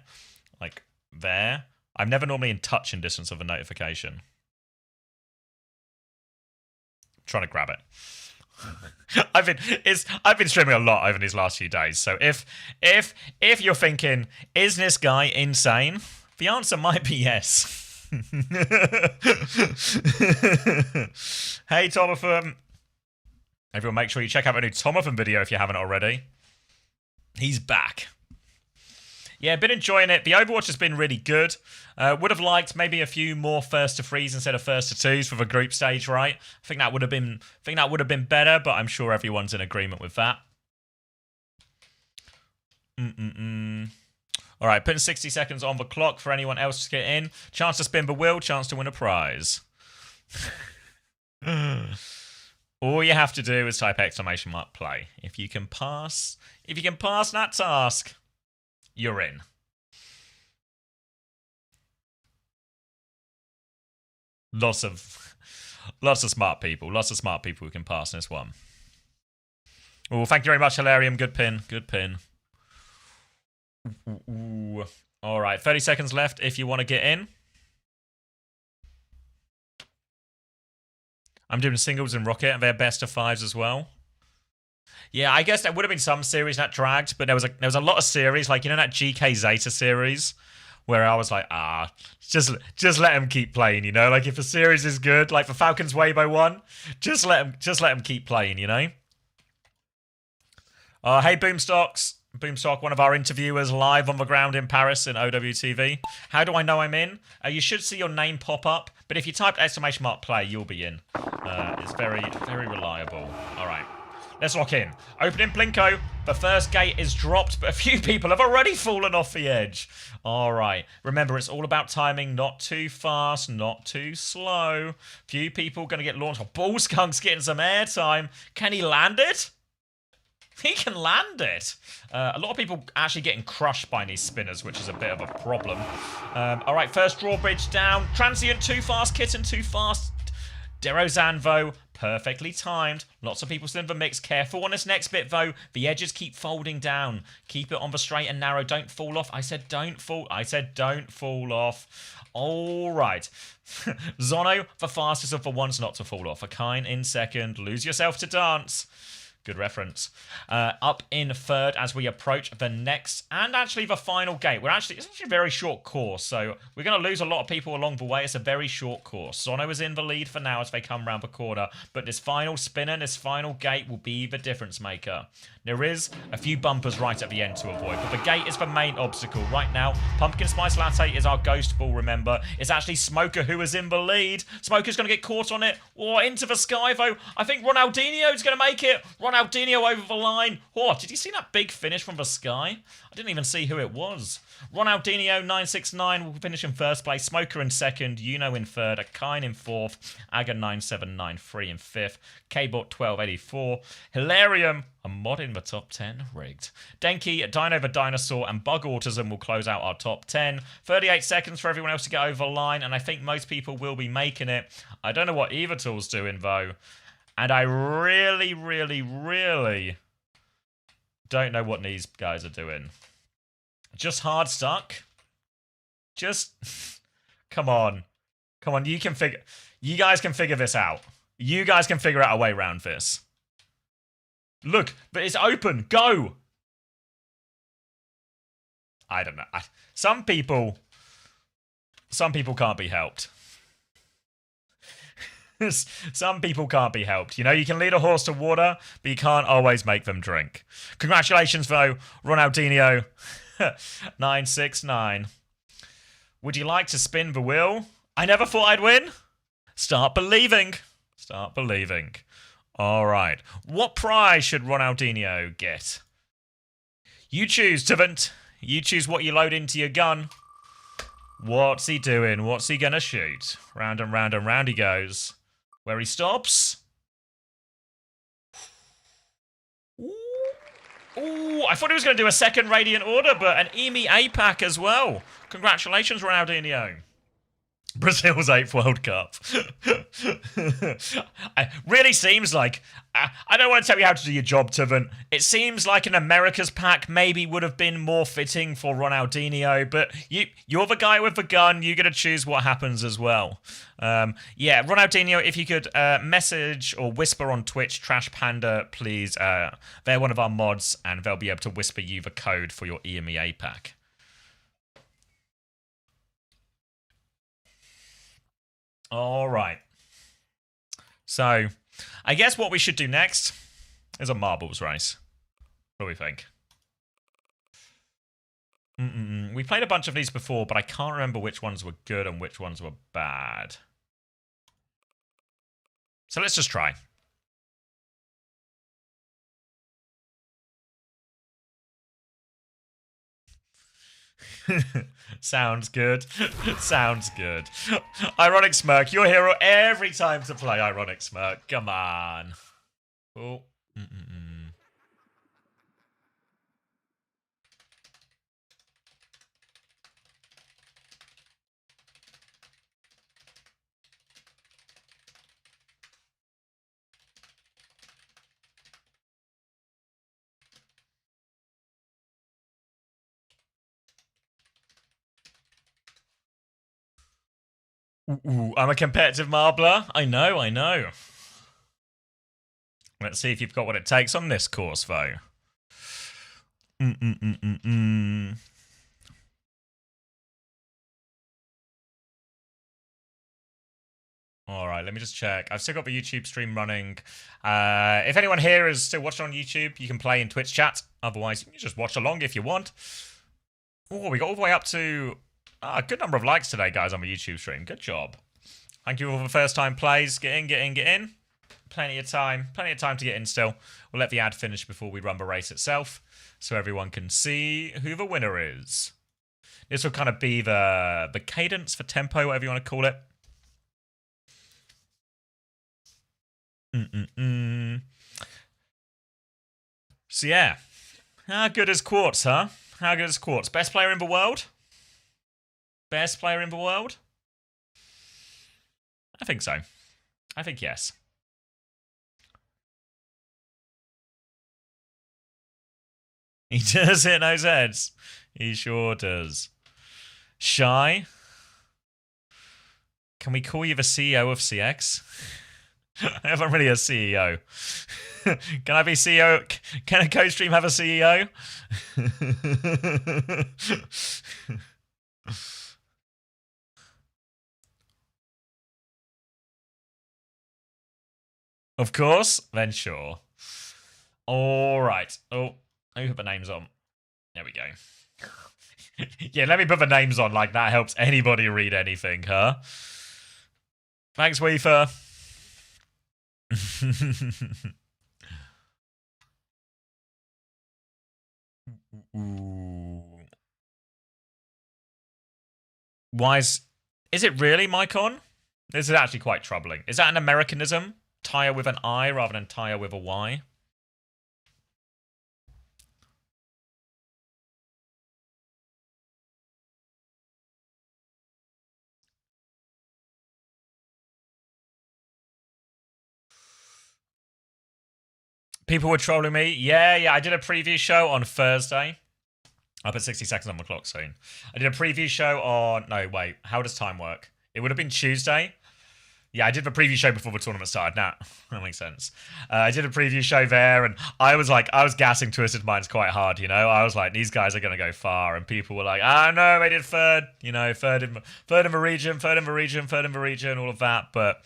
Like there. I'm never normally in touching distance of a notification. I'm trying to grab it. I've been streaming a lot over these last few days. So if you're thinking, is this guy insane? The answer might be yes. Hey Tomathan. Everyone make sure you check out the new Tomathan video if you haven't already. He's back. Yeah, been enjoying it. The Overwatch has been really good. Would have liked maybe a few more first to threes instead of first to twos for the group stage, right? I think that would have been better, but I'm sure everyone's in agreement with that. All right, putting 60 seconds on the clock for anyone else to get in. Chance to spin the wheel, chance to win a prize. All you have to do is type exclamation mark play. If you can pass that task, you're in. Lots of smart people. Lots of smart people who can pass this one. Oh, thank you very much, Hilarium. Good pin. Good pin. Ooh. All right, 30 seconds left if you want to get in. I'm doing singles and Rocket, and they're best of fives as well. Yeah, I guess there would have been some series that dragged, but there was a lot of series, like, you know, that GK Zeta series, where I was like, just let him keep playing, you know? Like, if a series is good, like the Falcons Weibo one, just let him keep playing, you know? Hey, Boomstock, one of our interviewers live on the ground in Paris in OWTV. How do I know I'm in? You should see your name pop up, but if you type exclamation mark play, you'll be in. It's very, very reliable. All right, let's lock in. Opening Plinko. The first gate is dropped, but a few people have already fallen off the edge. All right, remember, it's all about timing, not too fast, not too slow. Few people going to get launched. Oh, Bull Skunk's getting some airtime. Can he land it? He can land it. A lot of people actually getting crushed by these spinners, which is a bit of a problem. All right, first drawbridge down. Transient, too fast. Kitten, too fast. Derozan, though, perfectly timed. Lots of people still in the mix. Careful on this next bit, though. The edges keep folding down. Keep it on the straight and narrow. Don't fall off. I said don't fall off. All right. Zono, the fastest of the ones not to fall off. Akine in second. Lose yourself to dance. Good reference. Up in third as we approach the next and actually the final gate. It's actually a very short course, so we're going to lose a lot of people along the way. It's a very short course. Sono is in the lead for now as they come round the corner, but this final spin and this final gate will be the difference maker. There is a few bumpers right at the end to avoid, but the gate is the main obstacle. Right now, Pumpkin Spice Latte is our ghost ball, remember. It's actually Smoker who is in the lead. Smoker's going to get caught on it. Or into the sky, though. I think Ronaldinho's going to make it. Ronaldinho over the line. Oh, did you see that big finish from the sky? I didn't even see who it was. Ronaldinho, 969, will finish in first place. Smoker in second. Yuno in third. Akine in fourth. Aga 9793 in fifth. Kbot 1284. Hilarium, a mod in the top 10, rigged. Denki, Dino the Dinosaur, and Bug Autism will close out our top 10. 38 seconds for everyone else to get over the line, and I think most people will be making it. I don't know what Evatal's doing, though. And I really, really, really don't know what these guys are doing. Just hard stuck. Just come on. Come on, you guys can figure this out. You guys can figure out a way around this. Look, but it's open. Go. I don't know. Some people can't be helped. Some people can't be helped. You know, you can lead a horse to water, but you can't always make them drink. Congratulations, though, Ronaldinho. 969. Would you like to spin the wheel? I never thought I'd win. Start believing. Start believing. All right. What prize should Ronaldinho get? You choose, Tivant. You choose what you load into your gun. What's he doing? What's he gonna shoot? Round and round and round he goes. Where he stops. Ooh, I thought he was going to do a second Radiant Order, but an EME APAC as well. Congratulations, Ronaldinho. Brazil's 8th World Cup. It really seems like... I don't want to tell you how to do your job, Tivan. It seems like an America's pack maybe would have been more fitting for Ronaldinho, but you're the guy with the gun. You get to choose what happens as well. Yeah, Ronaldinho, if you could message or whisper on Twitch, Trash Panda, please. They're one of our mods, and they'll be able to whisper you the code for your EMEA pack. All right. So, I guess what we should do next is a marbles race. What do we think? We played a bunch of these before, but I can't remember which ones were good and which ones were bad. So let's just try. Sounds good. Sounds good. Ironic Smirk, your hero every time to play Ironic Smirk. Come on. Oh. Ooh, I'm a competitive marbler. I know, I know. Let's see if you've got what it takes on this course, though. All right, let me just check. I've still got the YouTube stream running. If anyone here is still watching on YouTube, you can play in Twitch chat. Otherwise, you can just watch along if you want. Oh, we got all the way up to... a good number of likes today, guys, on the YouTube stream. Good job. Thank you all for the first-time plays. Get in, get in, get in. Plenty of time. Plenty of time to get in still. We'll let the ad finish before we run the race itself, so everyone can see who the winner is. This will kind of be the cadence for tempo, whatever you want to call it. So, yeah. How good is Quartz, huh? How good is Quartz? Best player in the world? Best player in the world? I think so. I think yes. He does hit those heads. He sure does. Shy? Can we call you the CEO of CX? I'm really a CEO. Can I be CEO? Can a co-stream have a CEO? Of course, then sure. All right. Oh, let me put the names on. There we go. Yeah, let me put the names on, like that helps anybody read anything, huh? Thanks, Weefer. Ooh. Why is it really, Mycon? This is actually quite troubling. Is that an Americanism? Tire with an I rather than tire with a Y? People were trolling me. Yeah, I did a preview show on Thursday. I'll put 60 seconds on the clock soon. I did a preview show on... No, wait. How does time work? It would have been Tuesday. Yeah, I did the preview show before the tournament started. Nah, that makes sense. I did a preview show there, and I was gassing Twisted Minds quite hard, you know? I was like, these guys are going to go far, and people were like, no, they did third, you know, third in the region, all of that, but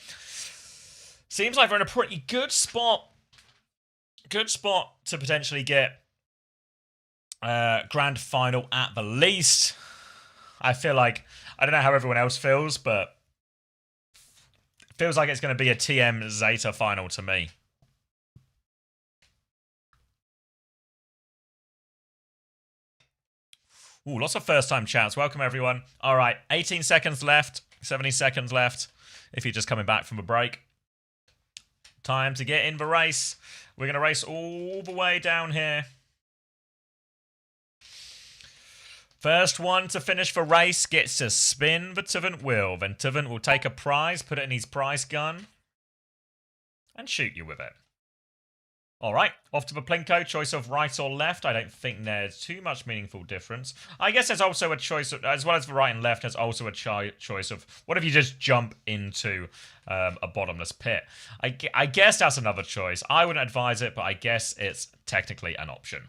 seems like we're in a pretty good spot. Good spot to potentially get grand final at the least. I feel like, I don't know how everyone else feels, but feels like it's going to be a TM Zeta final to me. Ooh, lots of first-time chats. Welcome, everyone. All right, 18 seconds left, 70 seconds left if you're just coming back from a break. Time to get in the race. We're going to race all the way down here. First one to finish the race gets to spin the Tuvant wheel. Then Tuvant will take a prize, put it in his prize gun, and shoot you with it. All right, off to the Plinko. Choice of right or left. I don't think there's too much meaningful difference. I guess there's also a choice, as well as the right and left, there's also a choice of what if you just jump into a bottomless pit. I guess that's another choice. I wouldn't advise it, but I guess it's technically an option.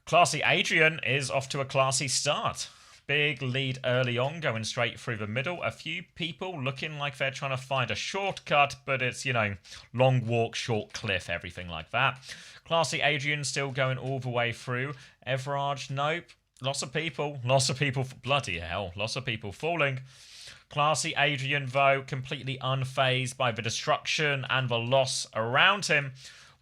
Classy Adrian is off to a classy start. Big lead early on, going straight through the middle. A few people looking like they're trying to find a shortcut, but it's, you know, long walk, short cliff, everything like that. Classy Adrian still going all the way through. Everard, nope. Lots of people, bloody hell, lots of people falling. Classy Adrian, though, completely unfazed by the destruction and the loss around him,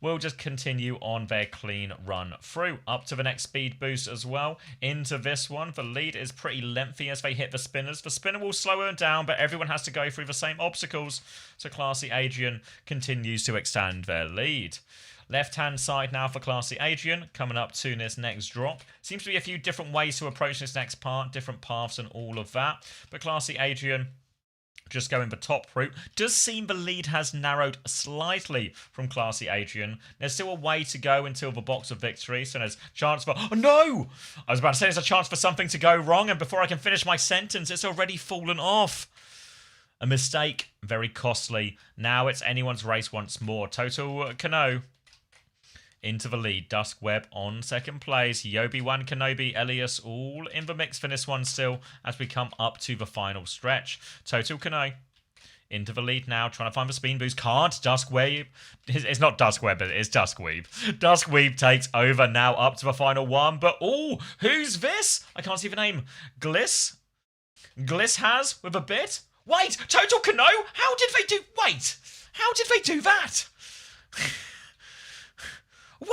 will just continue on their clean run through. Up to the next speed boost as well. Into this one. The lead is pretty lengthy as they hit the spinners. The spinner will slow them down, but everyone has to go through the same obstacles. So Classy Adrian continues to extend their lead. Left-hand side now for Classy Adrian, coming up to this next drop. Seems to be a few different ways to approach this next part, different paths and all of that. But Classy Adrian just going the top route. Does seem the lead has narrowed slightly from Classy Adrian. There's still a way to go until the box of victory, so there's a chance for... Oh, no! I was about to say there's a chance for something to go wrong, and before I can finish my sentence, it's already fallen off. A mistake, very costly. Now it's anyone's race once more. Total Kano into the lead. Dusk Web on second place. Yobi-Wan Kenobi, Elias all in the mix for this one still as we come up to the final stretch. Total Kano into the lead now, trying to find the spin boost. Can't. Duskweeb. It's not Duskweeb, but it is Duskweeb. Duskweeb takes over now up to the final one. But, oh, who's this? I can't see the name. Gliss? Gliss has with a bit? Wait, Total Kano? How did they do... Wait, how did they do that?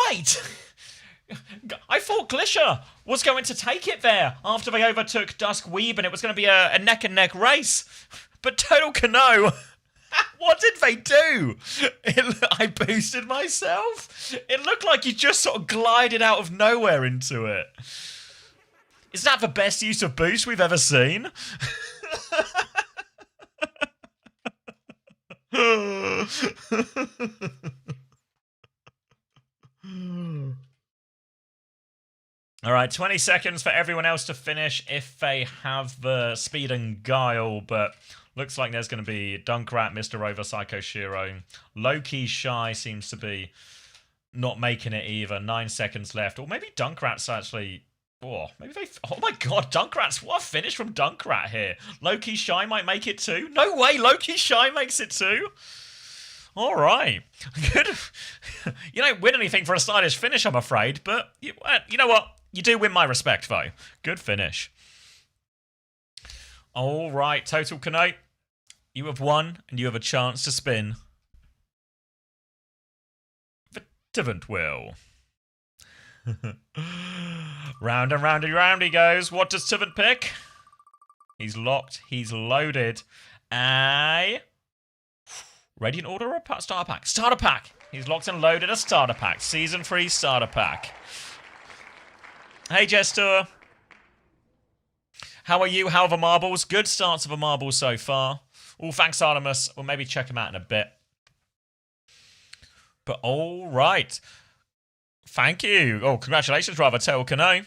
Wait! I thought Glisha was going to take it there after they overtook Duskweeb and it was going to be a neck-and-neck race. But Total Kano, what did they do? I boosted myself? It looked like you just sort of glided out of nowhere into it. Is that the best use of boost we've ever seen? All right, 20 seconds for everyone else to finish if they have the speed and guile, but looks like there's going to be Dunkrat, Mr. Rover, Psycho Shiro. Low-key Shy seems to be not making it either. 9 seconds left. Or maybe Dunkrat's actually... Oh, maybe they... Oh my god, Dunkrat's... What a finish from Dunkrat here. Low-key Shy might make it too. No way, Low-key Shy makes it too. All right. Good. You don't win anything for a stylish finish, I'm afraid, but you know what? You do win my respect, though. Good finish. All right, Total Kano. You have won, and you have a chance to spin the Tivant Wheel. Round and round and round he goes. What does Tivant pick? He's locked. He's loaded. Radiant Order or a starter pack? Starter pack. He's locked and loaded a starter pack. Season 3 starter pack. Hey, Jester. How are you? How are the marbles? Good starts of a marble so far. Oh, thanks, Artemis. We'll maybe check him out in a bit. But all right. Thank you. Oh, congratulations, rather, Total Kano.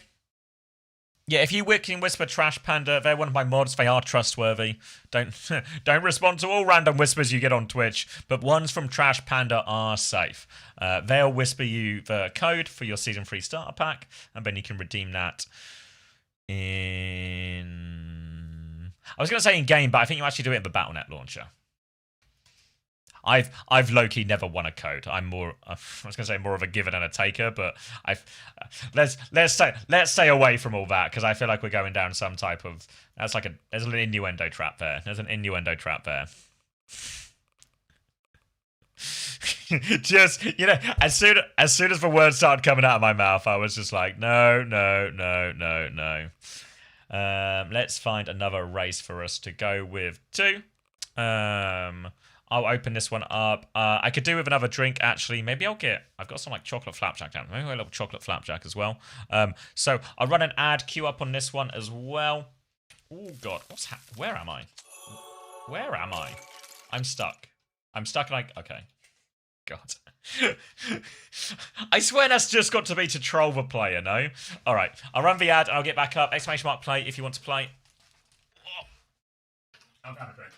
Yeah, if you can whisper Trash Panda, they're one of my mods. They are trustworthy. Don't respond to all random whispers you get on Twitch, but ones from Trash Panda are safe. They'll whisper you the code for your Season 3 starter pack, and then you can redeem that in... I was going to say in-game, but I think you actually do it in the Battle.net launcher. I've low-key never won a code. I'm more, I was gonna say more of a giver than a taker, but let's stay away from all that because I feel like we're going down some type of there's an innuendo trap there. There's an innuendo trap there. Just as soon as the words started coming out of my mouth, I was just like, no. Let's find another race for us to go with too. I'll open this one up. I could do with another drink, actually. Maybe I've got some chocolate flapjack down. Maybe a little chocolate flapjack as well. So I'll run an ad queue up on this one as well. Oh, God. Where am I? Where am I? I'm stuck. Okay. God. I swear that's just got to be to troll the player, no? All right. I'll run the ad and I'll get back up. ! Play if you want to play. Oh. I'll have a drink.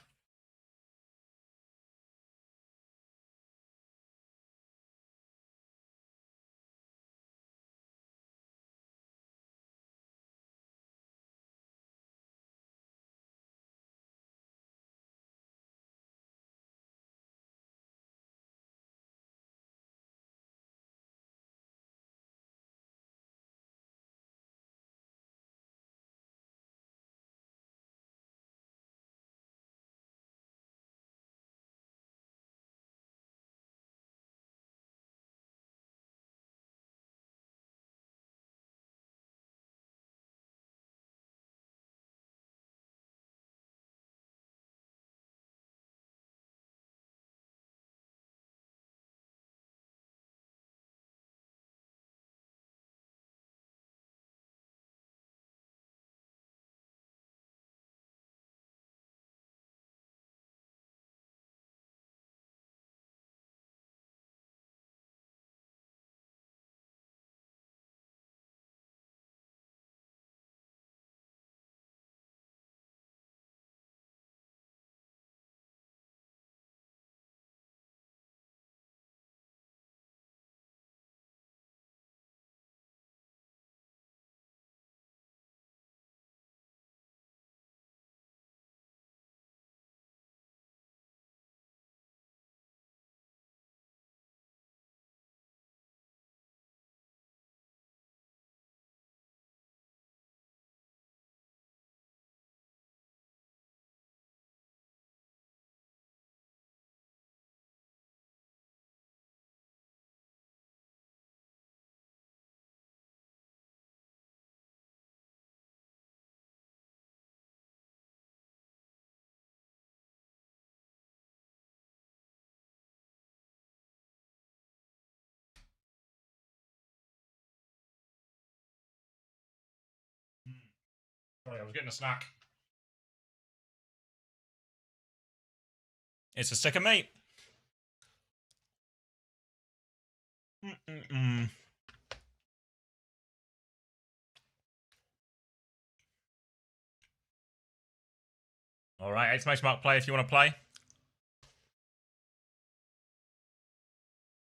Sorry, I was getting a snack. It's a stick of meat. Exclamation mark play if you want to play. I'm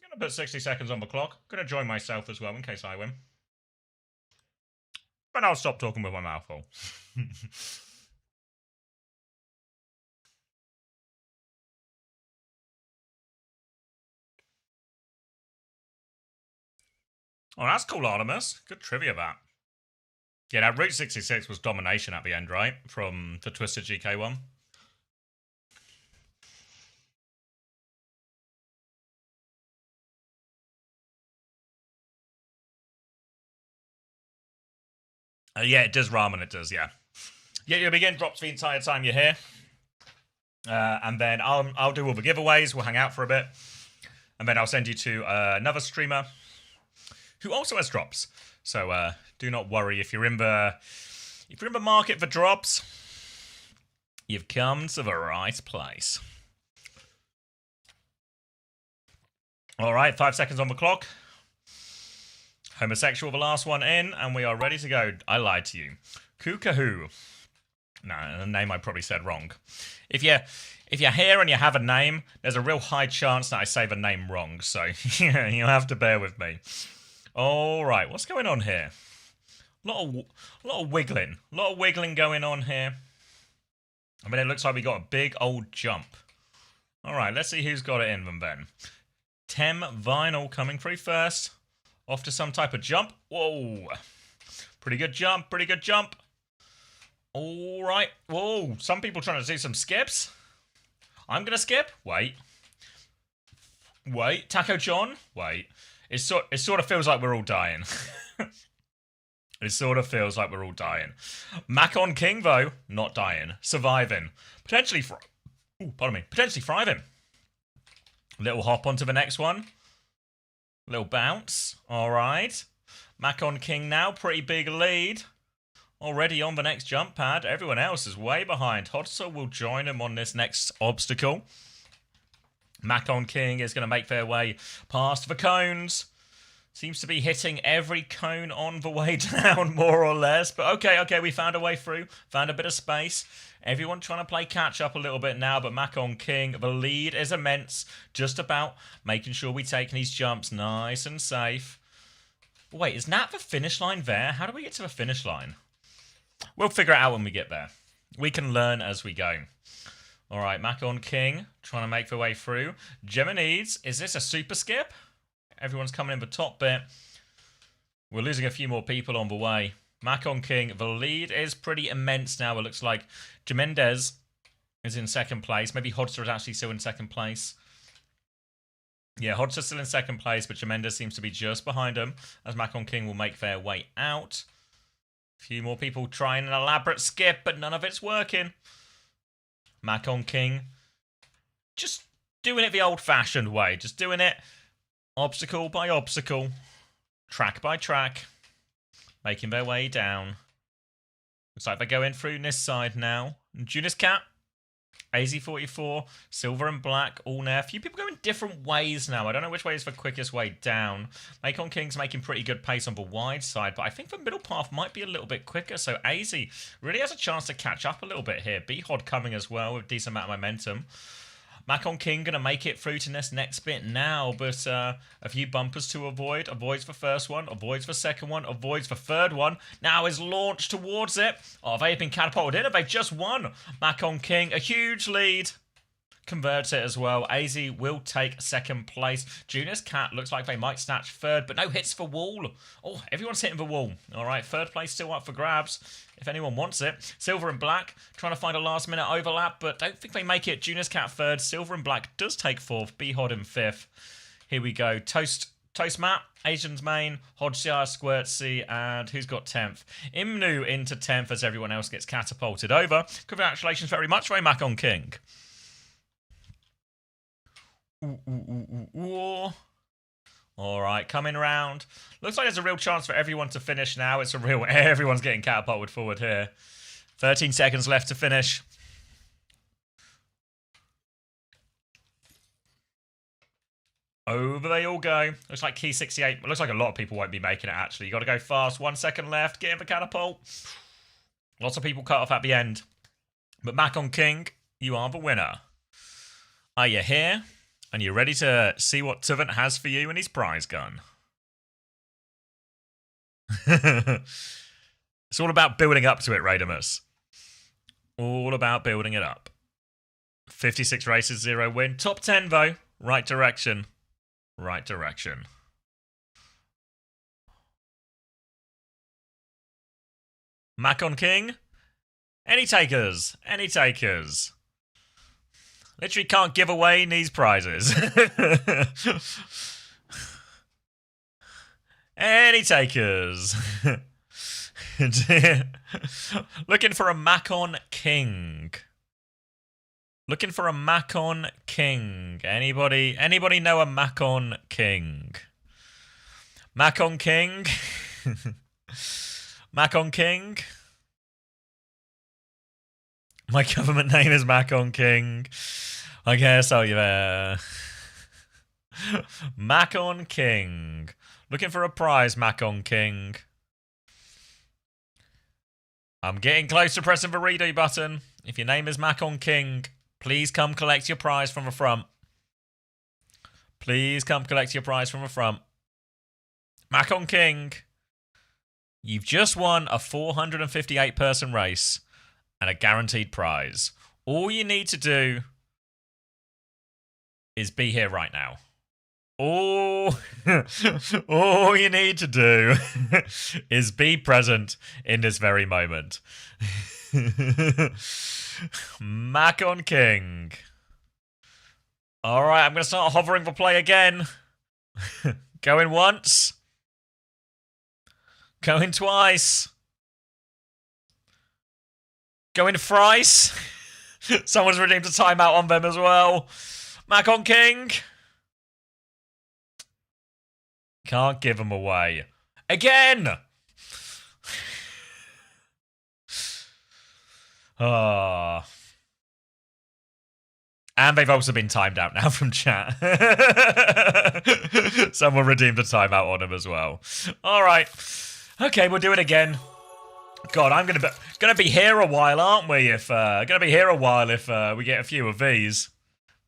going to put 60 seconds on the clock. I'm going to join myself as well in case I win. But I'll stop talking with my mouth full. Oh, that's cool, Artemis. Good trivia, that. Yeah, that Route 66 was domination at the end, right? From the Twisted GK1. Yeah, it does ramen, it does, yeah. Yeah, you'll be getting drops the entire time you're here. And then I'll do all the giveaways. We'll hang out for a bit. And then I'll send you to another streamer who also has drops. So do not worry if you're in the market for drops. You've come to the right place. All right, 5 seconds on the clock. Homosexual, the last one in, and we are ready to go. I lied to you. Kukahoo. No, a name I probably said wrong. If you're here and you have a name, there's a real high chance that I say the name wrong. So you'll have to bear with me. All right, what's going on here? A lot of wiggling. A lot of wiggling going on here. I mean, it looks like we got a big old jump. All right, let's see who's got it in them then. Tem Vinyl coming through first. Off to some type of jump. Whoa. Pretty good jump. Pretty good jump. All right. Whoa. Some people trying to do some skips. I'm going to skip. Wait. Wait. Taco John. Wait. It sort of feels like we're all dying. It sort of feels like we're all dying. Macon King, though, not dying. Surviving. Potentially potentially thriving. Little hop onto the next one. Little bounce. All right. Macon King now. Pretty big lead. Already on the next jump pad. Everyone else is way behind. Hodso will join him on this next obstacle. Macon King is going to make their way past the cones. Seems to be hitting every cone on the way down, more or less. But okay, we found a way through. Found a bit of space. Everyone trying to play catch up a little bit now, but Macon King, the lead is immense. Just about making sure we take these jumps nice and safe. Wait, is that the finish line there? How do we get to the finish line? We'll figure it out when we get there. We can learn as we go. All right, Macon King trying to make their way through. Geminides, is this a super skip? Everyone's coming in the top bit. We're losing a few more people on the way. Macon King, the lead is pretty immense now. It looks like Gemendez is in second place. Maybe Hodster is actually still in second place. Yeah, Hodster's still in second place, but Gemendez seems to be just behind him as Macon King will make their way out. A few more people trying an elaborate skip, but none of it's working. Macon King just doing it the old-fashioned way. Just doing it obstacle by obstacle, track by track, making their way down. Looks like they're going through this side now. Junis Cat, AZ44, Silver and Black, all there. A few people going different ways now. I don't know which way is the quickest way down. Macon King's making pretty good pace on the wide side, but I think the middle path might be a little bit quicker, so AZ really has a chance to catch up a little bit here. B-Hod coming as well with a decent amount of momentum. Macon King going to make it through to this next bit now, but a few bumpers to avoid. Avoids the first one, avoids the second one, avoids the third one. Now is launched towards it. Oh, they've been catapulted in and they've just won. Macon King, a huge lead. Converts it as well. AZ will take second place. Junis Cat looks like they might snatch third, but no hits for wall. Oh, everyone's hitting the wall. All right, third place still up for grabs if anyone wants it. Silver and Black trying to find a last-minute overlap, but don't think they make it. Junis Cat third. Silver and Black does take fourth. B-Hod in fifth. Here we go. Toast Matt, Asian's main, Hodsia, Squirtsy, and who's got 10th? Imnu into 10th as everyone else gets catapulted over. Congratulations very much, Ray Macon King. All right, coming around. Looks like there's a real chance for everyone to finish now. It's a real... Everyone's getting catapulted forward here. 13 seconds left to finish. Over they all go. Looks like key 68. Looks like a lot of people won't be making it, actually. You got to go fast. 1 second left. Get in the catapult. Lots of people cut off at the end. But Macon King you are the winner. Are you here? And you're ready to see what Tuvant has for you in his prize gun? It's all about building up to it, Raidamus. All about building it up. 56 races, 0 win. Top 10, though. Right direction. Right direction. Macon King? Any takers? Any takers? Literally can't give away these prizes. Any takers? Looking for a Macon King. Looking for a Macon King. Anybody know a Macon King? Macon King? Macon King? My government name is Macon King. I guess I'll Macon King. Looking for a prize, Macon King. I'm getting close to pressing the redo button. If your name is Macon King, please come collect your prize from the front. Please come collect your prize from the front. Macon King, you've just won a 458-person race and a guaranteed prize. All you need to do is be here right now. All you need to do is be present in this very moment. Macon King. Alright, I'm going to start hovering for play again. Going once. Going twice. Going thrice. Someone's redeemed a timeout on them as well. Macon King. Can't give them away. Again! Ah. And they've also been timed out now from chat. Someone redeemed a timeout on him as well. Alright. Okay, we'll do it again. God, I'm gonna be here a while, aren't we? If gonna be here a while if we get a few of these.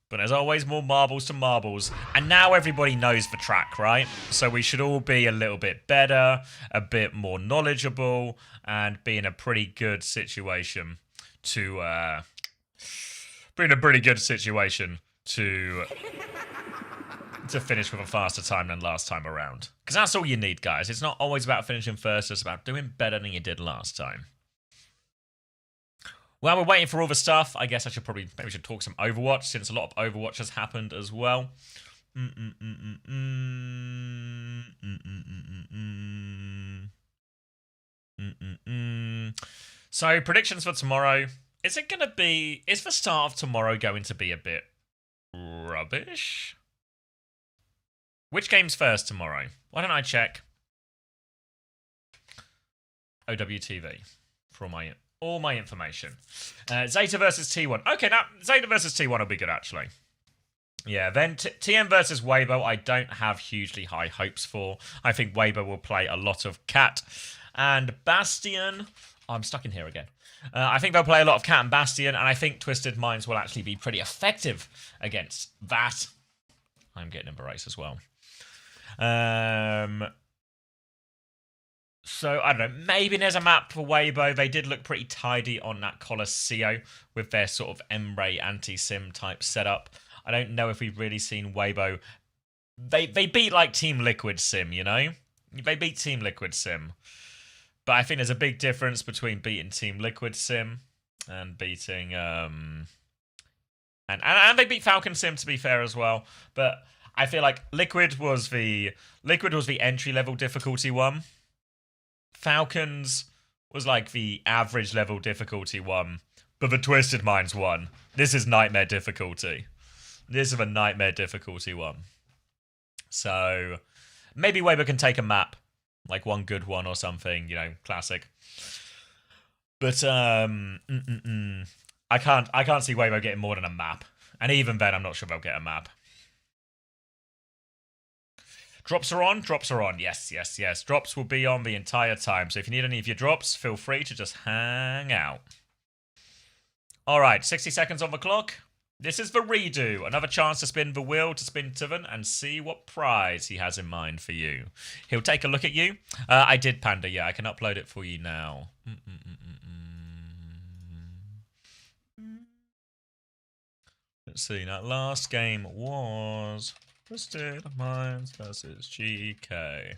But there's always more marbles to marbles. And now everybody knows the track, right? So we should all be a little bit better, a bit more knowledgeable, and be in a pretty good situation to finish with a faster time than last time around. Because that's all you need, guys. It's not always about finishing first, it's about doing better than you did last time. While we're waiting for all the stuff, I guess maybe we should talk some Overwatch, since a lot of Overwatch has happened as well. So, predictions for tomorrow. Is the start of tomorrow going to be a bit rubbish? Which game's first tomorrow? Why don't I check? OWTV for all my information. Zeta versus T1. Okay, now Zeta versus T1 will be good, actually. Yeah, then TM versus Weibo, I don't have hugely high hopes for. I think Weibo will play a lot of Cat and Bastion. Oh, I'm stuck in here again. I think they'll play a lot of Cat and Bastion, and I think Twisted Minds will actually be pretty effective against that. I'm getting embarrassed as well. So, I don't know, maybe there's a map for Weibo. They did look pretty tidy on that Colosseo with their sort of Emray anti-sim type setup. I don't know if we've really seen Weibo. They beat, like, Team Liquid Sim, you know? They beat Team Liquid Sim. But I think there's a big difference between beating Team Liquid Sim and beating... And they beat Falcon Sim, to be fair, as well. But I feel like Liquid was the entry-level difficulty one. Falcons was like the average level difficulty one, but the Twisted Minds one. This is nightmare difficulty. This is a nightmare difficulty one. So maybe Weibo can take a map, like one good one or something, you know, classic. But I can't see Weibo getting more than a map, and even then, I'm not sure they'll get a map. Drops are on? Drops are on. Yes, yes, yes. Drops will be on the entire time. So if you need any of your drops, feel free to just hang out. All right, 60 seconds on the clock. This is the redo. Another chance to spin the wheel to spin Tuvan and see what prize he has in mind for you. He'll take a look at you. I did, Panda. Yeah, I can upload it for you now. Let's see. That last game was Twisted Minds versus GK.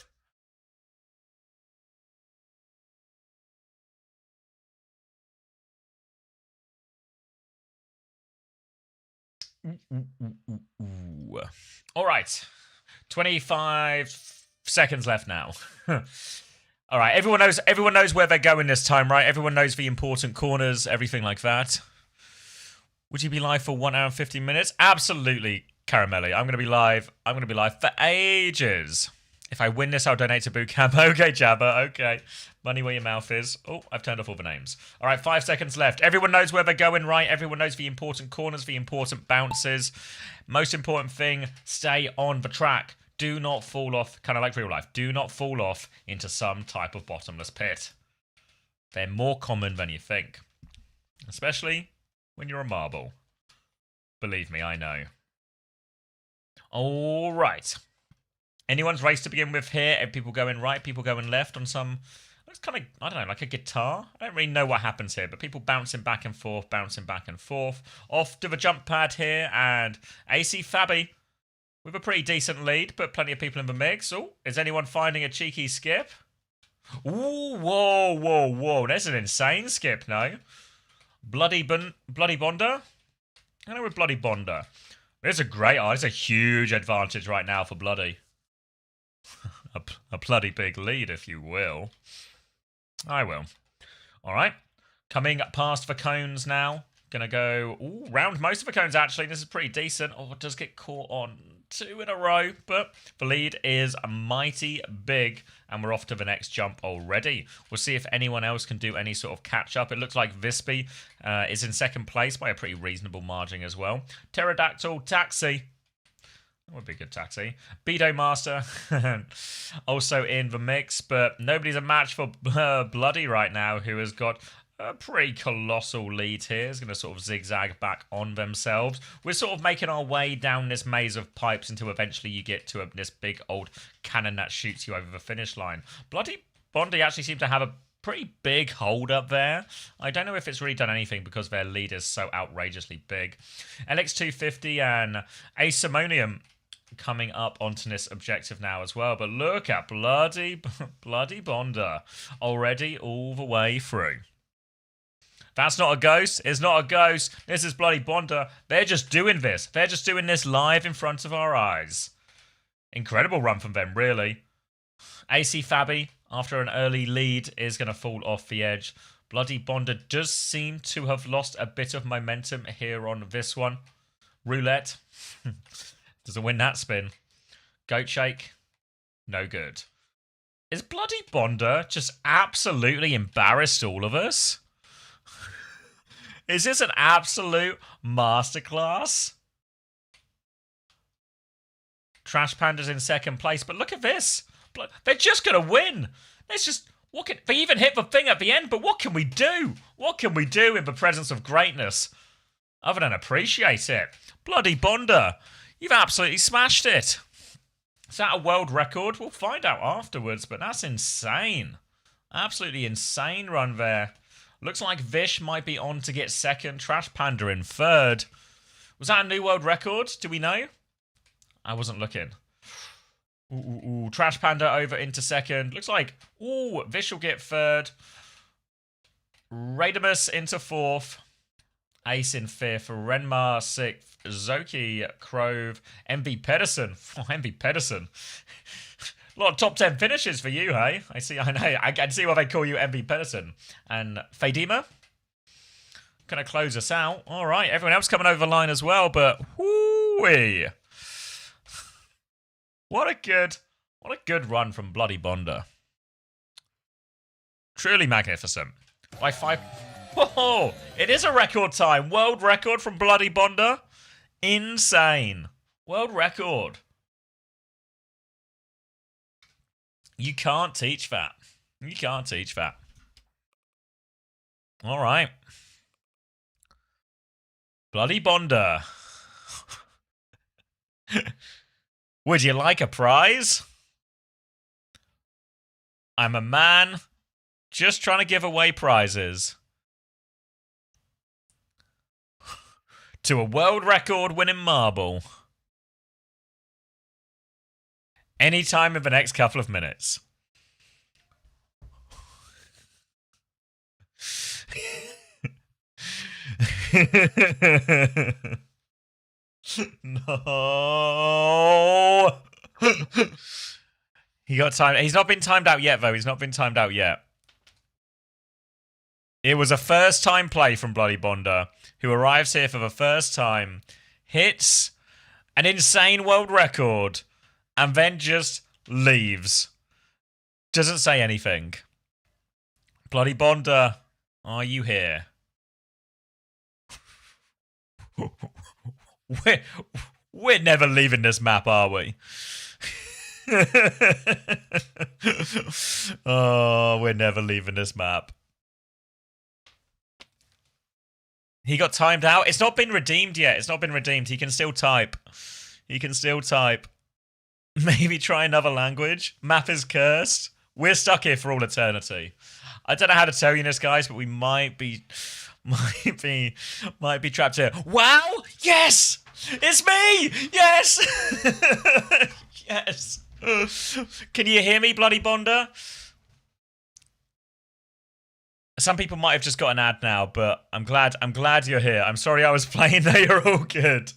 All right. 25 seconds left now. All right. Everyone knows where they're going this time, right? Everyone knows the important corners, everything like that. Would you be live for 1 hour and 15 minutes? Absolutely, Caramelli. I'm going to be live. I'm going to be live for ages. If I win this, I'll donate to Bootcamp. Okay, Jabba. Okay. Money where your mouth is. Oh, I've turned off all the names. All right, 5 seconds left. Everyone knows where they're going, right? Everyone knows the important corners, the important bounces. Most important thing, stay on the track. Do not fall off, kind of like real life. Do not fall off into some type of bottomless pit. They're more common than you think. Especially when you're a marble. Believe me, I know. All right. Anyone's race to begin with here? People going right, people going left on some... It's kind of, I don't know, like a guitar. I don't really know what happens here, but people bouncing back and forth, bouncing back and forth. Off to the jump pad here, and AC Fabi with a pretty decent lead, but plenty of people in the mix. Oh, is anyone finding a cheeky skip? Ooh, whoa, whoa, whoa. There's an insane skip, no? Bloody Bonda? I know with Bloody Bonda. There's a great, there's a huge advantage right now for Bloody. a bloody big lead, if you will. I will. All right. Coming past the cones now. Gonna go round most of the cones, actually. This is pretty decent. Oh, it does get caught on 2 in a row, but the lead is mighty big, and we're off to the next jump already. We'll see if anyone else can do any sort of catch-up. It looks like Vispy is in second place by a pretty reasonable margin as well. Pterodactyl Taxi. That would be a good taxi. Beto Master also in the mix, but nobody's a match for Bloody right now, who has got a pretty colossal lead here. Is going to sort of zigzag back on themselves. We're sort of making our way down this maze of pipes until eventually you get to this big old cannon that shoots you over the finish line. Bloody Bondi actually seems to have a pretty big hold up there. I don't know if it's really done anything because their lead is so outrageously big. LX250 and Asimonium coming up onto this objective now as well. But look at bloody Bonda already all the way through. That's not a ghost. It's not a ghost. This is bloody Bonda. They're just doing this. They're just doing this live in front of our eyes. Incredible run from them, really. AC Fabi, after an early lead, is going to fall off the edge. Bloody Bonda does seem to have lost a bit of momentum here on this one. Roulette. Doesn't win that spin. Goat shake. No good. Is bloody Bonda just absolutely embarrassed all of us? Is this an absolute masterclass? Trash Panda's in second place, but look at this. They're just going to win. It's just... They even hit the thing at the end, but what can we do? What can we do in the presence of greatness? Other than appreciate it. Bloody Bonda. You've absolutely smashed it. Is that a world record? We'll find out afterwards, but that's insane. Absolutely insane run there. Looks like Vish might be on to get second. Trash Panda in third. Was that a new world record? Do we know? I wasn't looking. Ooh. Trash Panda over into second. Looks like, Vish will get third. Radimus into fourth. Ace in fifth. Renmar sixth. Zoki, Crove, MV Pedersen. Oh, MV Pedersen. A lot of top 10 finishes for you, hey? I know. I can see why they call you MV Pedersen. And Fadima. Gonna close us out. All right, everyone else coming over the line as well, but whoo-wee. What a good run from bloody Bonda. Truly magnificent. By 5. Whoa! It is a record time. World record from bloody Bonda. Insane. World record. You can't teach that. You can't teach that. All right. Bloody Bonder. Would you like a prize? I'm a man just trying to give away prizes. To a world record winning marble. Any time in the next couple of minutes. No. He got timed. He's not been timed out yet, though. He's not been timed out yet. It was a first-time play from Bloody Bonder, who arrives here for the first time, hits an insane world record, and then just leaves. Doesn't say anything. Bloody Bonder, are you here? We're never leaving this map, are we? Oh, we're never leaving this map. He got timed out. It's not been redeemed yet. It's not been redeemed. He can still type. He can still type. Maybe try another language. Map is cursed. We're stuck here for all eternity. I don't know how to tell you this, guys, but we might be trapped here. Wow! Yes! It's me! Yes! Yes! Can you hear me, Bloody Bonder? Some people might have just got an ad now, but I'm glad you're here. I'm sorry I was playing there. You're all good.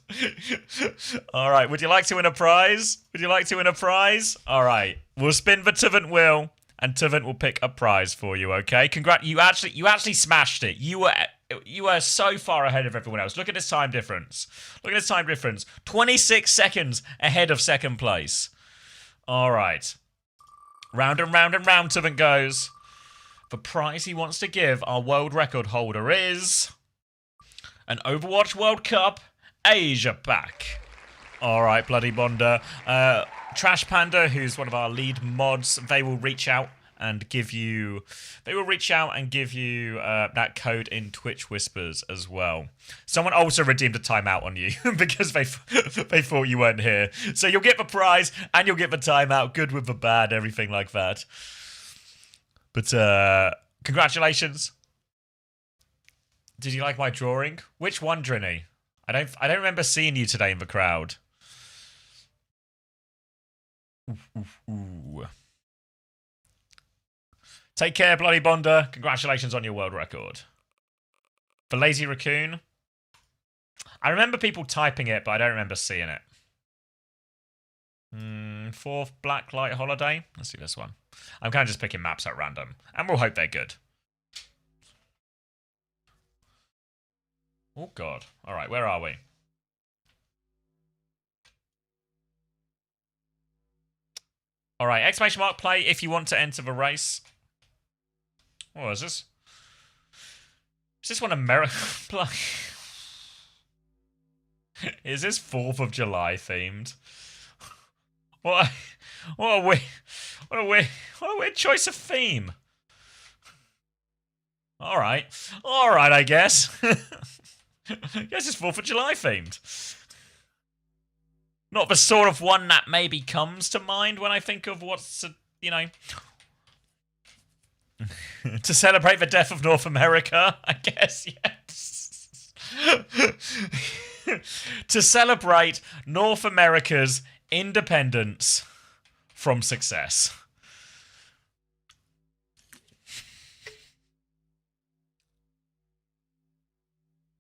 All right. Would you like to win a prize? Would you like to win a prize? All right. We'll spin the Tuvant wheel, and Tuvant will pick a prize for you. Okay. You actually smashed it. You were so far ahead of everyone else. Look at this time difference. Look at this time difference. 26 seconds ahead of second place. All right. Round and round and round Tuvant goes. The prize he wants to give our world record holder is an Overwatch World Cup Asia pack. All right, Bloody Bonder. Trash Panda, who's one of our lead mods, they will reach out and give you. That code in Twitch Whispers as well. Someone also redeemed a timeout on you because they thought you weren't here. So you'll get the prize and you'll get the timeout. Good with the bad, everything like that. But congratulations. Did you like my drawing? Which one, Drinny? I don't remember seeing you today in the crowd. Ooh. Take care, Bloody Bonder. Congratulations on your world record. For Lazy Raccoon, I remember people typing it, but I don't remember seeing it. Fourth Blacklight Holiday. Let's do this one. I'm kind of just picking maps at random, and we'll hope they're good. Oh, God. All right, where are we? All right, exclamation mark play if you want to enter the race. What is this? Is this one American? Is this 4th of July themed? What a weird choice of theme. All right, I guess. Guess it's 4th of July themed. Not the sort of one that maybe comes to mind when I think of what's, you know, to celebrate the death of North America, I guess, yes. To celebrate North America's independence from success.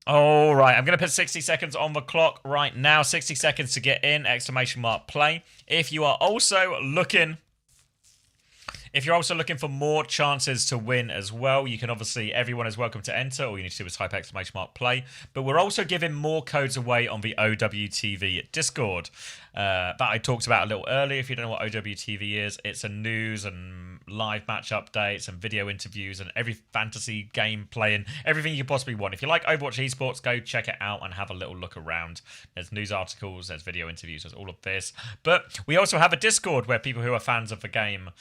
All right, I'm going to put 60 seconds on the clock right now. 60 seconds to get in, exclamation mark play. If you're also looking for more chances to win as well, you can obviously, everyone is welcome to enter. All you need to do is type exclamation mark play. But we're also giving more codes away on the OWTV Discord that I talked about a little earlier. If you don't know what OWTV is, it's a news and live match updates and video interviews and every fantasy game playing, everything you could possibly want. If you like Overwatch Esports, go check it out and have a little look around. There's news articles, there's video interviews, there's all of this. But we also have a Discord where people who are fans of the game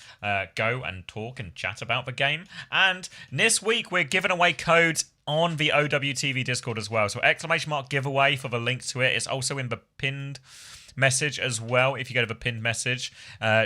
go and talk and chat about the game. And this week we're giving away codes on the OWTV Discord as well. So ! giveaway for the link to it. It's also in the pinned message as well. If you go to the pinned message,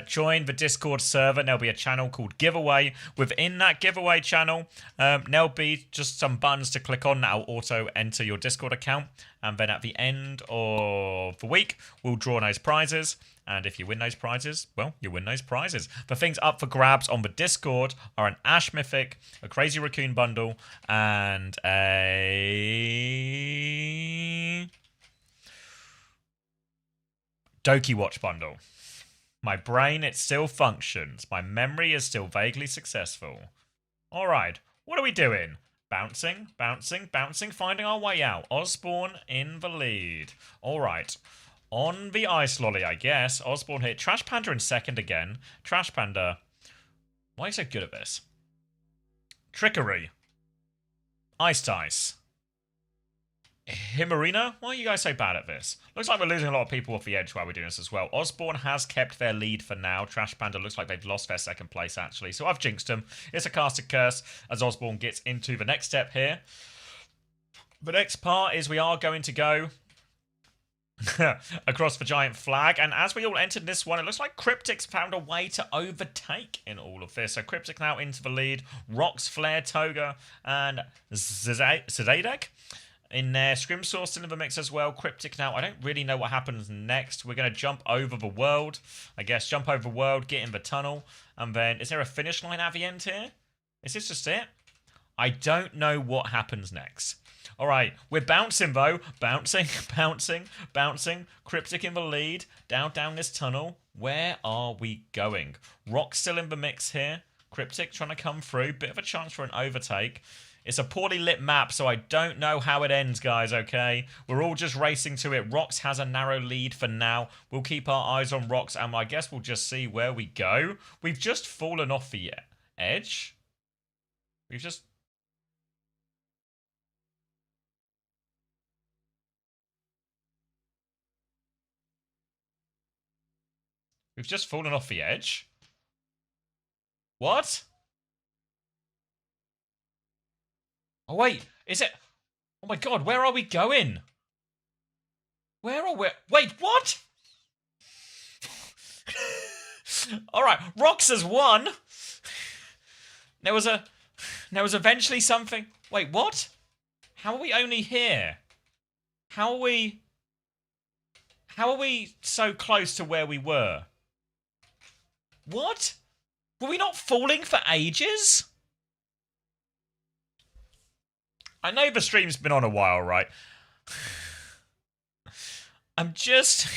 join the Discord server. There'll be a channel called giveaway. Within that giveaway channel, there'll be just some buttons to click on that'll auto enter your Discord account, and then at the end of the week we'll draw those prizes, and if you win those prizes, well, you win those prizes. The things up for grabs on the Discord are an Ash Mythic, a Crazy Raccoon bundle, and a Doki Watch bundle. My brain, it still functions. My memory is still vaguely successful. Alright, what are we doing? Bouncing, bouncing, bouncing, finding our way out. Osborne in the lead. Alright, on the ice lolly, I guess. Osborne hit. Trash Panda in second again. Trash Panda. Why are you so good at this? Trickery. Iced Ice. Himarina? Why are you guys so bad at this? Looks like we're losing a lot of people off the edge while we're doing this as well. Osborne has kept their lead for now. Trash Panda looks like they've lost their second place, actually. So I've jinxed them. It's a casted curse as Osborne gets into the next step here. The next part is we are going to go across the giant flag. And as we all entered this one, it looks like Cryptic's found a way to overtake in all of this. So Cryptic now into the lead. Rox, Flare, Toga, and Zedek in there. Scrimsaw still in the mix as well. Cryptic now. I don't really know what happens next. We're going to jump over the world. I guess jump over the world, get in the tunnel. And then, is there a finish line at the end here? Is this just it? I don't know what happens next. Alright, we're bouncing though. Bouncing, bouncing, bouncing. Cryptic in the lead. Down this tunnel. Where are we going? Rock's still in the mix here. Cryptic trying to come through. Bit of a chance for an overtake. It's a poorly lit map, so I don't know how it ends, guys, okay? We're all just racing to it. Rox has a narrow lead for now. We'll keep our eyes on Rox, and I guess we'll just see where we go. We've just fallen off the edge. We've just... We've just fallen off the edge. What? Oh, wait. Is it... Oh, my God. Where are we going? Where are we... Wait, what? All right. Rox has won. There was eventually something... Wait, what? How are we only here? How are we so close to where we were? What? Were we not falling for ages? I know the stream's been on a while, right? I'm just...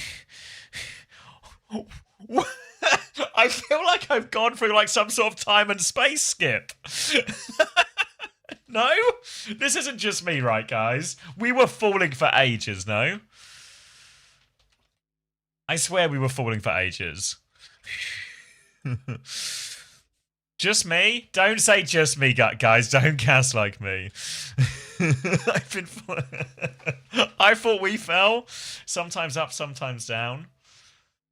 I feel like I've gone through like some sort of time and space skip. No? This isn't just me, right, guys? We were falling for ages, no? I swear we were falling for ages. Just me? Don't say just me, guys. Don't cast like me. I thought we fell. Sometimes up, sometimes down.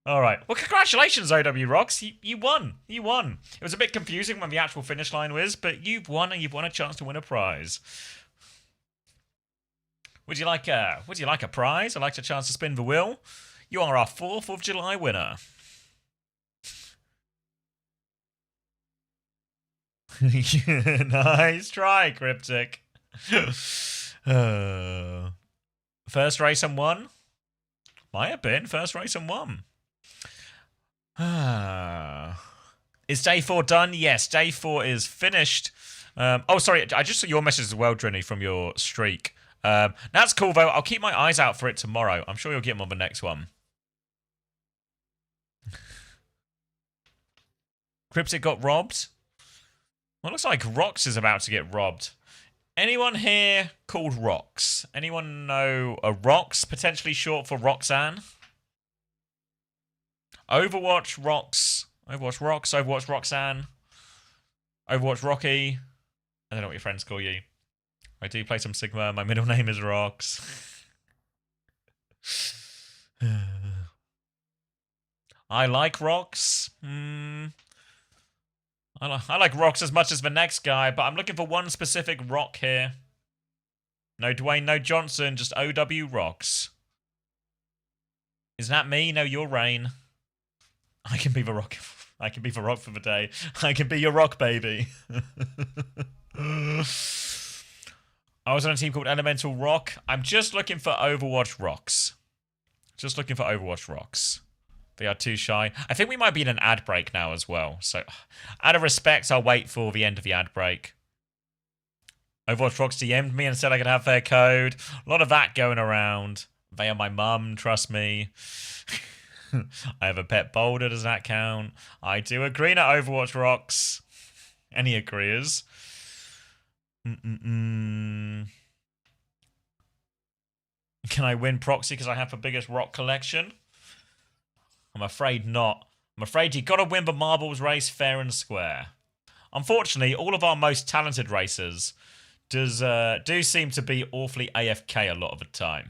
All right. Well, congratulations, OW Rocks. You won. You won. It was a bit confusing when the actual finish line was, but you've won, and you've won a chance to win a prize. Would you like a prize? I'd like a chance to spin the wheel. You are our 4th of July winner. Nice try, Cryptic. First race and won? Might have been. First race and won. Is day 4 done? Yes, day 4 is finished. Oh, sorry. I just saw your message as well, Drini, from your streak. That's cool, though. I'll keep my eyes out for it tomorrow. I'm sure you'll get them on the next one. Cryptic got robbed. Well, it looks like Rox is about to get robbed. Anyone here called Rox? Anyone know a Rox, potentially short for Roxanne? Overwatch Rox. Overwatch Rox. Overwatch Roxanne. Overwatch Rocky. I don't know what your friends call you. I do play some Sigma. My middle name is Rox. I like Rox. I like Rox as much as the next guy, but I'm looking for one specific Rock here. No Dwayne, no Johnson, just OW Rox. Is that me? No, you're Rain. I can be the Rock. I can be the Rock for the day. I can be your Rock, baby. I was on a team called Elemental Rock. I'm just looking for Overwatch Rocks. Just looking for Overwatch Rocks. They are too shy. I think we might be in an ad break now as well. So, out of respect, I'll wait for the end of the ad break. Overwatch Rocks DM'd me and said I could have their code. A lot of that going around. They are my mum, trust me. I have a pet boulder, does that count? I do agree to Overwatch Rocks. Any agreeers? Can I win proxy because I have the biggest rock collection? I'm afraid not. I'm afraid you gotta win the marbles race fair and square. Unfortunately, all of our most talented racers do seem to be awfully AFK a lot of the time.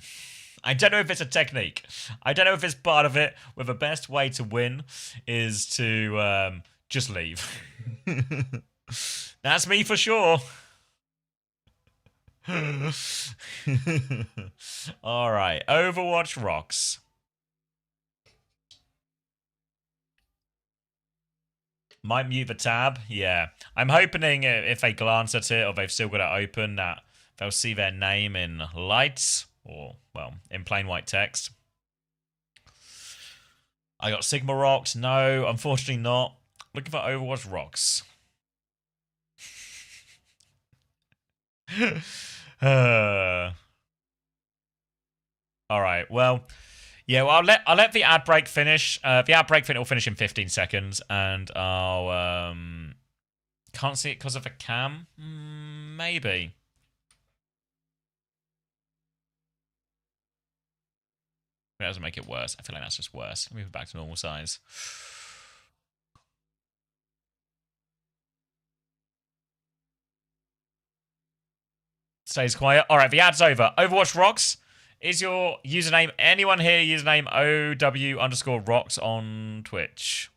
I don't know if it's a technique. I don't know if it's part of it, where the best way to win is to just leave. That's me for sure. Alright, Overwatch Rocks. Might mute the tab, yeah. I'm hoping if they glance at it or they've still got it open that they'll see their name in lights or, well, in plain white text. I got Sigma Rocks. No, unfortunately not. Looking for Overwatch Rocks. Alright, well... Yeah, well, I'll let the ad break finish. The ad break will finish in 15 seconds, and I'll can't see it because of a cam. Maybe. That doesn't make it worse. I feel like that's just worse. Move it back to normal size. Stays quiet. All right, the ad's over. Overwatch Rocks. Is your username, anyone here, username OW_Rocks on Twitch?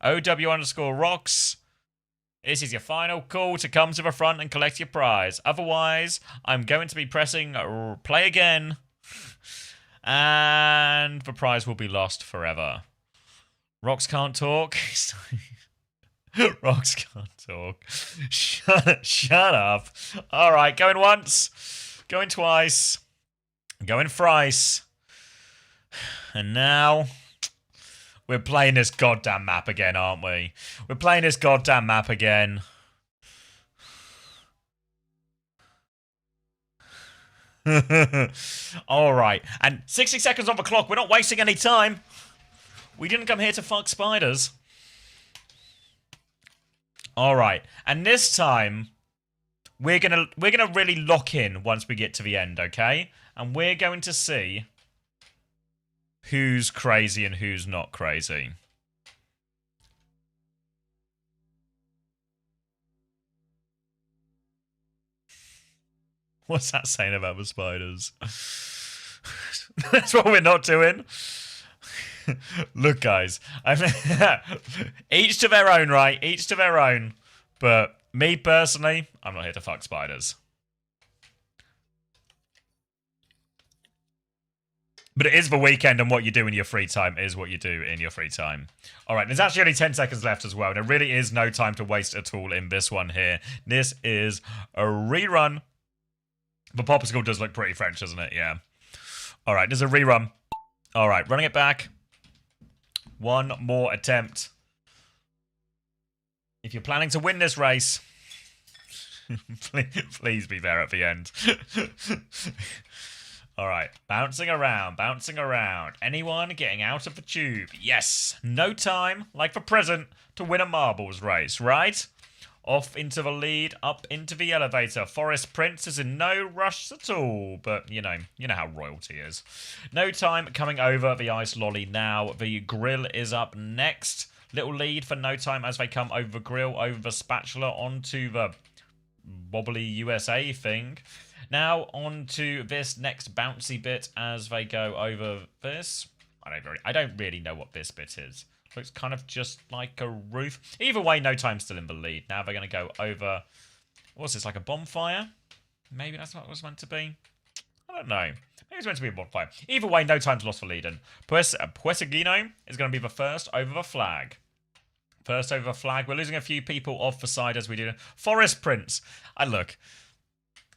OW_Rocks. This is your final call to come to the front and collect your prize. Otherwise, I'm going to be pressing play again. And the prize will be lost forever. Rocks can't talk. Rocks can't talk. Shut up. All right, going once. Going twice. Going thrice. And now, we're playing this goddamn map again, aren't we? We're playing this goddamn map again. Alright, and 60 seconds on the clock. We're not wasting any time. We didn't come here to fuck spiders. Alright, and this time, we're gonna really lock in once we get to the end, okay? And we're going to see who's crazy and who's not crazy. What's that saying about the spiders? That's what we're not doing. Look, guys. Each to their own, right? Each to their own. But me, personally, I'm not here to fuck spiders. But it is the weekend, and what you do in your free time is what you do in your free time. All right, there's actually only 10 seconds left as well. There really is no time to waste at all in this one here. This is a rerun. The popsicle does look pretty French, doesn't it? Yeah. All right, there's a rerun. All right, running it back. One more attempt. If you're planning to win this race, please be there at the end. All right, bouncing around, bouncing around. Anyone getting out of the tube? Yes. No time, like for present, to win a marbles race, right? Off into the lead, up into the elevator. Forest Prince is in no rush at all, but you know how royalty is. No time coming over the ice lolly now. The grill is up next. Little lead for no time as they come over the grill, over the spatula, onto the wobbly USA thing. Now onto this next bouncy bit as they go over this. I don't really know what this bit is. Looks kind of just like a roof. Either way, no time still in the lead. Now they're going to go over... What's this, like a bonfire? Maybe that's not what it was meant to be. I don't know. Maybe it's meant to be a bonfire. Either way, no time's lost for leading. Puesagino is going to be the first over the flag. First over the flag. We're losing a few people off the side as we do. Forest Prince. Look.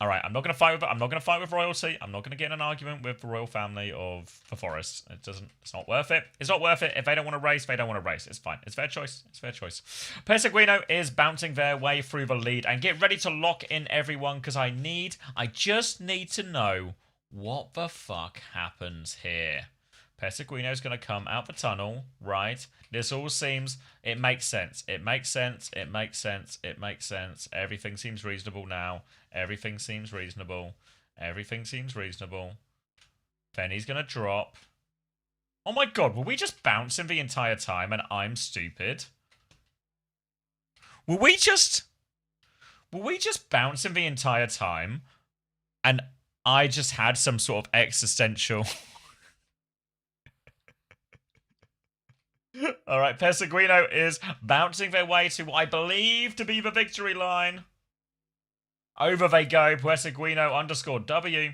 All right, I'm not going to fight with royalty. I'm not going to get in an argument with the royal family of the Forest. It's not worth it. It's not worth it. If they don't want to race, they don't want to race. It's fine. It's their choice. It's their choice. Perseguino is bouncing their way through the lead, and get ready to lock in everyone because I just need to know what the fuck happens here. Perseguino's going to come out the tunnel, right? This all seems... It makes sense. It makes sense. It makes sense. It makes sense. Everything seems reasonable now. Everything seems reasonable. Everything seems reasonable. Penny's going to drop. Oh my god, were we just bouncing the entire time and I'm stupid? Were we just bouncing the entire time and I just had some sort of existential... Alright, Perseguino is bouncing their way to what I believe to be the victory line. Over they go. Perseguino _W.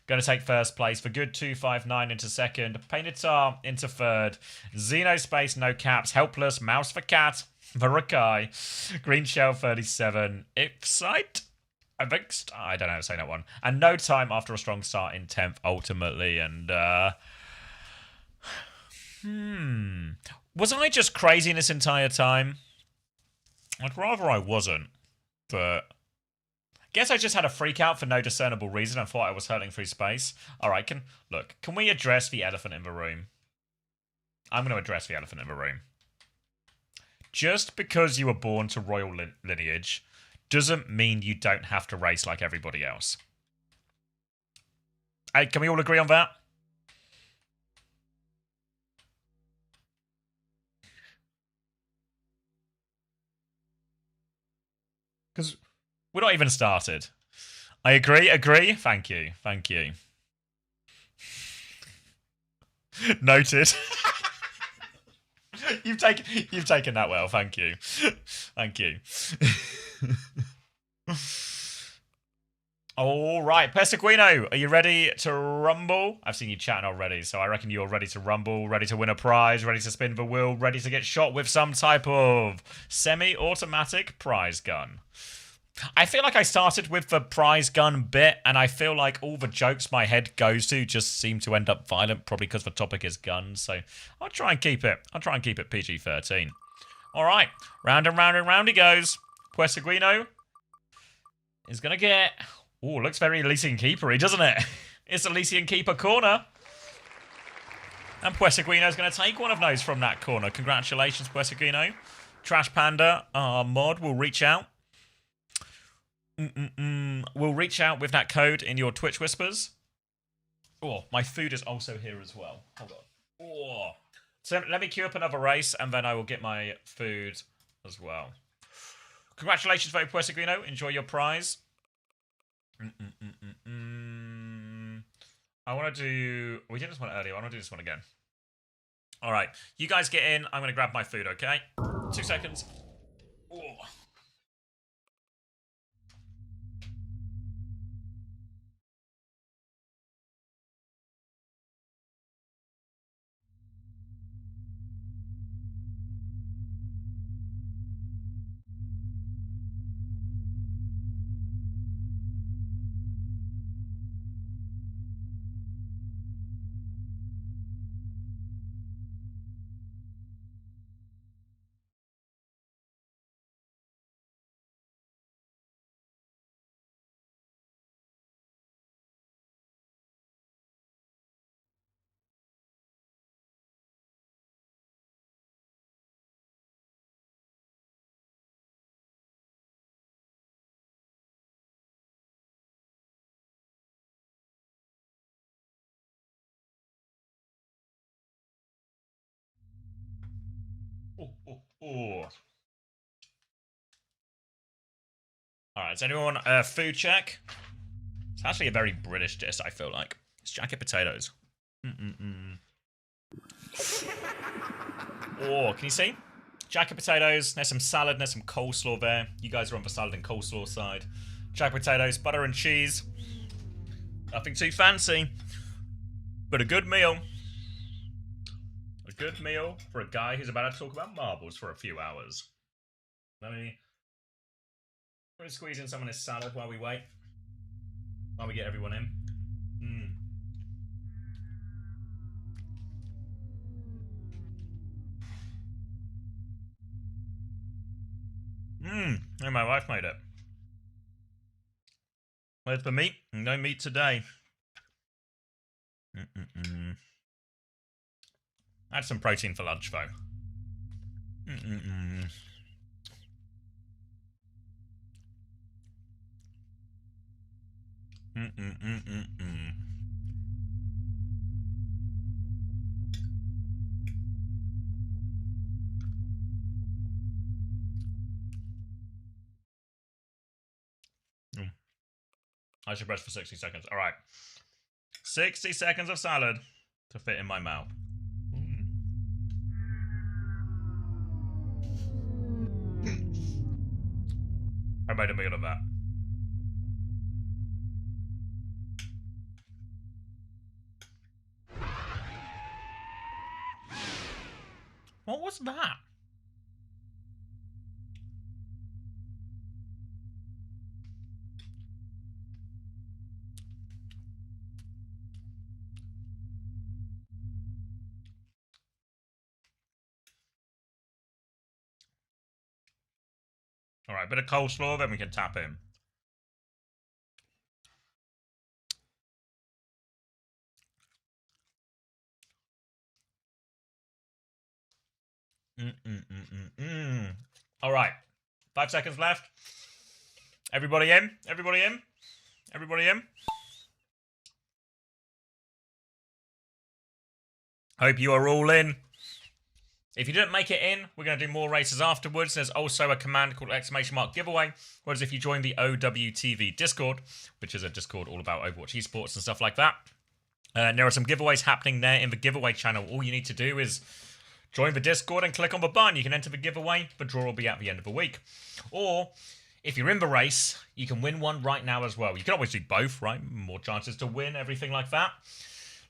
Going to take first place. For good 259 into second. Painitar into third. Xenospace, no caps. Helpless, Mouse for cat. Varakai. Green Shell 37. Ipsite. I don't know how to say that one. And no time after a strong start in 10th ultimately. And, was I just crazy this entire time? I'd rather I wasn't. But... Guess I just had a freak out for no discernible reason and thought I was hurtling through space. Alright, can we address the elephant in the room? I'm going to address the elephant in the room. Just because you were born to royal lineage doesn't mean you don't have to race like everybody else. Hey, can we all agree on that? Because... We're not even started. I agree. Thank you. Noted. You've taken that well. Thank you. All right, Perseguino, are you ready to rumble? I've seen you chatting already, so I reckon you're ready to rumble, ready to win a prize, ready to spin the wheel, ready to get shot with some type of semi-automatic prize gun. I feel like I started with the prize gun bit, and I feel like all the jokes my head goes to just seem to end up violent, probably because the topic is guns, so I'll try and keep it PG-13. Alright, round and round and round he goes. Perseguino is gonna get... Ooh, looks very Elysian Keeper-y, doesn't it? It's Elysian Keeper corner. And Perseguino's gonna take one of those from that corner. Congratulations, Perseguino. Trash Panda, our mod, will reach out. We'll reach out with that code in your Twitch whispers. Oh, my food is also here as well. Hold on. Oh. So let me queue up another race, and then I will get my food as well. Congratulations, vote Perseguino. Enjoy your prize. I want to do... We did this one earlier. I want to do this one again. All right. You guys get in. I'm going to grab my food, okay? 2 seconds. Oh. Alright, does anyone want food check? It's actually a very British dish, I feel like. It's jacket potatoes. Oh, can you see? Jacket potatoes, there's some salad, there's some coleslaw there. You guys are on the salad and coleslaw side. Jacket potatoes, butter and cheese. Nothing too fancy, but a good meal. A good meal for a guy who's about to talk about marbles for a few hours. Let me squeeze in some of this salad while we wait. While we get everyone in. And my wife made it. Where's the meat? No meat today. Add some protein for lunch, though. I should rest for 60 seconds. All right. 60 seconds of salad to fit in my mouth. I made a meal of that. What was that? All right, bit of coleslaw, then we can tap in. All right, 5 seconds left. Everybody in? Everybody in? Everybody in? Hope you are all in. If you didn't make it in, we're going to do more races afterwards. There's also a command called !" giveaway. Whereas if you join the OWTV Discord, which is a Discord all about Overwatch esports and stuff like that, there are some giveaways happening there in the giveaway channel. All you need to do is join the Discord and click on the button. You can enter the giveaway. The draw will be at the end of the week. Or if you're in the race, you can win one right now as well. You can always do both, right? More chances to win, everything like that.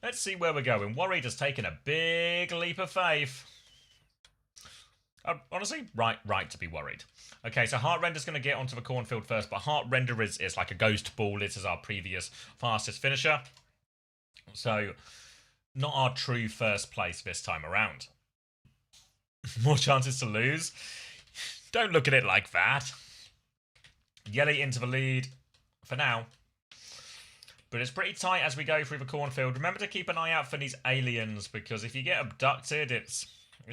Let's see where we're going. Worried has taken a big leap of faith. Honestly, right to be worried. Okay, so Heart Render's going to get onto the cornfield first, but Heart Render is like a ghost ball. This is our previous fastest finisher. So, not our true first place this time around. More chances to lose. Don't look at it like that. Yelly into the lead for now. But it's pretty tight as we go through the cornfield. Remember to keep an eye out for these aliens, because if you get abducted, it's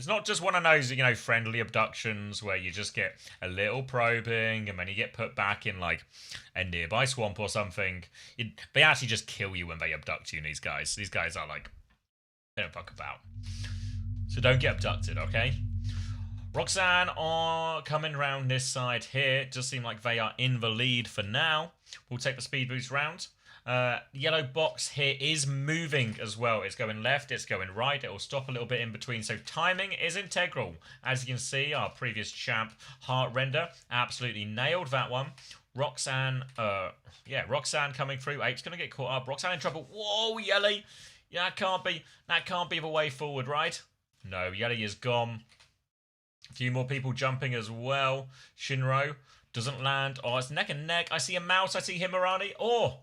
not just one of those, you know, friendly abductions where you just get a little probing and then you get put back in, like, a nearby swamp or something. They actually just kill you when they abduct you, these guys. These guys are, like, they don't fuck about. So don't get abducted, okay? Roxanne are coming round this side here. It does seem like they are in the lead for now. We'll take the speed boost round. Yellow box here is moving as well. It's going left, it's going right. It will stop a little bit in between. So timing is integral. As you can see, our previous champ, Heart Render, absolutely nailed that one. Roxanne, Roxanne coming through. Ape's going to get caught up. Roxanne in trouble. Whoa, Yelly. Yeah, that can't be the way forward, right? No, Yelly is gone. A few more people jumping as well. Shinro doesn't land. Oh, it's neck and neck. I see a mouse. I see Himarani. Oh,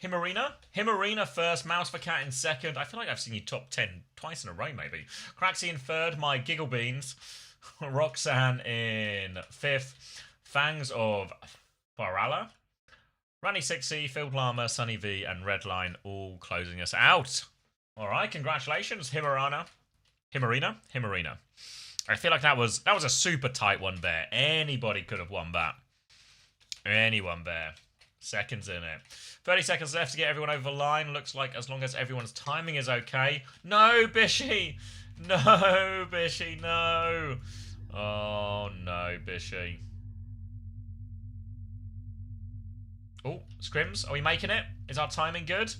Himarina first, Mouse for Cat in second. I feel like I've seen you top 10 twice in a row, maybe. Craxy in third, my Giggle Beans. Roxanne in fifth. Fangs of Farala. Rani 6C, Field Llama, Sunny V, and Redline all closing us out. All right, congratulations, Himarina. I feel like that was a super tight one there. Anybody could have won that. Anyone there. Seconds in it. 30 seconds left to get everyone over the line. Looks like as long as everyone's timing is okay. No, Bishy! No, Bishy, no! Oh, no, Bishy. Oh, Scrims, are we making it? Is our timing good?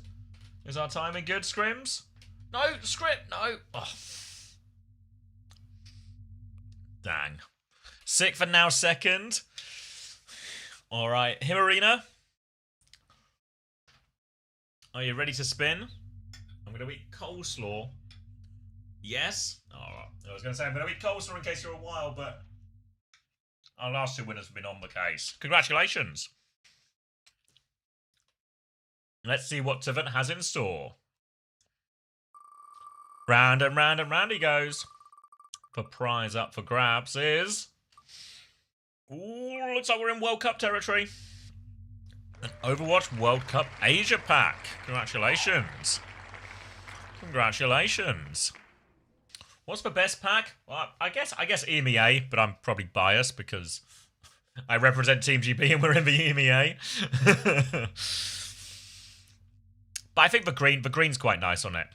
Is our timing good, Scrims? No, script, no. Oh. Dang. 6th and now 2nd. All right, Himmerina. Are you ready to spin? I'm going to eat coleslaw. Yes? All right. I was going to say I'm going to eat coleslaw in case you're a while, but our last 2 winners have been on the case. Congratulations. Let's see what Tivet has in store. Round and round and round he goes. The prize up for grabs is... Ooh, looks like we're in World Cup territory. An Overwatch World Cup Asia Pack. Congratulations. Congratulations. What's the best pack? Well, I guess EMEA, but I'm probably biased because I represent Team GB and we're in the EMEA. But I think the green's quite nice on it.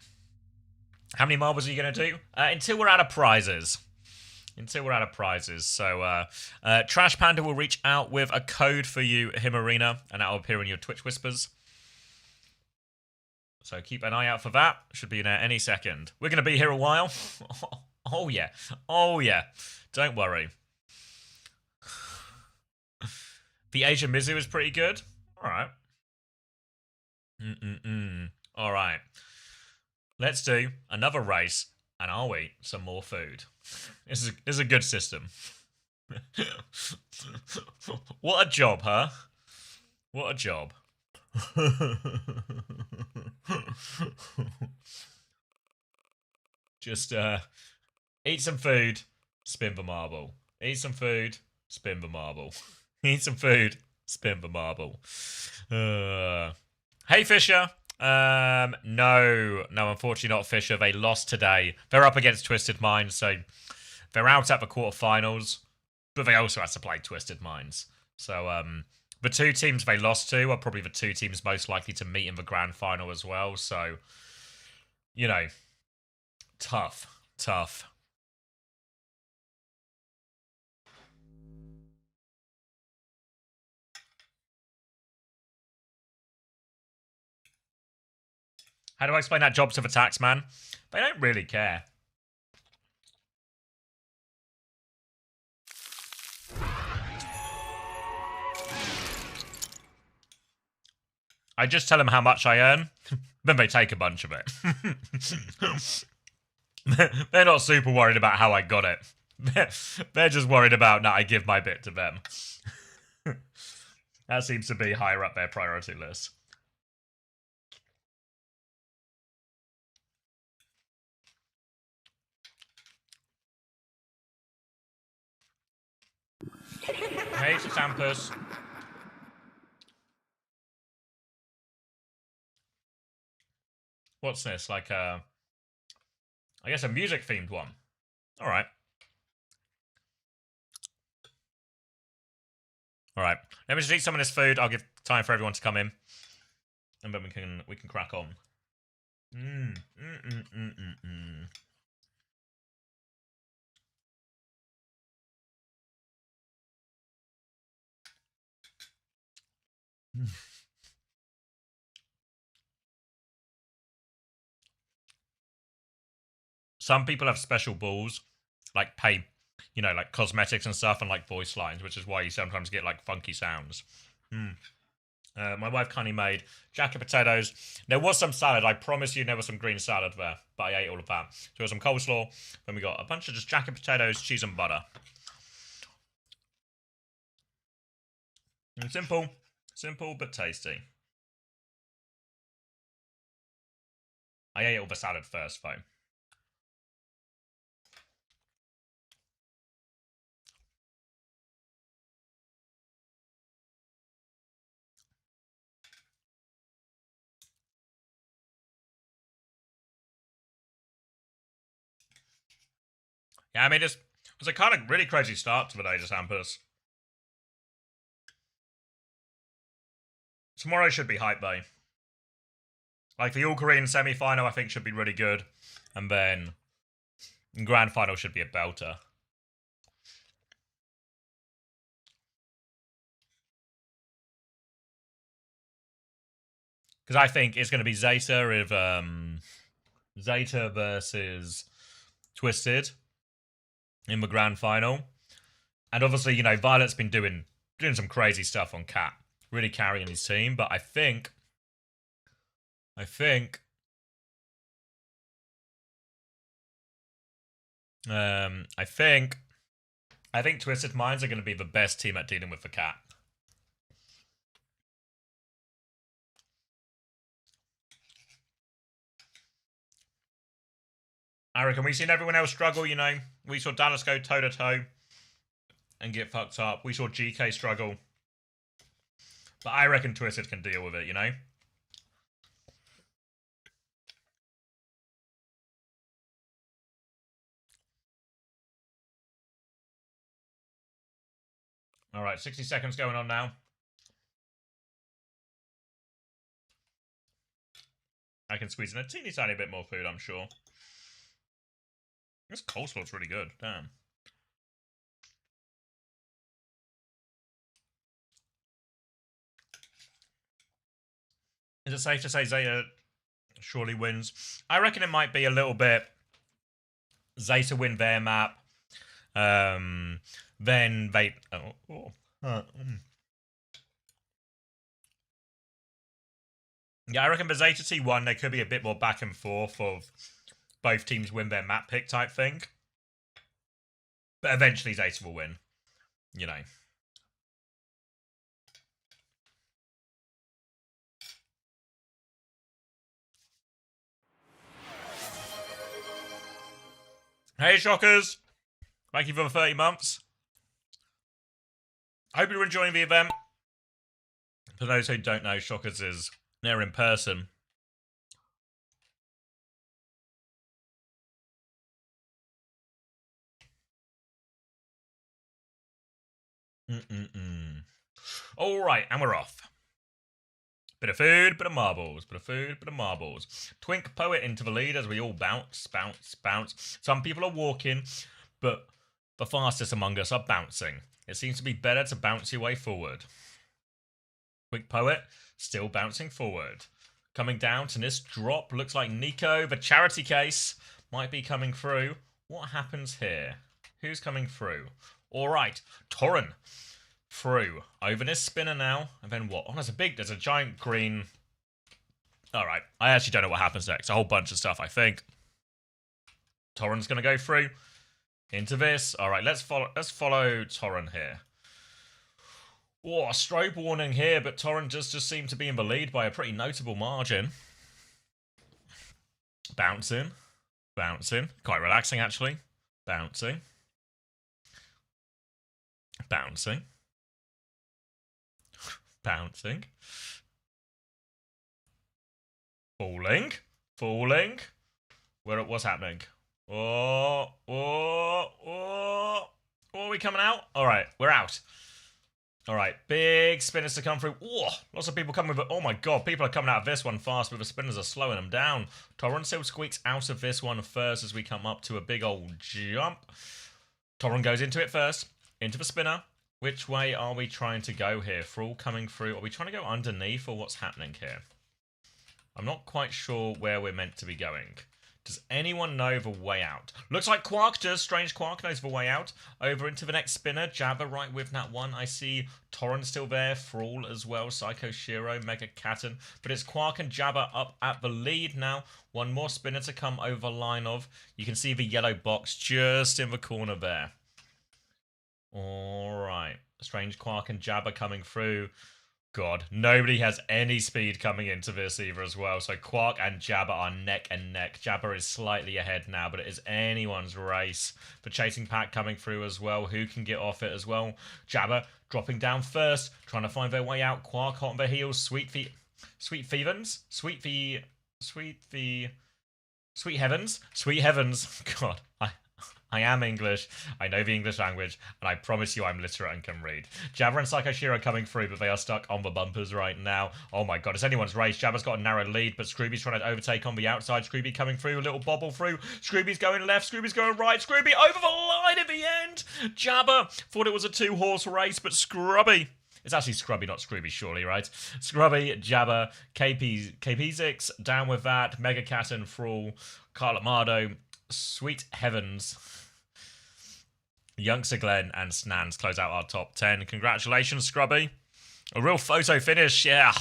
How many marbles are you going to do? Until we're out of prizes. Until we're out of prizes. So, Trash Panda will reach out with a code for you, Himmerina, and that will appear in your Twitch Whispers. So keep an eye out for that. Should be in there any second. We're going to be here a while. Oh, yeah. Oh, yeah. Don't worry. The Asian Mizu is pretty good. All right. All right. Let's do another race, and I'll eat some more food. This is a good system. What a job, huh? What a job. Just eat some food, spin the marble. Eat some food, spin the marble. Eat some food, spin the marble. Hey, Fisher. No, unfortunately not Fisher. They lost today. They're up against Twisted Minds, so they're out at the quarterfinals, but they also had to play Twisted Minds. So, the 2 teams they lost to are probably the 2 teams most likely to meet in the grand final as well. So, you know, tough. How do I explain that job to the tax man? They don't really care. I just tell them how much I earn, then they take a bunch of it. They're not super worried about how I got it. They're just worried about that I give my bit to them. That seems to be higher up their priority list. Hey, Sampus. What's this? Like I guess a music-themed one. All right. All right. Let me just eat some of this food. I'll give time for everyone to come in, and then we can crack on. Some people have special balls, like pay, you know, like cosmetics and stuff, and like voice lines, which is why you sometimes get like funky sounds. My wife kindly made jacket potatoes. There was some salad. I promise you there was some green salad there, but I ate all of that. So there was some coleslaw. Then we got a bunch of just jacket potatoes, cheese and butter. And simple but tasty. I ate all the salad first, though. Yeah, I mean, it was a kind of really crazy start to the day, just Hampers. Tomorrow should be hype, though. Like, the All-Korean semi-final, I think, should be really good. And then, grand final should be a belter. Because I think it's going to be Zeta if Zeta versus Twisted in the grand final. And obviously, you know, Violet's been doing some crazy stuff on Cat, really carrying his team. But I think Twisted Minds are going to be the best team at dealing with the Cat. I reckon we've seen everyone else struggle, you know. We saw Dallas go toe-to-toe and get fucked up. We saw GK struggle. But I reckon Twisted can deal with it, you know. Alright, 60 seconds going on now. I can squeeze in a teeny tiny bit more food, I'm sure. This coleslaw's really good. Damn. Is it safe to say Zeta surely wins? I reckon it might be a little bit Zeta win their map. Then they... Yeah, I reckon for Zeta T1, there could be a bit more back and forth of both teams win their map pick type thing. But eventually Zeta will win. You know. Hey, Shockers. Thank you for the 30 months. Hope you're enjoying the event. For those who don't know, Shockers is there in person. All right, and we're off. Bit of food, bit of marbles. Bit of food, bit of marbles. Twink Poet into the lead as we all bounce, bounce, bounce. Some people are walking, but the fastest among us are bouncing. It seems to be better to bounce your way forward. Twink Poet still bouncing forward. Coming down to this drop. Looks like Nico, the charity case, might be coming through. What happens here? Who's coming through? All right, Torren through. Over this spinner now. And then what? Oh, there's a giant green. All right, I actually don't know what happens next. A whole bunch of stuff, I think. Torren's going to go through into this. All right, let's follow Torren here. Oh, a strobe warning here, but Torren just seemed to be in the lead by a pretty notable margin. Bouncing. Bouncing. Quite relaxing, actually. Bouncing. Bouncing. Bouncing. Falling. Falling. What's happening? Oh, are we coming out? All right, we're out. All right, big spinners to come through. Oh, lots of people coming with it. Oh my god, people are coming out of this one fast, but the spinners are slowing them down. Torren still squeaks out of this one first as we come up to a big old jump. Torren goes into it first, into the spinner. Which way are we trying to go here? Thrall coming through. Are we trying to go underneath or what's happening here? I'm not quite sure where we're meant to be going. Does anyone know the way out? Looks like Quark does. Strange Quark knows the way out. Over into the next spinner. Jabba right with that one. I see Torren still there. Thrall as well. Psycho Shiro, Mega Katten. But it's Quark and Jabba up at the lead now. One more spinner to come over the line of. You can see the yellow box just in the corner there. Alright. Strange Quark and Jabba coming through. God, nobody has any speed coming into this either as well. So Quark and Jabba are neck and neck. Jabba is slightly ahead now, but it is anyone's race. The chasing pack coming through as well. Who can get off it as well? Jabba dropping down first, trying to find their way out. Quark hot on their heels. Sweet heavens. God, I am English, I know the English language, and I promise you I'm literate and can read. Jabba and Psycho Shiro coming through, but they are stuck on the bumpers right now. Oh my god, it's anyone's race. Jabba's got a narrow lead, but Scrooby's trying to overtake on the outside. Scrooby coming through, a little bobble through. Scrooby's going left, Scrooby's going right. Scrooby over the line at the end! Jabba thought it was a two-horse race, but Scrubby It's actually Scrubby, not Scrooby, surely, right? Scrubby, Jabba, KP6, Down With That, Mega Cat and Frawl, Carl Amado, Sweet Heavens, Youngster Glenn, and Snans close out our top 10. Congratulations, Scrubby. A real photo finish, yeah.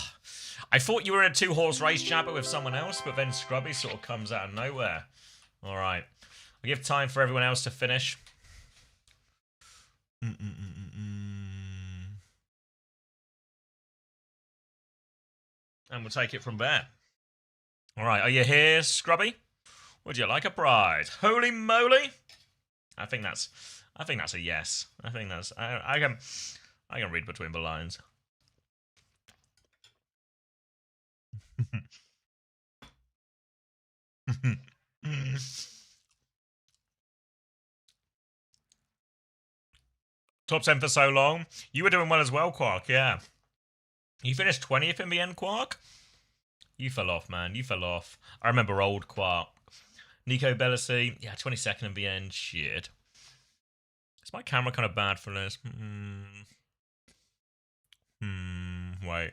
I thought you were in a 2-horse race, Jabba, with someone else, but then Scrubby sort of comes out of nowhere. All right. I'll give time for everyone else to finish. And we'll take it from there. All right, are you here, Scrubby? Would you like a prize? Holy moly! I think that's a yes. I think that's I can read between the lines. Top 10 for so long. You were doing well as well, Quark, yeah. You finished 20th in the end, Quark? You fell off, man. You fell off. I remember old Quark. Nico Bellassi, yeah, 22nd in the end. Shit. Is my camera kind of bad for this? Wait.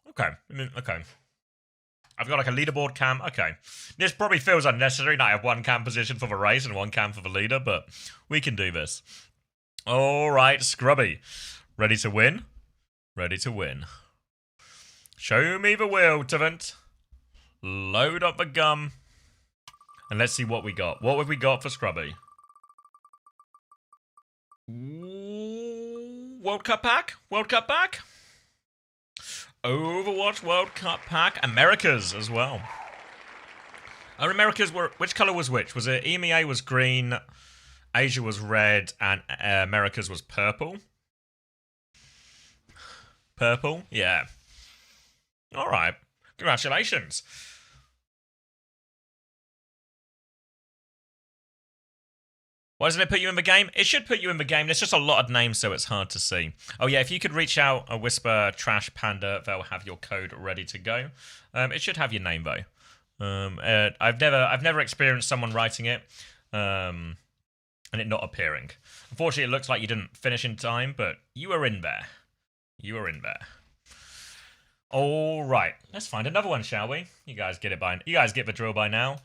Okay. Okay. I've got like a leaderboard cam. Okay. This probably feels unnecessary that I have one cam position for the race and one cam for the leader, but we can do this. All right, Scrubby. Ready to win? Ready to win. Show me the wheel, Tavant. Load up the gum. And let's see what we got. What have we got for Scrubby? World Cup pack? World Cup pack? Overwatch World Cup pack. Americas as well. Our Americas were... Which colour was which? Was it EMEA was green, Asia was red, and Americas was purple? Purple? Yeah. Alright. Congratulations. Why doesn't it put you in the game? It should put you in the game. There's just a lot of names, so it's hard to see. Oh yeah, if you could reach out a Whisper Trash Panda, they'll have your code ready to go. It should have your name though. I've never experienced someone writing it and it not appearing. Unfortunately, it looks like you didn't finish in time, but you were in there. You were in there. All right, let's find another one, shall we? You guys get the drill by now.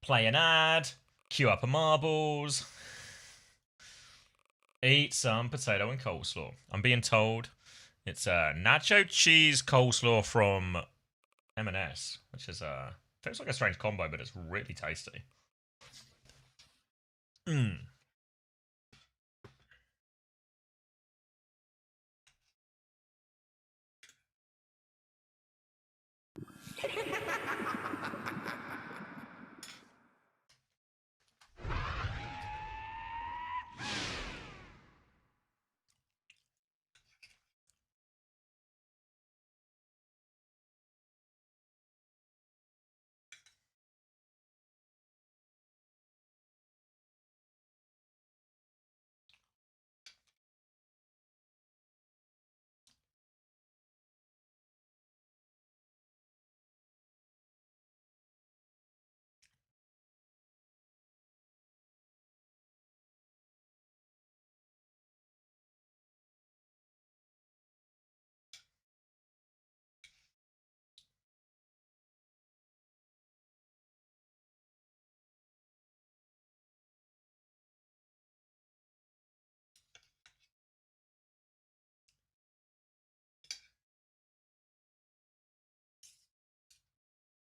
Play an ad. Queue up a marbles. Eat some potato and coleslaw. I'm being told it's a nacho cheese coleslaw from M&S, which is feels like a strange combo, but it's really tasty.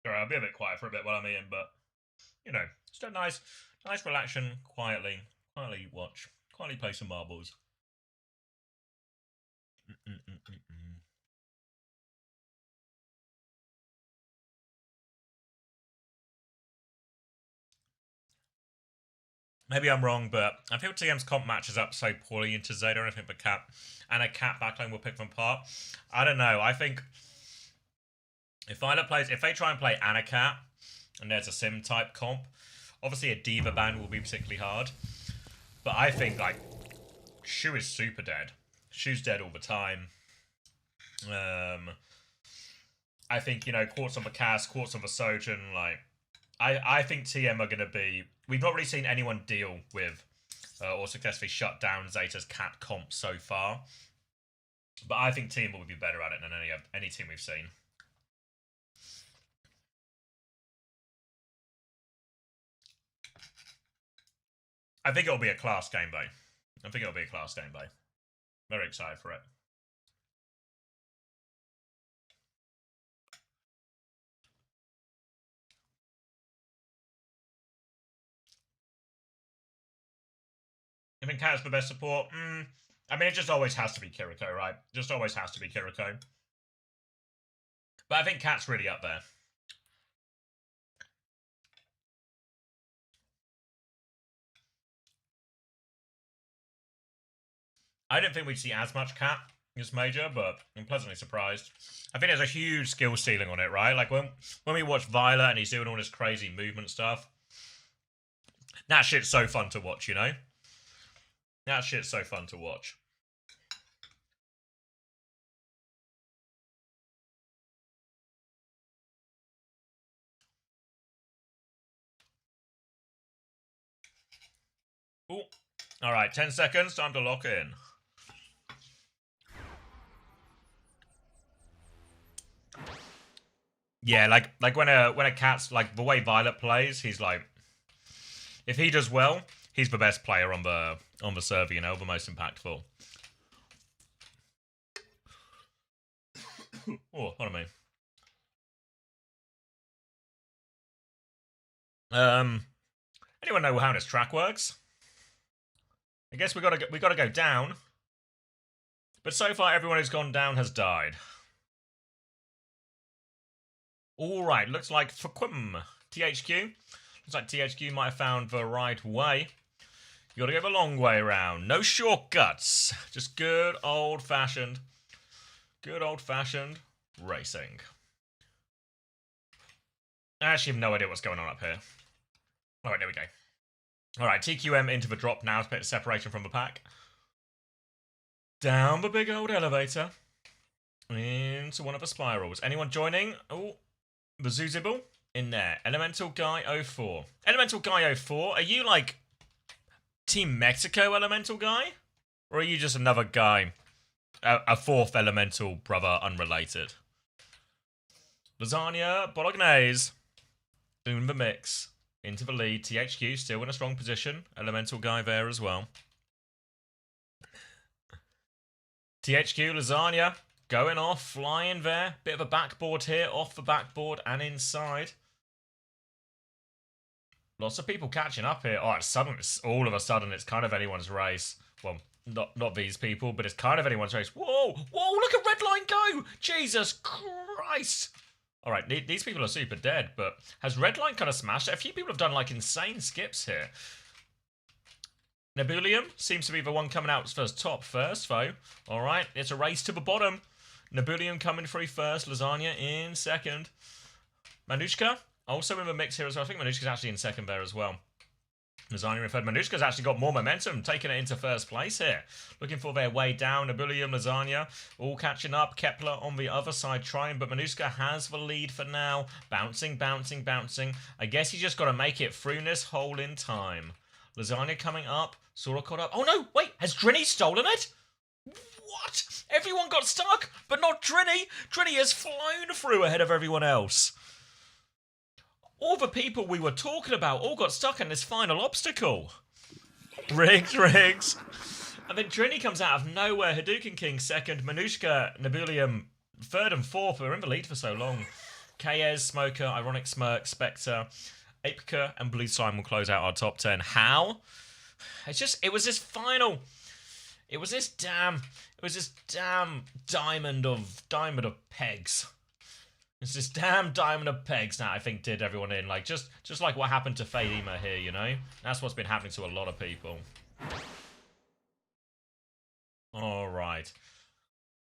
Sorry, I'll be a bit quiet for a bit while I'm eating, but, you know, just a nice relaxation, quietly watch, quietly play some marbles. Maybe I'm wrong, but I feel TM's comp matches up so poorly into Zeta, and I think the Cat and a Cat backline will pick them apart. I don't know. I think if they try and play Anacat, and there's a sim type comp, obviously a Diva ban will be particularly hard. But I think like Shu is super dead. Shu's dead all the time. I think, you know, Quartz on the Cass, Quartz on the Sojourn, like I think TM are gonna be, we've not really seen anyone deal with or successfully shut down Zeta's cat comp so far. But I think Team will be better at it than any team we've seen. I think it'll be a class game, though. Very excited for it. You think Cat's the best support? I mean, it just always has to be Kiriko, right? Just always has to be Kiriko. But I think Cat's really up there. I didn't think we'd see as much Cat as Major, but I'm pleasantly surprised. I think there's a huge skill ceiling on it, right? Like when we watch Violet and he's doing all this crazy movement stuff, that shit's so fun to watch, you know? That shit's so fun to watch. Ooh. All right, 10 seconds, time to lock in. Yeah, like when a Cat's like the way Violet plays, he's like, if he does well, he's the best player on the server, you know, the most impactful. Oh, hold on me. Anyone know how this track works? I guess we gotta go down. But so far, everyone who's gone down has died. All right, looks like Fuquim THQ. Looks like THQ might have found the right way. You gotta go the long way around. No shortcuts. Just good old-fashioned racing. I actually have no idea what's going on up here. All right, there we go. All right, TQM into the drop now. It's a bit of separation from the pack. Down the big old elevator. Into one of the spirals. Anyone joining? Oh, the Zuzibble in there. Elemental Guy 04. Elemental Guy 04, are you like Team Mexico Elemental Guy? Or are you just another guy? A fourth Elemental brother unrelated? Lasagna, Bolognese. In the mix. Into the lead. THQ still in a strong position. Elemental Guy there as well. THQ, Lasagna. Going off, flying there. Bit of a backboard here, off the backboard and inside. Lots of people catching up here. Oh, all of a sudden, it's kind of anyone's race. Well, not these people, but it's kind of anyone's race. Whoa, whoa, look at Redline go! Jesus Christ! All right, these people are super dead, but has Redline kind of smashed it? A few people have done, like, insane skips here. Nebulium seems to be the one coming out first though. All right, it's a race to the bottom. Nebulium coming through first. Lasagna in second. Manushka also in the mix here as well. I think Manushka's actually in second there as well. Lasagna in third. Manushka's actually got more momentum, taking it into first place here. Looking for their way down. Nebulium, Lasagna, all catching up. Kepler on the other side trying, but Manushka has the lead for now. Bouncing, bouncing, bouncing. I guess you just got to make it through this hole in time. Lasagna coming up. Sora caught up. Oh no, wait, has Drini stolen it? What? Everyone got stuck, but not Drini. Drini has flown through ahead of everyone else. All the people we were talking about all got stuck in this final obstacle. Riggs. And then Drini comes out of nowhere. Hadouken King second. Manushka, Nebulium third and fourth. We're in the lead for so long. KS, Smoker, Ironic Smirk, Spectre, Apeka, and Blue Slime will close out our top 10. How? It was this damn diamond of pegs. It's this damn diamond of pegs that I think did everyone in. Like just like what happened to Fadima here, you know? That's what's been happening to a lot of people. Alright.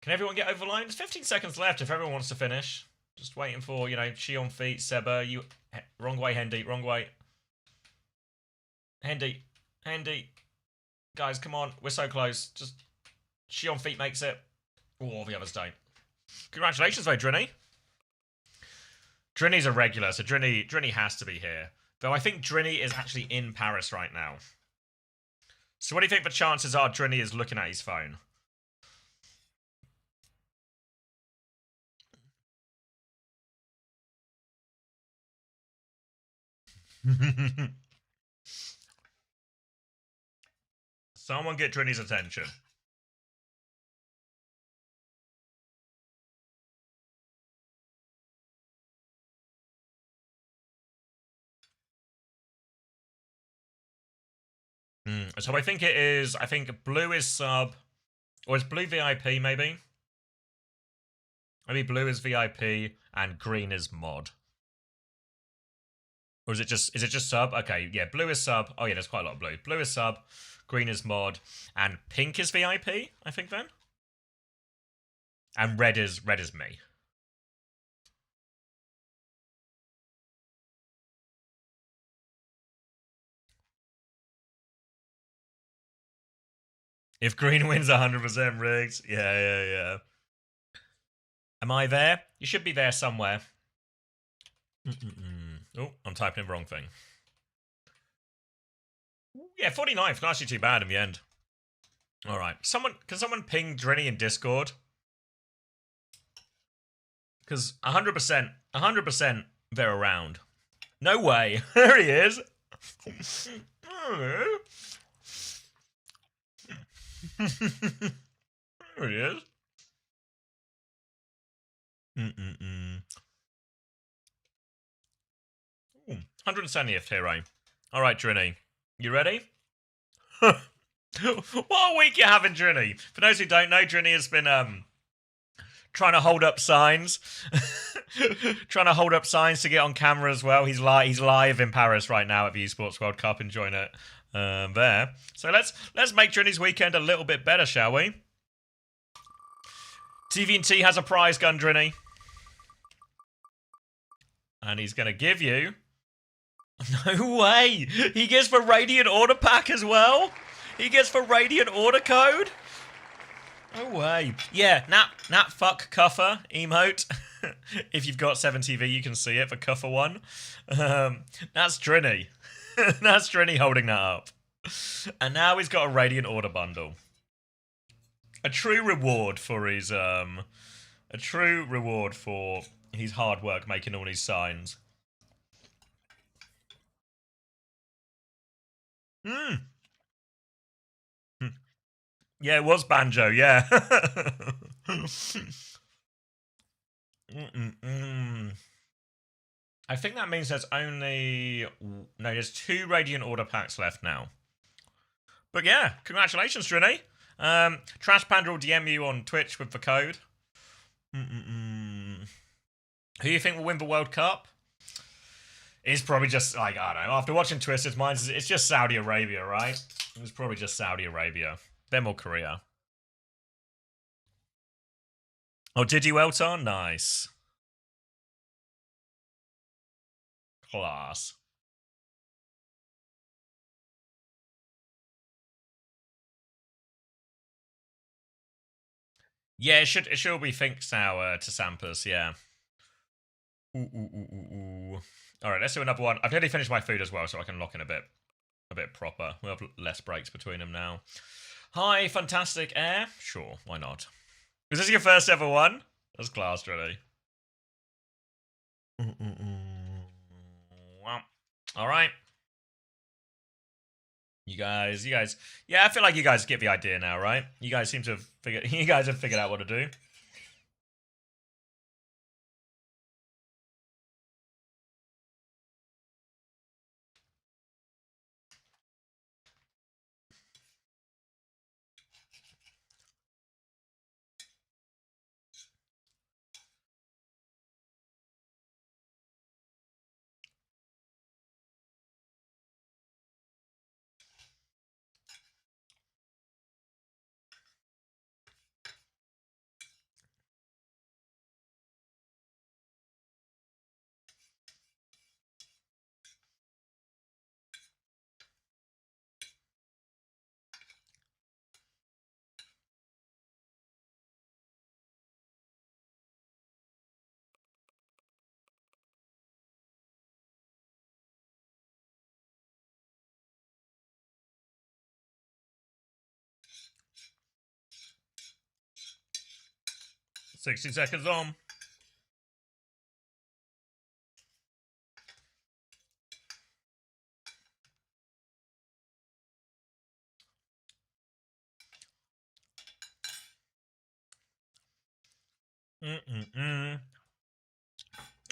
Can everyone get over the line? There's 15 seconds left if everyone wants to finish. Just waiting for, you know, Chi on feet, Seba, you... Wrong way, Hendy, wrong way. Hendy. Guys, come on, we're so close. Just... Chi on feet makes it. Oh, the others don't. Congratulations, though, Drini. Drini's a regular, so Drini has to be here. Though I think Drini is actually in Paris right now. So what do you think the chances are Drini is looking at his phone? Someone get Drini's attention. So I think it is, I think blue is sub, or is blue VIP maybe? Maybe blue is VIP and green is mod. Or is it just sub? Okay, yeah, blue is sub. Oh yeah, there's quite a lot of blue. Blue is sub, green is mod, and pink is VIP, I think then. And red is me. If green wins 100% rigged. Yeah. Am I there? You should be there somewhere. Oh, I'm typing in the wrong thing. Yeah, 49th. Not actually too bad in the end. Alright. Can someone ping Drini in Discord? Because 100% they're around. No way. There he is. There he is. 170th hero. Alright, Drini. You ready? What a week you're having, Drini. For those who don't know, Drini has been trying to hold up signs. Trying to hold up signs to get on camera as well. He's live in Paris right now at the Esports World Cup, enjoying it there. So let's make Drini's weekend a little bit better, shall we? TV&T has a prize gun, Drini. And he's going to give you... No way! He gets the Radiant Order pack as well? He gets the Radiant Order code? No way. Yeah, nat fuck cuffer emote. If you've got 7TV, you can see it, the cuffer one. That's Drini. That's Drini holding that up. And now he's got a Radiant Order bundle. A true reward for his hard work making all these signs. Yeah, it was Banjo, yeah. I think that means there's only... No, there's 2 Radiant Order packs left now. But yeah, congratulations, Drini. Trash Panda will DM you on Twitch with the code. Who do you think will win the World Cup? It's probably just, like, I don't know. After watching Twisted Minds, it's just Saudi Arabia, right? It's probably just Saudi Arabia. Them or Korea. Oh, did you, Elton? Nice. Class. Yeah, it should be Finksau to Sampers, yeah. Alright, let's do another one. I've nearly finished my food as well, so I can lock in a bit proper. We'll have less breaks between them now. Hi, Fantastic Air. Sure, why not? Is this your first ever one? That's class, really. Alright. You guys. Yeah, I feel like you guys get the idea now, right? You guys seem to have figured out what to do. 60 seconds on.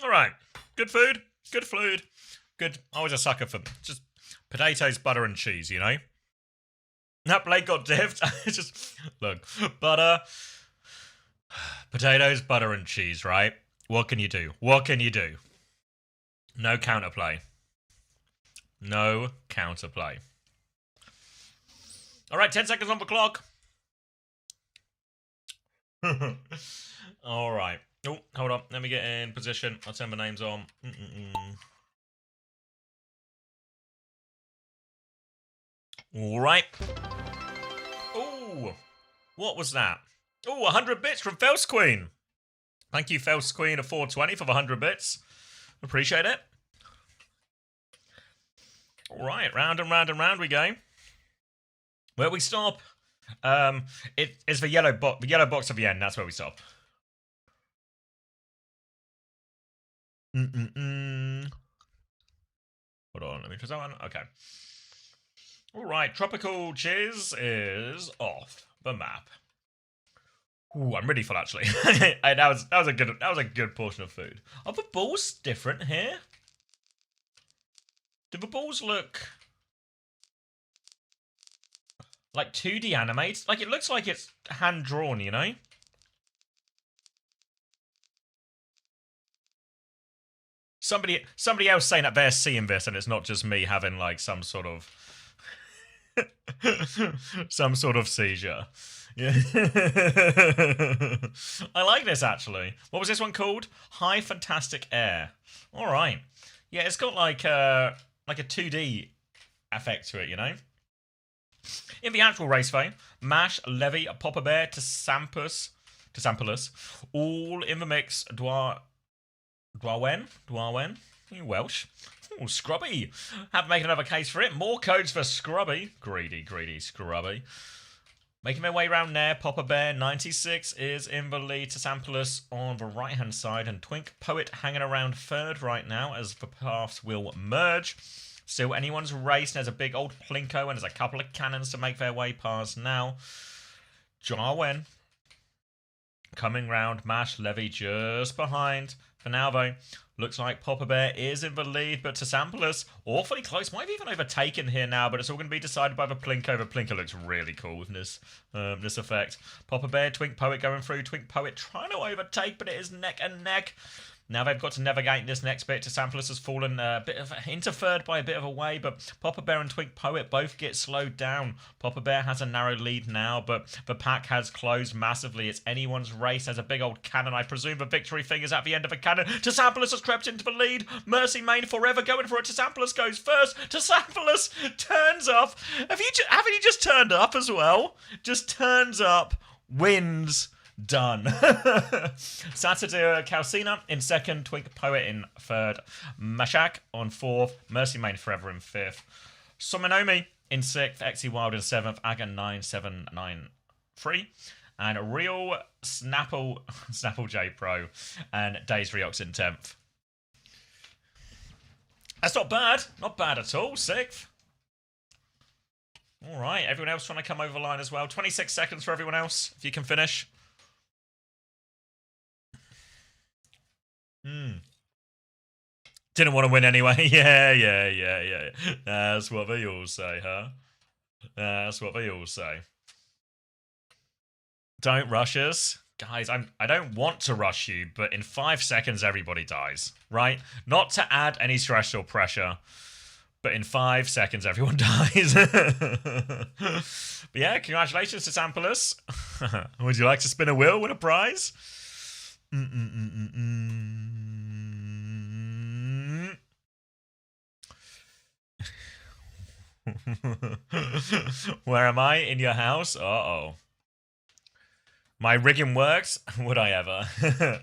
All right. Good food. Good food. Good. Always a sucker for just potatoes, butter, and cheese, you know? That plate got dived. Just, look, butter, potatoes, butter, and cheese, right? What can you do? What can you do? No counterplay. No counterplay. All right, 10 seconds on the clock. All right. Oh, hold on. Let me get in position. I'll turn the names on. All right. Oh, what was that? Oh, 100 bits from Fels Queen. Thank you, Fels Queen of 420 for the 100 bits. Appreciate it. All right, round and round and round we go. Where we stop? It's the yellow box of the end. That's where we stop. Hold on, let me try that one. Okay. All right, Tropical Chiz is off the map. Ooh, I'm really full actually. that was a good portion of food. Are the balls different here? Do the balls look like 2D animated? Like it looks like it's hand drawn, you know? Somebody else saying that they're seeing this and it's not just me having like some sort of seizure. Yeah. I like this actually. What was this one called? High Fantastic Air. All right. Yeah, it's got like a 2D effect to it, you know. In the actual race though, Mash, Levy, Papa Bear, Tasampus, all in the mix. Dwarwen, you Welsh. Ooh, Scrubby. Have to make another case for it. More codes for Scrubby. Greedy Scrubby. Making their way around there. Papa Bear 96 is in the lead. Tasampulus on the right-hand side. And Twink Poet hanging around third right now as the paths will merge. Still anyone's race. There's a big old Plinko and there's a couple of cannons to make their way past now. Jarwen coming round. Mash Levy just behind. For now, though, looks like Papa Bear is in the lead, but Tasampulus awfully close. Might have even overtaken here now, but it's all going to be decided by the Plinko. The Plinko looks really cool with this effect. Papa Bear, Twink Poet going through. Twink Poet trying to overtake, but it is neck and neck. Now they've got to navigate this next bit. Tasampulus has fallen a bit of interfered by a bit of a way, but Papa Bear and Twink Poet both get slowed down. Papa Bear has a narrow lead now, but the pack has closed massively. It's anyone's race. There's a big old cannon. I presume the victory thing is at the end of a cannon. Tasampulus has crept into the lead. Mercy Main forever going for it. Tasampulus goes first. Tasampulus turns off. Haven't you just turned up as well? Just turns up, wins. Done. Saturday Calcina in second, Twink Poet in third, Mashak on fourth, Mercy Main Forever in fifth, Sominomi in sixth, Exy Wild in seventh, Aga 9793, and Real Snapple J Pro and Days Riox in 10th. That's not bad. Not bad at all. Sixth. All right. Everyone else trying to come over the line as well. 26 seconds for everyone else, if you can finish. Didn't want to win anyway. Yeah. That's what they all say, huh? That's what they all say. Don't rush us. Guys, I don't want to rush you, but in 5 seconds everybody dies, right? Not to add any stress or pressure, but in 5 seconds everyone dies. But yeah, congratulations to Tasampulus. Would you like to spin a wheel, win a prize? Where am I? In your house? Uh-oh. My rigging works? Would I ever?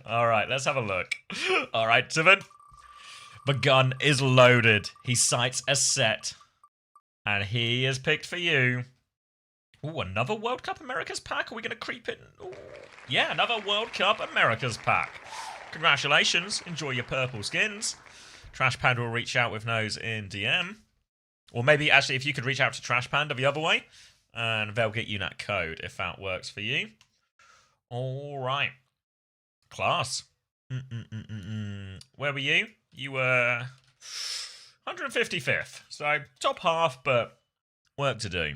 Alright, let's have a look. Alright, Tiven. The gun is loaded. He sights a set. And he is picked for you. Ooh, another World Cup Americas pack? Are we going to creep in? Ooh. Yeah, another World Cup Americas pack. Congratulations. Enjoy your purple skins. Trash Panda will reach out with those in DM. Or maybe, actually, if you could reach out to Trash Panda the other way, and they'll get you that code if that works for you. All right. Class. Where were you? You were 155th. So, top half, but work to do.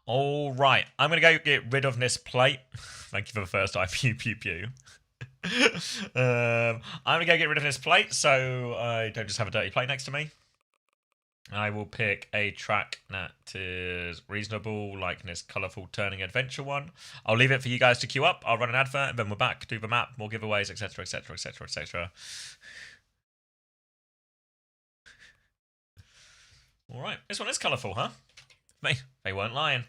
All right. I'm going to go get rid of this plate. Thank you for the first time. Pew, pew, pew. I'm going to go get rid of this plate so I don't just have a dirty plate next to me. I will pick a track that is reasonable, like this colourful turning adventure one. I'll leave it for you guys to queue up. I'll run an advert, and then we're back, do the map, more giveaways, etc, etc, etc, etc. Alright, this one is colourful, huh? They weren't lying.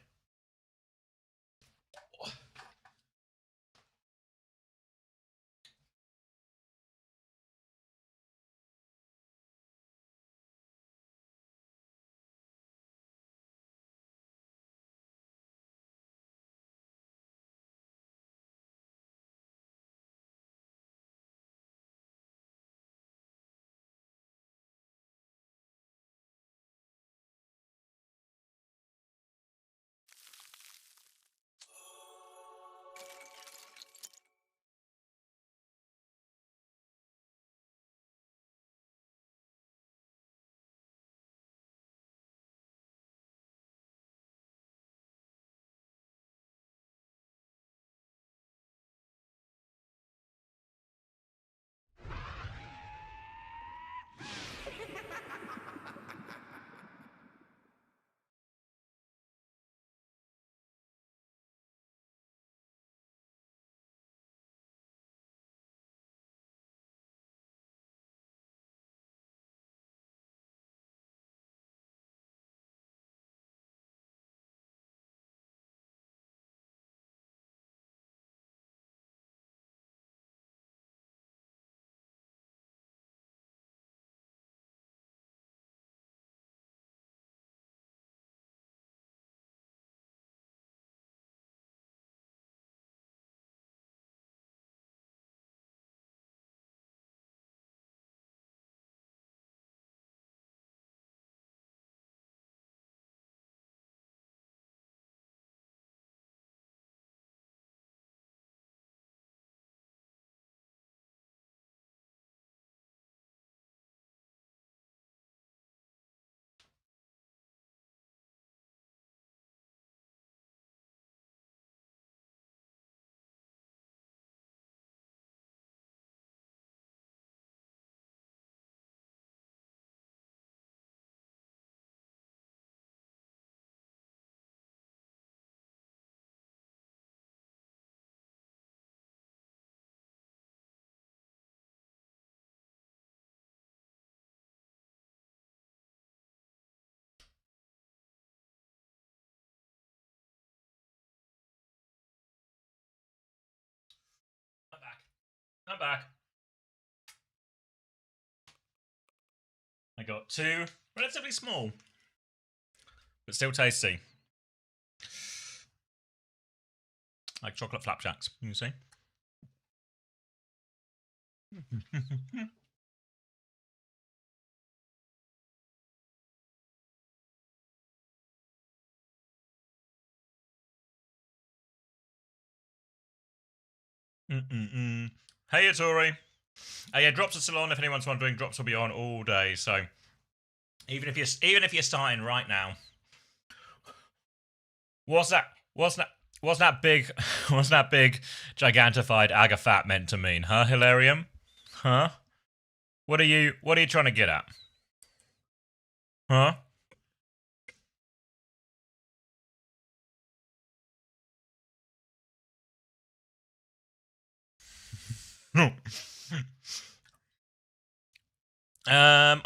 I'm back. I got two relatively small, but still tasty. Like chocolate flapjacks, you see. Hey, it's Ori. Yeah, drops are still on. If anyone's wondering, drops will be on all day. So even if you're starting right now, what's that big gigantified Agafat meant to mean, huh, Hilarium? Huh? What are you trying to get at? Huh?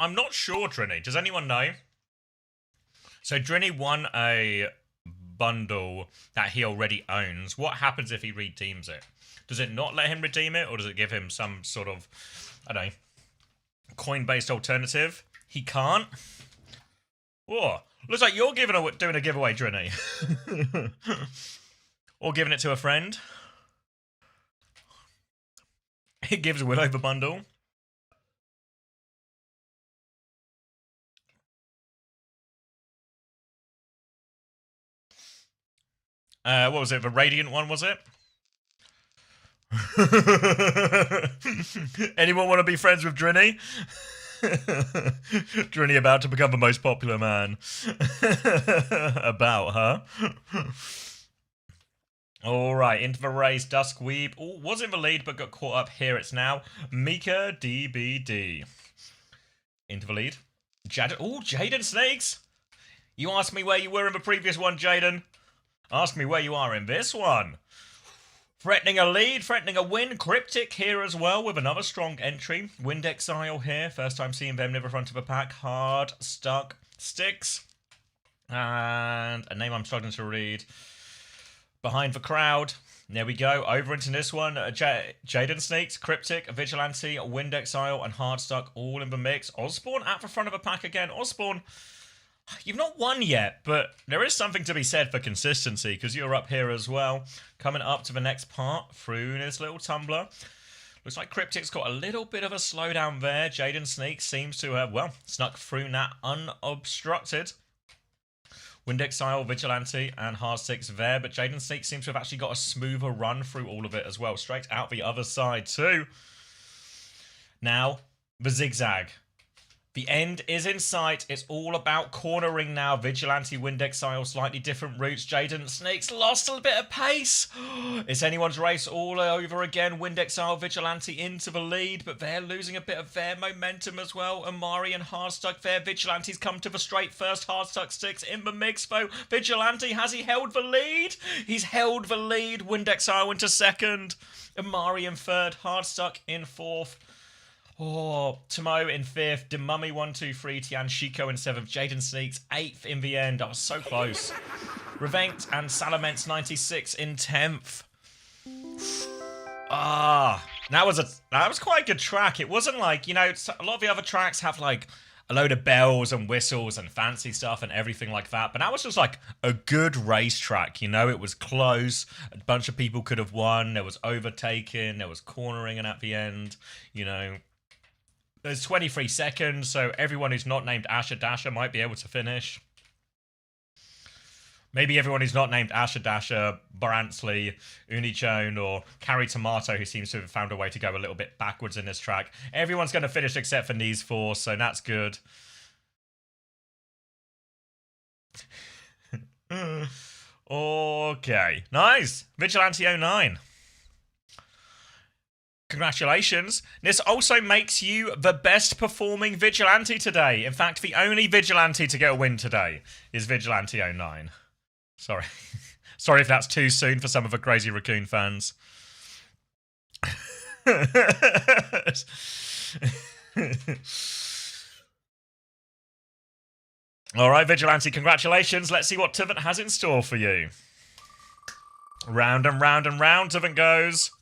I'm not sure, Trini. Does anyone know? So Trini won a bundle that he already owns. What happens if he redeems it? Does it not let him redeem it, or does it give him some sort of, I don't know, coin-based alternative? He can't. Oh, Looks like you're doing a giveaway, Drini. Or giving it to a friend. It gives Willow the bundle. What was it? The Radiant one, was it? Anyone want to be friends with Drini? Drini about to become the most popular man. About, huh? Alright, into the race, Duskweep. Oh, was in the lead, but got caught up. Here it's now. Mika DBD. Into the lead. Jaden Snakes. You asked me where you were in the previous one, Jaden. Ask me where you are in this one. Threatening a lead, threatening a win. Cryptic here as well with another strong entry. Wind Exile here. First time seeing them near the front of a pack. Hard Stuck Sticks. And a name I'm struggling to read. Behind the Crowd. There we go. Over into this one. Jaden Snakes, Cryptic, Vigilante, Wind Exile, and Hard Stuck all in the mix. Osborne at the front of a pack again. Osborne, you've not won yet, but there is something to be said for consistency because you're up here as well. Coming up to the next part through this little tumbler. Looks like Cryptic's got a little bit of a slowdown there. Jaden Snake seems to have, well, snuck through that unobstructed. Wind Exile, Vigilante, and Hard Six there, but Jaden Snake seems to have actually got a smoother run through all of it as well. Straight out the other side too. Now, the zigzag. The end is in sight. It's all about cornering now. Vigilante, Wind Exile, slightly different routes. Jaden Snake's lost a bit of pace. It's anyone's race all over again. Wind Exile, Vigilante into the lead, but they're losing a bit of their momentum as well. Amari and Hardstuck there. Vigilante's come to the straight first. Hardstuck sticks in the mix though. Vigilante, has he held the lead? He's held the lead. Wind Exile into second. Amari in third. Hardstuck in fourth. Oh, Tomo in fifth, Demummy 1, 2, 3, Tian Shiko in seventh, Jaden Sneaks 8th in the end. I was so close. Revanked and Salamence 96 in 10th. That was quite a good track. It wasn't like, you know, a lot of the other tracks have like a load of bells and whistles and fancy stuff and everything like that. But that was just like a good racetrack, you know? It was close. A bunch of people could have won. There was overtaking. There was cornering and at the end, you know. There's 23 seconds, so everyone who's not named Asher Dasher might be able to finish. Maybe everyone who's not named Asher Dasher, Baransley, Unichone, or Carry Tomato, who seems to have found a way to go a little bit backwards in this track. Everyone's going to finish except for these four, so that's good. Okay, nice. Vigilante 09. Congratulations. This also makes you the best performing Vigilante today. In fact, the only Vigilante to get a win today is Vigilante 09. Sorry. Sorry if that's too soon for some of the Crazy Raccoon fans. All right, Vigilante, congratulations. Let's see what Tivant has in store for you. Round and round and round, Tivant goes.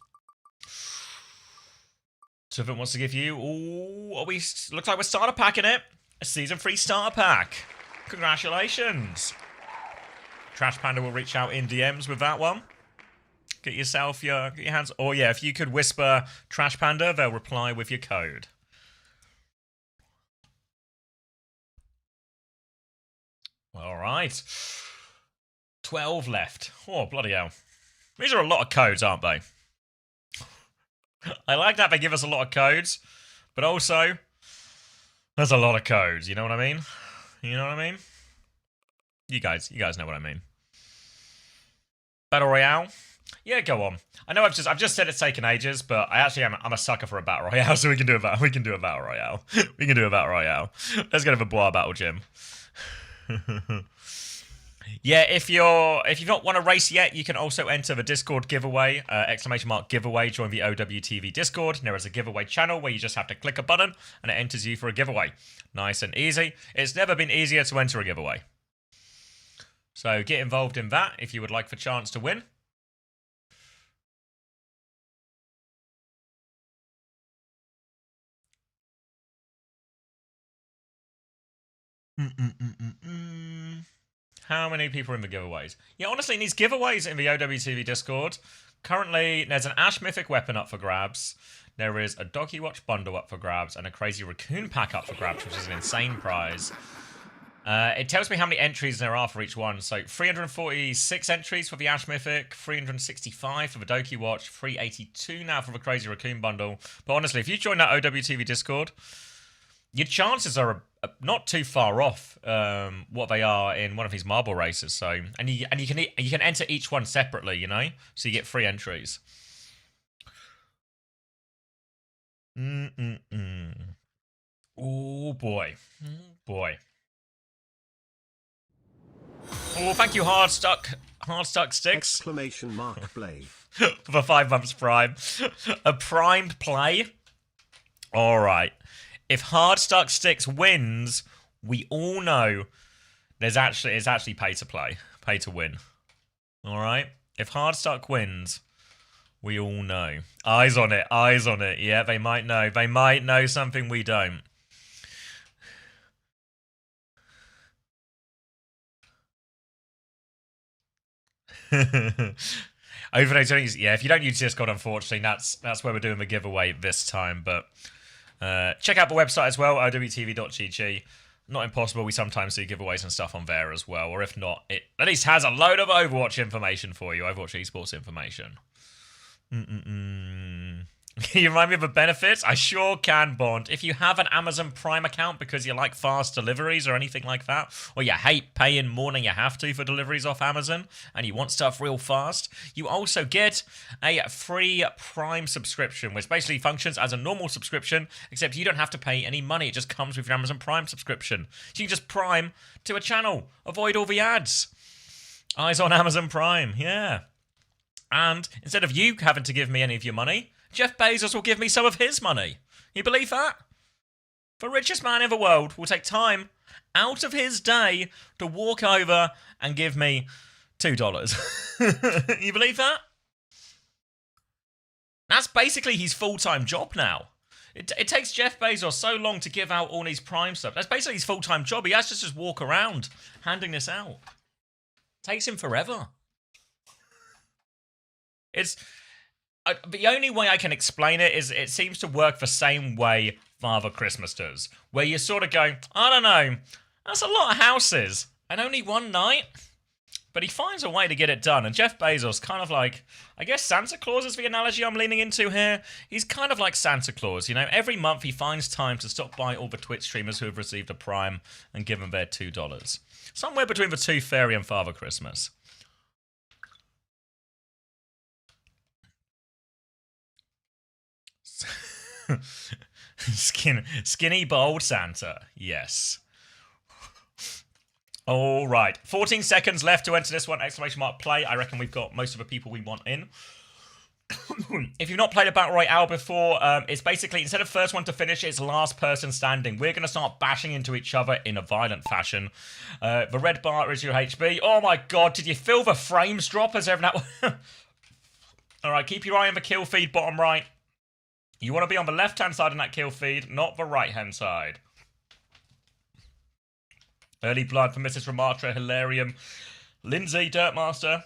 Tivant wants to give you... Ooh, looks like we're starter packing it. A Season 3 starter pack. Congratulations. Trash Panda will reach out in DMs with that one. Get yourself get your hands... Oh, yeah, if you could whisper Trash Panda, they'll reply with your code. All right. 12 left. Oh, bloody hell. These are a lot of codes, aren't they? I like that they give us a lot of codes, but also, there's a lot of codes, you know what I mean? You know what I mean? You guys know what I mean. Battle Royale? Yeah, go on. I know I've just said it's taken ages, but I'm a sucker for a Battle Royale, so we can do a Battle Royale. We can do a Battle Royale. Let's go to the Bois Battle Gym. Yeah, if you've not won a race yet, you can also enter the Discord giveaway, !giveaway, join the OWTV Discord. There is a giveaway channel where you just have to click a button and it enters you for a giveaway. Nice and easy. It's never been easier to enter a giveaway. So get involved in that if you would like the chance to win. How many people are in the giveaways? Yeah, honestly, in these giveaways in the OWTV Discord, currently there's an Ash Mythic weapon up for grabs. There is a Doggy Watch bundle up for grabs and a Crazy Raccoon pack up for grabs, which is an insane prize. It tells me how many entries there are for each one. So 346 entries for the Ash Mythic, 365 for the Doki Watch, 382 now for the Crazy Raccoon bundle. But honestly, if you join that OWTV Discord, your chances are not too far off what they are in one of these marble races. So you can enter each one separately, you know, so you get free entries. Oh boy, boy. Oh, thank you, Hard Stuck Sticks. Exclamation mark play. For 5 months Prime. A primed play? Alright. If Hard Stuck Sticks wins, we all know it's actually pay to play. Pay to win. Alright? If Hard Stuck wins, we all know. Eyes on it, eyes on it. Yeah, they might know. They might know something we don't. Overnight, yeah, if you don't use Discord, unfortunately, that's where we're doing the giveaway this time. But check out the website as well, owtv.gg. Not impossible, we sometimes do giveaways and stuff on there as well. Or if not, it at least has a load of Overwatch information for you, Overwatch esports information. Can you remind me of the benefits? I sure can, Bond. If you have an Amazon Prime account because you like fast deliveries or anything like that, or you hate paying more than you have to for deliveries off Amazon, and you want stuff real fast, you also get a free Prime subscription, which basically functions as a normal subscription, except you don't have to pay any money. It just comes with your Amazon Prime subscription. So you can just Prime to a channel. Avoid all the ads. Eyes on Amazon Prime, yeah. And instead of you having to give me any of your money, Jeff Bezos will give me some of his money. You believe that? The richest man in the world will take time out of his day to walk over and give me $2. You believe that? That's basically his full-time job now. It takes Jeff Bezos so long to give out all these Prime stuff. That's basically his full-time job. He has to just walk around handing this out. It takes him forever. It's... the only way I can explain it is it seems to work the same way Father Christmas does. Where you're sort of going, I don't know, that's a lot of houses and only one night. But he finds a way to get it done. And Jeff Bezos, kind of like, I guess Santa Claus is the analogy I'm leaning into here. He's kind of like Santa Claus, you know. Every month he finds time to stop by all the Twitch streamers who have received a Prime and give them their $2. Somewhere between the Tooth Fairy and Father Christmas. Skinny bold Santa, yes. All right, 14 seconds left to enter this one. Exclamation mark play. I reckon we've got most of the people we want in. If you've not played a Battle Royale before, it's basically, instead of first one to finish, it's last person standing. We're going to start bashing into each other in a violent fashion. The red bar is your HB. Oh my god, did you feel the frames drop as every now? All right, keep your eye on the kill feed bottom right. You want to be on the left-hand side of that kill feed, not the right-hand side. Early blood for Mrs. Ramatra, Hilarium. Lindsay, Dirtmaster.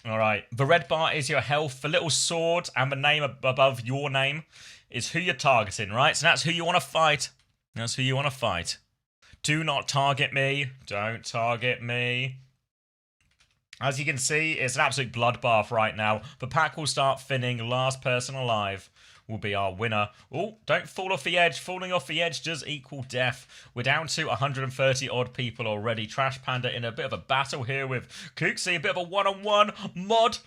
Alright, the red bar is your health. The little sword and the name above your name is who you're targeting, right? So that's who you want to fight. That's who you want to fight. Do not target me. Don't target me. As you can see, it's an absolute bloodbath right now. The pack will start thinning. Last person alive will be our winner. Oh, don't fall off the edge. Falling off the edge does equal death. We're down to 130 odd people already. Trash Panda in a bit of a battle here with Kooksy. A bit of a one-on-one. Mod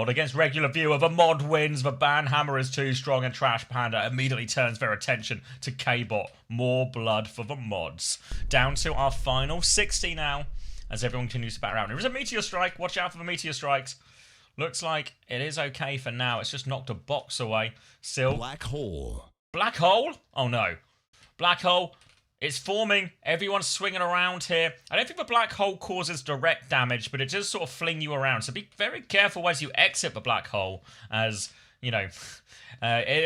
against regular viewer. The mod wins. The ban hammer is too strong and Trash Panda immediately turns their attention to K-Bot. More blood for the mods. Down to our final 60 now. As everyone continues to bat around. There is a meteor strike. Watch out for the meteor strikes. Looks like it is okay for now. It's just knocked a box away. Still. Black hole. Black hole? Oh no. Black hole. It's forming. Everyone's swinging around here. I don't think the black hole causes direct damage, but it does sort of fling you around. So be very careful as you exit the black hole, as you know,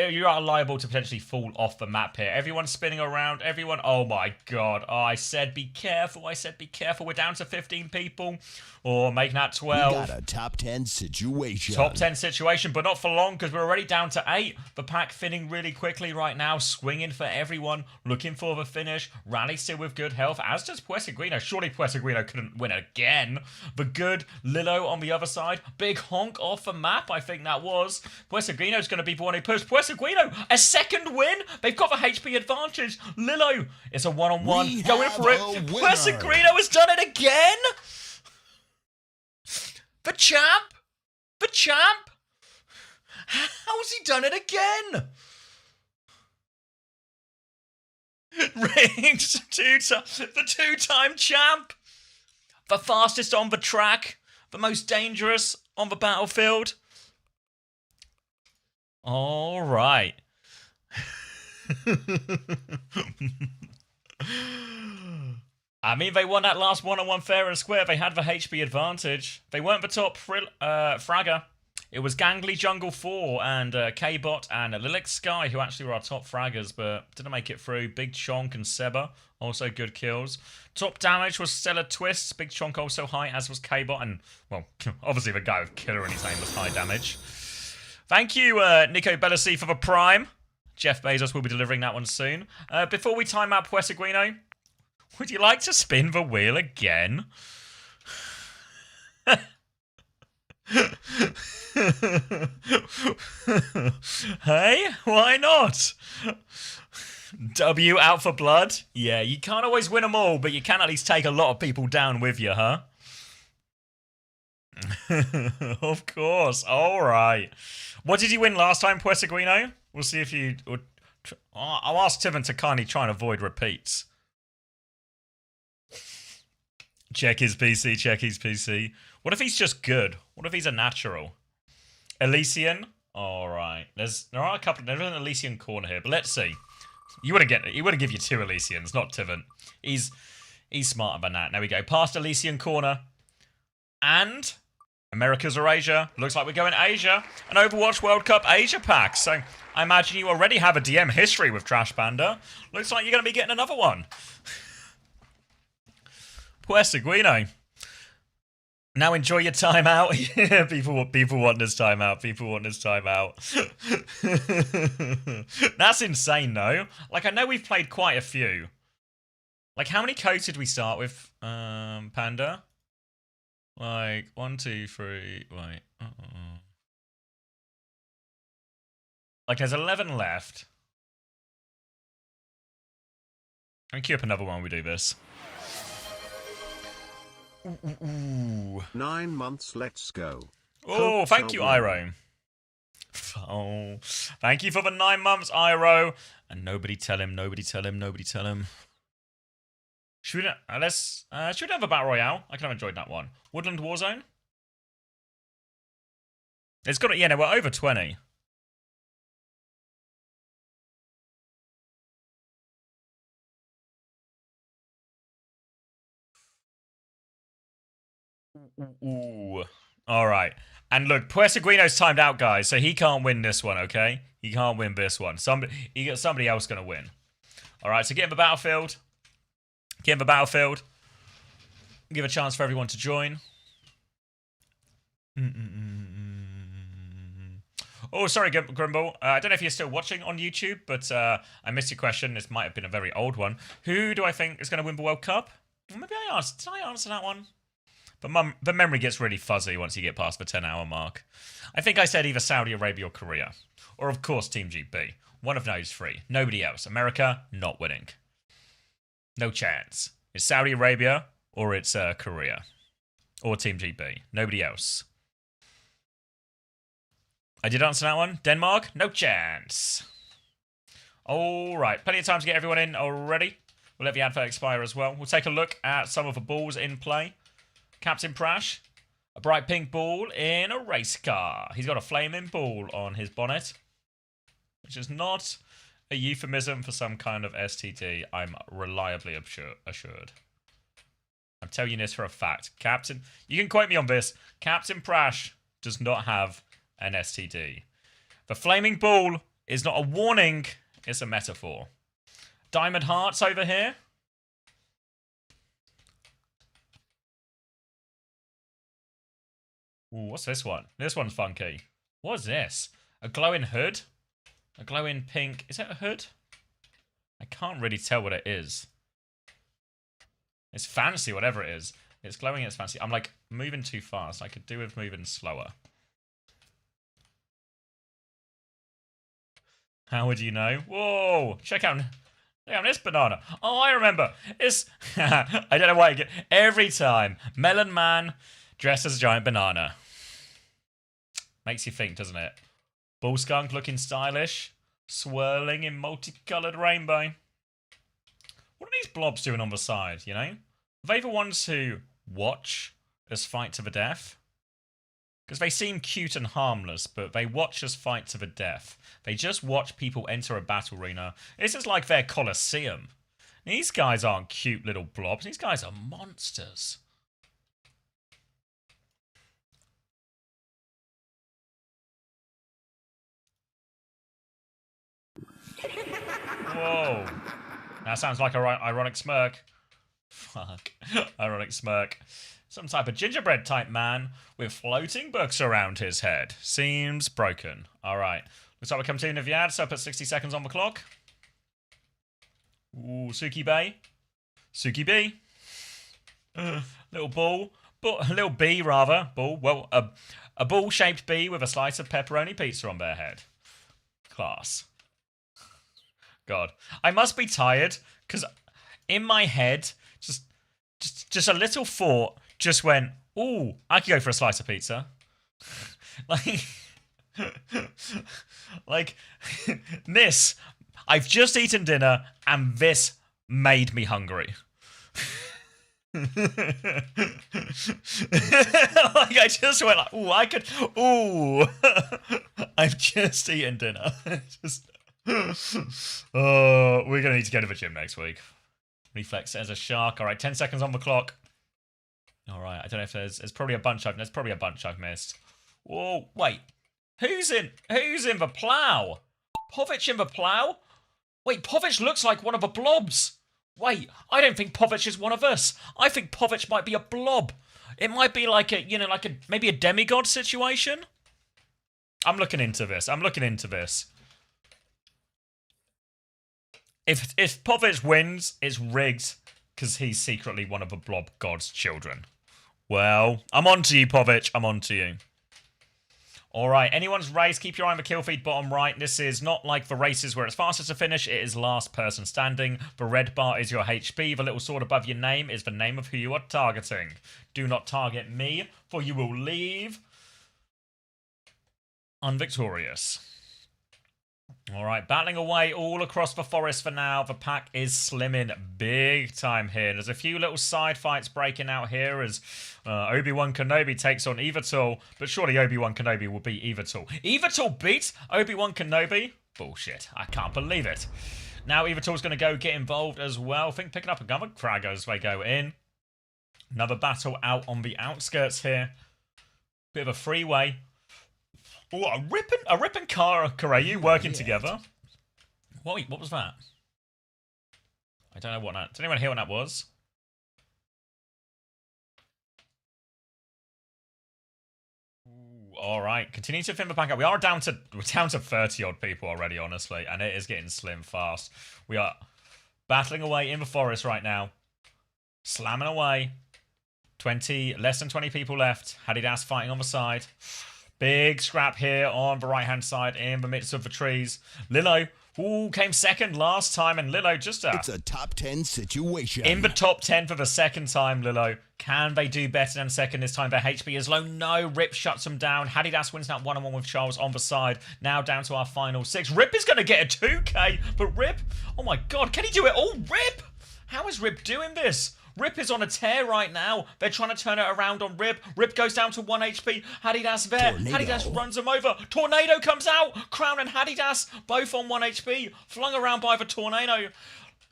you are liable to potentially fall off the map here. Everyone's spinning around. Everyone. Oh my god. Oh, I said be careful. I said be careful. We're down to 15 people. Or making that 12. We got a top 10 situation. Top 10 situation, but not for long because we're already down to 8. The pack thinning really quickly right now. Swinging for everyone. Looking for the finish. Rally still with good health, as does Puerto. Surely Puerto couldn't win again. The good Lilo on the other side. Big honk off the map, I think that was. Puerto going to be the one who pushed. Puerto, a second win. They've got the HP advantage. Lilo, it's a one-on-one. Going for it. Puerto has done it again. The champ? The champ? How's he done it again? Rings, the two-time champ. The fastest on the track. The most dangerous on the battlefield. All right. I mean, they won that last one-on-one fair and square. They had the HP advantage. They weren't the top fragger. It was Gangly Jungle 4 and K-Bot and Lilac Sky who actually were our top fraggers, but didn't make it through. Big Chonk and Seba, also good kills. Top damage was Stellar Twists. Big Chonk also high, as was K-Bot. And, well, obviously the guy with Killer in his name was high damage. Thank you, Nico Bellassi, for the Prime. Jeff Bezos will be delivering that one soon. Before we time out Puerto, would you like to spin the wheel again? Hey, why not? W out for blood? Yeah, you can't always win them all, but you can at least take a lot of people down with you, huh? Of course. All right. What did you win last time, Puerto? We'll see if you... I'll ask Tiven to kindly try and avoid repeats. Check his PC, check his PC. What if he's just good? What if he's a natural? Elysian? Alright. There are a couple. There's an Elysian corner here, but let's see. He wouldn't give you 2 Elysians, not Tiven. He's smarter than that. There we go. Past Elysian corner. And America's or Asia. Looks like we're going Asia. An Overwatch World Cup Asia pack. So I imagine you already have a DM history with Trash Panda. Looks like you're going to be getting another one. Puerto. Now enjoy your time out. Yeah, people want this time out. People want this time out. That's insane, though. Like, I know we've played quite a few. Like, how many codes did we start with, Panda? Like, 1, 2, 3... Wait. Like, there's 11 left. Let me queue up another one when we do this. Ooh. 9 months, let's go. Oh, Hope thank you, Iro. Oh, thank you for the 9 months, Iro. And nobody tell him, nobody tell him, nobody tell him. Should we have a Battle Royale? I kind of enjoyed that one. Woodland Warzone? It's got it, yeah, no, we're over 20. Ooh. All right. And look, Puerto timed out, guys, so he can't win this one, okay? He can't win this one. Somebody else going to win. All right, so get in the battlefield. Get in the battlefield. Give a chance for everyone to join. Oh, sorry, Grimble. I don't know if you're still watching on YouTube, but I missed your question. This might have been a very old one. Who do I think is going to win the World Cup? Well, maybe did I answer that one? But the memory gets really fuzzy once you get past the 10-hour mark. I think I said either Saudi Arabia or Korea. Or, of course, Team GB. One of those 3. Nobody else. America, not winning. No chance. It's Saudi Arabia or it's Korea. Or Team GB. Nobody else. I did answer that one. Denmark, no chance. All right. Plenty of time to get everyone in already. We'll let the advert expire as well. We'll take a look at some of the balls in play. Captain Prash, a bright pink ball in a race car. He's got a flaming ball on his bonnet, which is not a euphemism for some kind of STD. I'm reliably assured. I'm telling you this for a fact. Captain, you can quote me on this. Captain Prash does not have an STD. The flaming ball is not a warning, it's a metaphor. Diamond hearts over here. Ooh, what's this one? This one's funky. What is this? A glowing hood? A glowing pink. Is it a hood? I can't really tell what it is. It's fancy, whatever it is. It's glowing, it's fancy. I'm like moving too fast. I could do with moving slower. How would you know? Whoa! Check out this banana. Oh, I remember. It's I don't know why I get every time. Melon Man dressed as a giant banana. Makes you think, doesn't it? Bull skunk looking stylish. Swirling in multicolored rainbow. What are these blobs doing on the side, you know? Are they the ones who watch us fight to the death? Because they seem cute and harmless, but they watch us fight to the death. They just watch people enter a battle arena. This is like their Colosseum. These guys aren't cute little blobs. These guys are monsters. Whoa. That sounds like an ironic smirk. Fuck. Ironic smirk. Some type of gingerbread type man with floating books around his head. Seems broken. Alright. Looks like we're coming to the end of the ad, so I put 60 seconds on the clock. Ooh, Suki Bay. Suki B. Little ball. Little bee, rather. Ball. Well, a ball-shaped bee with a slice of pepperoni pizza on their head. Class. God. I must be tired, because in my head, just a little thought just went, ooh, I could go for a slice of pizza. like this. I've just eaten dinner, and this made me hungry. Like, I just went like, ooh, I could, ooh. I've just eaten dinner. Oh, we're going to need to go to the gym next week. Reflex as a shark. All right, 10 seconds on the clock. All right, I don't know if there's probably a bunch I've missed. Whoa, wait. Who's in the plow? Povic in the plow? Wait, Povic looks like one of the blobs. Wait, I don't think Povic is one of us. I think Povic might be a blob. It might be like maybe a demigod situation. I'm looking into this. If Povic wins, it's rigged because he's secretly one of the blob god's children. Well, I'm on to you, Povic. I'm on to you. All right, anyone's race, keep your eye on the kill feed bottom right. This is not like the races where it's fastest to finish. It is last person standing. The red bar is your HP. The little sword above your name is the name of who you are targeting. Do not target me, for you will leave unvictorious. All right, battling away all across the forest for now. The pack is slimming big time here. There's a few little side fights breaking out here as Obi-Wan Kenobi takes on Evital, but surely Obi-Wan Kenobi will beat Evital. Evital beats Obi-Wan Kenobi? Bullshit. I can't believe it. Now Evital's going to go get involved as well. I think picking up another frag as they go in. Another battle out on the outskirts here. Bit of a freeway. Oh, a ripping Karayu working together. What was that? I don't know what that. Did anyone hear what that was? Ooh, all right, continue to thin the pack up. We're down to 30 odd people already, honestly, and it is getting slim fast. We are battling away in the forest right now, slamming away. Less than 20 people left. Hadidas fighting on the side. Big scrap here on the right-hand side in the midst of the trees. Lilo, came second last time, and Lilo just It's a top 10 situation. in the top 10 for the second time, Lilo. Can they do better than second this time? Their HP is low. No, Rip shuts them down. Hadidas wins that one-on-one with Charles on the side. Now down to our final 6. Rip is going to get a 2K, but Rip, oh my god, can he do it all? Rip! How is Rip doing this? Rip is on a tear right now. They're trying to turn it around on Rip. Rip goes down to 1 HP. Hadidas there. Tornado. Hadidas runs him over. Tornado comes out. Crown and Hadidas both on 1 HP. Flung around by the Tornado.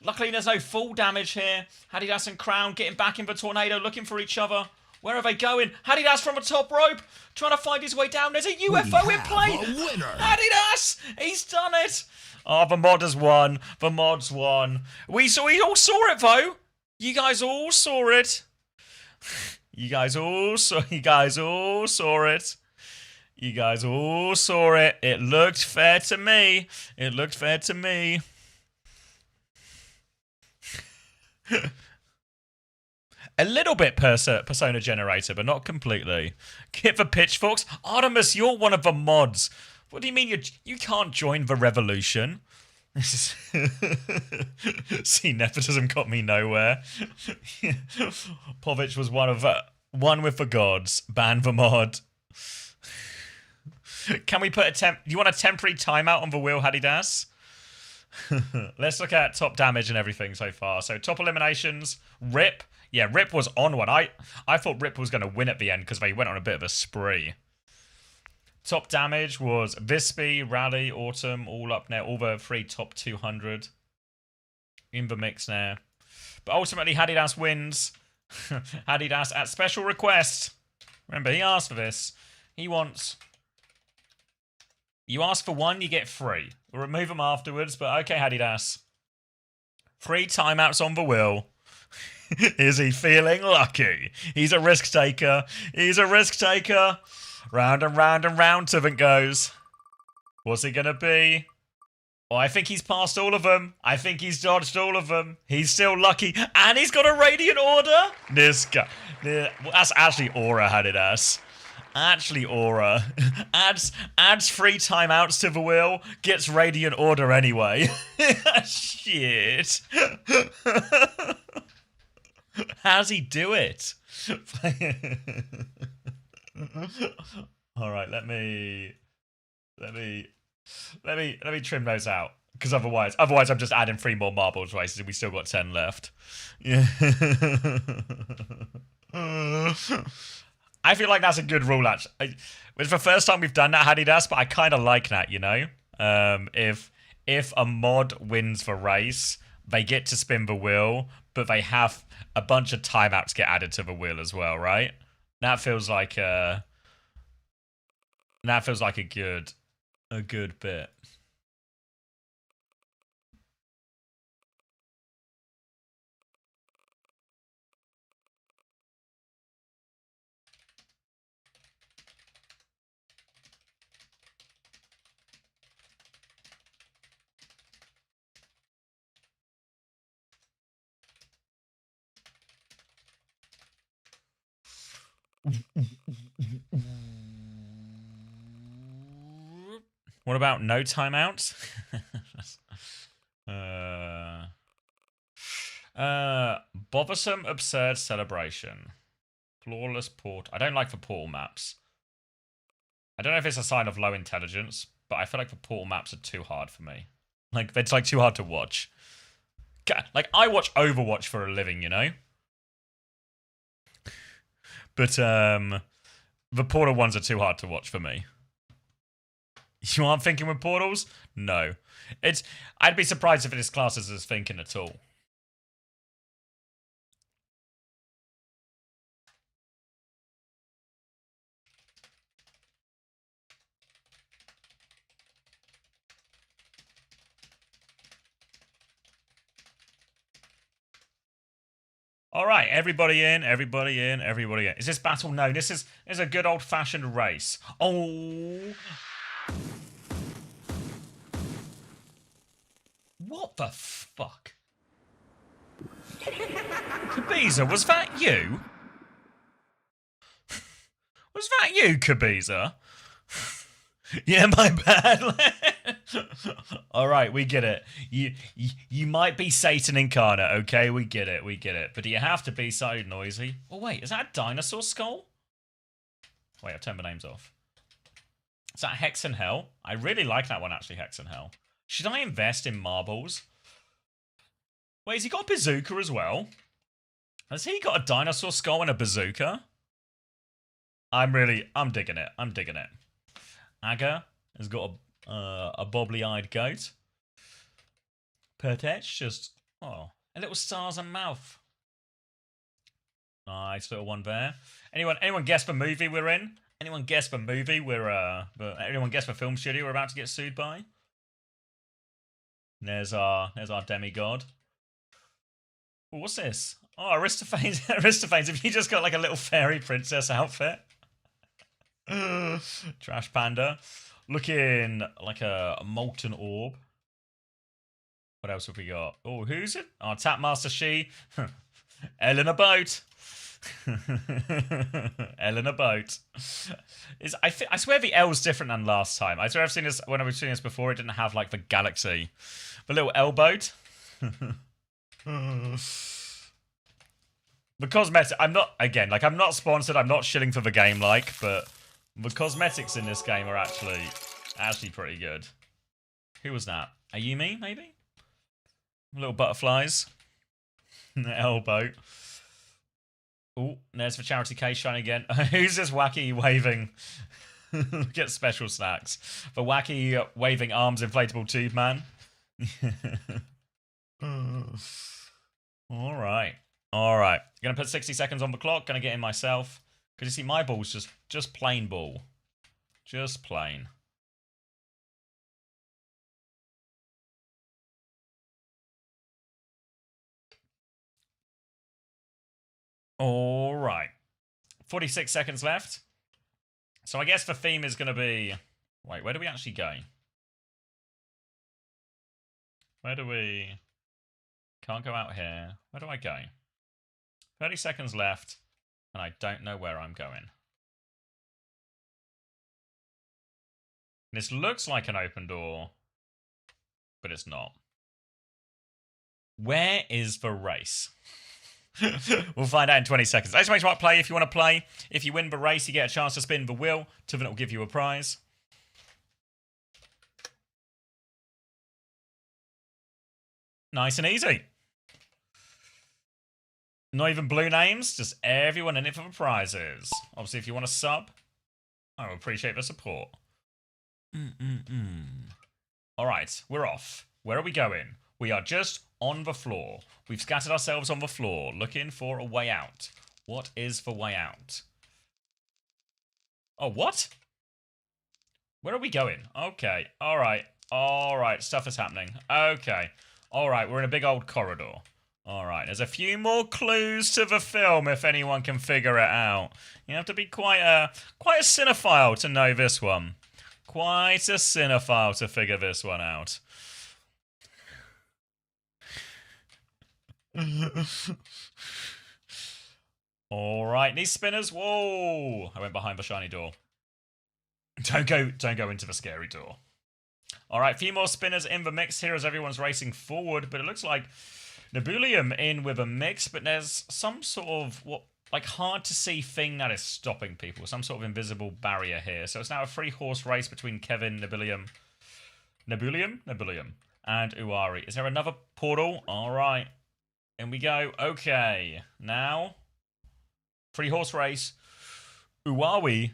Luckily, there's no full damage here. Hadidas and Crown getting back in the Tornado, looking for each other. Where are they going? Adidas from a top rope, trying to find his way down. There's a UFO in play. Adidas, he's done it. Oh, the mod has won. The mod's won. We all saw it though. You guys all saw it. You guys all saw it. You guys all saw it. It looked fair to me. It looked fair to me. A little bit persona generator, but not completely. Get the pitchforks. Artemis, you're one of the mods. What do you mean you can't join the revolution? This is see, nepotism got me nowhere. Povich was one with the gods. Ban the mod. Can we put do you want a temporary timeout on the wheel, Hadidas? Let's look at top damage and everything so far. So top eliminations, Rip. Yeah, Rip was on one. I thought Rip was going to win at the end because they went on a bit of a spree. Top damage was Vispy, Rally, Autumn, all up now. All the 3 top 200 in the mix now. But ultimately, Hadidas wins. Hadidas at special request. Remember, he asked for this. He wants... You ask for 1, you get 3. We'll remove them afterwards, but okay, Hadidas. 3 timeouts on the wheel. Is he feeling lucky? He's a risk taker. He's a risk taker. Round and round and round Tivant goes. What's it going to be? Oh, I think he's passed all of them. I think he's dodged all of them. He's still lucky. And he's got a Radiant Order. This guy. That's actually Aura, Hadidas. Actually, Aura. adds 3 timeouts to the wheel. Gets Radiant Order anyway. Shit. How's he do it? All right, let me trim those out because otherwise I'm just adding 3 more marbles races and we still got 10 left. Yeah. I feel like that's a good rule. Actually, it's the first time we've done that, Hadidas, but I kind of like that. You know, if a mod wins the race, they get to spin the wheel, but they have a bunch of timeouts get added to the wheel as well, right? That feels like a good bit. What about no timeouts? Bothersome, absurd celebration. Flawless port. I don't like the portal maps. I don't know if it's a sign of low intelligence, but I feel like the portal maps are too hard for me. Like, it's like too hard to watch. Like, I watch Overwatch for a living, you know? But, the portal ones are too hard to watch for me. You aren't thinking with portals? No. I'd be surprised if it is classed as thinking at all. All right, everybody in, everybody in, everybody in. Is this battle? No, this is a good old-fashioned race. Oh. What the fuck? Kabiza, was that you? Was that you, Kabiza? Yeah, my bad. All right, we get it. You might be Satan incarnate, okay? We get it, we get it. But do you have to be so noisy? Oh, wait, is that a dinosaur skull? Wait, I've turned the names off. Is that Hex and Hell? I really like that one, actually, Hex and Hell. Should I invest in marbles? Wait, has he got a bazooka as well? Has he got a dinosaur skull and a bazooka? I'm digging it. I'm digging it. Aga has got a bobbly-eyed goat. Pertech just, oh, a little stars and mouth. Nice little one there. Anyone guess the movie we're in? Anyone guess the movie anyone guess the film studio we're about to get sued by? There's our demigod. Ooh, what's this? Oh, Aristophanes. Aristophanes, have you just got like a little fairy princess outfit? Trash Panda. Looking like a molten orb. What else have we got? Oh, who's it? Oh, Tapmaster She. Elle in a boat. Elle in a boat. I swear the L's different than last time. I swear I've seen this when I was seeing this before. It didn't have like the galaxy. The little L boat. The cosmetic. I'm not sponsored. I'm not shilling for the game, but the cosmetics in this game are actually pretty good. Who was that? Ayumi, maybe? Little butterflies. L boat. Oh, there's the charity case shine again. Who's this wacky waving? Get special snacks. The wacky waving arms inflatable tube man. All right. Gonna put 60 seconds on the clock. Gonna get in myself. Because you see, my ball's just plain ball. Just plain. All right. 46 seconds left. So I guess the theme is going to be... Wait, where do we actually go? Where do we... Can't go out here. Where do I go? 30 seconds left, and I don't know where I'm going. This looks like an open door, but it's not. Where is the race? We'll find out in 20 seconds. Exclamation play if you want to play. If you win the race, you get a chance to spin the wheel. Tuvin will give you a prize. Nice and easy. Not even blue names, just everyone in it for the prizes. Obviously, if you want to sub, I would appreciate the support. All right, we're off. Where are we going? We are just on the floor. We've scattered ourselves on the floor, looking for a way out. What is the way out? Oh, what? Where are we going? Okay, all right. All right, stuff is happening. Okay. All right, we're in a big old corridor. All right, there's a few more clues to the film if anyone can figure it out. You have to be quite a cinephile to know this one. Quite a cinephile to figure this one out. All right, these spinners. Whoa! I went behind the shiny door. Don't go into the scary door. All right, few more spinners in the mix here as everyone's racing forward, but it looks like Nebulium in with a mix, but there's some sort of hard to see thing that is stopping people, some sort of invisible barrier here. So it's now a 3-horse race between Kevin, Nebulium, and Uari. Is there another portal? All right. In we go. Okay. Now, 3-horse race. Uawi,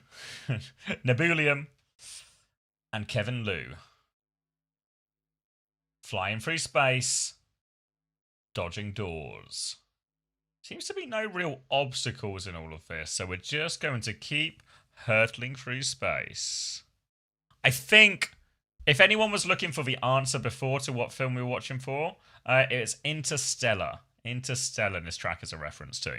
Nebulium, and Kevin Liu. Flying through space. Dodging doors. Seems to be no real obstacles in all of this, so we're just going to keep hurtling through space. I think if anyone was looking for the answer before to what film we were watching for, it's Interstellar. Interstellar this track is a reference to.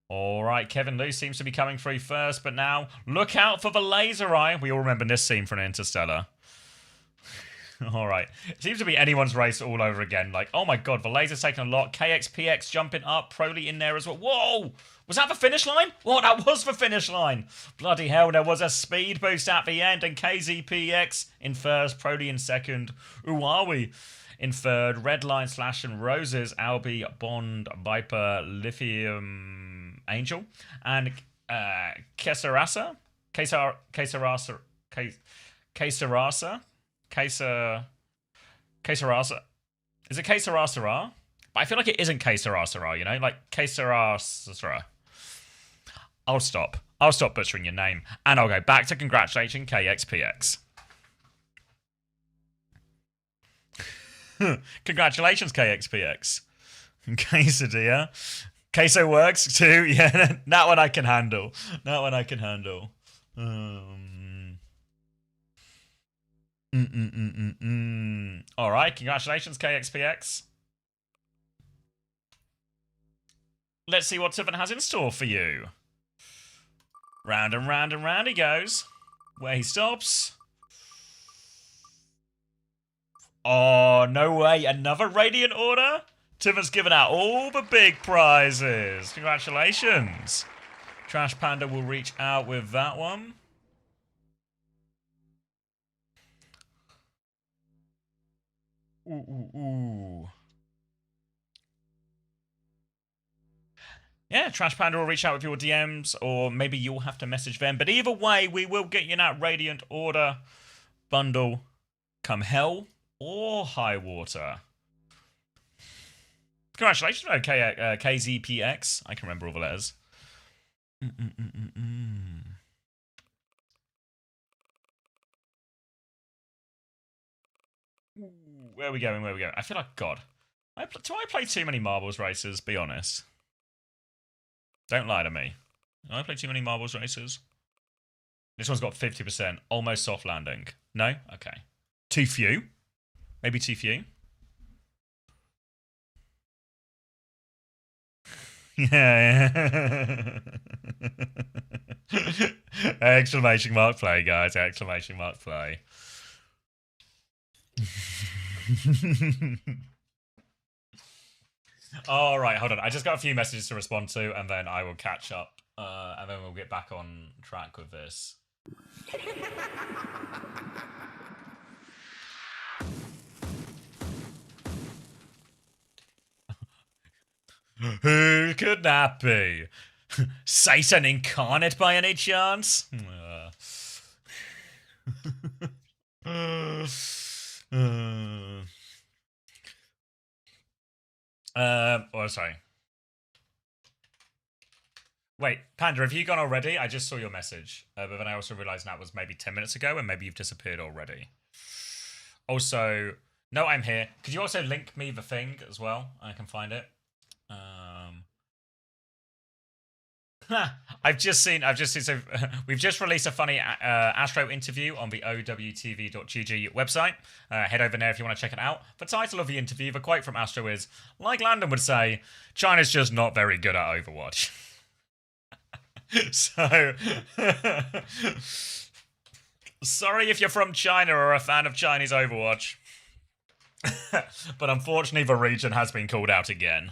All right, Kevin Liu seems to be coming through first, but now look out for the laser eye. We all remember this scene from Interstellar. All right. It seems to be anyone's race all over again. Like, oh my god, the laser's taking a lot. KXPX jumping up, Proly in there as well. Whoa! Was that the finish line? What? That was the finish line. Bloody hell, there was a speed boost at the end, and KZPX in first, Proly in second, Uawi in third, Redline, Slash and Roses, Albi, Bond, Viper, Lithium, Angel, and Kesarasa? Kesarasa? Is it Kesarasara? But I feel like it isn't Kesarasara, you know? Like Kesarasara. I'll stop butchering your name. And I'll go back to congratulating KXPX. Congratulations, KXPX. Quesadilla. Queso works too. Yeah, that one I can handle. That one I can handle. All right, congratulations, KXPX. Let's see what Tiffin has in store for you. Round and round and round he goes. Where he stops. Oh, no way. Another Radiant Order? Tiffin's given out all the big prizes. Congratulations. Trash Panda will reach out with that one. Ooh. Yeah, Trash Panda will reach out with your DMs, or maybe you'll have to message them. But either way, we will get you that Radiant Order bundle come hell or high water. Congratulations, KZPX. I can remember all the letters. Where are we going? Where are we going? I feel like, God. Do I play too many marbles races? Be honest. Don't lie to me. Do I play too many marbles races? This one's got 50%. Almost soft landing. No? Okay. Too few? Maybe too few? Yeah. Exclamation mark play, guys. Exclamation mark play. All right, hold on. I just got a few messages to respond to, and then I will catch up, and then we'll get back on track with this. Who could that be? Satan incarnate by any chance? Oh, sorry. Wait, Panda, have you gone already? I just saw your message. But then I also realized that was maybe 10 minutes ago, and maybe you've disappeared already. Also, no, I'm here. Could you also link me the thing as well? I can find it. I've just seen, so we've just released a funny Astro interview on the owtv.gg website. Head over there if you want to check it out. The title of the interview, the quote from Astro is, like Landon would say, China's just not very good at Overwatch. So, sorry if you're from China or a fan of Chinese Overwatch. But unfortunately, the region has been called out again.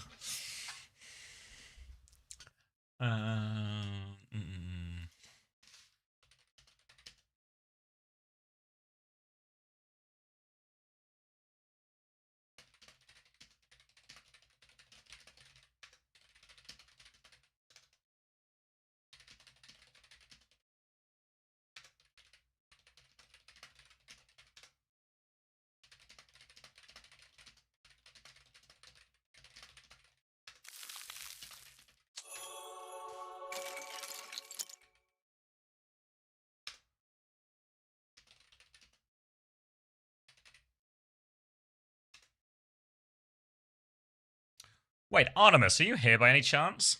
Wait, Artemis, are you here by any chance?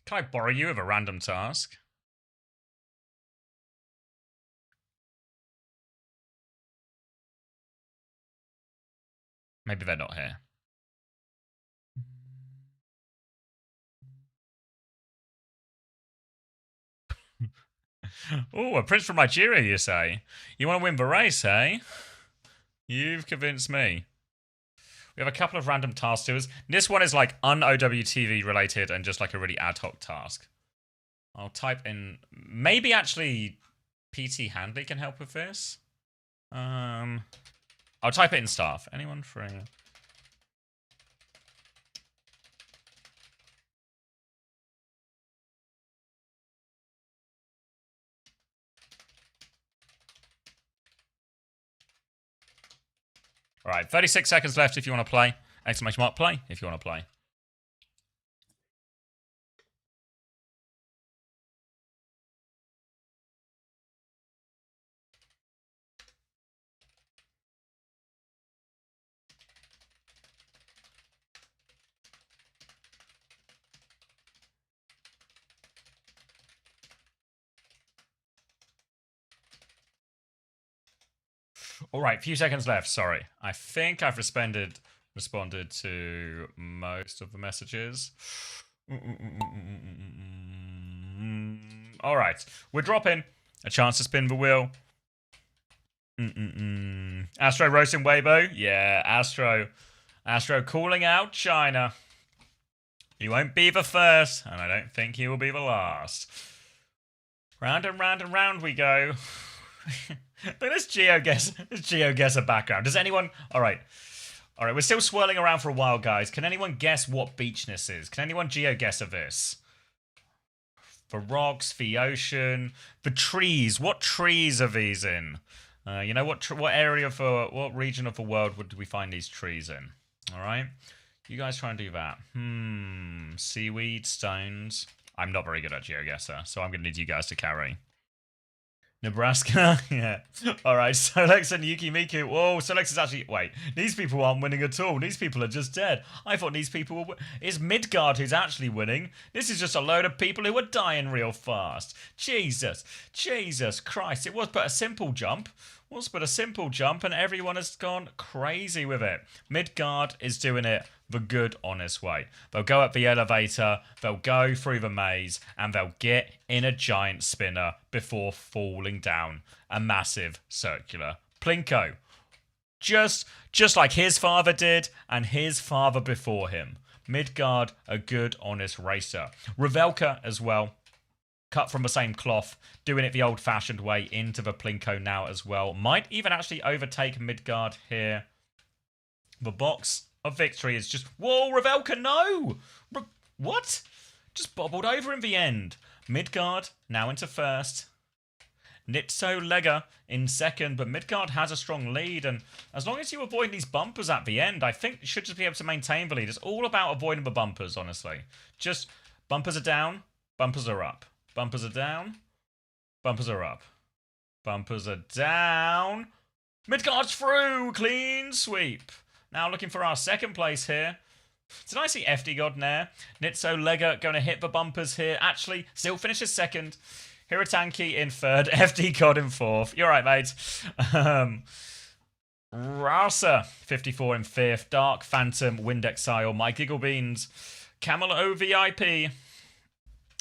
Can I borrow you of a random task? Maybe they're not here. Oh, a prince from Nigeria, you say? You want to win the race, eh? You've convinced me. We have a couple of random task doers. This one is like un-OWTV related and just like a really ad hoc task. I'll type in... Maybe actually PT Handley can help with this. I'll type it in staff. Anyone free? All right, 36 seconds left if you want to play. Exclamation mark play if you want to play. All right, few seconds left. Sorry. I think I've responded to most of the messages. All right. We're dropping a chance to spin the wheel. Astro roasting Weibo. Yeah, Astro calling out China. He won't be the first, and I don't think he will be the last. Round and round and round we go. Let's GeoGuess a background. Does anyone... All right, we're still swirling around for a while, guys. Can anyone guess what beach this is? Can anyone GeoGuess of this? The rocks, the ocean, the trees. What trees are these in? You know, what region of the world would we find these trees in? All right, you guys try and do that. Seaweed, stones. I'm not very good at GeoGuessr, so I'm going to need you guys to carry. Nebraska? Yeah. Alright, Solex and Yuki Miku. Whoa, Solex is actually... Wait, these people aren't winning at all. These people are just dead. I thought these people were... It's Midgard who's actually winning. This is just a load of people who are dying real fast. Jesus Christ. It was but a simple jump. And everyone has gone crazy with it. Midgard is doing it the good, honest way. They'll go up the elevator, they'll go through the maze, and they'll get in a giant spinner before falling down a massive circular plinko. Just like his father did, and his father before him. Midgard, a good, honest racer. Revelka as well. Cut from the same cloth, doing it the old-fashioned way into the plinko now as well. Might even actually overtake Midgard here. The box of victory is just... Whoa, Revelka, no! What? Just bobbled over in the end. Midgard now into first. Nitso Lega in second, but Midgard has a strong lead, and as long as you avoid these bumpers at the end, I think you should just be able to maintain the lead. It's all about avoiding the bumpers, honestly. Just bumpers are down, bumpers are up. Bumpers are down. Bumpers are up. Bumpers are down. Midgard's through. Clean sweep. Now looking for our second place here. Did I see FD God there? Nitso Lega going to hit the bumpers here. Actually, still finishes second. Hiratanki in third. FD God in fourth. You're right, mate. Rasa, 54 in fifth. Dark Phantom, Wind Exile, My Giggle Beans, Camel OVIP,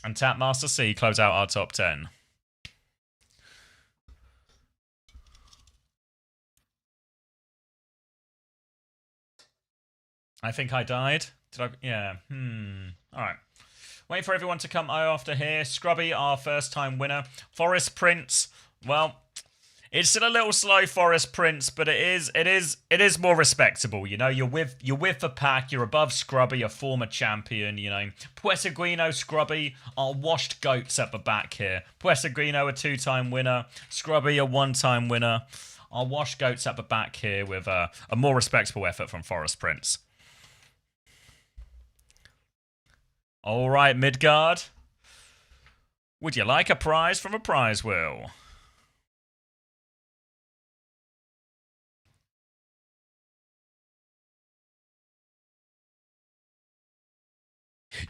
and Tapmaster C close out our top 10. I think I died. Did I? Yeah. Alright. Wait for everyone to come after here. Scrubby, our first time winner. Forest Prince. Well, it's still a little slow, Forest Prince, but it is more respectable. You know, you're with the pack. You're above Scrubby, a former champion. You know, Puesaguino, Scrubby are washed goats at the back here. Puesaguino, a 2-time winner. Scrubby, a 1-time winner. Are washed goats at the back here with a more respectable effort from Forest Prince. All right, Midgard. Would you like a prize from a prize wheel?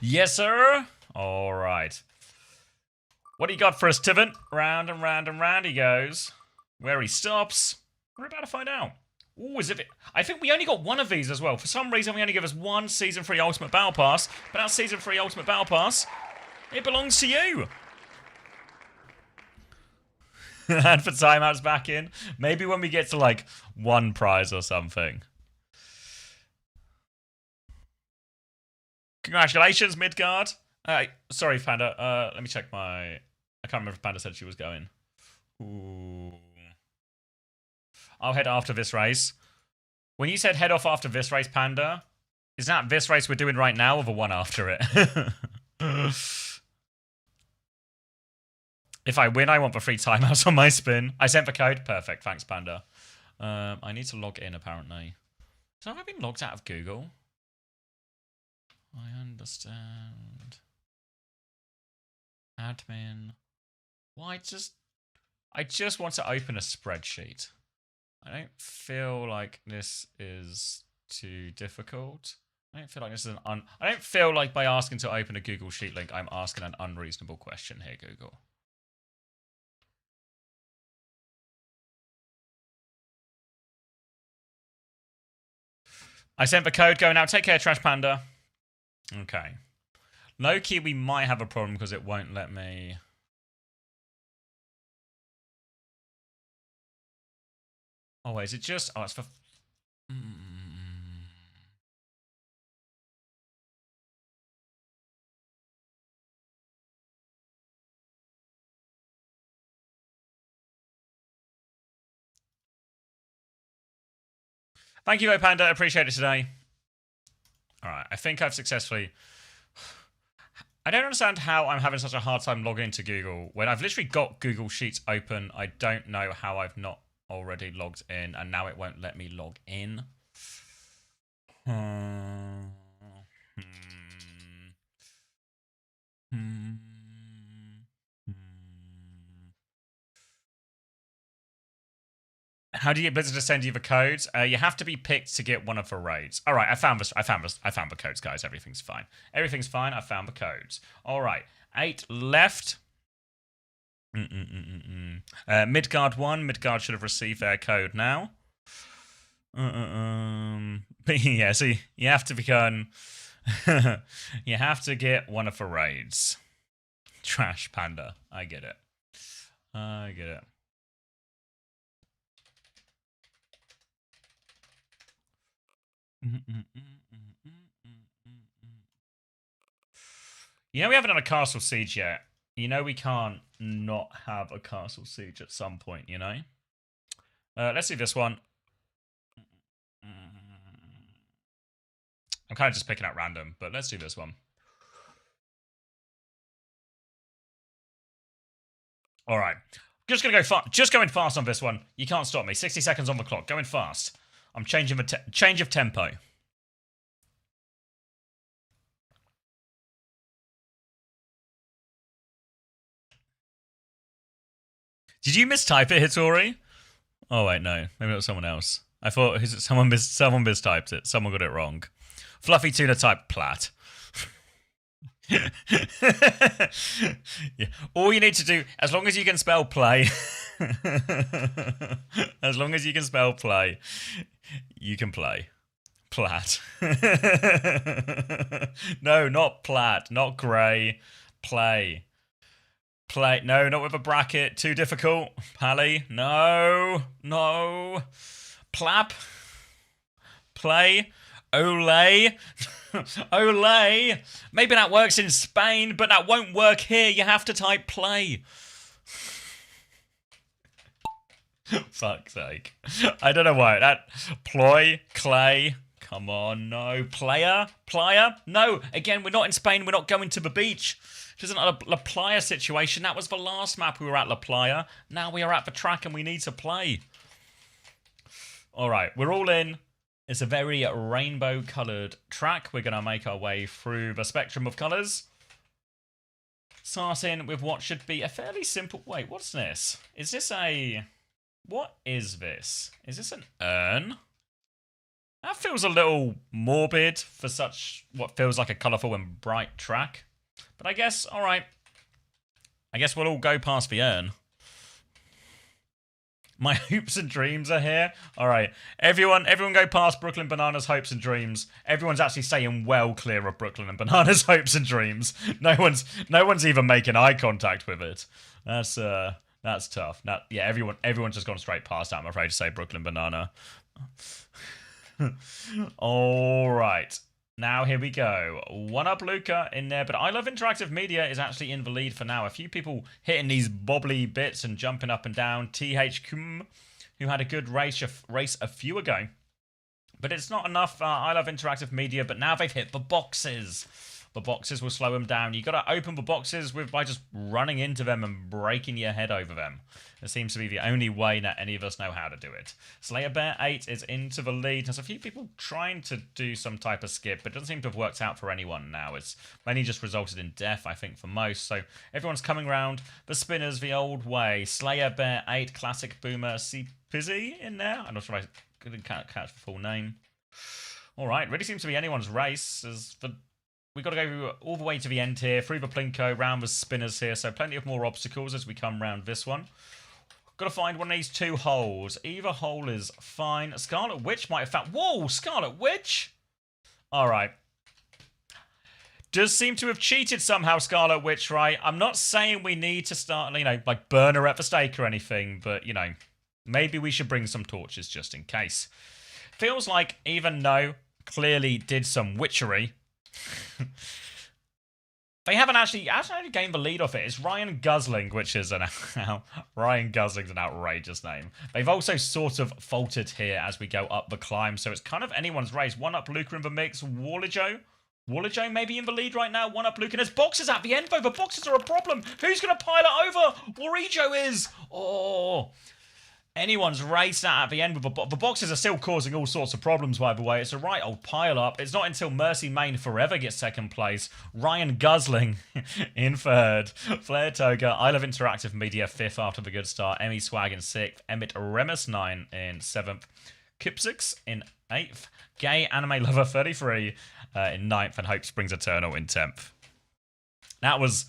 Yes, sir. All right. What do you got for us, Tivan? Round and round and round he goes. Where he stops, we're about to find out. Ooh, is it? I think we only got one of these as well. For some reason, we only give us one Season 3 Ultimate Battle Pass. But that Season 3 Ultimate Battle Pass, it belongs to you. And for timeouts back in. Maybe when we get to, like, one prize or something. Congratulations, Midgard. Sorry, Panda. Let me check my... I can't remember if Panda said she was going. Ooh. I'll head after this race. When you said head off after this race, Panda, is that this race we're doing right now or the one after it? If I win, I want the free timeouts on my spin. I sent the code. Perfect. Thanks, Panda. I need to log in, apparently. So have I been logged out of Google? I understand. Admin. Well, I just want to open a spreadsheet. I don't feel like this is too difficult. I don't feel like this is I don't feel like by asking to open a Google Sheet link, I'm asking an unreasonable question here, Google. I sent the code going out. Take care, Trash Panda. Okay. Low-key, we might have a problem because it won't let me... Oh, wait, is it just... Oh, it's for... Thank you, Panda. I appreciate it today. All right, I think I've successfully... I don't understand how I'm having such a hard time logging into Google when I've literally got Google Sheets open. I don't know how I've not already logged in, and now it won't let me log in. How do you get Blizzard to send you the codes? You have to be picked to get one of the raids. All right, I found the codes, guys. Everything's fine. Everything's fine. I found the codes. All right, 8 left. Midgard 1. Midgard should have received their code now. But yeah, see, you have to become... you have to get one of the raids. Trash Panda. I get it. I get it. You know we haven't done a castle siege yet. You know we can't not have a castle siege at some point, you know? Let's see this one. I'm kind of just picking out random, but let's do this one. All right. Just going to go fast. Just going fast on this one. You can't stop me. 60 seconds on the clock. Going fast. I'm changing the change of tempo. Did you mistype it, Hitori? Oh wait, no, maybe it was someone else. I thought someone mistyped it. Someone got it wrong. Fluffy tuna type plat. Yeah. All you need to do, as long as you can spell play, as long as you can spell play, you can play. Plat. No, not plat, not grey. Play. Play. No, not with a bracket. Too difficult. Pally. No. No. Plap. Play. Olay. Olay. Maybe that works in Spain, but that won't work here. You have to type play. Fuck's sake. I don't know why. That ploy, clay. Come on, no. Player? Playa? No. Again, we're not in Spain. We're not going to the beach. It isn't a La Playa situation. That was the last map we were at La Playa. Now we are at the track and we need to play. All right, we're all in. It's a very rainbow-coloured track. We're going to make our way through the spectrum of colours. Starting with what should be a fairly simple... Wait, what's this? Is this a... What is this? Is this an urn? That feels a little morbid for such what feels like a colourful and bright track. But I guess, all right. I guess we'll all go past the urn. My hopes and dreams are here. All right, everyone go past Brooklyn Bananas' hopes and dreams. Everyone's actually staying well clear of Brooklyn and Bananas' hopes and dreams. No one's even making eye contact with it. That's tough. Now, yeah, everyone's just gone straight past that. I'm afraid to say Brooklyn Banana. All right. Now, here we go. One up Luca in there, but I Love Interactive Media is actually in the lead for now. A few people hitting these bobbly bits and jumping up and down. TH Kum, who had a good race a few ago. But it's not enough. I Love Interactive Media, but now they've hit the boxes. The boxes will slow them down. You got to open the boxes by just running into them and breaking your head over them. It seems to be the only way that any of us know how to do it. Slayer Bear 8 is into the lead. There's a few people trying to do some type of skip, but it doesn't seem to have worked out for anyone now. It's mainly just resulted in death, I think, for most. So everyone's coming round the spinners the old way. Slayer Bear 8, Classic Boomer, C-Pizzy in there. I'm not sure if I couldn't catch the full name. All right, really seems to be anyone's race. We've got to go all the way to the end here, through the Plinko, round the spinners here, so plenty of more obstacles as we come round this one. Got to find one of these 2 holes. Either hole is fine. Scarlet Witch might have found... Whoa, Scarlet Witch! Alright. Does seem to have cheated somehow, Scarlet Witch, right? I'm not saying we need to start, you know, like burn her at the stake or anything, but, you know, maybe we should bring some torches just in case. Feels like even though clearly did some witchery, they haven't actually gained the lead off it. It's Ryan Gosling, which is Ryan Gosling's an outrageous name. They've also sort of faltered here as we go up the climb, so it's kind of anyone's race. 1UP Luca in the mix. Wallajo maybe in the lead right now. 1UP Luca. And there's boxes at the end, though. The boxes are a problem. Who's going to pile it over? Wallajo is. Oh. Anyone's race at the end. With the boxes are still causing all sorts of problems, by the way. It's a right old pile up. It's not until Mercy Main forever gets second place. Ryan Gosling in third. Flair Toga. I Love Interactive Media 5th after the good start. Emmy Swag in 6th. Emmett Remus 9 in 7th. Kipsix in 8th. Gay Anime Lover 33 in 9th. And Hope Springs Eternal in 10th. That was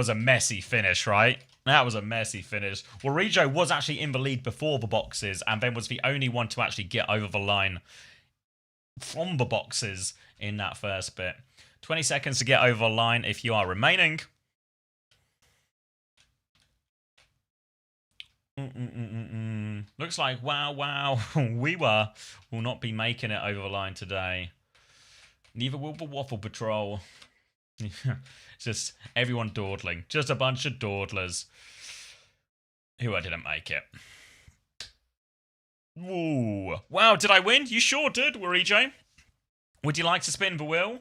a messy finish, right? That was a messy finish. Wallajo was actually in the lead before the boxes and then was the only one to actually get over the line from the boxes in that first bit. 20 seconds to get over the line if you are remaining. Looks like, wow, we will not be making it over the line today. Neither will the Waffle Patrol. Just everyone dawdling. Just a bunch of dawdlers who didn't make it. Ooh. Wow, did I win? You sure did, Wallajo. Would you like to spin the wheel?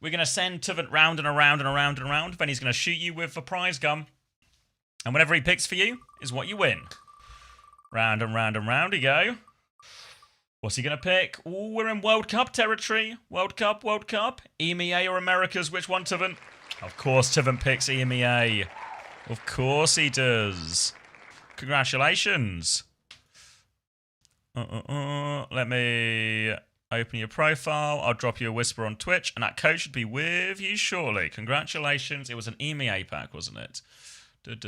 We're going to send Tuvant round and around and around and around. Then he's going to shoot you with the prize gum. And whatever he picks for you is what you win. Round and round and round you go. What's he going to pick? Ooh, we're in World Cup territory. World Cup. EMEA or Americas? Which one, Tuvant? Of course, Tuvant picks EMEA. Of course he does. Congratulations. Let me open your profile. I'll drop you a whisper on Twitch, and that code should be with you shortly. Congratulations. It was an EMEA pack, wasn't it? Where's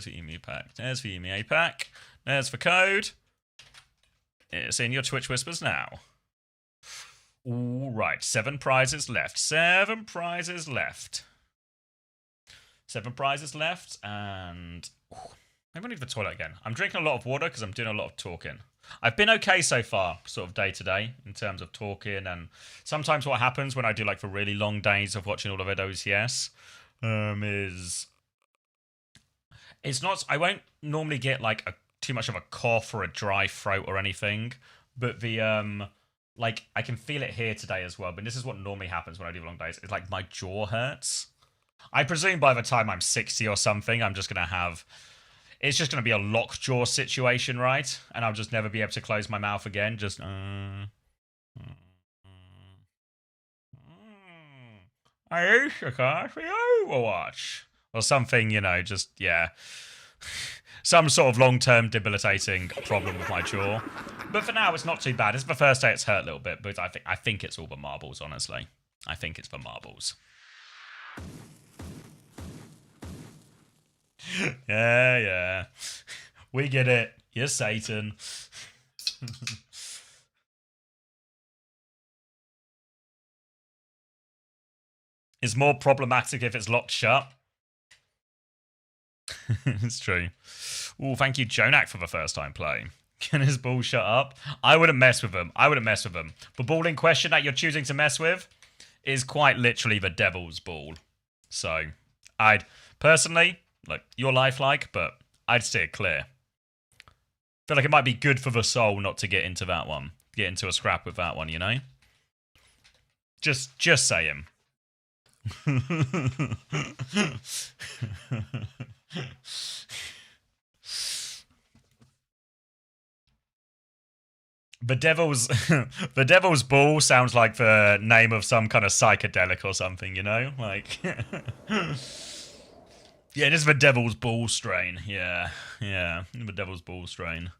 the EMEA pack? There's the EMEA pack. There's the code. It's in your Twitch whispers now. All right, 7 prizes left. 7 prizes left. 7 prizes left, and maybe I need the toilet again. I'm drinking a lot of water because I'm doing a lot of talking. I've been okay so far, sort of day to day, in terms of talking, and sometimes what happens when I do like the really long days of watching all of it OCS is it's not. I won't normally get like too much of a cough or a dry throat or anything, but the like I can feel it here today as well. But this is what normally happens when I do long days. It's like my jaw hurts. I presume by the time I'm 60 or something, I'm just gonna have. It's just gonna be a lockjaw situation, right? And I'll just never be able to close my mouth again. Just. Or watch or something, you know. Just yeah. Some sort of long-term debilitating problem with my jaw. But for now, it's not too bad. It's the first day it's hurt a little bit, but I think it's all the marbles, honestly. I think it's the marbles. Yeah. We get it. You're Satan. It's more problematic if it's locked shut. It's true. Oh, thank you, Jonak, for the first time play. Can his ball shut up? I wouldn't mess with them. The ball in question that you're choosing to mess with is quite literally the devil's ball. So, I'd personally, like, your lifelike, but I'd steer clear. Feel like it might be good for the soul not to get into that one. Get into a scrap with that one, you know? Just saying. The devil's ball sounds like the name of some kind of psychedelic or something, you know? Like yeah, this is the devil's ball strain. Yeah, the devil's ball strain.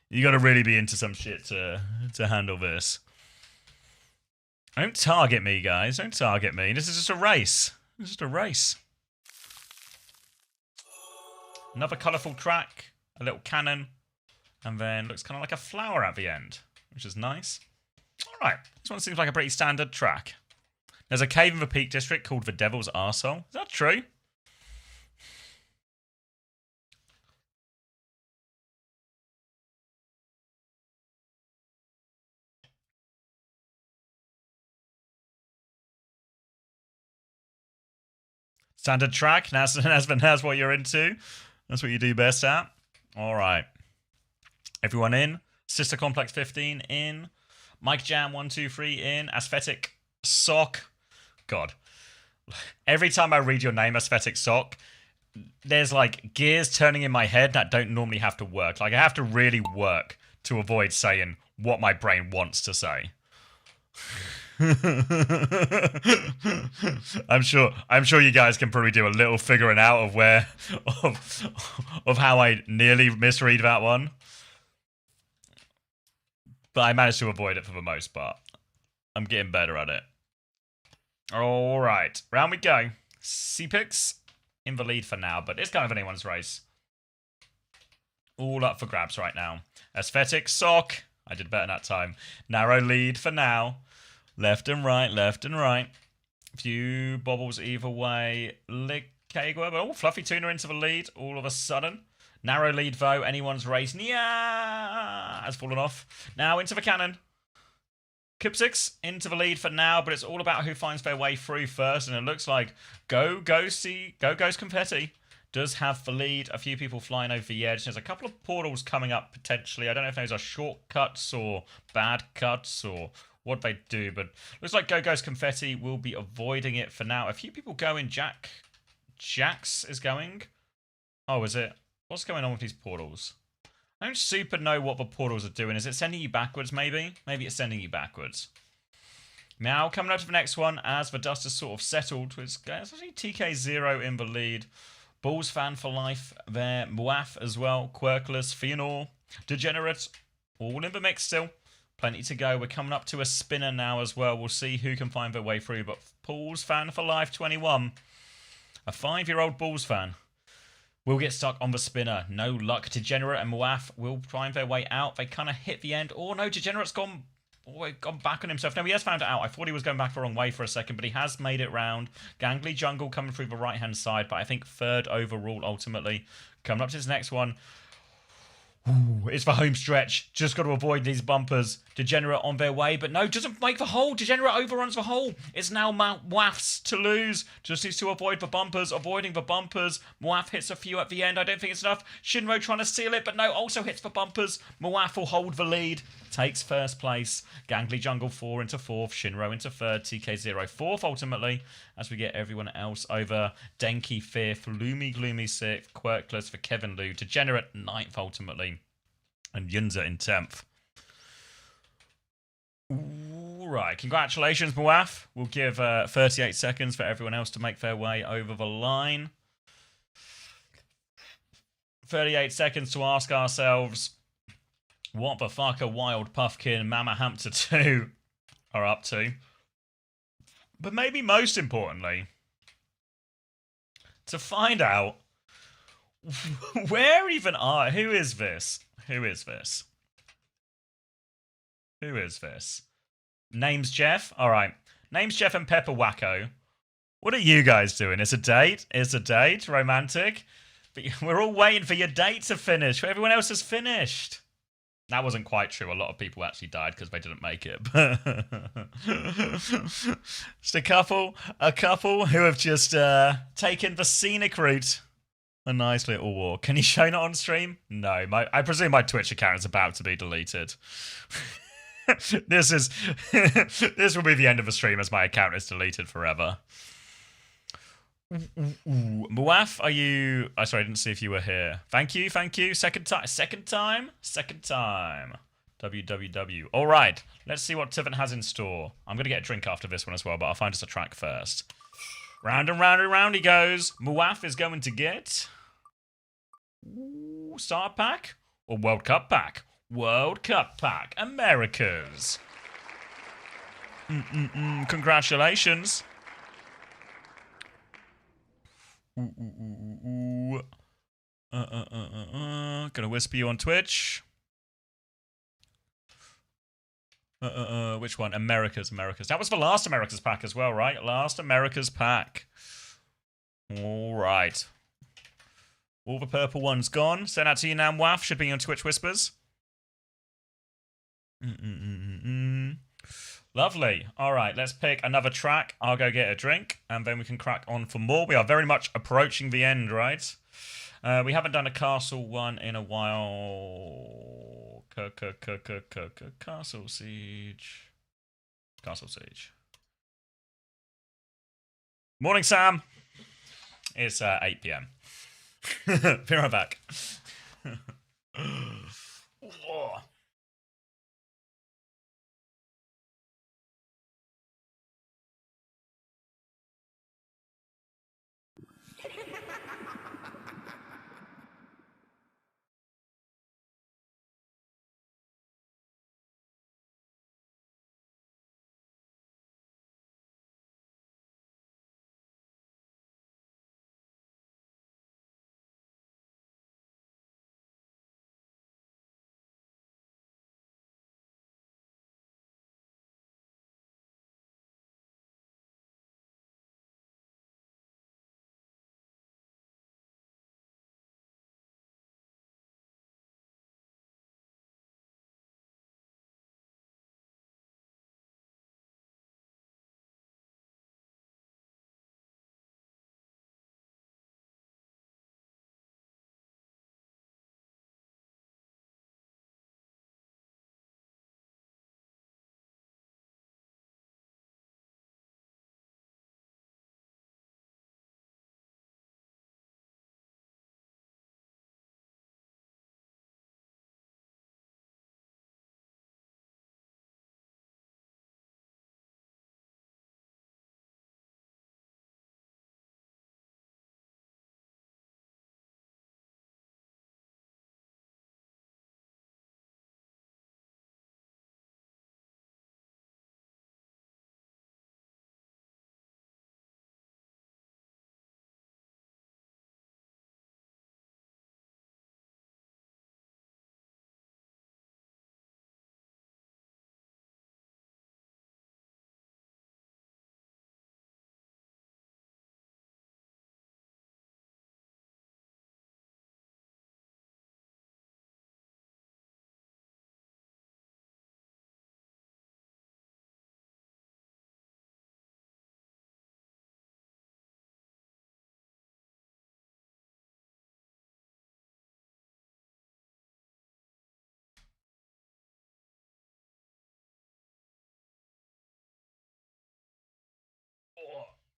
You gotta really be into some shit to handle this. Don't target me, guys. Don't target me. This is just a race. It's just a race. Another colourful track. a little cannon, and then looks kind of like a flower at the end, which is nice. All right, this one seems like a pretty standard track. There's a cave in the Peak District called the Devil's Arsehole. Is that true? Standard track. That's what you're into. That's what you do best at. All right. Everyone in. Sister Complex 15 in. Mike Jam 123 in. Aesthetic Sock. God. Every time I read your name, Aesthetic Sock, there's like gears turning in my head that don't normally have to work. Like I have to really work to avoid saying what my brain wants to say. I'm sure you guys can probably do a little figuring out of where of how I nearly misread that one. But I managed to avoid it for the most part. I'm getting better at it. Alright, round we go. C-Pix in the lead for now, but it's kind of anyone's race. All up for grabs right now. Aesthetic Sock. I did better that time. Narrow lead for now. Left and right, left and right. Few bobbles either way. Kegwa, but oh, Fluffy Tuna into the lead all of a sudden. Narrow lead though, anyone's race. Nya has fallen off. Now into the cannon. Kipsix into the lead for now, but it's all about who finds their way through first, and it looks like Go Ghost Confetti does have the lead. A few people flying over the edge. There's a couple of portals coming up potentially. I don't know if those are shortcuts or bad cuts or what they do, but looks like Go Ghost Confetti will be avoiding it for now. A few people going. Jax is going. Oh, is it? What's going on with these portals? I don't super know what the portals are doing. Is it sending you backwards, maybe? Maybe it's sending you backwards. Now, coming up to the next one, as the dust has sort of settled, it's actually TK0 in the lead. Bulls fan for life there. Muaf as well. Quirkless, Fionor, Degenerate, all in the mix still. Plenty to go. We're coming up to a spinner now as well. We'll see who can find their way through. But Bulls fan for life, 21. A 5-year-old Bulls fan will get stuck on the spinner. No luck. Degenerate and Muaf will find their way out. They kind of hit the end. Oh, no. Degenerate's gone back on himself. No, he has found it out. I thought he was going back the wrong way for a second, but he has made it round. Gangly Jungle coming through the right-hand side, but I think third overall ultimately. Coming up to this next one. Ooh, it's the home stretch. Just got to avoid these bumpers. Degenerate on their way, but no, doesn't make the hole. Degenerate overruns the hole. It's now Muaf's to lose. Just needs to avoid the bumpers. Avoiding the bumpers. Muaf hits a few at the end. I don't think it's enough. Shinro trying to steal it, but no, also hits the bumpers. Muaf will hold the lead. Takes first place. Gangly Jungle 4 into 4th. Shinro into 3rd. TK0 4th ultimately. As we get everyone else over. Denki 5th. Loomy Gloomy 6th. Quirkless for Kevin Liu. Degenerate 9th ultimately. And Yunza in 10th. All right. Congratulations, Muaf. We'll give 38 seconds for everyone else to make their way over the line. 38 seconds to ask ourselves what the fuck a Wild Puffkin Mama Hamster 2 are up to. But maybe most importantly, to find out where even are... Who is this? Who is this? Who is this? Name's Jeff? Alright. Name's Jeff and Pepper Wacko. What are you guys doing? It's a date? It's a date? Romantic? But we're all waiting for your date to finish. Everyone else has finished. That wasn't quite true. A lot of people actually died because they didn't make it. Just a couple who have just taken the scenic route. A nice little walk. Can you show that on stream? No. I presume my Twitch account is about to be deleted. This will be the end of the stream as my account is deleted forever. Muaf, are you... Oh, sorry, I didn't see if you were here. Thank you. Second time. WWW. All right, let's see what Tiven has in store. I'm going to get a drink after this one as well, but I'll find us a track first. Round and round and round he goes. Muaf is going to get... Starter pack or World Cup pack? World Cup pack. Americas. Congratulations. Gonna whisper you on Twitch. Which one? Americas. That was the last Americas pack as well, right? Last Americas pack. All right. All the purple ones gone. Send out to you now, Waf. Should be on Twitch Whispers. Lovely. All right, let's pick another track. I'll go get a drink, and then we can crack on for more. We are very much approaching the end, right? We haven't done a castle one in a while. Castle Siege. Castle Siege. Morning, Sam. It's 8 p.m. Be right back. Oh.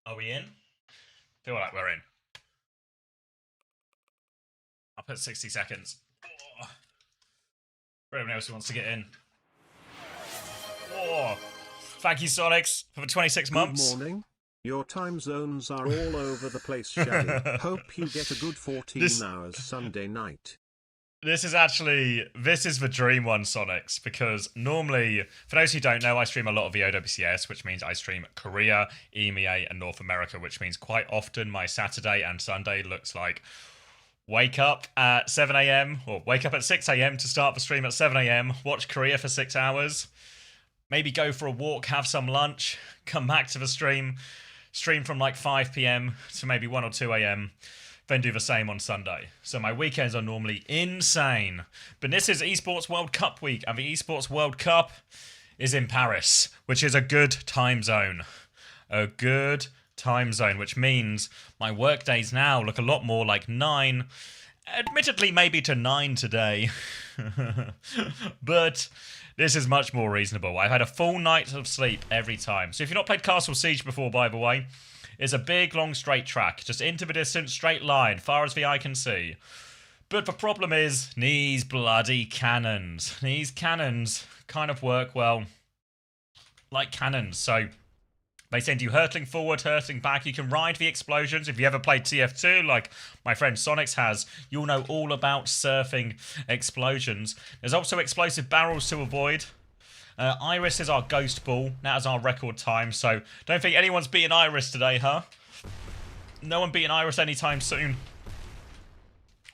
Are we in? Feel like we're in. I'll put 60 seconds. For everyone else who wants to get in. Thank you, Sonics, for the 26 months. Good morning. Your time zones are all over the place, Shaggy. Hope you get a good 14 hours Sunday night. This is the dream one, Sonics, because normally, for those who don't know, I stream a lot of the OWCS, which means I stream Korea, EMEA, and North America, which means quite often my Saturday and Sunday looks like wake up at 7 a.m. or wake up at 6 a.m. to start the stream at 7 a.m., watch Korea for 6 hours, maybe go for a walk, have some lunch, come back to the stream from like 5 p.m. to maybe 1 or 2 a.m., then do the same on Sunday. So my weekends are normally insane. But this is Esports World Cup week, and the Esports World Cup is in Paris, which is a good time zone. A good time zone, which means my work days now look a lot more like 9. Admittedly, maybe to 9 today. But this is much more reasonable. I've had a full night of sleep every time. So if you've not played Castle Siege before, by the way, it's a big, long, straight track. Just into the distance, straight line, far as the eye can see. But the problem is, these bloody cannons. These cannons kind of work, well, like cannons. So they send you hurtling forward, hurtling back. You can ride the explosions. If you ever played TF2, like my friend Sonics has, you'll know all about surfing explosions. There's also explosive barrels to avoid. Iris is our ghost ball. That is our record time. So don't think anyone's beating Iris today, huh? No one beating Iris anytime soon.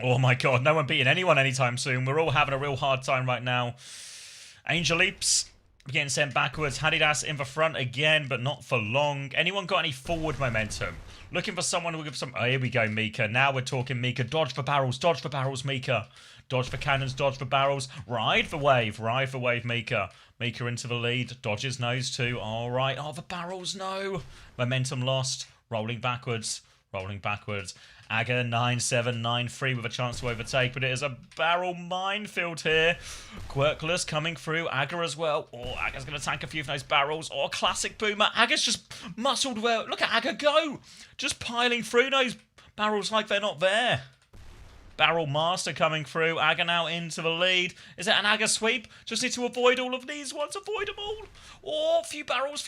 Oh my god, no one beating anyone anytime soon. We're all having a real hard time right now. Angel Leaps getting sent backwards. Hadidas in the front again, but not for long. Anyone got any forward momentum? Looking for someone who will give some... Oh, here we go, Mika. Now we're talking Mika. Dodge for barrels, Mika. Dodge for cannons, dodge for barrels. Ride the wave, Mika. Mika into the lead. Dodges nose too. All right. Oh, the barrels, no. Momentum lost. Rolling backwards. Aga 9-7-9-3 with a chance to overtake, but it is a barrel minefield here. Quirkless coming through. Aga as well. Oh, Aga's going to tank a few of those barrels. Oh, classic boomer. Aga's just muscled well. Look at Aga go. Just piling through those barrels like they're not there. Barrel Master coming through. Aga now into the lead. Is it an Aga sweep? Just need to avoid all of these ones. Avoid them all. Oh, few barrels.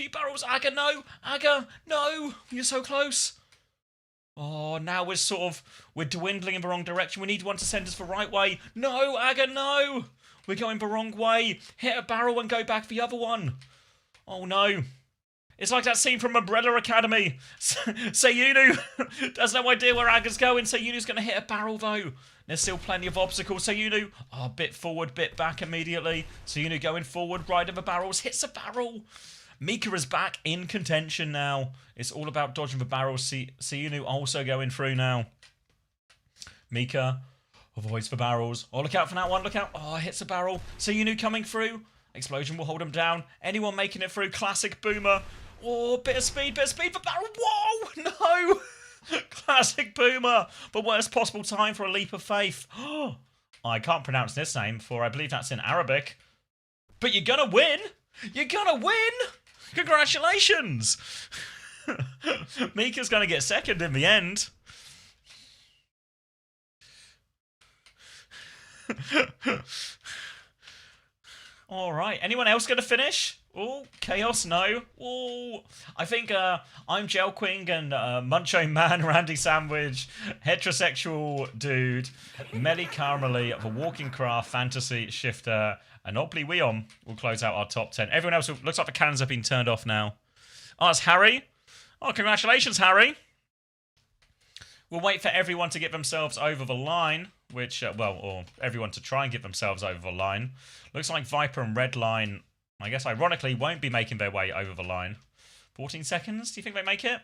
Aga, no. Aga, no. You're so close. Oh, now we're dwindling in the wrong direction. We need one to send us the right way. No, Aga, no. We're going the wrong way. Hit a barrel and go back the other one. Oh, no. It's like that scene from Umbrella Academy. Sayunu has no idea where Aga's going. Sayunu's going to hit a barrel, though. There's still plenty of obstacles. Sayunu, bit forward, bit back immediately. Sayunu going forward, right of the barrels, hits a barrel. Mika is back in contention now. It's all about dodging the barrels. Sayunu also going through now. Mika avoids the barrels. Oh, look out for that one. Look out. Oh, hits a barrel. Sayunu coming through. Explosion will hold him down. Anyone making it through. Classic boomer. Oh, bit of speed for barrel. Whoa, no. Classic boomer. The worst possible time for a leap of faith. Oh, I can't pronounce this name, for I believe that's in Arabic. But you're gonna win. You're gonna win. Congratulations. Mika's gonna get second in the end. All right. Anyone else going to finish? Oh, Chaos, no. Oh, I think I'm Gel Queen and Muncho Man, Randy Sandwich, Heterosexual Dude, Melly Carmely, The Walking Craft, Fantasy Shifter, and Obly Weon will close out our top 10. Everyone else, looks like the cannons have been turned off now. Oh, it's Harry. Oh, congratulations, Harry. We'll wait for everyone to get themselves over the line, which, or everyone to try and get themselves over the line. Looks like Viper and Redline, I guess, ironically, won't be making their way over the line. 14 seconds? Do you think they make it?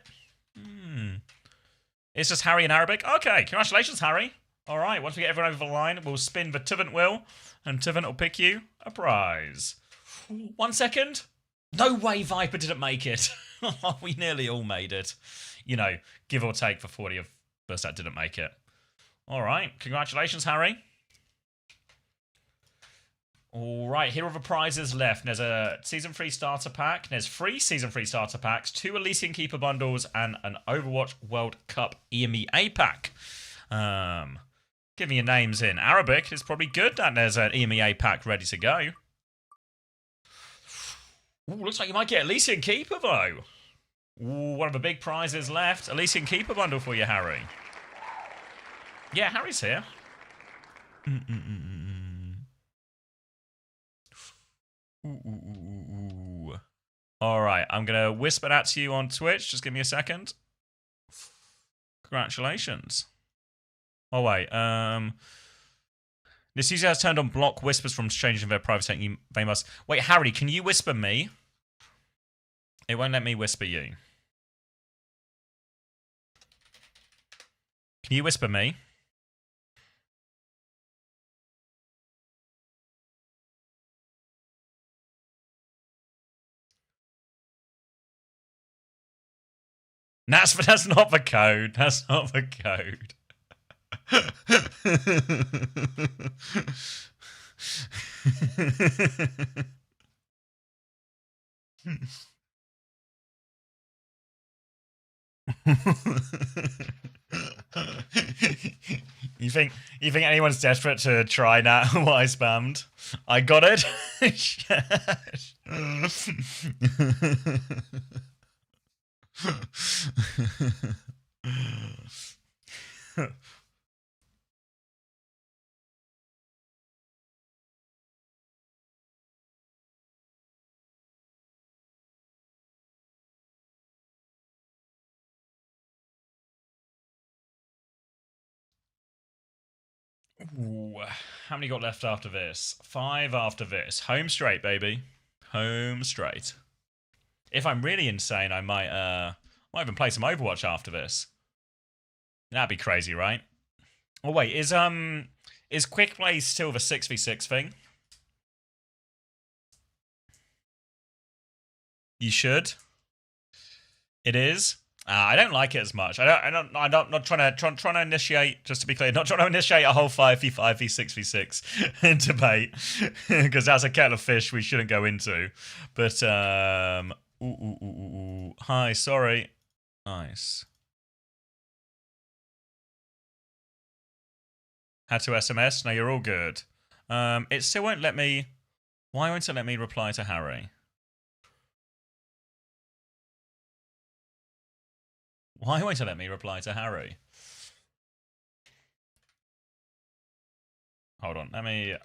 It's just Harry in Arabic? Okay, congratulations, Harry. All right, once we get everyone over the line, we'll spin the Tivant wheel, and Tivant will pick you a prize. 1 second. No way Viper didn't make it. We nearly all made it. You know, give or take for 40 of us that didn't make it. All right, congratulations, Harry. All right, here are the prizes left. There's a Season 3 starter pack. There's 3 Season 3 starter packs, 2 Elysian Keeper bundles, and an Overwatch World Cup EMEA pack. Give me your names in Arabic. It's probably good that there's an EMEA pack ready to go. Ooh, looks like you might get Elysian Keeper, though. Ooh, one of the big prizes left. Elysian Keeper bundle for you, Harry. Yeah, Harry's here. All right, I'm going to whisper that to you on Twitch. Just give me a second. Congratulations. Oh, wait. This user has turned on block whispers from strangers in their private setting. They must... Wait, Harry, can you whisper me? It won't let me whisper you. Can you whisper me? That's not the code. That's not the code. You think anyone's desperate to try now what I spammed? I got it. Ooh, how many got left after this? 5 after this. Home straight, baby. Home straight. If I'm really insane, I might even play some Overwatch after this. That'd be crazy, right? Oh wait, is quick play still the 6v6 thing? You should. It is. I don't like it as much. I'm not trying to initiate. Just to be clear, not trying to initiate a whole 5v5, v6v6 debate because that's a kettle of fish we shouldn't go into. But hi, sorry. Nice. Had to SMS. No, you're all good. It still won't let me. Why won't it let me reply to Harry? Why won't it let me reply to Harry? Hold on, let me...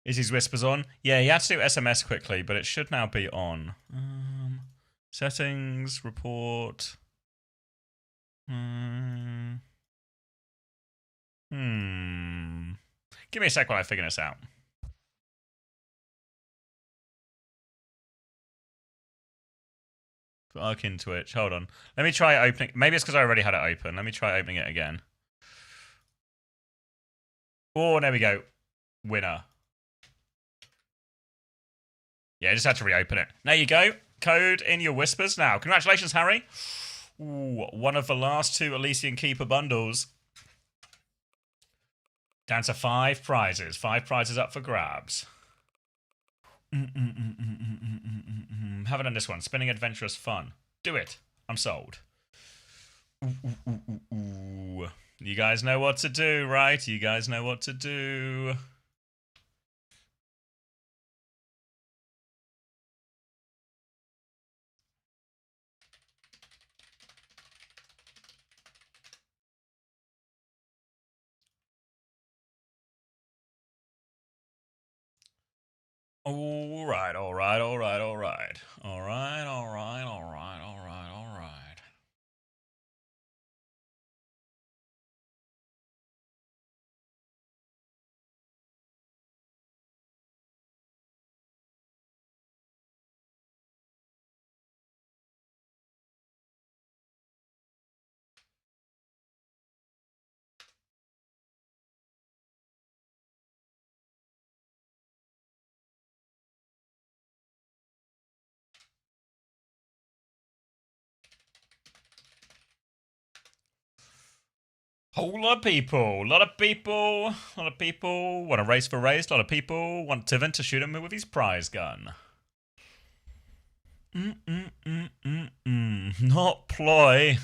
Is his whispers on? Yeah, he had to do SMS quickly, but it should now be on. Settings, report... Give me a sec while I figure this out. Arkin Twitch. Hold on. Let me try opening. Maybe it's because I already had it open. Let me try opening it again. Oh, there we go. Winner. Yeah, I just had to reopen it. There you go. Code in your whispers now. Congratulations, Harry. Ooh, one of the last 2 Elysian Keeper bundles. Down to 5 prizes. 5 prizes up for grabs. Haven't done this one. Spinning adventurous fun. Do it. I'm sold. You guys know what to do, right? You guys know what to do. All right. Whole lot of people, want to race for race, a lot of people want Tivin to shoot him with his prize gun. Not ploy.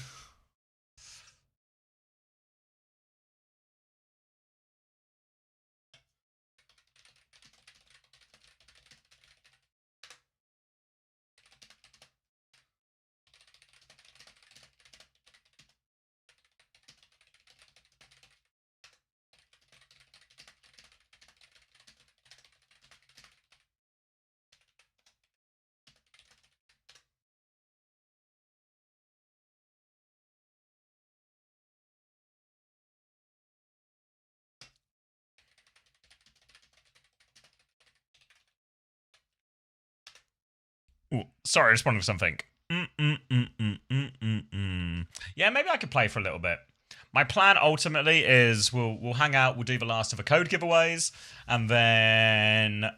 Ooh, sorry, I just wanted something. Yeah, maybe I could play for a little bit. My plan ultimately is we'll hang out, we'll do the last of the code giveaways, and then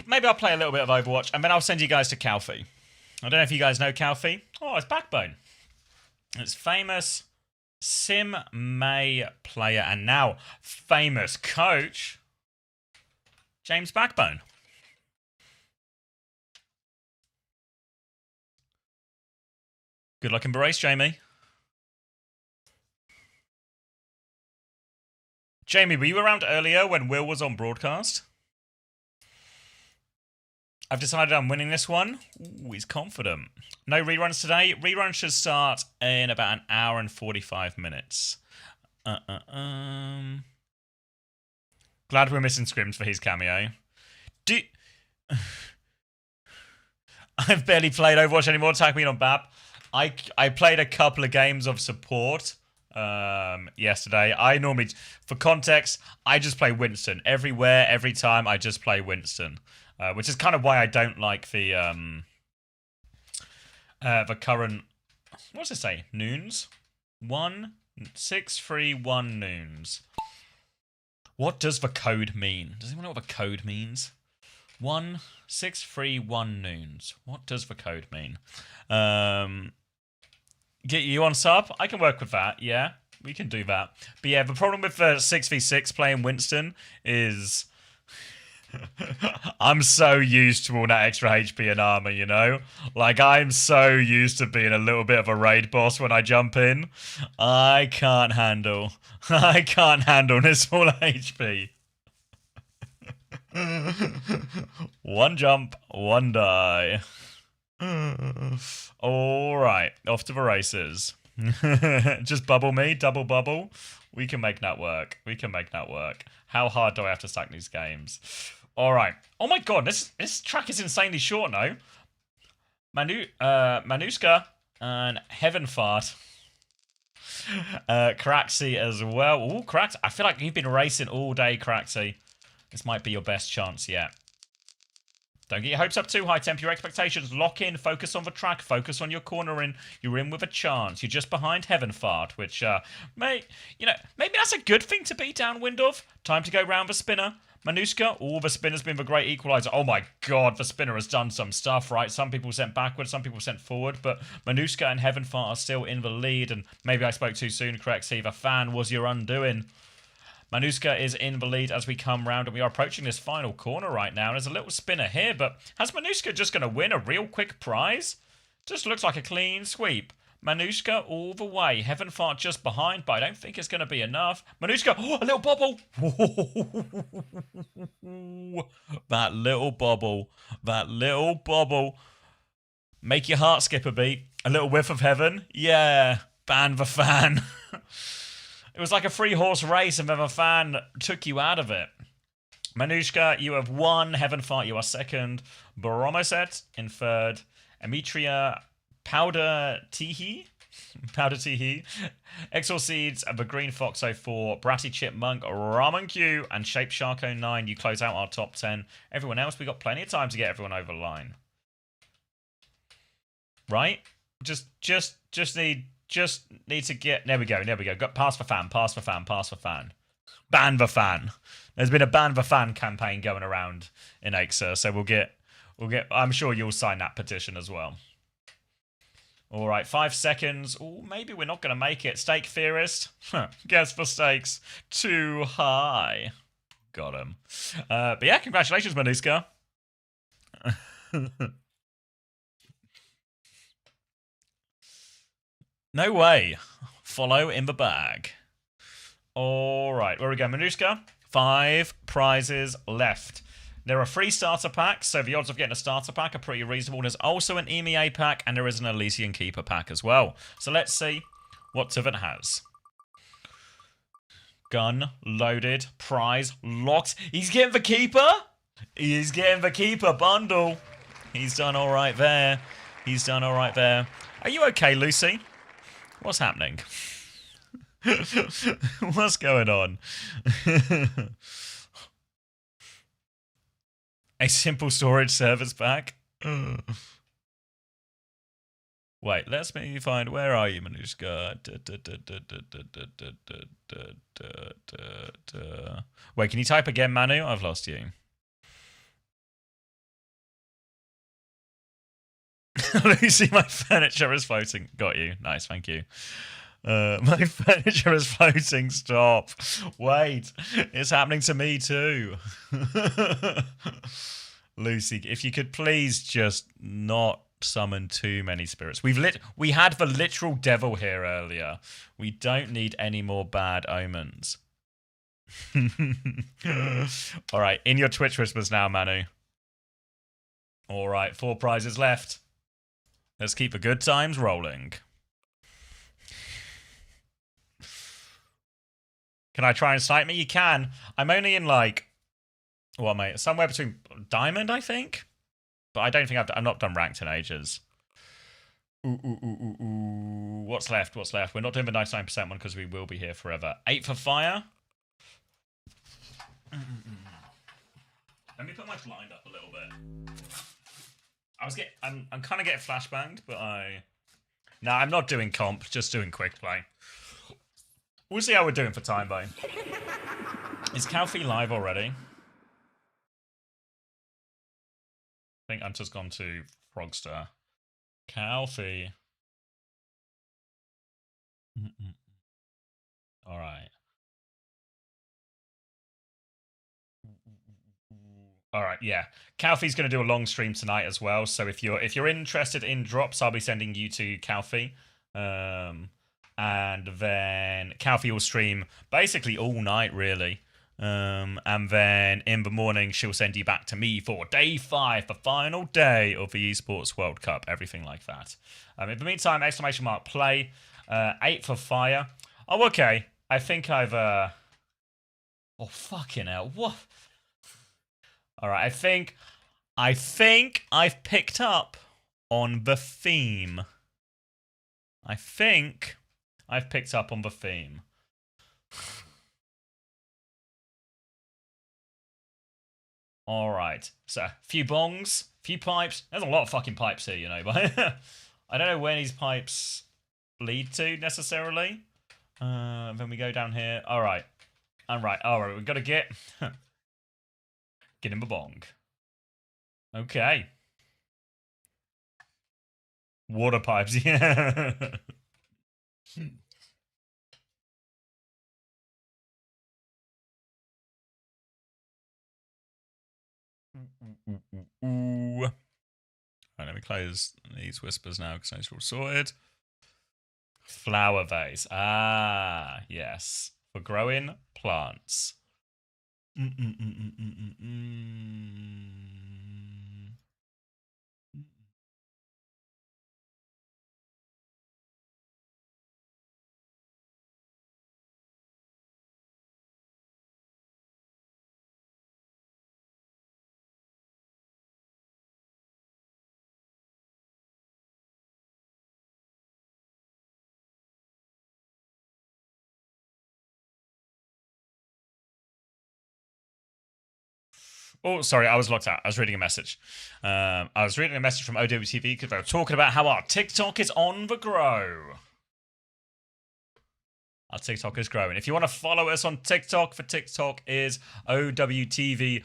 maybe I'll play a little bit of Overwatch, and then I'll send you guys to Calfee. I don't know if you guys know Calfee. Oh, it's Backbone. It's famous Sim May player and now famous coach James Backbone. Good luck in Berace, Jamie. Jamie, were you around earlier when Will was on broadcast? I've decided I'm winning this one. Ooh, he's confident. No reruns today. Reruns should start in about an hour and 45 minutes. Glad we're missing Scrims for his cameo. I've barely played Overwatch anymore. Tag me on BAP. I played a couple of games of support yesterday. I normally, for context, I just play Winston. Everywhere, every time, I just play Winston. Which is kind of why I don't like the current, what does it say? Noons? 1631 noons. What does the code mean? Does anyone know what the code means? 1631 noons. What does the code mean? Get you on sub? I can work with that, yeah. We can do that. But yeah, the problem with 6v6 playing Winston is I'm so used to all that extra HP and armor, you know? Like, I'm so used to being a little bit of a raid boss when I jump in. I can't handle this full HP. One jump, one die. Alright, off to the races. Just bubble me, double bubble. We can make that work. We can make that work. How hard do I have to stack these games? Alright. Oh my god, this track is insanely short now. Manuska and Heaven Fart. Craxy as well. Ooh, Crax. I feel like you've been racing all day, Craxy. This might be your best chance yet. Don't get your hopes up too high. Temper your expectations. Lock in. Focus on the track. Focus on your cornering. You're in with a chance. You're just behind Heaven Fart, which, maybe that's a good thing to be downwind of. Time to go round the spinner. Manuska. Oh, the spinner's been the great equalizer. Oh my god, the spinner has done some stuff, right? Some people sent backwards, some people sent forward, but Manuska and Heaven Fart are still in the lead, and maybe I spoke too soon, correct, Steve? A fan was your undoing. Manuska is in the lead as we come round, and we are approaching this final corner right now. There's a little spinner here, but has Manuska just going to win a real quick prize? Just looks like a clean sweep. Manuska all the way. Heaven Fart just behind, but I don't think it's going to be enough. Manuska, oh, a little bobble. That little bobble. That little bobble. Make your heart skip a beat. A little whiff of heaven. Yeah. Ban the fan. It was like a 3-horse race, and then the fan took you out of it. Manushka, you have won. Heaven Fart, you are second. Baromoset in third. Ametria Powder Teehee. Exor Seeds, the Green Fox 04, Bratty Chipmunk, Ramen Q, and Shape Shark 09. You close out our top 10. Everyone else, we got plenty of time to get everyone over the line. Right? Just need to get... There we go. Got pass for fan. Ban the fan. There's been a ban the fan campaign going around in Axa, so we'll get... I'm sure you'll sign that petition as well. All right, 5 seconds. Oh, maybe we're not going to make it. Stake Theorist. Guess the stakes too high. Got him. But yeah, congratulations, Manuska. No way. Follow in the bag. All right, where we go, Manuska? 5 prizes left. There are 3 starter packs, so the odds of getting a starter pack are pretty reasonable. There's also an EMEA pack, and there is an Elysian Keeper pack as well. So let's see what Tivet has. Gun, loaded, prize, locked. He's getting the Keeper? He's getting the Keeper bundle. He's done all right there. Are you okay, Lucy? What's happening? What's going on? A simple storage service pack? Wait, let's maybe find... Where are you, Manushka? Wait, can you type again, Manu? I've lost you. Lucy, my furniture is floating. Got you. Nice, thank you. My furniture is floating. Stop. Wait, it's happening to me too. Lucy, if you could please just not summon too many spirits. We had the literal devil here earlier. We don't need any more bad omens. All right, in your Twitch whispers now, Manu. All right, 4 prizes left. Let's keep the good times rolling. Can I try and snipe me? You can. I'm only in like, what, mate? Somewhere between diamond, I think. But I don't think I've not done ranked in ages. Ooh. What's left? What's left? We're not doing the 99% one because we will be here forever. 8 for fire. Let me put my blind up a little bit. I'm kind of getting flashbanged, but no, I'm not doing comp. Just doing quick play. We'll see how we're doing for time, though. Is Calfee live already? I think Hunter's gone to Frogster. Calfee. All right. All right, yeah. Calfee's going to do a long stream tonight as well. So if you're interested in drops, I'll be sending you to Calfee. And then Calfee will stream basically all night, really. And then in the morning, she'll send you back to me for day 5, the final day of the Esports World Cup, everything like that. In the meantime, exclamation mark play, 8 for fire. Oh, okay. I think I've oh fucking hell, what? All right, I think I've picked up on the theme. I think I've picked up on the theme. All right, so a few bongs, a few pipes. There's a lot of fucking pipes here, you know, but I don't know where these pipes lead to necessarily. Then we go down here. All right, all right, we've got to get in the bong. Okay. Water pipes, yeah. Ooh. Right, let me close these whispers now because it's all sorted. Flower vase. Ah, yes. For growing plants. Oh, sorry, I was locked out. I was reading a message. I was reading a message from OWTV because they were talking about how our TikTok is on the grow. Our TikTok is growing. If you want to follow us on TikTok, the TikTok is owtv.gg.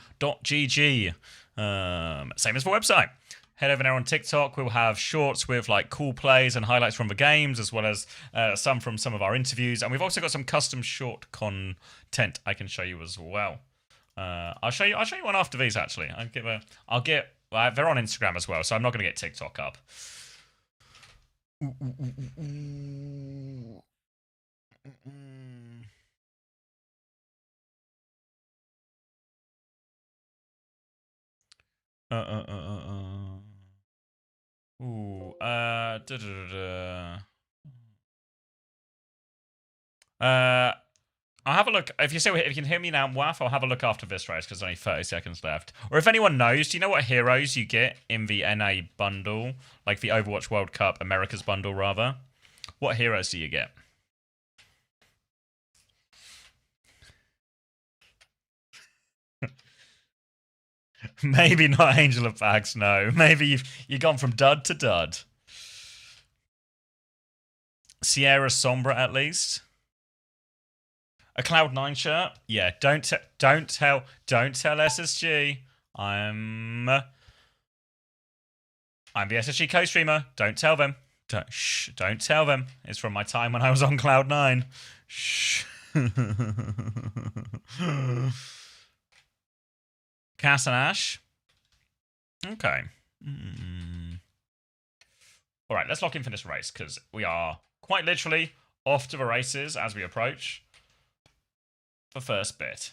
Same as the website. Head over there on TikTok. We'll have shorts with like cool plays and highlights from the games, as well as some from some of our interviews. And we've also got some custom short content I can show you as well. I'll show you one after these. Actually, they're on Instagram as well, so I'm not going to get TikTok up. I'll have a look. If you can hear me now, Waff, I'll have a look after this race because there's only 30 seconds left. Or if anyone knows, do you know what heroes you get in the NA bundle? Like the Overwatch World Cup, America's bundle, rather. What heroes do you get? Maybe not Angel of Bags, no. Maybe you've gone from dud to dud. Sierra Sombra, at least. A Cloud9 shirt? Yeah, don't tell SSG. I'm the SSG co-streamer. Don't tell them. Don't tell them. It's from my time when I was on Cloud9. Shh. Cass and Ash. Okay. All right, let's lock in for this race because we are quite literally off to the races as we approach the first bit.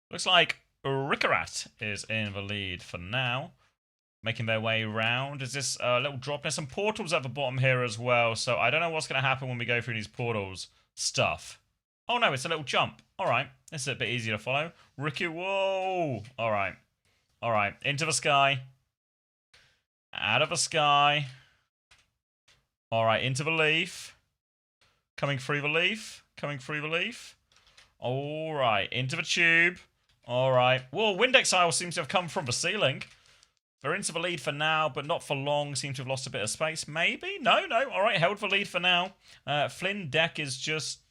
Looks like Rickarat is in the lead for now, making their way round. Is this a little drop? There's some portals at the bottom here as well, so I don't know what's going to happen when we go through these portals stuff. Oh no, it's a little jump. All right. This is a bit easier to follow. Rookie, whoa. All right. All right. Into the sky. Out of the sky. All right. Into the leaf. Coming through the leaf. Coming through the leaf. All right. Into the tube. All right. Whoa, Wind Exile seems to have come from the ceiling. They're into the lead for now, but not for long. Seem to have lost a bit of space. Maybe? No. All right, held the lead for now. Flynn Deck is just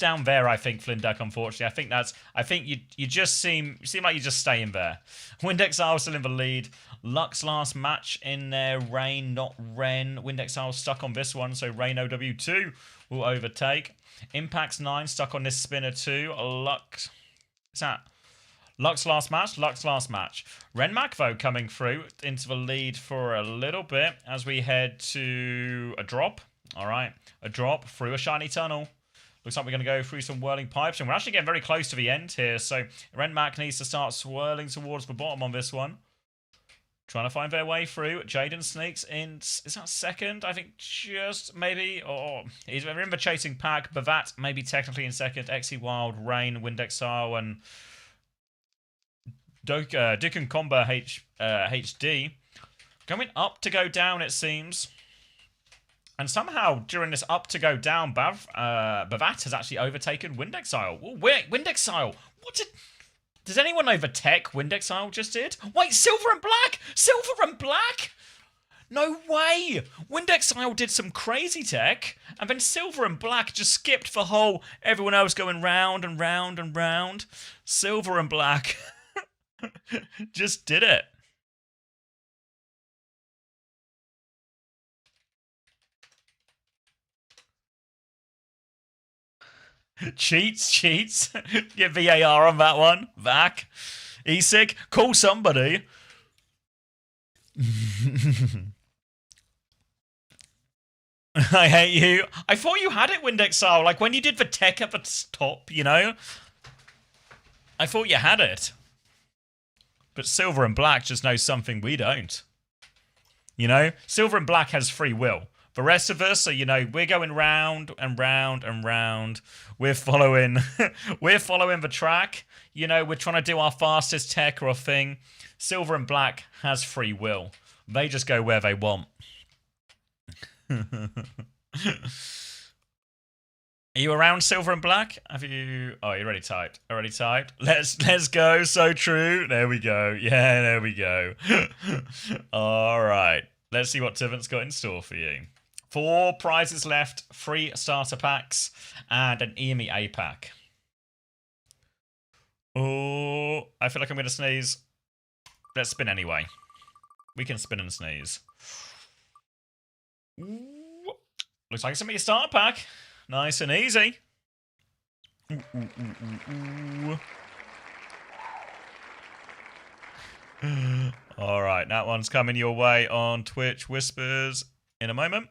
down there, I think, Flynn Deck, unfortunately. I think you just seem like you're just staying there. Wind Exile still in the lead. Lux last match in there. Rain, not Ren. Wind Exile stuck on this one, so Rain OW2 will overtake. Impact's 9 stuck on this spinner too. Lux. Is that Lux last match? Lux last match. Renmac, though, coming through into the lead for a little bit as we head to a drop. All right, a drop through a shiny tunnel. Looks like we're going to go through some whirling pipes, and we're actually getting very close to the end here, so Renmac needs to start swirling towards the bottom on this one. Trying to find their way through. Jaden sneaks in. Is that second? I think just maybe. Or he's in the chasing pack. Bavat maybe technically in second. Xe Wild, Rain, Wind Exile, and Dukin Combo HD. Going up to go down, it seems. And somehow, during this up to go down, Bavat has actually overtaken Wind Exile. Oh, wait, Wind Exile! What did... Does anyone know the tech Wind Exile just did? Wait, Silver and Black? Silver and Black? No way! Wind Exile did some crazy tech, and then Silver and Black just skipped the whole everyone else going round and round and round. Silver and Black just did it. Cheats. Get VAR on that one. Vac. E-Sig. Call somebody. I hate you. I thought you had it, Wind Exile. Like when you did the tech at the top, you know? I thought you had it. But Silver and Black just know something we don't. You know? Silver and Black has free will. The rest of us, so you know, we're going round and round and round. We're following, we're following the track. You know, we're trying to do our fastest tech or a thing. Silver and Black has free will. They just go where they want. Are you around, Silver and Black? Have you? Oh, you're already typed. Already typed. Let's go. So true. There we go. Yeah, there we go. All right. Let's see what Tivant's got in store for you. 4 prizes left, 3 starter packs, and an EMEA pack. Oh, I feel like I'm going to sneeze. Let's spin anyway. We can spin and sneeze. Ooh. Looks like it's going to be a starter pack. Nice and easy. All right, that one's coming your way on Twitch Whispers in a moment.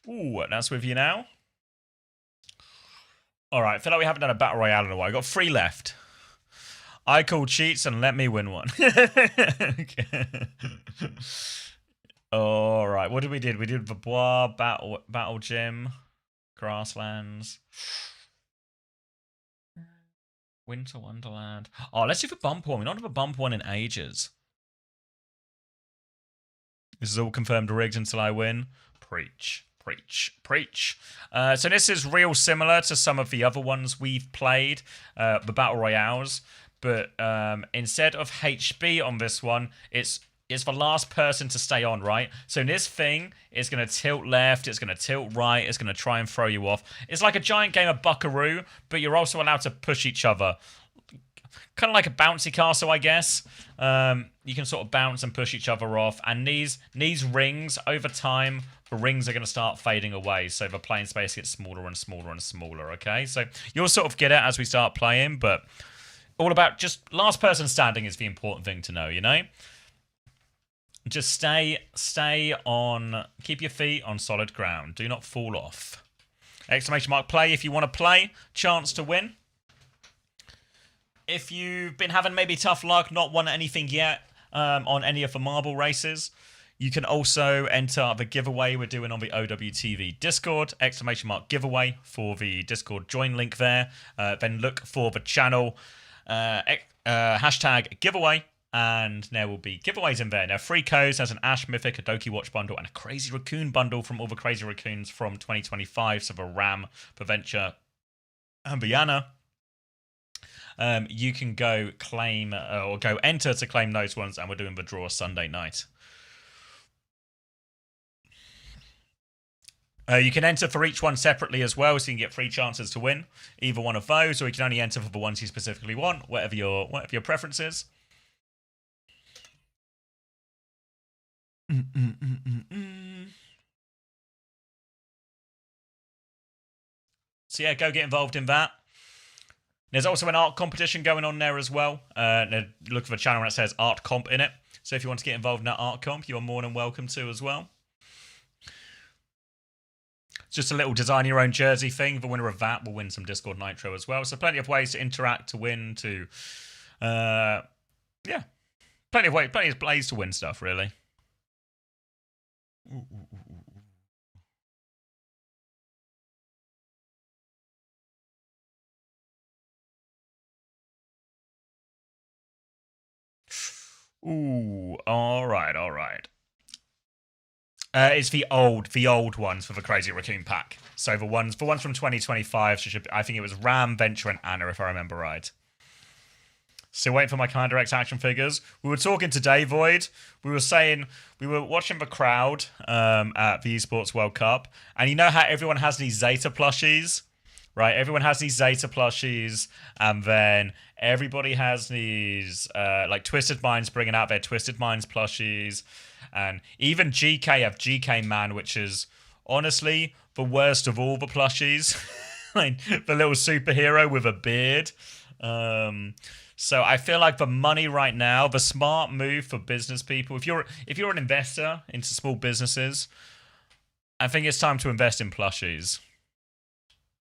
Ooh, that's with you now. All right, I feel like we haven't done a battle royale in a while. I got 3 left. I call cheats and let me win one. All right, what did we do? We did the Bois, Battle Gym, Grasslands, Winter Wonderland. Oh, let's do the bump one. We've not done a bump one in ages. This is all confirmed rigged until I win. Preach. So this is real similar to some of the other ones we've played, the Battle Royales. But instead of HB on this one, it's the last person to stay on, right? So this thing is going to tilt left, it's going to tilt right, it's going to try and throw you off. It's like a giant game of Buckaroo, but you're also allowed to push each other. Kind of like a bouncy castle, I guess. You can sort of bounce and push each other off. And these rings, over time, the rings are going to start fading away. So the playing space gets smaller and smaller and smaller, okay? So you'll sort of get it as we start playing, but all about just last person standing is the important thing to know, you know? Just stay on, keep your feet on solid ground. Do not fall off. Exclamation mark play if you want to play. Chance to win. if you've been having maybe tough luck, not won anything yet on any of the marble races, you can also enter the giveaway we're doing on the OWTV Discord, !giveaway for the Discord join link there. Then look for the channel, hashtag giveaway, and there will be giveaways in there. Now, free codes, there's an Ash Mythic, a Doki Watch bundle, and a Crazy Raccoon bundle from all the Crazy Raccoons from 2025, so the Ram, the Venture, and Viana. You can go claim, or go enter to claim those ones, and we're doing the draw Sunday night. You can enter for each one separately as well, so you can get 3 chances to win either one of those, or you can only enter for the ones you specifically want, whatever your preference is. So yeah, go get involved in that. There's also an art competition going on there as well. Look for the channel that says art comp in it. So if you want to get involved in that art comp, you are more than welcome to as well. It's just a little design your own jersey thing. The winner of that will win some Discord Nitro as well. So plenty of ways to interact, to win, to yeah, plenty of ways to win stuff, really. Ooh, all right. It's the old ones for the Crazy Raccoon pack. So the ones from 2025, I think it was Ram, Venture, and Anna, if I remember right. Still waiting for my Kind Direct action figures. We were talking today, Void. We were watching the crowd at the Esports World Cup, and you know how everyone has these Zeta plushies, right? Everyone has these Zeta plushies, and then everybody has these like Twisted Minds bringing out their Twisted Minds plushies. And even GK have GK Man, which is honestly the worst of all the plushies. Like the little superhero with a beard. So I feel like the money right now, the smart move for business people, if you're an investor into small businesses, I think it's time to invest in plushies.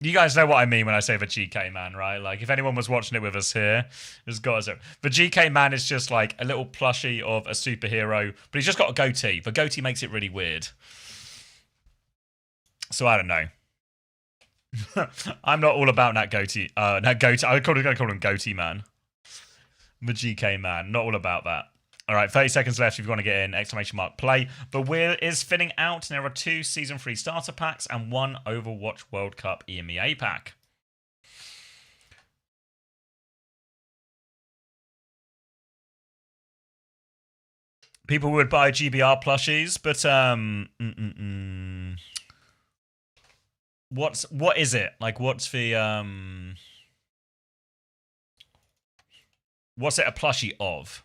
You guys know what I mean when I say the GK Man, right? Like, if anyone was watching it with us here, it's got us. The GK Man is just like a little plushie of a superhero, but he's just got a goatee. The goatee makes it really weird. So I don't know. I'm not all about that goatee. I'm going to call him Goatee Man. The GK Man. Not all about that. All right, 30 seconds left if you want to get in, !play. The wheel is thinning out. There are 2 Season 3 starter packs and 1 Overwatch World Cup EMEA pack. People would buy GBR plushies, but what is it? Like, what's the what's it a plushie of?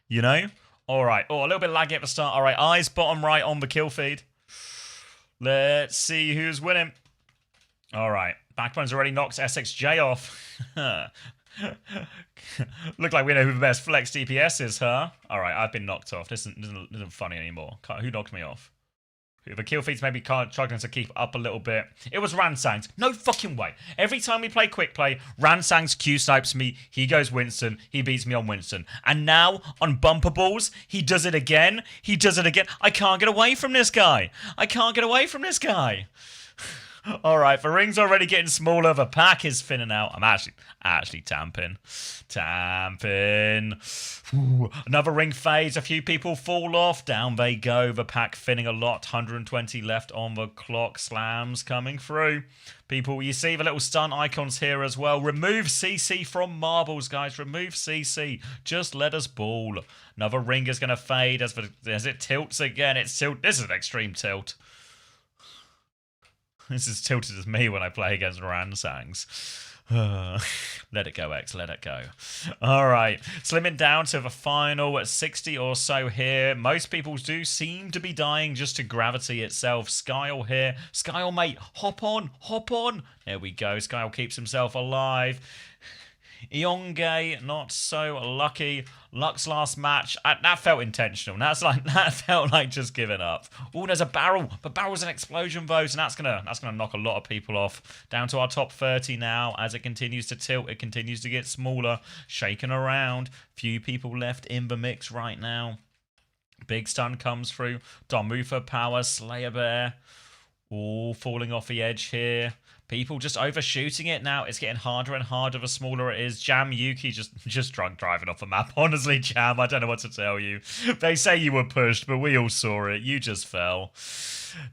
You know? Alright. Oh, a little bit laggy at the start. Alright, eyes bottom right on the kill feed. Let's see who's winning. Alright. Backbone's already knocked SXJ off. Look like we know who the best flex DPS is, huh? Alright, I've been knocked off. This isn't funny anymore. Who knocked me off? The kill feeds maybe struggling to keep up a little bit. It was Ransangs. No fucking way. Every time we play quick play, Ransangs Q-snipes me. He goes Winston. He beats me on Winston. And now, on Bumper Balls, he does it again. I can't get away from this guy. Alright, the ring's already getting smaller. The pack is thinning out. I'm actually tamping. Ooh, another ring fades. A few people fall off. Down they go. The pack thinning a lot. 120 left on the clock. Slams coming through. People, you see the little stun icons here as well. Remove CC from marbles, guys. Remove CC. Just let us ball. Another ring is going to fade as it tilts again. This is an extreme tilt. This is tilted as me when I play against Ransangs. Let it go, X. Let it go. All right. Slimming down to the final at 60 or so here. Most people do seem to be dying just to gravity itself. Skyle here. Skyle, mate. Hop on. There we go. Skyle keeps himself alive. Ionge, not so lucky. Luck's last match, that felt intentional. That felt like just giving up. Oh, there's a barrel, but barrel's an explosion vote, and that's gonna knock a lot of people off. Down to our top 30 now. As it continues to tilt, it continues to get smaller, shaking around. Few people left in the mix right now. Big stun comes through. Domufa power, Slayer Bear, all falling off the edge here. People just overshooting it now. It's getting harder and harder the smaller it is. Jam Yuki just drunk driving off the map. Honestly, Jam, I don't know what to tell you. They say you were pushed, but we all saw it. You just fell.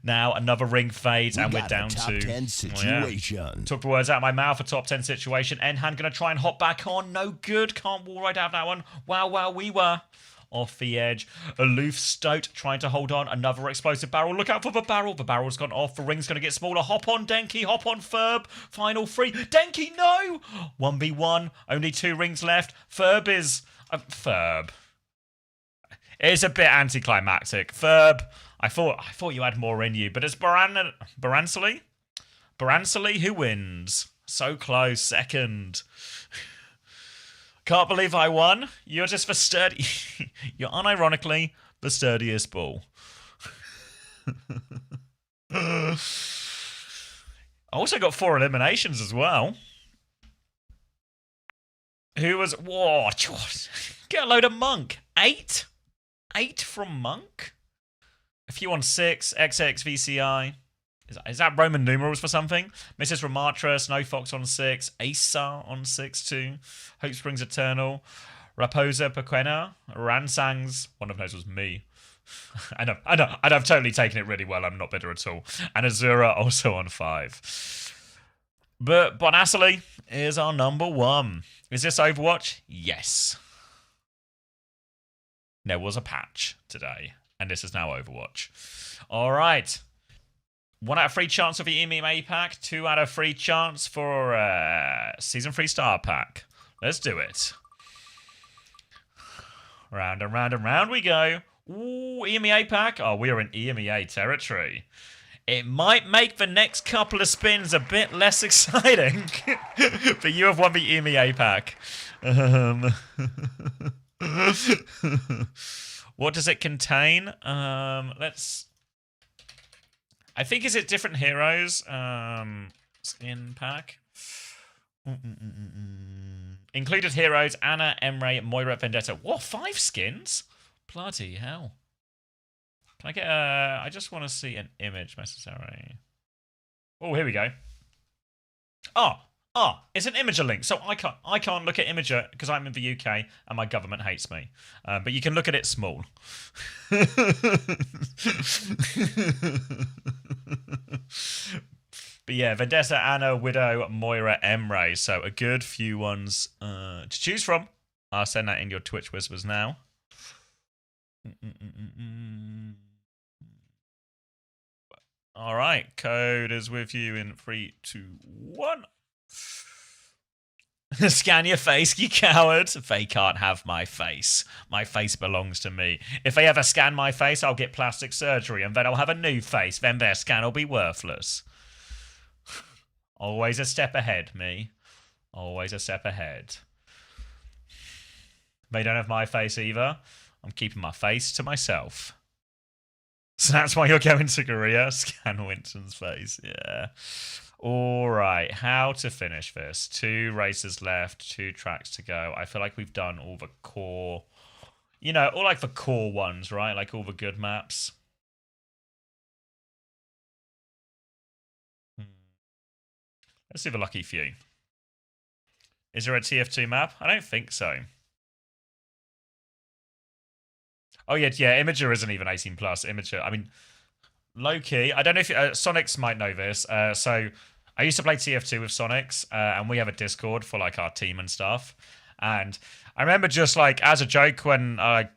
Now another ring fades, and we're down top to 10 situation. Yeah. Took the words out of my mouth. A top 10 situation. Enhan gonna try and hop back on. No good. Can't wall right out that one. Wow, we were off the edge. Aloof Stoat trying to hold on. Another explosive barrel. Look out for the barrel. The barrel's gone off. The ring's going to get smaller. Hop on, Denki. Hop on, Ferb. Final 3. Denki, no! 1v1. Only 2 rings left. Ferb is... Ferb. It's a bit anticlimactic. Ferb, I thought you had more in you, but it's Baransoli who wins. So close. Second. Can't believe I won. You're just the sturdy... You're unironically the sturdiest bull. I also got 4 eliminations as well. Who was... Whoa. Get a load of Monk. 8? 8 from Monk? A few on 6. XX, VCI. Is that Roman numerals for something? Mrs. Ramatra, Snow Fox on 6, Asa on 6 too, Hope Springs Eternal, Raposa Pequena, Ransangs, one of those was me. I know, I've totally taken it really well, I'm not bitter at all. And Azura also on 5. But Bonasoli is our number 1. Is this Overwatch? Yes. There was a patch today, and this is now Overwatch. Alright. 1 out of 3 chance of the EMEA pack. 2 out of 3 chance for Season 3 Star Pack. Let's do it. Round and round and round we go. Ooh, EMEA pack. Oh, we are in EMEA territory. It might make the next couple of spins a bit less exciting. But you have won the EMEA pack. What does it contain? Let's... I think, is it different heroes? Skin pack. Included heroes, Anna, Emre, Moira, Vendetta. What, 5 skins? Bloody hell. Can I get a... I just want to see an image necessary. Oh, here we go. It's an Imager link, so I can't look at Imager because I'm in the UK and my government hates me. But you can look at it small. But yeah, Vendetta, Anna, Widow, Moira, Emre. So a good few ones to choose from. I'll send that in your Twitch whispers now. All right, code is with you in 3, 2, 1. Scan your face, you coward. They can't have my face. My face belongs to me. If they ever scan my face, I'll get plastic surgery and then I'll have a new face. Then their scan will be worthless. Always a step ahead, me. Always a step ahead. They don't have my face either. I'm keeping my face to myself. So that's why you're going to Korea? Scan Winston's face, yeah. All right, how to finish this. 2 races left, 2 tracks to go. I feel like we've done all the core, you know, all like the core ones, right? Like all the good maps. Let's do the lucky few. Is there a TF2 map? I don't think so. Oh, yeah, Imager isn't even 18+. Imager, I mean, low-key, I don't know if... Sonics might know this. So I used to play TF2 with Sonics, and we have a Discord for, like, our team and stuff. And I remember just, like, as a joke, when our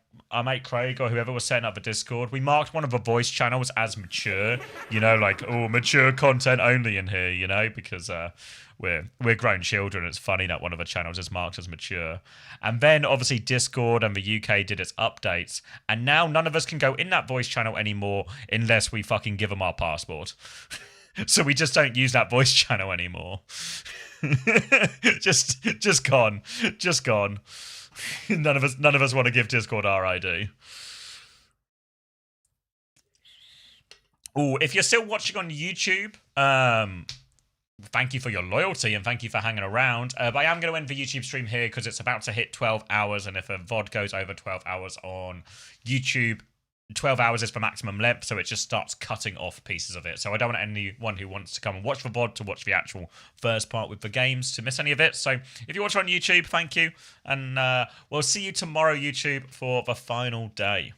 mate Craig or whoever was setting up the Discord, we marked one of the voice channels as mature. You know, like, oh, mature content only in here, you know, because we're grown children. It's funny that one of the channels is marked as mature. And then, obviously, Discord and the UK did its updates. And now none of us can go in that voice channel anymore unless we fucking give them our passport. So we just don't use that voice channel anymore. just gone. Just gone. None of us want to give Discord our ID. Oh, if you're still watching on YouTube, thank you for your loyalty and thank you for hanging around. But I am going to end the YouTube stream here because it's about to hit 12 hours. And if a VOD goes over 12 hours on YouTube, 12 hours is the maximum length. So it just starts cutting off pieces of it. So I don't want anyone who wants to come and watch the VOD to watch the actual first part with the games to miss any of it. So if you watch on YouTube, thank you. And we'll see you tomorrow, YouTube, for the final day.